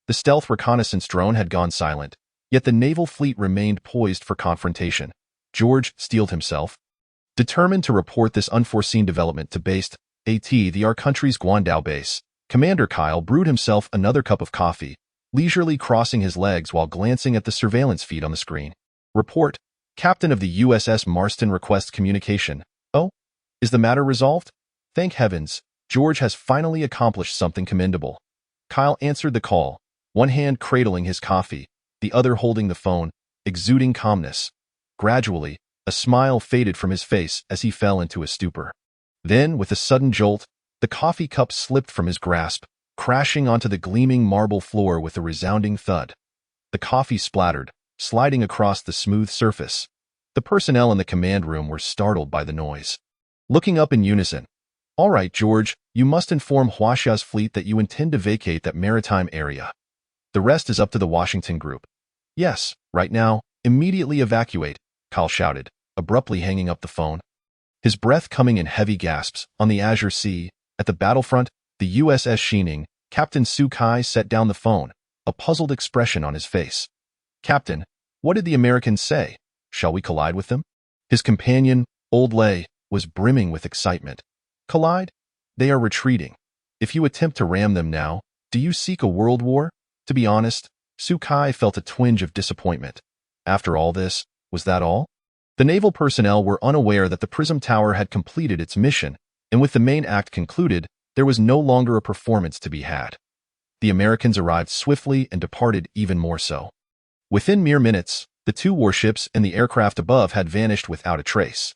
The stealth reconnaissance drone had gone silent, yet the naval fleet remained poised for confrontation. George steeled himself, determined to report this unforeseen development to our country's Guangdao base. Commander Kyle brewed himself another cup of coffee, leisurely crossing his legs while glancing at the surveillance feed on the screen. "Report, Captain of the USS Marston requests communication. Oh, is the matter resolved? Thank heavens, George has finally accomplished something commendable." Kyle answered the call, one hand cradling his coffee, the other holding the phone, exuding calmness. Gradually, a smile faded from his face as he fell into a stupor. Then, with a sudden jolt, the coffee cup slipped from his grasp, crashing onto the gleaming marble floor with a resounding thud. The coffee splattered, sliding across the smooth surface. The personnel in the command room were startled by the noise. Looking up in unison, "All right, George, you must inform Huaxia's fleet that you intend to vacate that maritime area. The rest is up to the Washington group." "Yes, right now, immediately evacuate," Kyle shouted, abruptly hanging up the phone. His breath coming in heavy gasps. On the azure sea, at the battlefront, the USS Xining, Captain Chu Ge set down the phone, a puzzled expression on his face. "Captain, what did the Americans say? Shall we collide with them?" His companion, Old Lei, was brimming with excitement. "Collide? They are retreating. If you attempt to ram them now, do you seek a world war?" To be honest, Chu Ge felt a twinge of disappointment. After all this, was that all? The naval personnel were unaware that the Prism Tower had completed its mission, and with the main act concluded, there was no longer a performance to be had. The Americans arrived swiftly and departed even more so. Within mere minutes, the two warships and the aircraft above had vanished without a trace.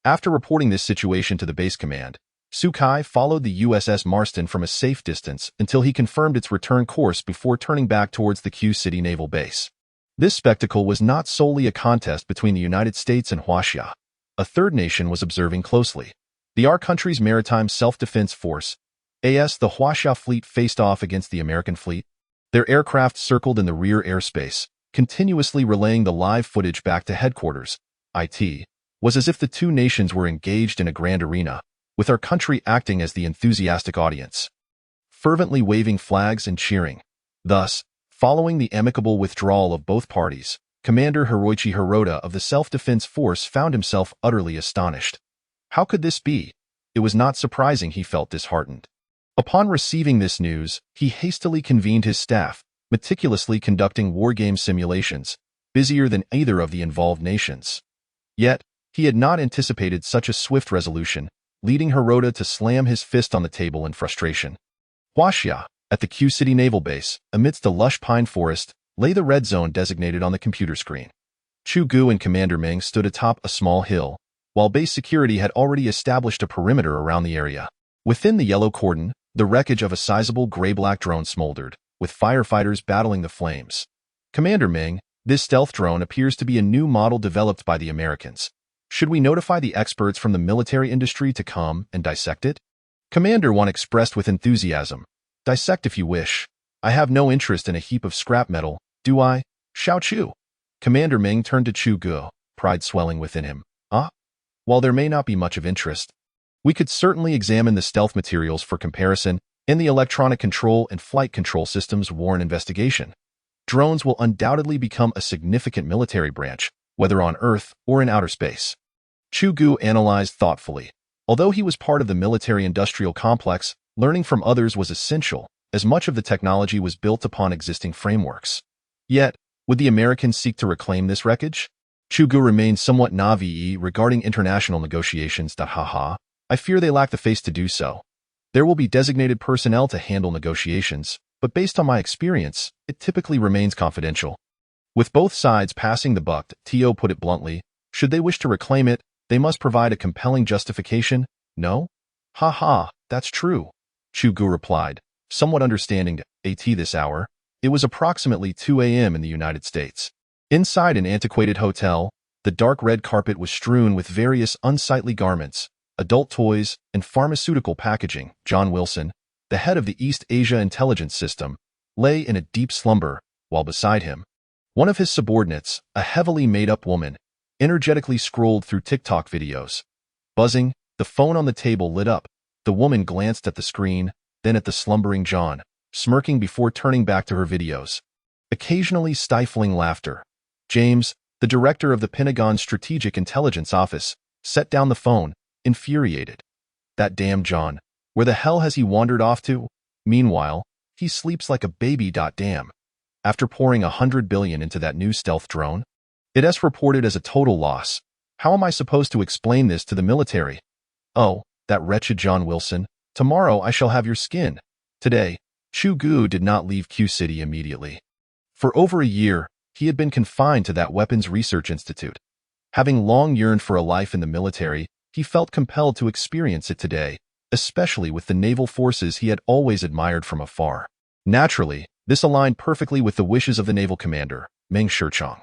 After reporting this situation to the base command, Chu Ge followed the USS Marston from a safe distance until he confirmed its return course before turning back towards the Q City Naval Base. This spectacle was not solely a contest between the United States and Huaxia. A third nation was observing closely. Our country's Maritime Self-Defense Force, AS the Huaxia fleet faced off against the American fleet. Their aircraft circled in the rear airspace, continuously relaying the live footage back to headquarters. It was as if the two nations were engaged in a grand arena, with our country acting as the enthusiastic audience, fervently waving flags and cheering. Thus, following the amicable withdrawal of both parties, Commander Hiroichi Hirota of the Self-Defense Force found himself utterly astonished. How could this be? It was not surprising he felt disheartened. Upon receiving this news, he hastily convened his staff, meticulously conducting wargame simulations, busier than either of the involved nations. Yet, he had not anticipated such a swift resolution, leading Hirota to slam his fist on the table in frustration. Huaxia, at the Q City Naval Base, amidst a lush pine forest, lay the red zone designated on the computer screen. Chu Ge and Commander Meng stood atop a small hill, while base security had already established a perimeter around the area. Within the yellow cordon, the wreckage of a sizable gray-black drone smoldered, with firefighters battling the flames. "Commander Meng, this stealth drone appears to be a new model developed by the Americans. Should we notify the experts from the military industry to come and dissect it?" Commander One expressed with enthusiasm. "Dissect if you wish. I have no interest in a heap of scrap metal, do I? Xiao Chu." Commander Meng turned to Chu Ge, pride swelling within him. While there may not be much of interest, we could certainly examine the stealth materials for comparison and the electronic control and flight control systems warrant investigation. Drones will undoubtedly become a significant military branch, whether on Earth or in outer space." Chu Ge analyzed thoughtfully. Although he was part of the military-industrial complex, learning from others was essential, as much of the technology was built upon existing frameworks. Yet, would the Americans seek to reclaim this wreckage? Chu Ge remained somewhat naive regarding international negotiations. I fear they lack the face to do so. There will be designated personnel to handle negotiations, but based on my experience, it typically remains confidential. With both sides passing the buck, Tio put it bluntly, should they wish to reclaim it, they must provide a compelling justification, no? Ha ha, that's true, Chu Ge replied, somewhat understanding at this hour. It was approximately 2 a.m. in the United States. Inside an antiquated hotel, the dark red carpet was strewn with various unsightly garments, adult toys, and pharmaceutical packaging. John Wilson, the head of the East Asia Intelligence System, lay in a deep slumber, while beside him, one of his subordinates, a heavily made-up woman, energetically scrolled through TikTok videos. Buzzing, the phone on the table lit up. The woman glanced at the screen, then at the slumbering John, smirking before turning back to her videos. Occasionally stifling laughter. James, the director of the Pentagon's Strategic Intelligence Office, set down the phone, infuriated. That damn John. Where the hell has he wandered off to? Meanwhile, he sleeps like a baby. Damn. After pouring $100 billion into that new stealth drone, it's reported as a total loss. How am I supposed to explain this to the military? Oh, that wretched John Wilson. Tomorrow I shall have your skin. Today, Chu Ge did not leave Q City immediately. For over a year, he had been confined to that Weapons Research Institute. Having long yearned for a life in the military, he felt compelled to experience it today, especially with the naval forces he had always admired from afar. Naturally, this aligned perfectly with the wishes of the naval commander, Meng Shirchong.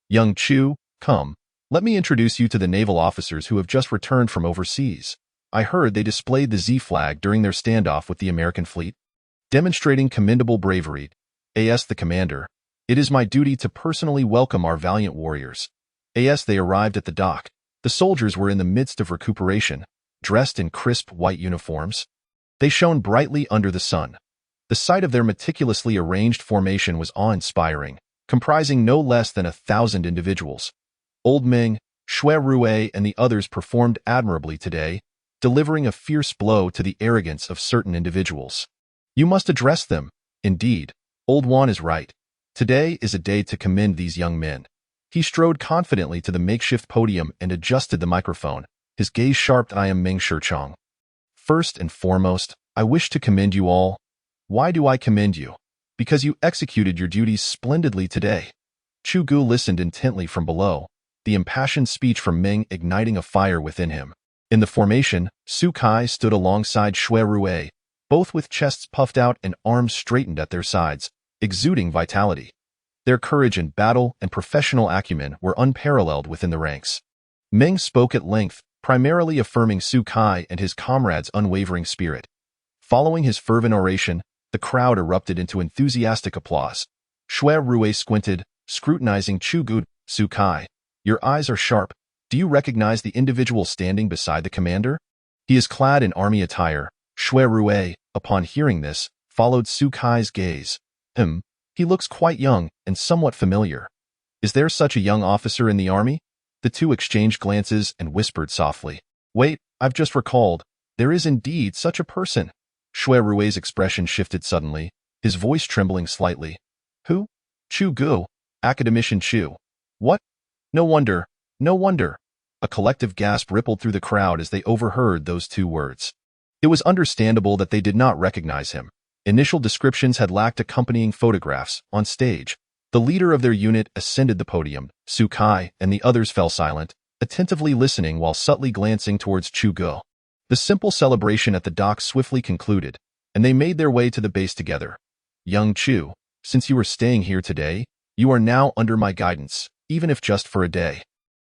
Young Chu, come, let me introduce you to the naval officers who have just returned from overseas. I heard they displayed the Z flag during their standoff with the American fleet, demonstrating commendable bravery. As the commander, it is my duty to personally welcome our valiant warriors. As they arrived at the dock, the soldiers were in the midst of recuperation, dressed in crisp white uniforms. They shone brightly under the sun. The sight of their meticulously arranged formation was awe-inspiring, comprising no less than 1,000 individuals. Old Ming, Shui Rue, and the others performed admirably today, delivering a fierce blow to the arrogance of certain individuals. You must address them. Indeed, Old Wan is right. Today is a day to commend these young men. He strode confidently to the makeshift podium and adjusted the microphone, his gaze sharp. I am Meng Shirchong. First and foremost, I wish to commend you all. Why do I commend you? Because you executed your duties splendidly today. Chu Ge listened intently from below, the impassioned speech from Ming igniting a fire within him. In the formation, Su Kai stood alongside Shui Rue, both with chests puffed out and arms straightened at their sides, exuding vitality. Their courage in battle and professional acumen were unparalleled within the ranks. Ming spoke at length, primarily affirming Su Kai and his comrades' unwavering spirit. Following his fervent oration, the crowd erupted into enthusiastic applause. Shui Rue squinted, scrutinizing Chu Ge. Su Kai, your eyes are sharp. Do you recognize the individual standing beside the commander? He is clad in army attire. Shui Rue, upon hearing this, followed Su Kai's gaze. He looks quite young and somewhat familiar. Is there such a young officer in the army? The two exchanged glances and whispered softly. Wait, I've just recalled. There is indeed such a person. Shui Rue's expression shifted suddenly, his voice trembling slightly. Who? Chu Ge, Academician Chu. What? No wonder, no wonder. A collective gasp rippled through the crowd as they overheard those two words. It was understandable that they did not recognize him. Initial descriptions had lacked accompanying photographs. On stage, the leader of their unit ascended the podium. Su Kai and the others fell silent, attentively listening while subtly glancing towards Chu Ge. The simple celebration at the dock swiftly concluded, and they made their way to the base together. Young Chu, since you are staying here today, you are now under my guidance, even if just for a day.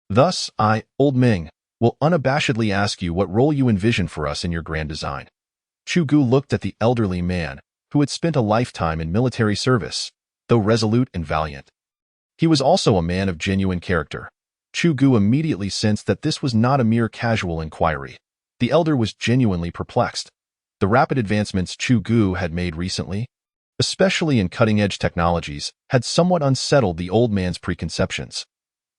Thus, I, Old Ming, will unabashedly ask you what role you envision for us in your grand design. Chu Ge looked at the elderly man, who had spent a lifetime in military service, though resolute and valiant. He was also a man of genuine character. Chu Ge immediately sensed that this was not a mere casual inquiry. The elder was genuinely perplexed. The rapid advancements Chu Ge had made recently, especially in cutting-edge technologies, had somewhat unsettled the old man's preconceptions.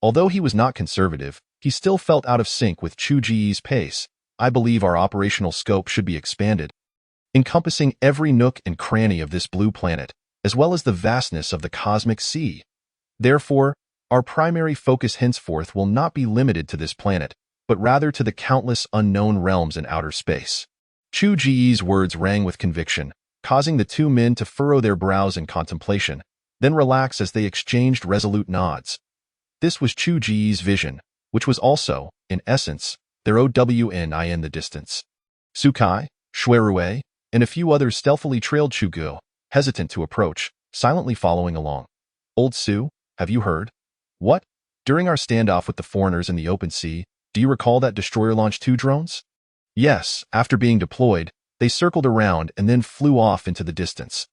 Although he was not conservative, he still felt out of sync with Chu Ge's pace. I believe our operational scope should be expanded, encompassing every nook and cranny of this blue planet, as well as the vastness of the cosmic sea. Therefore, our primary focus henceforth will not be limited to this planet. but rather to the countless unknown realms in outer space. Chu Ge's words rang with conviction, causing the two men to furrow their brows in contemplation, then relax as they exchanged resolute nods. This was Chu Ge's vision, which was also, in essence, their OWN in the distance. Sukai, Shuerue, and a few others stealthily trailed Chu Ge, hesitant to approach, silently following along. Old Su, have you heard? What? During our standoff with the foreigners in the open sea, do you recall that destroyer-launched 2 drones? Yes, after being deployed, they circled around and then flew off into the distance.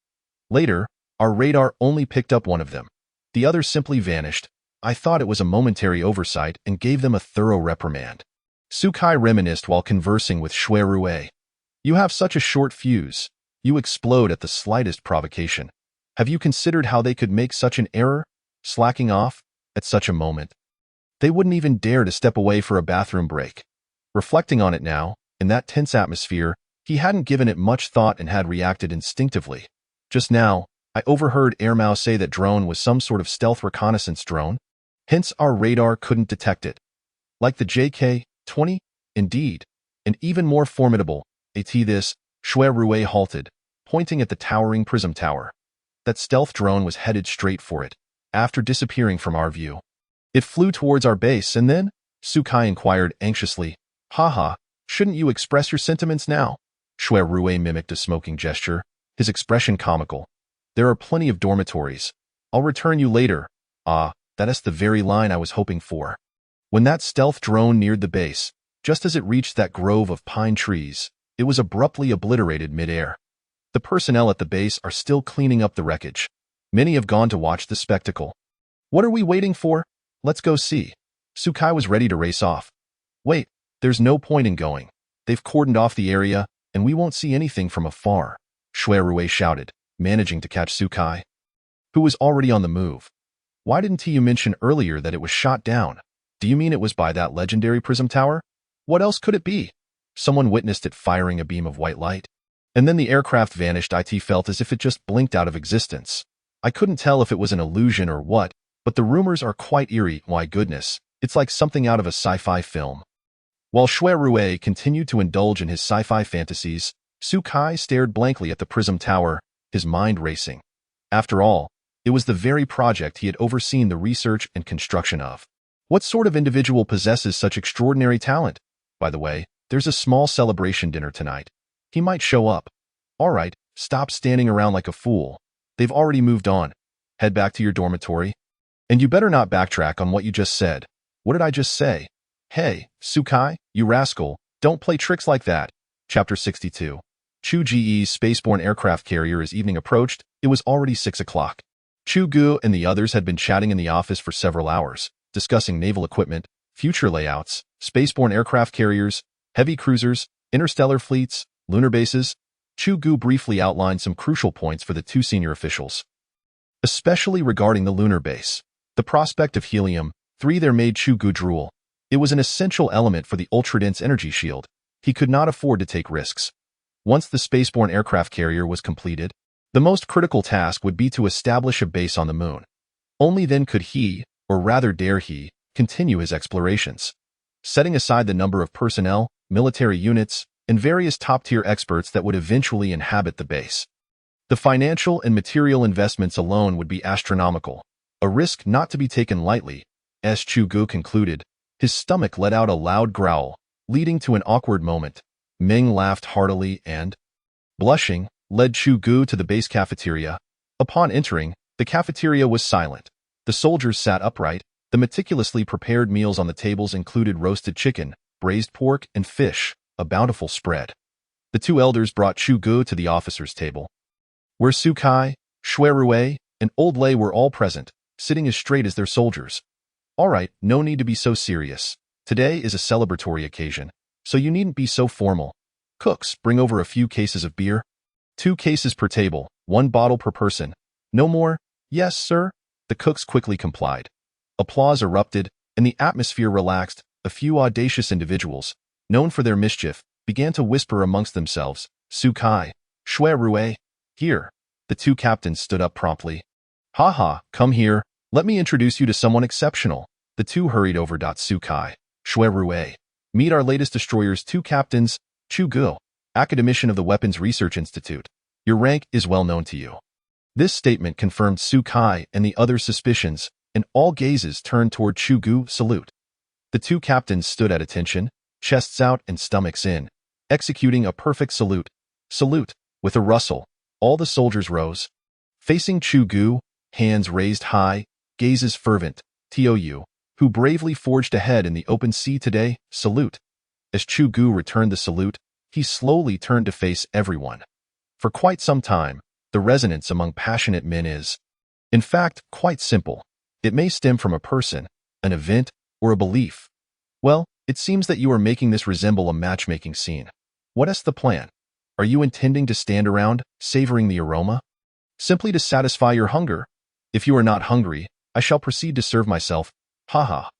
Later, our radar only picked up one of them. The others simply vanished. I thought it was a momentary oversight and gave them a thorough reprimand. Sukai reminisced while conversing with Shuerue. You have such a short fuse. You explode at the slightest provocation. Have you considered how they could make such an error? Slacking off? At such a moment. They wouldn't even dare to step away for a bathroom break. Reflecting on it now, in that tense atmosphere, he hadn't given it much thought and had reacted instinctively. Just now, I overheard Airmao say that drone was some sort of stealth reconnaissance drone. Hence our radar couldn't detect it. Like the JK-20? Indeed. And even more formidable, this, Shuerue halted, pointing at the towering Prism tower. That stealth drone was headed straight for it, after disappearing from our view. It flew towards our base and then? Sukai inquired anxiously. Haha, shouldn't you express your sentiments now? Shuerue mimicked a smoking gesture, his expression comical. There are plenty of dormitories. I'll return you later. Ah, that's the very line I was hoping for. When that stealth drone neared the base, just as it reached that grove of pine trees, it was abruptly obliterated mid-air. The personnel at the base are still cleaning up the wreckage. Many have gone to watch the spectacle. What are we waiting for? Let's go see. Sukai was ready to race off. Wait, there's no point in going. They've cordoned off the area, and we won't see anything from afar, Shuerue shouted, managing to catch Sukai, who was already on the move. Why didn't you mention earlier that it was shot down? Do you mean it was by that legendary Prism tower? What else could it be? Someone witnessed it firing a beam of white light. And then the aircraft vanished. It felt as if it just blinked out of existence. I couldn't tell if it was an illusion or what, but the rumors are quite eerie. My goodness, it's like something out of a sci-fi film. While Shuerue continued to indulge in his sci-fi fantasies, Sukai stared blankly at the Prism tower, his mind racing. After all, it was the very project he had overseen the research and construction of. What sort of individual possesses such extraordinary talent? By the way, there's a small celebration dinner tonight. He might show up. All right, stop standing around like a fool. They've already moved on. Head back to your dormitory. And you better not backtrack on what you just said. What did I just say? Hey, Sukai, you rascal, don't play tricks like that. Chapter 62. Chu Ge's spaceborne aircraft carrier. As evening approached, it was already 6 o'clock. Chu Ge and the others had been chatting in the office for several hours, discussing naval equipment, future layouts, spaceborne aircraft carriers, heavy cruisers, interstellar fleets, lunar bases. Chu Ge briefly outlined some crucial points for the two senior officials, especially regarding the lunar base. The prospect of helium-3 there made Chu Ge drool. It was an essential element for the ultra-dense energy shield. He could not afford to take risks. Once the spaceborne aircraft carrier was completed, the most critical task would be to establish a base on the moon. Only then could he, or rather dare he, continue his explorations. Setting aside the number of personnel, military units, and various top-tier experts that would eventually inhabit the base, the financial and material investments alone would be astronomical, a risk not to be taken lightly. As Chu Ge concluded, his stomach let out a loud growl, leading to an awkward moment. Ming laughed heartily and, blushing, led Chu Ge to the base cafeteria. Upon entering, the cafeteria was silent. The soldiers sat upright. The meticulously prepared meals on the tables included roasted chicken, braised pork, and fish, a bountiful spread. The two elders brought Chu Ge to the officers' table, where Sukai, Shuerue, and Old Lei were all present, sitting as straight as their soldiers. All right, no need to be so serious. Today is a celebratory occasion, so you needn't be so formal. Cooks, bring over a few cases of beer. 2 cases per table, 1 bottle per person. No more? Yes, sir. The cooks quickly complied. Applause erupted, and the atmosphere relaxed. A few audacious individuals, known for their mischief, began to whisper amongst themselves. Sukai, Shuerue, here. The 2 captains stood up promptly. Ha, come here. Let me introduce you to someone exceptional. The 2 hurried over. Sukai, Shuerue, Meet our latest destroyer's 2 captains, Chu Ge, academician of the Weapons Research Institute. Your rank is well known to you. This statement confirmed Su Kai and the others' suspicions, and all gazes turned toward Chu Ge. Salute. The 2 captains stood at attention, chests out and stomachs in, executing a perfect salute. Salute. With a rustle, all the soldiers rose. Facing Chu Ge, hands raised high, gazes fervent, Tou, who bravely forged ahead in the open sea today, salute. As Chu Ge returned the salute, he slowly turned to face everyone. For quite some time, the resonance among passionate men is, in fact, quite simple. It may stem from a person, an event, or a belief. Well, it seems that you are making this resemble a matchmaking scene. What is the plan? Are you intending to stand around, savoring the aroma? Simply to satisfy your hunger? If you are not hungry, I shall proceed to serve myself. Ha.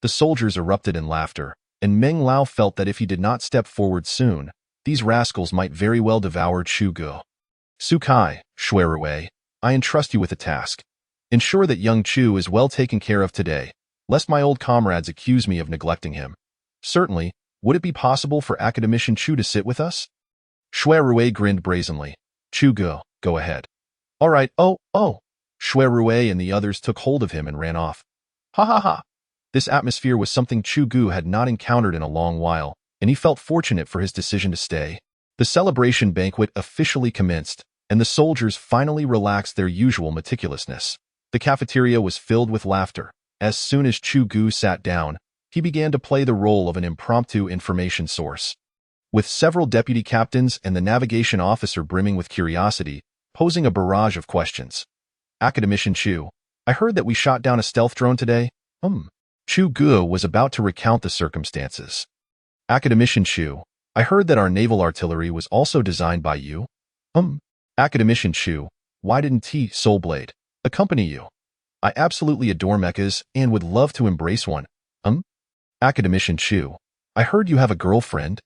The soldiers erupted in laughter, and Meng Lao felt that if he did not step forward soon, these rascals might very well devour Chu Ge. Su Kai, Shui Rui, I entrust you with a task. Ensure that young Chu is well taken care of today, lest my old comrades accuse me of neglecting him. Certainly, would it be possible for Academician Chu to sit with us? Shui Rui grinned brazenly. Chu Ge, go ahead. All right, oh. Shui Rui and the others took hold of him and ran off. Ha. This atmosphere was something Chu Ge had not encountered in a long while, and he felt fortunate for his decision to stay. The celebration banquet officially commenced, and the soldiers finally relaxed their usual meticulousness. The cafeteria was filled with laughter. As soon as Chu Ge sat down, he began to play the role of an impromptu information source. With several deputy captains and the navigation officer brimming with curiosity, posing a barrage of questions. Academician Chu, I heard that we shot down a stealth drone today. Chu Ge was about to recount the circumstances. Academician Chu, I heard that our naval artillery was also designed by you. Academician Chu, why didn't T. Soulblade accompany you? I absolutely adore mechs and would love to embrace one. Academician Chu, I heard you have a girlfriend.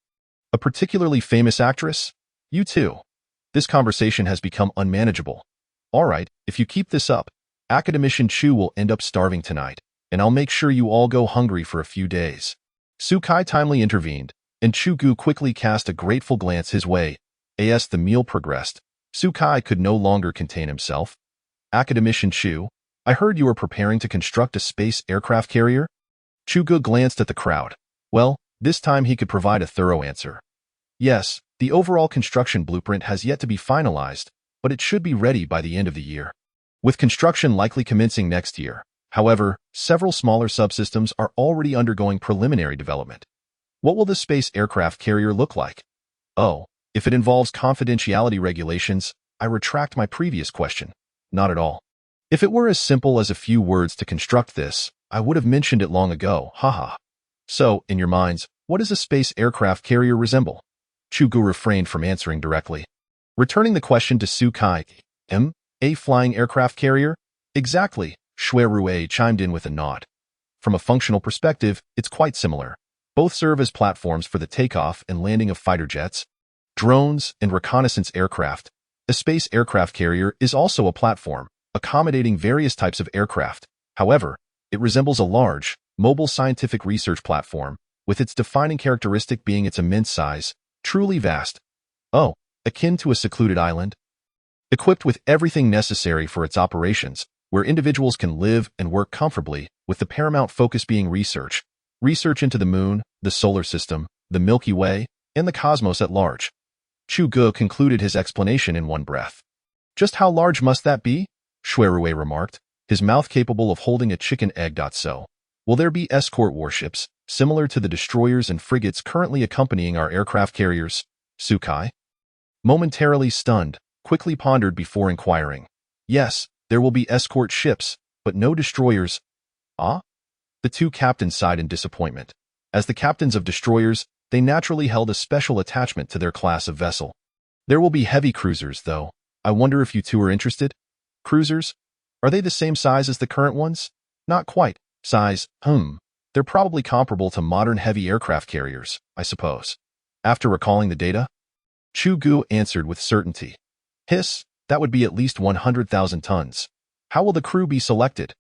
A particularly famous actress? You too. This conversation has become unmanageable. All right, if you keep this up, Academician Chu will end up starving tonight, and I'll make sure you all go hungry for a few days. Su Kai timely intervened, and Chu Ge quickly cast a grateful glance his way. As the meal progressed, Su Kai could no longer contain himself. Academician Chu, I heard you were preparing to construct a space aircraft carrier? Chu Ge glanced at the crowd. Well, this time he could provide a thorough answer. Yes, the overall construction blueprint has yet to be finalized, but it should be ready by the end of the year. With construction likely commencing next year, however, several smaller subsystems are already undergoing preliminary development. What will the space aircraft carrier look like? Oh, if it involves confidentiality regulations, I retract my previous question. Not at all. If it were as simple as a few words to construct this, I would have mentioned it long ago, haha. So, in your minds, what does a space aircraft carrier resemble? Chu Ge refrained from answering directly. Returning the question to Su Kai, a flying aircraft carrier? Exactly, Shui Rui chimed in with a nod. From a functional perspective, it's quite similar. Both serve as platforms for the takeoff and landing of fighter jets, drones, and reconnaissance aircraft. A space aircraft carrier is also a platform, accommodating various types of aircraft. However, it resembles a large, mobile scientific research platform, with its defining characteristic being its immense size, truly vast. Oh, akin to a secluded island? Equipped with everything necessary for its operations, where individuals can live and work comfortably, with the paramount focus being research. Research into the moon, the solar system, the Milky Way, and the cosmos at large. Chu Ge concluded his explanation in one breath. Just how large must that be? Shui Rui remarked, his mouth capable of holding a chicken egg. So, will there be escort warships, similar to the destroyers and frigates currently accompanying our aircraft carriers? Su Kai, momentarily stunned, quickly pondered before inquiring. Yes, there will be escort ships, but no destroyers. Ah? The 2 captains sighed in disappointment. As the captains of destroyers, they naturally held a special attachment to their class of vessel. There will be heavy cruisers, though. I wonder if you 2 are interested? Cruisers? Are they the same size as the current ones? Not quite. Size, They're probably comparable to modern heavy aircraft carriers, I suppose. After recalling the data, Chu Ge answered with certainty. Hiss, that would be at least 100,000 tons. How will the crew be selected?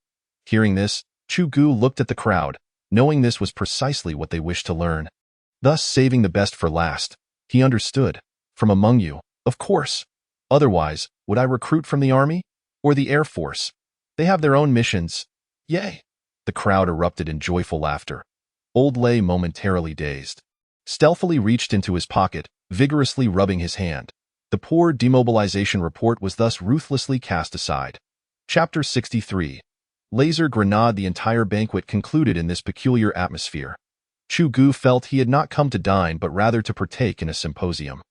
Hearing this, Chu Ge looked at the crowd, knowing this was precisely what they wished to learn. thus saving the best for last. He understood. From among you, of course. Otherwise, would I recruit from the army? Or the Air Force? They have their own missions. Yay! The crowd erupted in joyful laughter. Old Lay, momentarily dazed, stealthily reached into his pocket, vigorously rubbing his hand. The poor demobilization report was thus ruthlessly cast aside. Chapter 63. Laser Grenade. The entire banquet concluded in this peculiar atmosphere. Chu Ge felt he had not come to dine but rather to partake in a symposium.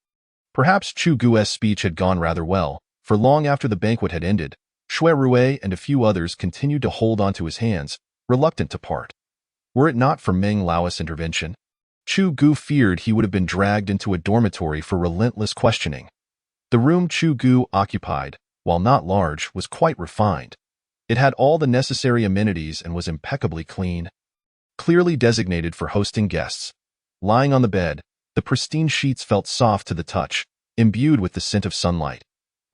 Perhaps Chu Ge's speech had gone rather well, for long after the banquet had ended, Shui Rui and a few others continued to hold onto his hands, reluctant to part. Were it not for Meng Lao's intervention, Chu Ge feared he would have been dragged into a dormitory for relentless questioning. The room Chu Ge occupied, while not large, was quite refined. It had all the necessary amenities and was impeccably clean, clearly designated for hosting guests. Lying on the bed, the pristine sheets felt soft to the touch, imbued with the scent of sunlight.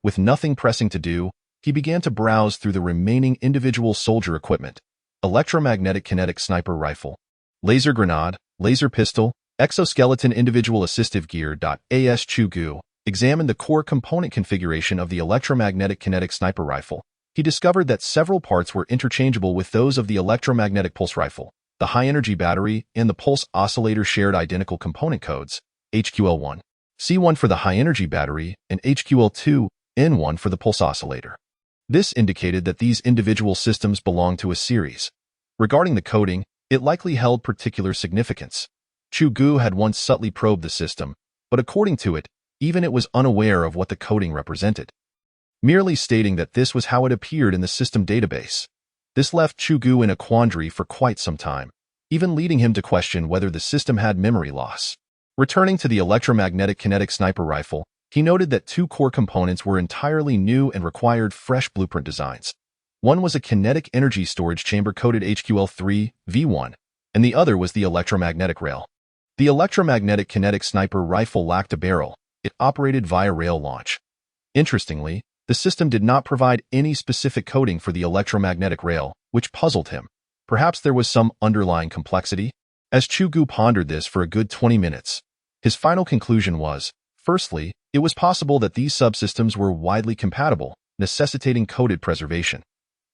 With nothing pressing to do, he began to browse through the remaining individual soldier equipment: electromagnetic kinetic sniper rifle, laser grenade, laser pistol, exoskeleton individual assistive gear. As Chu Ge examined the core component configuration of the electromagnetic kinetic sniper rifle, he discovered that several parts were interchangeable with those of the electromagnetic pulse rifle. The high-energy battery and the pulse oscillator shared identical component codes: HQL1, C1 for the high-energy battery and HQL2, N1 for the pulse oscillator. This indicated that these individual systems belonged to a series. Regarding the coding, it likely held particular significance. Chu Ge had once subtly probed the system, but according to it, even it was unaware of what the coding represented, merely stating that this was how it appeared in the system database. This left Chu Ge in a quandary for quite some time, even leading him to question whether the system had memory loss. Returning to the electromagnetic kinetic sniper rifle, he noted that two core components were entirely new and required fresh blueprint designs. One was a kinetic energy storage chamber coded HQL3 V1, and the other was the electromagnetic rail. The electromagnetic kinetic sniper rifle lacked a barrel. It operated via rail launch. Interestingly, the system did not provide any specific coding for the electromagnetic rail, which puzzled him. Perhaps there was some underlying complexity? As Chu Ge pondered this for a good 20 minutes, his final conclusion was, firstly, it was possible that these subsystems were widely compatible, necessitating coded preservation.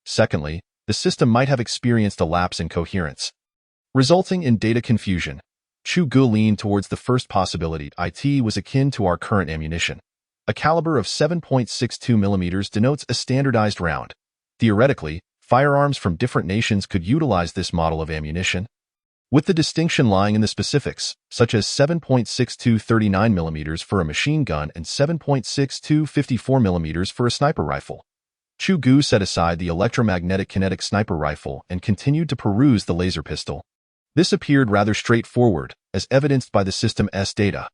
Secondly, the system might have experienced a lapse in coherence, resulting in data confusion. Chu Ge leaned towards the first possibility. It was akin to our current ammunition. A caliber of 7.62 mm denotes a standardized round. Theoretically, firearms from different nations could utilize this model of ammunition, with the distinction lying in the specifics, such as 7.62 39 mm for a machine gun and 7.62 54 mm for a sniper rifle. Chu Ge set aside the electromagnetic kinetic sniper rifle and continued to peruse the laser pistol. This appeared rather straightforward, as evidenced by the system's data.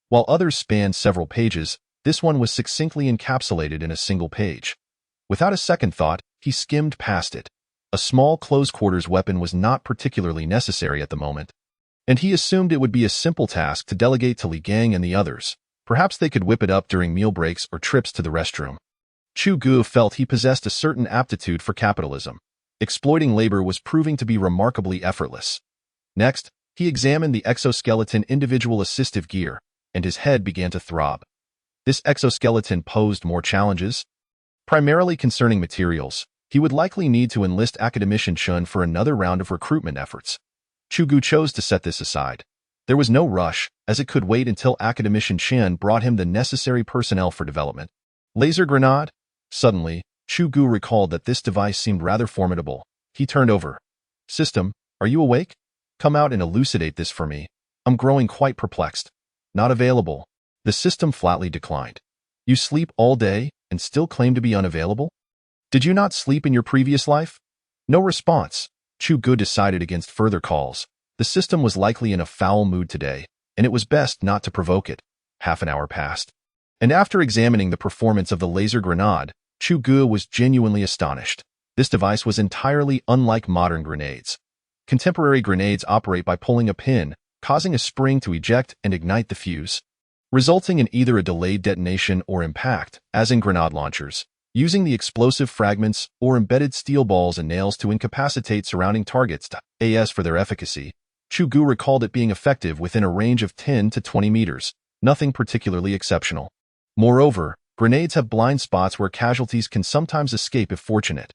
While others spanned several pages, this one was succinctly encapsulated in a single page. Without a second thought, he skimmed past it. A small close-quarters weapon was not particularly necessary at the moment, and he assumed it would be a simple task to delegate to Li Gang and the others. Perhaps they could whip it up during meal breaks or trips to the restroom. Chu Ge felt he possessed a certain aptitude for capitalism. Exploiting labor was proving to be remarkably effortless. Next, he examined the exoskeleton individual assistive gear, and his head began to throb. This exoskeleton posed more challenges. Primarily concerning materials, he would likely need to enlist Academician Chun for another round of recruitment efforts. Chu Ge chose to set this aside. There was no rush, as it could wait until Academician Chen brought him the necessary personnel for development. Laser grenade? Suddenly, Chu Ge recalled that this device seemed rather formidable. He turned over. System, are you awake? Come out and elucidate this for me. I'm growing quite perplexed. Not available. The system flatly declined. You sleep all day and still claim to be unavailable? Did you not sleep in your previous life? No response. Chu Ge decided against further calls. The system was likely in a foul mood today, and it was best not to provoke it. Half an hour passed. And after examining the performance of the laser grenade, Chu Ge was genuinely astonished. This device was entirely unlike modern grenades. Contemporary grenades operate by pulling a pin, causing a spring to eject and ignite the fuse, resulting in either a delayed detonation or impact, as in grenade launchers, using the explosive fragments or embedded steel balls and nails to incapacitate surrounding targets. As for their efficacy, Chu Ge recalled it being effective within a range of 10 to 20 meters, nothing particularly exceptional. Moreover, grenades have blind spots where casualties can sometimes escape if fortunate.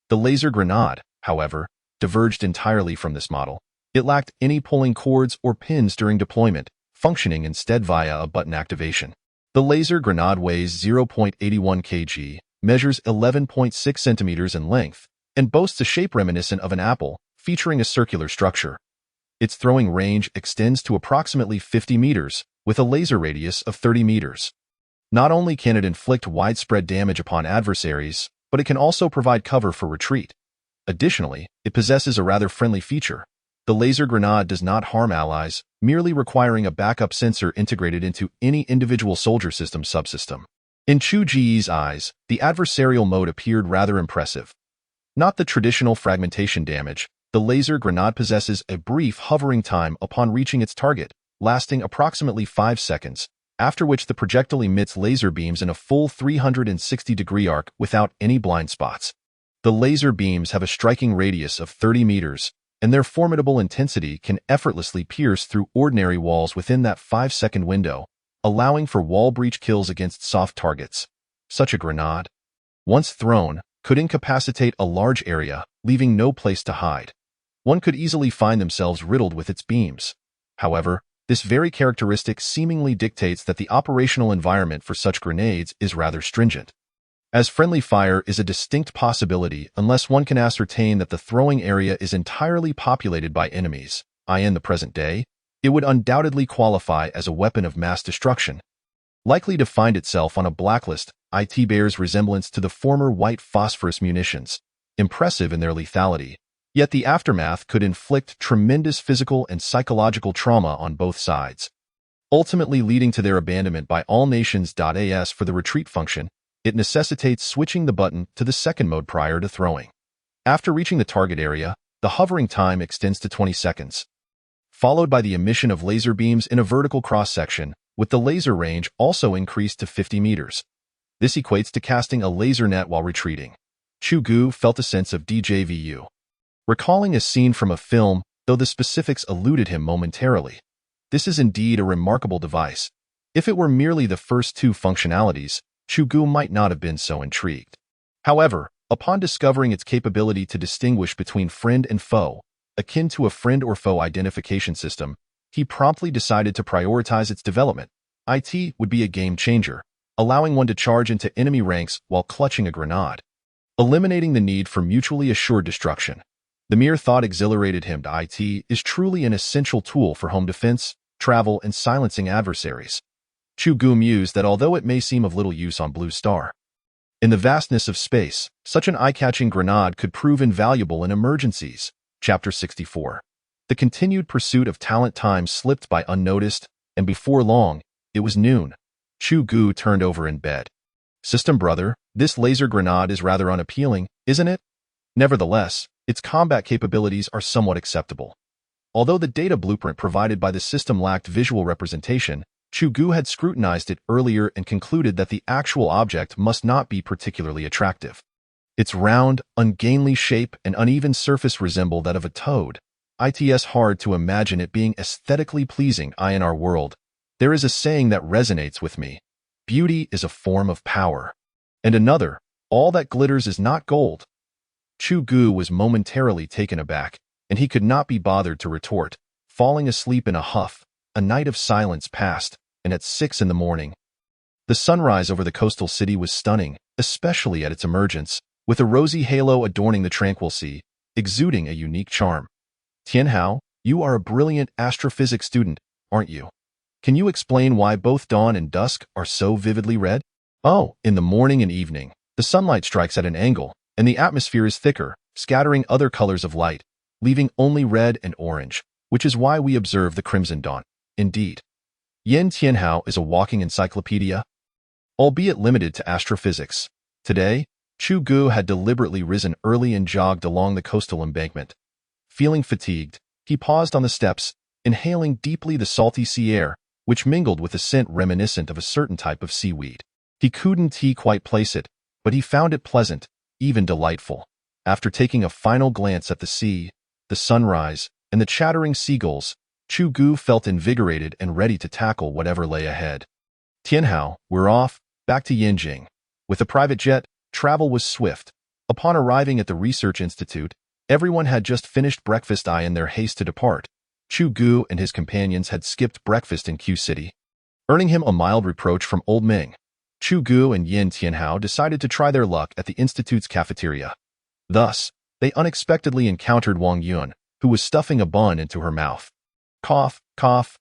The laser grenade, however, diverged entirely from this model. It lacked any pulling cords or pins during deployment, functioning instead via a button activation. The laser grenade weighs 0.81 kg, measures 11.6 centimeters in length, and boasts a shape reminiscent of an apple, featuring a circular structure. Its throwing range extends to approximately 50 meters, with a laser radius of 30 meters. Not only can it inflict widespread damage upon adversaries, but it can also provide cover for retreat. Additionally, it possesses a rather friendly feature. The laser grenade does not harm allies, merely requiring a backup sensor integrated into any individual soldier system subsystem. In Chu Ge's eyes, the adversarial mode appeared rather impressive. Not the traditional fragmentation damage, the laser grenade possesses a brief hovering time upon reaching its target, lasting approximately 5 seconds, after which the projectile emits laser beams in a full 360-degree arc without any blind spots. The laser beams have a striking radius of 30 meters, and their formidable intensity can effortlessly pierce through ordinary walls within that 5-second window, allowing for wall breach kills against soft targets. Such a grenade, once thrown, could incapacitate a large area, leaving no place to hide. One could easily find themselves riddled with its beams. However, this very characteristic seemingly dictates that the operational environment for such grenades is rather stringent, as friendly fire is a distinct possibility unless one can ascertain that the throwing area is entirely populated by enemies. In the present day, it would undoubtedly qualify as a weapon of mass destruction. Likely to find itself on a blacklist, it bears resemblance to the former white phosphorus munitions, impressive in their lethality. Yet the aftermath could inflict tremendous physical and psychological trauma on both sides, ultimately leading to their abandonment by all nations. As for the retreat function, it necessitates switching the button to the second mode prior to throwing. After reaching the target area, the hovering time extends to 20 seconds, followed by the emission of laser beams in a vertical cross-section, with the laser range also increased to 50 meters. This equates to casting a laser net while retreating. Chu Ge felt a sense of déjà vu, recalling a scene from a film, though the specifics eluded him momentarily. This is indeed a remarkable device. If it were merely the first two functionalities, Chu Ge might not have been so intrigued. However, upon discovering its capability to distinguish between friend and foe, akin to a friend or foe identification system, he promptly decided to prioritize its development. It would be a game changer, allowing one to charge into enemy ranks while clutching a grenade, eliminating the need for mutually assured destruction. The mere thought exhilarated him. It is truly an essential tool for home defense, travel, and silencing adversaries. Chu Ge mused that although it may seem of little use on Blue Star, in the vastness of space, such an eye-catching grenade could prove invaluable in emergencies. Chapter 64. The continued pursuit of talent time slipped by unnoticed, and before long, it was noon. Chu Ge turned over in bed. System brother, this laser grenade is rather unappealing, isn't it? Nevertheless, its combat capabilities are somewhat acceptable. Although the data blueprint provided by the system lacked visual representation, Chu Ge had scrutinized it earlier and concluded that the actual object must not be particularly attractive. Its round, ungainly shape and uneven surface resemble that of a toad. It's hard to imagine it being aesthetically pleasing. In our world, there is a saying that resonates with me. Beauty is a form of power. And another, all that glitters is not gold. Chu Ge was momentarily taken aback, and he could not be bothered to retort. Falling asleep in a huff, a night of silence passed, and at 6 in the morning, the sunrise over the coastal city was stunning, especially at its emergence, with a rosy halo adorning the tranquil sea, exuding a unique charm. Tianhao, you are a brilliant astrophysics student, aren't you? Can you explain why both dawn and dusk are so vividly red? Oh, in the morning and evening, the sunlight strikes at an angle, and the atmosphere is thicker, scattering other colors of light, leaving only red and orange, which is why we observe the crimson dawn. Indeed. Yan Tianhao is a walking encyclopedia, albeit limited to astrophysics. Today, Chu Ge had deliberately risen early and jogged along the coastal embankment. Feeling fatigued, he paused on the steps, inhaling deeply the salty sea air, which mingled with a scent reminiscent of a certain type of seaweed. He couldn't quite place it, but he found it pleasant, even delightful. After taking a final glance at the sea, the sunrise, and the chattering seagulls, Chu Ge felt invigorated and ready to tackle whatever lay ahead. Tianhao, we're off, back to Yinjing. With the private jet, travel was swift. Upon arriving at the research institute, everyone had just finished breakfast in their haste to depart. Chu Ge and his companions had skipped breakfast in Q City, earning him a mild reproach from Old Ming. Chu Ge and Yin Tianhao decided to try their luck at the institute's cafeteria. Thus, they unexpectedly encountered Wang Yun, who was stuffing a bun into her mouth. Cough, cough,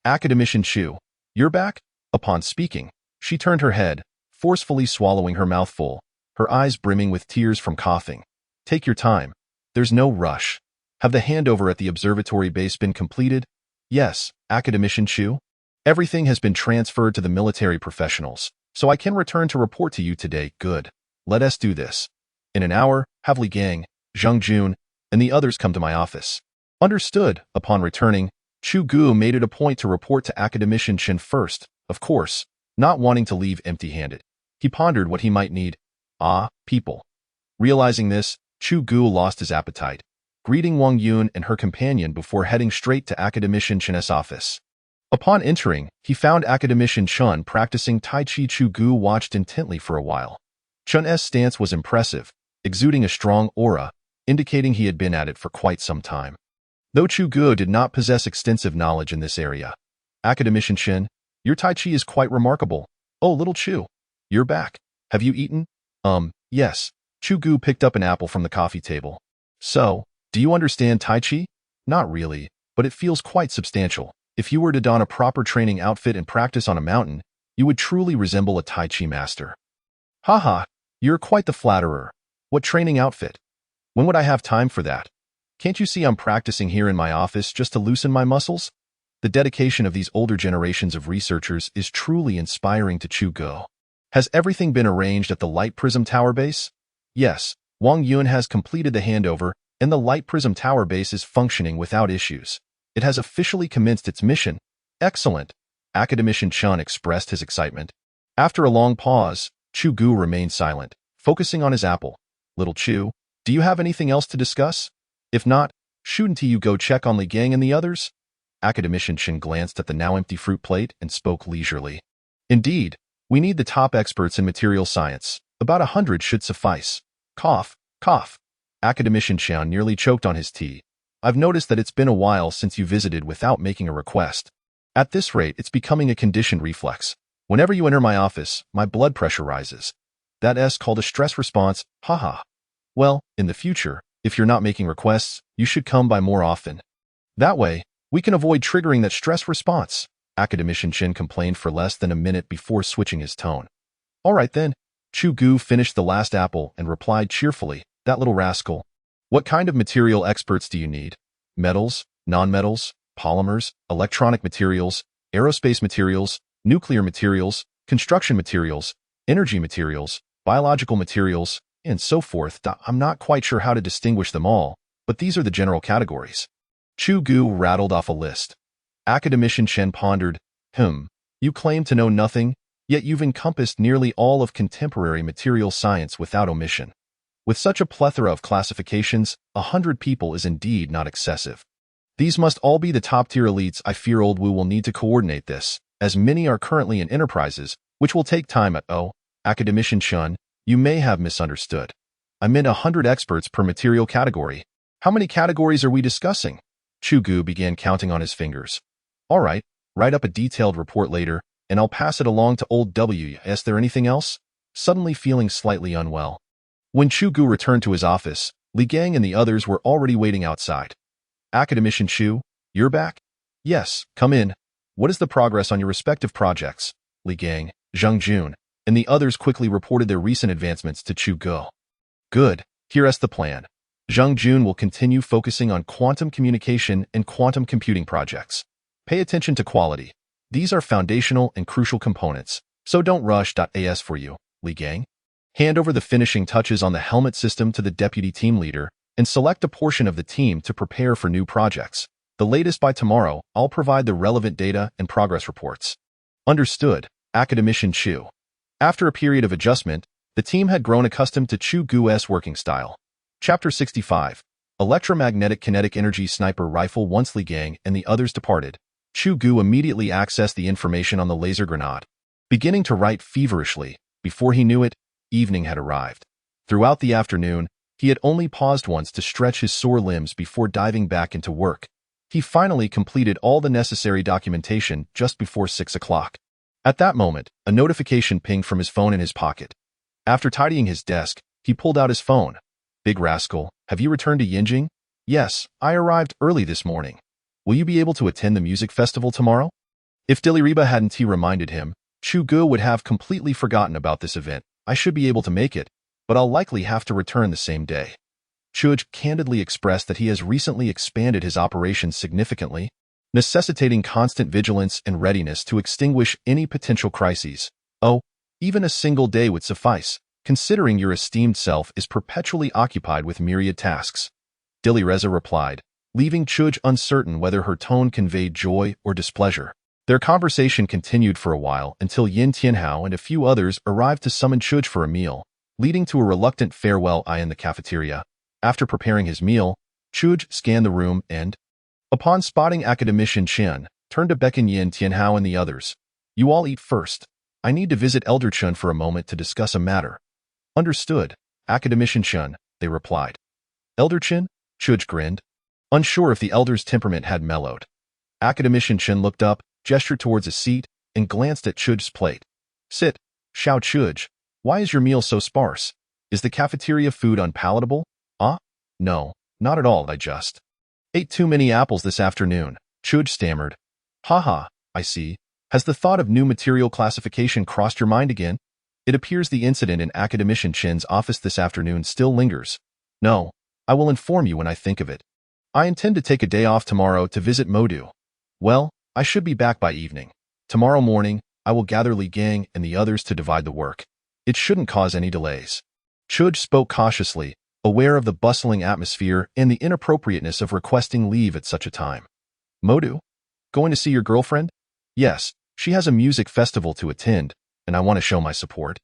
Academician Chu, you're back? Upon speaking, she turned her head, forcefully swallowing her mouthful, her eyes brimming with tears from coughing. Take your time. There's no rush. Have the handover at the observatory base been completed? Yes, Academician Chu. Everything has been transferred to the military professionals, so I can return to report to you today. Good. Let us do this. In an hour, have Li Gang, Zhang Jun, and the others come to my office. Understood. Upon returning, Chu Ge made it a point to report to Academician Chen first, of course, not wanting to leave empty-handed. He pondered what he might need. People. Realizing this, Chu Ge lost his appetite, greeting Wang Yun and her companion before heading straight to Academician Chen's office. Upon entering, he found Academician Chen practicing Tai Chi. Chu Ge watched intently for a while. Chen's stance was impressive, exuding a strong aura, indicating he had been at it for quite some time. Though Chu Ge did not possess extensive knowledge in this area. Academician Chen, your Tai Chi is quite remarkable. Oh, little Chu, you're back. Have you eaten? Yes. Chu Ge picked up an apple from the coffee table. So, do you understand Tai Chi? Not really, but it feels quite substantial. If you were to don a proper training outfit and practice on a mountain, you would truly resemble a Tai Chi master. Haha, you're quite the flatterer. What training outfit? When would I have time for that? Can't you see I'm practicing here in my office just to loosen my muscles? The dedication of these older generations of researchers is truly inspiring to Chu Ge. Has everything been arranged at the Light Prism Tower base? Yes, Wang Yun has completed the handover, and the Light Prism Tower base is functioning without issues. It has officially commenced its mission. Excellent. Academician Chen expressed his excitement. After a long pause, Chu Ge remained silent, focusing on his apple. Little Chu, do you have anything else to discuss? If not, shouldn't you go check on Li Gang and the others? Academician Chen glanced at the now empty fruit plate and spoke leisurely. Indeed, we need the top experts in material science. About 100 should suffice. Cough, cough. Academician Chen nearly choked on his tea. I've noticed that it's been a while since you visited without making a request. At this rate, it's becoming a conditioned reflex. Whenever you enter my office, my blood pressure rises. That's called a stress response, haha. Well, in the future, if you're not making requests, you should come by more often. That way, we can avoid triggering that stress response. Academician Chen complained for less than a minute before switching his tone. All right then. Chu Ge finished the last apple and replied cheerfully, that little rascal. What kind of material experts do you need? Metals, non-metals, polymers, electronic materials, aerospace materials, nuclear materials, construction materials, energy materials, biological materials, and so forth. I'm not quite sure how to distinguish them all, but these are the general categories. Chu Ge rattled off a list. Academician Chen pondered, you claim to know nothing, yet you've encompassed nearly all of contemporary material science without omission. With such a plethora of classifications, 100 people is indeed not excessive. These must all be the top-tier elites. I fear Old Wu will need to coordinate this, as many are currently in enterprises, which will take time at Academician Chen, you may have misunderstood. I meant 100 experts per material category. How many categories are we discussing? Chu Ge began counting on his fingers. All right, write up a detailed report later, and I'll pass it along to Old W. Is there anything else? Suddenly feeling slightly unwell. When Chu Ge returned to his office, Li Gang and the others were already waiting outside. Academician Chu, you're back? Yes, come in. What is the progress on your respective projects? Li Gang, Zhang Jun, and the others quickly reported their recent advancements to Chu Ge. Good, here's the plan. Zhang Jun will continue focusing on quantum communication and quantum computing projects. Pay attention to quality. These are foundational and crucial components, so don't rush. As for you, Li Gang, hand over the finishing touches on the helmet system to the deputy team leader and select a portion of the team to prepare for new projects. The latest by tomorrow, I'll provide the relevant data and progress reports. Understood, Academician Chu. After a period of adjustment, the team had grown accustomed to Chu Ge's working style. Chapter 65. Electromagnetic kinetic energy sniper rifle. Once Li Gang and the others departed, Chu Ge immediately accessed the information on the laser grenade, beginning to write feverishly. Before he knew it, evening had arrived. Throughout the afternoon, he had only paused once to stretch his sore limbs before diving back into work. He finally completed all the necessary documentation just before 6 o'clock. At that moment, a notification pinged from his phone in his pocket. After tidying his desk, he pulled out his phone. "Big rascal, have you returned to Yinjing?" "Yes, I arrived early this morning. Will you be able to attend the music festival tomorrow?" If Diliriba hadn't reminded him, Chu Ge would have completely forgotten about this event. "I should be able to make it, but I'll likely have to return the same day." Chu Ge candidly expressed that he has recently expanded his operations significantly, necessitating constant vigilance and readiness to extinguish any potential crises. "Oh, even a single day would suffice, considering your esteemed self is perpetually occupied with myriad tasks," Dilireza replied, leaving Chu Ge uncertain whether her tone conveyed joy or displeasure. Their conversation continued for a while until Yin Tianhao and a few others arrived to summon Chu Ge for a meal, leading to a reluctant farewell in the cafeteria. After preparing his meal, Chu Ge scanned the room and, upon spotting Academician Chen, turned to beckon Yin Tianhao and the others. "You all eat first. I need to visit Elder Chen for a moment to discuss a matter." "Understood, Academician Chen," they replied. "Elder Chen?" Chu Ge grinned, unsure if the elder's temperament had mellowed. Academician Chen looked up, gestured towards a seat, and glanced at Chu Ge's plate. "Sit, Xiao Chu Ge. Why is your meal so sparse? Is the cafeteria food unpalatable?" "Ah? No, not at all. I just ate too many apples this afternoon," Chu Ge stammered. "Haha, I see. Has the thought of new material classification crossed your mind again? It appears the incident in Academician Chen's office this afternoon still lingers." "No, I will inform you when I think of it. I intend to take a day off tomorrow to visit Modu. Well, I should be back by evening. Tomorrow morning, I will gather Li Gang and the others to divide the work. It shouldn't cause any delays." Chu Ge spoke cautiously, aware of the bustling atmosphere and the inappropriateness of requesting leave at such a time. "Modu? Going to see your girlfriend?" "Yes, she has a music festival to attend, and I want to show my support."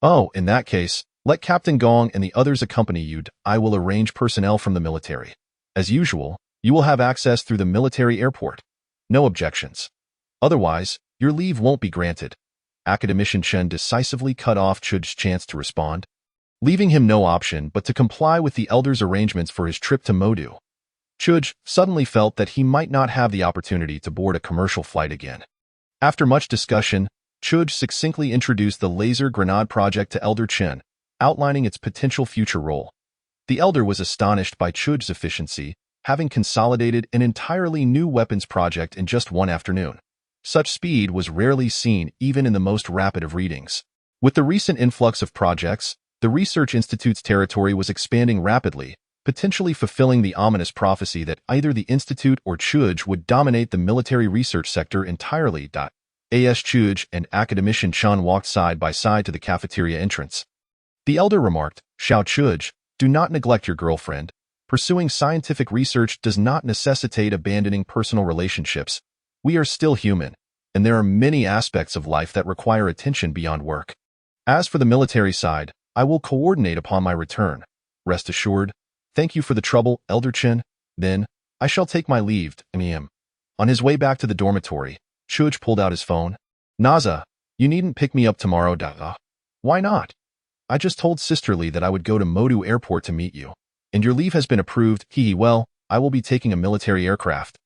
"Oh, in that case, let Captain Gong and the others accompany you. I will arrange personnel from the military. As usual, you will have access through the military airport. No objections. Otherwise, your leave won't be granted." Academician Chen decisively cut off Chu Ge's chance to respond, leaving him no option but to comply with the elder's arrangements for his trip to Modu. Chu Ge suddenly felt that he might not have the opportunity to board a commercial flight again. After much discussion, Chu Ge succinctly introduced the laser grenade project to Elder Chen, outlining its potential future role. The elder was astonished by Chu Ge's efficiency, having consolidated an entirely new weapons project in just one afternoon. Such speed was rarely seen even in the most rapid of readings. With the recent influx of projects, the Research Institute's territory was expanding rapidly, potentially fulfilling the ominous prophecy that either the Institute or Chu Ge would dominate the military research sector entirely. As Chu Ge and Academician Chen walked side by side to the cafeteria entrance, the elder remarked, "Xiao Chu Ge, do not neglect your girlfriend. Pursuing scientific research does not necessitate abandoning personal relationships. We are still human, and there are many aspects of life that require attention beyond work. As for the military side, I will coordinate upon my return. Rest assured. Thank you for the trouble, Elder Chen. Then, I shall take my leave, M.M." On his way back to the dormitory, Chu Ge pulled out his phone. "Naza, you needn't pick me up tomorrow, Why not? I just told Sister Li that I would go to Modu Airport to meet you. And your leave has been approved. Well, I will be taking a military aircraft.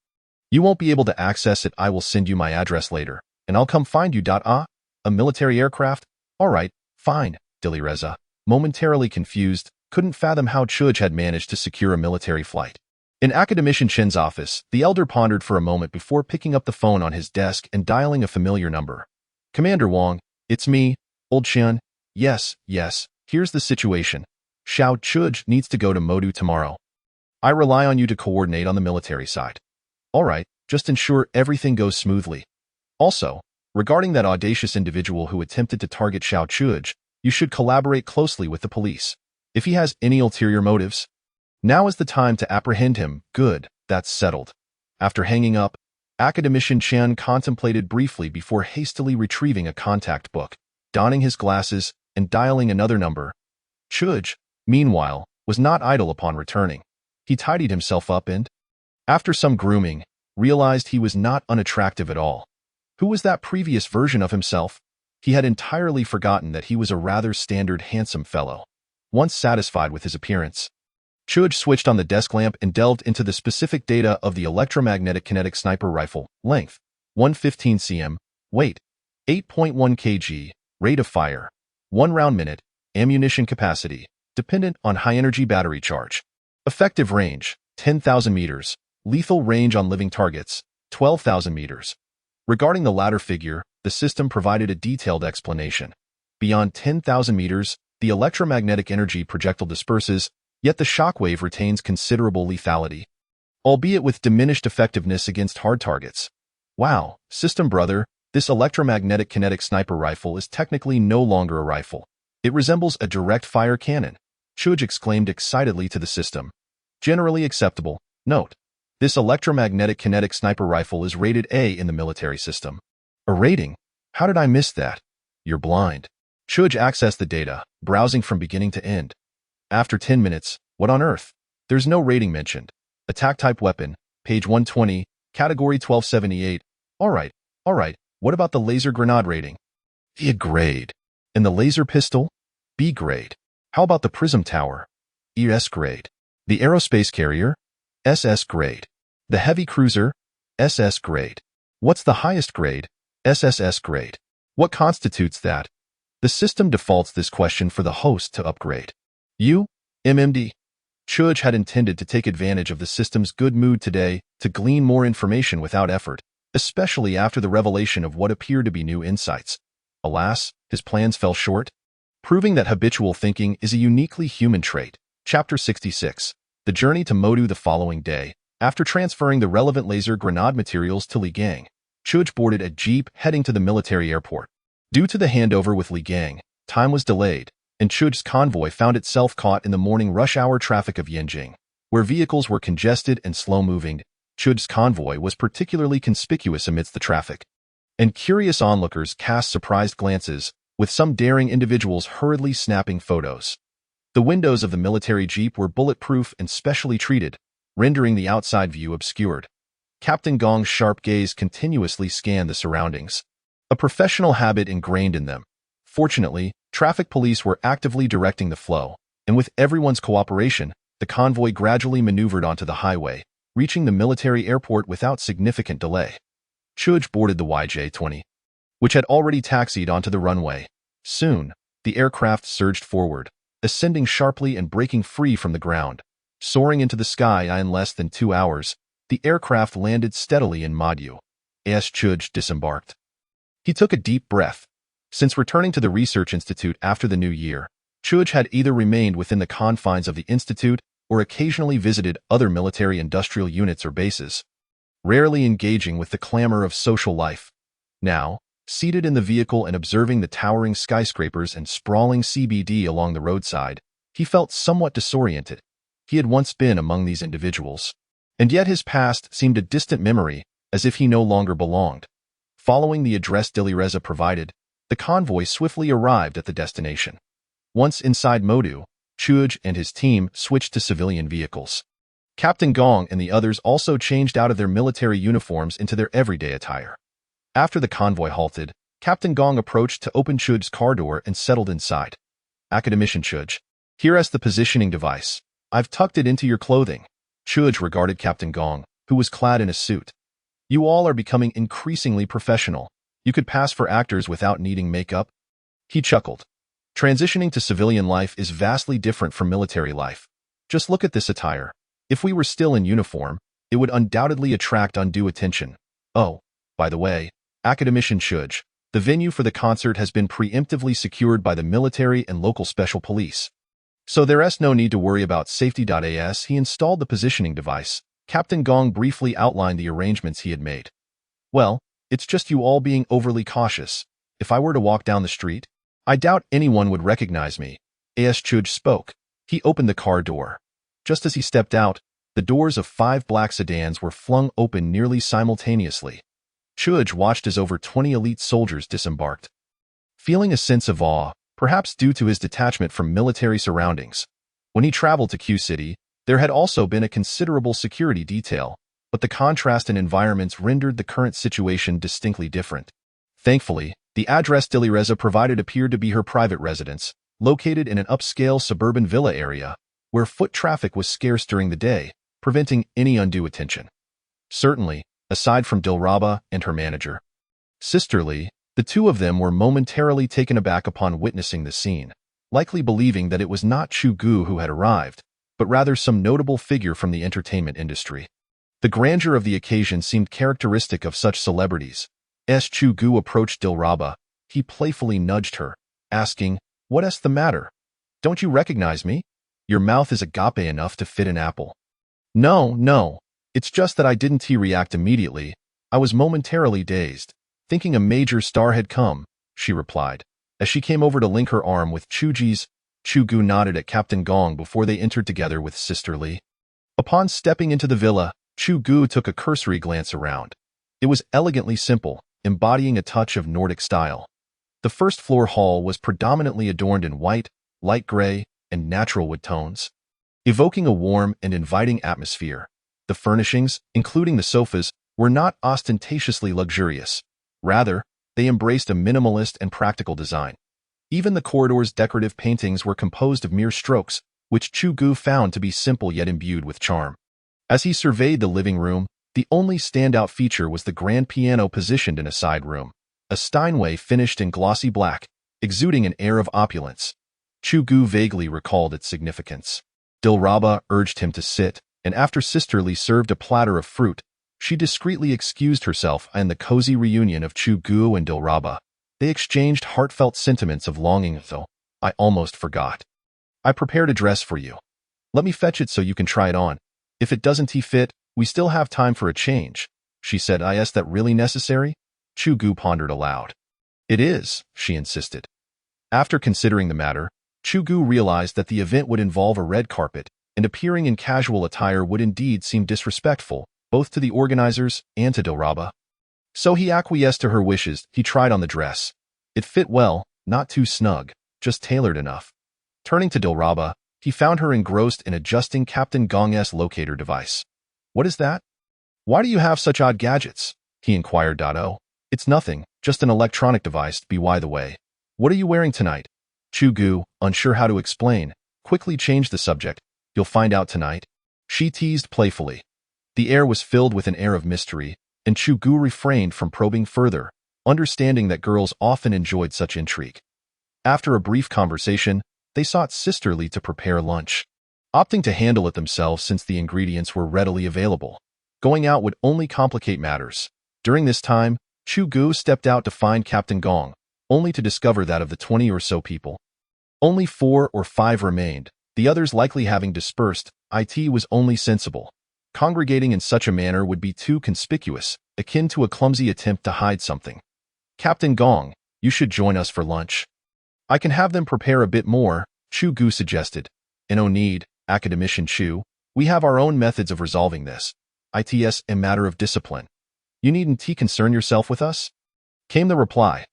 You won't be able to access it. I will send you my address later, and I'll come find you. A military aircraft? All right, fine." Dilireza, momentarily confused, couldn't fathom how Chu Ge had managed to secure a military flight. In Academician Chen's office, the elder pondered for a moment before picking up the phone on his desk and dialing a familiar number. "Commander Wang, it's me, Old Chen. Yes, here's the situation. Xiao Chu Ge needs to go to Modu tomorrow. I rely on you to coordinate on the military side." "All right, just ensure everything goes smoothly. Also, regarding that audacious individual who attempted to target Xiao Chu Ge, you should collaborate closely with the police. If he has any ulterior motives, now is the time to apprehend him." "Good, that's settled." After hanging up, Academician Chen contemplated briefly before hastily retrieving a contact book, donning his glasses, and dialing another number. Chu Ge, meanwhile, was not idle upon returning. He tidied himself up and, after some grooming, realized he was not unattractive at all. Who was that previous version of himself? He had entirely forgotten that he was a rather standard handsome fellow. Once satisfied with his appearance, Chu Ge switched on the desk lamp and delved into the specific data of the electromagnetic kinetic sniper rifle. Length, 115 cm. Weight, 8.1 kg. Rate of fire, 1 round minute. Ammunition capacity, dependent on high-energy battery charge. Effective range, 10,000 meters. Lethal range on living targets, 12,000 meters. Regarding the latter figure, the system provided a detailed explanation. Beyond 10,000 meters, the electromagnetic energy projectile disperses, yet the shockwave retains considerable lethality, albeit with diminished effectiveness against hard targets. Wow, system brother, this electromagnetic kinetic sniper rifle is technically no longer a rifle. It resembles a direct-fire cannon, Chu Ge exclaimed excitedly to the system. Generally acceptable. Note: this electromagnetic kinetic sniper rifle is rated A in the military system. A rating? How did I miss that? You're blind. Chu Ge accessed the data, browsing from beginning to end. After 10 minutes, what on earth? There's no rating mentioned. Attack-type weapon, page 120, category 1278. Alright, what about the laser grenade rating? A grade. And the laser pistol? B grade. How about the Prism tower? ES grade. The Aerospace carrier? SS grade. The heavy cruiser? SS grade. What's the highest grade? SSS grade. What constitutes that? The system defaults this question for the host to upgrade. You, MMD. Chu Ge had intended to take advantage of the system's good mood today to glean more information without effort, especially after the revelation of what appeared to be new insights. Alas, his plans fell short. Proving that habitual thinking is a uniquely human trait. Chapter 66. The journey to Modu the following day. After transferring the relevant laser grenade materials to Li Gang, Chu Ge boarded a jeep heading to the military airport. Due to the handover with Li Gang, time was delayed, and Chu Ge's convoy found itself caught in the morning rush hour traffic of Yanjing, where vehicles were congested and slow-moving. Chu Ge's convoy was particularly conspicuous amidst the traffic, and curious onlookers cast surprised glances, with some daring individuals hurriedly snapping photos. The windows of the military jeep were bulletproof and specially treated, rendering the outside view obscured. Captain Gong's sharp gaze continuously scanned the surroundings, a professional habit ingrained in them. Fortunately, traffic police were actively directing the flow, and with everyone's cooperation, the convoy gradually maneuvered onto the highway, reaching the military airport without significant delay. Chu Ge boarded the YJ-20, which had already taxied onto the runway. Soon, the aircraft surged forward, ascending sharply and breaking free from the ground. Soaring into the sky in less than 2 hours, the aircraft landed steadily in Modu. As Chu Ge disembarked, he took a deep breath. Since returning to the Research Institute after the new year, Chu Ge had either remained within the confines of the institute or occasionally visited other military industrial units or bases, rarely engaging with the clamor of social life. Now, seated in the vehicle and observing the towering skyscrapers and sprawling CBD along the roadside, he felt somewhat disoriented. He had once been among these individuals, and yet his past seemed a distant memory, as if he no longer belonged. Following the address Dilireza provided, the convoy swiftly arrived at the destination. Once inside Modu, Chu Ge and his team switched to civilian vehicles. Captain Gong and the others also changed out of their military uniforms into their everyday attire. After the convoy halted, Captain Gong approached to open Chu Ge's car door and settled inside. Academician Chu Ge, here is the positioning device. I've tucked it into your clothing. Chu Ge regarded Captain Gong, who was clad in a suit. You all are becoming increasingly professional. You could pass for actors without needing makeup. He chuckled. Transitioning to civilian life is vastly different from military life. Just look at this attire. If we were still in uniform, it would undoubtedly attract undue attention. Oh, by the way, Academician Chu Ge, the venue for the concert has been preemptively secured by the military and local special police. So there's no need to worry about safety. As he installed the positioning device, Captain Gong briefly outlined the arrangements he had made. Well, it's just you all being overly cautious. If I were to walk down the street, I doubt anyone would recognize me. As Chu Ge spoke, he opened the car door. Just as he stepped out, the doors of 5 black sedans were flung open nearly simultaneously. Chu Ge watched as over 20 elite soldiers disembarked. Feeling a sense of awe, perhaps due to his detachment from military surroundings, when he traveled to Q City, There had also been a considerable security detail, but the contrast in environments rendered the current situation distinctly different. Thankfully, the address Dilireza provided appeared to be her private residence, located in an upscale suburban villa area, where foot traffic was scarce during the day, preventing any undue attention. Certainly, aside from Dilraba and her manager. Sisterly, the two of them were momentarily taken aback upon witnessing the scene, likely believing that it was not Chu Ge who had arrived, but rather some notable figure from the entertainment industry. The grandeur of the occasion seemed characteristic of such celebrities. As Chu Ge approached Dilraba, he playfully nudged her, asking, "What's the matter? Don't you recognize me? Your mouth is agape enough to fit an apple." No, it's just that I didn't react immediately. I was momentarily dazed, thinking a major star had come, she replied, as she came over to link her arm with Chu Ge's. Chu Ge nodded at Captain Gong before they entered together with Sister Li. Upon stepping into the villa, Chu Ge took a cursory glance around. It was elegantly simple, embodying a touch of Nordic style. The first-floor hall was predominantly adorned in white, light gray, and natural wood tones, evoking a warm and inviting atmosphere. The furnishings, including the sofas, were not ostentatiously luxurious. Rather, they embraced a minimalist and practical design. Even the corridor's decorative paintings were composed of mere strokes, which Chu Ge found to be simple yet imbued with charm. As he surveyed the living room, the only standout feature was the grand piano positioned in a side room, a Steinway finished in glossy black, exuding an air of opulence. Chu Ge vaguely recalled its significance. Dilraba urged him to sit, and after Sister Li served a platter of fruit, she discreetly excused herself and the cozy reunion of Chu Ge and Dilraba. They exchanged heartfelt sentiments of longing, though. "I almost forgot. I prepared a dress for you. Let me fetch it so you can try it on. If it doesn't fit, we still have time for a change," she said. "Is that really necessary?" Chu Ge pondered aloud. "It is," she insisted. After considering the matter, Chu Ge realized that the event would involve a red carpet, and appearing in casual attire would indeed seem disrespectful, both to the organizers and to Dilraba. So he acquiesced to her wishes. He tried on the dress. It fit well, not too snug, just tailored enough. Turning to Dilraba, he found her engrossed in adjusting Captain Gong's locator device. "What is that? Why do you have such odd gadgets?" he inquired. "Oh, it's nothing, just an electronic device, by the way. What are you wearing tonight?" Chu Ge, unsure how to explain, quickly changed the subject. "You'll find out tonight," she teased playfully. The air was filled with an air of mystery, and Chu Ge refrained from probing further, understanding that girls often enjoyed such intrigue. After a brief conversation, they sought Sister Li to prepare lunch, opting to handle it themselves since the ingredients were readily available. Going out would only complicate matters. During this time, Chu Ge stepped out to find Captain Gong, only to discover that of the 20 or so people, only 4 or 5 remained, the others likely having dispersed. It was only sensible. Congregating in such a manner would be too conspicuous, akin to a clumsy attempt to hide something. "Captain Gong, you should join us for lunch." "I can have them prepare a bit more," Chu Ge suggested. "No need, Academician Chu. We have our own methods of resolving this. It's a matter of discipline. You needn't concern yourself with us," came the reply.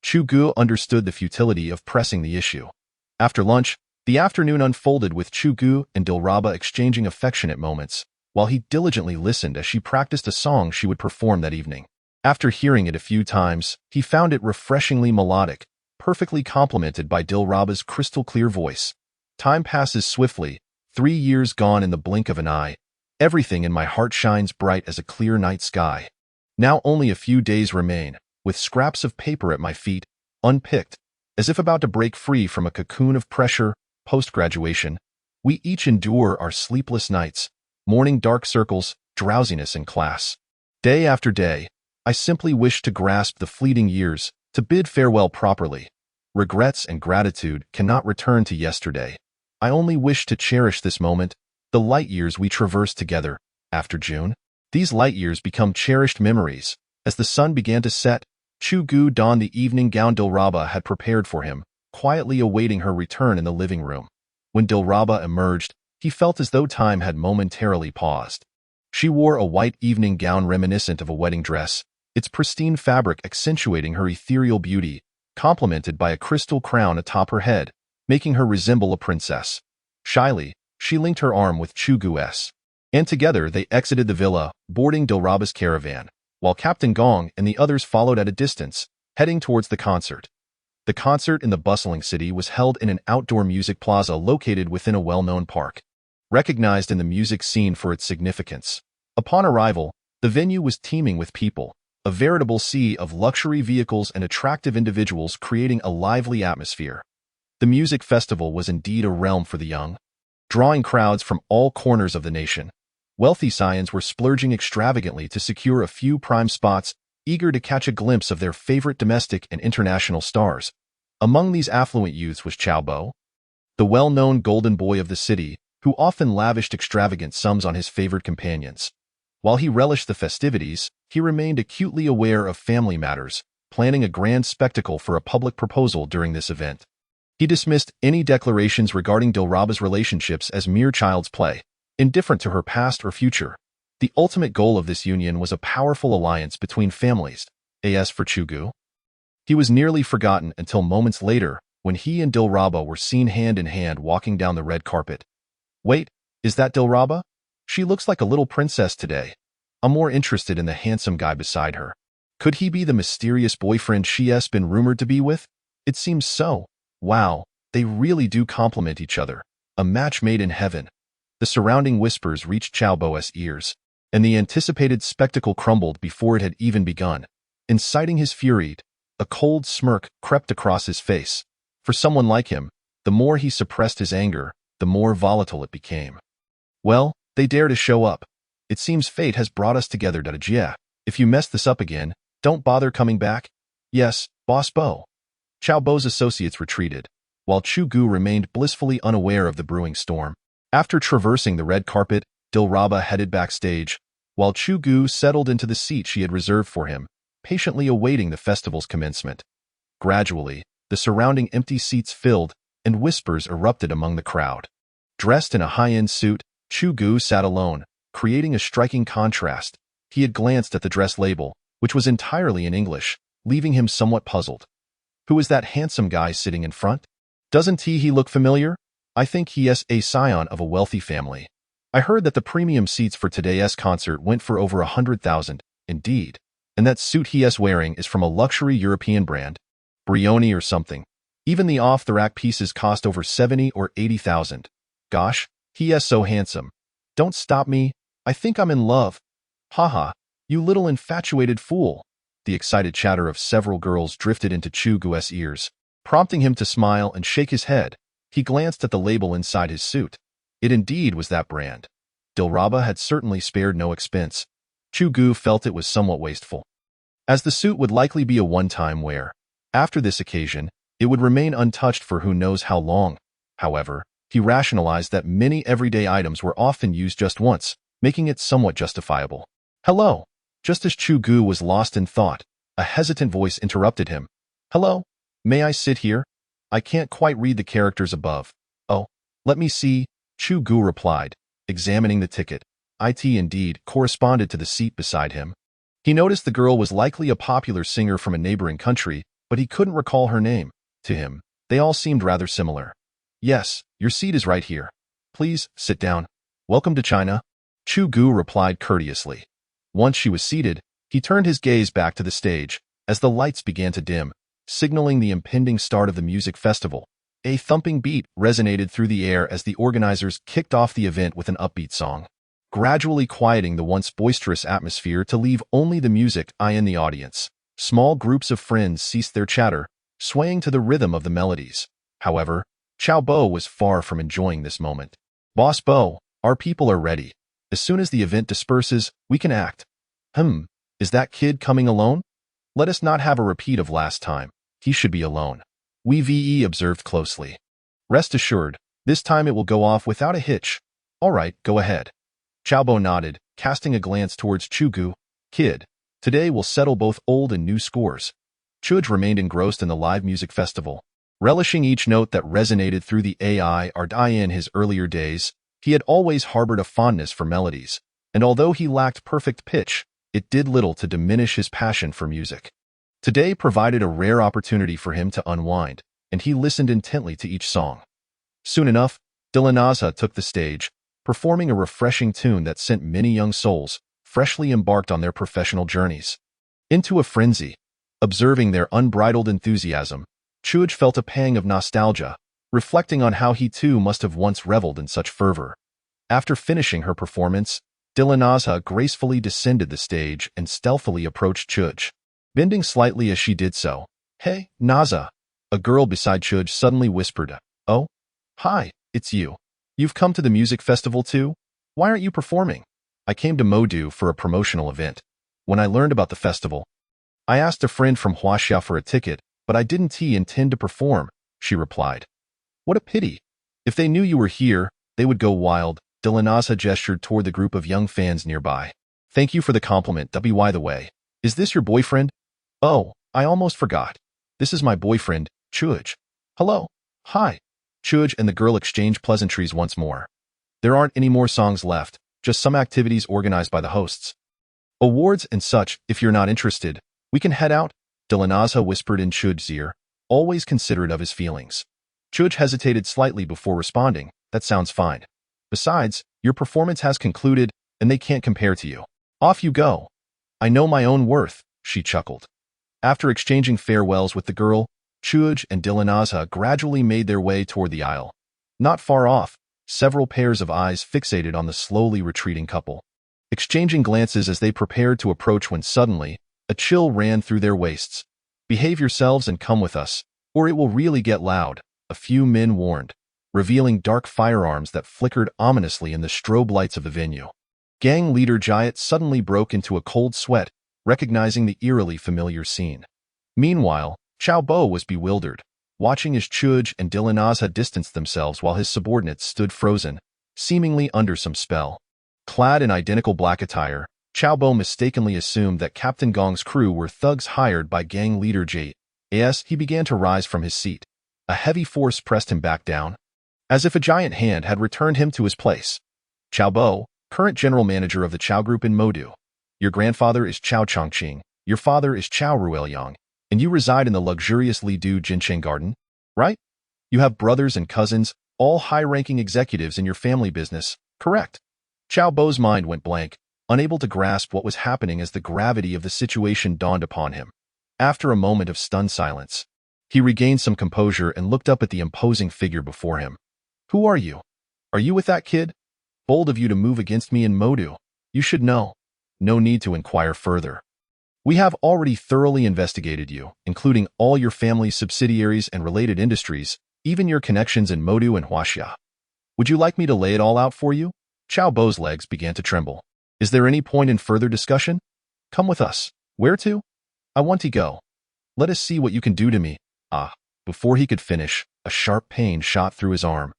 Chu Ge understood the futility of pressing the issue. After lunch, the afternoon unfolded with Chu Ge and Dilraba exchanging affectionate moments, while he diligently listened as she practiced a song she would perform that evening. After hearing it a few times, he found it refreshingly melodic, perfectly complemented by Dilraba's crystal-clear voice. Time passes swiftly, 3 years gone in the blink of an eye. Everything in my heart shines bright as a clear night sky. Now only a few days remain, with scraps of paper at my feet, unpicked, as if about to break free from a cocoon of pressure. Post-graduation, we each endure our sleepless nights, morning dark circles, drowsiness in class. Day after day, I simply wish to grasp the fleeting years, to bid farewell properly. Regrets and gratitude cannot return to yesterday. I only wish to cherish this moment, the light years we traversed together. After June, these light years become cherished memories. As the sun began to set, Chu Ge donned the evening gown Dilraba had prepared for him, quietly awaiting her return in the living room. When Dilraba emerged, he felt as though time had momentarily paused. She wore a white evening gown reminiscent of a wedding dress, its pristine fabric accentuating her ethereal beauty, complemented by a crystal crown atop her head, making her resemble a princess. Shyly, she linked her arm with Chu Ge's, and together they exited the villa, boarding Dilraba's caravan, while Captain Gong and the others followed at a distance, heading towards the concert. The concert in the bustling city was held in an outdoor music plaza located within a well-known park, recognized in the music scene for its significance. Upon arrival, the venue was teeming with people, a veritable sea of luxury vehicles and attractive individuals creating a lively atmosphere. The music festival was indeed a realm for the young, drawing crowds from all corners of the nation. Wealthy scions were splurging extravagantly to secure a few prime spots, eager to catch a glimpse of their favorite domestic and international stars. Among these affluent youths was Xiao Bo, the well-known golden boy of the city, who often lavished extravagant sums on his favored companions. While he relished the festivities, he remained acutely aware of family matters, planning a grand spectacle for a public proposal during this event. He dismissed any declarations regarding Dilraba's relationships as mere child's play, indifferent to her past or future. The ultimate goal of this union was a powerful alliance between families. As for Chu Ge, he was nearly forgotten until moments later when he and Dilraba were seen hand in hand walking down the red carpet. Wait, is that Dilraba? She looks like a little princess today. I'm more interested in the handsome guy beside her. Could he be the mysterious boyfriend she's been rumored to be with? It seems so. Wow, they really do complement each other. A match made in heaven. The surrounding whispers reached Xiao Bo's ears, and the anticipated spectacle crumbled before it had even begun. Inciting his fury, a cold smirk crept across his face. For someone like him, the more he suppressed his anger, the more volatile it became. Well, they dare to show up. It seems fate has brought us together, Jie. If you mess this up again, don't bother coming back. Yes, Boss Bo. Xiao Bo's associates retreated, while Chu Ge remained blissfully unaware of the brewing storm. After traversing the red carpet, Dilraba headed backstage, while Chu Ge settled into the seat she had reserved for him, patiently awaiting the festival's commencement. Gradually, the surrounding empty seats filled, and whispers erupted among the crowd. Dressed in a high-end suit, Chu Ge sat alone, creating a striking contrast. He had glanced at the dress label, which was entirely in English, leaving him somewhat puzzled. Who is that handsome guy sitting in front? Doesn't he look familiar? I think he is a scion of a wealthy family. I heard that the premium seats for today's concert went for over 100,000, indeed, and that suit he is wearing is from a luxury European brand, Brioni or something. Even the off-the-rack pieces cost over 70 or 80,000. Gosh, he is so handsome. Don't stop me. I think I'm in love. Haha, you little infatuated fool. The excited chatter of several girls drifted into Chu Ge's ears, prompting him to smile and shake his head. He glanced at the label inside his suit. It indeed was that brand. Dilraba had certainly spared no expense. Chu Ge felt it was somewhat wasteful, as the suit would likely be a one-time wear. After this occasion, it would remain untouched for who knows how long. However, he rationalized that many everyday items were often used just once, making it somewhat justifiable. Hello. Just as Chu Ge was lost in thought, a hesitant voice interrupted him. Hello? May I sit here? I can't quite read the characters above. Oh, let me see, Chu Ge replied, examining the ticket. It indeed corresponded to the seat beside him. He noticed the girl was likely a popular singer from a neighboring country, but he couldn't recall her name. To him, they all seemed rather similar. Yes, your seat is right here. Please, sit down. Welcome to China. Chu Ge replied courteously. Once she was seated, he turned his gaze back to the stage, as the lights began to dim, signaling the impending start of the music festival. A thumping beat resonated through the air as the organizers kicked off the event with an upbeat song, gradually quieting the once boisterous atmosphere to leave only the music in the audience. Small groups of friends ceased their chatter, swaying to the rhythm of the melodies. However, Xiao Bo was far from enjoying this moment. Boss Bo, our people are ready. As soon as the event disperses, we can act. Is that kid coming alone? Let us not have a repeat of last time. He should be alone. We observed closely. Rest assured, this time it will go off without a hitch. All right, go ahead. Xiao Bo nodded, casting a glance towards Chu Ge. Kid, today we'll settle both old and new scores. Chu Ge remained engrossed in the live music festival, relishing each note that resonated through the AI or in his earlier days. He had always harbored a fondness for melodies, and although he lacked perfect pitch, it did little to diminish his passion for music. Today provided a rare opportunity for him to unwind, and he listened intently to each song. Soon enough, Dilanaza took the stage, performing a refreshing tune that sent many young souls, freshly embarked on their professional journeys, into a frenzy. Observing their unbridled enthusiasm, Chu Ge felt a pang of nostalgia, reflecting on how he too must have once reveled in such fervor. After finishing her performance, Dilanaza gracefully descended the stage and stealthily approached Chu Ge, bending slightly as she did so. "Hey, Naza," a girl beside Chu Ge suddenly whispered. "Oh, hi, it's you. You've come to the music festival too? Why aren't you performing?" "I came to Modu for a promotional event. When I learned about the festival, I asked a friend from Huaxia for a ticket, but I didn't intend to perform," she replied. "What a pity. If they knew you were here, they would go wild." Dilanaza gestured toward the group of young fans nearby. "Thank you for the compliment. By the way, is this your boyfriend?" "Oh, I almost forgot. This is my boyfriend, Chu Ge." "Hello." "Hi." Chu Ge and the girl exchanged pleasantries once more. There aren't any more songs left, just some activities organized by the hosts. Awards and such. If you're not interested, we can head out, Dilanaza whispered in Chu Ge's ear, always considerate of his feelings. Chu Ge hesitated slightly before responding. "That sounds fine. Besides, your performance has concluded, and they can't compare to you. Off you go." "I know my own worth," she chuckled. After exchanging farewells with the girl, Chu Ge and Dilanaza gradually made their way toward the aisle. Not far off, several pairs of eyes fixated on the slowly retreating couple, exchanging glances as they prepared to approach when suddenly, a chill ran through their waists. "Behave yourselves and come with us, or it will really get loud," a few men warned, revealing dark firearms that flickered ominously in the strobe lights of the venue. Gang leader Jayat suddenly broke into a cold sweat, recognizing the eerily familiar scene. Meanwhile, Xiao Bo was bewildered, watching as Chu Ge and Dilanaza distanced themselves while his subordinates stood frozen, seemingly under some spell. Clad in identical black attire, Xiao Bo mistakenly assumed that Captain Gong's crew were thugs hired by gang leader Jayat. As he began to rise from his seat, a heavy force pressed him back down, as if a giant hand had returned him to his place. "Xiao Bo, current general manager of the Chao Group in Modu. Your grandfather is Chao Chongqing, your father is Chao Ruoyang, and you reside in the luxurious Lidu Jincheng Garden, right? You have brothers and cousins, all high-ranking executives in your family business, correct?" Xiao Bo's mind went blank, unable to grasp what was happening as the gravity of the situation dawned upon him. After a moment of stunned silence, he regained some composure and looked up at the imposing figure before him. "Who are you? Are you with that kid? Bold of you to move against me in Modu. You should know. No need to inquire further. We have already thoroughly investigated you, including all your family's subsidiaries and related industries, even your connections in Modu and Huaxia. Would you like me to lay it all out for you?" Xiao Bo's legs began to tremble. "Is there any point in further discussion? Come with us. Where to? I want to go. Let us see what you can do to me." Before he could finish, a sharp pain shot through his arm,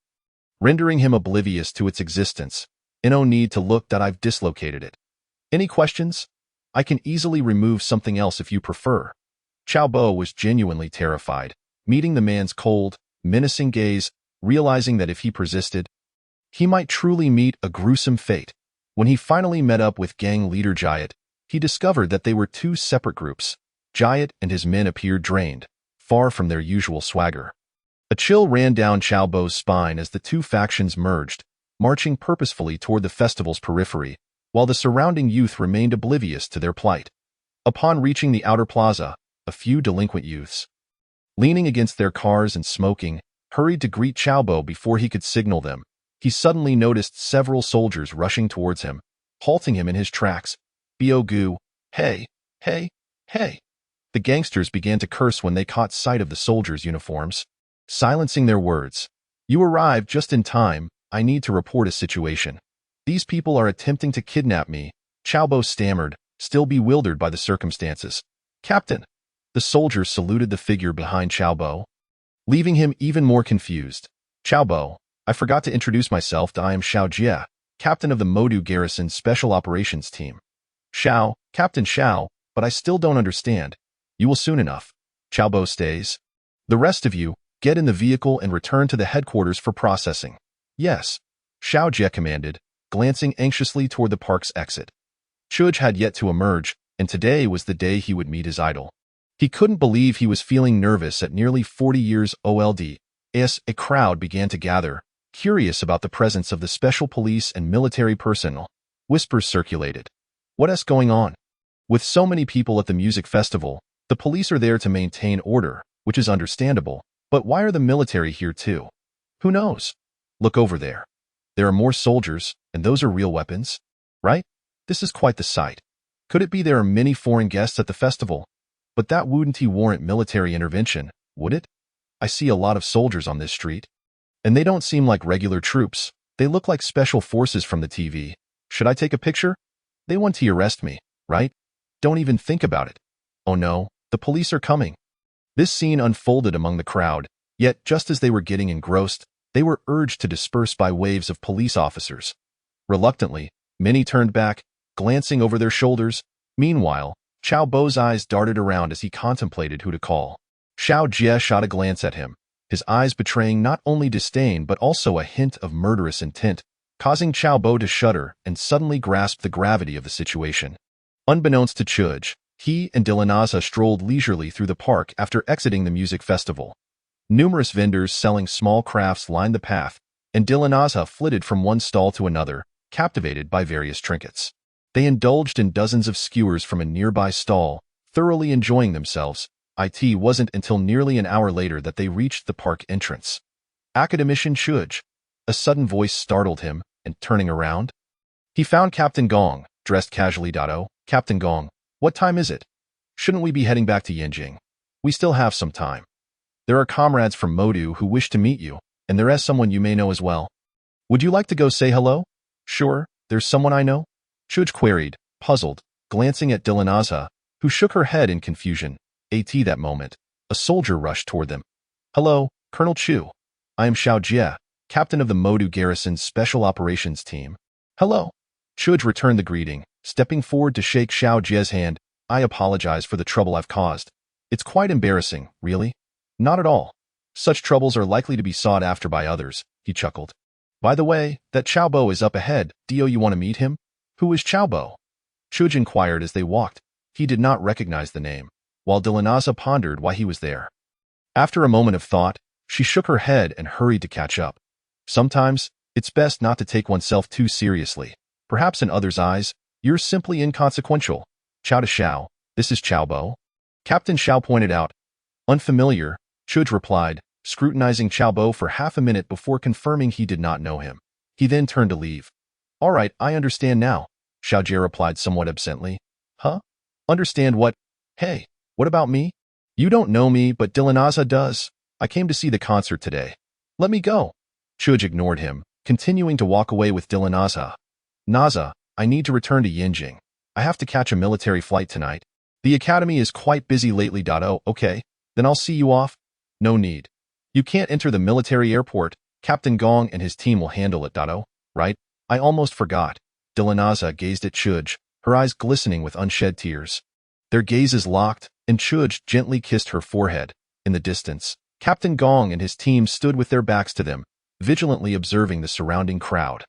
rendering him oblivious to its existence. "No need to look that I've dislocated it. Any questions? I can easily remove something else if you prefer." Xiao Bo was genuinely terrified, meeting the man's cold, menacing gaze, realizing that if he persisted, he might truly meet a gruesome fate. When he finally met up with gang leader Jayat, he discovered that they were two separate groups. Jayat and his men appeared drained, far from their usual swagger. A chill ran down Xiao Bo's spine as the two factions merged, marching purposefully toward the festival's periphery, while the surrounding youth remained oblivious to their plight. Upon reaching the outer plaza, a few delinquent youths, leaning against their cars and smoking, hurried to greet Xiao Bo before he could signal them. He suddenly noticed several soldiers rushing towards him, halting him in his tracks. "Biogu, hey, hey, hey." The gangsters began to curse when they caught sight of the soldiers' uniforms, silencing their words. "You arrived just in time. I need to report a situation. These people are attempting to kidnap me," Xiao Bo stammered, still bewildered by the circumstances. "Captain." The soldiers saluted the figure behind Xiao Bo, leaving him even more confused. "Xiao Bo, I forgot to introduce myself. I am Chu Ge, captain of the Modu Garrison Special Operations Team." Captain Xiao, but I still don't understand." "You will soon enough." Xiao Bo stays. "The rest of you, get in the vehicle and return to the headquarters for processing." "Yes," Chu Ge commanded, glancing anxiously toward the park's exit. Chu Ge had yet to emerge, and today was the day he would meet his idol. He couldn't believe he was feeling nervous at nearly 40 years old. As a crowd began to gather, curious about the presence of the special police and military personnel. Whispers circulated. What's going on? With so many people at the music festival, the police are there to maintain order, which is understandable, but why are the military here too? Who knows? Look over there. There are more soldiers, and those are real weapons, right? This is quite the sight. Could it be there are many foreign guests at the festival? But that wouldn't warrant military intervention, would it? I see a lot of soldiers on this street. And they don't seem like regular troops. They look like special forces from the TV. Should I take a picture? They want to arrest me, right? Don't even think about it. Oh no, the police are coming. This scene unfolded among the crowd, yet just as they were getting engrossed, they were urged to disperse by waves of police officers. Reluctantly, many turned back, glancing over their shoulders. Meanwhile, Xiao Bo's eyes darted around as he contemplated who to call. Chu Ge shot a glance at him, his eyes betraying not only disdain but also a hint of murderous intent, causing Xiao Bo to shudder and suddenly grasp the gravity of the situation. Unbeknownst to Chu Ge, he and Dilanaza strolled leisurely through the park after exiting the music festival. Numerous vendors selling small crafts lined the path, and Dilanaza flitted from one stall to another, captivated by various trinkets. They indulged in dozens of skewers from a nearby stall, thoroughly enjoying themselves. It wasn't until nearly an hour later that they reached the park entrance. Academician Chu Ge. A sudden voice startled him, and turning around, he found Captain Gong, dressed casually. Oh, Captain Gong, what time is it? Shouldn't we be heading back to Yinjing? We still have some time. There are comrades from Modu who wish to meet you, and there is someone you may know as well. Would you like to go say hello? Sure, there's someone I know? Chu Ge queried, puzzled, glancing at Dilanaza, who shook her head in confusion. At that moment, a soldier rushed toward them. Hello, Colonel Chu. I am Chu Ge, captain of the Modu Garrison's Special Operations Team. Hello. Chu Ge returned the greeting, stepping forward to shake Chu Ge's hand. I apologize for the trouble I've caused. It's quite embarrassing, really. Not at all. Such troubles are likely to be sought after by others, he chuckled. By the way, that Xiao Bo is up ahead. Do you want to meet him? Who is Xiao Bo? Chu Ge inquired as they walked. He did not recognize the name, while Dilanaza pondered why he was there. After a moment of thought, she shook her head and hurried to catch up. Sometimes, it's best not to take oneself too seriously. Perhaps in others' eyes, you're simply inconsequential. Chow to Xiao, this is Xiao Bo. Captain Xiao pointed out. Unfamiliar, Chu Ge replied, scrutinizing Xiao Bo for half a minute before confirming he did not know him. He then turned to leave. All right, I understand now, Xiao Ge replied somewhat absently. Huh? Understand what? Hey, what about me? You don't know me, but Dilanaza does. I came to see the concert today. Let me go. Chu Ge ignored him, continuing to walk away with Dilanaza. Naza, I need to return to Yinjing. I have to catch a military flight tonight. The academy is quite busy lately. Oh, okay. Then I'll see you off. No need. You can't enter the military airport. Captain Gong and his team will handle it. Oh, right? I almost forgot. Dilanaza gazed at Chu Ge, her eyes glistening with unshed tears. Their gazes locked, and Chu Ge gently kissed her forehead. In the distance, Captain Gong and his team stood with their backs to them, vigilantly observing the surrounding crowd.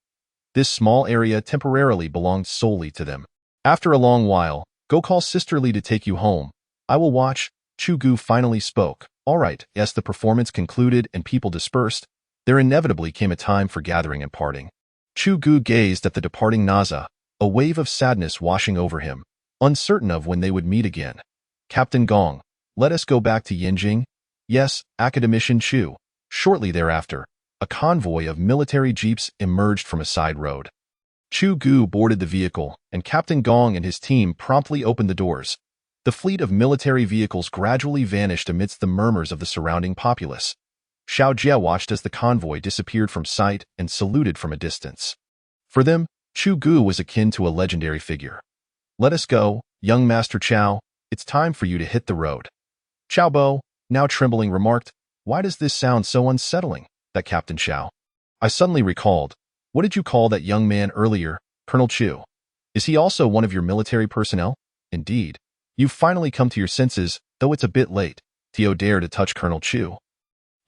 This small area temporarily belonged solely to them. After a long while, go call Sister Lee to take you home. I will watch. Chu Ge finally spoke. All right, as the performance concluded and people dispersed, there inevitably came a time for gathering and parting. Chu Ge gazed at the departing Naza, a wave of sadness washing over him, uncertain of when they would meet again. Captain Gong, let us go back to Yinjing? Yes, Academician Chu. Shortly thereafter, a convoy of military jeeps emerged from a side road. Chu Ge boarded the vehicle, and Captain Gong and his team promptly opened the doors. The fleet of military vehicles gradually vanished amidst the murmurs of the surrounding populace. Xiao Ge watched as the convoy disappeared from sight and saluted from a distance. For them, Chu Ge was akin to a legendary figure. Let us go, young Master Qiao. It's time for you to hit the road. Xiao Bo, now trembling, remarked, why does this sound so unsettling, that Captain Xiao? I suddenly recalled, what did you call that young man earlier, Colonel Chu? Is he also one of your military personnel? Indeed. You've finally come to your senses, though it's a bit late. Tio dare to touch Colonel Chu.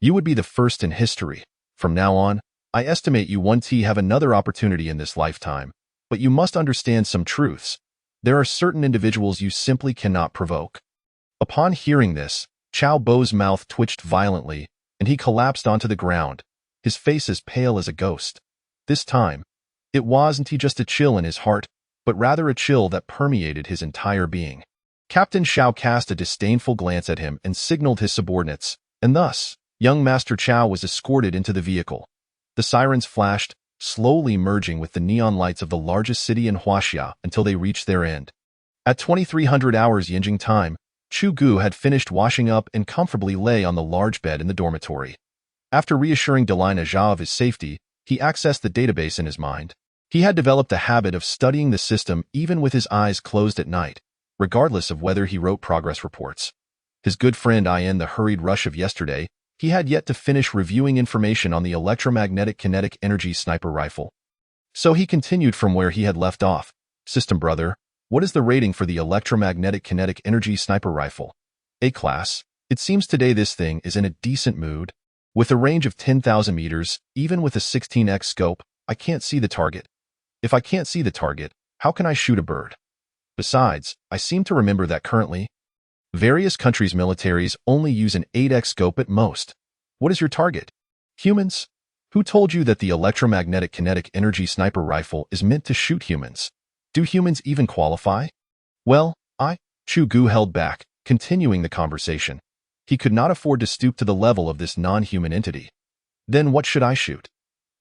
You would be the first in history. From now on, I estimate you won't have another opportunity in this lifetime. But you must understand some truths. There are certain individuals you simply cannot provoke. Upon hearing this, Xiao Bo's mouth twitched violently, and he collapsed onto the ground, his face as pale as a ghost. This time, it wasn't just a chill in his heart, but rather a chill that permeated his entire being. Captain Xiao cast a disdainful glance at him and signaled his subordinates, and thus, young Master Chow was escorted into the vehicle. The sirens flashed, slowly merging with the neon lights of the largest city in Huaxia until they reached their end. At 2300 hours Yinjing time, Chu Ge had finished washing up and comfortably lay on the large bed in the dormitory. After reassuring Delina Zhao of his safety, he accessed the database in his mind. He had developed a habit of studying the system even with his eyes closed at night, regardless of whether he wrote progress reports. His good friend in the hurried rush of yesterday, he had yet to finish reviewing information on the electromagnetic kinetic energy sniper rifle. So he continued from where he had left off. System brother, what is the rating for the electromagnetic kinetic energy sniper rifle? A class. It seems today this thing is in a decent mood. With a range of 10,000 meters, even with a 16x scope, I can't see the target. If I can't see the target, how can I shoot a bird? Besides, I seem to remember that currently, various countries' militaries only use an 8x scope at most. What is your target? Humans? Who told you that the electromagnetic kinetic energy sniper rifle is meant to shoot humans? Do humans even qualify? Well, Chu Ge held back, continuing the conversation. He could not afford to stoop to the level of this non-human entity. Then what should I shoot?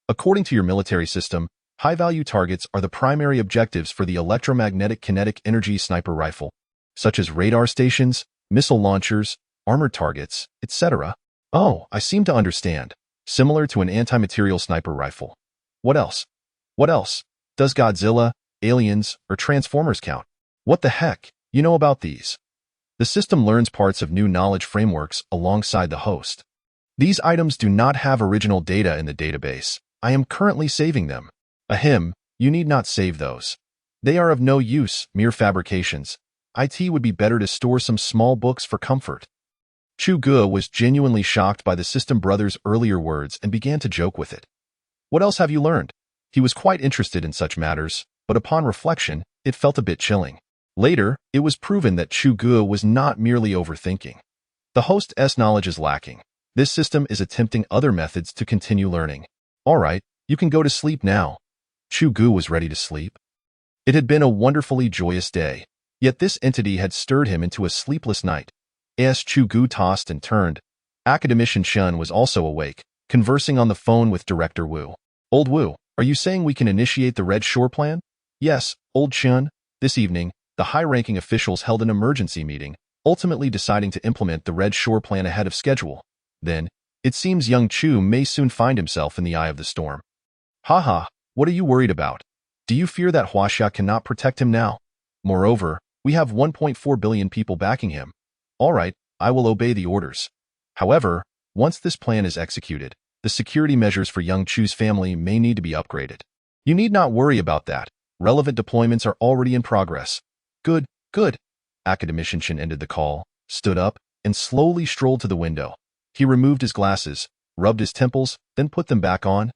According to your military system, high-value targets are the primary objectives for the electromagnetic kinetic energy sniper rifle, such as radar stations, missile launchers, armored targets, etc. Oh, I seem to understand. Similar to an anti-material sniper rifle. What else? What else? Does Godzilla, aliens, or Transformers count? What the heck? You know about these? The system learns parts of new knowledge frameworks alongside the host. These items do not have original data in the database. I am currently saving them. Ahem, you need not save those. They are of no use, mere fabrications. It would be better to store some small books for comfort. Chu Ge was genuinely shocked by the system brother's earlier words and began to joke with it. What else have you learned? He was quite interested in such matters, but upon reflection, it felt a bit chilling. Later, it was proven that Chu Ge was not merely overthinking. The host's knowledge is lacking. This system is attempting other methods to continue learning. All right, you can go to sleep now. Chu Ge was ready to sleep. It had been a wonderfully joyous day, yet this entity had stirred him into a sleepless night. As Chu Ge tossed and turned, Academician Shun was also awake, conversing on the phone with Director Wu. Old Wu, are you saying we can initiate the Red Shore plan? Yes, Old Shun. This evening, the high-ranking officials held an emergency meeting, ultimately deciding to implement the Red Shore plan ahead of schedule. Then, it seems young Chu may soon find himself in the eye of the storm. Haha, what are you worried about? Do you fear that Huaxia cannot protect him now? Moreover, we have 1.4 billion people backing him. All right, I will obey the orders. However, once this plan is executed, the security measures for young Chu's family may need to be upgraded. You need not worry about that. Relevant deployments are already in progress. Good, good. Academician Shin ended the call, stood up, and slowly strolled to the window. He removed his glasses, rubbed his temples, then put them back on,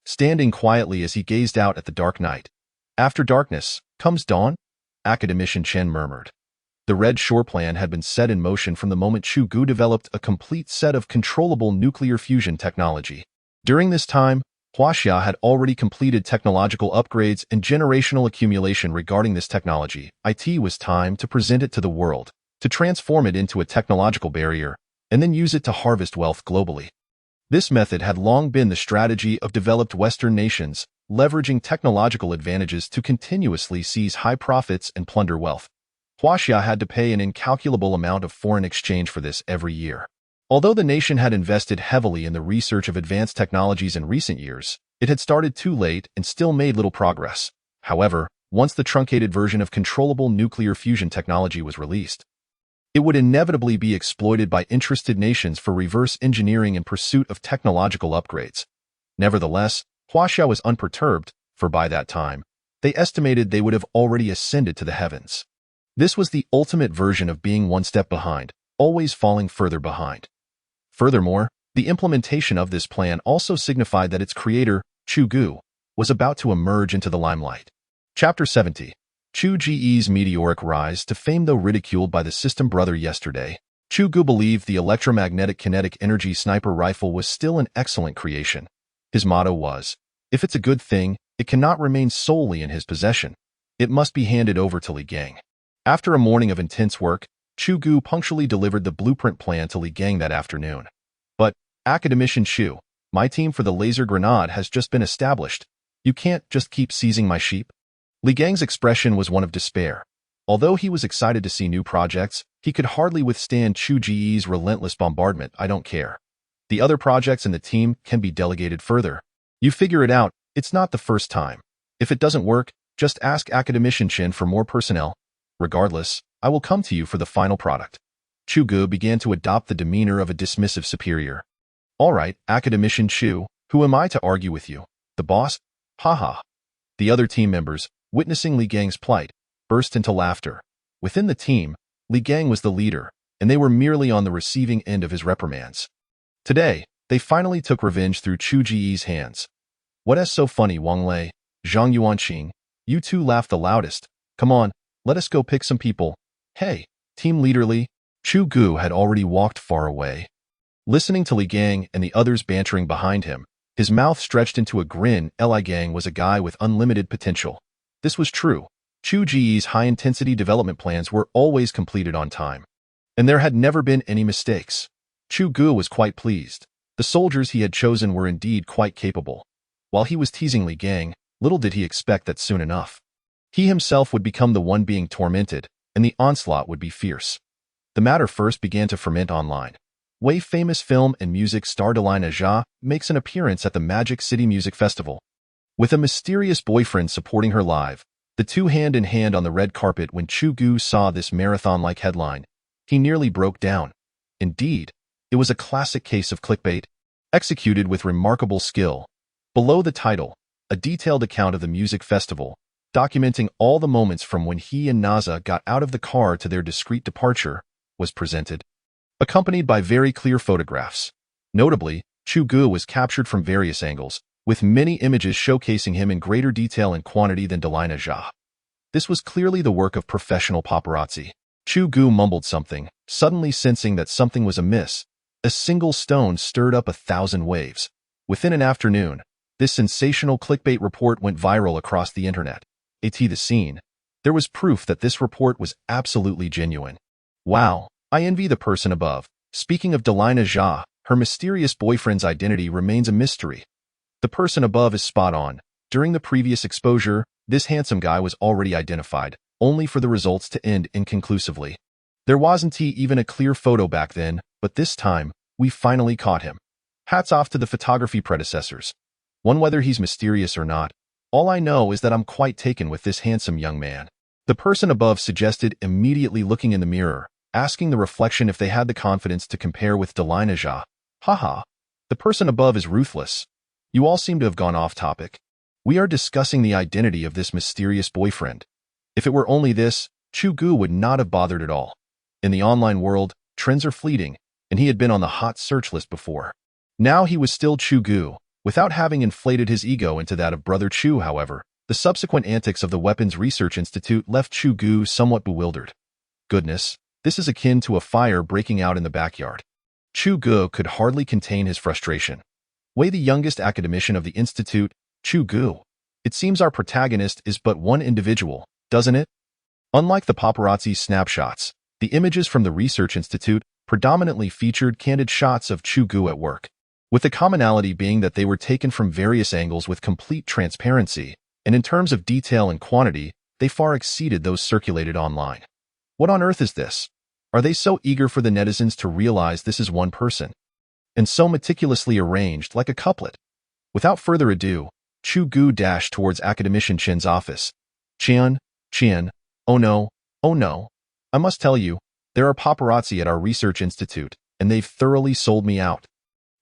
standing quietly as he gazed out at the dark night. After darkness, comes dawn? Academician Chen murmured. The Red Shore plan had been set in motion from the moment Chu Ge developed a complete set of controllable nuclear fusion technology. During this time, Huaxia had already completed technological upgrades and generational accumulation regarding this technology. It was time to present it to the world, to transform it into a technological barrier, and then use it to harvest wealth globally. This method had long been the strategy of developed Western nations, leveraging technological advantages to continuously seize high profits and plunder wealth. Huaxia had to pay an incalculable amount of foreign exchange for this every year. Although the nation had invested heavily in the research of advanced technologies in recent years, it had started too late and still made little progress. However, once the truncated version of controllable nuclear fusion technology was released, it would inevitably be exploited by interested nations for reverse engineering in pursuit of technological upgrades. Nevertheless, Huaxia was unperturbed, for by that time, they estimated they would have already ascended to the heavens. This was the ultimate version of being one step behind, always falling further behind. Furthermore, the implementation of this plan also signified that its creator, Chu Ge, was about to emerge into the limelight. Chapter 70. Chu Ge's meteoric rise to fame. Though ridiculed by the system brother yesterday, Chu Ge believed the electromagnetic kinetic energy sniper rifle was still an excellent creation. His motto was, if it's a good thing, it cannot remain solely in his possession. It must be handed over to Li Gang. After a morning of intense work, Chu Ge punctually delivered the blueprint plan to Li Gang that afternoon. But, Academician Chu, my team for the laser grenade has just been established. You can't just keep seizing my sheep? Li Gang's expression was one of despair. Although he was excited to see new projects, he could hardly withstand Chu Ge's relentless bombardment. I don't care. The other projects in the team can be delegated further. You figure it out, it's not the first time. If it doesn't work, just ask Academician Chen for more personnel. Regardless, I will come to you for the final product. Chu Ge began to adopt the demeanor of a dismissive superior. All right, Academician Chu, who am I to argue with you? The boss? Haha. The other team members, witnessing Li Gang's plight, burst into laughter. Within the team, Li Gang was the leader, and they were merely on the receiving end of his reprimands. Today, they finally took revenge through Chu Ge's hands. What is so funny, Wang Lei, Zhang Yuanqing? You two laugh the loudest. Come on, let us go pick some people. Hey, team leader Li. Chu Ge had already walked far away. Listening to Li Gang and the others bantering behind him, his mouth stretched into a grin. Li Gang was a guy with unlimited potential. This was true. Chu Ge's high-intensity development plans were always completed on time. And there had never been any mistakes. Chu Ge was quite pleased. The soldiers he had chosen were indeed quite capable. While he was teasing Li Gang, little did he expect that soon enough, he himself would become the one being tormented, and the onslaught would be fierce. The matter first began to ferment online. Famous film and music star Delina Jia makes an appearance at the Magic City Music Festival. With a mysterious boyfriend supporting her live, the two hand in hand on the red carpet. When Chu Ge saw this marathon-like headline, he nearly broke down. Indeed, it was a classic case of clickbait, executed with remarkable skill. Below the title, a detailed account of the music festival, documenting all the moments from when he and Naza got out of the car to their discreet departure, was presented, accompanied by very clear photographs. Notably, Chu Ge was captured from various angles, with many images showcasing him in greater detail and quantity than Delina Jia. This was clearly the work of professional paparazzi. Chu Ge mumbled something, suddenly sensing that something was amiss. A single stone stirred up 1,000 waves. Within an afternoon, this sensational clickbait report went viral across the internet. The scene. There was proof that this report was absolutely genuine. Wow, I envy the person above. Speaking of Delina Jia, her mysterious boyfriend's identity remains a mystery. The person above is spot on. During the previous exposure, this handsome guy was already identified, only for the results to end inconclusively. There wasn't even a clear photo back then, but this time, we finally caught him. Hats off to the photography predecessors. Whether he's mysterious or not, all I know is that I'm quite taken with this handsome young man. The person above suggested, immediately looking in the mirror, asking the reflection if they had the confidence to compare with Delina Jia. Haha. The person above is ruthless. You all seem to have gone off topic. We are discussing the identity of this mysterious boyfriend. If it were only this, Chu Ge would not have bothered at all. In the online world, trends are fleeting, and he had been on the hot search list before. Now he was still Chu Ge, without having inflated his ego into that of Brother Chu. However, the subsequent antics of the Weapons Research Institute left Chu Ge somewhat bewildered. Goodness, this is akin to a fire breaking out in the backyard. Chu Ge could hardly contain his frustration. The youngest academician of the Institute, Chu Ge. It seems our protagonist is but one individual, doesn't it? Unlike the paparazzi snapshots, the images from the Research Institute predominantly featured candid shots of Chu Ge at work, with the commonality being that they were taken from various angles with complete transparency, and in terms of detail and quantity, they far exceeded those circulated online. What on earth is this? Are they so eager for the netizens to realize this is one person? And so meticulously arranged like a couplet? Without further ado, Chu Ge dashed towards Academician Chen's office. Chen, oh no, I must tell you, there are paparazzi at our research institute, and they've thoroughly sold me out.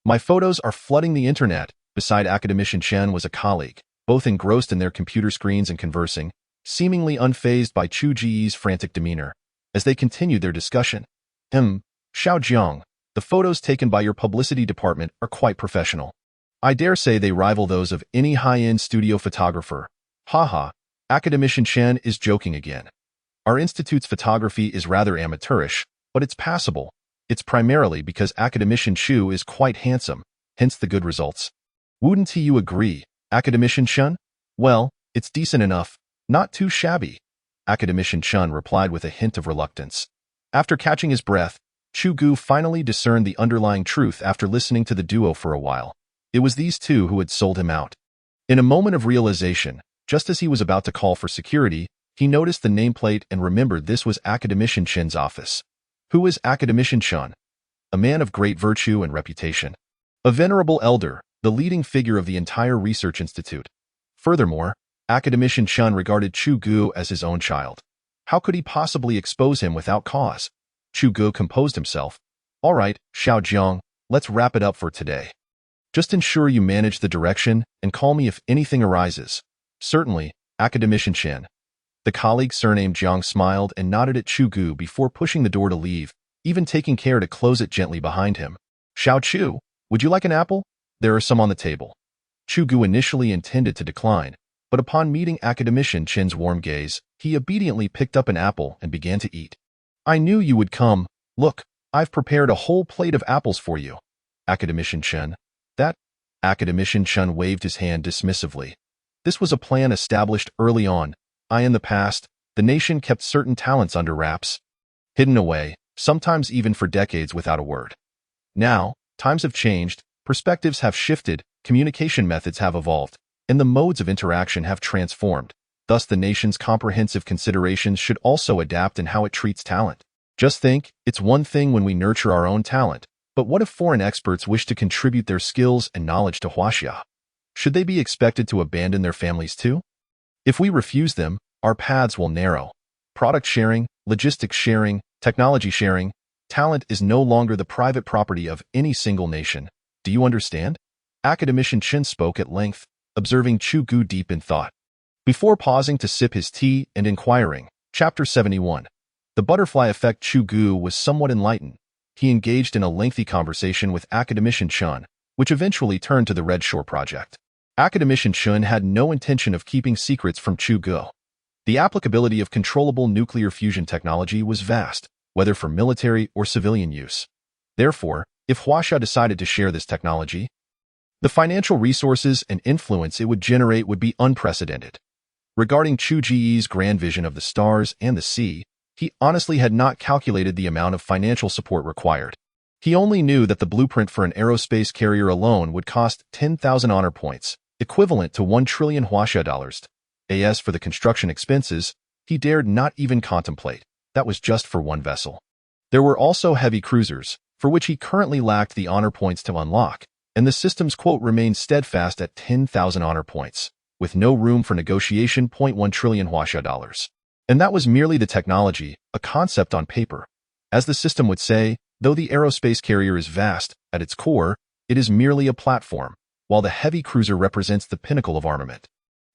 My photos are flooding the internet. Beside Academician Chen was a colleague, both engrossed in their computer screens and conversing, seemingly unfazed by Chu Ge's frantic demeanor. As they continued their discussion, Xiao Jiang, the photos taken by your publicity department are quite professional. I dare say they rival those of any high-end studio photographer. Haha, Academician Chen is joking again. Our institute's photography is rather amateurish, but it's passable. It's primarily because Academician Chu is quite handsome, hence the good results. Wouldn't you agree, Academician Shun? Well, it's decent enough, not too shabby, Academician Shun replied with a hint of reluctance. After catching his breath, Chu Ge finally discerned the underlying truth after listening to the duo for a while. It was these two who had sold him out. In a moment of realization, just as he was about to call for security, he noticed the nameplate and remembered this was Academician Shin's office. Who is Academician Shin? A man of great virtue and reputation. A venerable elder, the leading figure of the entire research institute. Furthermore, Academician Shin regarded Chu Ge as his own child. How could he possibly expose him without cause? Chu Ge composed himself. All right, Xiao Jiang, let's wrap it up for today. Just ensure you manage the direction and call me if anything arises. Certainly, Academician Shin. The colleague surnamed Jiang smiled and nodded at Chu Ge before pushing the door to leave, even taking care to close it gently behind him. Xiao Chu, would you like an apple? There are some on the table. Chu Ge initially intended to decline, but upon meeting Academician Shin's warm gaze, he obediently picked up an apple and began to eat. I knew you would come. Look, I've prepared a whole plate of apples for you. Academician Shin. That? Academician Shin waved his hand dismissively. This was a plan established early on. In the past, the nation kept certain talents under wraps, hidden away, sometimes even for decades without a word. Now, times have changed, perspectives have shifted, communication methods have evolved, and the modes of interaction have transformed. Thus, the nation's comprehensive considerations should also adapt in how it treats talent. Just think, it's one thing when we nurture our own talent, but what if foreign experts wish to contribute their skills and knowledge to Huaxia? Should they be expected to abandon their families too? If we refuse them, our paths will narrow. Product sharing, logistics sharing, technology sharing, talent is no longer the private property of any single nation. Do you understand? Academician Shin spoke at length, observing Chu Ge deep in thought. Before pausing to sip his tea and inquiring, Chapter 71. The butterfly effect. Chu Ge was somewhat enlightened. He engaged in a lengthy conversation with Academician Shin, which eventually turned to the Red Shore project. Academician Shin had no intention of keeping secrets from Chu Ge. The applicability of controllable nuclear fusion technology was vast, whether for military or civilian use. Therefore, if Huaxia decided to share this technology, the financial resources and influence it would generate would be unprecedented. Regarding Chu Ge's grand vision of the stars and the sea, he honestly had not calculated the amount of financial support required. He only knew that the blueprint for an aerospace carrier alone would cost 10,000 honor points, equivalent to 1 trillion Huaxia dollars. As for the construction expenses, he dared not even contemplate. That was just for one vessel. There were also heavy cruisers, for which he currently lacked the honor points to unlock, and the system's quote remained steadfast at 10,000 honor points, with no room for negotiation. 1 trillion Huaxia dollars. And that was merely the technology, a concept on paper. As the system would say, though the aerospace carrier is vast, at its core, it is merely a platform, while the heavy cruiser represents the pinnacle of armament.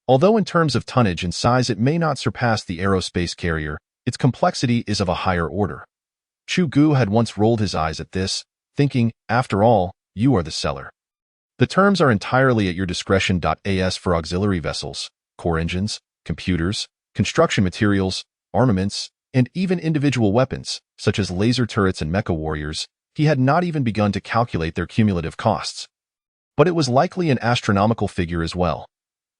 Although in terms of tonnage and size it may not surpass the aerospace carrier, its complexity is of a higher order. Chu Ge had once rolled his eyes at this, thinking, after all, you are the seller. The terms are entirely at your discretion. As for auxiliary vessels, core engines, computers, construction materials, armaments, and even individual weapons, such as laser turrets and mecha warriors, he had not even begun to calculate their cumulative costs. But it was likely an astronomical figure as well.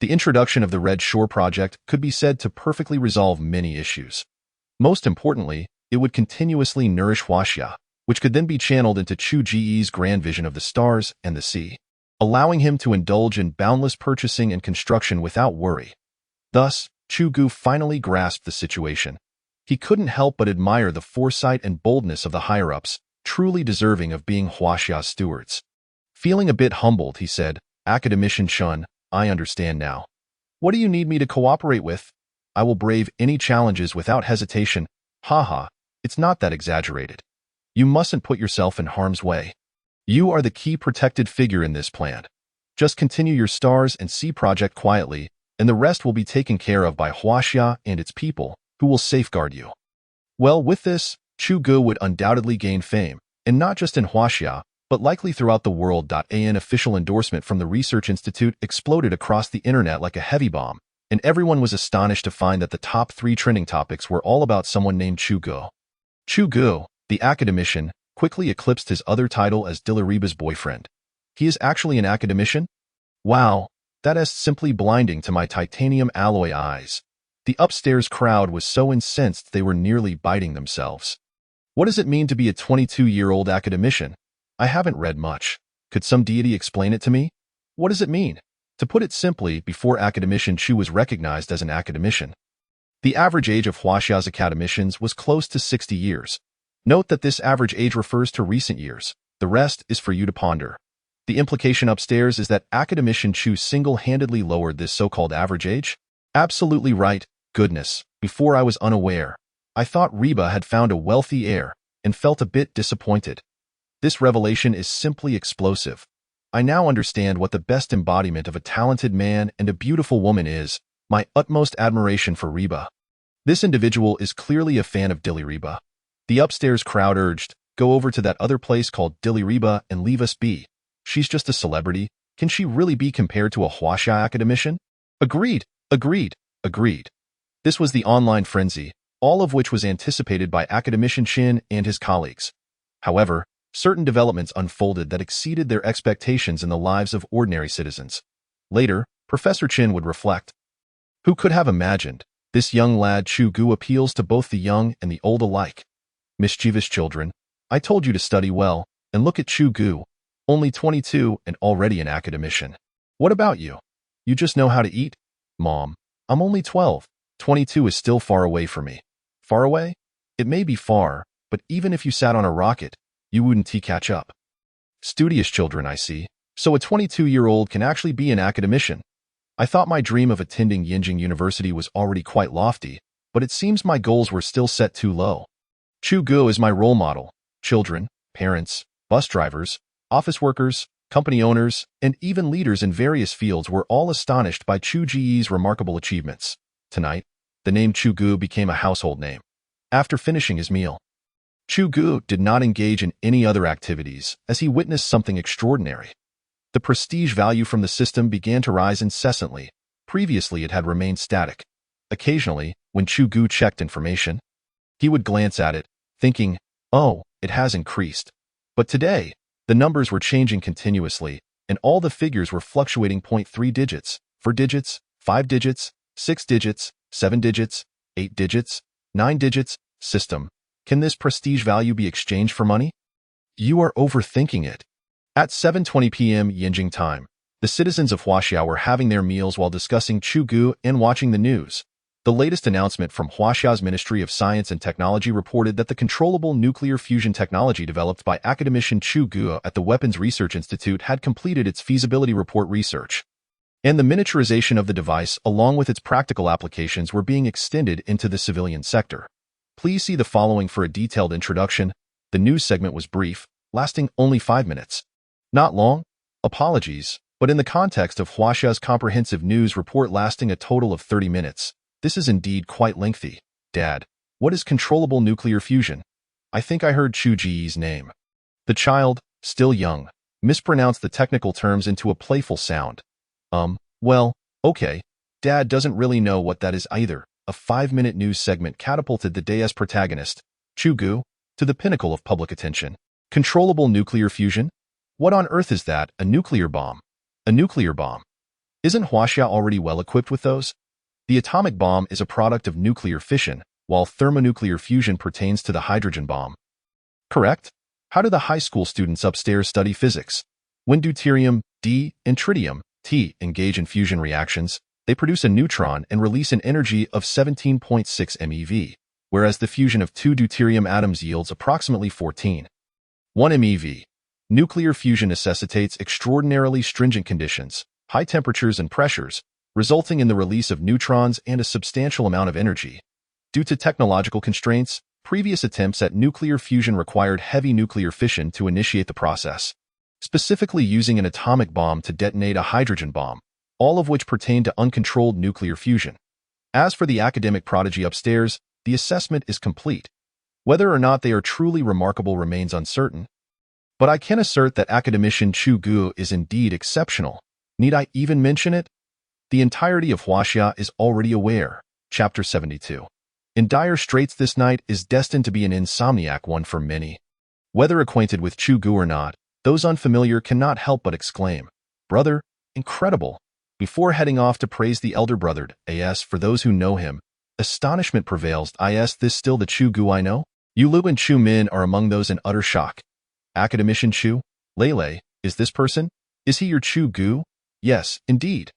The introduction of the Red Shore project could be said to perfectly resolve many issues. Most importantly, it would continuously nourish Huaxia, which could then be channeled into Chu Ge's grand vision of the stars and the sea, allowing him to indulge in boundless purchasing and construction without worry. Thus, Chu Ge finally grasped the situation. He couldn't help but admire the foresight and boldness of the higher-ups, truly deserving of being Huaxia's stewards. Feeling a bit humbled, he said, Academician Shin, I understand now. What do you need me to cooperate with? I will brave any challenges without hesitation. Haha, it's not that exaggerated. You mustn't put yourself in harm's way. You are the key protected figure in this plan. Just continue your stars and sea project quietly, and the rest will be taken care of by Huaxia and its people, who will safeguard you. Well, with this, Chu Ge would undoubtedly gain fame, and not just in Huaxia, but likely throughout the world. An official endorsement from the Research Institute exploded across the internet like a heavy bomb, and everyone was astonished to find that the top 3 trending topics were all about someone named Chu Ge. Chu Ge, the academician, quickly eclipsed his other title as Dilariba's boyfriend. He is actually an academician? Wow, that is simply blinding to my titanium alloy eyes. The upstairs crowd was so incensed they were nearly biting themselves. What does it mean to be a 22-year-old academician? I haven't read much. Could some deity explain it to me? What does it mean? To put it simply, before academician Chu was recognized as an academician. The average age of Huaxia's academicians was close to 60 years. Note that this average age refers to recent years. The rest is for you to ponder. The implication upstairs is that academician Chu single-handedly lowered this so-called average age? Absolutely right. Goodness, before I was unaware. I thought Reba had found a wealthy heir and felt a bit disappointed. This revelation is simply explosive. I now understand what the best embodiment of a talented man and a beautiful woman is. My utmost admiration for Reba. This individual is clearly a fan of Dilly Reba. The upstairs crowd urged, go over to that other place called Dilly Reba and leave us be. She's just a celebrity. Can she really be compared to a Huaxia academician? Agreed, agreed, agreed. This was the online frenzy, all of which was anticipated by academician Qin and his colleagues. However, certain developments unfolded that exceeded their expectations in the lives of ordinary citizens. Later, Professor Qin would reflect. Who could have imagined? This young lad Chu Ge appeals to both the young and the old alike. Mischievous children, I told you to study well, and look at Chu Ge, only 22 and already an academician. What about you? You just know how to eat? Mom, I'm only 12. 22 is still far away for me. Far away? It may be far, but even if you sat on a rocket, you wouldn't catch up. Studious children, I see. So a 22-year-old can actually be an academician. I thought my dream of attending Yinjing University was already quite lofty, but it seems my goals were still set too low. Chu Ge is my role model. Children, parents, bus drivers, office workers, company owners, and even leaders in various fields were all astonished by Chu Ge's remarkable achievements. Tonight, the name Chu Ge became a household name. After finishing his meal, Chu Ge did not engage in any other activities as he witnessed something extraordinary. The prestige value from the system began to rise incessantly. Previously, it had remained static. Occasionally, when Chu Ge checked information, he would glance at it, thinking, oh, it has increased. But today, the numbers were changing continuously, and all the figures were fluctuating 0.3 digits, 4 digits, 5 digits, 6 digits, 7 digits, 8 digits, 9 digits. System, can this prestige value be exchanged for money? You are overthinking it. At 7:20 p.m. Yinjing time, the citizens of Huaxia were having their meals while discussing Chu Ge and watching the news. The latest announcement from Huaxia's Ministry of Science and Technology reported that the controllable nuclear fusion technology developed by academician Chu Ge at the Weapons Research Institute had completed its feasibility report research. And the miniaturization of the device, along with its practical applications, were being extended into the civilian sector. Please see the following for a detailed introduction. The news segment was brief, lasting only 5 minutes. Not long? Apologies, but in the context of Huaxia's comprehensive news report lasting a total of 30 minutes, this is indeed quite lengthy. Dad, what is controllable nuclear fusion? I think I heard Chu Ge's name. The child, still young, mispronounced the technical terms into a playful sound. Well, okay. Dad doesn't really know what that is either. A 5-minute news segment catapulted the day's protagonist, Chu Ge, to the pinnacle of public attention. Controllable nuclear fusion? What on earth is that? A nuclear bomb? A nuclear bomb? Isn't Huaxia already well equipped with those? The atomic bomb is a product of nuclear fission, while thermonuclear fusion pertains to the hydrogen bomb. Correct? How do the high school students upstairs study physics? When deuterium, D, and tritium, T, engage in fusion reactions, they produce a neutron and release an energy of 17.6 MeV, whereas the fusion of 2 deuterium atoms yields approximately 14.1 MeV. Nuclear fusion necessitates extraordinarily stringent conditions, high temperatures and pressures, resulting in the release of neutrons and a substantial amount of energy. Due to technological constraints, previous attempts at nuclear fusion required heavy nuclear fission to initiate the process, specifically using an atomic bomb to detonate a hydrogen bomb, all of which pertain to uncontrolled nuclear fusion. As for the academic prodigy upstairs, the assessment is complete. Whether or not they are truly remarkable remains uncertain, but I can assert that academician Chu Ge is indeed exceptional. Need I even mention it? The entirety of Huaxia is already aware. Chapter 72. In dire straits this night is destined to be an insomniac one for many. Whether acquainted with Chu Ge or not, those unfamiliar cannot help but exclaim, "Brother, Incredible. Before heading off to praise the elder brother, as for those who know him, astonishment prevails. Is this still the Chu Ge I know? Yulu and Chu Min are among those in utter shock. Academician Chu? Lele, is this person? Is he your Chu Ge? Yes, indeed.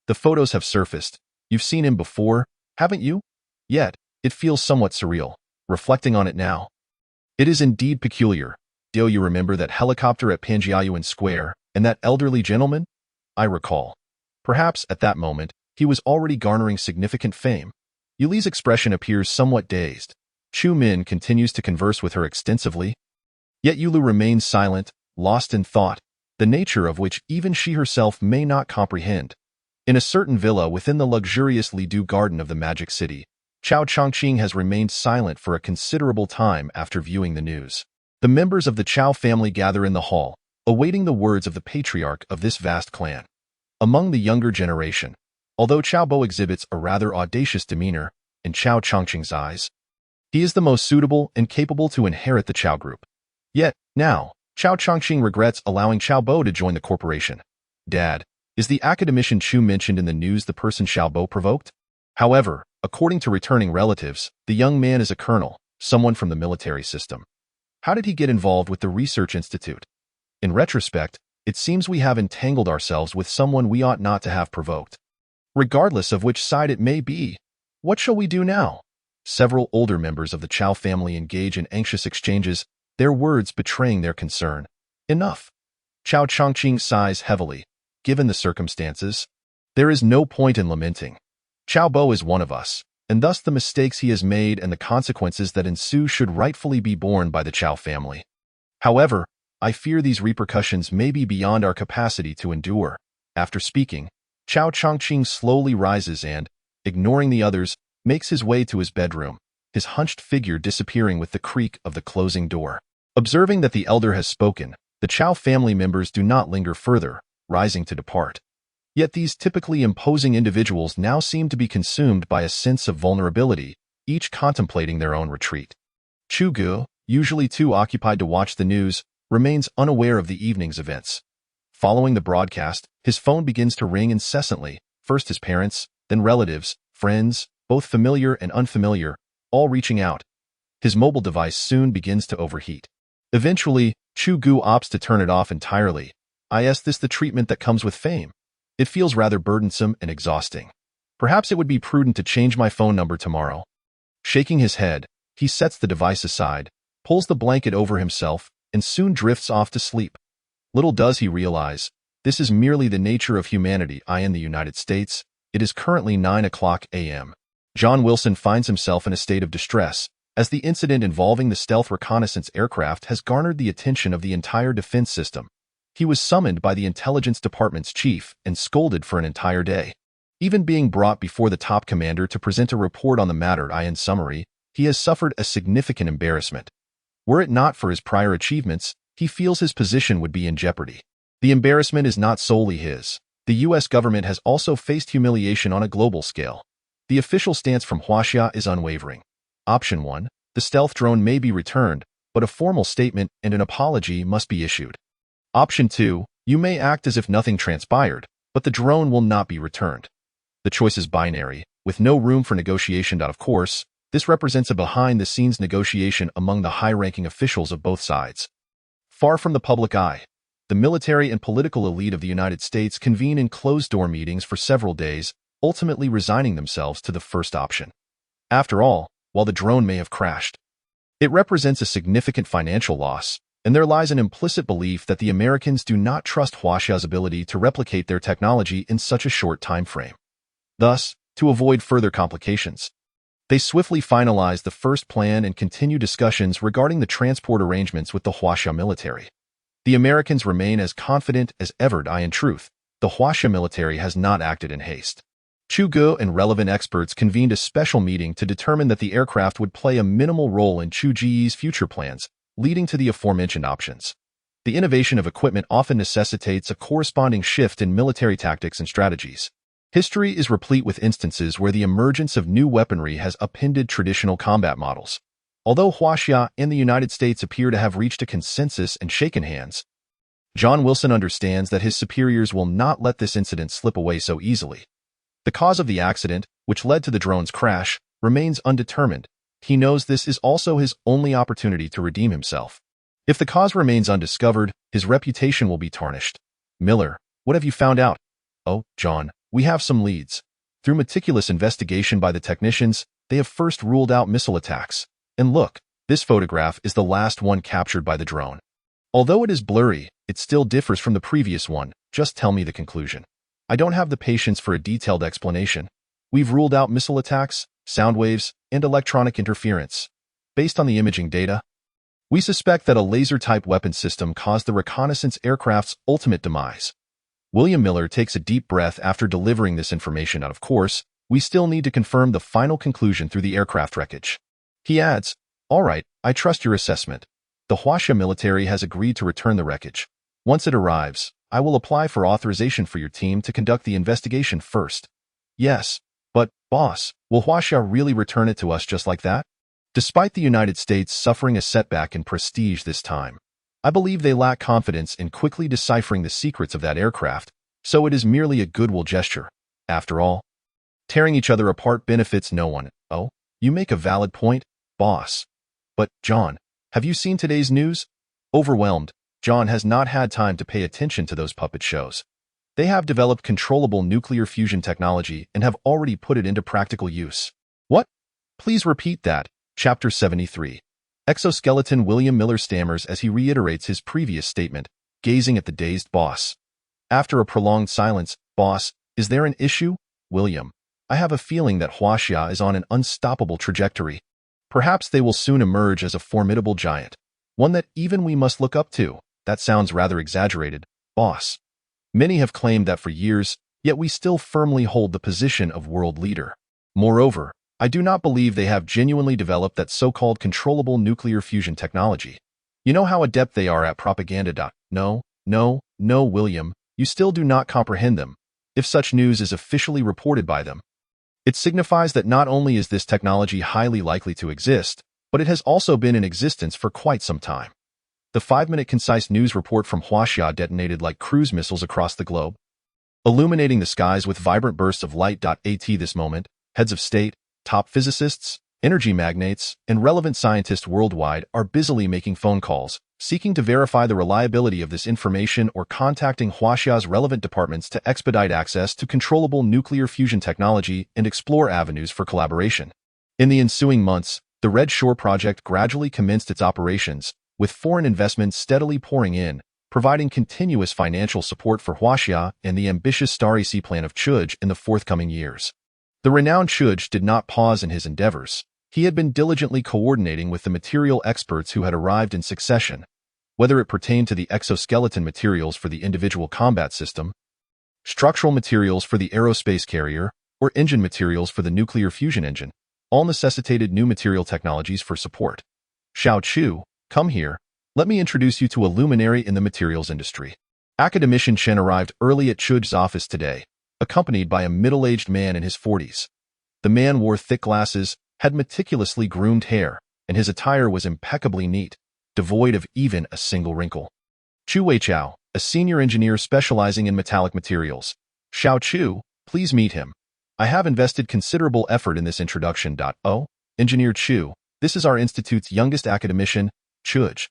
The photos have surfaced. You've seen him before, haven't you? Yet, it feels somewhat surreal, reflecting on it now. It is indeed peculiar. Do you remember that helicopter at Panjiayuan Square, and that elderly gentleman? I recall. Perhaps, at that moment, he was already garnering significant fame. Yuli's expression appears somewhat dazed. Chu Min continues to converse with her extensively. Yet Yulu remains silent, lost in thought, the nature of which even she herself may not comprehend. In a certain villa within the luxurious Lidu garden of the Magic City, Chao Chongqing has remained silent for a considerable time after viewing the news. The members of the Chao family gather in the hall, awaiting the words of the patriarch of this vast clan. Among the younger generation, although Chao Bo exhibits a rather audacious demeanor in Chao Chongqing's eyes, he is the most suitable and capable to inherit the Chao group. Yet, now, Chao Chongqing regrets allowing Chao Bo to join the corporation. Dad, is the academician Chu mentioned in the news the person Chao Bo provoked? However, according to returning relatives, the young man is a colonel, someone from the military system. How did he get involved with the research institute? In retrospect, it seems we have entangled ourselves with someone we ought not to have provoked. Regardless of which side it may be, what shall we do now? Several older members of the Chao family engage in anxious exchanges, their words betraying their concern. Enough. Chao Chongqing sighs heavily. Given the circumstances, there is no point in lamenting. Chao Bo is one of us, and thus the mistakes he has made and the consequences that ensue should rightfully be borne by the Chao family. However, I fear these repercussions may be beyond our capacity to endure. After speaking, Chao Chongqing slowly rises and, ignoring the others, makes his way to his bedroom, his hunched figure disappearing with the creak of the closing door. Observing that the elder has spoken, the Chao family members do not linger further, rising to depart. Yet these typically imposing individuals now seem to be consumed by a sense of vulnerability, each contemplating their own retreat. Chu Ge, usually too occupied to watch the news, remains unaware of the evening's events. Following the broadcast, his phone begins to ring incessantly, first his parents, then relatives, friends, both familiar and unfamiliar, all reaching out. His mobile device soon begins to overheat. Eventually, Chu Ge opts to turn it off entirely. Is this the treatment that comes with fame? It feels rather burdensome and exhausting. Perhaps it would be prudent to change my phone number tomorrow. Shaking his head, he sets the device aside, pulls the blanket over himself, and soon drifts off to sleep. Little does he realize, this is merely the nature of humanity. In the United States, it is currently 9:00 a.m. John Wilson finds himself in a state of distress, as the incident involving the stealth reconnaissance aircraft has garnered the attention of the entire defense system. He was summoned by the Intelligence Department's chief and scolded for an entire day. Even being brought before the top commander to present a report on the matter, in summary, he has suffered a significant embarrassment. Were it not for his prior achievements, he feels his position would be in jeopardy. The embarrassment is not solely his. The U.S. government has also faced humiliation on a global scale. The official stance from Huaxia is unwavering. Option 1, the stealth drone may be returned, but a formal statement and an apology must be issued. Option 2, you may act as if nothing transpired, but the drone will not be returned. The choice is binary, with no room for negotiation. Of course, this represents a behind-the-scenes negotiation among the high-ranking officials of both sides. Far from the public eye, the military and political elite of the United States convene in closed-door meetings for several days, ultimately resigning themselves to the first option. After all, while the drone may have crashed, it represents a significant financial loss, and there lies an implicit belief that the Americans do not trust Huaxia's ability to replicate their technology in such a short time frame. Thus, to avoid further complications, they swiftly finalize the first plan and continue discussions regarding the transport arrangements with the Huaxia military. The Americans remain as confident as ever. In truth, the Huaxia military has not acted in haste. Chu Ge and relevant experts convened a special meeting to determine that the aircraft would play a minimal role in Chu Ge's future plans, leading to the aforementioned options. The innovation of equipment often necessitates a corresponding shift in military tactics and strategies. History is replete with instances where the emergence of new weaponry has upended traditional combat models. Although Huaxia and the United States appear to have reached a consensus and shaken hands, John Wilson understands that his superiors will not let this incident slip away so easily. The cause of the accident, which led to the drone's crash, remains undetermined. He knows this is also his only opportunity to redeem himself. If the cause remains undiscovered, his reputation will be tarnished. Miller, what have you found out? Oh, John, we have some leads. Through meticulous investigation by the technicians, they have first ruled out missile attacks. And look, this photograph is the last one captured by the drone. Although it is blurry, it still differs from the previous one. Just tell me the conclusion. I don't have the patience for a detailed explanation. We've ruled out missile attacks, sound waves, and electronic interference. Based on the imaging data, we suspect that a laser-type weapon system caused the reconnaissance aircraft's ultimate demise. William Miller takes a deep breath after delivering this information. Of course, we still need to confirm the final conclusion through the aircraft wreckage. He adds, all right, I trust your assessment. The Huaxia military has agreed to return the wreckage. Once it arrives, I will apply for authorization for your team to conduct the investigation first. Yes, but, boss, will Huaxia really return it to us just like that? Despite the United States suffering a setback in prestige this time, I believe they lack confidence in quickly deciphering the secrets of that aircraft, so it is merely a goodwill gesture. After all, tearing each other apart benefits no one. Oh, you make a valid point, boss. But, John, have you seen today's news? Overwhelmed, John has not had time to pay attention to those puppet shows. They have developed controllable nuclear fusion technology and have already put it into practical use. What? Please repeat that. Chapter 73. Exoskeleton. William Miller stammers as he reiterates his previous statement, gazing at the dazed boss. After a prolonged silence, boss, is there an issue? William, I have a feeling that Huaxia is on an unstoppable trajectory. Perhaps they will soon emerge as a formidable giant, one that even we must look up to. That sounds rather exaggerated, boss. Many have claimed that for years, yet we still firmly hold the position of world leader. Moreover, I do not believe they have genuinely developed that so-called controllable nuclear fusion technology. You know how adept they are at propaganda. No, William, you still do not comprehend them. If such news is officially reported by them, it signifies that not only is this technology highly likely to exist, but it has also been in existence for quite some time. The 5-minute concise news report from Huaxia detonated like cruise missiles across the globe, illuminating the skies with vibrant bursts of light. At this moment, heads of state, top physicists, energy magnates, and relevant scientists worldwide are busily making phone calls, seeking to verify the reliability of this information or contacting Huaxia's relevant departments to expedite access to controllable nuclear fusion technology and explore avenues for collaboration. In the ensuing months, the Red Shore project gradually commenced its operations, with foreign investments steadily pouring in, providing continuous financial support for Huaxia and the ambitious Starry Sea plan of Chu Ge in the forthcoming years. The renowned Chu Ge did not pause in his endeavors. He had been diligently coordinating with the material experts who had arrived in succession, whether it pertained to the exoskeleton materials for the individual combat system, structural materials for the aerospace carrier, or engine materials for the nuclear fusion engine. All necessitated new material technologies for support. Xiao Chu, come here. Let me introduce you to a luminary in the materials industry. Academician Chen arrived early at Chu Ge's office today, accompanied by a middle-aged man in his 40s. The man wore thick glasses, had meticulously groomed hair, and his attire was impeccably neat, devoid of even a single wrinkle. Chu Weichao, a senior engineer specializing in metallic materials. Xiao Chu, please meet him. I have invested considerable effort in this introduction. Oh, Engineer Chu, this is our institute's youngest academician, Chu Ge.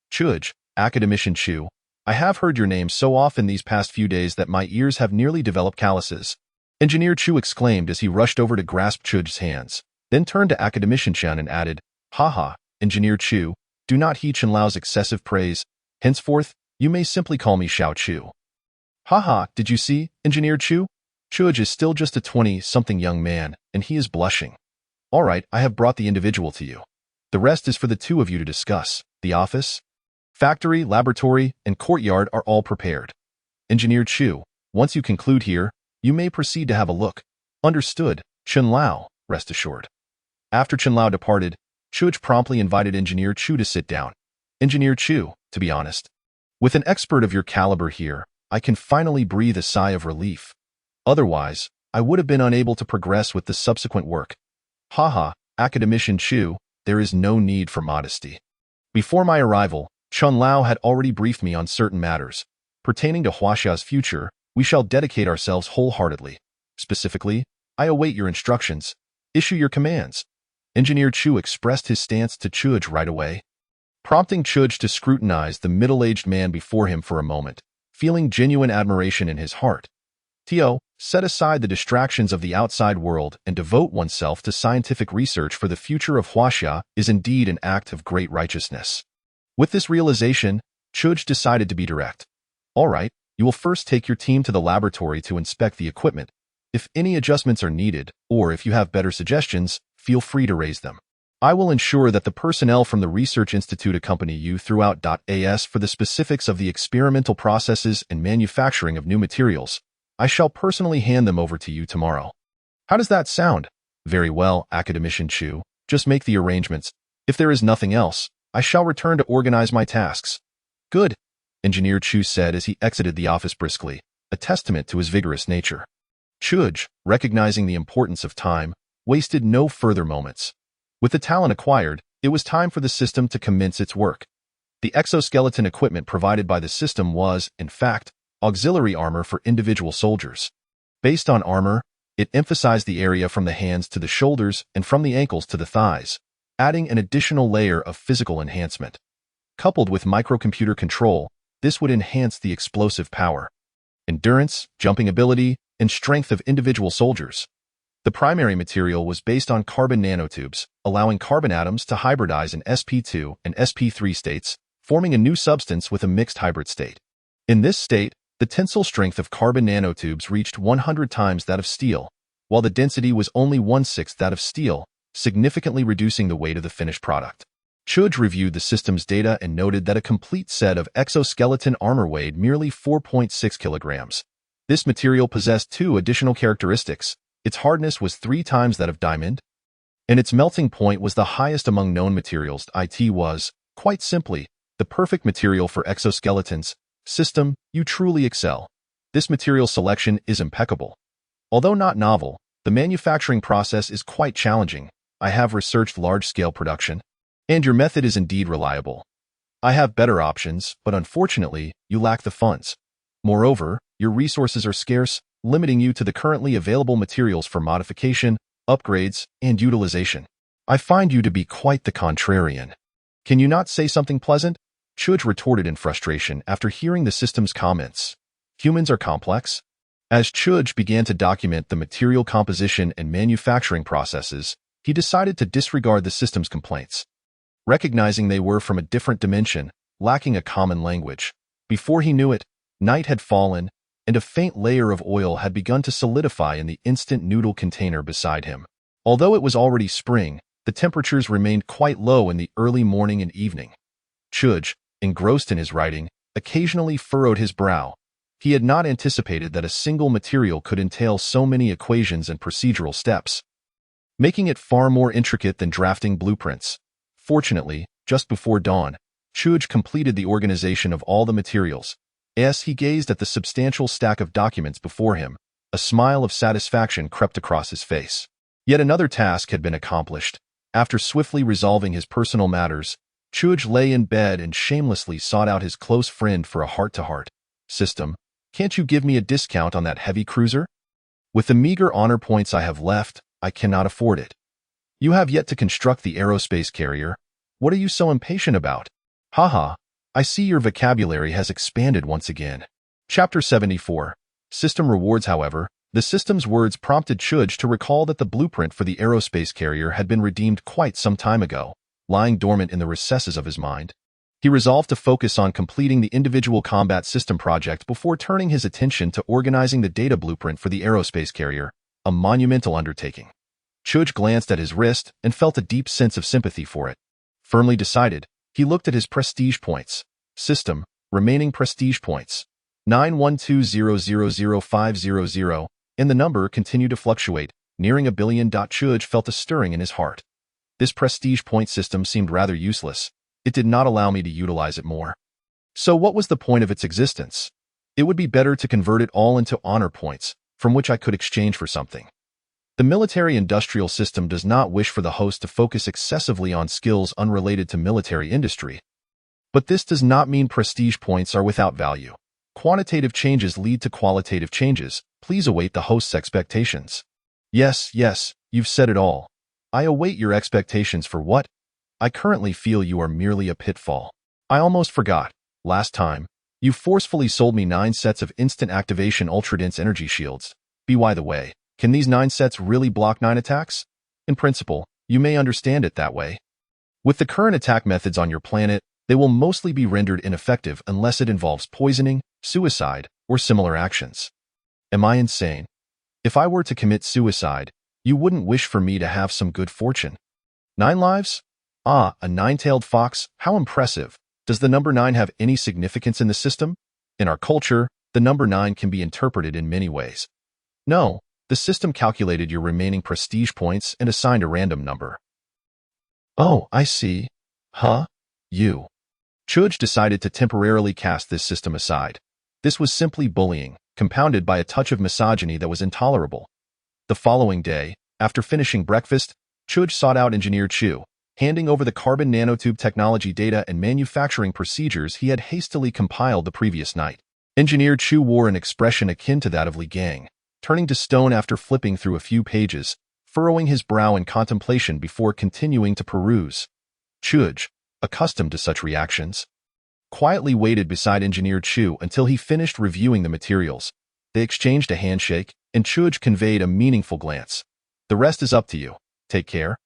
Chu Ge, Academician Chu, I have heard your name so often these past few days that my ears have nearly developed calluses. Engineer Chu exclaimed as he rushed over to grasp Chu Ge's hands, then turned to Academician Chen and added, Haha, Engineer Chu, do not heed Chen Lao's excessive praise. Henceforth, you may simply call me Xiao Chu. Haha, did you see, Engineer Chu? Chu Ge is still just a 20-something young man, and he is blushing. All right, I have brought the individual to you. The rest is for the two of you to discuss. The office, factory, laboratory, and courtyard are all prepared. Engineer Chu, once you conclude here, you may proceed to have a look. Understood, Chen Lao, rest assured. After Chen Lao departed, Chu Ge promptly invited Engineer Chu to sit down. Engineer Chu, to be honest, with an expert of your caliber here, I can finally breathe a sigh of relief. Otherwise, I would have been unable to progress with the subsequent work. Haha, Academician Chu, there is no need for modesty. Before my arrival, Chun Lao had already briefed me on certain matters. Pertaining to Huaxia's future, we shall dedicate ourselves wholeheartedly. Specifically, I await your instructions. Issue your commands. Engineer Chu expressed his stance to Chu Ge right away, prompting Chu Ge to scrutinize the middle-aged man before him for a moment, feeling genuine admiration in his heart. Tio, set aside the distractions of the outside world and devote oneself to scientific research for the future of Huaxia is indeed an act of great righteousness. With this realization, Chu Ge decided to be direct. All right, you will first take your team to the laboratory to inspect the equipment. If any adjustments are needed, or if you have better suggestions, feel free to raise them. I will ensure that the personnel from the Research Institute accompany you throughout. As for the specifics of the experimental processes and manufacturing of new materials, I shall personally hand them over to you tomorrow. How does that sound? Very well, Academician Chu. Just make the arrangements. If there is nothing else, I shall return to organize my tasks. Good, Engineer Chu said as he exited the office briskly, a testament to his vigorous nature. Chu Ge, recognizing the importance of time, wasted no further moments. With the talent acquired, it was time for the system to commence its work. The exoskeleton equipment provided by the system was, in fact, auxiliary armor for individual soldiers. Based on armor, it emphasized the area from the hands to the shoulders and from the ankles to the thighs, adding an additional layer of physical enhancement. Coupled with microcomputer control, this would enhance the explosive power, endurance, jumping ability, and strength of individual soldiers. The primary material was based on carbon nanotubes, allowing carbon atoms to hybridize in sp2 and sp3 states, forming a new substance with a mixed hybrid state. In this state, the tensile strength of carbon nanotubes reached 100 times that of steel, while the density was only 1/6 that of steel, significantly reducing the weight of the finished product. Chu Ge reviewed the system's data and noted that a complete set of exoskeleton armor weighed merely 4.6 kilograms. This material possessed two additional characteristics. Its hardness was 3 times that of diamond, and its melting point was the highest among known materials. It was, quite simply, the perfect material for exoskeletons. System, you truly excel. This material selection is impeccable. Although not novel, the manufacturing process is quite challenging. I have researched large-scale production, and your method is indeed reliable. I have better options, but unfortunately, you lack the funds. Moreover, your resources are scarce, limiting you to the currently available materials for modification, upgrades, and utilization. I find you to be quite the contrarian. Can you not say something pleasant? Chu Ge retorted in frustration after hearing the system's comments. Humans are complex. As Chu Ge began to document the material composition and manufacturing processes, he decided to disregard the system's complaints. Recognizing they were from a different dimension, lacking a common language. Before he knew it, night had fallen, and a faint layer of oil had begun to solidify in the instant noodle container beside him. Although it was already spring, the temperatures remained quite low in the early morning and evening. Chu Ge, engrossed in his writing, occasionally furrowed his brow. He had not anticipated that a single material could entail so many equations and procedural steps, making it far more intricate than drafting blueprints. Fortunately, just before dawn, Chu Ge completed the organization of all the materials. As he gazed at the substantial stack of documents before him, a smile of satisfaction crept across his face. Yet another task had been accomplished. After swiftly resolving his personal matters, Chu Ge lay in bed and shamelessly sought out his close friend for a heart-to-heart. System, can't you give me a discount on that heavy cruiser? With the meager honor points I have left, I cannot afford it. You have yet to construct the aerospace carrier. What are you so impatient about? Haha, I see your vocabulary has expanded once again. Chapter 74. System Rewards. However, the system's words prompted Chu Ge to recall that the blueprint for the aerospace carrier had been redeemed quite some time ago, lying dormant in the recesses of his mind. He resolved to focus on completing the individual combat system project before turning his attention to organizing the data blueprint for the aerospace carrier, a monumental undertaking. Chu Ge glanced at his wrist and felt a deep sense of sympathy for it. Firmly decided, he looked at his prestige points. System, remaining prestige points, 912000500, and the number continued to fluctuate, nearing 1 billion. Chu Ge felt a stirring in his heart. This prestige point system seemed rather useless. It did not allow me to utilize it more. So what was the point of its existence? It would be better to convert it all into honor points, from which I could exchange for something. The military-industrial system does not wish for the host to focus excessively on skills unrelated to military industry. But this does not mean prestige points are without value. Quantitative changes lead to qualitative changes. Please await the host's expectations. Yes, you've said it all. I await your expectations for what? I currently feel you are merely a pitfall. I almost forgot. Last time, you forcefully sold me 9 sets of instant activation ultra-dense energy shields. By the way, can these 9 sets really block 9 attacks? In principle, you may understand it that way. With the current attack methods on your planet, they will mostly be rendered ineffective unless it involves poisoning, suicide, or similar actions. Am I insane? If I were to commit suicide, you wouldn't wish for me to have some good fortune. 9 lives? Ah, a 9-tailed fox, how impressive. Does the number 9 have any significance in the system? In our culture, the number 9 can be interpreted in many ways. No, the system calculated your remaining prestige points and assigned a random number. Oh, I see. Huh? You. Chu Ge decided to temporarily cast this system aside. This was simply bullying, compounded by a touch of misogyny that was intolerable. The following day, after finishing breakfast, Chu Ge sought out Engineer Chu, handing over the carbon nanotube technology data and manufacturing procedures he had hastily compiled the previous night. Engineer Chu wore an expression akin to that of Li Gang, turning to stone after flipping through a few pages, furrowing his brow in contemplation before continuing to peruse. Chu Ge, accustomed to such reactions, quietly waited beside Engineer Chu until he finished reviewing the materials. They exchanged a handshake, and Chu Ge conveyed a meaningful glance. The rest is up to you. Take care.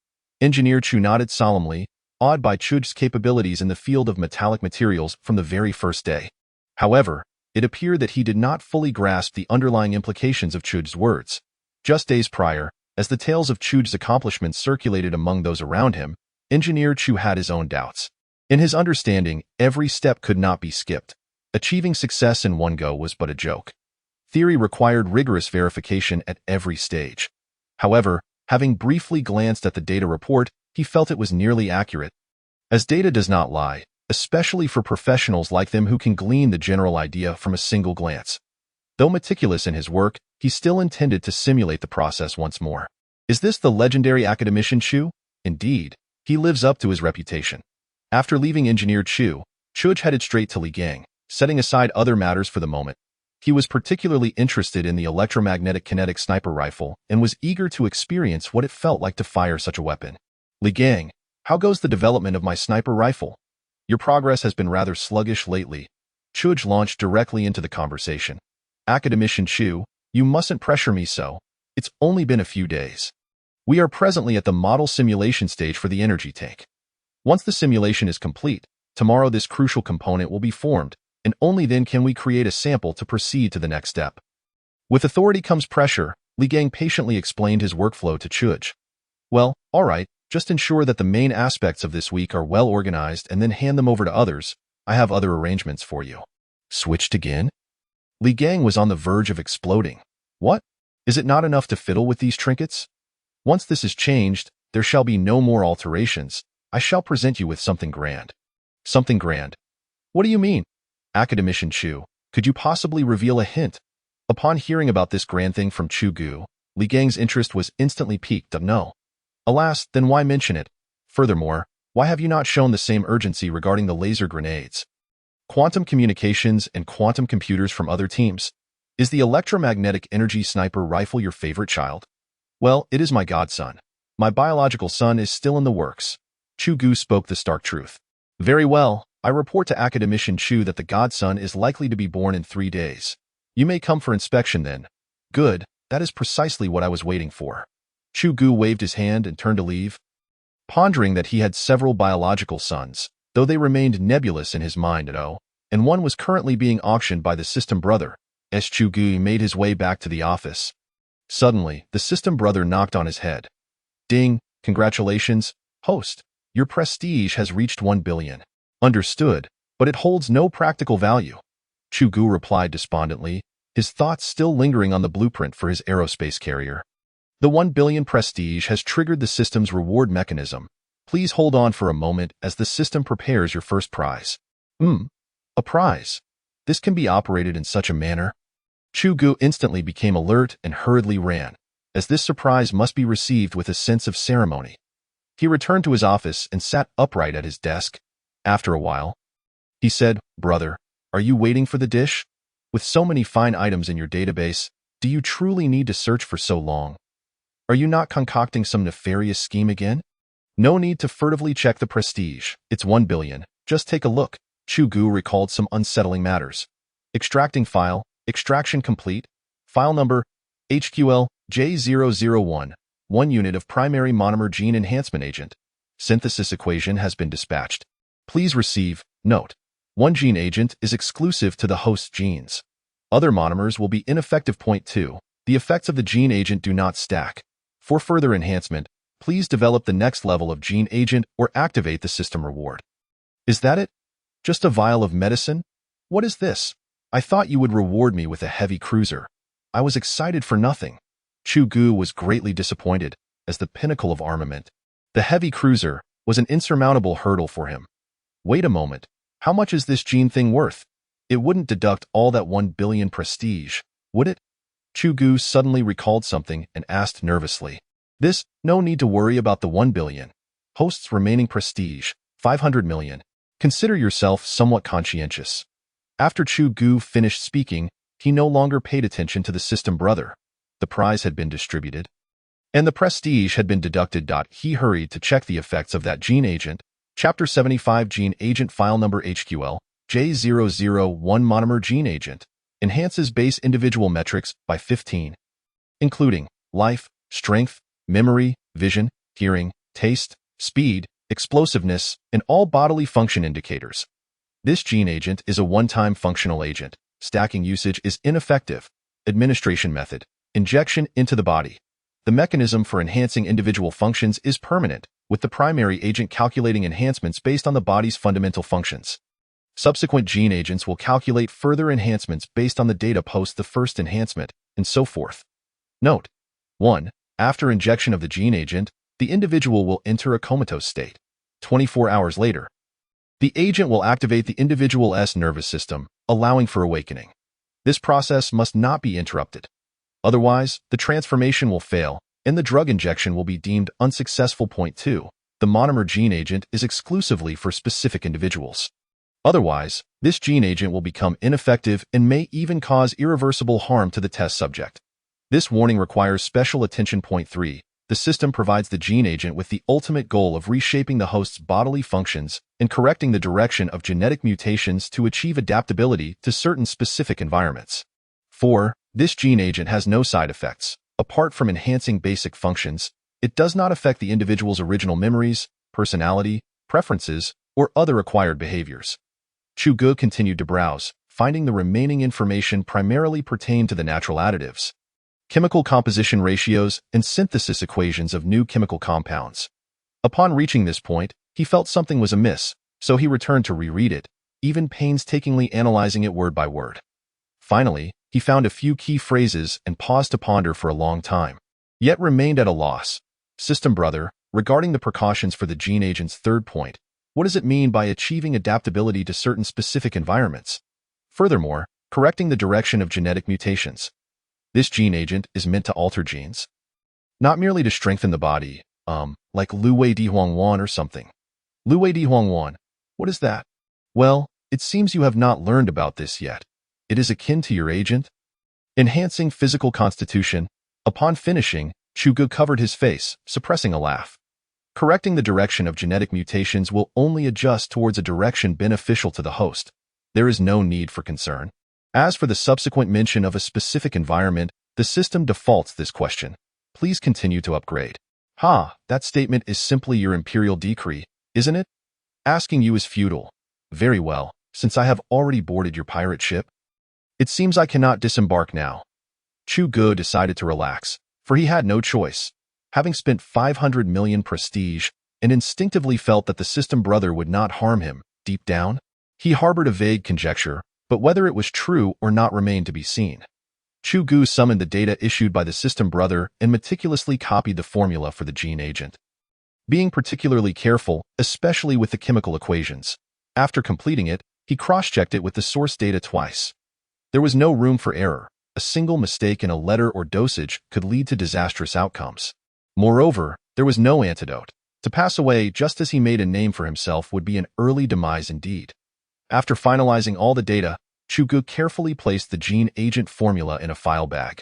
Engineer Chu nodded solemnly, awed by Chu Ge's capabilities in the field of metallic materials from the very first day. However, it appeared that he did not fully grasp the underlying implications of Chu Ge's words. Just days prior, as the tales of Chu Ge's accomplishments circulated among those around him, Engineer Chu had his own doubts. In his understanding, every step could not be skipped. Achieving success in one go was but a joke. Theory required rigorous verification at every stage. However, having briefly glanced at the data report, he felt it was nearly accurate. As data does not lie, especially for professionals like them who can glean the general idea from a single glance. Though meticulous in his work, he still intended to simulate the process once more. Is this the legendary academician Chu? Indeed, he lives up to his reputation. After leaving Engineer Chu, Chu Ge headed straight to Li Gang, setting aside other matters for the moment. He was particularly interested in the electromagnetic kinetic sniper rifle and was eager to experience what it felt like to fire such a weapon. Li Gang, how goes the development of my sniper rifle? Your progress has been rather sluggish lately. Chu Ge launched directly into the conversation. Academician Chu, you mustn't pressure me so. It's only been a few days. We are presently at the model simulation stage for the energy tank. Once the simulation is complete, tomorrow this crucial component will be formed, and only then can we create a sample to proceed to the next step. With authority comes pressure, Li Gang patiently explained his workflow to Chu Ge. Well, all right, just ensure that the main aspects of this week are well organized and then hand them over to others. I have other arrangements for you. Switched again? Li Gang was on the verge of exploding. What? Is it not enough to fiddle with these trinkets? Once this is changed, there shall be no more alterations. I shall present you with something grand. Something grand? What do you mean? Academician Chu, could you possibly reveal a hint? Upon hearing about this grand thing from Chu Ge, Li Gang's interest was instantly piqued. No. Alas, then why mention it? Furthermore, why have you not shown the same urgency regarding the laser grenades? Quantum communications and quantum computers from other teams. Is the electromagnetic energy sniper rifle your favorite child? Well, it is my godson. My biological son is still in the works. Chu Ge spoke the stark truth. Very well, I report to Academician Chu that the godson is likely to be born in 3 days. You may come for inspection then. Good, that is precisely what I was waiting for. Chu Ge waved his hand and turned to leave, pondering that he had several biological sons, though they remained nebulous in his mind and one was currently being auctioned by the system brother. As Chu Ge made his way back to the office, suddenly, the system brother knocked on his head. Ding, congratulations, host. Your prestige has reached 1 billion. Understood, but it holds no practical value. Chu Ge replied despondently, his thoughts still lingering on the blueprint for his aerospace carrier. The 1 billion prestige has triggered the system's reward mechanism. Please hold on for a moment as the system prepares your first prize. A prize? This can be operated in such a manner? Chu Ge instantly became alert and hurriedly ran, as this surprise must be received with a sense of ceremony. He returned to his office and sat upright at his desk. After a while, He said, "Brother, are you waiting for the dish? With so many fine items in your database, do you truly need to search for so long? Are you not concocting some nefarious scheme again? No need to furtively check the prestige. It's 1 billion. Just take a look." Chu Ge recalled some unsettling matters. Extracting file, extraction complete. File number, HQL J001, 1 unit of primary monomer gene enhancement agent. Synthesis equation has been dispatched. Please receive, note. 1 gene agent is exclusive to the host genes. Other monomers will be ineffective. Point 2. The effects of the gene agent do not stack. For further enhancement, please develop the next level of gene agent or activate the system reward. Is that it? Just a vial of medicine? What is this? I thought you would reward me with a heavy cruiser. I was excited for nothing. Chu Ge was greatly disappointed. As the pinnacle of armament, the heavy cruiser was an insurmountable hurdle for him. Wait a moment. How much is this gene thing worth? It wouldn't deduct all that 1 billion prestige, would it? Chu Ge suddenly recalled something and asked nervously. No need to worry about the 1 billion. Host's remaining prestige, 500 million. Consider yourself somewhat conscientious. After Chu Ge finished speaking, he no longer paid attention to the system brother. The prize had been distributed, and the prestige had been deducted. He hurried to check the effects of that gene agent. Chapter 75 Gene Agent File Number HQL J001 Monomer Gene Agent enhances base individual metrics by 15, including life, strength, memory, vision, hearing, taste, speed, explosiveness, and all bodily function indicators. This gene agent is a one-time functional agent. Stacking usage is ineffective. Administration method: injection into the body. The mechanism for enhancing individual functions is permanent, with the primary agent calculating enhancements based on the body's fundamental functions. Subsequent gene agents will calculate further enhancements based on the data post the first enhancement, and so forth. Note: 1. After injection of the gene agent, the individual will enter a comatose state. 24 hours later, the agent will activate the individual's nervous system, allowing for awakening. This process must not be interrupted. Otherwise, the transformation will fail, and the drug injection will be deemed unsuccessful. Point 2. The monomer gene agent is exclusively for specific individuals. Otherwise, this gene agent will become ineffective and may even cause irreversible harm to the test subject. This warning requires special attention. Point 3. The system provides the gene agent with the ultimate goal of reshaping the host's bodily functions and correcting the direction of genetic mutations to achieve adaptability to certain specific environments. 4. This gene agent has no side effects. Apart from enhancing basic functions, it does not affect the individual's original memories, personality, preferences, or other acquired behaviors. Chu Ge continued to browse, finding the remaining information primarily pertained to the natural additives, chemical composition ratios, and synthesis equations of new chemical compounds. Upon reaching this point, he felt something was amiss, so he returned to reread it, even painstakingly analyzing it word by word. Finally, he found a few key phrases and paused to ponder for a long time, yet remained at a loss. System brother, regarding the precautions for the gene agent's third point, what does it mean by achieving adaptability to certain specific environments? Furthermore, correcting the direction of genetic mutations. This gene agent is meant to alter genes, not merely to strengthen the body, like Luwei Di Huangwan or something. Luwei Di Huangwan, what is that? Well, it seems you have not learned about this yet. It is akin to your agent. Enhancing physical constitution. Upon finishing, Chu Ge covered his face, suppressing a laugh. Correcting the direction of genetic mutations will only adjust towards a direction beneficial to the host. There is no need for concern. As for the subsequent mention of a specific environment, the system defaults this question. Please continue to upgrade. That statement is simply your imperial decree, isn't it? Asking you is futile. Very well, since I have already boarded your pirate ship. It seems I cannot disembark now. Chu Ge decided to relax, for he had no choice. Having spent 500 million prestige, and instinctively felt that the system brother would not harm him, deep down, he harbored a vague conjecture, but whether it was true or not remained to be seen. Chu Ge summoned the data issued by the system brother and meticulously copied the formula for the gene agent, being particularly careful, especially with the chemical equations. After completing it, he cross-checked it with the source data twice. There was no room for error. A single mistake in a letter or dosage could lead to disastrous outcomes. Moreover, there was no antidote. To pass away just as he made a name for himself would be an early demise indeed. After finalizing all the data, Chu Ge carefully placed the gene agent formula in a file bag.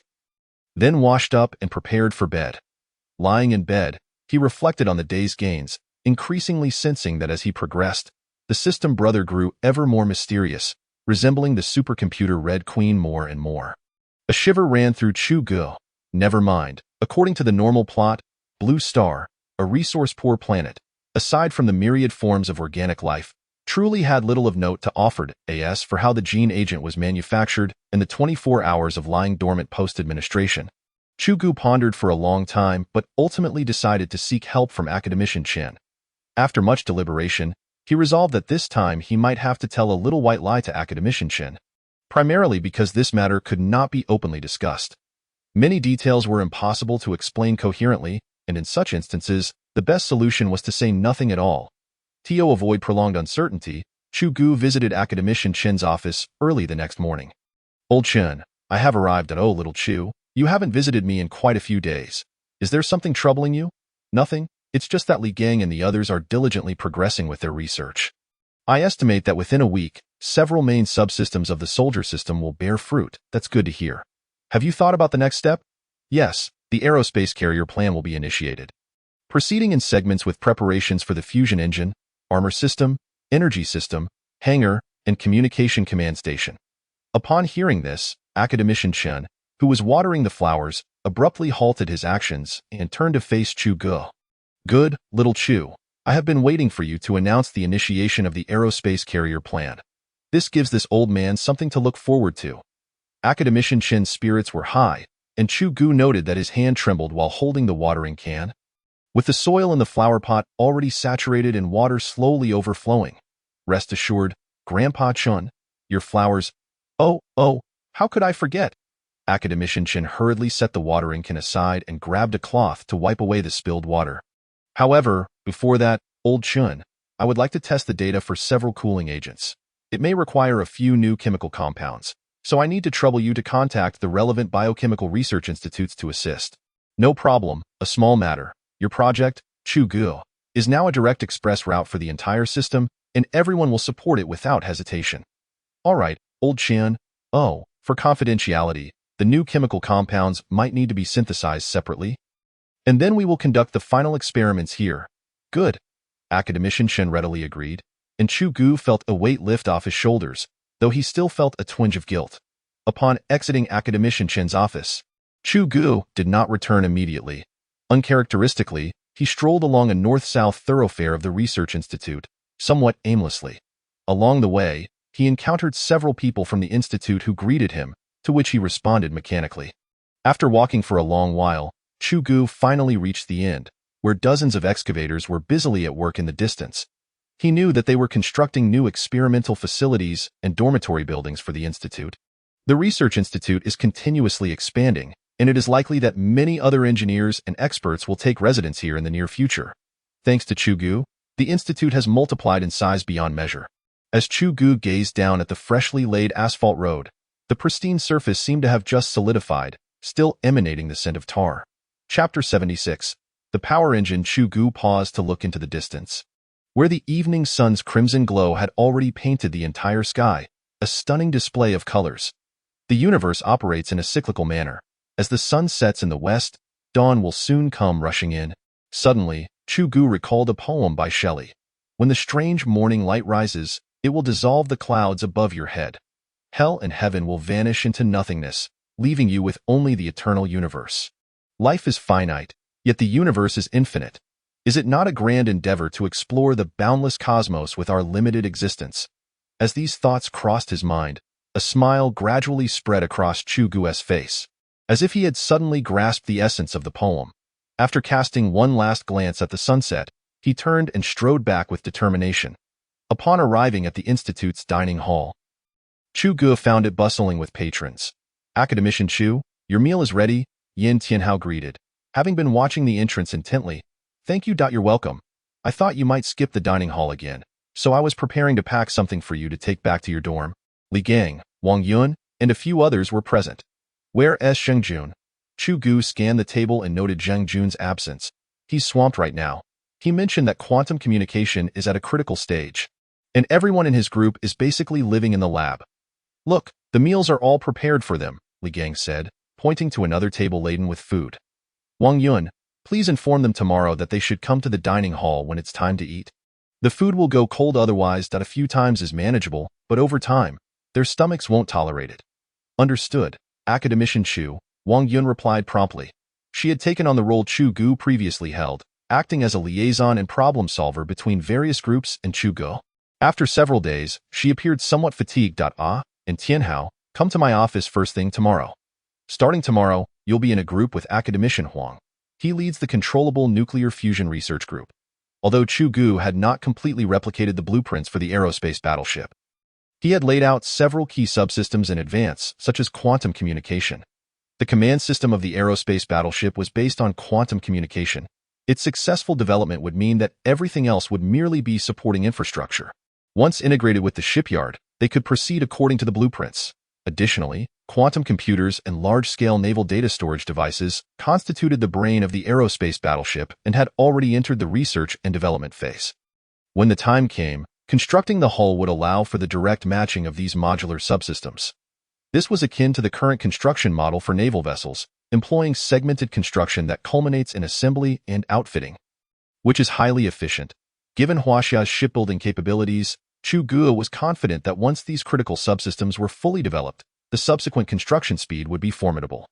Then washed up and prepared for bed. Lying in bed, he reflected on the day's gains, increasingly sensing that as he progressed, the system brother grew ever more mysterious, resembling the supercomputer Red Queen more and more. A shiver ran through Chu Ge. Never mind. According to the normal plot, Blue Star, a resource-poor planet, aside from the myriad forms of organic life, truly had little of note to offer as for how the gene agent was manufactured in the 24 hours of lying dormant post-administration. Chu Ge pondered for a long time but ultimately decided to seek help from academician Chen. After much deliberation, he resolved that this time he might have to tell a little white lie to academician Chen, primarily because this matter could not be openly discussed. Many details were impossible to explain coherently, and in such instances, the best solution was to say nothing at all. To avoid prolonged uncertainty, Chu Ge visited academician Chen's office early the next morning. "Old Chen, I have arrived at little Chu. You haven't visited me in quite a few days. Is there something troubling you?" "Nothing. It's just that Li Gang and the others are diligently progressing with their research. I estimate that within a week, several main subsystems of the soldier system will bear fruit." "That's good to hear. Have you thought about the next step?" "Yes, the aerospace carrier plan will be initiated. Proceeding in segments with preparations for the fusion engine, armor system, energy system, hangar, and communication command station." Upon hearing this, academician Chen, who was watering the flowers, abruptly halted his actions and turned to face Chu Ge. "Good, little Chu. I have been waiting for you to announce the initiation of the aerospace carrier plan. This gives this old man something to look forward to." Academician Chen's spirits were high, and Chu Ge noted that his hand trembled while holding the watering can. With the soil in the flower pot already saturated and water slowly overflowing. "Rest assured, Grandpa Chen, your flowers—" Oh, how could I forget?" Academician Chen hurriedly set the watering can aside and grabbed a cloth to wipe away the spilled water. "However, before that, old Chen, I would like to test the data for several cooling agents. It may require a few new chemical compounds, so I need to trouble you to contact the relevant biochemical research institutes to assist." "No problem, a small matter. Your project, Chu Ge, is now a direct express route for the entire system, and everyone will support it without hesitation." "All right, old Chen. Oh, for confidentiality, the new chemical compounds might need to be synthesized separately. And then we will conduct the final experiments here." "Good." Academician Chen readily agreed, and Chu Ge felt a weight lift off his shoulders, though he still felt a twinge of guilt. Upon exiting academician Chen's office, Chu Ge did not return immediately. Uncharacteristically, he strolled along a north-south thoroughfare of the research institute, somewhat aimlessly. Along the way, he encountered several people from the institute who greeted him, to which he responded mechanically. After walking for a long while, Chu Ge finally reached the end, where dozens of excavators were busily at work in the distance. He knew that they were constructing new experimental facilities and dormitory buildings for the institute. The research institute is continuously expanding, and it is likely that many other engineers and experts will take residence here in the near future. Thanks to Chu Ge, the institute has multiplied in size beyond measure. As Chu Ge gazed down at the freshly laid asphalt road, the pristine surface seemed to have just solidified, still emanating the scent of tar. Chapter 76. The power engine. Chu Ge paused to look into the distance, where the evening sun's crimson glow had already painted the entire sky, a stunning display of colors. The universe operates in a cyclical manner. As the sun sets in the west, dawn will soon come rushing in. Suddenly, Chu Ge recalled a poem by Shelley. "When the strange morning light rises, it will dissolve the clouds above your head. Hell and heaven will vanish into nothingness, leaving you with only the eternal universe. Life is finite, yet the universe is infinite. Is it not a grand endeavor to explore the boundless cosmos with our limited existence?" As these thoughts crossed his mind, a smile gradually spread across Chu Ge's face, as if he had suddenly grasped the essence of the poem. After casting one last glance at the sunset, he turned and strode back with determination. Upon arriving at the institute's dining hall, Chu Ge found it bustling with patrons. "Academician Chu, your meal is ready," Yin Tianhao greeted. Having been watching the entrance intently, "Thank you. You're welcome. I thought you might skip the dining hall again, so I was preparing to pack something for you to take back to your dorm." Li Gang, Wang Yun, and a few others were present. "Where is Zheng Jun?" Chu Ge scanned the table and noted Zheng Jun's absence. "He's swamped right now. He mentioned that quantum communication is at a critical stage." and everyone in his group is basically living in the lab. Look, the meals are all prepared for them, Li Gang said, pointing to another table laden with food. Wang Yun, please inform them tomorrow that they should come to the dining hall when it's time to eat. The food will go cold otherwise. A few times is manageable, but over time, their stomachs won't tolerate it. Understood, Academician Chu, Wang Yun replied promptly. She had taken on the role Chu Ge previously held, acting as a liaison and problem solver between various groups and Chu Ge. After several days, she appeared somewhat fatigued. And Tianhao, come to my office first thing tomorrow. Starting tomorrow, you'll be in a group with Academician Huang. He leads the Controllable Nuclear Fusion Research Group. Although Chu Ge had not completely replicated the blueprints for the aerospace battleship, he had laid out several key subsystems in advance, such as quantum communication. The command system of the aerospace battleship was based on quantum communication. Its successful development would mean that everything else would merely be supporting infrastructure. Once integrated with the shipyard, they could proceed according to the blueprints. Additionally, quantum computers and large-scale naval data storage devices constituted the brain of the aerospace battleship and had already entered the research and development phase. When the time came, constructing the hull would allow for the direct matching of these modular subsystems. This was akin to the current construction model for naval vessels, employing segmented construction that culminates in assembly and outfitting, which is highly efficient. Given Huaxia's shipbuilding capabilities, Chu Ge was confident that once these critical subsystems were fully developed, the subsequent construction speed would be formidable.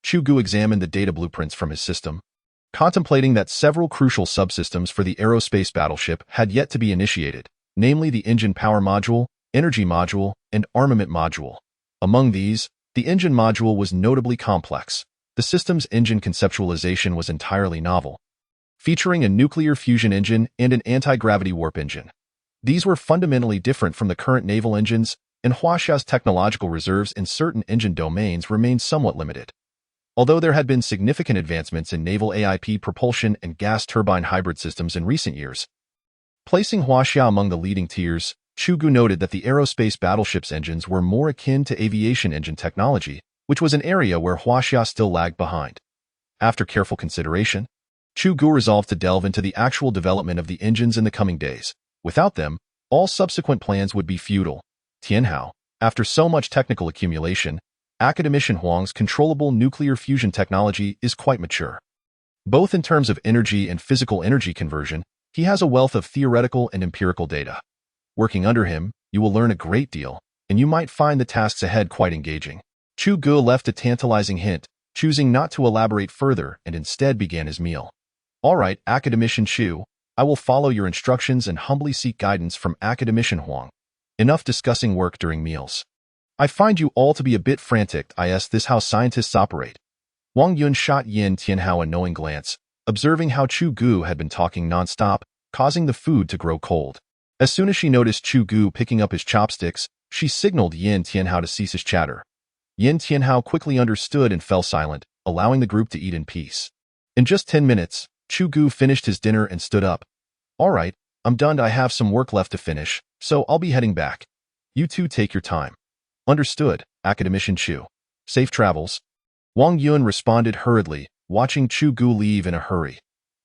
Chu Ge examined the data blueprints from his system, contemplating that several crucial subsystems for the aerospace battleship had yet to be initiated, namely the engine power module, energy module, and armament module. Among these, the engine module was notably complex. The system's engine conceptualization was entirely novel, featuring a nuclear fusion engine and an anti-gravity warp engine. These were fundamentally different from the current naval engines, and Huaxia's technological reserves in certain engine domains remained somewhat limited. Although there had been significant advancements in naval AIP propulsion and gas turbine hybrid systems in recent years, placing Huaxia among the leading tiers, Chu Ge noted that the aerospace battleship's engines were more akin to aviation engine technology, which was an area where Huaxia still lagged behind. After careful consideration, Chu Ge resolved to delve into the actual development of the engines in the coming days. Without them, all subsequent plans would be futile. Tianhao, after so much technical accumulation, Academician Huang's controllable nuclear fusion technology is quite mature. Both in terms of energy and physical energy conversion, he has a wealth of theoretical and empirical data. Working under him, you will learn a great deal, and you might find the tasks ahead quite engaging. Chu Ge left a tantalizing hint, choosing not to elaborate further and instead began his meal. All right, Academician Chu, I will follow your instructions and humbly seek guidance from Academician Huang. Enough discussing work during meals. I find you all to be a bit frantic. Is this how scientists operate? Wang Yun shot Yin Tianhao a knowing glance, observing how Chu Ge had been talking non-stop, causing the food to grow cold. As soon as she noticed Chu Ge picking up his chopsticks, she signaled Yin Tianhao to cease his chatter. Yin Tianhao quickly understood and fell silent, allowing the group to eat in peace. In just 10 minutes, Chu Ge finished his dinner and stood up. All right, I'm done. I have some work left to finish, so I'll be heading back. You two take your time. Understood, Academician Chu. Safe travels. Wang Yun responded hurriedly, watching Chu Ge leave in a hurry.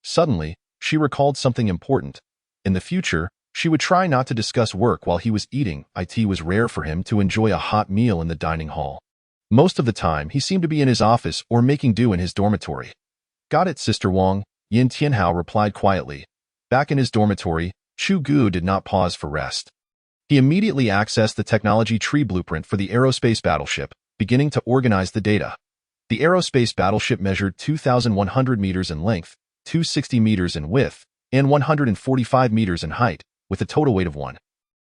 Suddenly, she recalled something important. In the future, she would try not to discuss work while he was eating. It was rare for him to enjoy a hot meal in the dining hall. Most of the time, he seemed to be in his office or making do in his dormitory. Got it, Sister Wang, Yin Tianhao replied quietly. Back in his dormitory, Chu Ge did not pause for rest. He immediately accessed the technology tree blueprint for the aerospace battleship, beginning to organize the data. The aerospace battleship measured 2,100 meters in length, 260 meters in width, and 145 meters in height, with a total weight of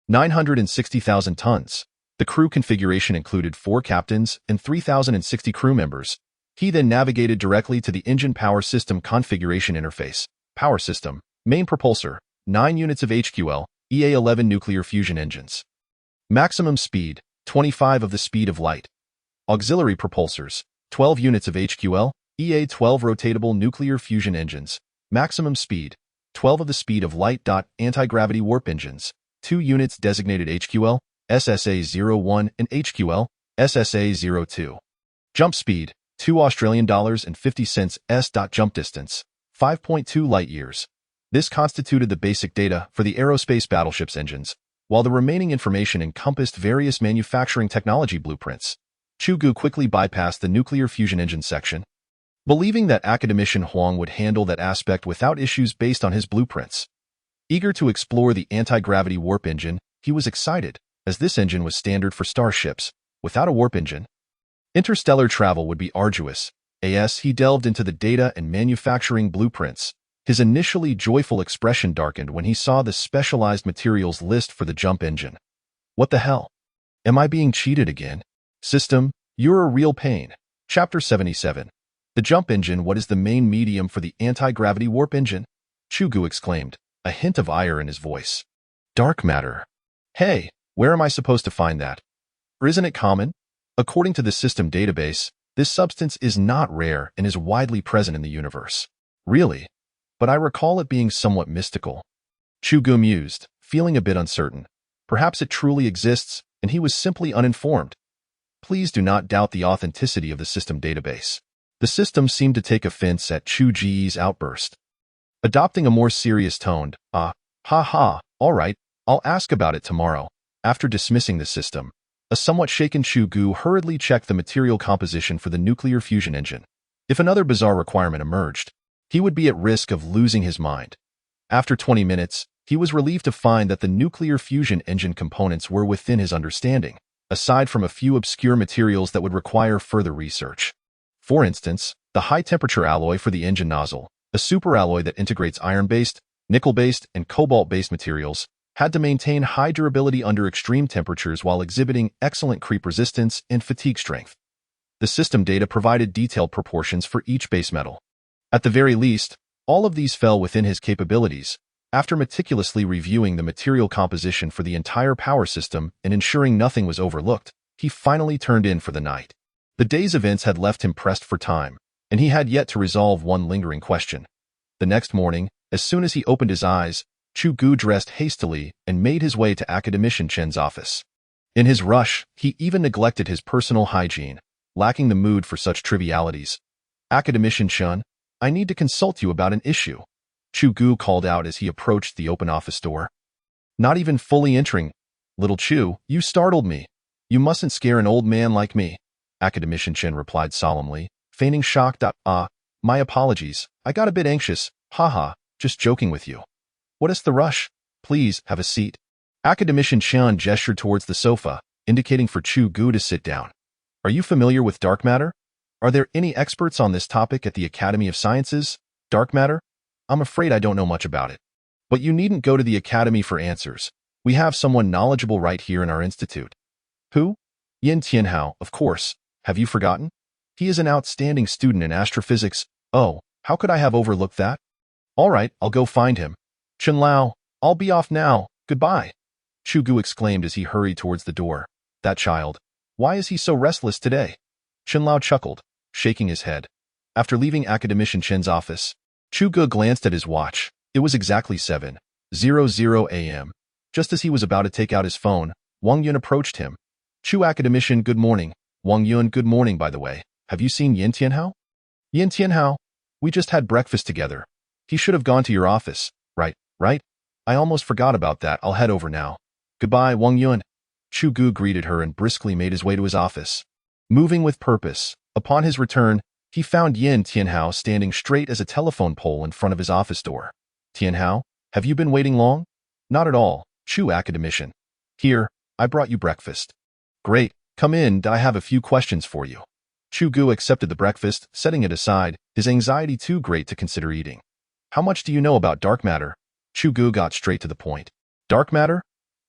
960,000 tons. The crew configuration included 4 captains and 3,060 crew members. He then navigated directly to the engine power system configuration interface. Power system, main propulsor, 9 units of HQL, EA-11 nuclear fusion engines. Maximum speed, 25 of the speed of light. Auxiliary propulsors, 12 units of HQL, EA-12 rotatable nuclear fusion engines. Maximum speed, 12 of the speed of light. Anti-gravity warp engines, 2 units designated HQL, SSA-01 and HQL, SSA-02. Jump speed, $2.50 s. Jump distance, 5.2 light years. This constituted the basic data for the aerospace battleship's engines. while the remaining information encompassed various manufacturing technology blueprints. Chu Ge quickly bypassed the nuclear fusion engine section, believing that academician Huang would handle that aspect without issues based on his blueprints. Eager to explore the anti-gravity warp engine, he was excited, as this engine was standard for starships. Without a warp engine, interstellar travel would be arduous. As he delved into the data and manufacturing blueprints, his initially joyful expression darkened when he saw the specialized materials list for the jump engine. What the hell? Am I being cheated again? System, you're a real pain. Chapter 77. The jump engine. What is the main medium for the anti-gravity warp engine? Chu Ge exclaimed, a hint of ire in his voice. Dark matter. Hey, where am I supposed to find that? Or isn't it common? According to the system database, this substance is not rare and is widely present in the universe. Really? But I recall it being somewhat mystical. Chu Ge mused, feeling a bit uncertain. Perhaps it truly exists, and he was simply uninformed. Please do not doubt the authenticity of the system database. The system seemed to take offense at Chu Ge's outburst. Adopting a more serious tone, ha ha, all right, I'll ask about it tomorrow. After dismissing the system, a somewhat shaken Chu Ge hurriedly checked the material composition for the nuclear fusion engine. If another bizarre requirement emerged, he would be at risk of losing his mind. After 20 minutes, he was relieved to find that the nuclear fusion engine components were within his understanding, aside from a few obscure materials that would require further research. For instance, the high-temperature alloy for the engine nozzle, a superalloy that integrates iron-based, nickel-based, and cobalt-based materials, had to maintain high durability under extreme temperatures while exhibiting excellent creep resistance and fatigue strength. The system data provided detailed proportions for each base metal. At the very least, all of these fell within his capabilities. After meticulously reviewing the material composition for the entire power system and ensuring nothing was overlooked, he finally turned in for the night. The day's events had left him pressed for time, and he had yet to resolve one lingering question. The next morning, as soon as he opened his eyes, Chu Ge dressed hastily and made his way to Academician Chen's office. In his rush, he even neglected his personal hygiene, lacking the mood for such trivialities. Academician Chen, I need to consult you about an issue, Chu Ge called out as he approached the open office door. Not even fully entering. Little Chu, you startled me. You mustn't scare an old man like me, Academician Chen replied solemnly, feigning shock. My apologies. I got a bit anxious. Haha, just joking with you. What is the rush? Please, have a seat. Academician Chen gestured towards the sofa, indicating for Chu Ge to sit down. Are you familiar with dark matter? Are there any experts on this topic at the Academy of Sciences? Dark matter? I'm afraid I don't know much about it. But you needn't go to the Academy for answers. We have someone knowledgeable right here in our institute. Who? Yin Tianhao, of course. Have you forgotten? He is an outstanding student in astrophysics. Oh, how could I have overlooked that? All right, I'll go find him. Chen Lao, I'll be off now. Goodbye. Chu Ge exclaimed as he hurried towards the door. That child. Why is he so restless today? Chen Lao chuckled, shaking his head. After leaving Academician Chen's office, Chu Ge glanced at his watch. It was exactly 7:00 a.m. Just as he was about to take out his phone, Wang Yun approached him. Chu Academician, good morning. Wang Yun, good morning, by the way. Have you seen Yin Tianhao? Yin Tianhao? We just had breakfast together. He should have gone to your office. Right? I almost forgot about that. I'll head over now. Goodbye, Wang Yun. Chu Ge greeted her and briskly made his way to his office. Moving with purpose, upon his return, he found Yin Tianhao standing straight as a telephone pole in front of his office door. Tianhao, have you been waiting long? Not at all, Chu Academician. Here, I brought you breakfast. Great, come in, I have a few questions for you. Chu Ge accepted the breakfast, setting it aside, his anxiety too great to consider eating. How much do you know about dark matter? Chu Ge got straight to the point. Dark matter?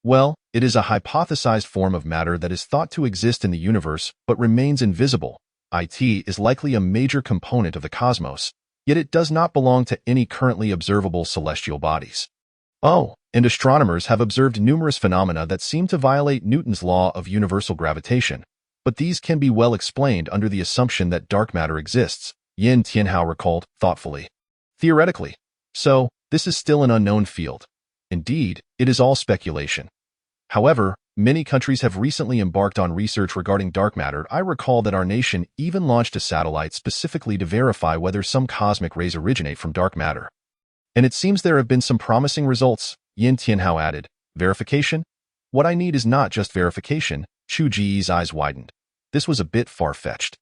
Well, it is a hypothesized form of matter that is thought to exist in the universe but remains invisible. It is likely a major component of the cosmos, yet it does not belong to any currently observable celestial bodies. Oh, and astronomers have observed numerous phenomena that seem to violate Newton's law of universal gravitation, but these can be well explained under the assumption that dark matter exists, Yin Tianhao recalled thoughtfully. Theoretically. So, this is still an unknown field. Indeed, it is all speculation. However, many countries have recently embarked on research regarding dark matter. I recall that our nation even launched a satellite specifically to verify whether some cosmic rays originate from dark matter. And it seems there have been some promising results, Yin Tianhao added. Verification? What I need is not just verification. Chu Ge's eyes widened. This was a bit far-fetched.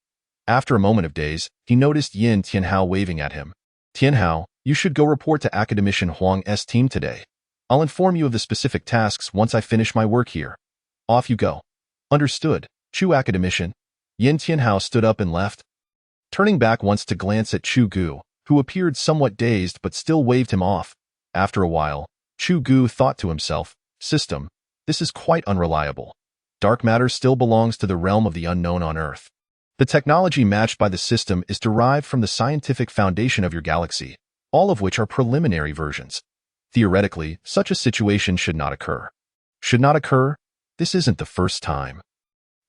After a moment of daze, he noticed Yin Tianhao waving at him. Tianhao, you should go report to Academician Huang's team today. I'll inform you of the specific tasks once I finish my work here. Off you go. Understood, Chu Academician. Yin Tianhao stood up and left, turning back once to glance at Chu Ge, who appeared somewhat dazed but still waved him off. After a while, Chu Ge thought to himself, System, this is quite unreliable. Dark matter still belongs to the realm of the unknown on Earth. The technology matched by the system is derived from the scientific foundation of your galaxy, all of which are preliminary versions. Theoretically, such a situation should not occur. Should not occur? This isn't the first time.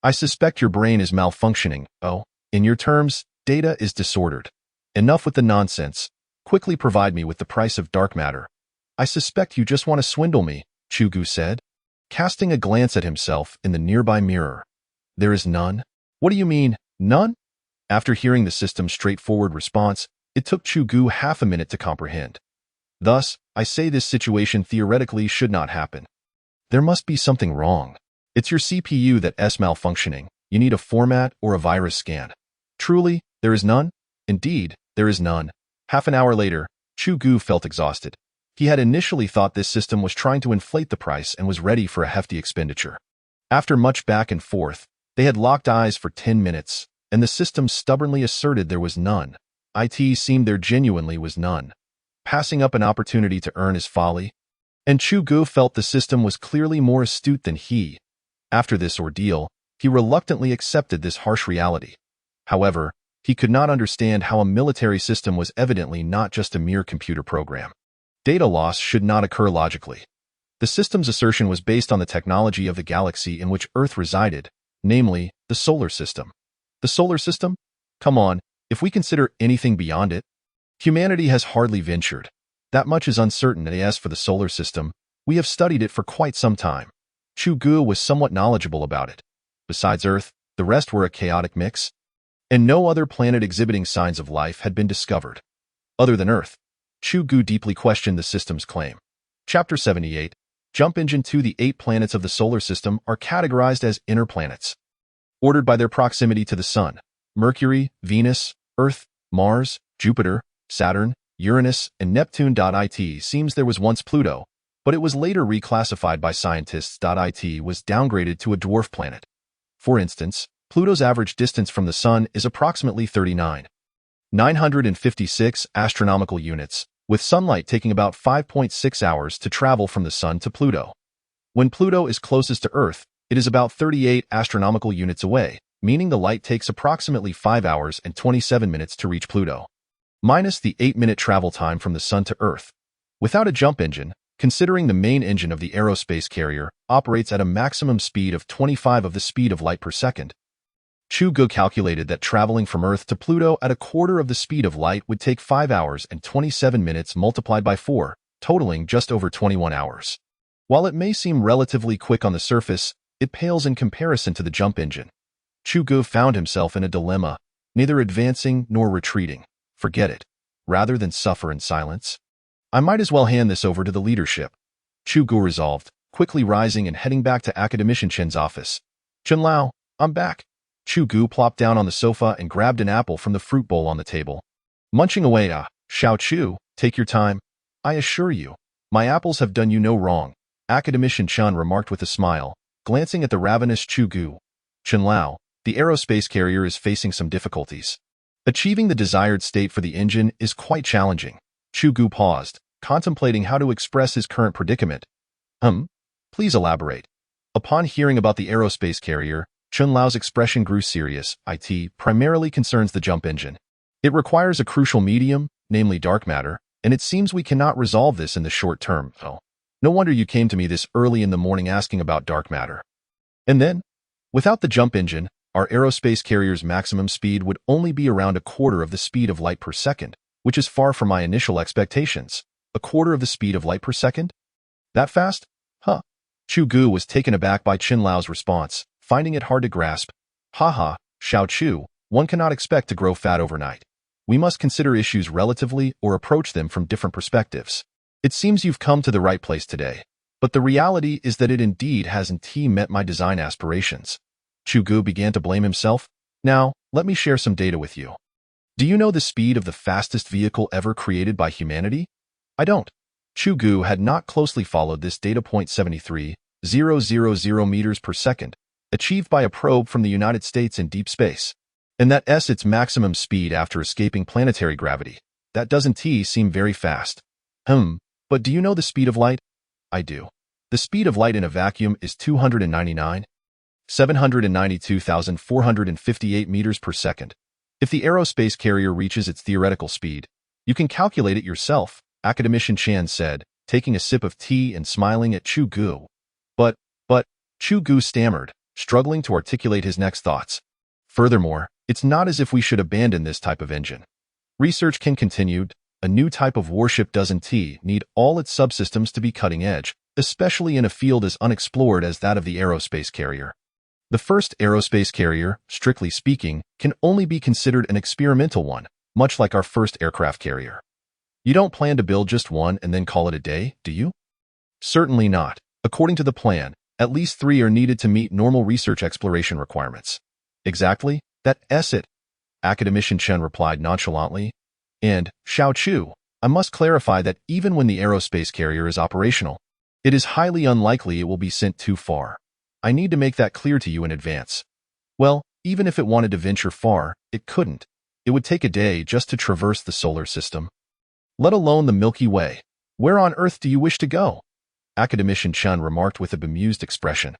I suspect your brain is malfunctioning. Oh, in your terms, data is disordered. Enough with the nonsense. Quickly provide me with the price of dark matter. I suspect you just want to swindle me, Chu Ge said, casting a glance at himself in the nearby mirror. There is none? What do you mean, none? After hearing the system's straightforward response, it took Chu Ge half a minute to comprehend. Thus, I say this situation theoretically should not happen. There must be something wrong. It's your CPU that's malfunctioning. You need a format or a virus scan. Truly, there is none? Indeed, there is none. Half an hour later, Chu Ge felt exhausted. He had initially thought this system was trying to inflate the price and was ready for a hefty expenditure. After much back and forth, they had locked eyes for 10 minutes, and the system stubbornly asserted there was none. It seemed there genuinely was none. Passing up an opportunity to earn his folly? And Chu Ge felt the system was clearly more astute than he. After this ordeal, he reluctantly accepted this harsh reality. However, he could not understand how a military system was evidently not just a mere computer program. Data loss should not occur logically. The system's assertion was based on the technology of the galaxy in which Earth resided, namely, the solar system. The solar system? Come on, if we consider anything beyond it, humanity has hardly ventured. That much is uncertain. As for the solar system, we have studied it for quite some time. Chu Ge was somewhat knowledgeable about it. Besides Earth, the rest were a chaotic mix, and no other planet exhibiting signs of life had been discovered. Other than Earth, Chu Ge deeply questioned the system's claim. Chapter 78, Jump Engine 2. The 8 planets of the solar system are categorized as inner planets, ordered by their proximity to the Sun: Mercury, Venus, Earth, Mars, Jupiter, Saturn, Uranus, and Neptune. It seems there was once Pluto, but it was later reclassified by scientists. It was downgraded to a dwarf planet. For instance, Pluto's average distance from the Sun is approximately 39,956 astronomical units, with sunlight taking about 5.6 hours to travel from the Sun to Pluto. When Pluto is closest to Earth, it is about 38 astronomical units away, meaning the light takes approximately 5 hours and 27 minutes to reach Pluto, minus the 8-minute travel time from the Sun to Earth. Without a jump engine, considering the main engine of the Aerospace carrier operates at a maximum speed of 25 of the speed of light per second, Chu Ge calculated that traveling from Earth to Pluto at a quarter of the speed of light would take 5 hours and 27 minutes multiplied by 4, totaling just over 21 hours. While it may seem relatively quick on the surface, it pales in comparison to the jump engine. Chu Ge found himself in a dilemma, neither advancing nor retreating. Forget it. Rather than suffer in silence, I might as well hand this over to the leadership. Chu Ge resolved, quickly rising and heading back to Academician Chen's office. Chen Lao, I'm back. Chu Ge plopped down on the sofa and grabbed an apple from the fruit bowl on the table. Munching away, Xiao Chu, take your time. I assure you, my apples have done you no wrong, Academician Chen remarked with a smile, glancing at the ravenous Chu Ge. Chen Lao, the aerospace carrier is facing some difficulties. Achieving the desired state for the engine is quite challenging. Chu Ge paused, contemplating how to express his current predicament. Please elaborate. Upon hearing about the aerospace carrier, Chen Lao's expression grew serious. It primarily concerns the jump engine. It requires a crucial medium, namely dark matter, and it seems we cannot resolve this in the short term. Oh, no wonder you came to me this early in the morning asking about dark matter. And then, without the jump engine, our aerospace carrier's maximum speed would only be around a quarter of the speed of light per second, which is far from my initial expectations. A quarter of the speed of light per second? That fast? Huh. Chu Ge was taken aback by Chen Lao's response, finding it hard to grasp. Haha, Xiao Chu, one cannot expect to grow fat overnight. We must consider issues relatively or approach them from different perspectives. It seems you've come to the right place today. But the reality is that it indeed hasn't met my design aspirations. Chu Ge began to blame himself. Now, let me share some data with you. Do you know the speed of the fastest vehicle ever created by humanity? I don't. Chu Ge had not closely followed this data point 73,000 meters per second, achieved by a probe from the United States in deep space. And that's its maximum speed after escaping planetary gravity. That doesn't seem very fast. But do you know the speed of light? I do. The speed of light in a vacuum is 792,458 meters per second. If the aerospace carrier reaches its theoretical speed, you can calculate it yourself, Academician Chan said, taking a sip of tea and smiling at Chu Ge. But, Chu Ge stammered, struggling to articulate his next thoughts. Furthermore, it's not as if we should abandon this type of engine. Research can continue. A new type of warship doesn't need all its subsystems to be cutting edge, especially in a field as unexplored as that of the aerospace carrier. The first aerospace carrier, strictly speaking, can only be considered an experimental one, much like our first aircraft carrier. You don't plan to build just one and then call it a day, do you? Certainly not. According to the plan, at least 3 are needed to meet normal research exploration requirements. Exactly, that's it, Academician Chen replied nonchalantly. And, Xiao Chu, I must clarify that even when the aerospace carrier is operational, it is highly unlikely it will be sent too far. I need to make that clear to you in advance. Well, even if it wanted to venture far, it couldn't. It would take a day just to traverse the solar system. Let alone the Milky Way. Where on earth do you wish to go? Academician Chen remarked with a bemused expression.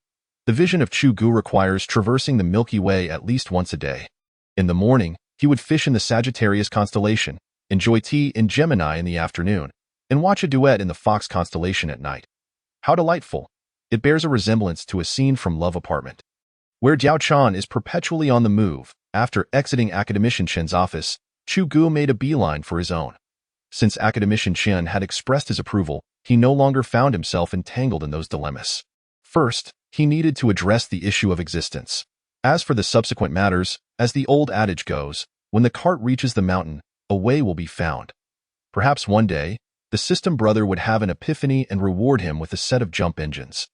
The vision of Chu Ge requires traversing the Milky Way at least once a day. In the morning, he would fish in the Sagittarius constellation, enjoy tea in Gemini in the afternoon, and watch a duet in the Fox constellation at night. How delightful! It bears a resemblance to a scene from Love Apartment, where Jiao Chan is perpetually on the move. After exiting Academician Chen's office, Chu Ge made a beeline for his own. Since Academician Chen had expressed his approval, he no longer found himself entangled in those dilemmas. First, he needed to address the issue of existence. As for the subsequent matters, as the old adage goes, when the cart reaches the mountain, a way will be found. Perhaps one day, the system brother would have an epiphany and reward him with a set of jump engines.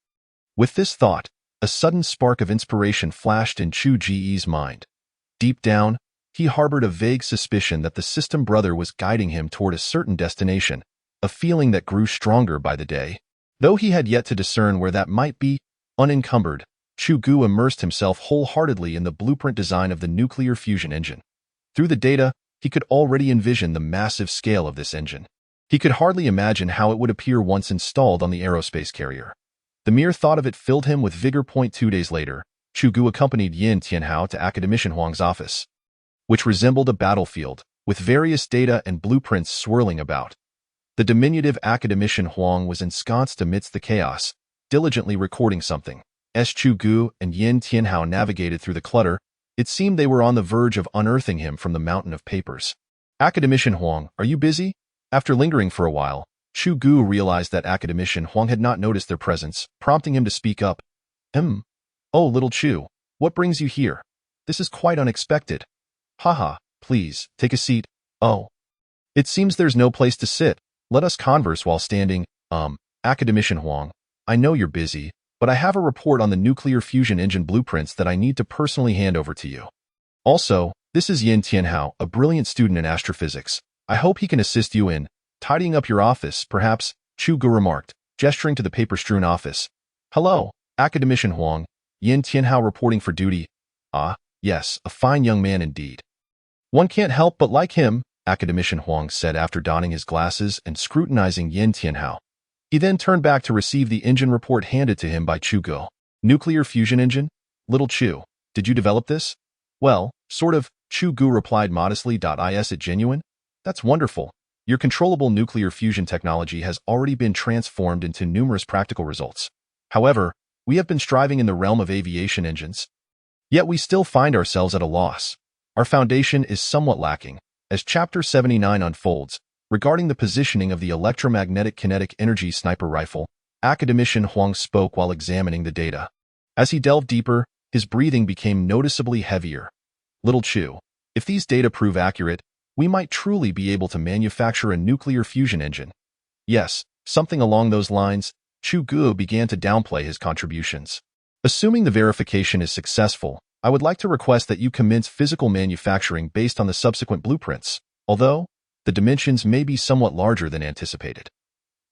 With this thought, a sudden spark of inspiration flashed in Chu Ge's mind. Deep down, he harbored a vague suspicion that the system brother was guiding him toward a certain destination, a feeling that grew stronger by the day. Though he had yet to discern where that might be, unencumbered, Chu Ge immersed himself wholeheartedly in the blueprint design of the nuclear fusion engine. Through the data, he could already envision the massive scale of this engine. He could hardly imagine how it would appear once installed on the aerospace carrier. The mere thought of it filled him with vigor. 2 days later, Chu Ge accompanied Yin Tianhao to Academician Huang's office, which resembled a battlefield, with various data and blueprints swirling about. The diminutive Academician Huang was ensconced amidst the chaos, diligently recording something. As Chu Ge and Yin Tianhao navigated through the clutter, it seemed they were on the verge of unearthing him from the mountain of papers. Academician Huang, are you busy? After lingering for a while, Chu Ge realized that Academician Huang had not noticed their presence, prompting him to speak up. Oh, little Chu, what brings you here? This is quite unexpected. Haha, please, take a seat. Oh. It seems there's no place to sit. Let us converse while standing. Academician Huang, I know you're busy, but I have a report on the nuclear fusion engine blueprints that I need to personally hand over to you. Also, this is Yin Tianhao, a brilliant student in astrophysics. I hope he can assist you in tidying up your office, perhaps, Chu Ge remarked, gesturing to the paper-strewn office. Hello, Academician Huang. Yin Tianhao reporting for duty. Ah, yes, a fine young man indeed. One can't help but like him, Academician Huang said after donning his glasses and scrutinizing Yin Tianhao. He then turned back to receive the engine report handed to him by Chu Ge. Nuclear fusion engine? Little Chu, did you develop this? Well, sort of, Chu Ge replied modestly. Is it genuine? That's wonderful. Your controllable nuclear fusion technology has already been transformed into numerous practical results. However, we have been striving in the realm of aviation engines. Yet we still find ourselves at a loss. Our foundation is somewhat lacking. As Chapter 79 unfolds, regarding the positioning of the electromagnetic kinetic energy sniper rifle, Academician Huang spoke while examining the data. As he delved deeper, his breathing became noticeably heavier. Little Chu, if these data prove accurate, we might truly be able to manufacture a nuclear fusion engine. Yes, something along those lines, Chu Ge began to downplay his contributions. Assuming the verification is successful, I would like to request that you commence physical manufacturing based on the subsequent blueprints, although the dimensions may be somewhat larger than anticipated.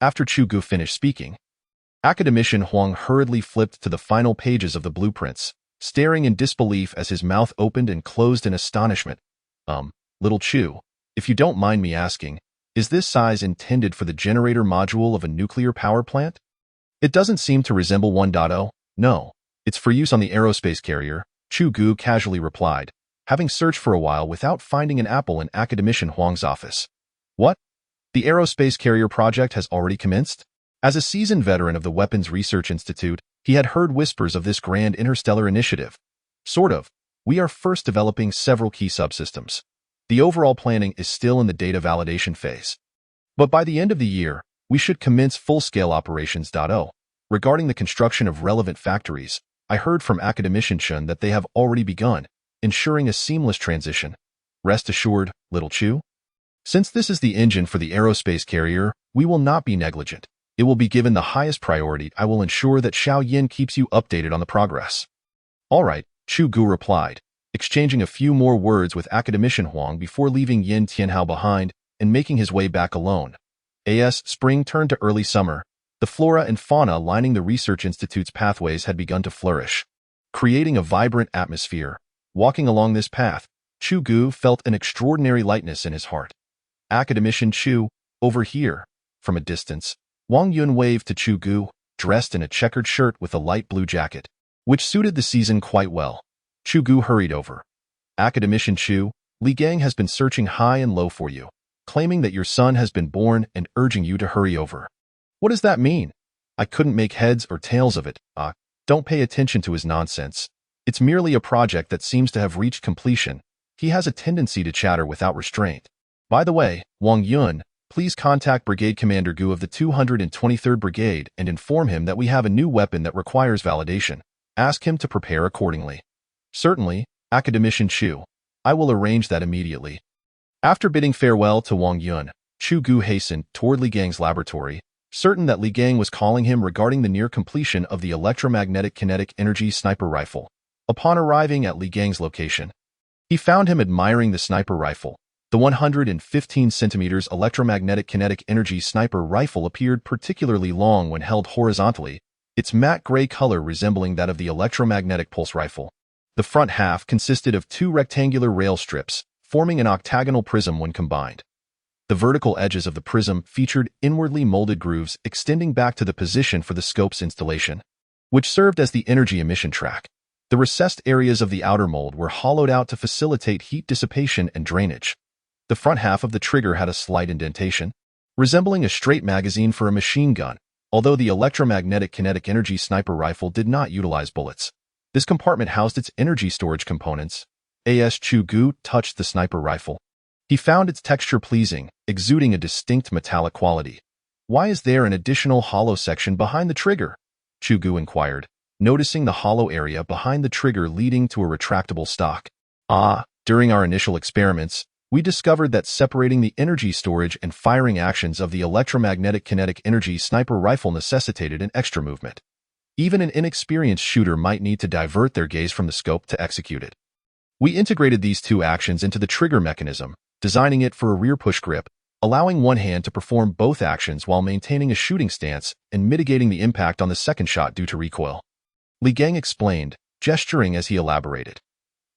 After Chu Ge finished speaking, Academician Huang hurriedly flipped to the final pages of the blueprints, staring in disbelief as his mouth opened and closed in astonishment. Little Chu, if you don't mind me asking, is this size intended for the generator module of a nuclear power plant? It doesn't seem to resemble 1.0. No, it's for use on the aerospace carrier, Chu Ge casually replied, having searched for a while without finding an apple in Academician Huang's office. What? The aerospace carrier project has already commenced? As a seasoned veteran of the Weapons Research Institute, he had heard whispers of this grand interstellar initiative. Sort of. We are first developing several key subsystems. The overall planning is still in the data validation phase. But by the end of the year, we should commence full-scale operations. Regarding the construction of relevant factories, I heard from Academician Chun that they have already begun, ensuring a seamless transition. Rest assured, little Chu. Since this is the engine for the aerospace carrier, we will not be negligent. It will be given the highest priority. I will ensure that Xiao Yin keeps you updated on the progress. All right, Chu Ge replied, exchanging a few more words with Academician Huang before leaving Yin Tianhao behind and making his way back alone. As spring turned to early summer, the flora and fauna lining the Research Institute's pathways had begun to flourish, creating a vibrant atmosphere. Walking along this path, Chu Ge felt an extraordinary lightness in his heart. Academician Chu, over here. From a distance, Wang Yun waved to Chu Ge, dressed in a checkered shirt with a light blue jacket, which suited the season quite well. Chu Ge hurried over. Academician Chu, Li Gang has been searching high and low for you, claiming that your son has been born and urging you to hurry over. What does that mean? I couldn't make heads or tails of it. Don't pay attention to his nonsense. It's merely a project that seems to have reached completion. He has a tendency to chatter without restraint. By the way, Wang Yun, please contact Brigade Commander Gu of the 223rd Brigade and inform him that we have a new weapon that requires validation. Ask him to prepare accordingly. Certainly, Academician Chu. I will arrange that immediately. After bidding farewell to Wang Yun, Chu Ge hastened toward Li Gang's laboratory, certain that Li Gang was calling him regarding the near completion of the electromagnetic kinetic energy sniper rifle. Upon arriving at Li Gang's location, he found him admiring the sniper rifle. The 115 centimeters electromagnetic kinetic energy sniper rifle appeared particularly long when held horizontally, its matte gray color resembling that of the electromagnetic pulse rifle. The front half consisted of two rectangular rail strips, forming an octagonal prism when combined. The vertical edges of the prism featured inwardly molded grooves extending back to the position for the scope's installation, which served as the energy emission track. The recessed areas of the outer mold were hollowed out to facilitate heat dissipation and drainage. The front half of the trigger had a slight indentation, resembling a straight magazine for a machine gun, although the electromagnetic kinetic energy sniper rifle did not utilize bullets. This compartment housed its energy storage components. As Chu Ge touched the sniper rifle, he found its texture pleasing, exuding a distinct metallic quality. Why is there an additional hollow section behind the trigger? Chu Ge inquired, noticing the hollow area behind the trigger leading to a retractable stock. During our initial experiments, we discovered that separating the energy storage and firing actions of the electromagnetic kinetic energy sniper rifle necessitated an extra movement. Even an inexperienced shooter might need to divert their gaze from the scope to execute it. We integrated these two actions into the trigger mechanism, designing it for a rear push grip, allowing one hand to perform both actions while maintaining a shooting stance and mitigating the impact on the second shot due to recoil. Li Gang explained, gesturing as he elaborated.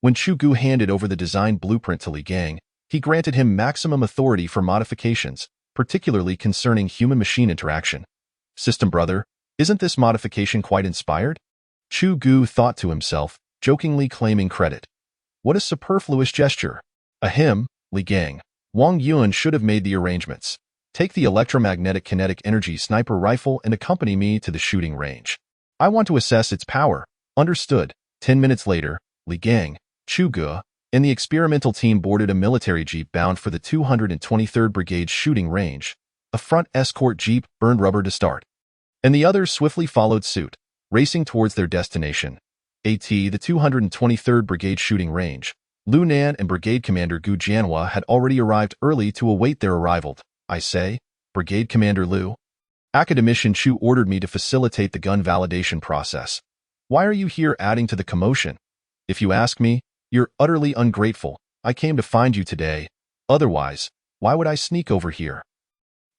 When Chu Ge handed over the design blueprint to Li Gang, he granted him maximum authority for modifications, particularly concerning human-machine interaction. System brother, isn't this modification quite inspired? Chu Ge thought to himself, jokingly claiming credit. What a superfluous gesture. Ahem, Li Gang. Wang Yun should have made the arrangements. Take the electromagnetic kinetic energy sniper rifle and accompany me to the shooting range. I want to assess its power. Understood. 10 minutes later, Li Gang, Chu Ge, and the experimental team boarded a military jeep bound for the 223rd Brigade's shooting range. A front escort jeep burned rubber to start, and the others swiftly followed suit, racing towards their destination. The 223rd Brigade shooting range. Lu Nan and Brigade Commander Gu Jianhua had already arrived early to await their arrival. I say, Brigade Commander Lu. Academician Chu ordered me to facilitate the gun validation process. Why are you here adding to the commotion? If you ask me, you're utterly ungrateful. I came to find you today. Otherwise, why would I sneak over here?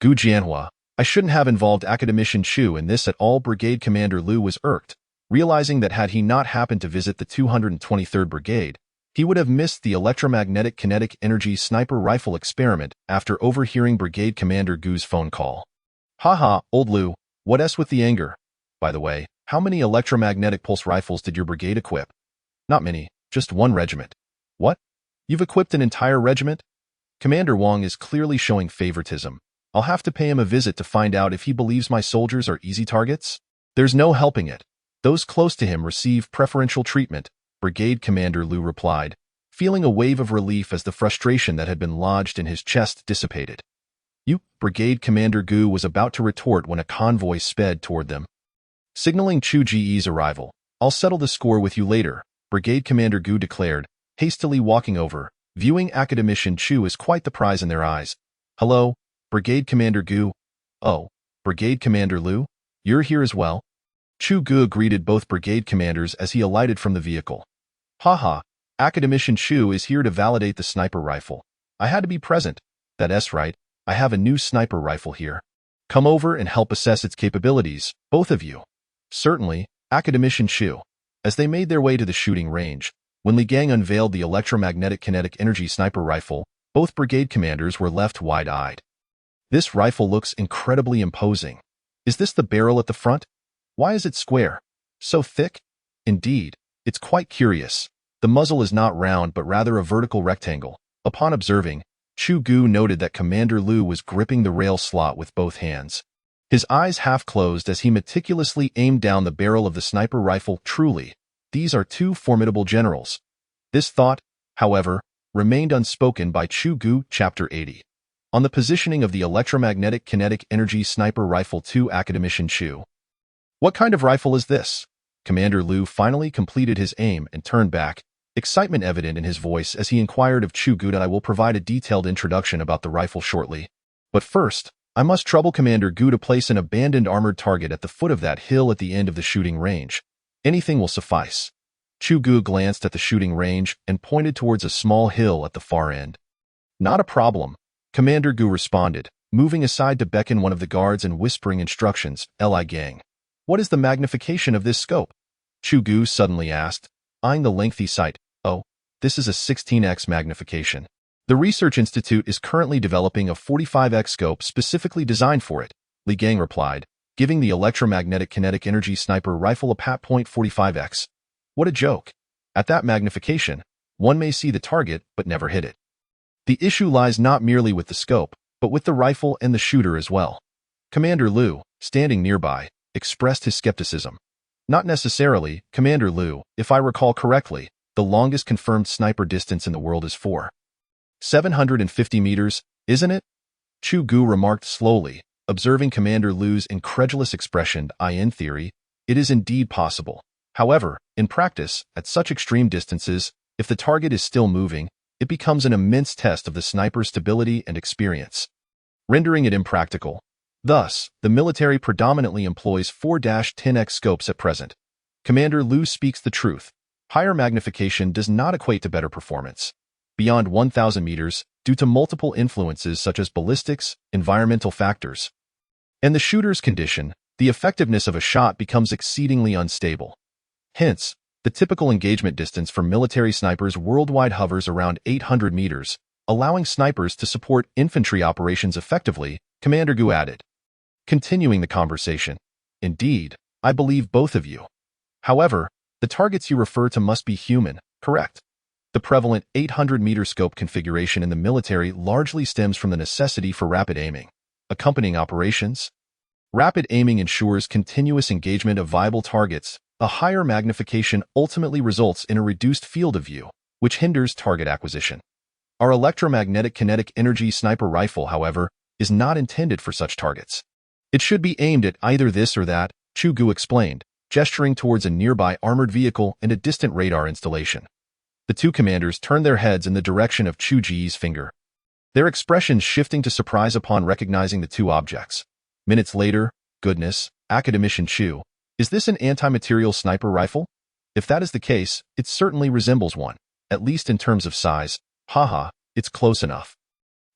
Gu Jianhua, I shouldn't have involved Academician Chu in this at all. Brigade Commander Liu was irked, realizing that had he not happened to visit the 223rd Brigade, he would have missed the electromagnetic kinetic energy sniper rifle experiment after overhearing Brigade Commander Gu's phone call. Haha, old Liu, what's with the anger? By the way, how many electromagnetic pulse rifles did your brigade equip? Not many, just one regiment. What? You've equipped an entire regiment? Commander Wang is clearly showing favoritism. I'll have to pay him a visit to find out if he believes my soldiers are easy targets. There's no helping it. Those close to him receive preferential treatment, Brigade Commander Liu replied, feeling a wave of relief as the frustration that had been lodged in his chest dissipated. You, Brigade Commander Gu was about to retort when a convoy sped toward them. Signaling Chu Ge's arrival, I'll settle the score with you later, Brigade Commander Gu declared, hastily walking over, viewing Academician Chu as quite the prize in their eyes. Hello, Brigade Commander Gu. Oh, Brigade Commander Liu, you're here as well? Chu Ge greeted both brigade commanders as he alighted from the vehicle. Haha, Academician Chu is here to validate the sniper rifle. I had to be present. That's right, I have a new sniper rifle here. Come over and help assess its capabilities, both of you. Certainly, Academician Chu. As they made their way to the shooting range, when Li Gang unveiled the electromagnetic kinetic energy sniper rifle, both brigade commanders were left wide-eyed. This rifle looks incredibly imposing. Is this the barrel at the front? Why is it square? So thick? Indeed, it's quite curious. The muzzle is not round but rather a vertical rectangle. Upon observing, Chu Ge noted that Commander Liu was gripping the rail slot with both hands. His eyes half closed as he meticulously aimed down the barrel of the sniper rifle. Truly, these are two formidable generals. This thought, however, remained unspoken by Chu Ge. Chapter 80. On the positioning of the electromagnetic kinetic energy sniper rifle to Academician Chu. What kind of rifle is this? Commander Liu finally completed his aim and turned back, excitement evident in his voice as he inquired of Chu Ge. I will provide a detailed introduction about the rifle shortly. But first, I must trouble Commander Ge to place an abandoned armored target at the foot of that hill at the end of the shooting range. Anything will suffice. Chu Ge glanced at the shooting range and pointed towards a small hill at the far end. Not a problem, Commander Ge responded, moving aside to beckon one of the guards and whispering instructions. Li Gang. What is the magnification of this scope? Chu Ge suddenly asked, eyeing the lengthy sight. Oh, this is a 16x magnification. The Research Institute is currently developing a 45x scope specifically designed for it, Li Gang replied, giving the electromagnetic kinetic energy sniper rifle a pat. 45x. What a joke. At that magnification, one may see the target but never hit it. The issue lies not merely with the scope, but with the rifle and the shooter as well. Commander Liu, standing nearby, expressed his skepticism. Not necessarily, Commander Liu. If I recall correctly, the longest confirmed sniper distance in the world is 750 meters, isn't it? Chu Ge remarked slowly, observing Commander Liu's incredulous expression. In theory, it is indeed possible. However, in practice, at such extreme distances, if the target is still moving, it becomes an immense test of the sniper's stability and experience, rendering it impractical. Thus, the military predominantly employs 4-10x scopes at present. Commander Liu speaks the truth. Higher magnification does not equate to better performance. Beyond 1,000 meters, due to multiple influences such as ballistics, environmental factors, and the shooter's condition, the effectiveness of a shot becomes exceedingly unstable. Hence, the typical engagement distance for military snipers worldwide hovers around 800 meters, allowing snipers to support infantry operations effectively, Commander Ge added. Continuing the conversation. Indeed, I believe both of you. However, the targets you refer to must be human, correct? The prevalent 800-meter scope configuration in the military largely stems from the necessity for rapid aiming. Accompanying operations? Rapid aiming ensures continuous engagement of viable targets. A higher magnification ultimately results in a reduced field of view, which hinders target acquisition. Our electromagnetic kinetic energy sniper rifle, however, is not intended for such targets. It should be aimed at either this or that, Chu Ge explained, gesturing towards a nearby armored vehicle and a distant radar installation. The two commanders turned their heads in the direction of Chu Ge's finger, their expressions shifting to surprise upon recognizing the two objects. Minutes later, goodness, Academician Chu, is this an anti-material sniper rifle? If that is the case, it certainly resembles one, at least in terms of size. Haha, it's close enough.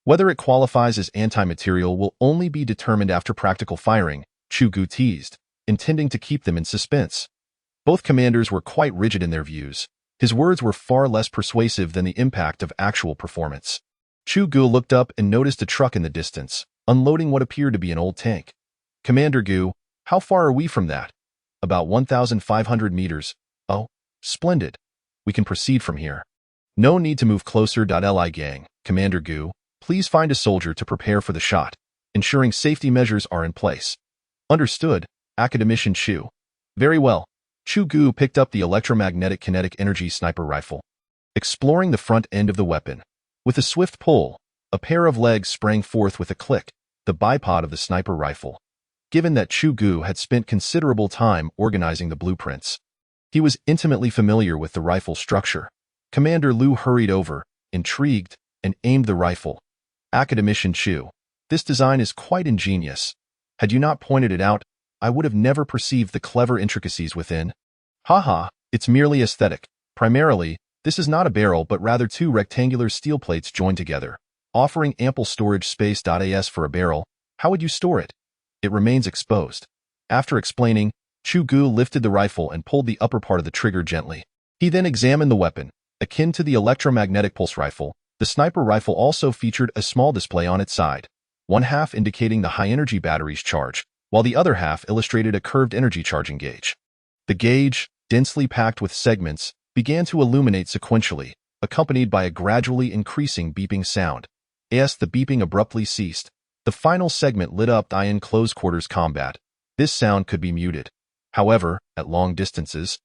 Whether it qualifies as anti-material will only be determined after practical firing, Chu Ge teased, intending to keep them in suspense. Both commanders were quite rigid in their views. His words were far less persuasive than the impact of actual performance. Chu Ge looked up and noticed a truck in the distance, unloading what appeared to be an old tank. Commander Ge, how far are we from that? About 1,500 meters. Oh, splendid. We can proceed from here. No need to move closer. Li gang, Commander Ge, please find a soldier to prepare for the shot, ensuring safety measures are in place. Understood, Academician Chu. Very well. Chu Ge picked up the electromagnetic kinetic energy sniper rifle, exploring the front end of the weapon. With a swift pull, a pair of legs sprang forth with a click, the bipod of the sniper rifle. Given that Chu Ge had spent considerable time organizing the blueprints, he was intimately familiar with the rifle structure. Commander Liu hurried over, intrigued, and aimed the rifle. Academician Chu, this design is quite ingenious. Had you not pointed it out, I would have never perceived the clever intricacies within. Haha, it's merely aesthetic. Primarily, this is not a barrel but rather two rectangular steel plates joined together, offering ample storage space. As for a barrel, how would you store it? It remains exposed. After explaining, Chu Ge lifted the rifle and pulled the upper part of the trigger gently. He then examined the weapon. Akin to the electromagnetic pulse rifle, the sniper rifle also featured a small display on its side, one half indicating the high-energy battery's charge, while the other half illustrated a curved energy charging gauge. The gauge, densely packed with segments, began to illuminate sequentially, accompanied by a gradually increasing beeping sound. As the beeping abruptly ceased, the final segment lit up in close quarters combat. This sound could be muted. However, at long distances,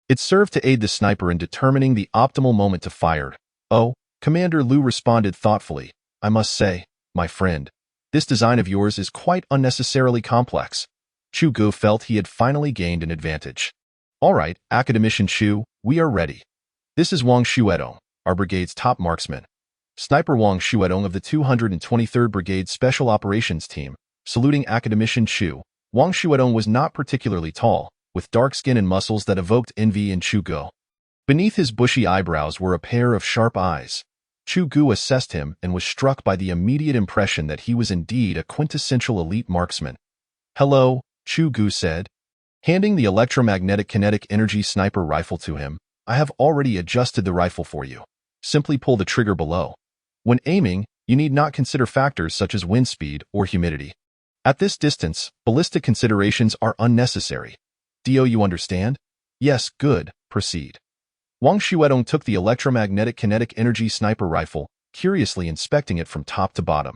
it served to aid the sniper in determining the optimal moment to fire. Oh, Commander Liu responded thoughtfully. I must say, my friend, this design of yours is quite unnecessarily complex. Chu Ge felt he had finally gained an advantage. All right, Academician Chu, we are ready. This is Wang Xuedong, our brigade's top marksman. Sniper Wang Xuedong of the 223rd Brigade Special Operations Team, saluting Academician Chu. Wang Xuedong was not particularly tall, with dark skin and muscles that evoked envy in Chu Ge. Beneath his bushy eyebrows were a pair of sharp eyes. Chu Ge assessed him and was struck by the immediate impression that he was indeed a quintessential elite marksman. Hello, Chu Ge said. Handing the electromagnetic kinetic energy sniper rifle to him, I have already adjusted the rifle for you. Simply pull the trigger below. When aiming, you need not consider factors such as wind speed or humidity. At this distance, ballistic considerations are unnecessary. Do you understand? Yes, good, proceed. Wang Xuedong took the electromagnetic kinetic energy sniper rifle, curiously inspecting it from top to bottom.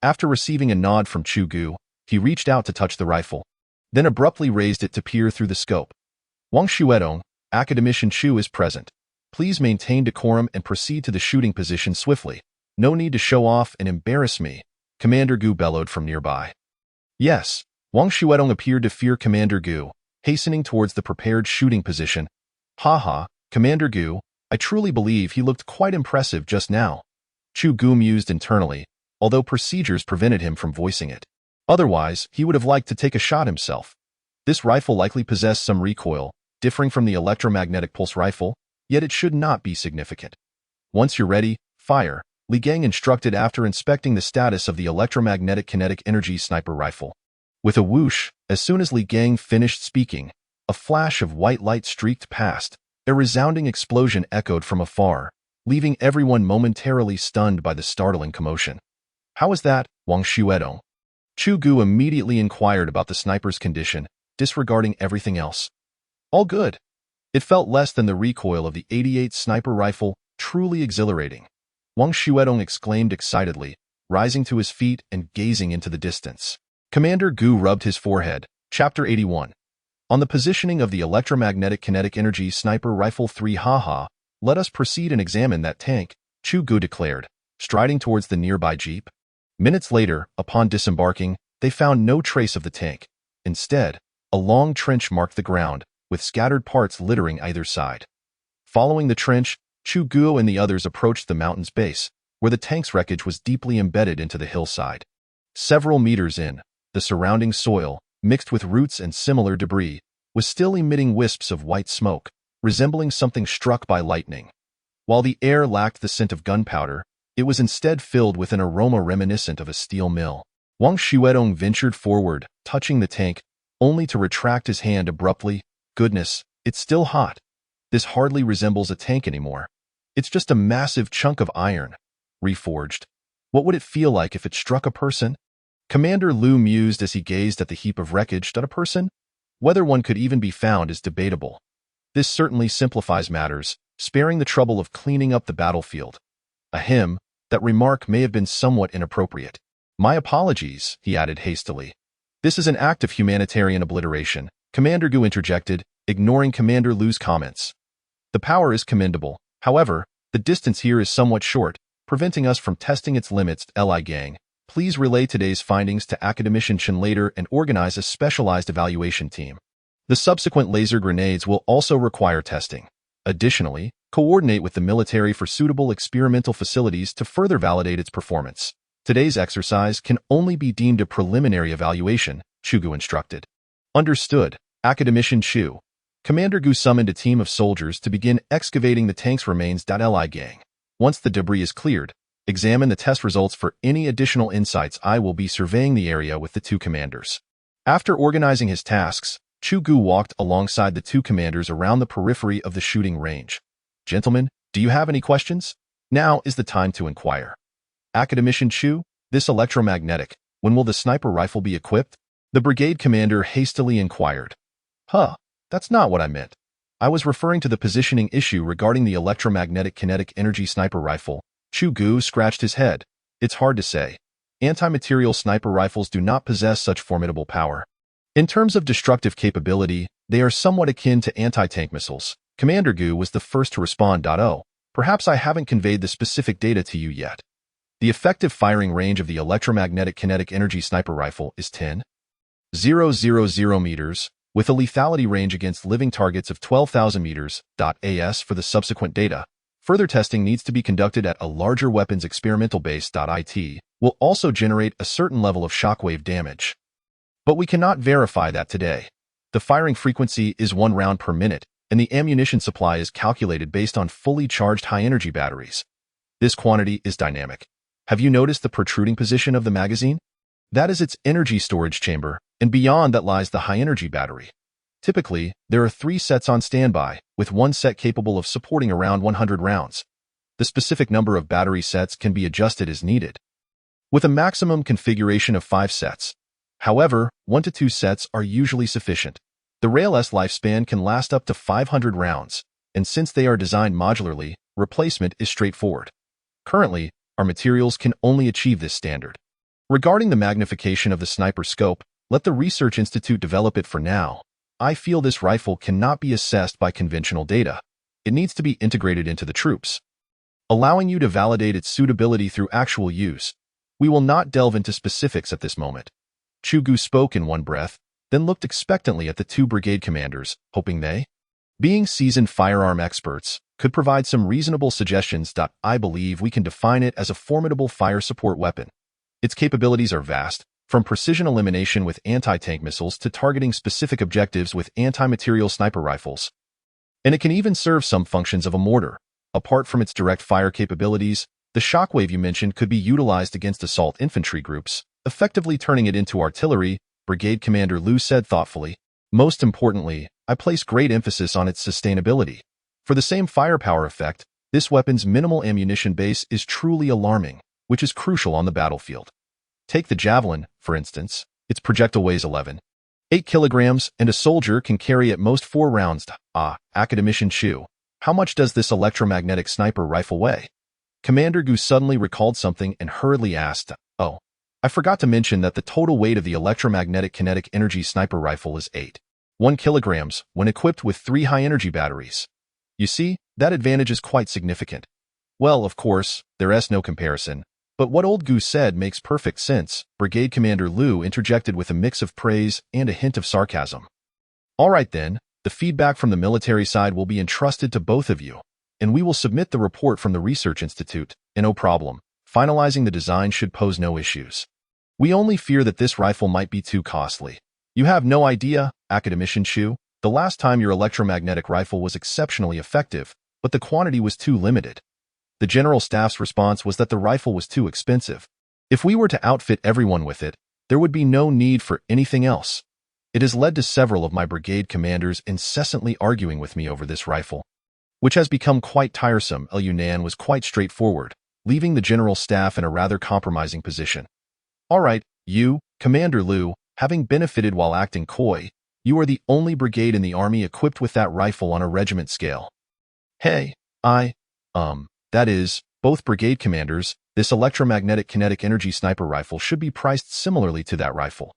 After receiving a nod from Chu Ge, he reached out to touch the rifle, then abruptly raised it to peer through the scope. Wang Xuedong, Academician Chu is present. Please maintain decorum and proceed to the shooting position swiftly. No need to show off and embarrass me, Commander Ge bellowed from nearby. Yes, Wang Xuedong appeared to fear Commander Ge, hastening towards the prepared shooting position. Haha, Commander Ge, I truly believe he looked quite impressive just now. Chu Ge mused internally, although procedures prevented him from voicing it. Otherwise, he would have liked to take a shot himself. This rifle likely possessed some recoil, differing from the electromagnetic pulse rifle, yet it should not be significant. Once you're ready, fire, Li Gang instructed after inspecting the status of the electromagnetic kinetic energy sniper rifle. With a whoosh, as soon as Li Gang finished speaking, a flash of white light streaked past. A resounding explosion echoed from afar, leaving everyone momentarily stunned by the startling commotion. How is that, Wang Xuedong? Chu Ge immediately inquired about the sniper's condition, disregarding everything else. All good. It felt less than the recoil of the 88 sniper rifle, truly exhilarating. Wang Xuedong exclaimed excitedly, rising to his feet and gazing into the distance. Commander Ge rubbed his forehead. Chapter 81. On the positioning of the electromagnetic kinetic energy sniper rifle 3. Haha, let us proceed and examine that tank, Chu Ge declared, striding towards the nearby jeep. Minutes later, upon disembarking, they found no trace of the tank. Instead, a long trench marked the ground, with scattered parts littering either side. Following the trench, Chu Ge and the others approached the mountain's base, where the tank's wreckage was deeply embedded into the hillside. Several meters in, the surrounding soil, mixed with roots and similar debris, was still emitting wisps of white smoke, resembling something struck by lightning. While the air lacked the scent of gunpowder, it was instead filled with an aroma reminiscent of a steel mill. Wang Xuedong ventured forward, touching the tank, only to retract his hand abruptly. Goodness, it's still hot. This hardly resembles a tank anymore. It's just a massive chunk of iron, reforged. What would it feel like if it struck a person? Commander Lu mused as he gazed at the heap of wreckage. A person? Whether one could even be found is debatable. This certainly simplifies matters, sparing the trouble of cleaning up the battlefield. Ahem, that remark may have been somewhat inappropriate. My apologies, he added hastily. This is an act of humanitarian obliteration, Commander Gu interjected, ignoring Commander Lu's comments. The power is commendable. However, the distance here is somewhat short, preventing us from testing its limits. Li Gang, please relay today's findings to Academician Chen later and organize a specialized evaluation team. The subsequent laser grenades will also require testing. Additionally, coordinate with the military for suitable experimental facilities to further validate its performance. Today's exercise can only be deemed a preliminary evaluation, Chu Ge instructed. Understood, Academician Chu. Commander Gu summoned a team of soldiers to begin excavating the tank's remains. Li Gang. Once the debris is cleared, examine the test results for any additional insights. I will be surveying the area with the two commanders. After organizing his tasks, Chu Ge walked alongside the two commanders around the periphery of the shooting range. Gentlemen, do you have any questions? Now is the time to inquire. Academician Chu, this electromagnetic, when will the sniper rifle be equipped? The brigade commander hastily inquired. That's not what I meant. I was referring to the positioning issue regarding the electromagnetic kinetic energy sniper rifle. Chu Ge scratched his head. It's hard to say. Anti-material sniper rifles do not possess such formidable power. In terms of destructive capability, they are somewhat akin to anti-tank missiles. Commander Gu was the first to respond. Perhaps I haven't conveyed the specific data to you yet. The effective firing range of the electromagnetic kinetic energy sniper rifle is 10,000 meters, with a lethality range against living targets of 12,000 meters. As for the subsequent data, further testing needs to be conducted at a larger weapons experimental base. It will also generate a certain level of shockwave damage. But we cannot verify that today. The firing frequency is 1 round per minute, and the ammunition supply is calculated based on fully charged high-energy batteries. This quantity is dynamic. Have you noticed the protruding position of the magazine? That is its energy storage chamber, and beyond that lies the high-energy battery. Typically, there are 3 sets on standby, with 1 set capable of supporting around 100 rounds. The specific number of battery sets can be adjusted as needed, with a maximum configuration of 5 sets. However, 1 to 2 sets are usually sufficient. The Rail-S lifespan can last up to 500 rounds, and since they are designed modularly, replacement is straightforward. Currently, our materials can only achieve this standard. Regarding the magnification of the sniper scope, let the Research Institute develop it for now. I feel this rifle cannot be assessed by conventional data. It needs to be integrated into the troops, allowing you to validate its suitability through actual use. We will not delve into specifics at this moment. Chu Ge spoke in one breath, then looked expectantly at the 2 brigade commanders, hoping they, being seasoned firearm experts, could provide some reasonable suggestions. I believe we can define it as a formidable fire support weapon. Its capabilities are vast, from precision elimination with anti-tank missiles to targeting specific objectives with anti-material sniper rifles. And it can even serve some functions of a mortar. Apart from its direct fire capabilities, the shockwave you mentioned could be utilized against assault infantry groups, effectively turning it into artillery, Brigade Commander Lu said thoughtfully. Most importantly, I place great emphasis on its sustainability. For the same firepower effect, this weapon's minimal ammunition base is truly alarming, which is crucial on the battlefield. Take the Javelin, for instance. Its projectile weighs 11.8 kilograms, and a soldier can carry at most 4 rounds. Academician Chu, how much does this electromagnetic sniper rifle weigh? Commander Gu suddenly recalled something and hurriedly asked, I forgot to mention that the total weight of the electromagnetic kinetic energy sniper rifle is 8.1 kilograms when equipped with 3 high-energy batteries. You see, that advantage is quite significant. Well, of course, there's no comparison. But what old Gu said makes perfect sense, Brigade Commander Lu interjected with a mix of praise and a hint of sarcasm. All right then, the feedback from the military side will be entrusted to both of you, and we will submit the report from the Research Institute, and no problem. Finalizing the design should pose no issues. We only fear that this rifle might be too costly. You have no idea, Academician Chu. The last time your electromagnetic rifle was exceptionally effective, but the quantity was too limited. The General Staff's response was that the rifle was too expensive. If we were to outfit everyone with it, there would be no need for anything else. It has led to several of my brigade commanders incessantly arguing with me over this rifle, which has become quite tiresome. Yunnan was quite straightforward, leaving the General Staff in a rather compromising position. All right, you, Commander Liu, having benefited while acting coy, you are the only brigade in the army equipped with that rifle on a regiment scale. Hey, that is, both brigade commanders, this electromagnetic kinetic energy sniper rifle should be priced similarly to that rifle.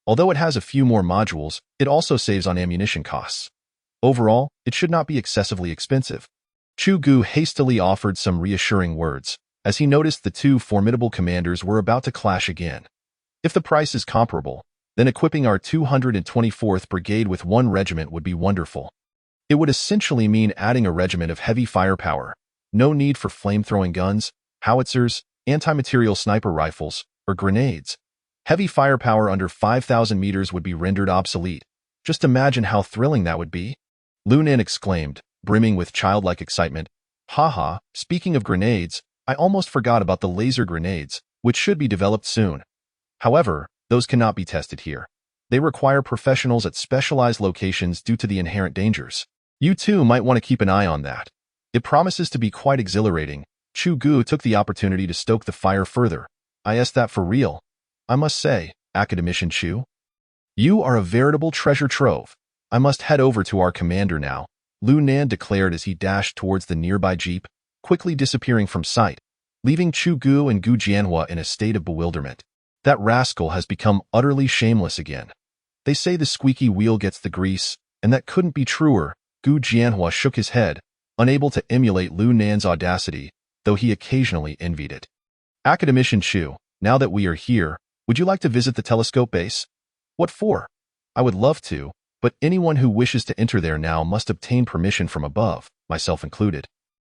Although it has a few more modules, it also saves on ammunition costs. Overall, it should not be excessively expensive. Chu Ge hastily offered some reassuring words, as he noticed the two formidable commanders were about to clash again. If the price is comparable, then equipping our 224th Brigade with one regiment would be wonderful. It would essentially mean adding a regiment of heavy firepower, no need for flame-throwing guns, howitzers, anti-material sniper rifles, or grenades. Heavy firepower under 5,000 meters would be rendered obsolete. Just imagine how thrilling that would be. Lu Nen exclaimed, brimming with childlike excitement. Haha, speaking of grenades, I almost forgot about the laser grenades, which should be developed soon. However, those cannot be tested here. They require professionals at specialized locations due to the inherent dangers. You too might want to keep an eye on that. It promises to be quite exhilarating. Chu Ge took the opportunity to stoke the fire further. I asked that for real. I must say, Academician Chu, you are a veritable treasure trove. I must head over to our commander now, Lu Nan declared as he dashed towards the nearby jeep, quickly disappearing from sight, leaving Chu Ge and Gu Jianhua in a state of bewilderment. That rascal has become utterly shameless again. They say the squeaky wheel gets the grease, and that couldn't be truer. Gu Jianhua shook his head, unable to emulate Lu Nan's audacity, though he occasionally envied it. Academician Chu, now that we are here, would you like to visit the telescope base? What for? I would love to, but anyone who wishes to enter there now must obtain permission from above, myself included.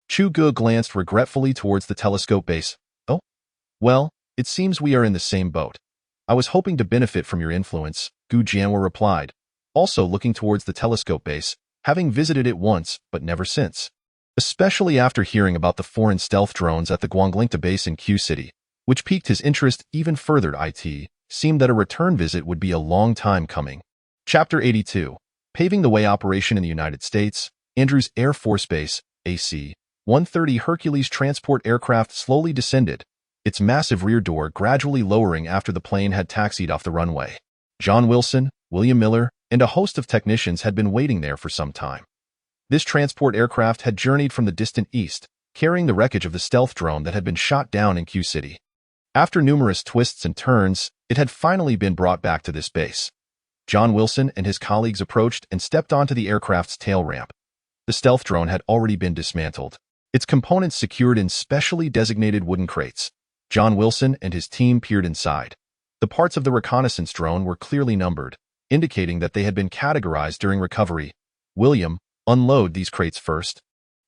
Chu Ge glanced regretfully towards the telescope base. Oh? Well, it seems we are in the same boat. I was hoping to benefit from your influence, Gu Jianhua replied, also looking towards the telescope base, having visited it once, but never since. Especially after hearing about the foreign stealth drones at the Guanglingta base in Q City, which piqued his interest even further. It seemed that a return visit would be a long time coming. Chapter 82. Paving the Way Operation in the United States, Andrews Air Force Base, AC-130 Hercules transport aircraft slowly descended, its massive rear door gradually lowering after the plane had taxied off the runway. John Wilson, William Miller, and a host of technicians had been waiting there for some time. This transport aircraft had journeyed from the distant east, carrying the wreckage of the stealth drone that had been shot down in Q City. After numerous twists and turns, it had finally been brought back to this base. John Wilson and his colleagues approached and stepped onto the aircraft's tail ramp. The stealth drone had already been dismantled, its components secured in specially designated wooden crates. John Wilson and his team peered inside. The parts of the reconnaissance drone were clearly numbered, indicating that they had been categorized during recovery. William, unload these crates first.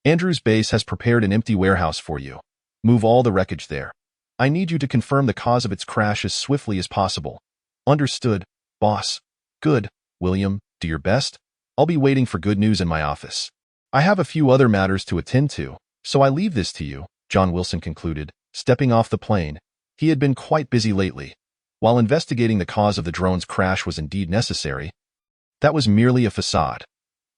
Andrews Base has prepared an empty warehouse for you. Move all the wreckage there. I need you to confirm the cause of its crash as swiftly as possible. Understood, boss. Good, William, do your best. I'll be waiting for good news in my office. I have a few other matters to attend to, so I leave this to you, John Wilson concluded, stepping off the plane. He had been quite busy lately. While investigating the cause of the drone's crash was indeed necessary, that was merely a facade.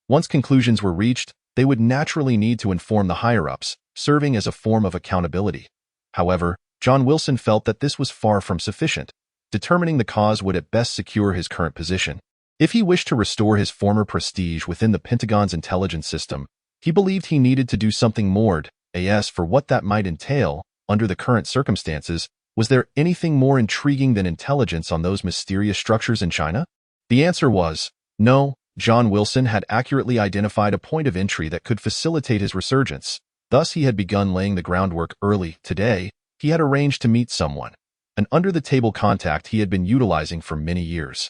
Once conclusions were reached, they would naturally need to inform the higher-ups, serving as a form of accountability. However, John Wilson felt that this was far from sufficient. Determining the cause would at best secure his current position. If he wished to restore his former prestige within the Pentagon's intelligence system, he believed he needed to do something more. As for what that might entail, under the current circumstances, was there anything more intriguing than intelligence on those mysterious structures in China? The answer was no. John Wilson had accurately identified a point of entry that could facilitate his resurgence. Thus, he had begun laying the groundwork early. Today, he had arranged to meet someone, an under-the-table contact he had been utilizing for many years.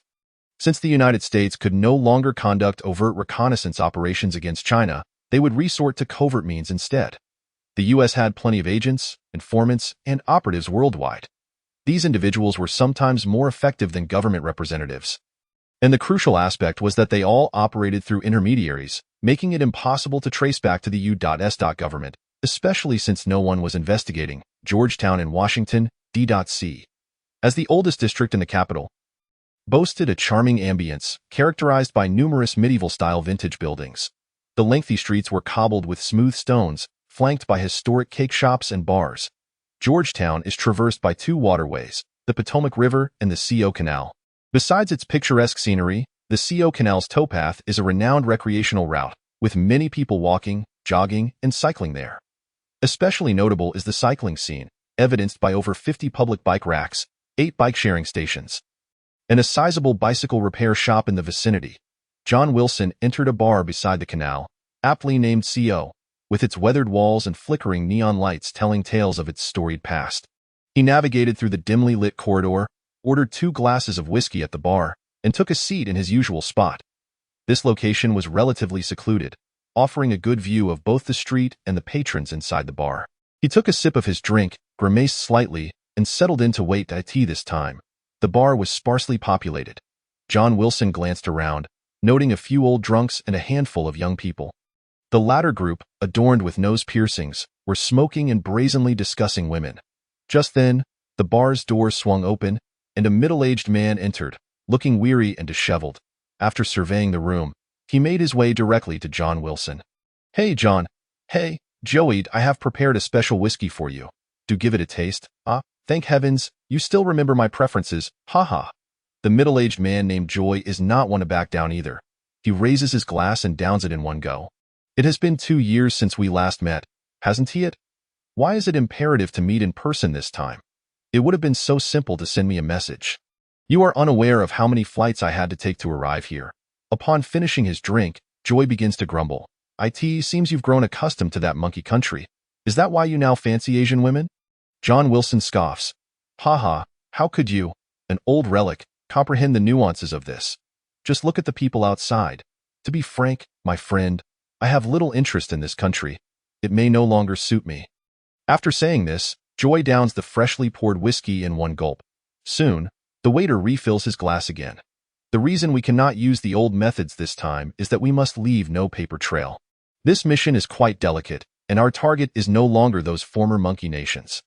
Since the United States could no longer conduct overt reconnaissance operations against China, they would resort to covert means instead. The U.S. had plenty of agents, informants, and operatives worldwide. These individuals were sometimes more effective than government representatives. And the crucial aspect was that they all operated through intermediaries, making it impossible to trace back to the U.S. government, especially since no one was investigating Georgetown in Washington, D.C. As the oldest district in the capital, boasted a charming ambience characterized by numerous medieval-style vintage buildings. The lengthy streets were cobbled with smooth stones, flanked by historic cake shops and bars. Georgetown is traversed by two waterways, the Potomac River and the CO Canal. Besides its picturesque scenery, the CO Canal's towpath is a renowned recreational route, with many people walking, jogging, and cycling there. Especially notable is the cycling scene, evidenced by over 50 public bike racks, 8 bike-sharing stations, and a sizable bicycle repair shop in the vicinity. John Wilson entered a bar beside the canal, aptly named CO, with its weathered walls and flickering neon lights telling tales of its storied past. He navigated through the dimly lit corridor, ordered 2 glasses of whiskey at the bar, and took a seat in his usual spot. This location was relatively secluded, offering a good view of both the street and the patrons inside the bar. He took a sip of his drink, grimaced slightly, and settled in to wait tea this time. The bar was sparsely populated. John Wilson glanced around, noting a few old drunks and a handful of young people. The latter group, adorned with nose piercings, were smoking and brazenly discussing women. Just then, the bar's door swung open, and a middle-aged man entered, looking weary and disheveled. After surveying the room, he made his way directly to John Wilson. "Hey, John. Hey, Joey, I have prepared a special whiskey for you. Do give it a taste." "Ah, thank heavens, you still remember my preferences, ha." The middle-aged man named Joy is not one to back down either. He raises his glass and downs it in one go. "It has been 2 years since we last met, hasn't it? Why is it imperative to meet in person this time? It would have been so simple to send me a message." You are unaware of how many flights I had to take to arrive here. Upon finishing his drink, Joy begins to grumble. "It seems you've grown accustomed to that monkey country. Is that why you now fancy Asian women?" John Wilson scoffs. "Ha, how could you, an old relic, comprehend the nuances of this? Just look at the people outside. To be frank, my friend, I have little interest in this country. It may no longer suit me." After saying this, Joy downs the freshly poured whiskey in one gulp. Soon, the waiter refills his glass again. "The reason we cannot use the old methods this time is that we must leave no paper trail. This mission is quite delicate, and our target is no longer those former monkey nations."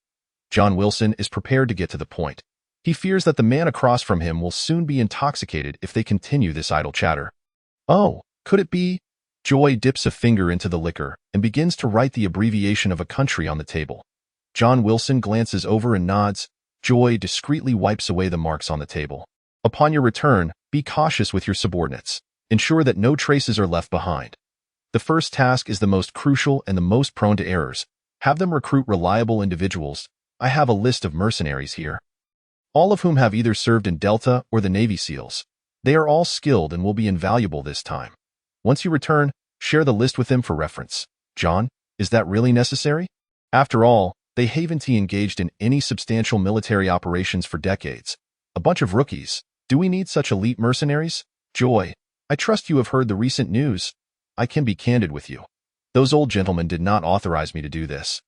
John Wilson is prepared to get to the point. He fears that the man across from him will soon be intoxicated if they continue this idle chatter. "Oh, could it be?" Joy dips a finger into the liquor and begins to write the abbreviation of a country on the table. John Wilson glances over and nods. Joy discreetly wipes away the marks on the table. "Upon your return, be cautious with your subordinates. Ensure that no traces are left behind. The first task is the most crucial and the most prone to errors. Have them recruit reliable individuals. I have a list of mercenaries here, all of whom have either served in Delta or the Navy SEALs. They are all skilled and will be invaluable this time. Once you return, share the list with them for reference." "John, is that really necessary? After all, they haven't engaged in any substantial military operations for decades. A bunch of rookies. Do we need such elite mercenaries?" "Joy, I trust you have heard the recent news. I can be candid with you. Those old gentlemen did not authorize me to do this.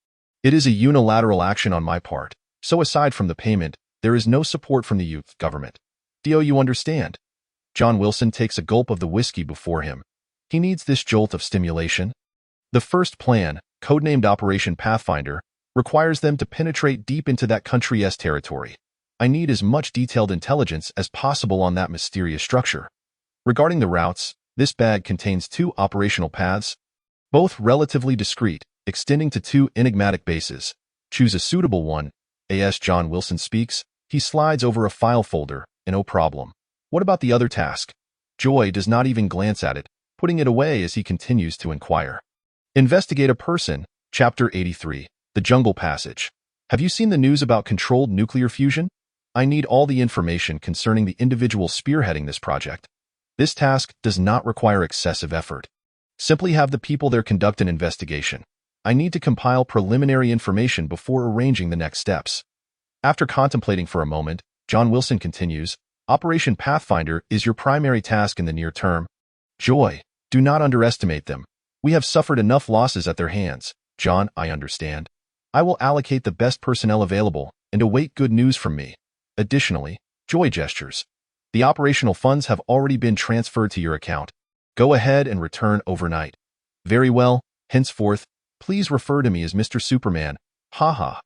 It is a unilateral action on my part, so aside from the payment, there is no support from the youth government. Do you understand?" John Wilson takes a gulp of the whiskey before him. He needs this jolt of stimulation. The first plan, codenamed Operation Pathfinder, requires them to penetrate deep into that country's territory. I need as much detailed intelligence as possible on that mysterious structure. Regarding the routes, this bag contains 2 operational paths, both relatively discreet, extending to 2 enigmatic bases. Choose a suitable one. As John Wilson speaks, he slides over a file folder, and no problem. "What about the other task?" Joy does not even glance at it, putting it away as he continues to inquire. Investigate a person, Chapter 83, The Jungle Passage. Have you seen the news about controlled nuclear fusion? I need all the information concerning the individual spearheading this project. This task does not require excessive effort. Simply have the people there conduct an investigation. I need to compile preliminary information before arranging the next steps. After contemplating for a moment, John Wilson continues, Operation Pathfinder is your primary task in the near term. Joy, do not underestimate them. We have suffered enough losses at their hands. John, I understand. I will allocate the best personnel available and await good news from me. Additionally, Joy gestures. The operational funds have already been transferred to your account. Go ahead and return overnight. Very well, henceforth, please refer to me as Mr. Superman. Ha.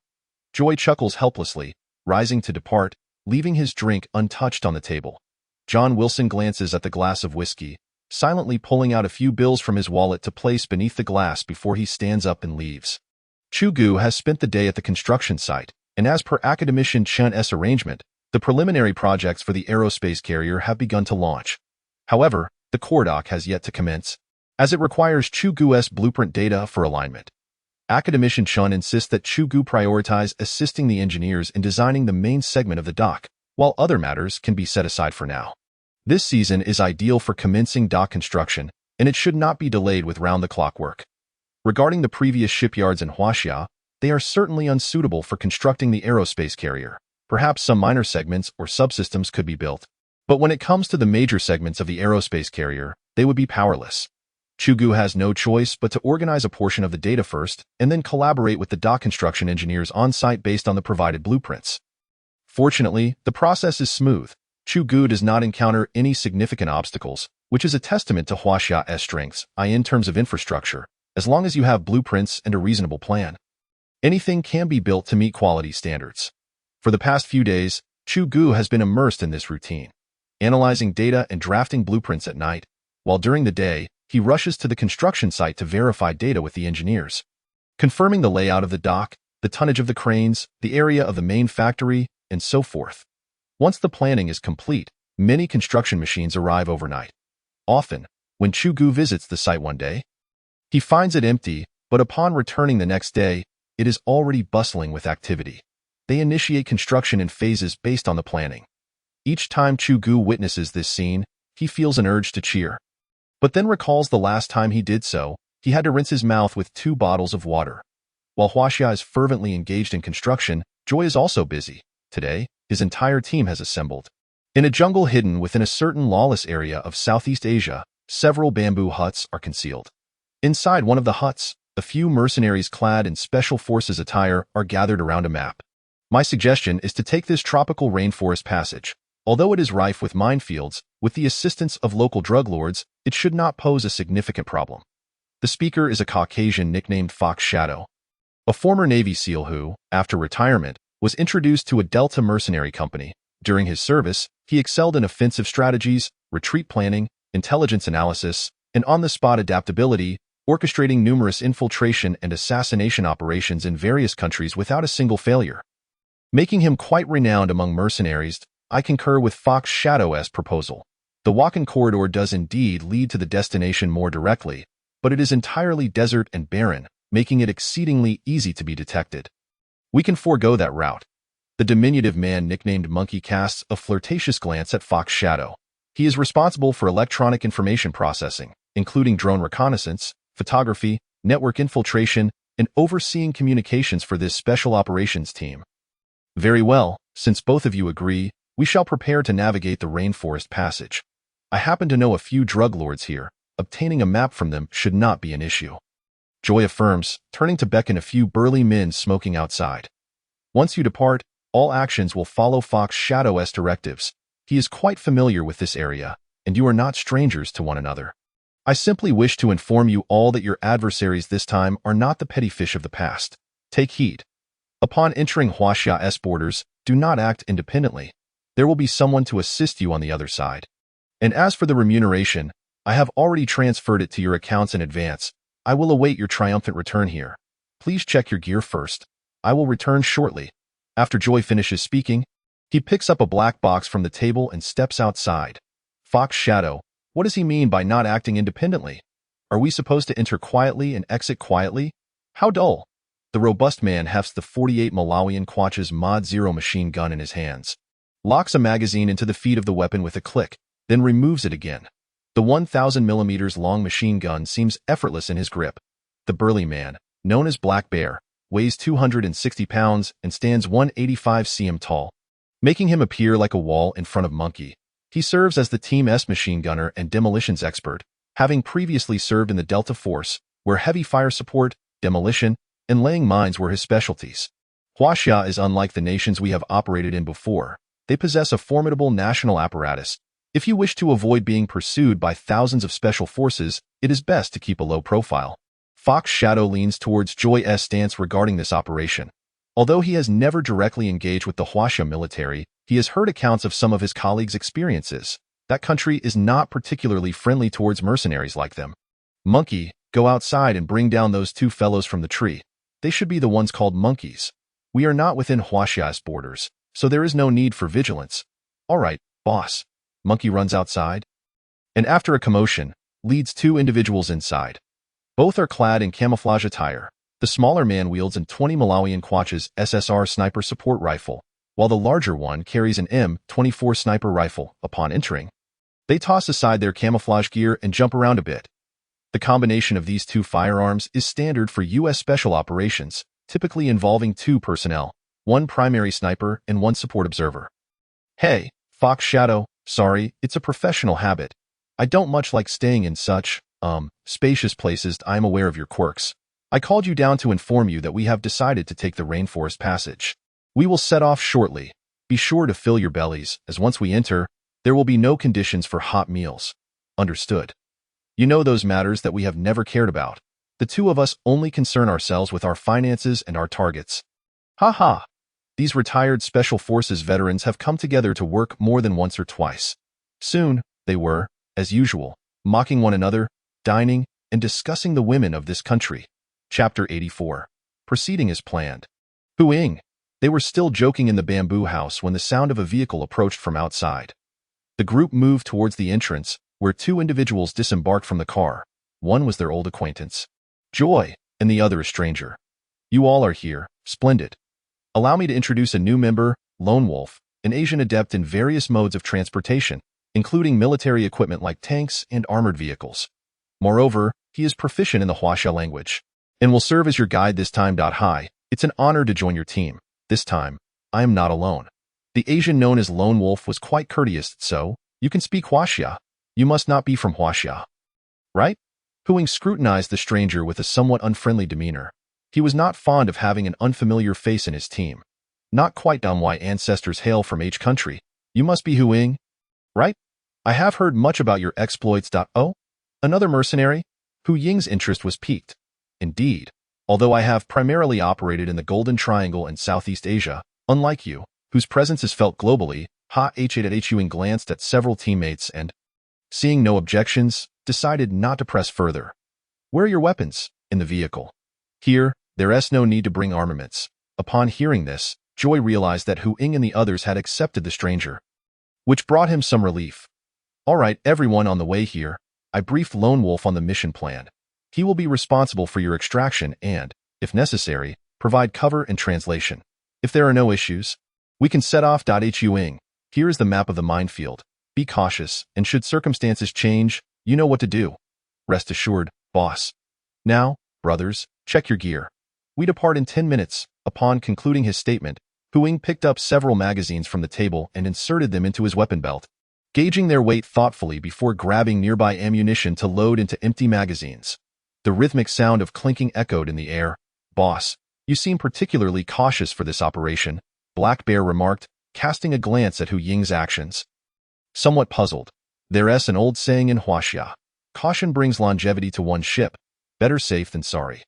Joy chuckles helplessly, rising to depart, leaving his drink untouched on the table. John Wilson glances at the glass of whiskey, silently pulling out a few bills from his wallet to place beneath the glass before he stands up and leaves. Chu Ge has spent the day at the construction site, and as per Academician Chun's arrangement, the preliminary projects for the aerospace carrier have begun to launch. However, the core dock has yet to commence, as it requires Chu Ge's blueprint data for alignment. Academician Chun insists that Chu Ge prioritize assisting the engineers in designing the main segment of the dock, while other matters can be set aside for now. This season is ideal for commencing dock construction, and it should not be delayed with round-the-clock work. Regarding the previous shipyards in Huaxia, they are certainly unsuitable for constructing the aerospace carrier. Perhaps some minor segments or subsystems could be built. But when it comes to the major segments of the aerospace carrier, they would be powerless. Chu Ge has no choice but to organize a portion of the data first and then collaborate with the dock construction engineers on-site based on the provided blueprints. Fortunately, the process is smooth. Chu Ge does not encounter any significant obstacles, which is a testament to Huaxia's strengths, in terms of infrastructure. As long as you have blueprints and a reasonable plan, anything can be built to meet quality standards. For the past few days, Chu Ge has been immersed in this routine, analyzing data and drafting blueprints at night, while during the day, he rushes to the construction site to verify data with the engineers, confirming the layout of the dock, the tonnage of the cranes, the area of the main factory, and so forth. Once the planning is complete, many construction machines arrive overnight. Often, when Chu Ge visits the site one day, he finds it empty, but upon returning the next day, it is already bustling with activity. They initiate construction in phases based on the planning. Each time Chu Ge witnesses this scene, he feels an urge to cheer, but then recalls the last time he did so, he had to rinse his mouth with 2 bottles of water. While Huaxia is fervently engaged in construction, Joy is also busy. Today, his entire team has assembled. In a jungle hidden within a certain lawless area of Southeast Asia, several bamboo huts are concealed. Inside one of the huts, a few mercenaries clad in special forces attire are gathered around a map. My suggestion is to take this tropical rainforest passage. Although it is rife with minefields, with the assistance of local drug lords, it should not pose a significant problem. The speaker is a Caucasian nicknamed Fox Shadow, a former Navy SEAL who, after retirement, was introduced to a Delta mercenary company. During his service, he excelled in offensive strategies, retreat planning, intelligence analysis, and on-the-spot adaptability, orchestrating numerous infiltration and assassination operations in various countries without a single failure. Making him quite renowned among mercenaries, I concur with Fox Shadow's proposal. The walk-in corridor does indeed lead to the destination more directly, but it is entirely desert and barren, making it exceedingly easy to be detected. We can forego that route. The diminutive man nicknamed Monkey casts a flirtatious glance at Fox Shadow. He is responsible for electronic information processing, including drone reconnaissance, photography, network infiltration, and overseeing communications for this special operations team. Very well, since both of you agree, we shall prepare to navigate the rainforest passage. I happen to know a few drug lords here. Obtaining a map from them should not be an issue. Joy affirms, turning to beckon a few burly men smoking outside. Once you depart, all actions will follow Fox Shadow's directives. He is quite familiar with this area, and you are not strangers to one another. I simply wish to inform you all that your adversaries this time are not the petty fish of the past. Take heed. Upon entering Huaxia's borders, do not act independently. There will be someone to assist you on the other side. And as for the remuneration, I have already transferred it to your accounts in advance. I will await your triumphant return here. Please check your gear first. I will return shortly. After Joy finishes speaking, he picks up a black box from the table and steps outside. Fox Shadow, what does he mean by not acting independently? Are we supposed to enter quietly and exit quietly? How dull. The robust man hefts the 48 Malawian Quach's Mod 0 machine gun in his hands, locks a magazine into the feed of the weapon with a click, then removes it again. The 1,000mm long machine gun seems effortless in his grip. The burly man, known as Black Bear, weighs 260 pounds and stands 185 cm tall, making him appear like a wall in front of Monkey. He serves as the Team-S machine gunner and demolitions expert, having previously served in the Delta Force, where heavy fire support, demolition, and laying mines were his specialties. Huaxia is unlike the nations we have operated in before. They possess a formidable national apparatus. If you wish to avoid being pursued by thousands of special forces, it is best to keep a low profile. Fox Shadow leans towards Joy's stance regarding this operation. Although he has never directly engaged with the Huaxia military, he has heard accounts of some of his colleagues' experiences. That country is not particularly friendly towards mercenaries like them. Monkey, go outside and bring down those two fellows from the tree. They should be the ones called monkeys. We are not within Huaxia's borders, so there is no need for vigilance. All right, boss. Monkey runs outside, and after a commotion, leads two individuals inside. Both are clad in camouflage attire. The smaller man wields an 20 Malawian Kwacha's SSR sniper support rifle, while the larger one carries an M24 sniper rifle. Upon entering, they toss aside their camouflage gear and jump around a bit. The combination of these two firearms is standard for U.S. special operations, typically involving two personnel, one primary sniper and one support observer. Hey, Fox Shadow, sorry, it's a professional habit. I don't much like staying in such, spacious places. I am aware of your quirks. I called you down to inform you that we have decided to take the Rainforest Passage. We will set off shortly. Be sure to fill your bellies, as once we enter, there will be no conditions for hot meals. Understood. You know those matters that we have never cared about. The two of us only concern ourselves with our finances and our targets. Ha ha. These retired Special Forces veterans have come together to work more than once or twice. Soon, they were, as usual, mocking one another, dining, and discussing the women of this country. Chapter 84. Proceeding as planned. Hooing. They were still joking in the bamboo house when the sound of a vehicle approached from outside. The group moved towards the entrance, where two individuals disembarked from the car. One was their old acquaintance, Joy, and the other a stranger. You all are here. Splendid. Allow me to introduce a new member, Lone Wolf, an Asian adept in various modes of transportation, including military equipment like tanks and armored vehicles. Moreover, he is proficient in the Huaxia language, and will serve as your guide this time. Hi, it's an honor to join your team. This time, I am not alone. The Asian known as Lone Wolf was quite courteous. So, you can speak Huaxia. You must not be from Huaxia, right? Huing scrutinized the stranger with a somewhat unfriendly demeanor. He was not fond of having an unfamiliar face in his team. Not quite dumb why ancestors hail from H country. You must be Huing, right? I have heard much about your exploits. Oh, another mercenary? Hu Ying's interest was piqued. Indeed, although I have primarily operated in the Golden Triangle and Southeast Asia, unlike you, whose presence is felt globally, Huing glanced at several teammates and, seeing no objections, decided not to press further. Where are your weapons? In the vehicle. Here, there's no need to bring armaments. Upon hearing this, Joy realized that Huing and the others had accepted the stranger, which brought him some relief. All right, everyone on the way here, I briefed Lone Wolf on the mission plan. He will be responsible for your extraction and, if necessary, provide cover and translation. If there are no issues, we can set off. Huing, here is the map of the minefield. Be cautious, and should circumstances change, you know what to do. Rest assured, boss. Now, brothers, check your gear. We depart in 10 minutes. Upon concluding his statement, Huing picked up several magazines from the table and inserted them into his weapon belt, gauging their weight thoughtfully before grabbing nearby ammunition to load into empty magazines. The rhythmic sound of clinking echoed in the air. Boss, you seem particularly cautious for this operation, Black Bear remarked, casting a glance at Hu Ying's actions. Somewhat puzzled, there's an old saying in Huaxia. Caution brings longevity to one's ship. Better safe than sorry.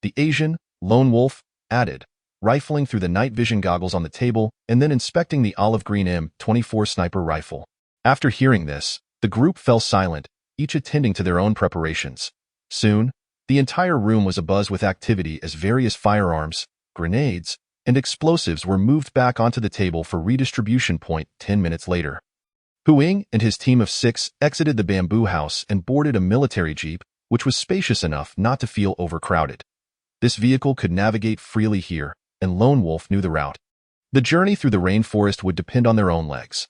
The Asian, Lone Wolf, added, rifling through the night vision goggles on the table and then inspecting the olive green M24 sniper rifle. After hearing this, the group fell silent, each attending to their own preparations. Soon, the entire room was abuzz with activity as various firearms, grenades, and explosives were moved back onto the table for redistribution. 10 minutes later, Huing and his team of 6 exited the bamboo house and boarded a military jeep, which was spacious enough not to feel overcrowded. This vehicle could navigate freely here, and Lone Wolf knew the route. The journey through the rainforest would depend on their own legs.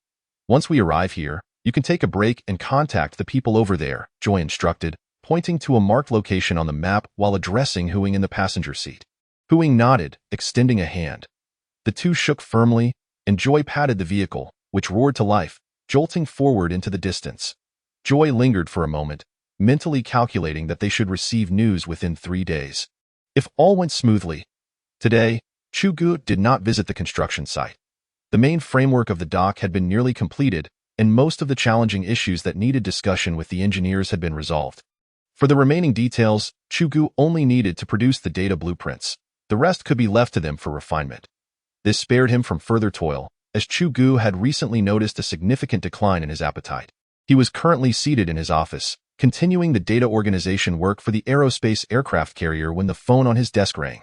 Once we arrive here, you can take a break and contact the people over there, Joy instructed, pointing to a marked location on the map while addressing Huing in the passenger seat. Huing nodded, extending a hand. The two shook firmly, and Joy patted the vehicle, which roared to life, jolting forward into the distance. Joy lingered for a moment, mentally calculating that they should receive news within 3 days. If all went smoothly. Today, Chu Ge did not visit the construction site. The main framework of the dock had been nearly completed, and most of the challenging issues that needed discussion with the engineers had been resolved. For the remaining details, Chu Ge only needed to produce the data blueprints. The rest could be left to them for refinement. This spared him from further toil, as Chu Ge had recently noticed a significant decline in his appetite. He was currently seated in his office, continuing the data organization work for the Aerospace aircraft carrier when the phone on his desk rang.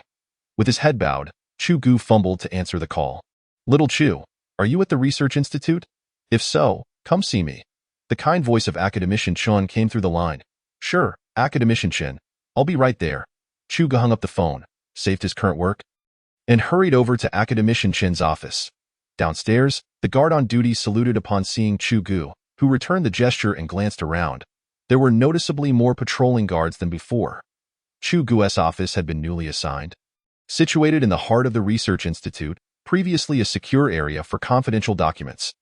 With his head bowed, Chu Ge fumbled to answer the call. "Little Chu, are you at the Research Institute? If so, come see me." The kind voice of Academician Chen came through the line. "Sure, Academician Chen. I'll be right there." Chu Ge hung up the phone, saved his current work, and hurried over to Academician Chen's office. Downstairs, the guard on duty saluted upon seeing Chu Ge, who returned the gesture and glanced around. There were noticeably more patrolling guards than before. Chu Ge's office had been newly assigned. Situated in the heart of the Research Institute, previously a secure area for confidential documents.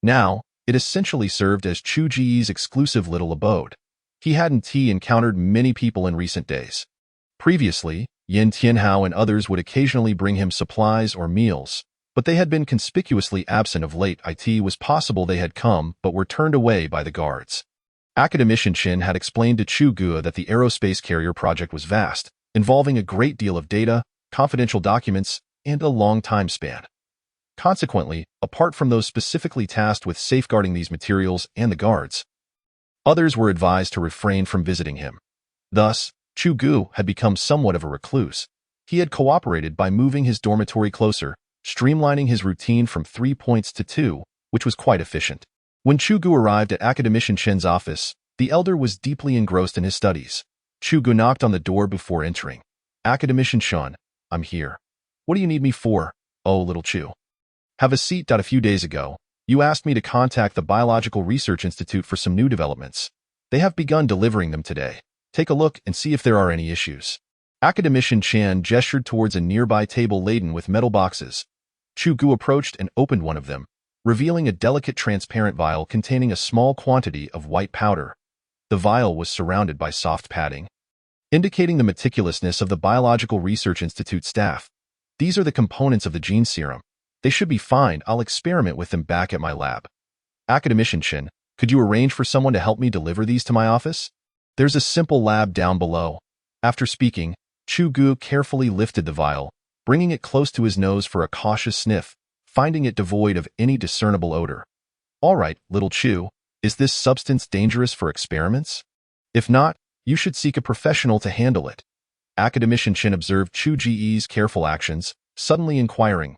Now, it essentially served as Chu Ge's exclusive little abode. He hadn't encountered many people in recent days. Previously, Yin Tianhao and others would occasionally bring him supplies or meals, but they had been conspicuously absent of late. It was possible they had come but were turned away by the guards. Academician Chen had explained to Chu Ge that the aerospace carrier project was vast, involving a great deal of data, confidential documents, and a long time span. Consequently, apart from those specifically tasked with safeguarding these materials and the guards, others were advised to refrain from visiting him. Thus, Chu Ge had become somewhat of a recluse. He had cooperated by moving his dormitory closer, streamlining his routine from 3 points to 2, which was quite efficient. When Chu Ge arrived at Academician Chen's office, the elder was deeply engrossed in his studies. Chu Ge knocked on the door before entering. "Academician Chen, I'm here. What do you need me for?" "Oh, little Chu. Have a seat." A few days ago, you asked me to contact the Biological Research Institute for some new developments. They have begun delivering them today. Take a look and see if there are any issues. Academician Chen gestured towards a nearby table laden with metal boxes. Chu Ge approached and opened one of them, revealing a delicate transparent vial containing a small quantity of white powder. The vial was surrounded by soft padding, indicating the meticulousness of the Biological Research Institute staff. "These are the components of the gene serum. They should be fine. I'll experiment with them back at my lab." "Academician Chen, could you arrange for someone to help me deliver these to my office? There's a simple lab down below." After speaking, Chu Ge carefully lifted the vial, bringing it close to his nose for a cautious sniff, finding it devoid of any discernible odor. "All right, little Chu, is this substance dangerous for experiments? If not, you should seek a professional to handle it." Academician Chen observed Chu Ge's careful actions, suddenly inquiring,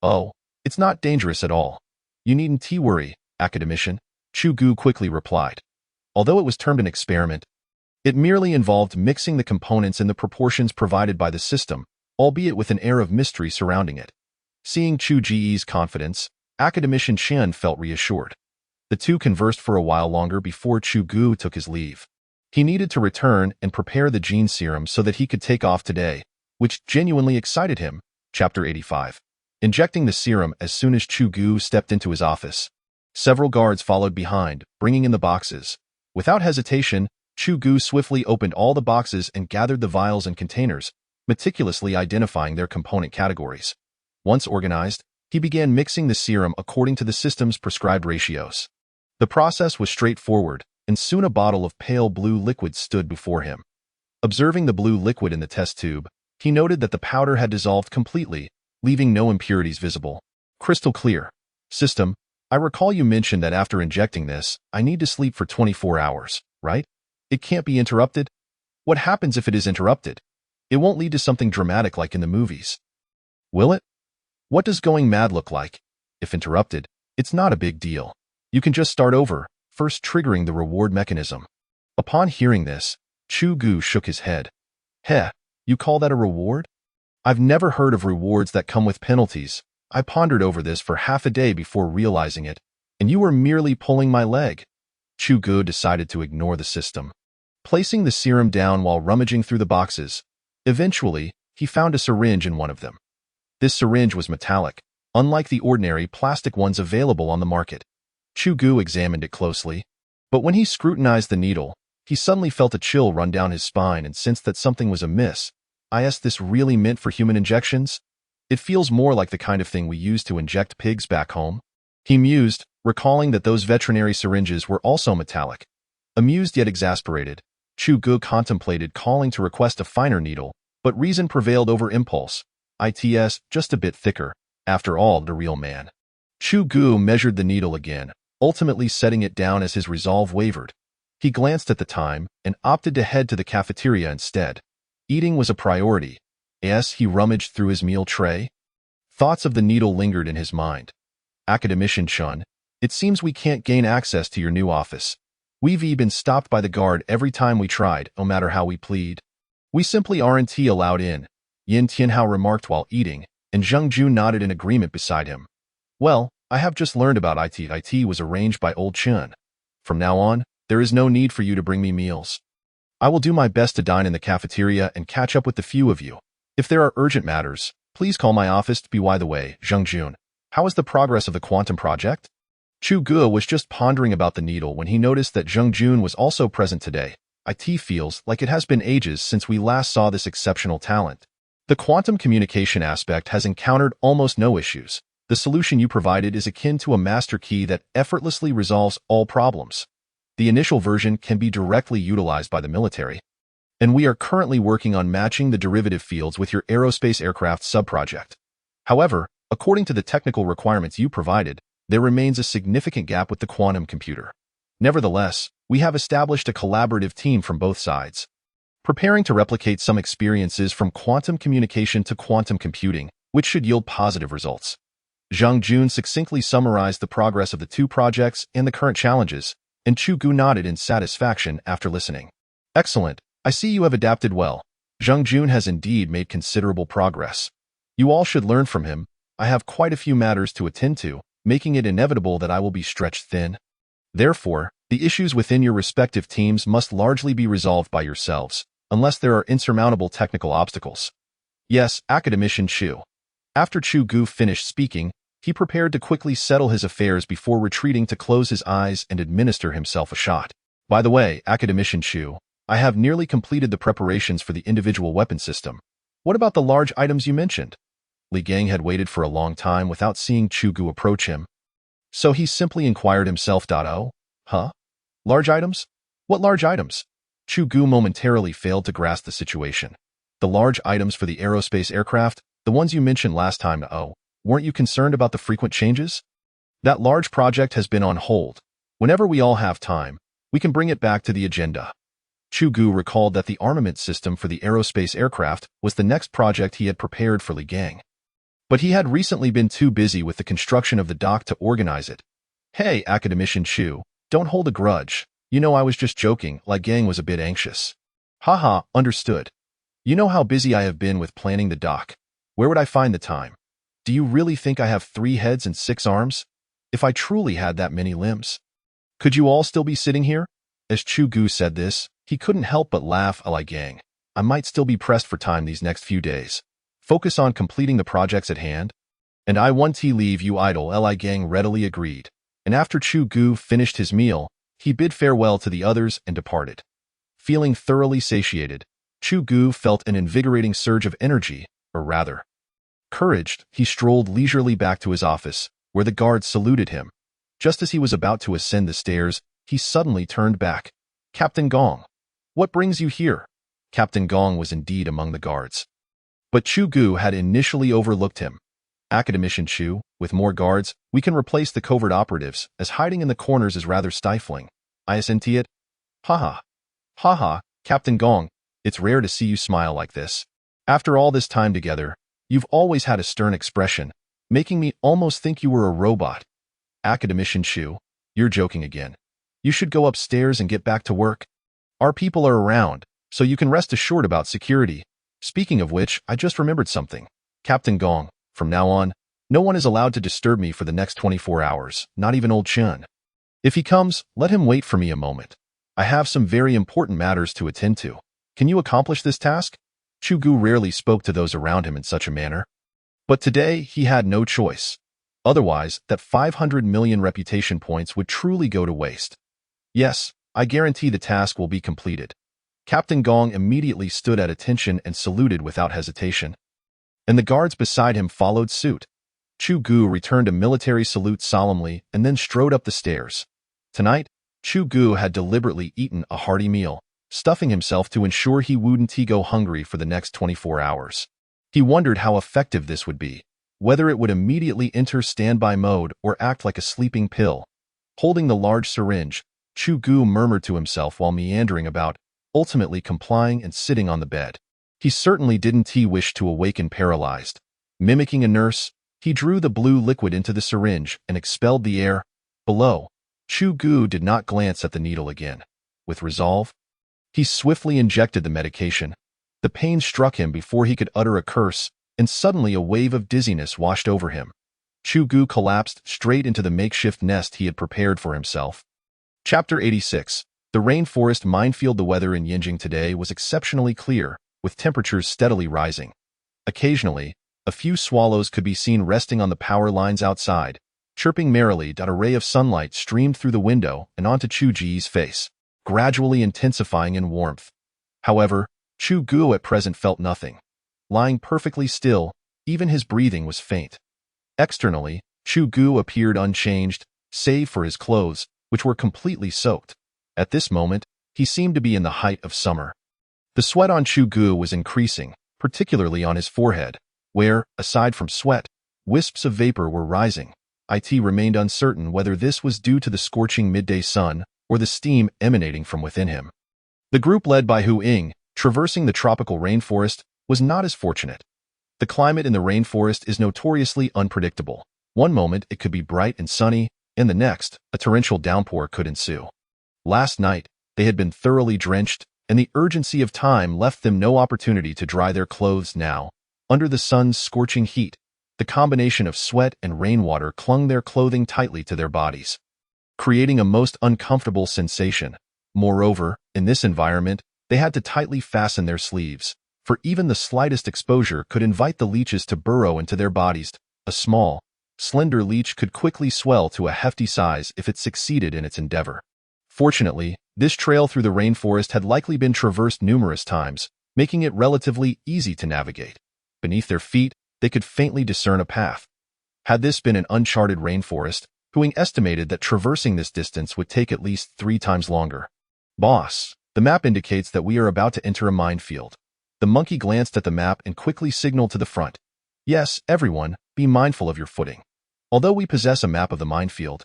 "Oh, it's not dangerous at all. You needn't worry, Academician," Chu Ge quickly replied. Although it was termed an experiment, it merely involved mixing the components in the proportions provided by the system, albeit with an air of mystery surrounding it. Seeing Chu Ge's confidence, Academician Chen felt reassured. The two conversed for a while longer before Chu Ge took his leave. He needed to return and prepare the gene serum so that he could take off today, which genuinely excited him. Chapter 85. Injecting the serum as soon as Chu Ge stepped into his office. Several guards followed behind, bringing in the boxes. Without hesitation, Chu Ge swiftly opened all the boxes and gathered the vials and containers, meticulously identifying their component categories. Once organized, he began mixing the serum according to the system's prescribed ratios. The process was straightforward, and soon a bottle of pale blue liquid stood before him. Observing the blue liquid in the test tube, he noted that the powder had dissolved completely, leaving no impurities visible. Crystal clear. "System, I recall you mentioned that after injecting this, I need to sleep for 24 hours, right? It can't be interrupted? What happens if it is interrupted? It won't lead to something dramatic like in the movies. Will it? What does going mad look like? If interrupted, it's not a big deal. You can just start over, first triggering the reward mechanism." Upon hearing this, Chu Ge shook his head. "Heh, you call that a reward? I've never heard of rewards that come with penalties. I pondered over this for half a day before realizing it, and you were merely pulling my leg." Chu Ge decided to ignore the system, placing the serum down while rummaging through the boxes. Eventually, he found a syringe in one of them. This syringe was metallic, unlike the ordinary plastic ones available on the market. Chu Ge examined it closely, but when he scrutinized the needle, he suddenly felt a chill run down his spine and sensed that something was amiss. Is this really meant for human injections? It feels more like the kind of thing we use to inject pigs back home. He mused, recalling that those veterinary syringes were also metallic. Amused yet exasperated, Chu Ge contemplated calling to request a finer needle, but reason prevailed over impulse. It's just a bit thicker. After all, the real man. Chu Ge measured the needle again, ultimately setting it down as his resolve wavered. He glanced at the time and opted to head to the cafeteria instead. Eating was a priority. Yes, he rummaged through his meal tray. Thoughts of the needle lingered in his mind. Academician Chun, it seems we can't gain access to your new office. We've been stopped by the guard every time we tried, no matter how we plead. We simply aren't allowed in, Yin Tianhao remarked while eating, and Zheng Jun nodded in agreement beside him. Well, I have just learned about it. It was arranged by old Chun. From now on, there is no need for you to bring me meals. I will do my best to dine in the cafeteria and catch up with the few of you. If there are urgent matters, please call my office. By the way, Zheng Jun, how is the progress of the quantum project? Chu Ge was just pondering about the needle when he noticed that Zheng Jun was also present today. It feels like it has been ages since we last saw this exceptional talent. The quantum communication aspect has encountered almost no issues. The solution you provided is akin to a master key that effortlessly resolves all problems. The initial version can be directly utilized by the military, and we are currently working on matching the derivative fields with your aerospace aircraft subproject. However, according to the technical requirements you provided, there remains a significant gap with the quantum computer. Nevertheless, we have established a collaborative team from both sides, preparing to replicate some experiences from quantum communication to quantum computing, which should yield positive results. Zheng Jun succinctly summarized the progress of the two projects and the current challenges, and Chu Ge nodded in satisfaction after listening. Excellent. I see you have adapted well. Zheng Jun has indeed made considerable progress. You all should learn from him. I have quite a few matters to attend to, making it inevitable that I will be stretched thin. Therefore, the issues within your respective teams must largely be resolved by yourselves, unless there are insurmountable technical obstacles. Yes, Academician Chu. After Chu Ge finished speaking, he prepared to quickly settle his affairs before retreating to close his eyes and administer himself a shot. By the way, Academician Chu, I have nearly completed the preparations for the individual weapon system. What about the large items you mentioned? Li Gang had waited for a long time without seeing Chu Ge approach him. So he simply inquired himself, "Oh, huh? Large items? What large items?" Chu Ge momentarily failed to grasp the situation. The large items for the aerospace aircraft, the ones you mentioned last time. Oh, weren't you concerned about the frequent changes? That large project has been on hold. Whenever we all have time, we can bring it back to the agenda. Chu Ge recalled that the armament system for the aerospace aircraft was the next project he had prepared for Li Gang. But he had recently been too busy with the construction of the dock to organize it. Hey, Academician Chu, don't hold a grudge. You know I was just joking. Li Gang was a bit anxious. Haha, understood. You know how busy I have been with planning the dock. Where would I find the time? Do you really think I have 3 heads and 6 arms? If I truly had that many limbs, could you all still be sitting here? As Chu Ge said this, he couldn't help but laugh. Li Gang, I might still be pressed for time these next few days. Focus on completing the projects at hand. And I won't leave you idle. Li Gang readily agreed. And after Chu Ge finished his meal, he bid farewell to the others and departed. Feeling thoroughly satiated, Chu Ge felt an invigorating surge of energy, or rather, courage. He strolled leisurely back to his office, where the guard saluted him. Just as he was about to ascend the stairs, he suddenly turned back. Captain Gong, what brings you here? Captain Gong was indeed among the guards. But Chu Ge had initially overlooked him. Academician Chu, with more guards, we can replace the covert operatives, as hiding in the corners is rather stifling. Isn't it? Haha. Haha, Captain Gong, it's rare to see you smile like this. After all this time together, you've always had a stern expression, making me almost think you were a robot. Academician Chu, you're joking again. You should go upstairs and get back to work. Our people are around, so you can rest assured about security. Speaking of which, I just remembered something. Captain Gong, from now on, no one is allowed to disturb me for the next 24 hours, not even old Chun. If he comes, let him wait for me a moment. I have some very important matters to attend to. Can you accomplish this task? Chu Ge rarely spoke to those around him in such a manner. But today, he had no choice. Otherwise, that 500 million reputation points would truly go to waste. Yes, I guarantee the task will be completed. Captain Gong immediately stood at attention and saluted without hesitation. and the guards beside him followed suit. Chu Ge returned a military salute solemnly and then strode up the stairs. Tonight, Chu Ge had deliberately eaten a hearty meal, stuffing himself to ensure he wouldn't go hungry for the next 24 hours. He wondered how effective this would be, whether it would immediately enter standby mode or act like a sleeping pill. Holding the large syringe, Chu Ge murmured to himself while meandering about, ultimately complying and sitting on the bed. He certainly didn't wish to awaken paralyzed. Mimicking a nurse, he drew the blue liquid into the syringe and expelled the air. Below, Chu Ge did not glance at the needle again. With resolve, he swiftly injected the medication. The pain struck him before he could utter a curse, and suddenly a wave of dizziness washed over him. Chu Ge collapsed straight into the makeshift nest he had prepared for himself. Chapter 86. The Rainforest Minefield. The weather in Yinjing today was exceptionally clear, with temperatures steadily rising. Occasionally, a few swallows could be seen resting on the power lines outside, chirping merrily. A ray of sunlight streamed through the window and onto Chu Ge's face, gradually intensifying in warmth. However, Chu Ge at present felt nothing. Lying perfectly still, even his breathing was faint. Externally, Chu Ge appeared unchanged, save for his clothes, which were completely soaked. At this moment, he seemed to be in the height of summer. The sweat on Chu Ge was increasing, particularly on his forehead, where, aside from sweat, wisps of vapor were rising. It remained uncertain whether this was due to the scorching midday sun or the steam emanating from within him. The group led by Hu Ying, traversing the tropical rainforest, was not as fortunate. The climate in the rainforest is notoriously unpredictable. One moment it could be bright and sunny, and the next, a torrential downpour could ensue. Last night, they had been thoroughly drenched, and the urgency of time left them no opportunity to dry their clothes now. Under the sun's scorching heat, the combination of sweat and rainwater clung their clothing tightly to their bodies, creating a most uncomfortable sensation. Moreover, in this environment, they had to tightly fasten their sleeves, for even the slightest exposure could invite the leeches to burrow into their bodies. A small, slender leech could quickly swell to a hefty size if it succeeded in its endeavor. Fortunately, this trail through the rainforest had likely been traversed numerous times, making it relatively easy to navigate. Beneath their feet, they could faintly discern a path. Had this been an uncharted rainforest, Hu Ying estimated that traversing this distance would take at least 3 times longer. Boss, the map indicates that we are about to enter a minefield. The monkey glanced at the map and quickly signaled to the front. Yes, everyone, be mindful of your footing. Although we possess a map of the minefield,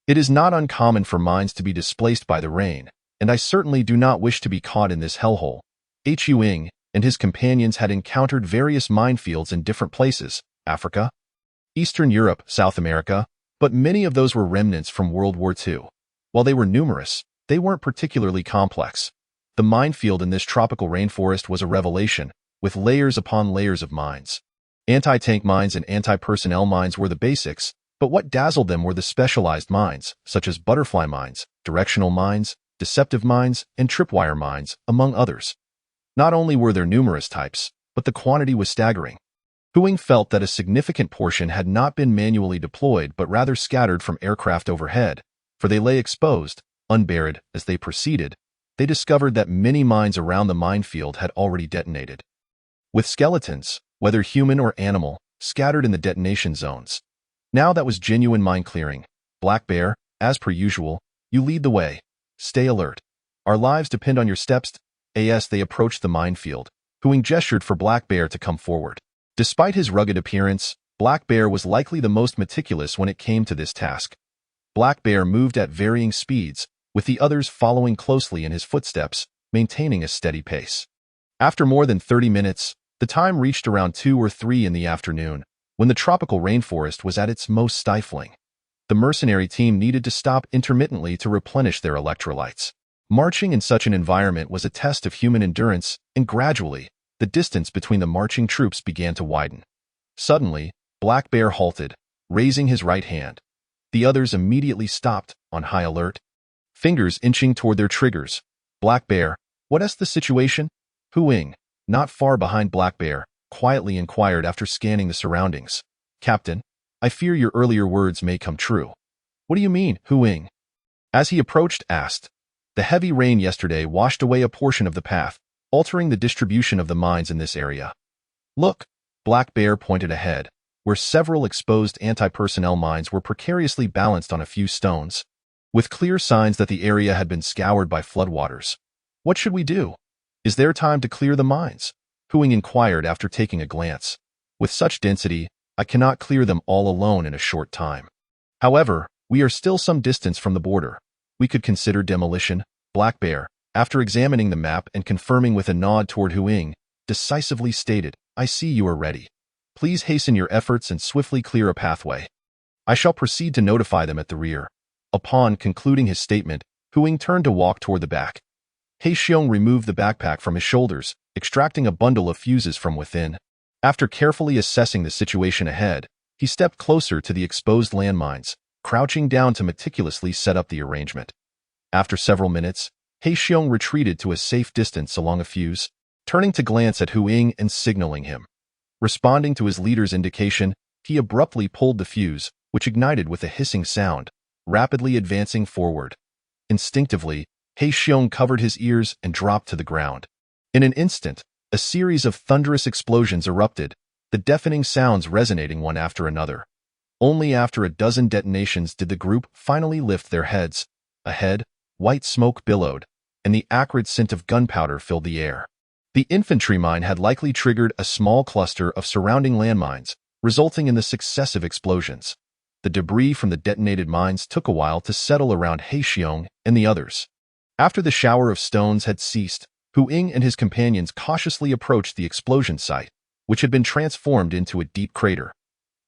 it is not uncommon for mines to be displaced by the rain, and I certainly do not wish to be caught in this hellhole. Hu Ying and his companions had encountered various minefields in different places, Africa, Eastern Europe, South America, but many of those were remnants from World War II. While they were numerous, they weren't particularly complex. The minefield in this tropical rainforest was a revelation, with layers upon layers of mines. Anti-tank mines and anti-personnel mines were the basics, but what dazzled them were the specialized mines, such as butterfly mines, directional mines, deceptive mines, and tripwire mines, among others. Not only were there numerous types, but the quantity was staggering. Hu Ying felt that a significant portion had not been manually deployed but rather scattered from aircraft overhead, for they lay exposed, unburied. As they proceeded, they discovered that many mines around the minefield had already detonated, with skeletons, whether human or animal, scattered in the detonation zones. Now that was genuine mine clearing. Black Bear, as per usual, you lead the way. Stay alert. Our lives depend on your steps. As they approached the minefield, Hu Ying gestured for Black Bear to come forward. Despite his rugged appearance, Black Bear was likely the most meticulous when it came to this task. Black Bear moved at varying speeds, with the others following closely in his footsteps, maintaining a steady pace. After more than 30 minutes, the time reached around 2 or 3 in the afternoon, when the tropical rainforest was at its most stifling. The mercenary team needed to stop intermittently to replenish their electrolytes. Marching in such an environment was a test of human endurance, and gradually, the distance between the marching troops began to widen. Suddenly, Black Bear halted, raising his right hand. The others immediately stopped, on high alert, fingers inching toward their triggers. Black Bear, what is the situation? Hu Ying, not far behind Black Bear, quietly inquired after scanning the surroundings. Captain, I fear your earlier words may come true. What do you mean? Hu Ying, as he approached, asked. The heavy rain yesterday washed away a portion of the path, altering the distribution of the mines in this area. Look, Black Bear pointed ahead, where several exposed anti-personnel mines were precariously balanced on a few stones, with clear signs that the area had been scoured by floodwaters. What should we do? Is there time to clear the mines? Huing inquired after taking a glance. With such density, I cannot clear them all alone in a short time. However, we are still some distance from the border. We could consider demolition. Black Bear, after examining the map and confirming with a nod toward Huing, decisively stated, I see you are ready. Please hasten your efforts and swiftly clear a pathway. I shall proceed to notify them at the rear. Upon concluding his statement, Huing turned to walk toward the back. He Xiong removed the backpack from his shoulders, extracting a bundle of fuses from within. After carefully assessing the situation ahead, he stepped closer to the exposed landmines, crouching down to meticulously set up the arrangement. After several minutes, He Xiong retreated to a safe distance along a fuse, turning to glance at Huing and signaling him. Responding to his leader's indication, he abruptly pulled the fuse, which ignited with a hissing sound, rapidly advancing forward. Instinctively, He Xiong covered his ears and dropped to the ground. In an instant, a series of thunderous explosions erupted, the deafening sounds resonating one after another. Only after a dozen detonations did the group finally lift their heads. Ahead, white smoke billowed, and the acrid scent of gunpowder filled the air. The infantry mine had likely triggered a small cluster of surrounding landmines, resulting in the successive explosions. The debris from the detonated mines took a while to settle around He Xiong and the others. After the shower of stones had ceased, Huing and his companions cautiously approached the explosion site, which had been transformed into a deep crater.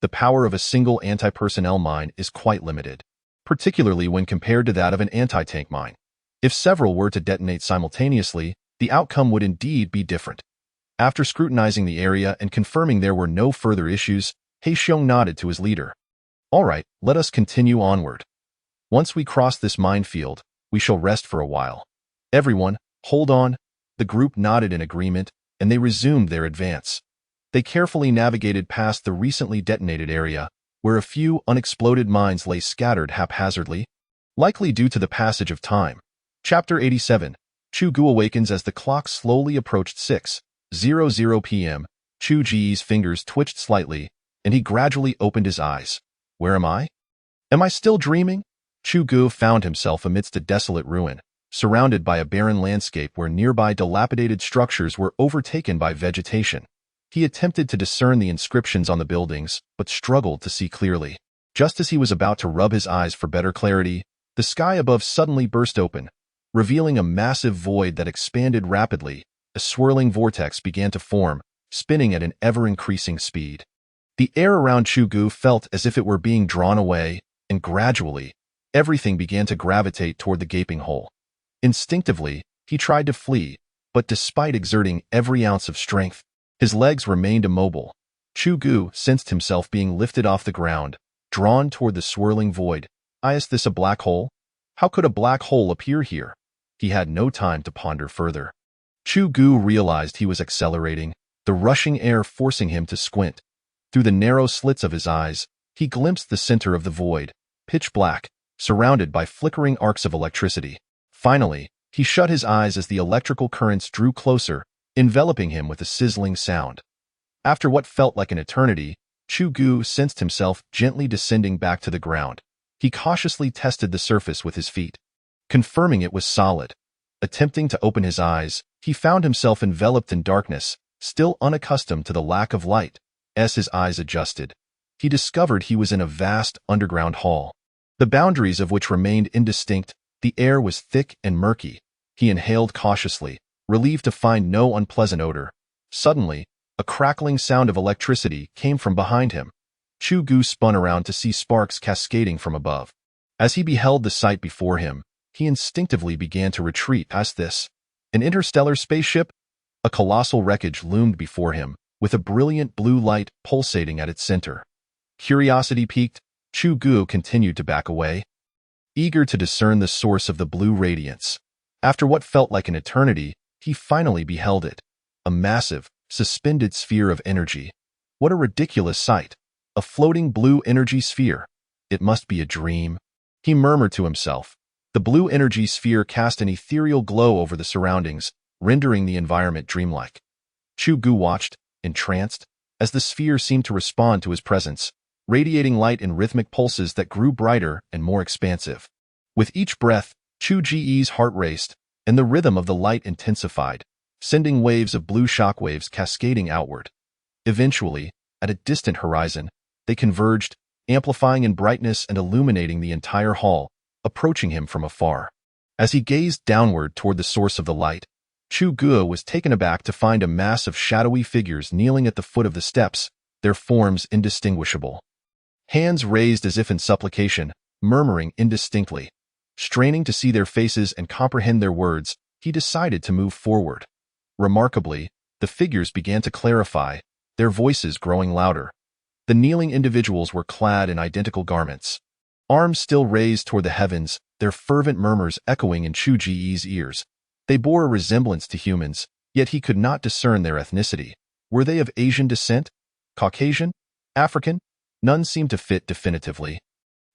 The power of a single anti-personnel mine is quite limited, particularly when compared to that of an anti-tank mine. If several were to detonate simultaneously, the outcome would indeed be different. After scrutinizing the area and confirming there were no further issues, He Xiong nodded to his leader. All right, let us continue onward. Once we cross this minefield, we shall rest for a while. Everyone, hold on. The group nodded in agreement, and they resumed their advance. They carefully navigated past the recently detonated area, where a few unexploded mines lay scattered haphazardly, likely due to the passage of time. Chapter 87. Chu Ge awakens as the clock slowly approached 6:00 p.m. Chu Ge's fingers twitched slightly, and he gradually opened his eyes. Where am I? Am I still dreaming? Chu Ge found himself amidst a desolate ruin, surrounded by a barren landscape where nearby dilapidated structures were overtaken by vegetation. He attempted to discern the inscriptions on the buildings, but struggled to see clearly. Just as he was about to rub his eyes for better clarity, the sky above suddenly burst open, revealing a massive void that expanded rapidly. A swirling vortex began to form, spinning at an ever-increasing speed. The air around Chu Ge felt as if it were being drawn away, and gradually, everything began to gravitate toward the gaping hole. Instinctively, he tried to flee, but despite exerting every ounce of strength, his legs remained immobile. Chu Ge sensed himself being lifted off the ground, drawn toward the swirling void. Is this a black hole? How could a black hole appear here? He had no time to ponder further. Chu Ge realized he was accelerating, the rushing air forcing him to squint. Through the narrow slits of his eyes, he glimpsed the center of the void, pitch black, surrounded by flickering arcs of electricity. Finally, he shut his eyes as the electrical currents drew closer, enveloping him with a sizzling sound. After what felt like an eternity, Chu Ge sensed himself gently descending back to the ground. He cautiously tested the surface with his feet, confirming it was solid. Attempting to open his eyes, he found himself enveloped in darkness, still unaccustomed to the lack of light. As his eyes adjusted, he discovered he was in a vast underground hall, the boundaries of which remained indistinct. The air was thick and murky. He inhaled cautiously, relieved to find no unpleasant odor. Suddenly, a crackling sound of electricity came from behind him. Chu Ge spun around to see sparks cascading from above. As he beheld the sight before him, he instinctively began to retreat. Past this, an interstellar spaceship? A colossal wreckage loomed before him, with a brilliant blue light pulsating at its center. Curiosity piqued, Chu Ge continued to back away, eager to discern the source of the blue radiance. After what felt like an eternity, he finally beheld it. A massive, suspended sphere of energy. What a ridiculous sight. A floating blue energy sphere. It must be a dream, he murmured to himself. The blue energy sphere cast an ethereal glow over the surroundings, rendering the environment dreamlike. Chu Ge watched, entranced. as the sphere seemed to respond to his presence, radiating light in rhythmic pulses that grew brighter and more expansive. With each breath, Chu Ge's heart raced, and the rhythm of the light intensified, sending waves of blue shockwaves cascading outward. Eventually, at a distant horizon, they converged, amplifying in brightness and illuminating the entire hall, approaching him from afar. As he gazed downward toward the source of the light, Chu Ge was taken aback to find a mass of shadowy figures kneeling at the foot of the steps, their forms indistinguishable. Hands raised as if in supplication, murmuring indistinctly. Straining to see their faces and comprehend their words, he decided to move forward. Remarkably, the figures began to clarify, their voices growing louder. The kneeling individuals were clad in identical garments. Arms still raised toward the heavens, their fervent murmurs echoing in Chu Ge's ears. They bore a resemblance to humans, yet he could not discern their ethnicity. Were they of Asian descent? Caucasian? African? None seemed to fit definitively.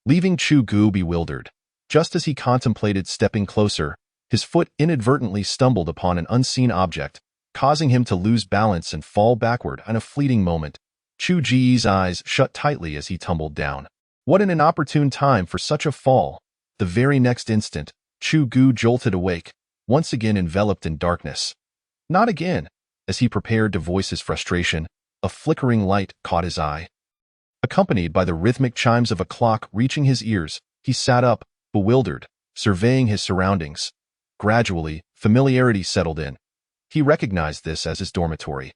Leaving Chu Ge bewildered. Just as he contemplated stepping closer, his foot inadvertently stumbled upon an unseen object, causing him to lose balance and fall backward in a fleeting moment. Chu Ge's eyes shut tightly as he tumbled down. What an inopportune time for such a fall! The very next instant, Chu Ge jolted awake, once again enveloped in darkness. Not again! As he prepared to voice his frustration, a flickering light caught his eye. Accompanied by the rhythmic chimes of a clock reaching his ears, he sat up, bewildered, surveying his surroundings. Gradually, familiarity settled in. He recognized this as his dormitory.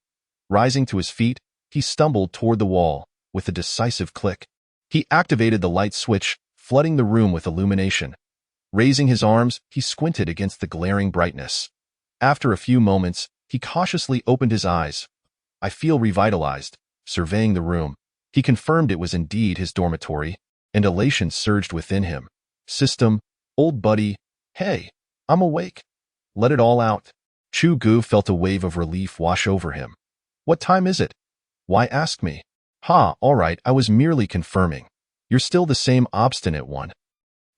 Rising to his feet, he stumbled toward the wall, with a decisive click. He activated the light switch, flooding the room with illumination. Raising his arms, he squinted against the glaring brightness. After a few moments, he cautiously opened his eyes. I feel revitalized. Surveying the room, he confirmed it was indeed his dormitory, and elation surged within him. System, old buddy, hey, I'm awake. Let it all out. Chu Ge felt a wave of relief wash over him. What time is it? Why ask me? All right, I was merely confirming. You're still the same obstinate one.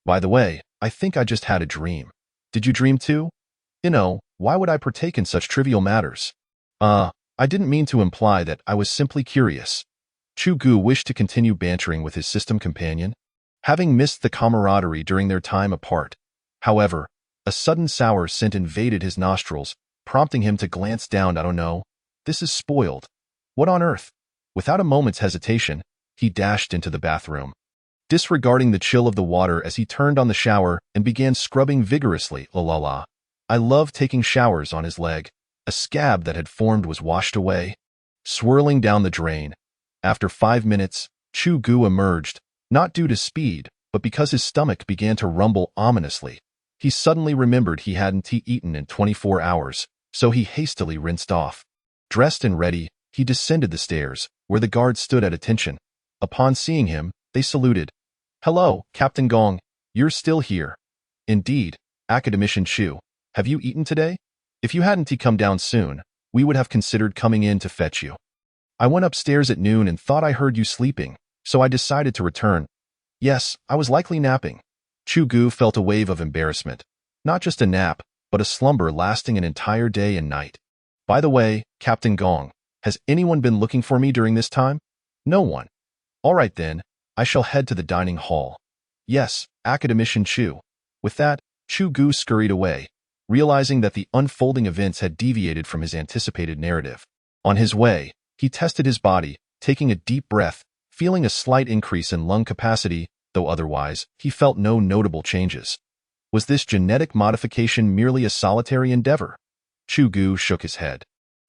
By the way, I think I just had a dream. Did you dream too? Why would I partake in such trivial matters? I didn't mean to imply that. I was simply curious. Chu Ge wished to continue bantering with his system companion, having missed the camaraderie during their time apart. However, a sudden sour scent invaded his nostrils, prompting him to glance down. I don't know. This is spoiled. What on earth? Without a moment's hesitation, he dashed into the bathroom, disregarding the chill of the water as he turned on the shower and began scrubbing vigorously. La. I love taking showers on his leg. A scab that had formed was washed away, swirling down the drain. After 5 minutes, Chu Ge emerged, not due to speed, but because his stomach began to rumble ominously. He suddenly remembered he hadn't eaten in 24 hours, so he hastily rinsed off. Dressed and ready, he descended the stairs, where the guards stood at attention. Upon seeing him, they saluted. Hello, Captain Gong. You're still here. Indeed, Academician Chu. Have you eaten today? If you hadn't come down soon, we would have considered coming in to fetch you. I went upstairs at noon and thought I heard you sleeping, so I decided to return. Yes, I was likely napping. Chu Ge felt a wave of embarrassment. Not just a nap, but a slumber lasting an entire day and night. By the way, Captain Gong, has anyone been looking for me during this time? No one. All right then, I shall head to the dining hall. Yes, Academician Chu. With that, Chu Ge scurried away, realizing that the unfolding events had deviated from his anticipated narrative. On his way, he tested his body, taking a deep breath, feeling a slight increase in lung capacity, though otherwise, he felt no notable changes. Was this genetic modification merely a solitary endeavor? Chu Ge shook his head.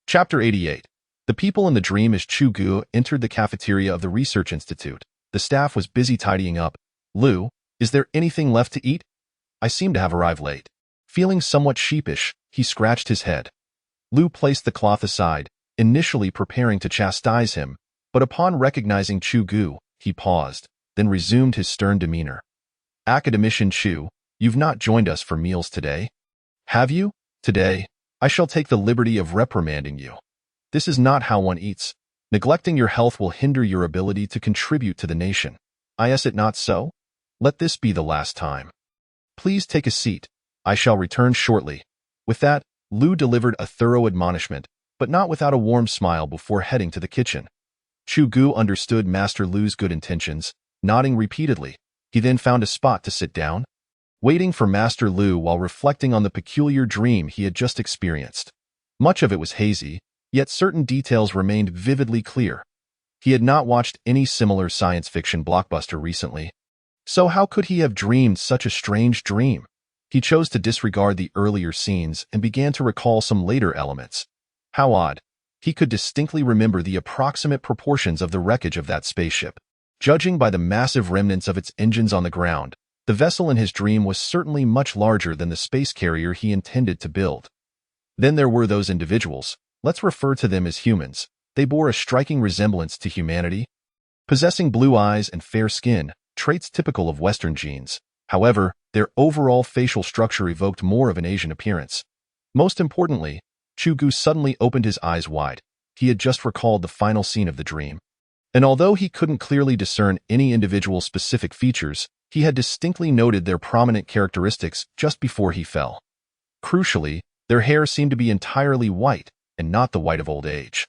Chapter 88. The people in the dream. As Chu Ge entered the cafeteria of the Research Institute, the staff was busy tidying up. Lu, is there anything left to eat? I seem to have arrived late. Feeling somewhat sheepish, he scratched his head. Lu placed the cloth aside, initially preparing to chastise him, but upon recognizing Chu Ge, he paused, then resumed his stern demeanor. Academician Chu, you've not joined us for meals today. Have you? Today, I shall take the liberty of reprimanding you. This is not how one eats. Neglecting your health will hinder your ability to contribute to the nation. Is it not so? Let this be the last time. Please take a seat. I shall return shortly. With that, Lu delivered a thorough admonishment, but not without a warm smile before heading to the kitchen. Chu Ge understood Master Lu's good intentions, nodding repeatedly. He then found a spot to sit down, waiting for Master Lu while reflecting on the peculiar dream he had just experienced. Much of it was hazy, yet certain details remained vividly clear. He had not watched any similar science fiction blockbuster recently, so how could he have dreamed such a strange dream? He chose to disregard the earlier scenes and began to recall some later elements. How odd. He could distinctly remember the approximate proportions of the wreckage of that spaceship. Judging by the massive remnants of its engines on the ground, the vessel in his dream was certainly much larger than the space carrier he intended to build. Then there were those individuals. Let's refer to them as humans. They bore a striking resemblance to humanity, possessing blue eyes and fair skin, traits typical of Western genes. However, their overall facial structure evoked more of an Asian appearance. Most importantly, Chu Ge suddenly opened his eyes wide. He had just recalled the final scene of the dream. And although he couldn't clearly discern any individual specific features, he had distinctly noted their prominent characteristics just before he fell. Crucially, their hair seemed to be entirely white, and not the white of old age.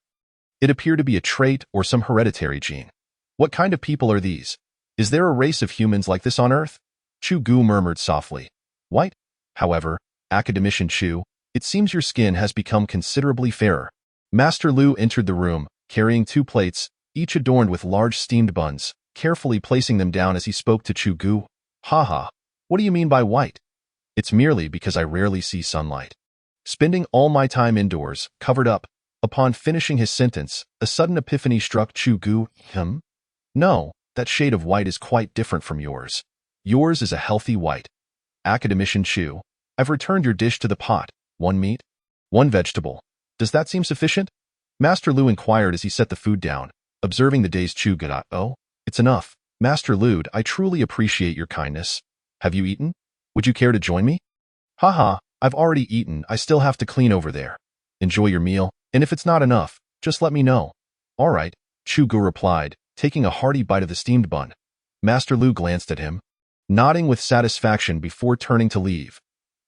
It appeared to be a trait or some hereditary gene. What kind of people are these? Is there a race of humans like this on Earth? Chu Ge murmured softly. White? However, Academician Chu, it seems your skin has become considerably fairer. Master Lu entered the room, carrying 2 plates, each adorned with large steamed buns, carefully placing them down as he spoke to Chu Ge. Haha, what do you mean by white? It's merely because I rarely see sunlight. Spending all my time indoors, covered up. Upon finishing his sentence, a sudden epiphany struck Chu Ge. No, that shade of white is quite different from yours. Yours is a healthy white. Academician Chu, I've returned your dish to the pot. 1 meat, 1 vegetable. Does that seem sufficient? Master Lu inquired as he set the food down, observing the dazed Chu Ge. Oh, it's enough. Master Lu, I truly appreciate your kindness. Have you eaten? Would you care to join me? Haha, I've already eaten. I still have to clean over there. Enjoy your meal, and if it's not enough, just let me know. All right, Chu Ge replied, taking a hearty bite of the steamed bun. Master Lu glanced at him, nodding with satisfaction before turning to leave.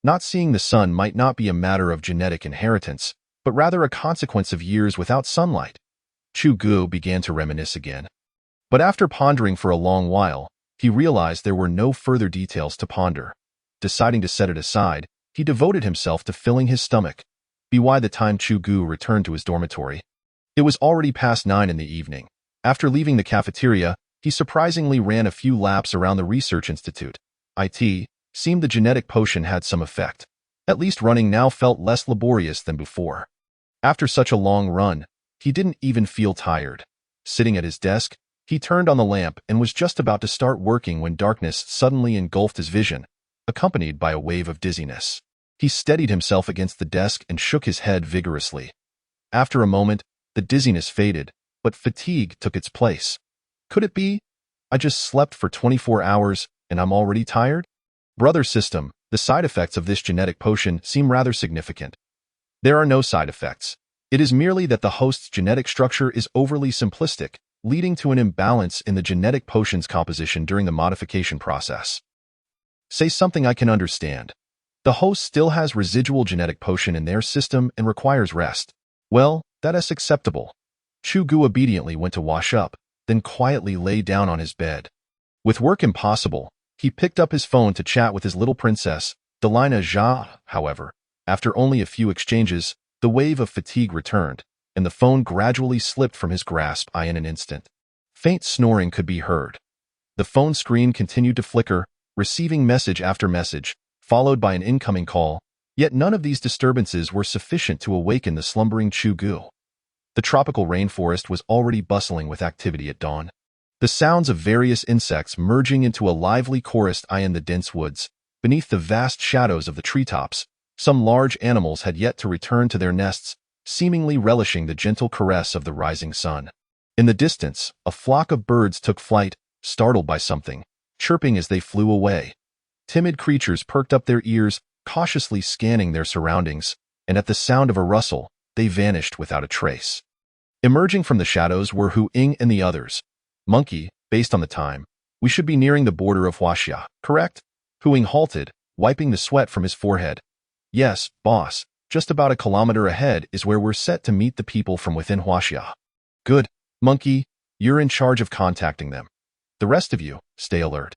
Not seeing the sun might not be a matter of genetic inheritance, but rather a consequence of years without sunlight. Chu Ge began to reminisce again. But after pondering for a long while, he realized there were no further details to ponder. Deciding to set it aside, he devoted himself to filling his stomach. By the time Chu Ge returned to his dormitory, it was already past 9 in the evening. After leaving the cafeteria, he surprisingly ran a few laps around the research institute. It seemed the genetic potion had some effect. At least running now felt less laborious than before. After such a long run, he didn't even feel tired. Sitting at his desk, he turned on the lamp and was just about to start working when darkness suddenly engulfed his vision, accompanied by a wave of dizziness. He steadied himself against the desk and shook his head vigorously. After a moment, the dizziness faded, but fatigue took its place. Could it be? I just slept for 24 hours and I'm already tired? Brother system, the side effects of this genetic potion seem rather significant. There are no side effects. It is merely that the host's genetic structure is overly simplistic, leading to an imbalance in the genetic potion's composition during the modification process. Say something I can understand. The host still has residual genetic potion in their system and requires rest. Well, that is acceptable. Chu Ge obediently went to wash up, then quietly lay down on his bed. With work impossible, he picked up his phone to chat with his little princess, Delina Jia. However, after only a few exchanges, the wave of fatigue returned, and the phone gradually slipped from his grasp in an instant. Faint snoring could be heard. The phone screen continued to flicker, receiving message after message, followed by an incoming call, yet none of these disturbances were sufficient to awaken the slumbering Chu Ge. The tropical rainforest was already bustling with activity at dawn. The sounds of various insects merging into a lively chorus in the dense woods. Beneath the vast shadows of the treetops, some large animals had yet to return to their nests, seemingly relishing the gentle caress of the rising sun. In the distance, a flock of birds took flight, startled by something, chirping as they flew away. Timid creatures perked up their ears, cautiously scanning their surroundings, and at the sound of a rustle, they vanished without a trace. Emerging from the shadows were Hu Ying and the others. Monkey, based on the time, we should be nearing the border of Huaxia, correct? Hu Ying halted, wiping the sweat from his forehead. Yes, boss, just about a kilometer ahead is where we're set to meet the people from within Huaxia. Good, Monkey, You're in charge of contacting them. The rest of you, stay alert.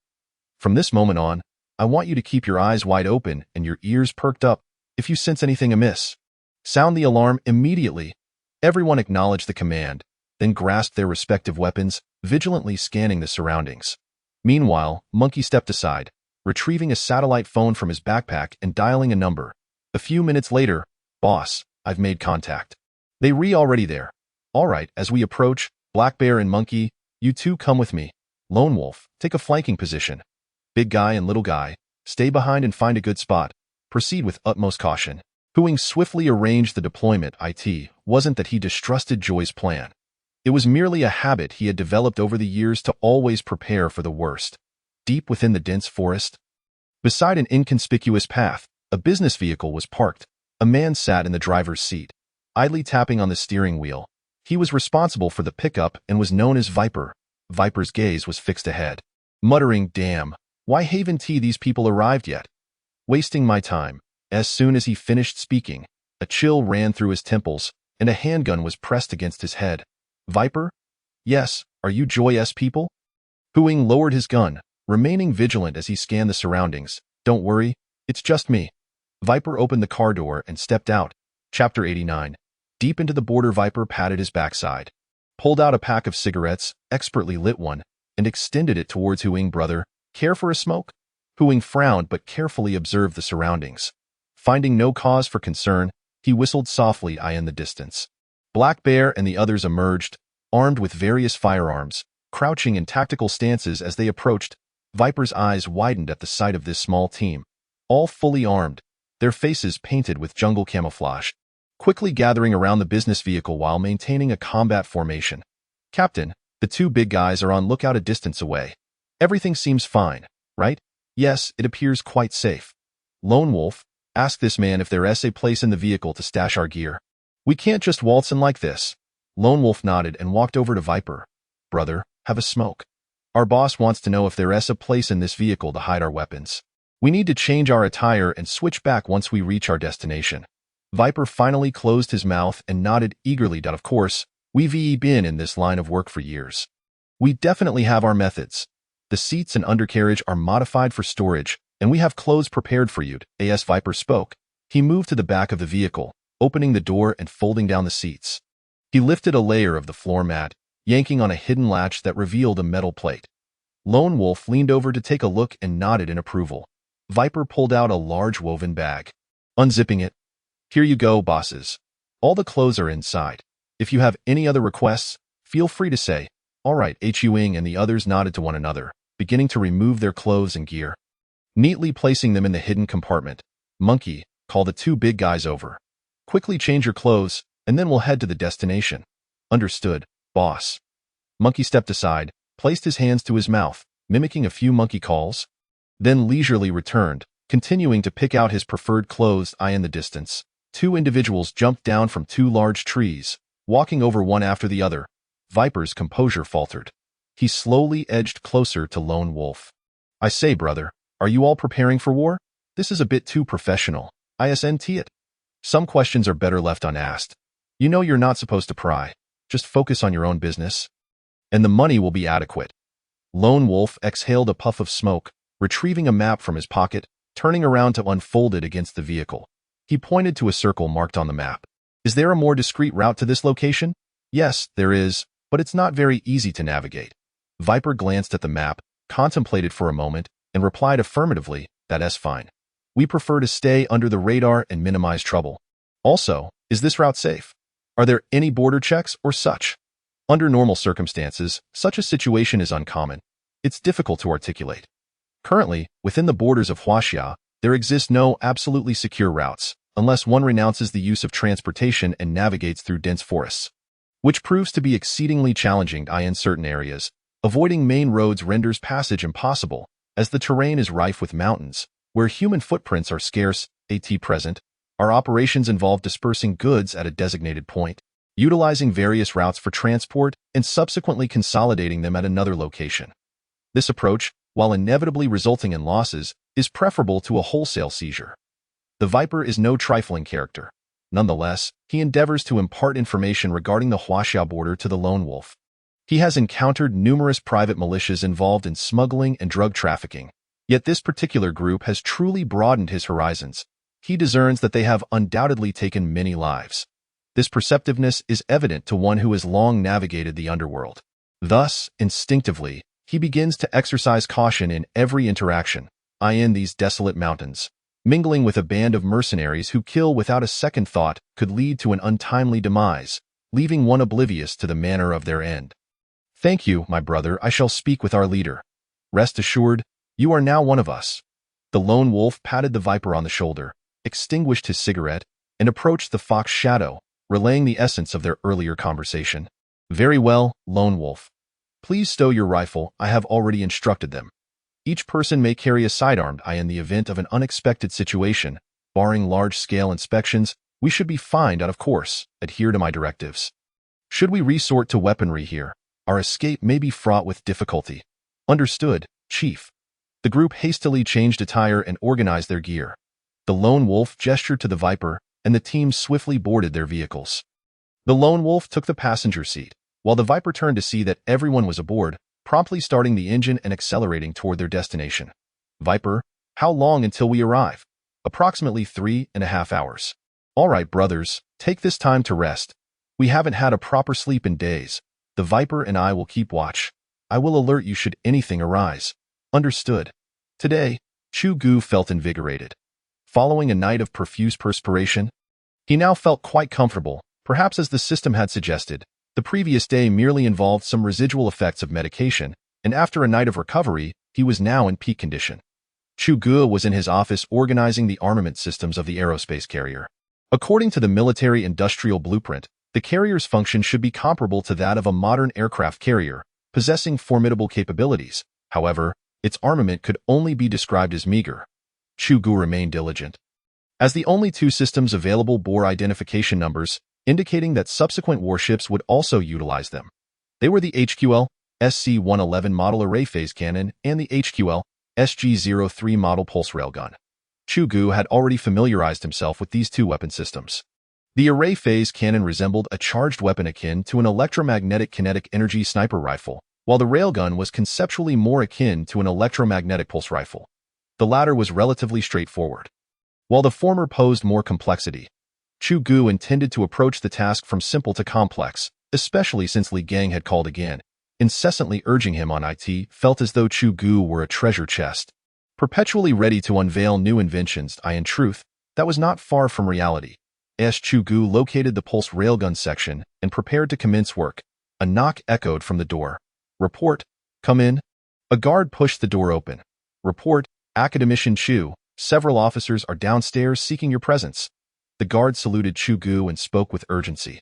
From this moment on, I want you to keep your eyes wide open and your ears perked up if you sense anything amiss. Sound the alarm immediately. Everyone acknowledged the command, then grasped their respective weapons, vigilantly scanning the surroundings. Meanwhile, Monkey stepped aside, retrieving a satellite phone from his backpack and dialing a number. A few minutes later, "Boss, I've made contact. They already there. All right, as we approach, Black Bear and Monkey, you two come with me. Lone Wolf, take a flanking position. Big Guy and Little Guy, stay behind and find a good spot. Proceed with utmost caution." Huing swiftly arranged the deployment. It wasn't that he distrusted Joy's plan. It was merely a habit he had developed over the years to always prepare for the worst. Deep within the dense forest, beside an inconspicuous path, a business vehicle was parked. A man sat in the driver's seat, idly tapping on the steering wheel. He was responsible for the pickup and was known as Viper. Viper's gaze was fixed ahead, muttering, "Damn, why haven't these people arrived yet? Wasting my time." As soon as he finished speaking, a chill ran through his temples, and a handgun was pressed against his head. "Viper? Yes, are you Joy's people?" Huing lowered his gun, remaining vigilant as he scanned the surroundings. "Don't worry, it's just me." Viper opened the car door and stepped out. Chapter 89. Deep into the border, Viper patted his backside, pulled out a pack of cigarettes, expertly lit one, and extended it towards Huing. "Brother, care for a smoke?" Huing frowned but carefully observed the surroundings. Finding no cause for concern, he whistled softly in the distance. Black Bear and the others emerged, armed with various firearms, crouching in tactical stances as they approached. Viper's eyes widened at the sight of this small team, all fully armed, their faces painted with jungle camouflage, quickly gathering around the business vehicle while maintaining a combat formation. "Captain, the two big guys are on lookout a distance away. Everything seems fine, right?" "Yes, it appears quite safe." "Lone Wolf, ask this man if there's a place in the vehicle to stash our gear. We can't just waltz in like this." Lone Wolf nodded and walked over to Viper. "Brother, have a smoke. Our boss wants to know if there's a place in this vehicle to hide our weapons. We need to change our attire and switch back once we reach our destination." Viper finally closed his mouth and nodded eagerly. "Of course, we've been in this line of work for years. We definitely have our methods. The seats and undercarriage are modified for storage, and we have clothes prepared for you." As Viper spoke, he moved to the back of the vehicle, opening the door and folding down the seats. He lifted a layer of the floor mat, yanking on a hidden latch that revealed a metal plate. Lone Wolf leaned over to take a look and nodded in approval. Viper pulled out a large woven bag. Unzipping it, "Here you go, bosses. All the clothes are inside. If you have any other requests, feel free to say." "All right." Huing and the others nodded to one another, beginning to remove their clothes and gear, neatly placing them in the hidden compartment. "Monkey, call the two big guys over. Quickly change your clothes, and then we'll head to the destination." "Understood, boss." Monkey stepped aside, placed his hands to his mouth, mimicking a few monkey calls, then leisurely returned, continuing to pick out his preferred clothes. In the distance, two individuals jumped down from two large trees, walking over one after the other. Viper's composure faltered. He slowly edged closer to Lone Wolf. "I say, brother, are you all preparing for war? This is a bit too professional. Isn't it? Some questions are better left unasked. You know you're not supposed to pry. Just focus on your own business, and the money will be adequate." Lone Wolf exhaled a puff of smoke, retrieving a map from his pocket, turning around to unfold it against the vehicle. He pointed to a circle marked on the map. "Is there a more discreet route to this location?" "Yes, there is, but it's not very easy to navigate." Viper glanced at the map, contemplated for a moment, and replied affirmatively, "That's fine. We prefer to stay under the radar and minimize trouble." "Also, is this route safe? Are there any border checks or such?" "Under normal circumstances, such a situation is uncommon. It's difficult to articulate. Currently, within the borders of Huaxia, there exist no absolutely secure routes, unless one renounces the use of transportation and navigates through dense forests, which proves to be exceedingly challenging in certain areas. Avoiding main roads renders passage impossible, as the terrain is rife with mountains, where human footprints are scarce. At present, our operations involve dispersing goods at a designated point, utilizing various routes for transport, and subsequently consolidating them at another location. This approach, while inevitably resulting in losses, is preferable to a wholesale seizure. The Viper is no trifling character. Nonetheless, he endeavors to impart information regarding the Huaxia border to the Lone Wolf. He has encountered numerous private militias involved in smuggling and drug trafficking, yet this particular group has truly broadened his horizons. He discerns that they have undoubtedly taken many lives. This perceptiveness is evident to one who has long navigated the underworld. Thus, instinctively, he begins to exercise caution in every interaction. In these desolate mountains, mingling with a band of mercenaries who kill without a second thought could lead to an untimely demise, leaving one oblivious to the manner of their end. Thank you, my brother, I shall speak with our leader. Rest assured, you are now one of us. The lone wolf patted the viper on the shoulder, extinguished his cigarette, and approached the fox shadow, relaying the essence of their earlier conversation. Very well, lone wolf. Please stow your rifle, I have already instructed them. Each person may carry a sidearm in the event of an unexpected situation. Barring large-scale inspections, we should be fine out of course. Adhere to my directives. Should we resort to weaponry here, our escape may be fraught with difficulty. Understood, Chief. The group hastily changed attire and organized their gear. The lone wolf gestured to the viper, and the team swiftly boarded their vehicles. The lone wolf took the passenger seat, while the viper turned to see that everyone was aboard, promptly starting the engine and accelerating toward their destination. Viper, how long until we arrive? Approximately 3.5 hours. All right, brothers, take this time to rest. We haven't had a proper sleep in days. The viper and I will keep watch. I will alert you should anything arise. Understood. Today, Chu Ge felt invigorated. Following a night of profuse perspiration, he now felt quite comfortable, perhaps as the system had suggested. The previous day merely involved some residual effects of medication, and after a night of recovery, he was now in peak condition. Chu Ge was in his office organizing the armament systems of the aerospace carrier. According to the military-industrial blueprint, the carrier's function should be comparable to that of a modern aircraft carrier, possessing formidable capabilities. However, its armament could only be described as meager. Chu Ge remained diligent. As the only two systems available bore identification numbers, indicating that subsequent warships would also utilize them. They were the HQL SC-111 model array phase cannon and the HQL SG-03 model pulse railgun. Chu Ge had already familiarized himself with these two weapon systems. The array phase cannon resembled a charged weapon akin to an electromagnetic kinetic energy sniper rifle, while the railgun was conceptually more akin to an electromagnetic pulse rifle. The latter was relatively straightforward, while the former posed more complexity. Chu Ge intended to approach the task from simple to complex, especially since Li Gang had called again, incessantly urging him on it. Felt as though Chu Ge were a treasure chest, perpetually ready to unveil new inventions. In truth, that was not far from reality. As Chu Ge located the pulse railgun section and prepared to commence work, a knock echoed from the door. Report, come in. A guard pushed the door open. Report, Academician Chu, several officers are downstairs seeking your presence. The guard saluted Chu Ge and spoke with urgency.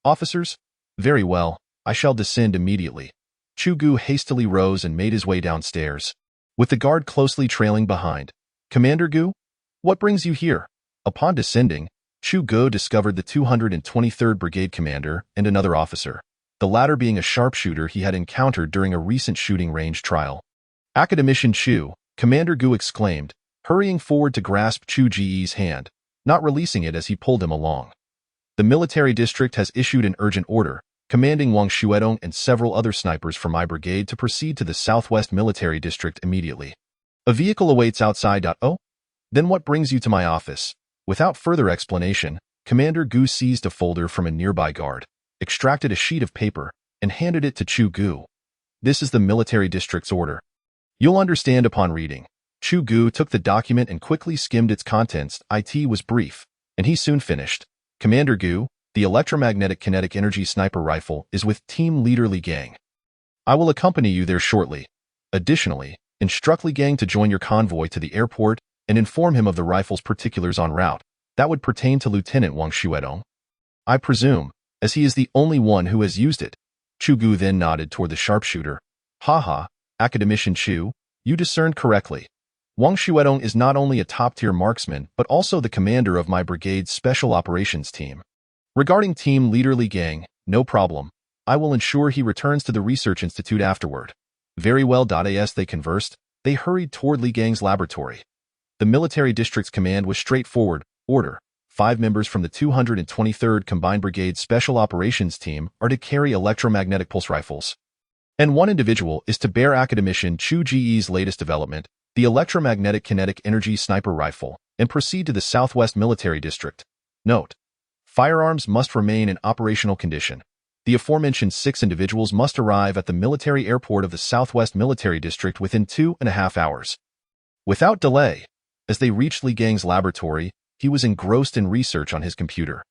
Officers? Very well, I shall descend immediately. Chu Ge hastily rose and made his way downstairs, with the guard closely trailing behind. Commander Ge? What brings you here? Upon descending, Chu Ge discovered the 223rd Brigade commander and another officer, the latter being a sharpshooter he had encountered during a recent shooting range trial. Academician Chu, Commander Ge exclaimed, hurrying forward to grasp Chu Ge's hand, not releasing it as he pulled him along. The military district has issued an urgent order, commanding Wang Xuedong and several other snipers from my brigade to proceed to the southwest military district immediately. A vehicle awaits outside. Oh? Then what brings you to my office? Without further explanation, Commander Ge seized a folder from a nearby guard, extracted a sheet of paper, and handed it to Chu Ge. This is the military district's order. You'll understand upon reading. Chu Ge took the document and quickly skimmed its contents. It was brief, and he soon finished. Commander Ge, the electromagnetic kinetic energy sniper rifle is with Team Leader Li Gang. I will accompany you there shortly. Additionally, instruct Li Gang to join your convoy to the airport and inform him of the rifle's particulars en route. That would pertain to Lieutenant Wang Xuedong, I presume, as he is the only one who has used it. Chu Ge then nodded toward the sharpshooter. Haha, Academician Chu, you discerned correctly. Wang Xuedong is not only a top-tier marksman, but also the commander of my brigade's special operations team. Regarding Team Leader Li Gang, no problem. I will ensure he returns to the Research Institute afterward. Very well. As they conversed, they hurried toward Li Gang's laboratory. The military district's command was straightforward. Order. 5 members from the 223rd Combined Brigade Special Operations Team are to carry electromagnetic pulse rifles. And one individual is to bear academician Chu Ge's latest development, the electromagnetic kinetic energy sniper rifle, and proceed to the Southwest Military District. Note: firearms must remain in operational condition. The aforementioned 6 individuals must arrive at the military airport of the Southwest Military District within 2.5 hours. Without delay, as they reached Li Gang's laboratory, he was engrossed in research on his computer.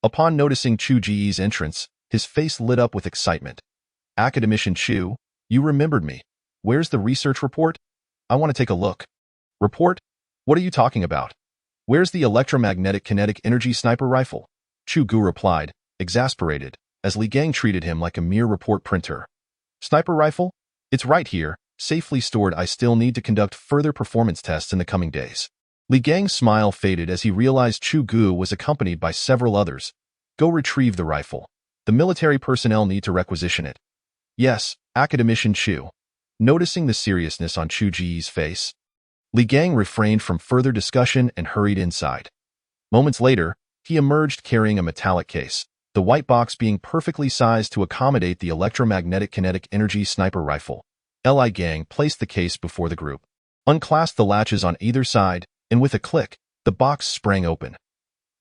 Upon noticing Chu Ge's entrance, his face lit up with excitement. "Academician Chu, you remembered me. Where's the research report? I want to take a look." "Report? What are you talking about? Where's the electromagnetic kinetic energy sniper rifle?" Chu Ge replied, exasperated, as Li Gang treated him like a mere report printer. "Sniper rifle? It's right here, safely stored. I still need to conduct further performance tests in the coming days." Li Gang's smile faded as he realized Chu Ge was accompanied by several others. "Go retrieve the rifle. The military personnel need to requisition it." "Yes, Academician Chu." Noticing the seriousness on Chu Ge's face, Li Gang refrained from further discussion and hurried inside. Moments later, he emerged carrying a metallic case, the white box being perfectly sized to accommodate the electromagnetic kinetic energy sniper rifle. Li Gang placed the case before the group, unclasped the latches on either side, and with a click, the box sprang open.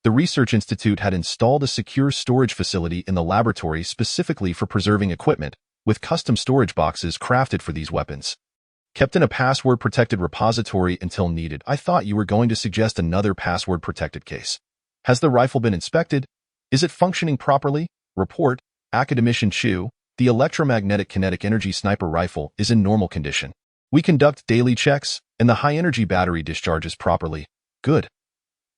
The Research Institute had installed a secure storage facility in the laboratory specifically for preserving equipment, with custom storage boxes crafted for these weapons. Kept in a password-protected repository until needed. "I thought you were going to suggest another password-protected case. Has the rifle been inspected? Is it functioning properly?" "Report, Academician Chu. The electromagnetic kinetic energy sniper rifle is in normal condition. We conduct daily checks, and the high-energy battery discharges properly." "Good.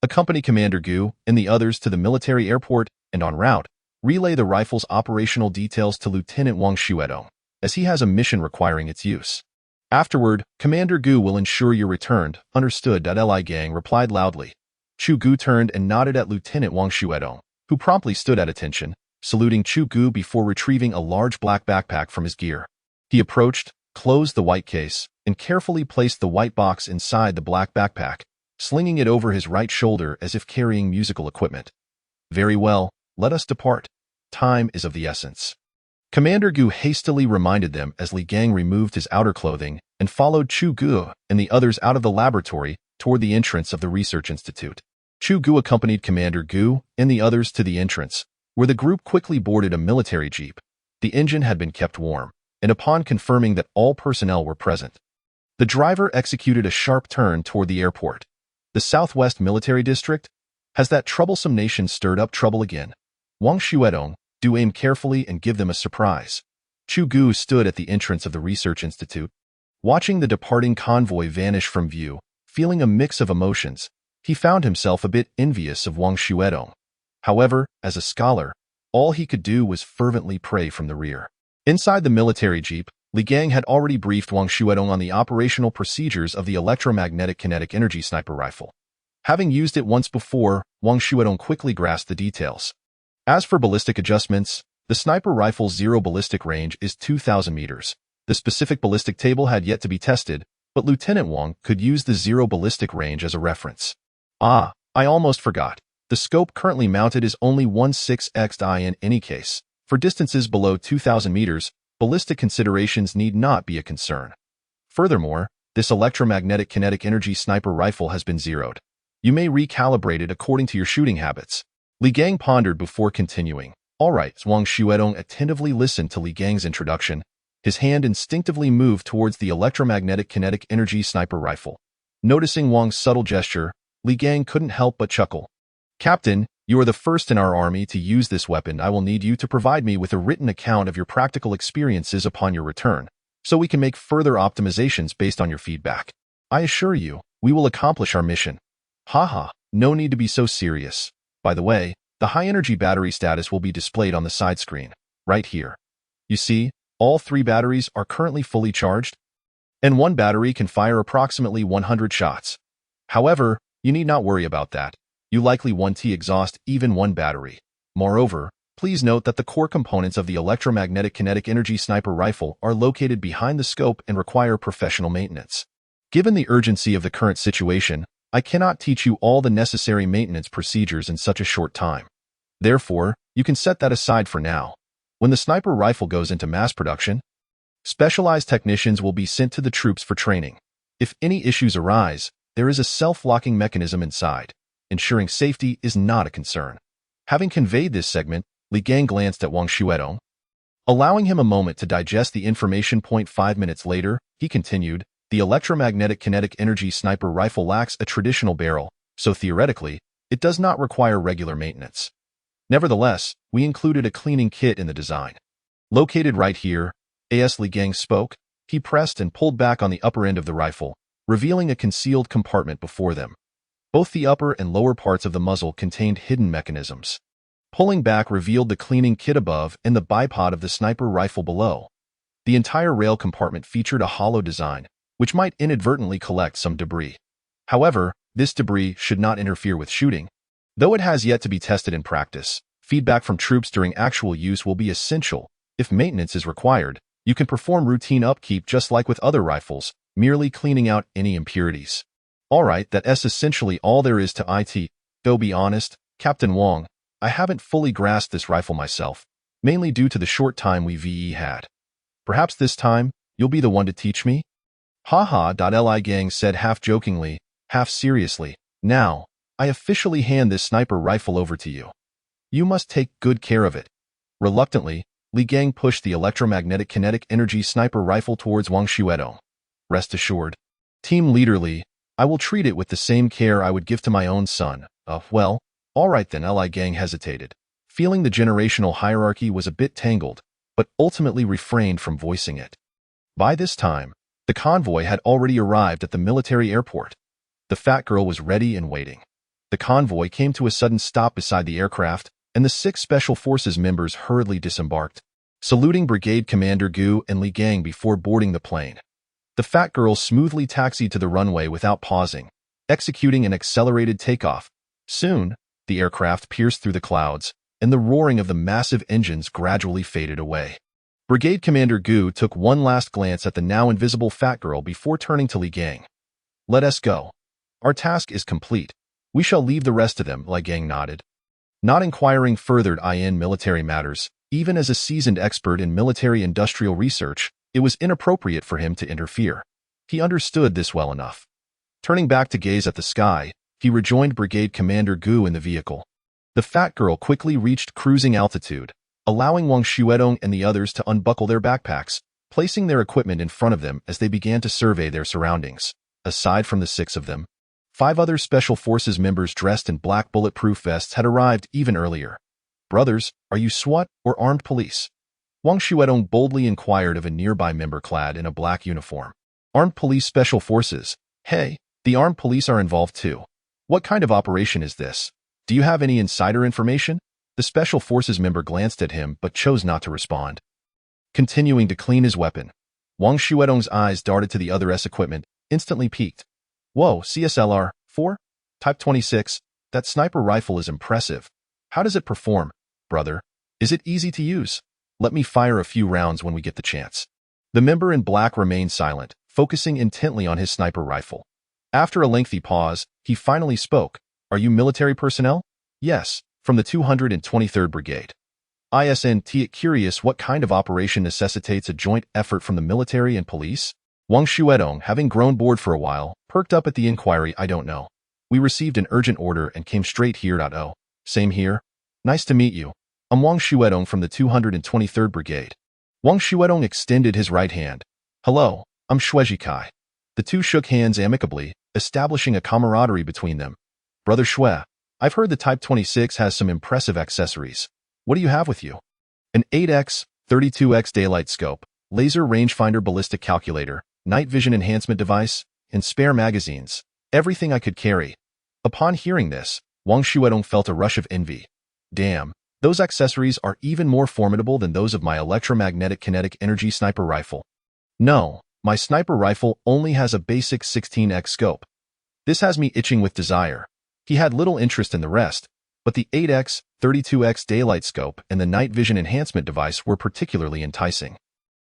Accompany Commander Gu and the others to the military airport, and en route, relay the rifle's operational details to Lieutenant Wang Xuedong, as he has a mission requiring its use. Afterward, Commander Gu will ensure you're returned." "Understood." Li Gang replied loudly. Chu Ge turned and nodded at Lieutenant Wang Xuedong, who promptly stood at attention, saluting Chu Ge before retrieving a large black backpack from his gear. He approached, closed the white case, and carefully placed the white box inside the black backpack, slinging it over his right shoulder as if carrying musical equipment. "Very well, let us depart. Time is of the essence." Commander Gu hastily reminded them as Li Gang removed his outer clothing and followed Chu Ge and the others out of the laboratory toward the entrance of the Research Institute. Chu Ge accompanied Commander Gu and the others to the entrance, where the group quickly boarded a military jeep. The engine had been kept warm, and upon confirming that all personnel were present, the driver executed a sharp turn toward the airport. The Southwest Military District? Has that troublesome nation stirred up trouble again? Wang Xuedong, do aim carefully and give them a surprise. Chu Ge stood at the entrance of the Research Institute, watching the departing convoy vanish from view, feeling a mix of emotions. He found himself a bit envious of Wang Xuedong. However, as a scholar, all he could do was fervently pray from the rear. Inside the military jeep, Li Gang had already briefed Wang Xuedong on the operational procedures of the electromagnetic kinetic energy sniper rifle. Having used it once before, Wang Xuedong quickly grasped the details. As for ballistic adjustments, the sniper rifle's zero ballistic range is 2,000 meters. The specific ballistic table had yet to be tested, but Lieutenant Wang could use the zero ballistic range as a reference. "Ah, I almost forgot. The scope currently mounted is only 16xi in any case. For distances below 2,000 meters, ballistic considerations need not be a concern. Furthermore, this electromagnetic kinetic energy sniper rifle has been zeroed. You may recalibrate it according to your shooting habits." Li Gang pondered before continuing. "All right." Wang Xuedong attentively listened to Li Gang's introduction. His hand instinctively moved towards the electromagnetic kinetic energy sniper rifle. Noticing Wang's subtle gesture, Li Gang couldn't help but chuckle. "Captain, you are the first in our army to use this weapon. I will need you to provide me with a written account of your practical experiences upon your return, so we can make further optimizations based on your feedback. I assure you, we will accomplish our mission." "Haha, no need to be so serious. By the way, the high-energy battery status will be displayed on the side screen, right here. You see, all 3 batteries are currently fully charged, and one battery can fire approximately 100 shots. However, you need not worry about that. You likely won't exhaust even one battery. Moreover, please note that the core components of the electromagnetic kinetic energy sniper rifle are located behind the scope and require professional maintenance. Given the urgency of the current situation, I cannot teach you all the necessary maintenance procedures in such a short time. Therefore, you can set that aside for now. When the sniper rifle goes into mass production, Specialized technicians will be sent to the troops for training. If any issues arise, there is a self-locking mechanism inside. Ensuring safety is not a concern. Having conveyed this segment, Li Gang glanced at Wang Xuedong. Allowing him a moment to digest the information. 5 minutes later, he continued, the electromagnetic kinetic energy sniper rifle lacks a traditional barrel, so theoretically, it does not require regular maintenance. Nevertheless, we included a cleaning kit in the design. Located right here, as Li Gang spoke, he pressed and pulled back on the upper end of the rifle, revealing a concealed compartment before them. Both the upper and lower parts of the muzzle contained hidden mechanisms. Pulling back revealed the cleaning kit above and the bipod of the sniper rifle below. The entire rail compartment featured a hollow design, which might inadvertently collect some debris. However, this debris should not interfere with shooting. Though it has yet to be tested in practice, feedback from troops during actual use will be essential. If maintenance is required, you can perform routine upkeep just like with other rifles, merely cleaning out any impurities. Alright, that's essentially all there is to it. Though be honest, Captain Wang, I haven't fully grasped this rifle myself, mainly due to the short time we had. Perhaps this time, you'll be the one to teach me? Haha. Li Gang said half jokingly, half seriously. Now, I officially hand this sniper rifle over to you. You must take good care of it. Reluctantly, Li Gang pushed the electromagnetic kinetic energy sniper rifle towards Wang Xuedong. Rest assured, Team Leader Li, I will treat it with the same care I would give to my own son. Well, alright then. Li Gang hesitated, feeling the generational hierarchy was a bit tangled, but ultimately refrained from voicing it. By this time, the convoy had already arrived at the military airport. The fat girl was ready and waiting. The convoy came to a sudden stop beside the aircraft, and the 6 Special Forces members hurriedly disembarked, saluting Brigade Commander Gu and Li Gang before boarding the plane. The fat girl smoothly taxied to the runway without pausing, executing an accelerated takeoff. Soon, the aircraft pierced through the clouds, and the roaring of the massive engines gradually faded away. Brigade Commander Gu took one last glance at the now invisible fat girl before turning to Li Gang. Let us go. Our task is complete. We shall leave the rest to them. Li Gang nodded. Not inquiring further in military matters, even as a seasoned expert in military-industrial research, it was inappropriate for him to interfere. He understood this well enough. Turning back to gaze at the sky, he rejoined Brigade Commander Gu in the vehicle. The fat girl quickly reached cruising altitude, allowing Wang Xuedong and the others to unbuckle their backpacks, placing their equipment in front of them as they began to survey their surroundings. Aside from the 6 of them, 5 other Special Forces members dressed in black bulletproof vests had arrived even earlier. Brothers, are you SWAT or armed police? Wang Xuedong boldly inquired of a nearby member clad in a black uniform. Armed Police Special Forces. Hey, the armed police are involved too. What kind of operation is this? Do you have any insider information? The Special Forces member glanced at him but chose not to respond. Continuing to clean his weapon, Wang Xuedong's eyes darted to the other equipment, instantly piqued. Whoa, CSLR-4? Type 26, that sniper rifle is impressive. How does it perform, brother? Is it easy to use? Let me fire a few rounds when we get the chance. The member in black remained silent, focusing intently on his sniper rifle. After a lengthy pause, he finally spoke. Are you military personnel? Yes, from the 223rd Brigade. ISNT. Curious what kind of operation necessitates a joint effort from the military and police? Wang Xuedong, having grown bored for a while, perked up at the inquiry. I don't know. We received an urgent order and came straight here. Oh, same here. Nice to meet you. I'm Wang Xuedong from the 223rd Brigade. Wang Xuedong extended his right hand. Hello, I'm Chu Ge. The two shook hands amicably, establishing a camaraderie between them. Brother Xue, I've heard the Type 26 has some impressive accessories. What do you have with you? An 8x, 32x daylight scope, laser rangefinder ballistic calculator, night vision enhancement device, and spare magazines. Everything I could carry. Upon hearing this, Wang Xuedong felt a rush of envy. Damn, those accessories are even more formidable than those of my electromagnetic kinetic energy sniper rifle. No, my sniper rifle only has a basic 16x scope. This has me itching with desire. He had little interest in the rest, but the 8x, 32x daylight scope and the night vision enhancement device were particularly enticing.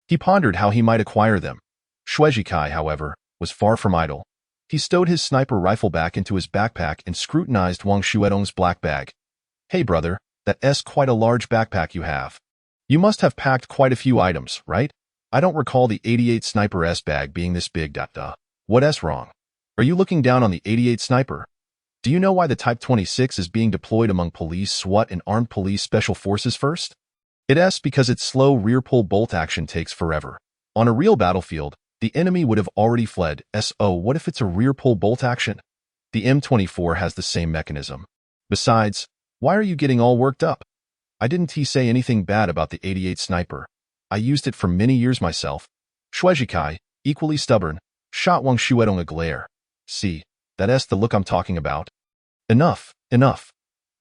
He pondered how he might acquire them. Chu Ge, however, was far from idle. He stowed his sniper rifle back into his backpack and scrutinized Wang Xuedong's black bag. Hey brother, that's quite a large backpack you have. You must have packed quite a few items, right? I don't recall the 88 Sniper S-bag being this big. What S wrong? Are you looking down on the 88 Sniper? Do you know why the Type 26 is being deployed among police, SWAT, and armed police special forces first? It's because its slow rear-pull bolt action takes forever. On a real battlefield, the enemy would have already fled. So what if it's a rear-pull bolt action? The M24 has the same mechanism. Besides, why are you getting all worked up? I didn't say anything bad about the 88 Sniper. I used it for many years myself. Chu Ge, equally stubborn, shot Wang Shuedong a glare. See, that's the look I'm talking about. Enough.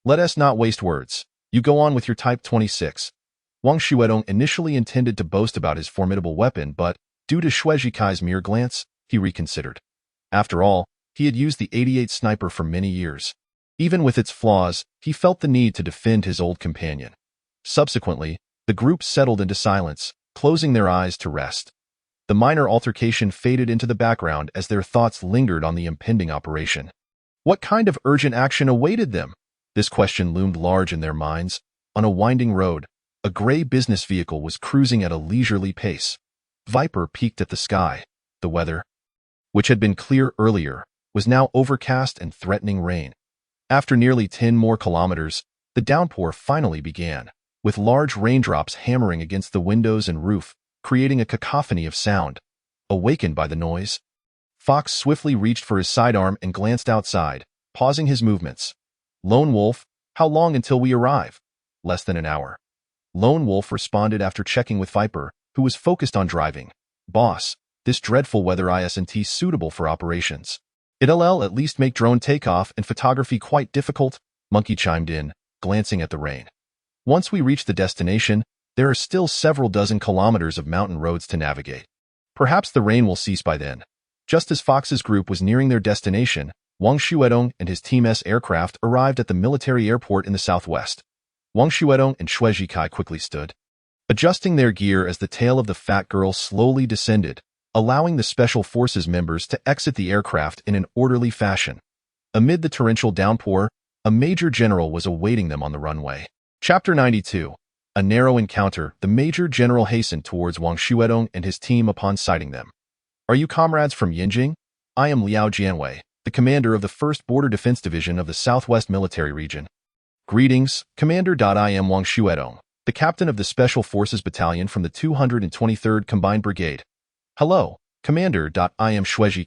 Let us not waste words. You go on with your Type 26. Wang Shuedong initially intended to boast about his formidable weapon, but due to Chu Ge's mere glance, he reconsidered. After all, he had used the 88 Sniper for many years. Even with its flaws, he felt the need to defend his old companion. Subsequently, the group settled into silence, closing their eyes to rest. The minor altercation faded into the background as their thoughts lingered on the impending operation. What kind of urgent action awaited them? This question loomed large in their minds. On a winding road, a gray business vehicle was cruising at a leisurely pace. Viper peeked at the sky. The weather, which had been clear earlier, was now overcast and threatening rain. After nearly 10 more kilometers, the downpour finally began, with large raindrops hammering against the windows and roof, creating a cacophony of sound. Awakened by the noise, Fox swiftly reached for his sidearm and glanced outside, pausing his movements. Lone Wolf, how long until we arrive? Less than an hour. Lone Wolf responded after checking with Viper, who was focused on driving. Boss, this dreadful weather isn't suitable for operations. It'll at least make drone takeoff and photography quite difficult, Monkey chimed in, glancing at the rain. Once we reach the destination, there are still several dozen kilometers of mountain roads to navigate. Perhaps the rain will cease by then. Just as Fox's group was nearing their destination, Wang Shuedong and his Team S aircraft arrived at the military airport in the southwest. Wang Shuedong and Chu Ge quickly stood, adjusting their gear as the tail of the fat girl slowly descended, allowing the Special Forces members to exit the aircraft in an orderly fashion. Amid the torrential downpour, a major general was awaiting them on the runway. Chapter 92. A narrow encounter. The major general hastened towards Wang Shuedong and his team upon sighting them. Are you comrades from Yinjing? I am Liao Jianwei, the commander of the 1st Border Defense Division of the Southwest Military Region. Greetings, Commander. I am Wang Shuedong, the captain of the Special Forces Battalion from the 223rd Combined Brigade. Hello, Commander. I am Chu Ge,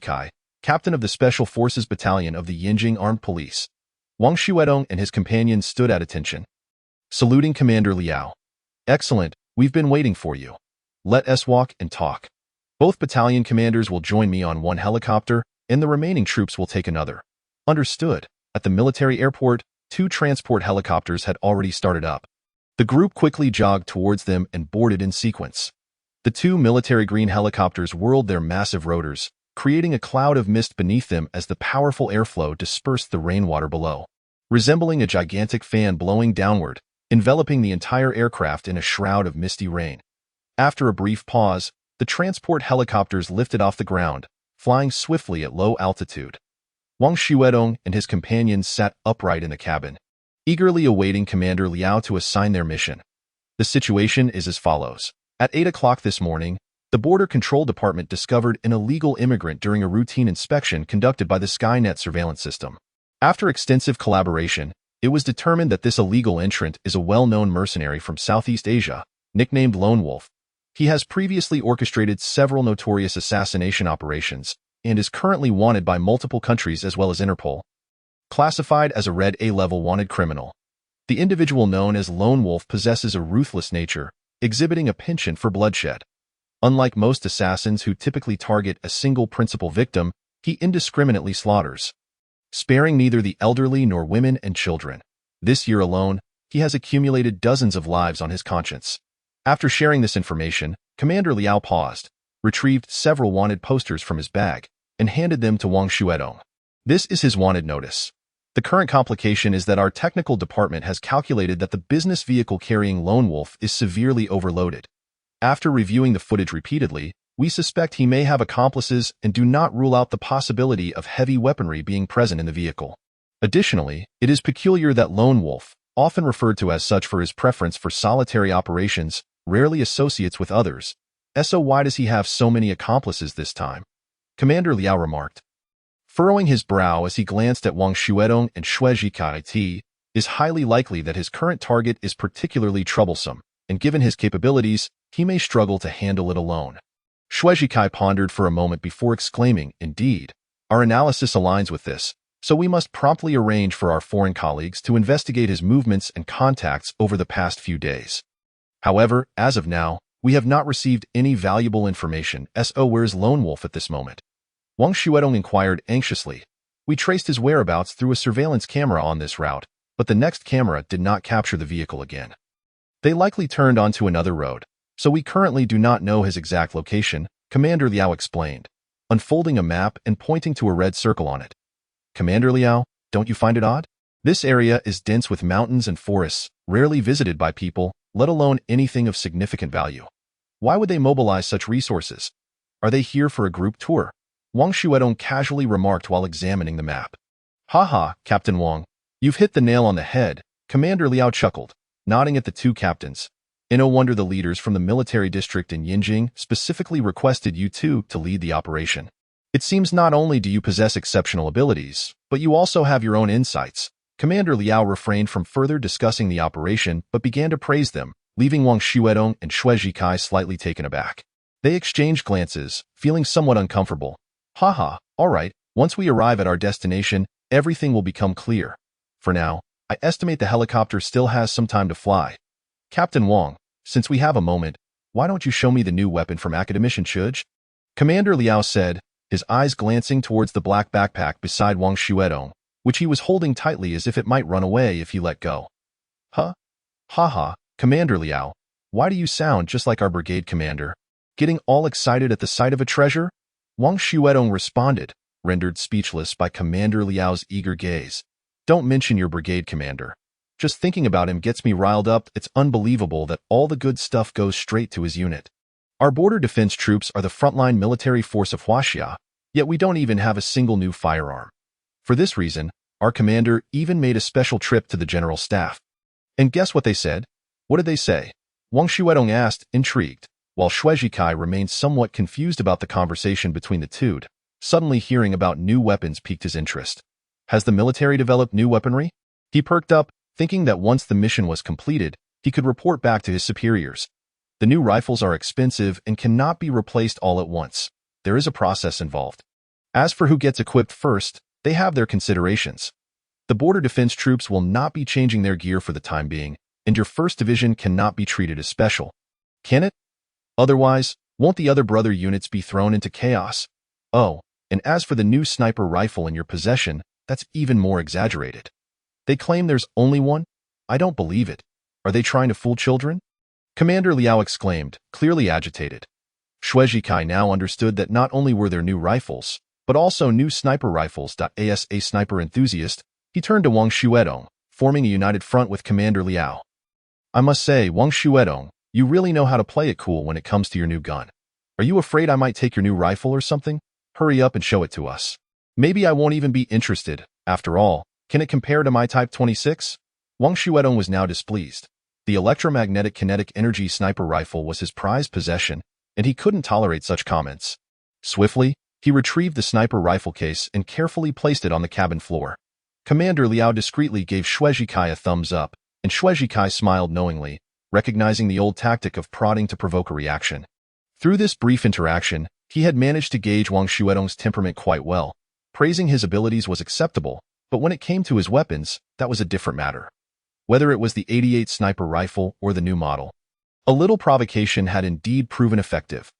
captain of the Special Forces Battalion of the Yinjing Armed Police. Wang Shuedong and his companions stood at attention, saluting Commander Liao. Excellent, we've been waiting for you. Let us walk and talk. Both battalion commanders will join me on one helicopter, and the remaining troops will take another. Understood. At the military airport, 2 transport helicopters had already started up. The group quickly jogged towards them and boarded in sequence. The 2 military green helicopters whirled their massive rotors, creating a cloud of mist beneath them as the powerful airflow dispersed the rainwater below, resembling a gigantic fan blowing downward, enveloping the entire aircraft in a shroud of misty rain. After a brief pause, the transport helicopters lifted off the ground, flying swiftly at low altitude. Wang Shuedong and his companions sat upright in the cabin, eagerly awaiting Commander Liao to assign their mission. The situation is as follows. At 8 o'clock this morning, the Border Control Department discovered an illegal immigrant during a routine inspection conducted by the Skynet surveillance system. After extensive collaboration, it was determined that this illegal entrant is a well-known mercenary from Southeast Asia, nicknamed Lone Wolf. He has previously orchestrated several notorious assassination operations and is currently wanted by multiple countries as well as Interpol. Classified as a Red A-level wanted criminal, the individual known as Lone Wolf possesses a ruthless nature, exhibiting a penchant for bloodshed. Unlike most assassins who typically target a single principal victim, he indiscriminately slaughters, sparing neither the elderly nor women and children. This year alone, he has accumulated dozens of lives on his conscience. After sharing this information, Commander Liao paused, retrieved several wanted posters from his bag, and handed them to Wang Shuedong. This is his wanted notice. The current complication is that our technical department has calculated that the business vehicle carrying Lone Wolf is severely overloaded. After reviewing the footage repeatedly, we suspect he may have accomplices and do not rule out the possibility of heavy weaponry being present in the vehicle. Additionally, it is peculiar that Lone Wolf, often referred to as such for his preference for solitary operations, rarely associates with others, So why does he have so many accomplices this time? Commander Liao remarked, furrowing his brow as he glanced at Wang Xuedong and Chu Ge. Is highly likely that his current target is particularly troublesome, and given his capabilities, he may struggle to handle it alone. Chu Ge pondered for a moment before exclaiming, indeed, our analysis aligns with this, so we must promptly arrange for our foreign colleagues to investigate his movements and contacts over the past few days. However, as of now, we have not received any valuable information. So where's Lone Wolf at this moment? Wang Xuedong inquired anxiously. We traced his whereabouts through a surveillance camera on this route, but the next camera did not capture the vehicle again. They likely turned onto another road, so we currently do not know his exact location, Commander Liao explained, unfolding a map and pointing to a red circle on it. Commander Liao, don't you find it odd? This area is dense with mountains and forests, rarely visited by people, let alone anything of significant value. Why would they mobilize such resources? Are they here for a group tour? Wang Xuedong casually remarked while examining the map. Haha, Captain Wang, you've hit the nail on the head, Commander Liao chuckled, nodding at the two captains. No wonder the leaders from the military district in Yinjing specifically requested you two to lead the operation. It seems not only do you possess exceptional abilities, but you also have your own insights. Commander Liao refrained from further discussing the operation but began to praise them, leaving Wang Xuedong and Chu Ge slightly taken aback. They exchanged glances, feeling somewhat uncomfortable. Haha, all right, once we arrive at our destination, everything will become clear. For now, I estimate the helicopter still has some time to fly. Captain Wang, since we have a moment, why don't you show me the new weapon from Academician Chu Ge? Commander Liao said, his eyes glancing towards the black backpack beside Wang Xuedong, which he was holding tightly as if it might run away if he let go. Huh? Haha, Commander Liao, why do you sound just like our brigade commander? Getting all excited at the sight of a treasure? Wang Xuedong responded, rendered speechless by Commander Liao's eager gaze. Don't mention your brigade commander. Just thinking about him gets me riled up. It's unbelievable that all the good stuff goes straight to his unit. Our border defense troops are the frontline military force of Huaxia, yet we don't even have a single new firearm. For this reason, our commander even made a special trip to the general staff. And guess what they said? What did they say? Wang Xuedong asked, intrigued, while Chu Ge remained somewhat confused about the conversation between the two. Suddenly hearing about new weapons piqued his interest. Has the military developed new weaponry? He perked up, thinking that once the mission was completed, he could report back to his superiors. The new rifles are expensive and cannot be replaced all at once. There is a process involved. As for who gets equipped first, they have their considerations. The border defense troops will not be changing their gear for the time being, and your 1st Division cannot be treated as special. Can it? Otherwise, won't the other brother units be thrown into chaos? Oh, and as for the new sniper rifle in your possession, that's even more exaggerated. They claim there's only one? I don't believe it. Are they trying to fool children? Commander Liao exclaimed, clearly agitated. Chu Ge now understood that not only were there new rifles, but also new sniper rifles. As a sniper enthusiast, he turned to Wang Xuedong, forming a united front with Commander Liao. I must say, Wang Xuedong, you really know how to play it cool when it comes to your new gun. Are you afraid I might take your new rifle or something? Hurry up and show it to us. Maybe I won't even be interested. After all, can it compare to my Type 26? Wang Xuedong was now displeased. The electromagnetic kinetic energy sniper rifle was his prized possession, and he couldn't tolerate such comments. Swiftly, he retrieved the sniper rifle case and carefully placed it on the cabin floor. Commander Liao discreetly gave Chu Ge a thumbs up, and Chu Ge smiled knowingly, recognizing the old tactic of prodding to provoke a reaction. Through this brief interaction, he had managed to gauge Wang Xuedong's temperament quite well. Praising his abilities was acceptable, but when it came to his weapons, that was a different matter. Whether it was the 88 sniper rifle or the new model, a little provocation had indeed proven effective.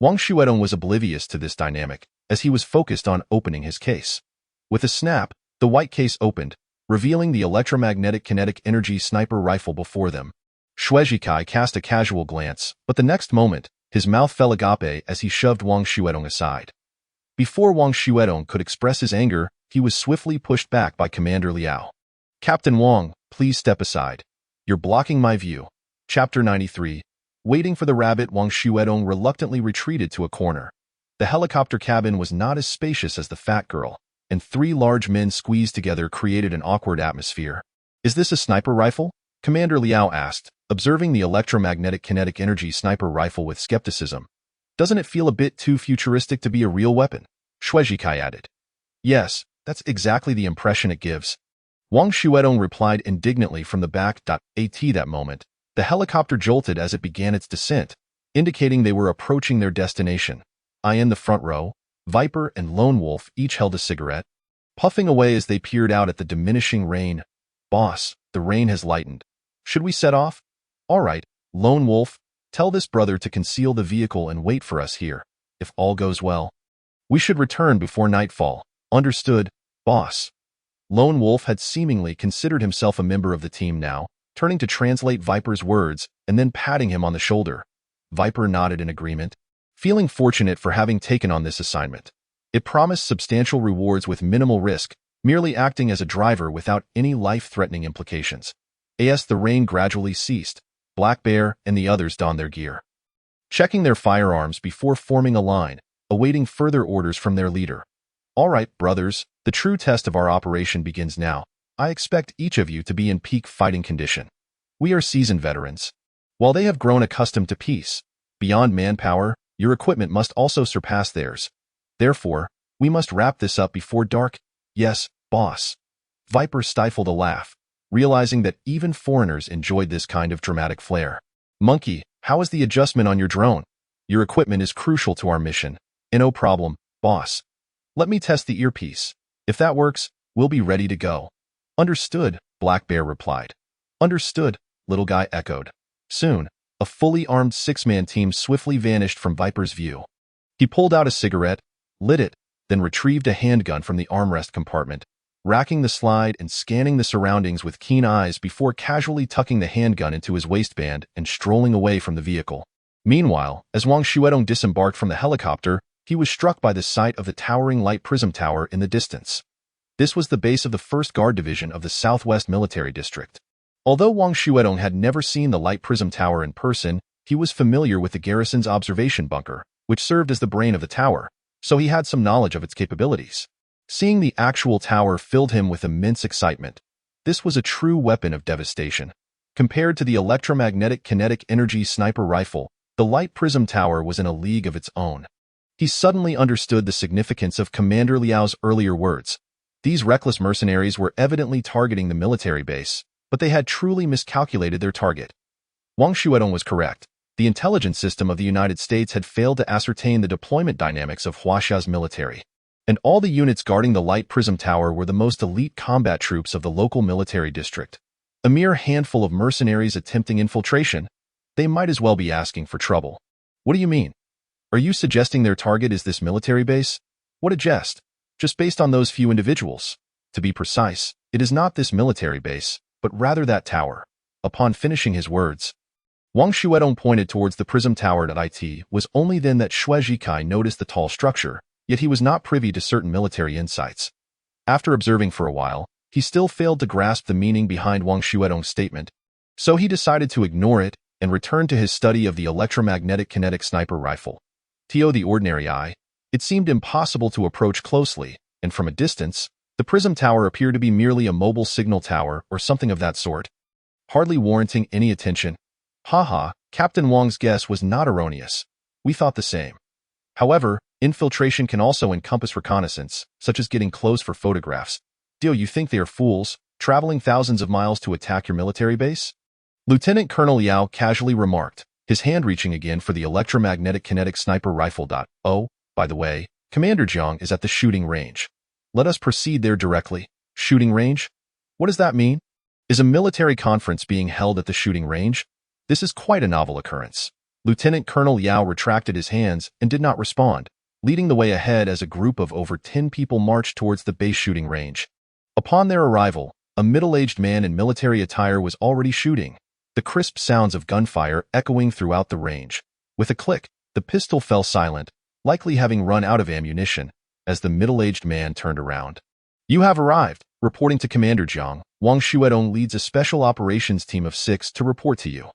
Wang Xuedong was oblivious to this dynamic, as he was focused on opening his case. With a snap, the white case opened, revealing the electromagnetic kinetic energy sniper rifle before them. Chu Ge cast a casual glance, but the next moment, his mouth fell agape as he shoved Wang Xuedong aside. Before Wang Xuedong could express his anger, he was swiftly pushed back by Commander Liao. Captain Wang, please step aside. You're blocking my view. Chapter 93. Waiting for the rabbit, Wang Xuedong reluctantly retreated to a corner. The helicopter cabin was not as spacious as the fat girl, and 3 large men squeezed together created an awkward atmosphere. Is this a sniper rifle? Commander Liao asked, observing the electromagnetic kinetic energy sniper rifle with skepticism, Doesn't it feel a bit too futuristic to be a real weapon? Chu Ge added. Yes, that's exactly the impression it gives. Wang Shuedong replied indignantly from the back. At that moment, the helicopter jolted as it began its descent, indicating they were approaching their destination. I in the front row, Viper and Lone Wolf each held a cigarette, puffing away as they peered out at the diminishing rain. Boss, the rain has lightened. Should we set off? All right, Lone Wolf, tell this brother to conceal the vehicle and wait for us here. If all goes well, we should return before nightfall. Understood, boss. Lone Wolf had seemingly considered himself a member of the team now, turning to translate Viper's words and then patting him on the shoulder. Viper nodded in agreement, feeling fortunate for having taken on this assignment. It promised substantial rewards with minimal risk, merely acting as a driver without any life-threatening implications. As the rain gradually ceased, Black Bear and the others donned their gear, checking their firearms before forming a line, awaiting further orders from their leader. All right, brothers, the true test of our operation begins now. I expect each of you to be in peak fighting condition. We are seasoned veterans. While they have grown accustomed to peace, beyond manpower, your equipment must also surpass theirs. Therefore, we must wrap this up before dark. Yes, boss. Viper stifled a laugh, realizing that even foreigners enjoyed this kind of dramatic flair. Monkey, how is the adjustment on your drone? Your equipment is crucial to our mission. No problem, boss. Let me test the earpiece. If that works, we'll be ready to go. Understood, Black Bear replied. Understood, Little Guy echoed. Soon, a fully armed six-man team swiftly vanished from Viper's view. He pulled out a cigarette, lit it, then retrieved a handgun from the armrest compartment, racking the slide and scanning the surroundings with keen eyes before casually tucking the handgun into his waistband and strolling away from the vehicle. Meanwhile, as Wang Shuedong disembarked from the helicopter, he was struck by the sight of the towering light Prism Tower in the distance. This was the base of the 1st Guard Division of the Southwest Military District. Although Wang Shuedong had never seen the light Prism Tower in person, he was familiar with the garrison's observation bunker, which served as the brain of the tower, so he had some knowledge of its capabilities. Seeing the actual tower filled him with immense excitement. This was a true weapon of devastation. Compared to the electromagnetic kinetic energy sniper rifle, the light Prism Tower was in a league of its own. He suddenly understood the significance of Commander Liao's earlier words. These reckless mercenaries were evidently targeting the military base, but they had truly miscalculated their target. Wang Shuedong was correct. The intelligence system of the United States had failed to ascertain the deployment dynamics of Huaxia's military. And all the units guarding the light Prism Tower were the most elite combat troops of the local military district. A mere handful of mercenaries attempting infiltration? They might as well be asking for trouble. What do you mean? Are you suggesting their target is this military base? What a jest. Just based on those few individuals. To be precise, it is not this military base, but rather that tower. Upon finishing his words, Wang Shuedong pointed towards the Prism Tower. It was only then that Chu Ge noticed the tall structure, yet he was not privy to certain military insights. After observing for a while, he still failed to grasp the meaning behind Wang Shuedong's statement, so he decided to ignore it and return to his study of the electromagnetic kinetic sniper rifle. To the ordinary eye, it seemed impossible to approach closely, and from a distance, the Prism Tower appeared to be merely a mobile signal tower or something of that sort, hardly warranting any attention. Haha, Captain Wang's guess was not erroneous. We thought the same. However, infiltration can also encompass reconnaissance, such as getting close for photographs. Do you think they are fools, traveling thousands of miles to attack your military base? Lieutenant Colonel Yao casually remarked, his hand reaching again for the electromagnetic kinetic sniper rifle. Oh, by the way, Commander Jiang is at the shooting range. Let us proceed there directly. Shooting range? What does that mean? Is a military conference being held at the shooting range? This is quite a novel occurrence. Lieutenant Colonel Yao retracted his hands and did not respond, leading the way ahead as a group of over 10 people marched towards the base shooting range. Upon their arrival, a middle-aged man in military attire was already shooting, the crisp sounds of gunfire echoing throughout the range. With a click, the pistol fell silent, likely having run out of ammunition, as the middle-aged man turned around. You have arrived. Reporting to Commander Jiang, Wang Shuedong leads a special operations team of 6 to report to you.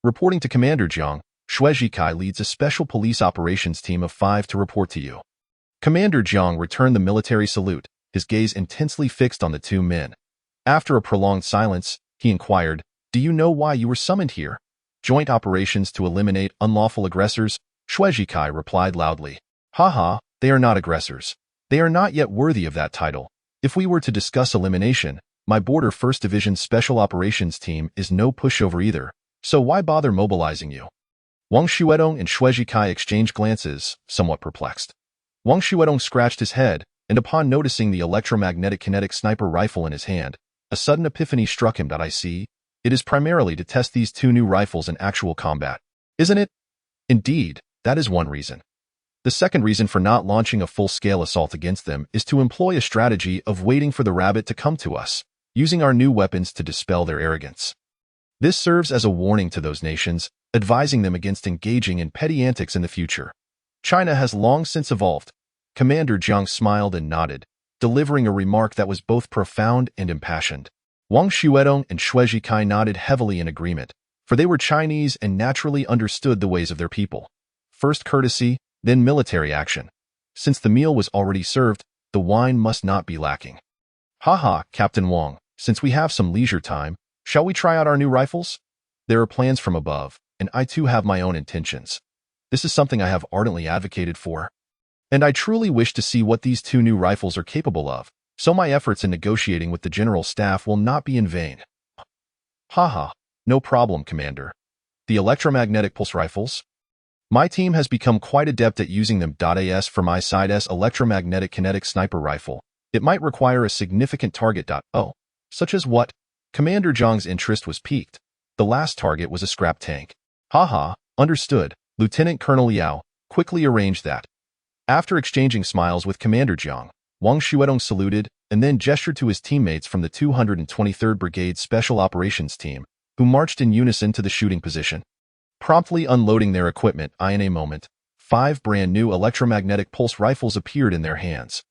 Reporting to Commander Jiang, Chu Ge leads a special police operations team of 5 to report to you. Commander Jiang returned the military salute, his gaze intensely fixed on the two men. After a prolonged silence, he inquired, Do you know why you were summoned here? Joint operations to eliminate unlawful aggressors? Chu Ge replied loudly. Haha, they are not aggressors. They are not yet worthy of that title. If we were to discuss elimination, my border 1st Division Special Operations team is no pushover either, so why bother mobilizing you? Wang Xuedong and Chu Ge exchanged glances, somewhat perplexed. Wang Xuedong scratched his head, and upon noticing the electromagnetic kinetic sniper rifle in his hand, a sudden epiphany struck him. I see. It is primarily to test these 2 new rifles in actual combat, isn't it? Indeed, that is one reason. The second reason for not launching a full-scale assault against them is to employ a strategy of waiting for the rabbit to come to us, using our new weapons to dispel their arrogance. This serves as a warning to those nations, advising them against engaging in petty antics in the future. China has long since evolved. Commander Jiang smiled and nodded, delivering a remark that was both profound and impassioned. Wang Xuedong and Chu Ge nodded heavily in agreement, for they were Chinese and naturally understood the ways of their people. First courtesy, then military action. Since the meal was already served, the wine must not be lacking. Haha, Captain Wang, since we have some leisure time, shall we try out our new rifles? There are plans from above, and I too have my own intentions. This is something I have ardently advocated for. And I truly wish to see what these 2 new rifles are capable of, so my efforts in negotiating with the General Staff will not be in vain. Haha, no problem, Commander. The electromagnetic pulse rifles? My team has become quite adept at using them. As for my Side-S electromagnetic kinetic sniper rifle, it might require a significant target. Oh, such as what? Commander Zhang's interest was piqued. The last target was a scrap tank. Haha, understood. Lieutenant Colonel Liao quickly arranged that. After exchanging smiles with Commander Jiang, Wang Xuedong saluted and then gestured to his teammates from the 223rd Brigade Special Operations Team, who marched in unison to the shooting position. Promptly unloading their equipment, in a moment, 5 brand-new electromagnetic pulse rifles appeared in their hands.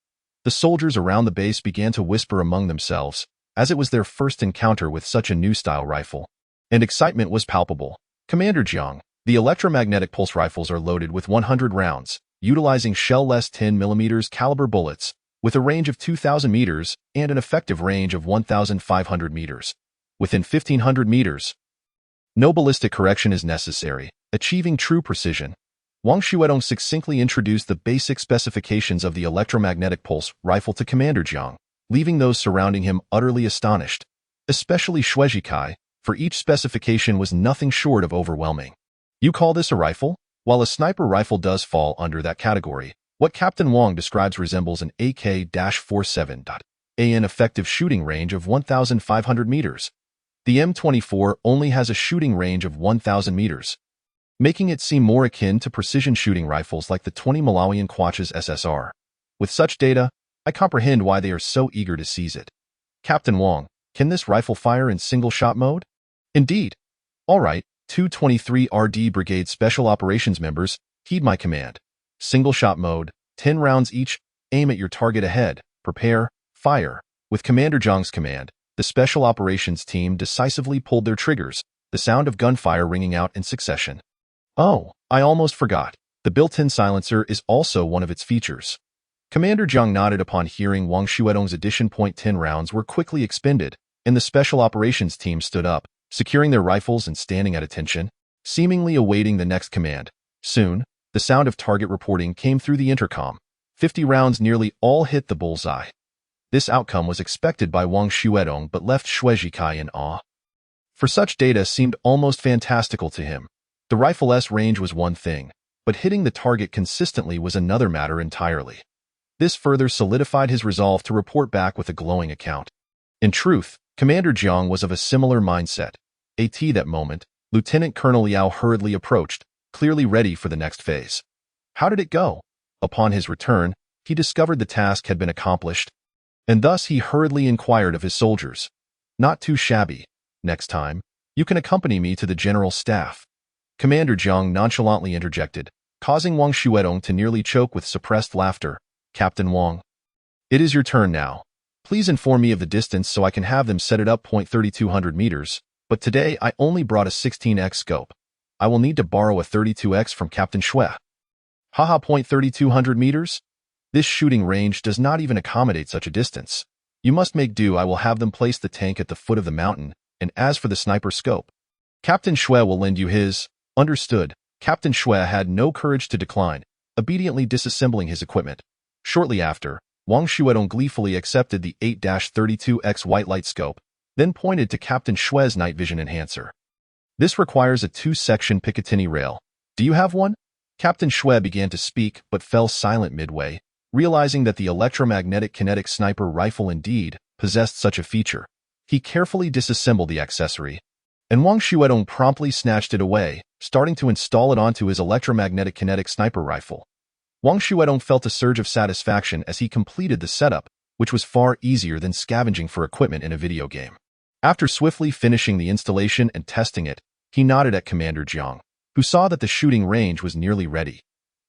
The soldiers around the base began to whisper among themselves, as it was their first encounter with such a new-style rifle. And excitement was palpable. Commander Jiang, the electromagnetic pulse rifles are loaded with 100 rounds, utilizing shell-less 10mm caliber bullets, with a range of 2,000 meters and an effective range of 1,500 meters. Within 1,500 meters, no ballistic correction is necessary, achieving true precision. Wang Xuedong succinctly introduced the basic specifications of the electromagnetic pulse rifle to Commander Jiang, leaving those surrounding him utterly astonished, especially Chu Ge, for each specification was nothing short of overwhelming. You call this a rifle? While a sniper rifle does fall under that category, what Captain Wang describes resembles an AK-47, an effective shooting range of 1,500 meters. The M24 only has a shooting range of 1,000 meters, making it seem more akin to precision shooting rifles like the 20 Malawian Quach's SSR. With such data, I comprehend why they are so eager to seize it. Captain Wang, can this rifle fire in single-shot mode? Indeed. All right, 223 RD Brigade Special Operations members, heed my command. Single-shot mode, 10 rounds each, aim at your target ahead, prepare, fire. With Commander Zhang's command, the Special Operations team decisively pulled their triggers, the sound of gunfire ringing out in succession. Oh, I almost forgot. The built-in silencer is also one of its features. Commander Jiang nodded upon hearing Wang Xuedong's addition. 10 rounds were quickly expended, and the Special Operations team stood up, securing their rifles and standing at attention, seemingly awaiting the next command. Soon, the sound of target reporting came through the intercom. 50 rounds nearly all hit the bullseye. This outcome was expected by Wang Xuedong but left Chu Ge in awe. For such data seemed almost fantastical to him. The rifle's range was one thing, but hitting the target consistently was another matter entirely. This further solidified his resolve to report back with a glowing account. In truth, Commander Jiang was of a similar mindset. At that moment, Lieutenant Colonel Liao hurriedly approached, clearly ready for the next phase. How did it go? Upon his return, he discovered the task had been accomplished, and thus he hurriedly inquired of his soldiers. Not too shabby. Next time, you can accompany me to the General Staff. Commander Jiang nonchalantly interjected, causing Wang Xuedong to nearly choke with suppressed laughter. Captain Wang, it is your turn now. Please inform me of the distance so I can have them set it up. 3,200 meters, but today I only brought a 16x scope. I will need to borrow a 32x from Captain Xue. Haha. 3,200 meters? This shooting range does not even accommodate such a distance. You must make do. I will have them place the tank at the foot of the mountain, and as for the sniper scope, Captain Xue will lend you his. Understood. Captain Xue had no courage to decline, obediently disassembling his equipment. Shortly after, Wang Xuedong gleefully accepted the 8-32X white light scope, then pointed to Captain Xue's night vision enhancer. This requires a 2-section Picatinny rail. Do you have one? Captain Xue began to speak but fell silent midway, realizing that the electromagnetic kinetic sniper rifle indeed possessed such a feature. He carefully disassembled the accessory, and Wang Xuedong promptly snatched it away, starting to install it onto his electromagnetic kinetic sniper rifle. Wang Xuedong felt a surge of satisfaction as he completed the setup, which was far easier than scavenging for equipment in a video game. After swiftly finishing the installation and testing it, he nodded at Commander Jiang, who saw that the shooting range was nearly ready.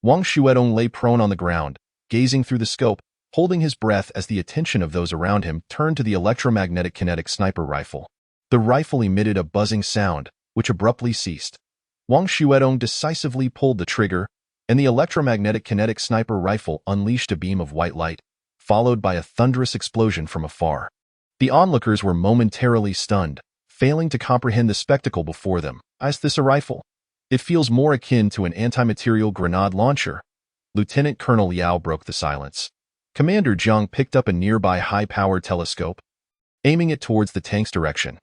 Wang Xuedong lay prone on the ground, gazing through the scope, holding his breath as the attention of those around him turned to the electromagnetic kinetic sniper rifle. The rifle emitted a buzzing sound, which abruptly ceased. Wang Xuedong decisively pulled the trigger, and the electromagnetic kinetic sniper rifle unleashed a beam of white light, followed by a thunderous explosion from afar. The onlookers were momentarily stunned, failing to comprehend the spectacle before them. Is this a rifle? It feels more akin to an anti-material grenade launcher. Lieutenant Colonel Yao broke the silence. Commander Jiang picked up a nearby high-powered telescope, aiming it towards the tank's direction.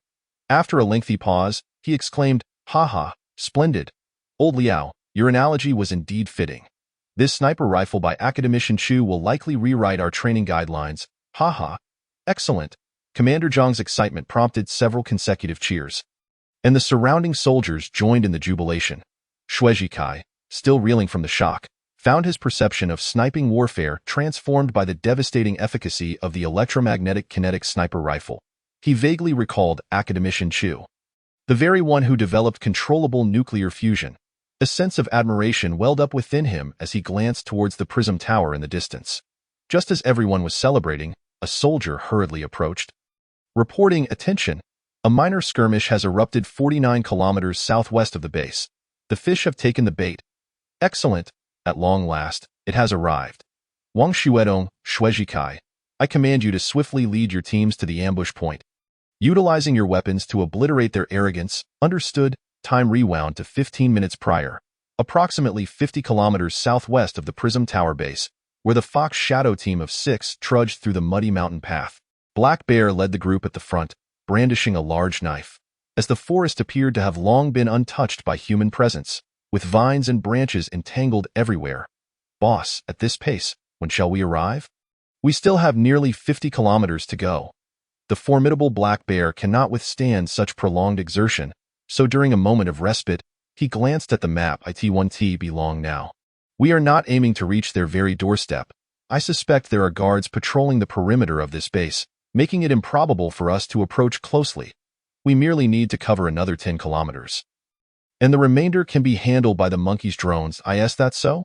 After a lengthy pause, he exclaimed, "Haha, splendid. Old Liao, your analogy was indeed fitting. This sniper rifle by Academician Chu will likely rewrite our training guidelines. Haha. Excellent." Commander Jiang's excitement prompted several consecutive cheers, and the surrounding soldiers joined in the jubilation. Chu Ge, still reeling from the shock, found his perception of sniping warfare transformed by the devastating efficacy of the electromagnetic kinetic sniper rifle. He vaguely recalled Academician Chu, the very one who developed controllable nuclear fusion. A sense of admiration welled up within him as he glanced towards the Prism Tower in the distance. Just as everyone was celebrating, a soldier hurriedly approached, reporting, "Attention! A minor skirmish has erupted 49 kilometers southwest of the base. The fish have taken the bait." "Excellent! At long last, it has arrived. Wang Xuedong, Chu Ge, I command you to swiftly lead your teams to the ambush point, utilizing your weapons to obliterate their arrogance." Understood. Time rewound to 15 minutes prior, approximately 50 kilometers southwest of the Prism Tower base, where the Fox Shadow team of 6 trudged through the muddy mountain path. Black Bear led the group at the front, brandishing a large knife, as the forest appeared to have long been untouched by human presence, with vines and branches entangled everywhere. "Boss, at this pace, when shall we arrive?" "We still have nearly 50 kilometers to go." The formidable Black Bear cannot withstand such prolonged exertion, so during a moment of respite, he glanced at the map. "It1T belong now. We are not aiming to reach their very doorstep. I suspect there are guards patrolling the perimeter of this base, making it improbable for us to approach closely. We merely need to cover another 10 kilometers. And the remainder can be handled by the monkey's drones. Is that so?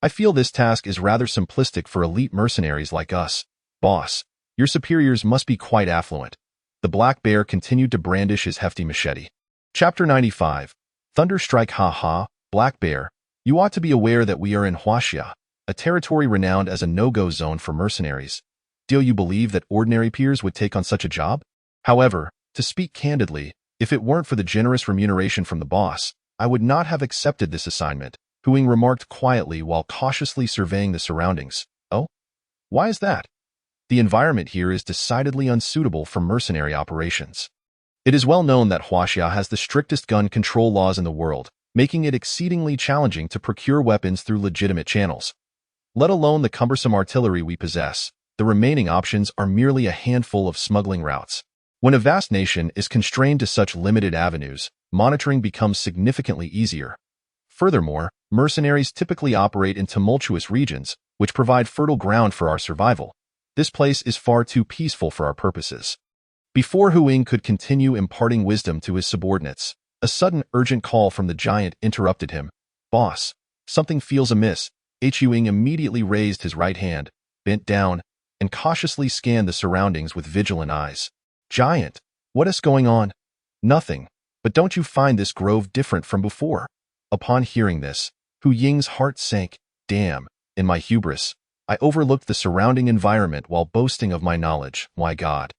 I feel this task is rather simplistic for elite mercenaries like us. Boss, your superiors must be quite affluent." The Black Bear continued to brandish his hefty machete. Chapter 95. Thunderstrike. Ha, Black Bear, you ought to be aware that we are in Huaxia, a territory renowned as a no-go zone for mercenaries. Do you believe that ordinary peers would take on such a job? However, to speak candidly, if it weren't for the generous remuneration from the boss, I would not have accepted this assignment, Huing remarked quietly while cautiously surveying the surroundings. "Oh? Why is that?" "The environment here is decidedly unsuitable for mercenary operations. It is well known that Huaxia has the strictest gun control laws in the world, making it exceedingly challenging to procure weapons through legitimate channels. Let alone the cumbersome artillery we possess, the remaining options are merely a handful of smuggling routes. When a vast nation is constrained to such limited avenues, monitoring becomes significantly easier. Furthermore, mercenaries typically operate in tumultuous regions, which provide fertile ground for our survival. This place is far too peaceful for our purposes." Before Huing could continue imparting wisdom to his subordinates, a sudden urgent call from the giant interrupted him. "Boss, something feels amiss." Huing immediately raised his right hand, bent down, and cautiously scanned the surroundings with vigilant eyes. "Giant, what is going on?" "Nothing, but don't you find this grove different from before?" Upon hearing this, Huing's heart sank. "Damn, in my hubris, I overlooked the surrounding environment while boasting of my knowledge. My God.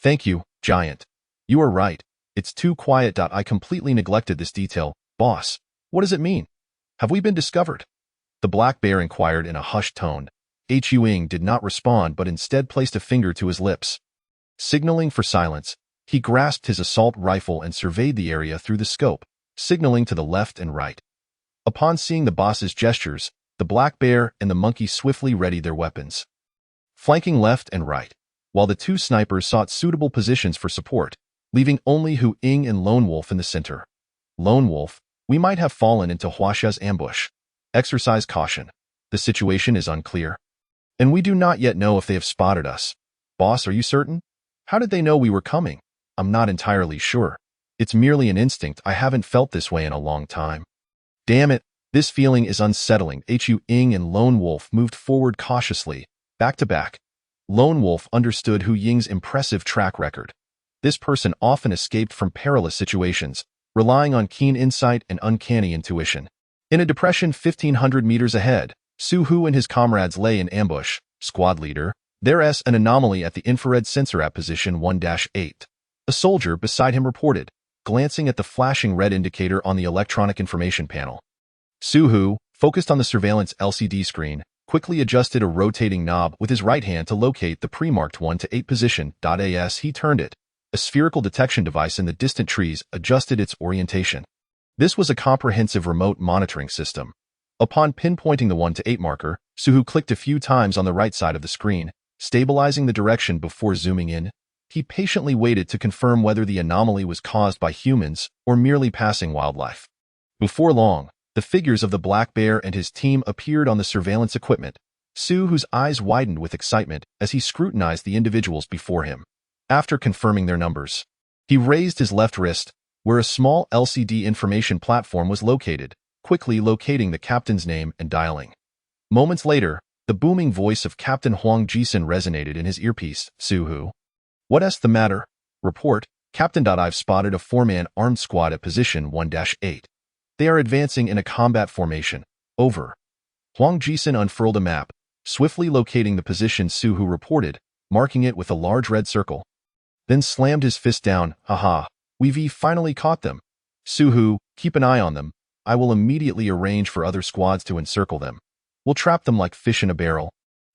"Thank you, Giant. You are right. It's too quiet. I completely neglected this detail. Boss, what does it mean?" Have we been discovered? The black bear inquired in a hushed tone. Hu Ying did not respond but instead placed a finger to his lips. Signaling for silence, he grasped his assault rifle and surveyed the area through the scope, signaling to the left and right. Upon seeing the boss's gestures, the black bear and the monkey swiftly readied their weapons, flanking left and right, while the two snipers sought suitable positions for support, leaving only Hu Ying and Lone Wolf in the center. Lone Wolf, we might have fallen into Huaxia's ambush. Exercise caution. The situation is unclear, and we do not yet know if they have spotted us. Boss, are you certain? How did they know we were coming? I'm not entirely sure. It's merely an instinct. I haven't felt this way in a long time. Damn it, this feeling is unsettling. Hu Ying and Lone Wolf moved forward cautiously, back to back. Lone Wolf understood Hu Ying's impressive track record. This person often escaped from perilous situations, relying on keen insight and uncanny intuition. In a depression 1,500 meters ahead, Su Hu and his comrades lay in ambush. Squad leader, there's an anomaly at the infrared sensor at position 1-8. A soldier beside him reported, glancing at the flashing red indicator on the electronic information panel. Su Hu, focused on the surveillance LCD screen, quickly adjusted a rotating knob with his right hand to locate the pre-marked 1-8 position. As he turned it, a spherical detection device in the distant trees adjusted its orientation. This was a comprehensive remote monitoring system. Upon pinpointing the 1-8 marker, Su Hu clicked a few times on the right side of the screen, stabilizing the direction before zooming in. He patiently waited to confirm whether the anomaly was caused by humans or merely passing wildlife. Before long, the figures of the black bear and his team appeared on the surveillance equipment. Su Hu's eyes widened with excitement as he scrutinized the individuals before him. After confirming their numbers, he raised his left wrist, where a small LCD information platform was located, quickly locating the captain's name and dialing. Moments later, the booming voice of Captain Huang Jisun resonated in his earpiece. Su Hu. What's the matter? Report, Captain. I've spotted a 4-man armed squad at position 1-8. They are advancing in a combat formation. Over. Huang Jisun unfurled a map, swiftly locating the position Su Hu reported, marking it with a large red circle. Then slammed his fist down. Haha, we've finally caught them. Su Hu, keep an eye on them. I will immediately arrange for other squads to encircle them. We'll trap them like fish in a barrel.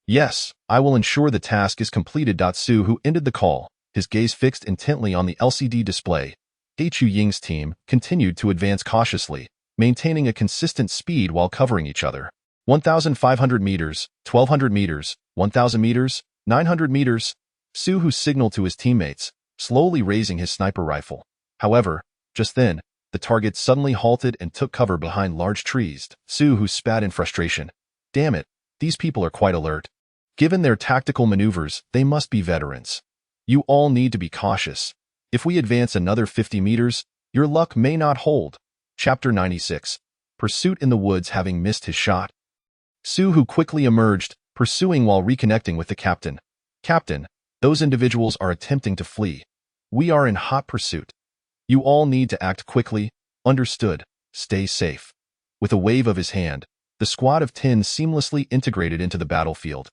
Yes, I will ensure the task is completed. Su Hu ended the call, his gaze fixed intently on the LCD display. Hu Ying's team continued to advance cautiously, maintaining a consistent speed while covering each other. 1,500 meters, 1,200 meters, 1,000 meters, 900 meters. Su Hu signaled to his teammates, slowly raising his sniper rifle. However, just then, the target suddenly halted and took cover behind large trees. Su Hu spat in frustration. Damn it, these people are quite alert. Given their tactical maneuvers, they must be veterans. You all need to be cautious. If we advance another 50 meters, your luck may not hold. Chapter 96. Pursuit in the woods. Having missed his shot, Su Hu quickly emerged, pursuing while reconnecting with the captain. Captain, those individuals are attempting to flee. We are in hot pursuit. You all need to act quickly. Understood. Stay safe. With a wave of his hand, the squad of 10 seamlessly integrated into the battlefield,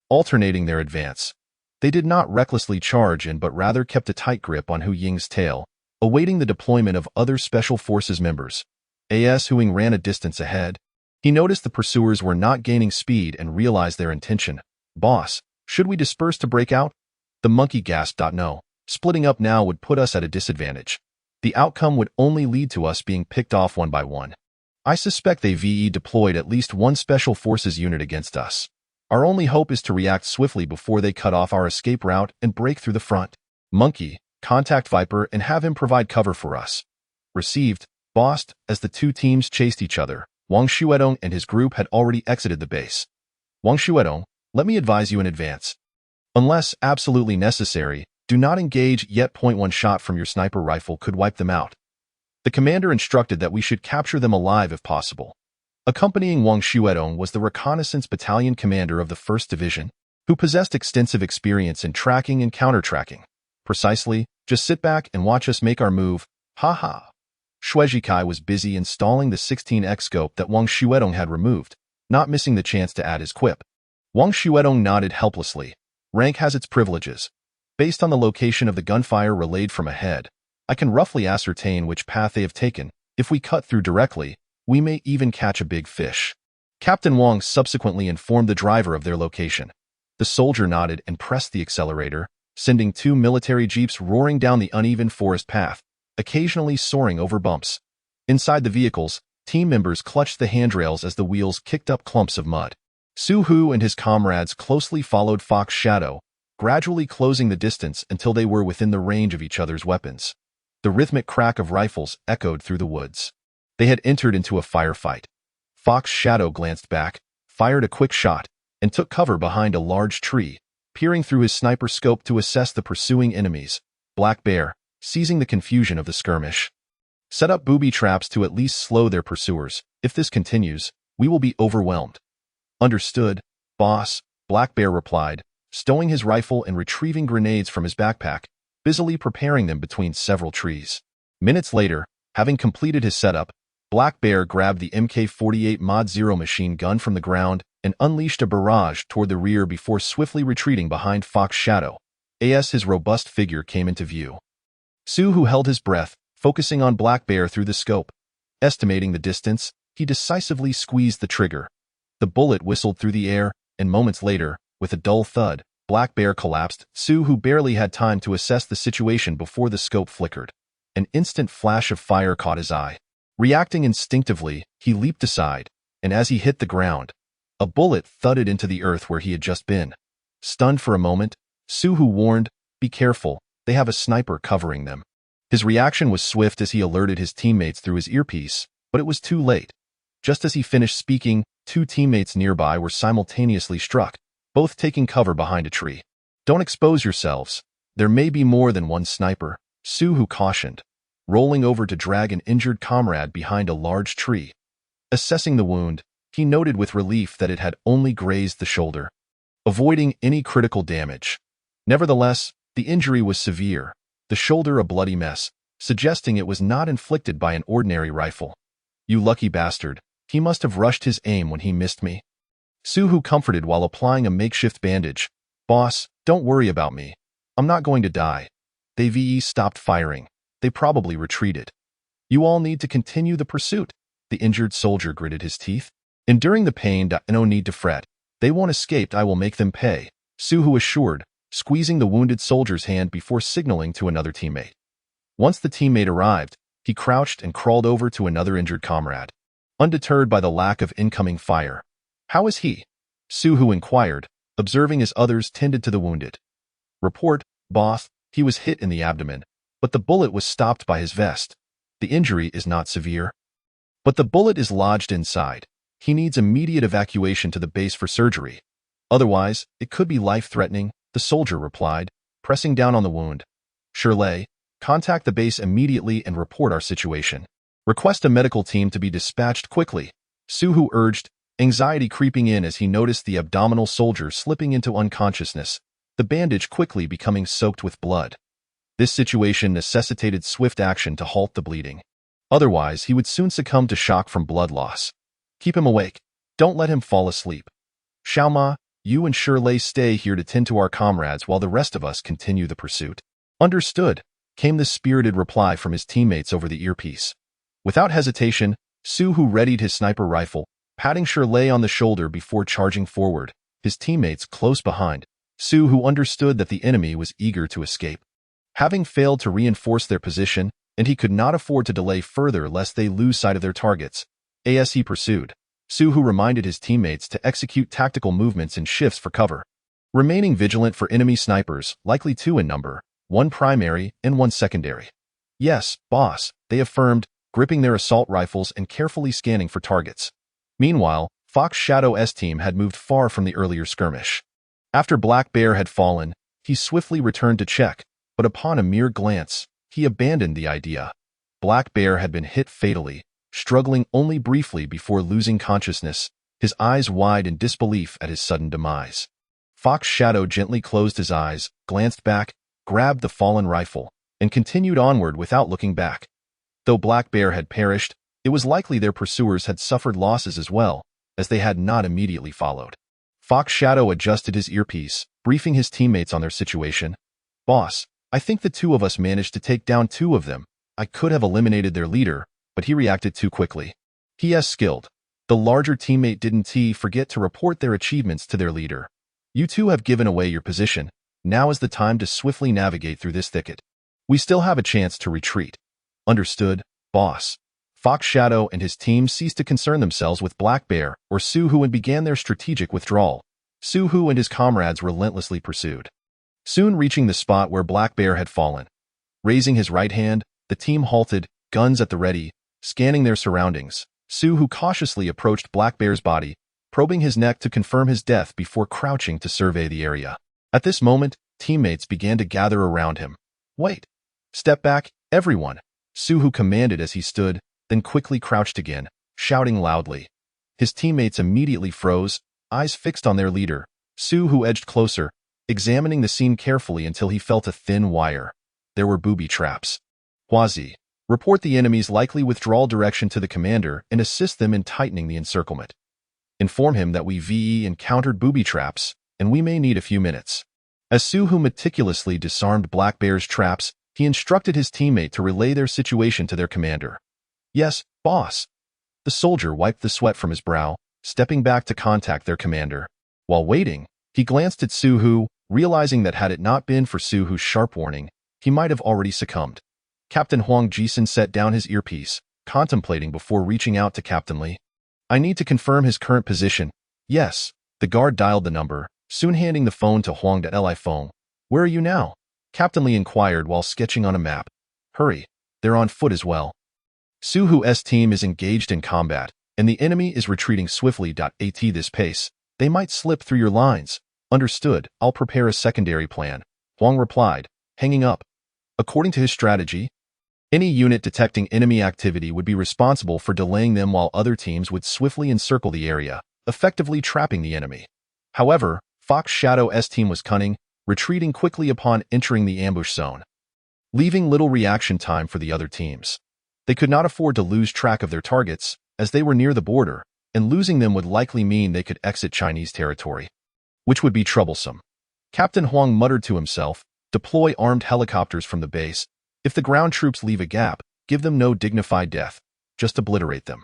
alternating their advance. They did not recklessly charge in but rather kept a tight grip on Hu Ying's tail, awaiting the deployment of other Special Forces members. As Hu Ying ran a distance ahead, he noticed the pursuers were not gaining speed and realized their intention. Boss, should we disperse to break out? The monkey gasped. No, splitting up now would put us at a disadvantage. The outcome would only lead to us being picked off one by one. I suspect they've deployed at least one Special Forces unit against us. Our only hope is to react swiftly before they cut off our escape route and break through the front. Monkey, contact Viper and have him provide cover for us. Received, boss. As the two teams chased each other, Wang Xuedong and his group had already exited the base. Wang Xuedong, let me advise you in advance. Unless absolutely necessary, do not engage yet. .1 shot from your sniper rifle could wipe them out. The commander instructed that we should capture them alive if possible. Accompanying Wang Xuedong was the reconnaissance battalion commander of the 1st Division, who possessed extensive experience in tracking and counter-tracking. Precisely, just sit back and watch us make our move. Ha. Xue Zhikai was busy installing the 16x scope that Wang Xuedong had removed, not missing the chance to add his quip. Wang Xuedong nodded helplessly. Rank has its privileges. Based on the location of the gunfire relayed from ahead, I can roughly ascertain which path they have taken. If we cut through directly, We may even catch a big fish." Captain Wang subsequently informed the driver of their location. The soldier nodded and pressed the accelerator, sending 2 military jeeps roaring down the uneven forest path, occasionally soaring over bumps. Inside the vehicles, team members clutched the handrails as the wheels kicked up clumps of mud. Su Hu and his comrades closely followed Fox Shadow, gradually closing the distance until they were within the range of each other's weapons. The rhythmic crack of rifles echoed through the woods. They had entered into a firefight. Fox Shadow glanced back, fired a quick shot, and took cover behind a large tree, peering through his sniper scope to assess the pursuing enemies. Black Bear, seizing the confusion of the skirmish, set up booby traps to at least slow their pursuers. "If this continues, we will be overwhelmed." "Understood, boss," Black Bear replied, stowing his rifle and retrieving grenades from his backpack, busily preparing them between several trees. Minutes later, having completed his setup, Black Bear grabbed the MK-48 Mod 0 machine gun from the ground and unleashed a barrage toward the rear before swiftly retreating behind Fox Shadow. As his robust figure came into view, Su Hu held his breath, focusing on Black Bear through the scope. Estimating the distance, he decisively squeezed the trigger. The bullet whistled through the air, and moments later, with a dull thud, Black Bear collapsed. Su Hu barely had time to assess the situation before the scope flickered. An instant flash of fire caught his eye. Reacting instinctively, he leaped aside, and as he hit the ground, a bullet thudded into the earth where he had just been. Stunned for a moment, Su Hu warned, "Be careful, they have a sniper covering them." His reaction was swift as he alerted his teammates through his earpiece, but it was too late. Just as he finished speaking, 2 teammates nearby were simultaneously struck, both taking cover behind a tree. "Don't expose yourselves. There may be more than one sniper," Su Hu cautioned, rolling over to drag an injured comrade behind a large tree. Assessing the wound, he noted with relief that it had only grazed the shoulder, avoiding any critical damage. Nevertheless, the injury was severe, the shoulder a bloody mess, suggesting it was not inflicted by an ordinary rifle. "You lucky bastard, he must have rushed his aim when he missed me." Su Hu comforted while applying a makeshift bandage. "Boss, don't worry about me. I'm not going to die." They stopped firing. They probably retreated. "You all need to continue the pursuit." The injured soldier gritted his teeth. "Enduring the pain, no need to fret. They won't escape, I will make them pay," Su Hu assured, squeezing the wounded soldier's hand before signaling to another teammate. Once the teammate arrived, he crouched and crawled over to another injured comrade. Undeterred by the lack of incoming fire. "How is he?" Su Hu inquired, observing as others tended to the wounded. "Report, boss, he was hit in the abdomen, but the bullet was stopped by his vest. The injury is not severe, but the bullet is lodged inside. He needs immediate evacuation to the base for surgery. Otherwise, it could be life-threatening," the soldier replied, pressing down on the wound. "Shirley, contact the base immediately and report our situation. Request a medical team to be dispatched quickly," Su Hu urged, anxiety creeping in as he noticed the abdominal soldier slipping into unconsciousness, the bandage quickly becoming soaked with blood. This situation necessitated swift action to halt the bleeding. Otherwise, he would soon succumb to shock from blood loss. "Keep him awake. Don't let him fall asleep. Xiaoma, you and Shirley stay here to tend to our comrades while the rest of us continue the pursuit." "Understood," came the spirited reply from his teammates over the earpiece. Without hesitation, Su Hu readied his sniper rifle, patting Shirley on the shoulder before charging forward, his teammates close behind. Su Hu understood that the enemy was eager to escape, having failed to reinforce their position, and he could not afford to delay further lest they lose sight of their targets. As he pursued, Su Hu reminded his teammates to execute tactical movements in shifts for cover, remaining vigilant for enemy snipers, likely 2 in number, 1 primary and 1 secondary. "Yes, boss," they affirmed, gripping their assault rifles and carefully scanning for targets. Meanwhile, Fox Shadow's team had moved far from the earlier skirmish. After Black Bear had fallen, he swiftly returned to check, but upon a mere glance, he abandoned the idea. Black Bear had been hit fatally, struggling only briefly before losing consciousness, his eyes wide in disbelief at his sudden demise. Fox Shadow gently closed his eyes, glanced back, grabbed the fallen rifle, and continued onward without looking back. Though Black Bear had perished, it was likely their pursuers had suffered losses as well, as they had not immediately followed. Fox Shadow adjusted his earpiece, briefing his teammates on their situation. "Boss, I think the 2 of us managed to take down 2 of them. I could have eliminated their leader, but he reacted too quickly." PS skilled. The larger teammate didn't forget to report their achievements to their leader. You two have given away your position. Now is the time to swiftly navigate through this thicket. We still have a chance to retreat. Understood, boss. Fox Shadow and his team ceased to concern themselves with Black Bear or Su-Hu and began their strategic withdrawal. Su-Hu and his comrades relentlessly pursued, soon reaching the spot where Black Bear had fallen. Raising his right hand, the team halted, guns at the ready, scanning their surroundings. Su-Hu cautiously approached Black Bear's body, probing his neck to confirm his death before crouching to survey the area. At this moment, teammates began to gather around him. Wait! Step back, everyone! Su-Hu commanded as he stood, then quickly crouched again, shouting loudly. His teammates immediately froze, eyes fixed on their leader. Su-Hu edged closer, examining the scene carefully until he felt a thin wire. There were booby traps. Huazi, report the enemy's likely withdrawal direction to the commander and assist them in tightening the encirclement. Inform him that we've encountered booby traps, and we may need a few minutes. As Su-Hu meticulously disarmed Black Bear's traps, he instructed his teammate to relay their situation to their commander. Yes, boss. The soldier wiped the sweat from his brow, stepping back to contact their commander. While waiting, he glanced at Su-Hu, realizing that had it not been for Su-Hu's sharp warning, he might have already succumbed. Captain Huang Jisun set down his earpiece, contemplating before reaching out to Captain Li. I need to confirm his current position. Yes. The guard dialed the number, soon handing the phone to Huang Li phone. Where are you now? Captain Li inquired while sketching on a map. Hurry. They're on foot as well. Su-Hu's team is engaged in combat, and the enemy is retreating swiftly. At this pace, they might slip through your lines. Understood, I'll prepare a secondary plan. Huang replied, hanging up. According to his strategy, any unit detecting enemy activity would be responsible for delaying them while other teams would swiftly encircle the area, effectively trapping the enemy. However, Fox Shadow's team was cunning, retreating quickly upon entering the ambush zone, leaving little reaction time for the other teams. They could not afford to lose track of their targets, as they were near the border, and losing them would likely mean they could exit Chinese territory, which would be troublesome. Captain Huang muttered to himself, deploy armed helicopters from the base. If the ground troops leave a gap, give them no dignified death, just obliterate them.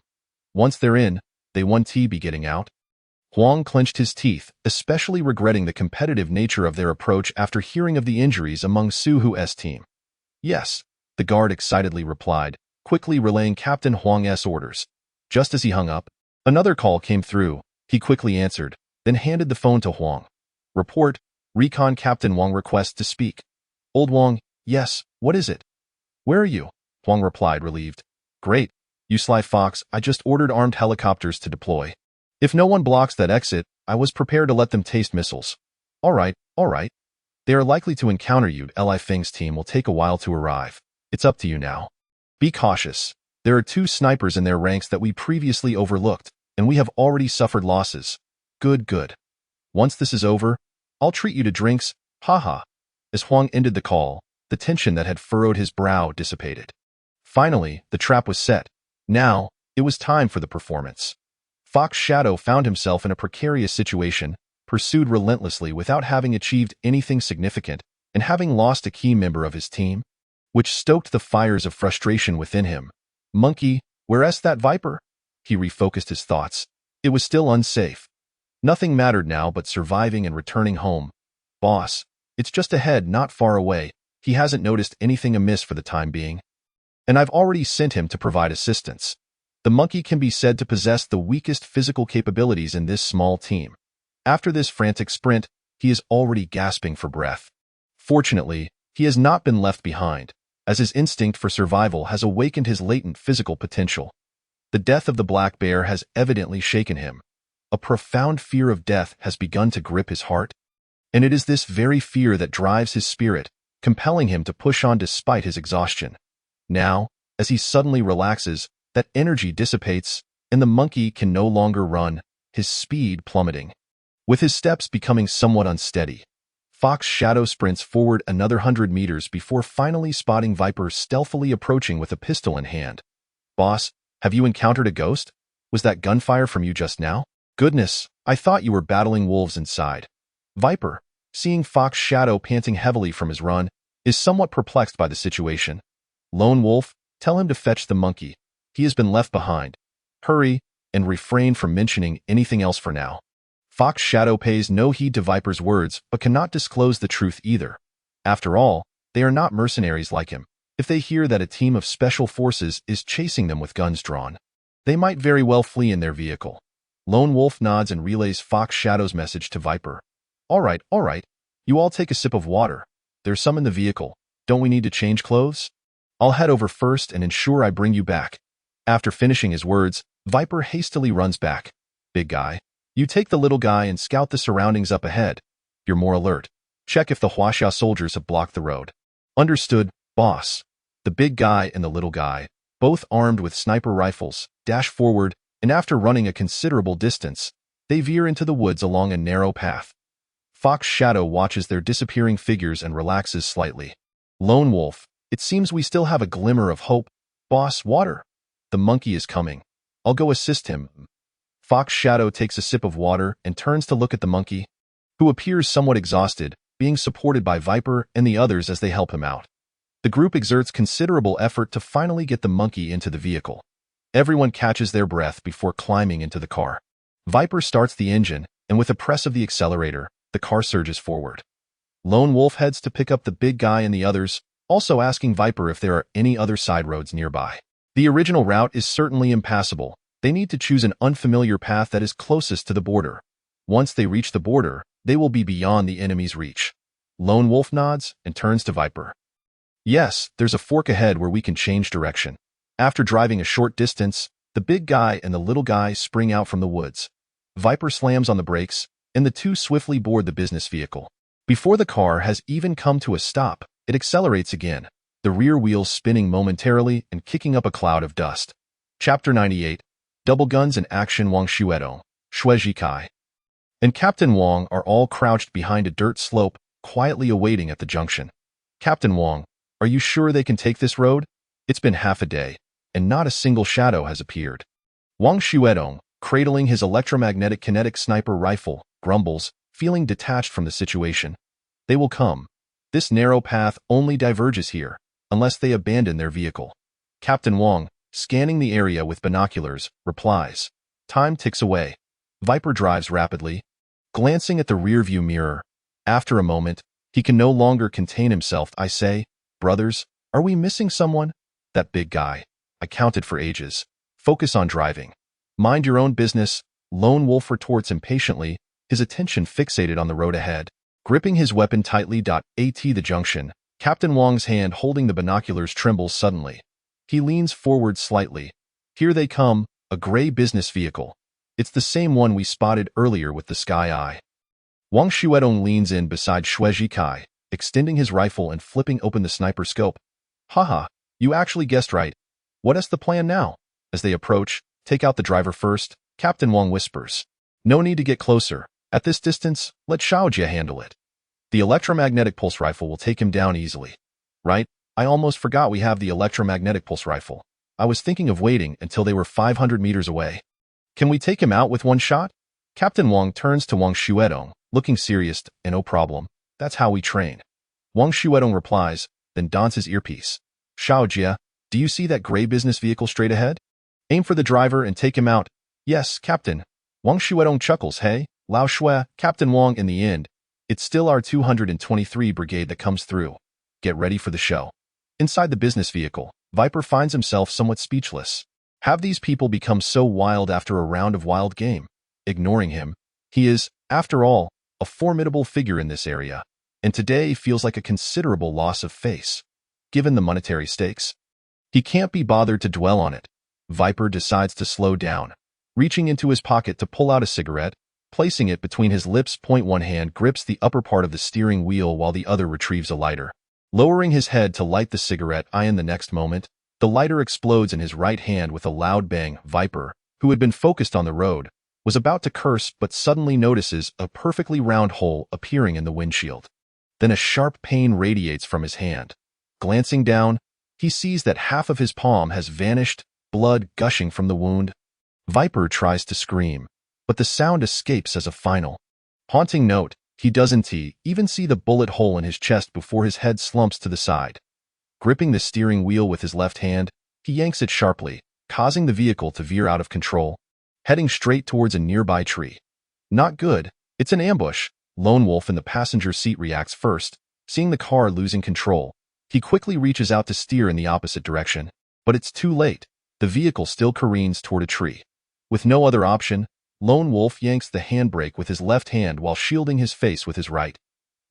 Once they're in, they won't be getting out. Huang clenched his teeth, especially regretting the competitive nature of their approach after hearing of the injuries among Su-Hu's team. Yes, the guard excitedly replied, quickly relaying Captain Huang's orders. Just as he hung up, another call came through. He quickly answered, then handed the phone to Huang. Report, Recon Captain Huang requests to speak. Old Huang, yes, what is it? Where are you? Huang replied, relieved. Great, you sly fox, I just ordered armed helicopters to deploy. If no one blocks that exit, I was prepared to let them taste missiles. All right. They are likely to encounter you. Li Feng's team will take a while to arrive. It's up to you now. Be cautious. There are 2 snipers in their ranks that we previously overlooked, and we have already suffered losses. Good. Once this is over, I'll treat you to drinks, haha. As Huang ended the call, the tension that had furrowed his brow dissipated. Finally, the trap was set. Now, it was time for the performance. Fox Shadow found himself in a precarious situation, pursued relentlessly without having achieved anything significant, and having lost a key member of his team, which stoked the fires of frustration within him. Monkey, where's that Viper? He refocused his thoughts. It was still unsafe. Nothing mattered now but surviving and returning home. Boss, it's just ahead, not far away. He hasn't noticed anything amiss for the time being. And I've already sent him to provide assistance. The monkey can be said to possess the weakest physical capabilities in this small team. After this frantic sprint, he is already gasping for breath. Fortunately, he has not been left behind, as his instinct for survival has awakened his latent physical potential. The death of the black bear has evidently shaken him. A profound fear of death has begun to grip his heart, and it is this very fear that drives his spirit, compelling him to push on despite his exhaustion. Now, as he suddenly relaxes, that energy dissipates, and the monkey can no longer run, his speed plummeting. With his steps becoming somewhat unsteady, Fox Shadow sprints forward another 100 meters before finally spotting Viper stealthily approaching with a pistol in hand. Boss, have you encountered a ghost? Was that gunfire from you just now? Goodness, I thought you were battling wolves inside. Viper, seeing Fox Shadow panting heavily from his run, is somewhat perplexed by the situation. Lone Wolf, tell him to fetch the monkey. He has been left behind. Hurry, and refrain from mentioning anything else for now. Fox Shadow pays no heed to Viper's words but cannot disclose the truth either. After all, they are not mercenaries like him. If they hear that a team of special forces is chasing them with guns drawn, they might very well flee in their vehicle. Lone Wolf nods and relays Fox Shadow's message to Viper. All right. You all take a sip of water. There's some in the vehicle. Don't we need to change clothes? I'll head over first and ensure I bring you back. After finishing his words, Viper hastily runs back. Big guy, you take the little guy and scout the surroundings up ahead. You're more alert. Check if the Huaxia soldiers have blocked the road. Understood, boss. The big guy and the little guy, both armed with sniper rifles, dash forward, and after running a considerable distance, they veer into the woods along a narrow path. Fox Shadow watches their disappearing figures and relaxes slightly. Lone Wolf, it seems we still have a glimmer of hope. Boss, water. The monkey is coming. I'll go assist him. Fox Shadow takes a sip of water and turns to look at the monkey, who appears somewhat exhausted, being supported by Viper and the others as they help him out. The group exerts considerable effort to finally get the monkey into the vehicle. Everyone catches their breath before climbing into the car. Viper starts the engine, and with a press of the accelerator, the car surges forward. Lone Wolf heads to pick up the big guy and the others, also asking Viper if there are any other side roads nearby. The original route is certainly impassable. They need to choose an unfamiliar path that is closest to the border. Once they reach the border, they will be beyond the enemy's reach. Lone Wolf nods and turns to Viper. Yes, there's a fork ahead where we can change direction. After driving a short distance, the big guy and the little guy spring out from the woods. Viper slams on the brakes, and the two swiftly board the business vehicle. Before the car has even come to a stop, it accelerates again, the rear wheels spinning momentarily and kicking up a cloud of dust. Chapter 98. Double Guns in Action. Wang Xuedong, Chu Ge, and Captain Wang are all crouched behind a dirt slope, quietly awaiting at the junction. Captain Wang, are you sure they can take this road? It's been half a day, and not a single shadow has appeared. Wang Xuedong, cradling his electromagnetic kinetic sniper rifle, grumbles, feeling detached from the situation. They will come. This narrow path only diverges here, unless they abandon their vehicle. Captain Wang, scanning the area with binoculars, replies. Time ticks away. Viper drives rapidly, glancing at the rearview mirror. After a moment, he can no longer contain himself. I say, brothers, are we missing someone? That big guy. I counted for ages. Focus on driving. Mind your own business, Lone Wolf retorts impatiently, his attention fixated on the road ahead. Gripping his weapon tightly. At the junction, Captain Wang's hand holding the binoculars trembles suddenly. He leans forward slightly. Here they come, a gray business vehicle. It's the same one we spotted earlier with the sky eye. Wang Xuedong leans in beside Chu Ge, extending his rifle and flipping open the sniper scope. Haha, you actually guessed right. What is the plan now? As they approach, take out the driver first, Captain Wang whispers. No need to get closer. At this distance, let Chu Ge handle it. The electromagnetic pulse rifle will take him down easily. Right? I almost forgot we have the electromagnetic pulse rifle. I was thinking of waiting until they were 500 meters away. Can we take him out with one shot? Captain Wang turns to Wang Xuedong, looking serious, and no problem. That's how we train. Wang Xuedong replies, then dons his earpiece. Chu Ge, do you see that gray business vehicle straight ahead? Aim for the driver and take him out. Yes, Captain. Wang Xuedong chuckles. Hey, Lao Shui, Captain Wang. In the end, it's still our 223 brigade that comes through. Get ready for the show. Inside the business vehicle, Viper finds himself somewhat speechless. Have these people become so wild after a round of wild game? Ignoring him, he is, after all, a formidable figure in this area, and today feels like a considerable loss of face. Given the monetary stakes, he can't be bothered to dwell on it. Viper decides to slow down, reaching into his pocket to pull out a cigarette, placing it between his lips. One hand grips the upper part of the steering wheel while the other retrieves a lighter. Lowering his head to light the cigarette, in the next moment, the lighter explodes in his right hand with a loud bang. Viper, who had been focused on the road, was about to curse but suddenly notices a perfectly round hole appearing in the windshield. Then a sharp pain radiates from his hand. Glancing down, he sees that half of his palm has vanished, blood gushing from the wound. Viper tries to scream, but the sound escapes as a final, haunting note. He doesn't even see the bullet hole in his chest before his head slumps to the side. Gripping the steering wheel with his left hand, he yanks it sharply, causing the vehicle to veer out of control, heading straight towards a nearby tree. Not good. It's an ambush. Lone Wolf in the passenger seat reacts first, seeing the car losing control. He quickly reaches out to steer in the opposite direction, but it's too late. The vehicle still careens toward a tree. With no other option, Lone Wolf yanks the handbrake with his left hand while shielding his face with his right.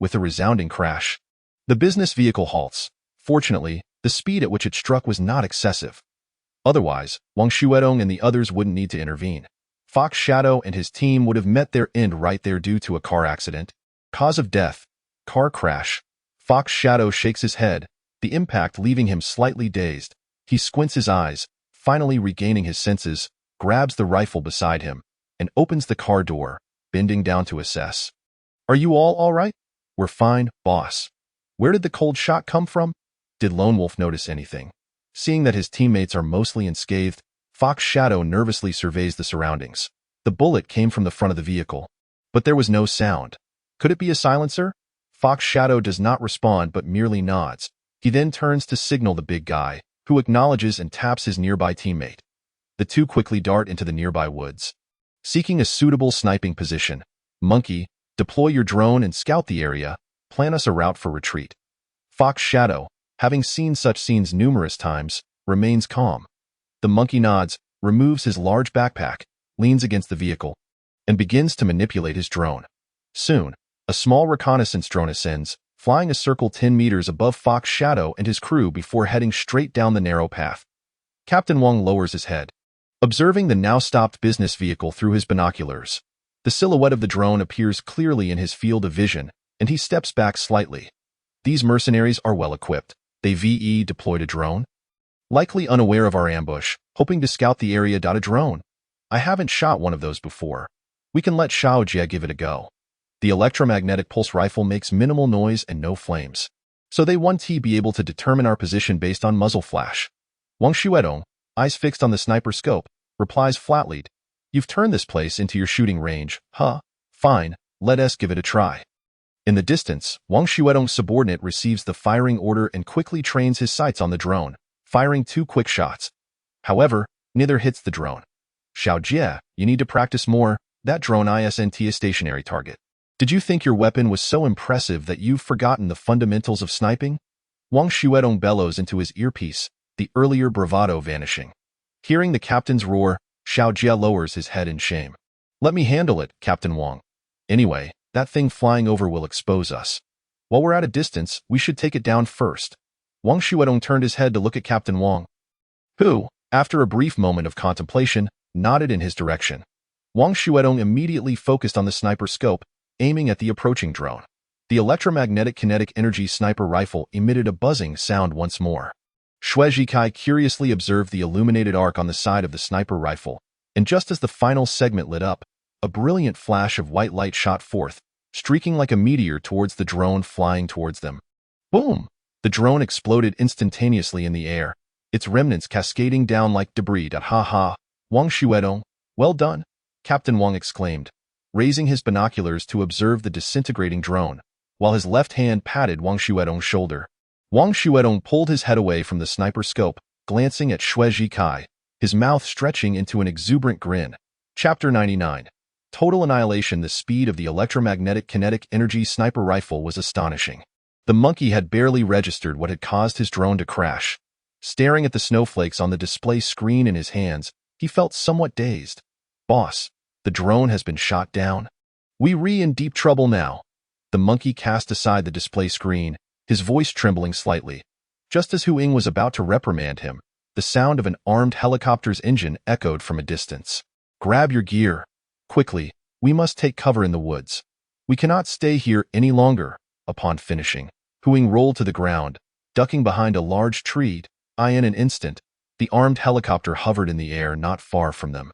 With a resounding crash, the business vehicle halts. Fortunately, the speed at which it struck was not excessive. Otherwise, Wang Shuedong and the others wouldn't need to intervene. Fox Shadow and his team would have met their end right there due to a car accident. Cause of death: car crash. Fox Shadow shakes his head, the impact leaving him slightly dazed. He squints his eyes, finally regaining his senses, grabs the rifle beside him, and opens the car door, bending down to assess. Are you all right? We're fine, boss. Where did the cold shot come from? Did Lone Wolf notice anything? Seeing that his teammates are mostly unscathed, Fox Shadow nervously surveys the surroundings. The bullet came from the front of the vehicle, but there was no sound. Could it be a silencer? Fox Shadow does not respond but merely nods. He then turns to signal the big guy, who acknowledges and taps his nearby teammate. The two quickly dart into the nearby woods. Seeking a suitable sniping position, Monkey, deploy your drone and scout the area, plan us a route for retreat. Fox Shadow, having seen such scenes numerous times, remains calm. The Monkey nods, removes his large backpack, leans against the vehicle, and begins to manipulate his drone. Soon, a small reconnaissance drone ascends, flying a circle 10 meters above Fox Shadow and his crew before heading straight down the narrow path. Captain Wang lowers his head, observing the now stopped business vehicle through his binoculars. The silhouette of the drone appears clearly in his field of vision, and he steps back slightly. These mercenaries are well equipped. They VE deployed a drone? Likely unaware of our ambush, hoping to scout the area. A drone? I haven't shot one of those before. We can let Chu Ge give it a go. The electromagnetic pulse rifle makes minimal noise and no flames, so they won't be able to determine our position based on muzzle flash. Wang Shuedong, eyes fixed on the sniper scope, replies flatly, You've turned this place into your shooting range, huh? Fine, let us give it a try. In the distance, Wang Shuedong's subordinate receives the firing order and quickly trains his sights on the drone, firing 2 quick shots. However, neither hits the drone. Chu Ge, you need to practice more. That drone isn't a stationary target. Did you think your weapon was so impressive that you've forgotten the fundamentals of sniping? Wang Shuedong bellows into his earpiece, the earlier bravado vanishing. Hearing the captain's roar, Chu Ge lowers his head in shame. Let me handle it, Captain Wang. Anyway, that thing flying over will expose us. While we're at a distance, we should take it down first. Wang Shuedong turned his head to look at Captain Wang, who, after a brief moment of contemplation, nodded in his direction. Wang Shuedong immediately focused on the sniper scope, aiming at the approaching drone. The electromagnetic kinetic energy sniper rifle emitted a buzzing sound once more. Chu Ge curiously observed the illuminated arc on the side of the sniper rifle, and just as the final segment lit up, a brilliant flash of white light shot forth, streaking like a meteor towards the drone flying towards them. Boom! The drone exploded instantaneously in the air, its remnants cascading down like debris. Ha ha! Wang Shuedong, well done! Captain Wang exclaimed, raising his binoculars to observe the disintegrating drone, while his left hand patted Wang Shuedong's shoulder. Wang Shuedong pulled his head away from the sniper scope, glancing at Chu Ge, his mouth stretching into an exuberant grin. Chapter 99. Total annihilation. The speed of the electromagnetic kinetic energy sniper rifle was astonishing. The monkey had barely registered what had caused his drone to crash. Staring at the snowflakes on the display screen in his hands, he felt somewhat dazed. Boss, the drone has been shot down. We're in deep trouble now. The monkey cast aside the display screen, his voice trembling slightly. Just as Hu Ying was about to reprimand him, the sound of an armed helicopter's engine echoed from a distance. Grab your gear. Quickly, we must take cover in the woods. We cannot stay here any longer. Upon finishing, Hu Ying rolled to the ground, ducking behind a large tree. In an instant, the armed helicopter hovered in the air not far from them.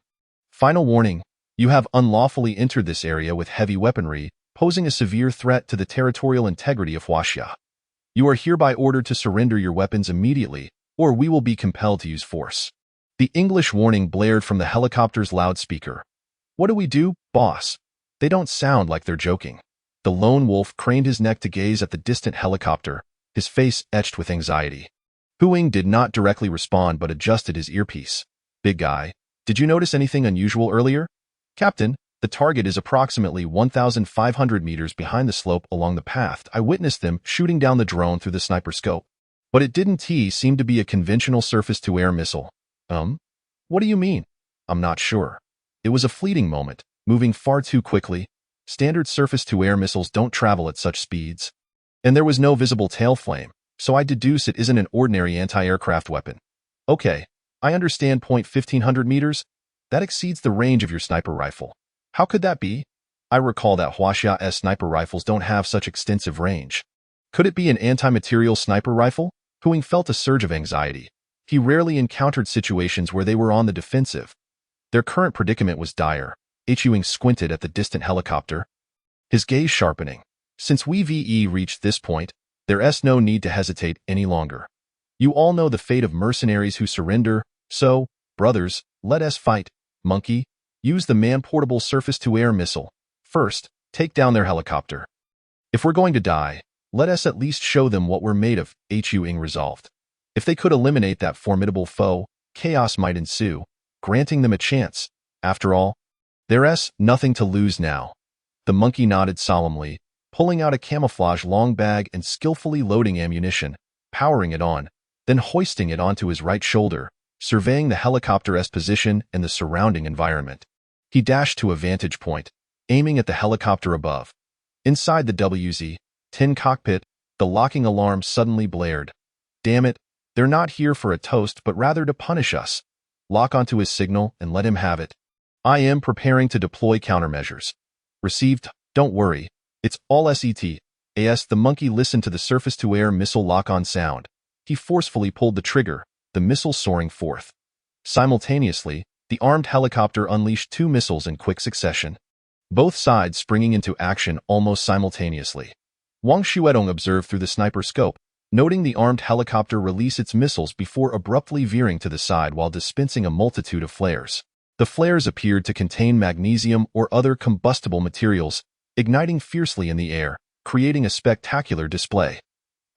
Final warning, you have unlawfully entered this area with heavy weaponry, posing a severe threat to the territorial integrity of Huaxia. You are hereby ordered to surrender your weapons immediately, or we will be compelled to use force. The English warning blared from the helicopter's loudspeaker. What do we do, boss? They don't sound like they're joking. The lone wolf craned his neck to gaze at the distant helicopter, his face etched with anxiety. Hu Ying did not directly respond but adjusted his earpiece. Big guy, did you notice anything unusual earlier? Captain, the target is approximately 1,500 meters behind the slope along the path. I witnessed them shooting down the drone through the sniper scope. But it didn't seem to be a conventional surface-to-air missile. What do you mean? I'm not sure. It was a fleeting moment, moving far too quickly. Standard surface-to-air missiles don't travel at such speeds. And there was no visible tail flame, so I deduce it isn't an ordinary anti-aircraft weapon. Okay, I understand. 1,500 meters? That exceeds the range of your sniper rifle. How could that be? I recall that Huaxia's sniper rifles don't have such extensive range. Could it be an anti-material sniper rifle? Huang felt a surge of anxiety. He rarely encountered situations where they were on the defensive. Their current predicament was dire. Huang squinted at the distant helicopter, his gaze sharpening. Since we've reached this point, there's no need to hesitate any longer. You all know the fate of mercenaries who surrender, so, brothers, let us fight. Monkey, use the man-portable surface-to-air missile. First, take down their helicopter. If we're going to die, let us at least show them what we're made of, Huang resolved. If they could eliminate that formidable foe, chaos might ensue, granting them a chance. After all, there's nothing to lose now. The monkey nodded solemnly, pulling out a camouflage long bag and skillfully loading ammunition, powering it on, then hoisting it onto his right shoulder, surveying the helicopter's position and the surrounding environment. He dashed to a vantage point, aiming at the helicopter above. Inside the WZ-10 cockpit, the locking alarm suddenly blared. Damn it, they're not here for a toast but rather to punish us. Lock onto his signal and let him have it. I am preparing to deploy countermeasures. Received, don't worry. It's all set. The monkey listened to the surface-to-air missile lock-on sound. He forcefully pulled the trigger, the missile soaring forth. Simultaneously, the armed helicopter unleashed 2 missiles in quick succession, both sides springing into action almost simultaneously. Wang Xuedong observed through the sniper scope, noting the armed helicopter release its missiles before abruptly veering to the side while dispensing a multitude of flares. The flares appeared to contain magnesium or other combustible materials, igniting fiercely in the air, creating a spectacular display.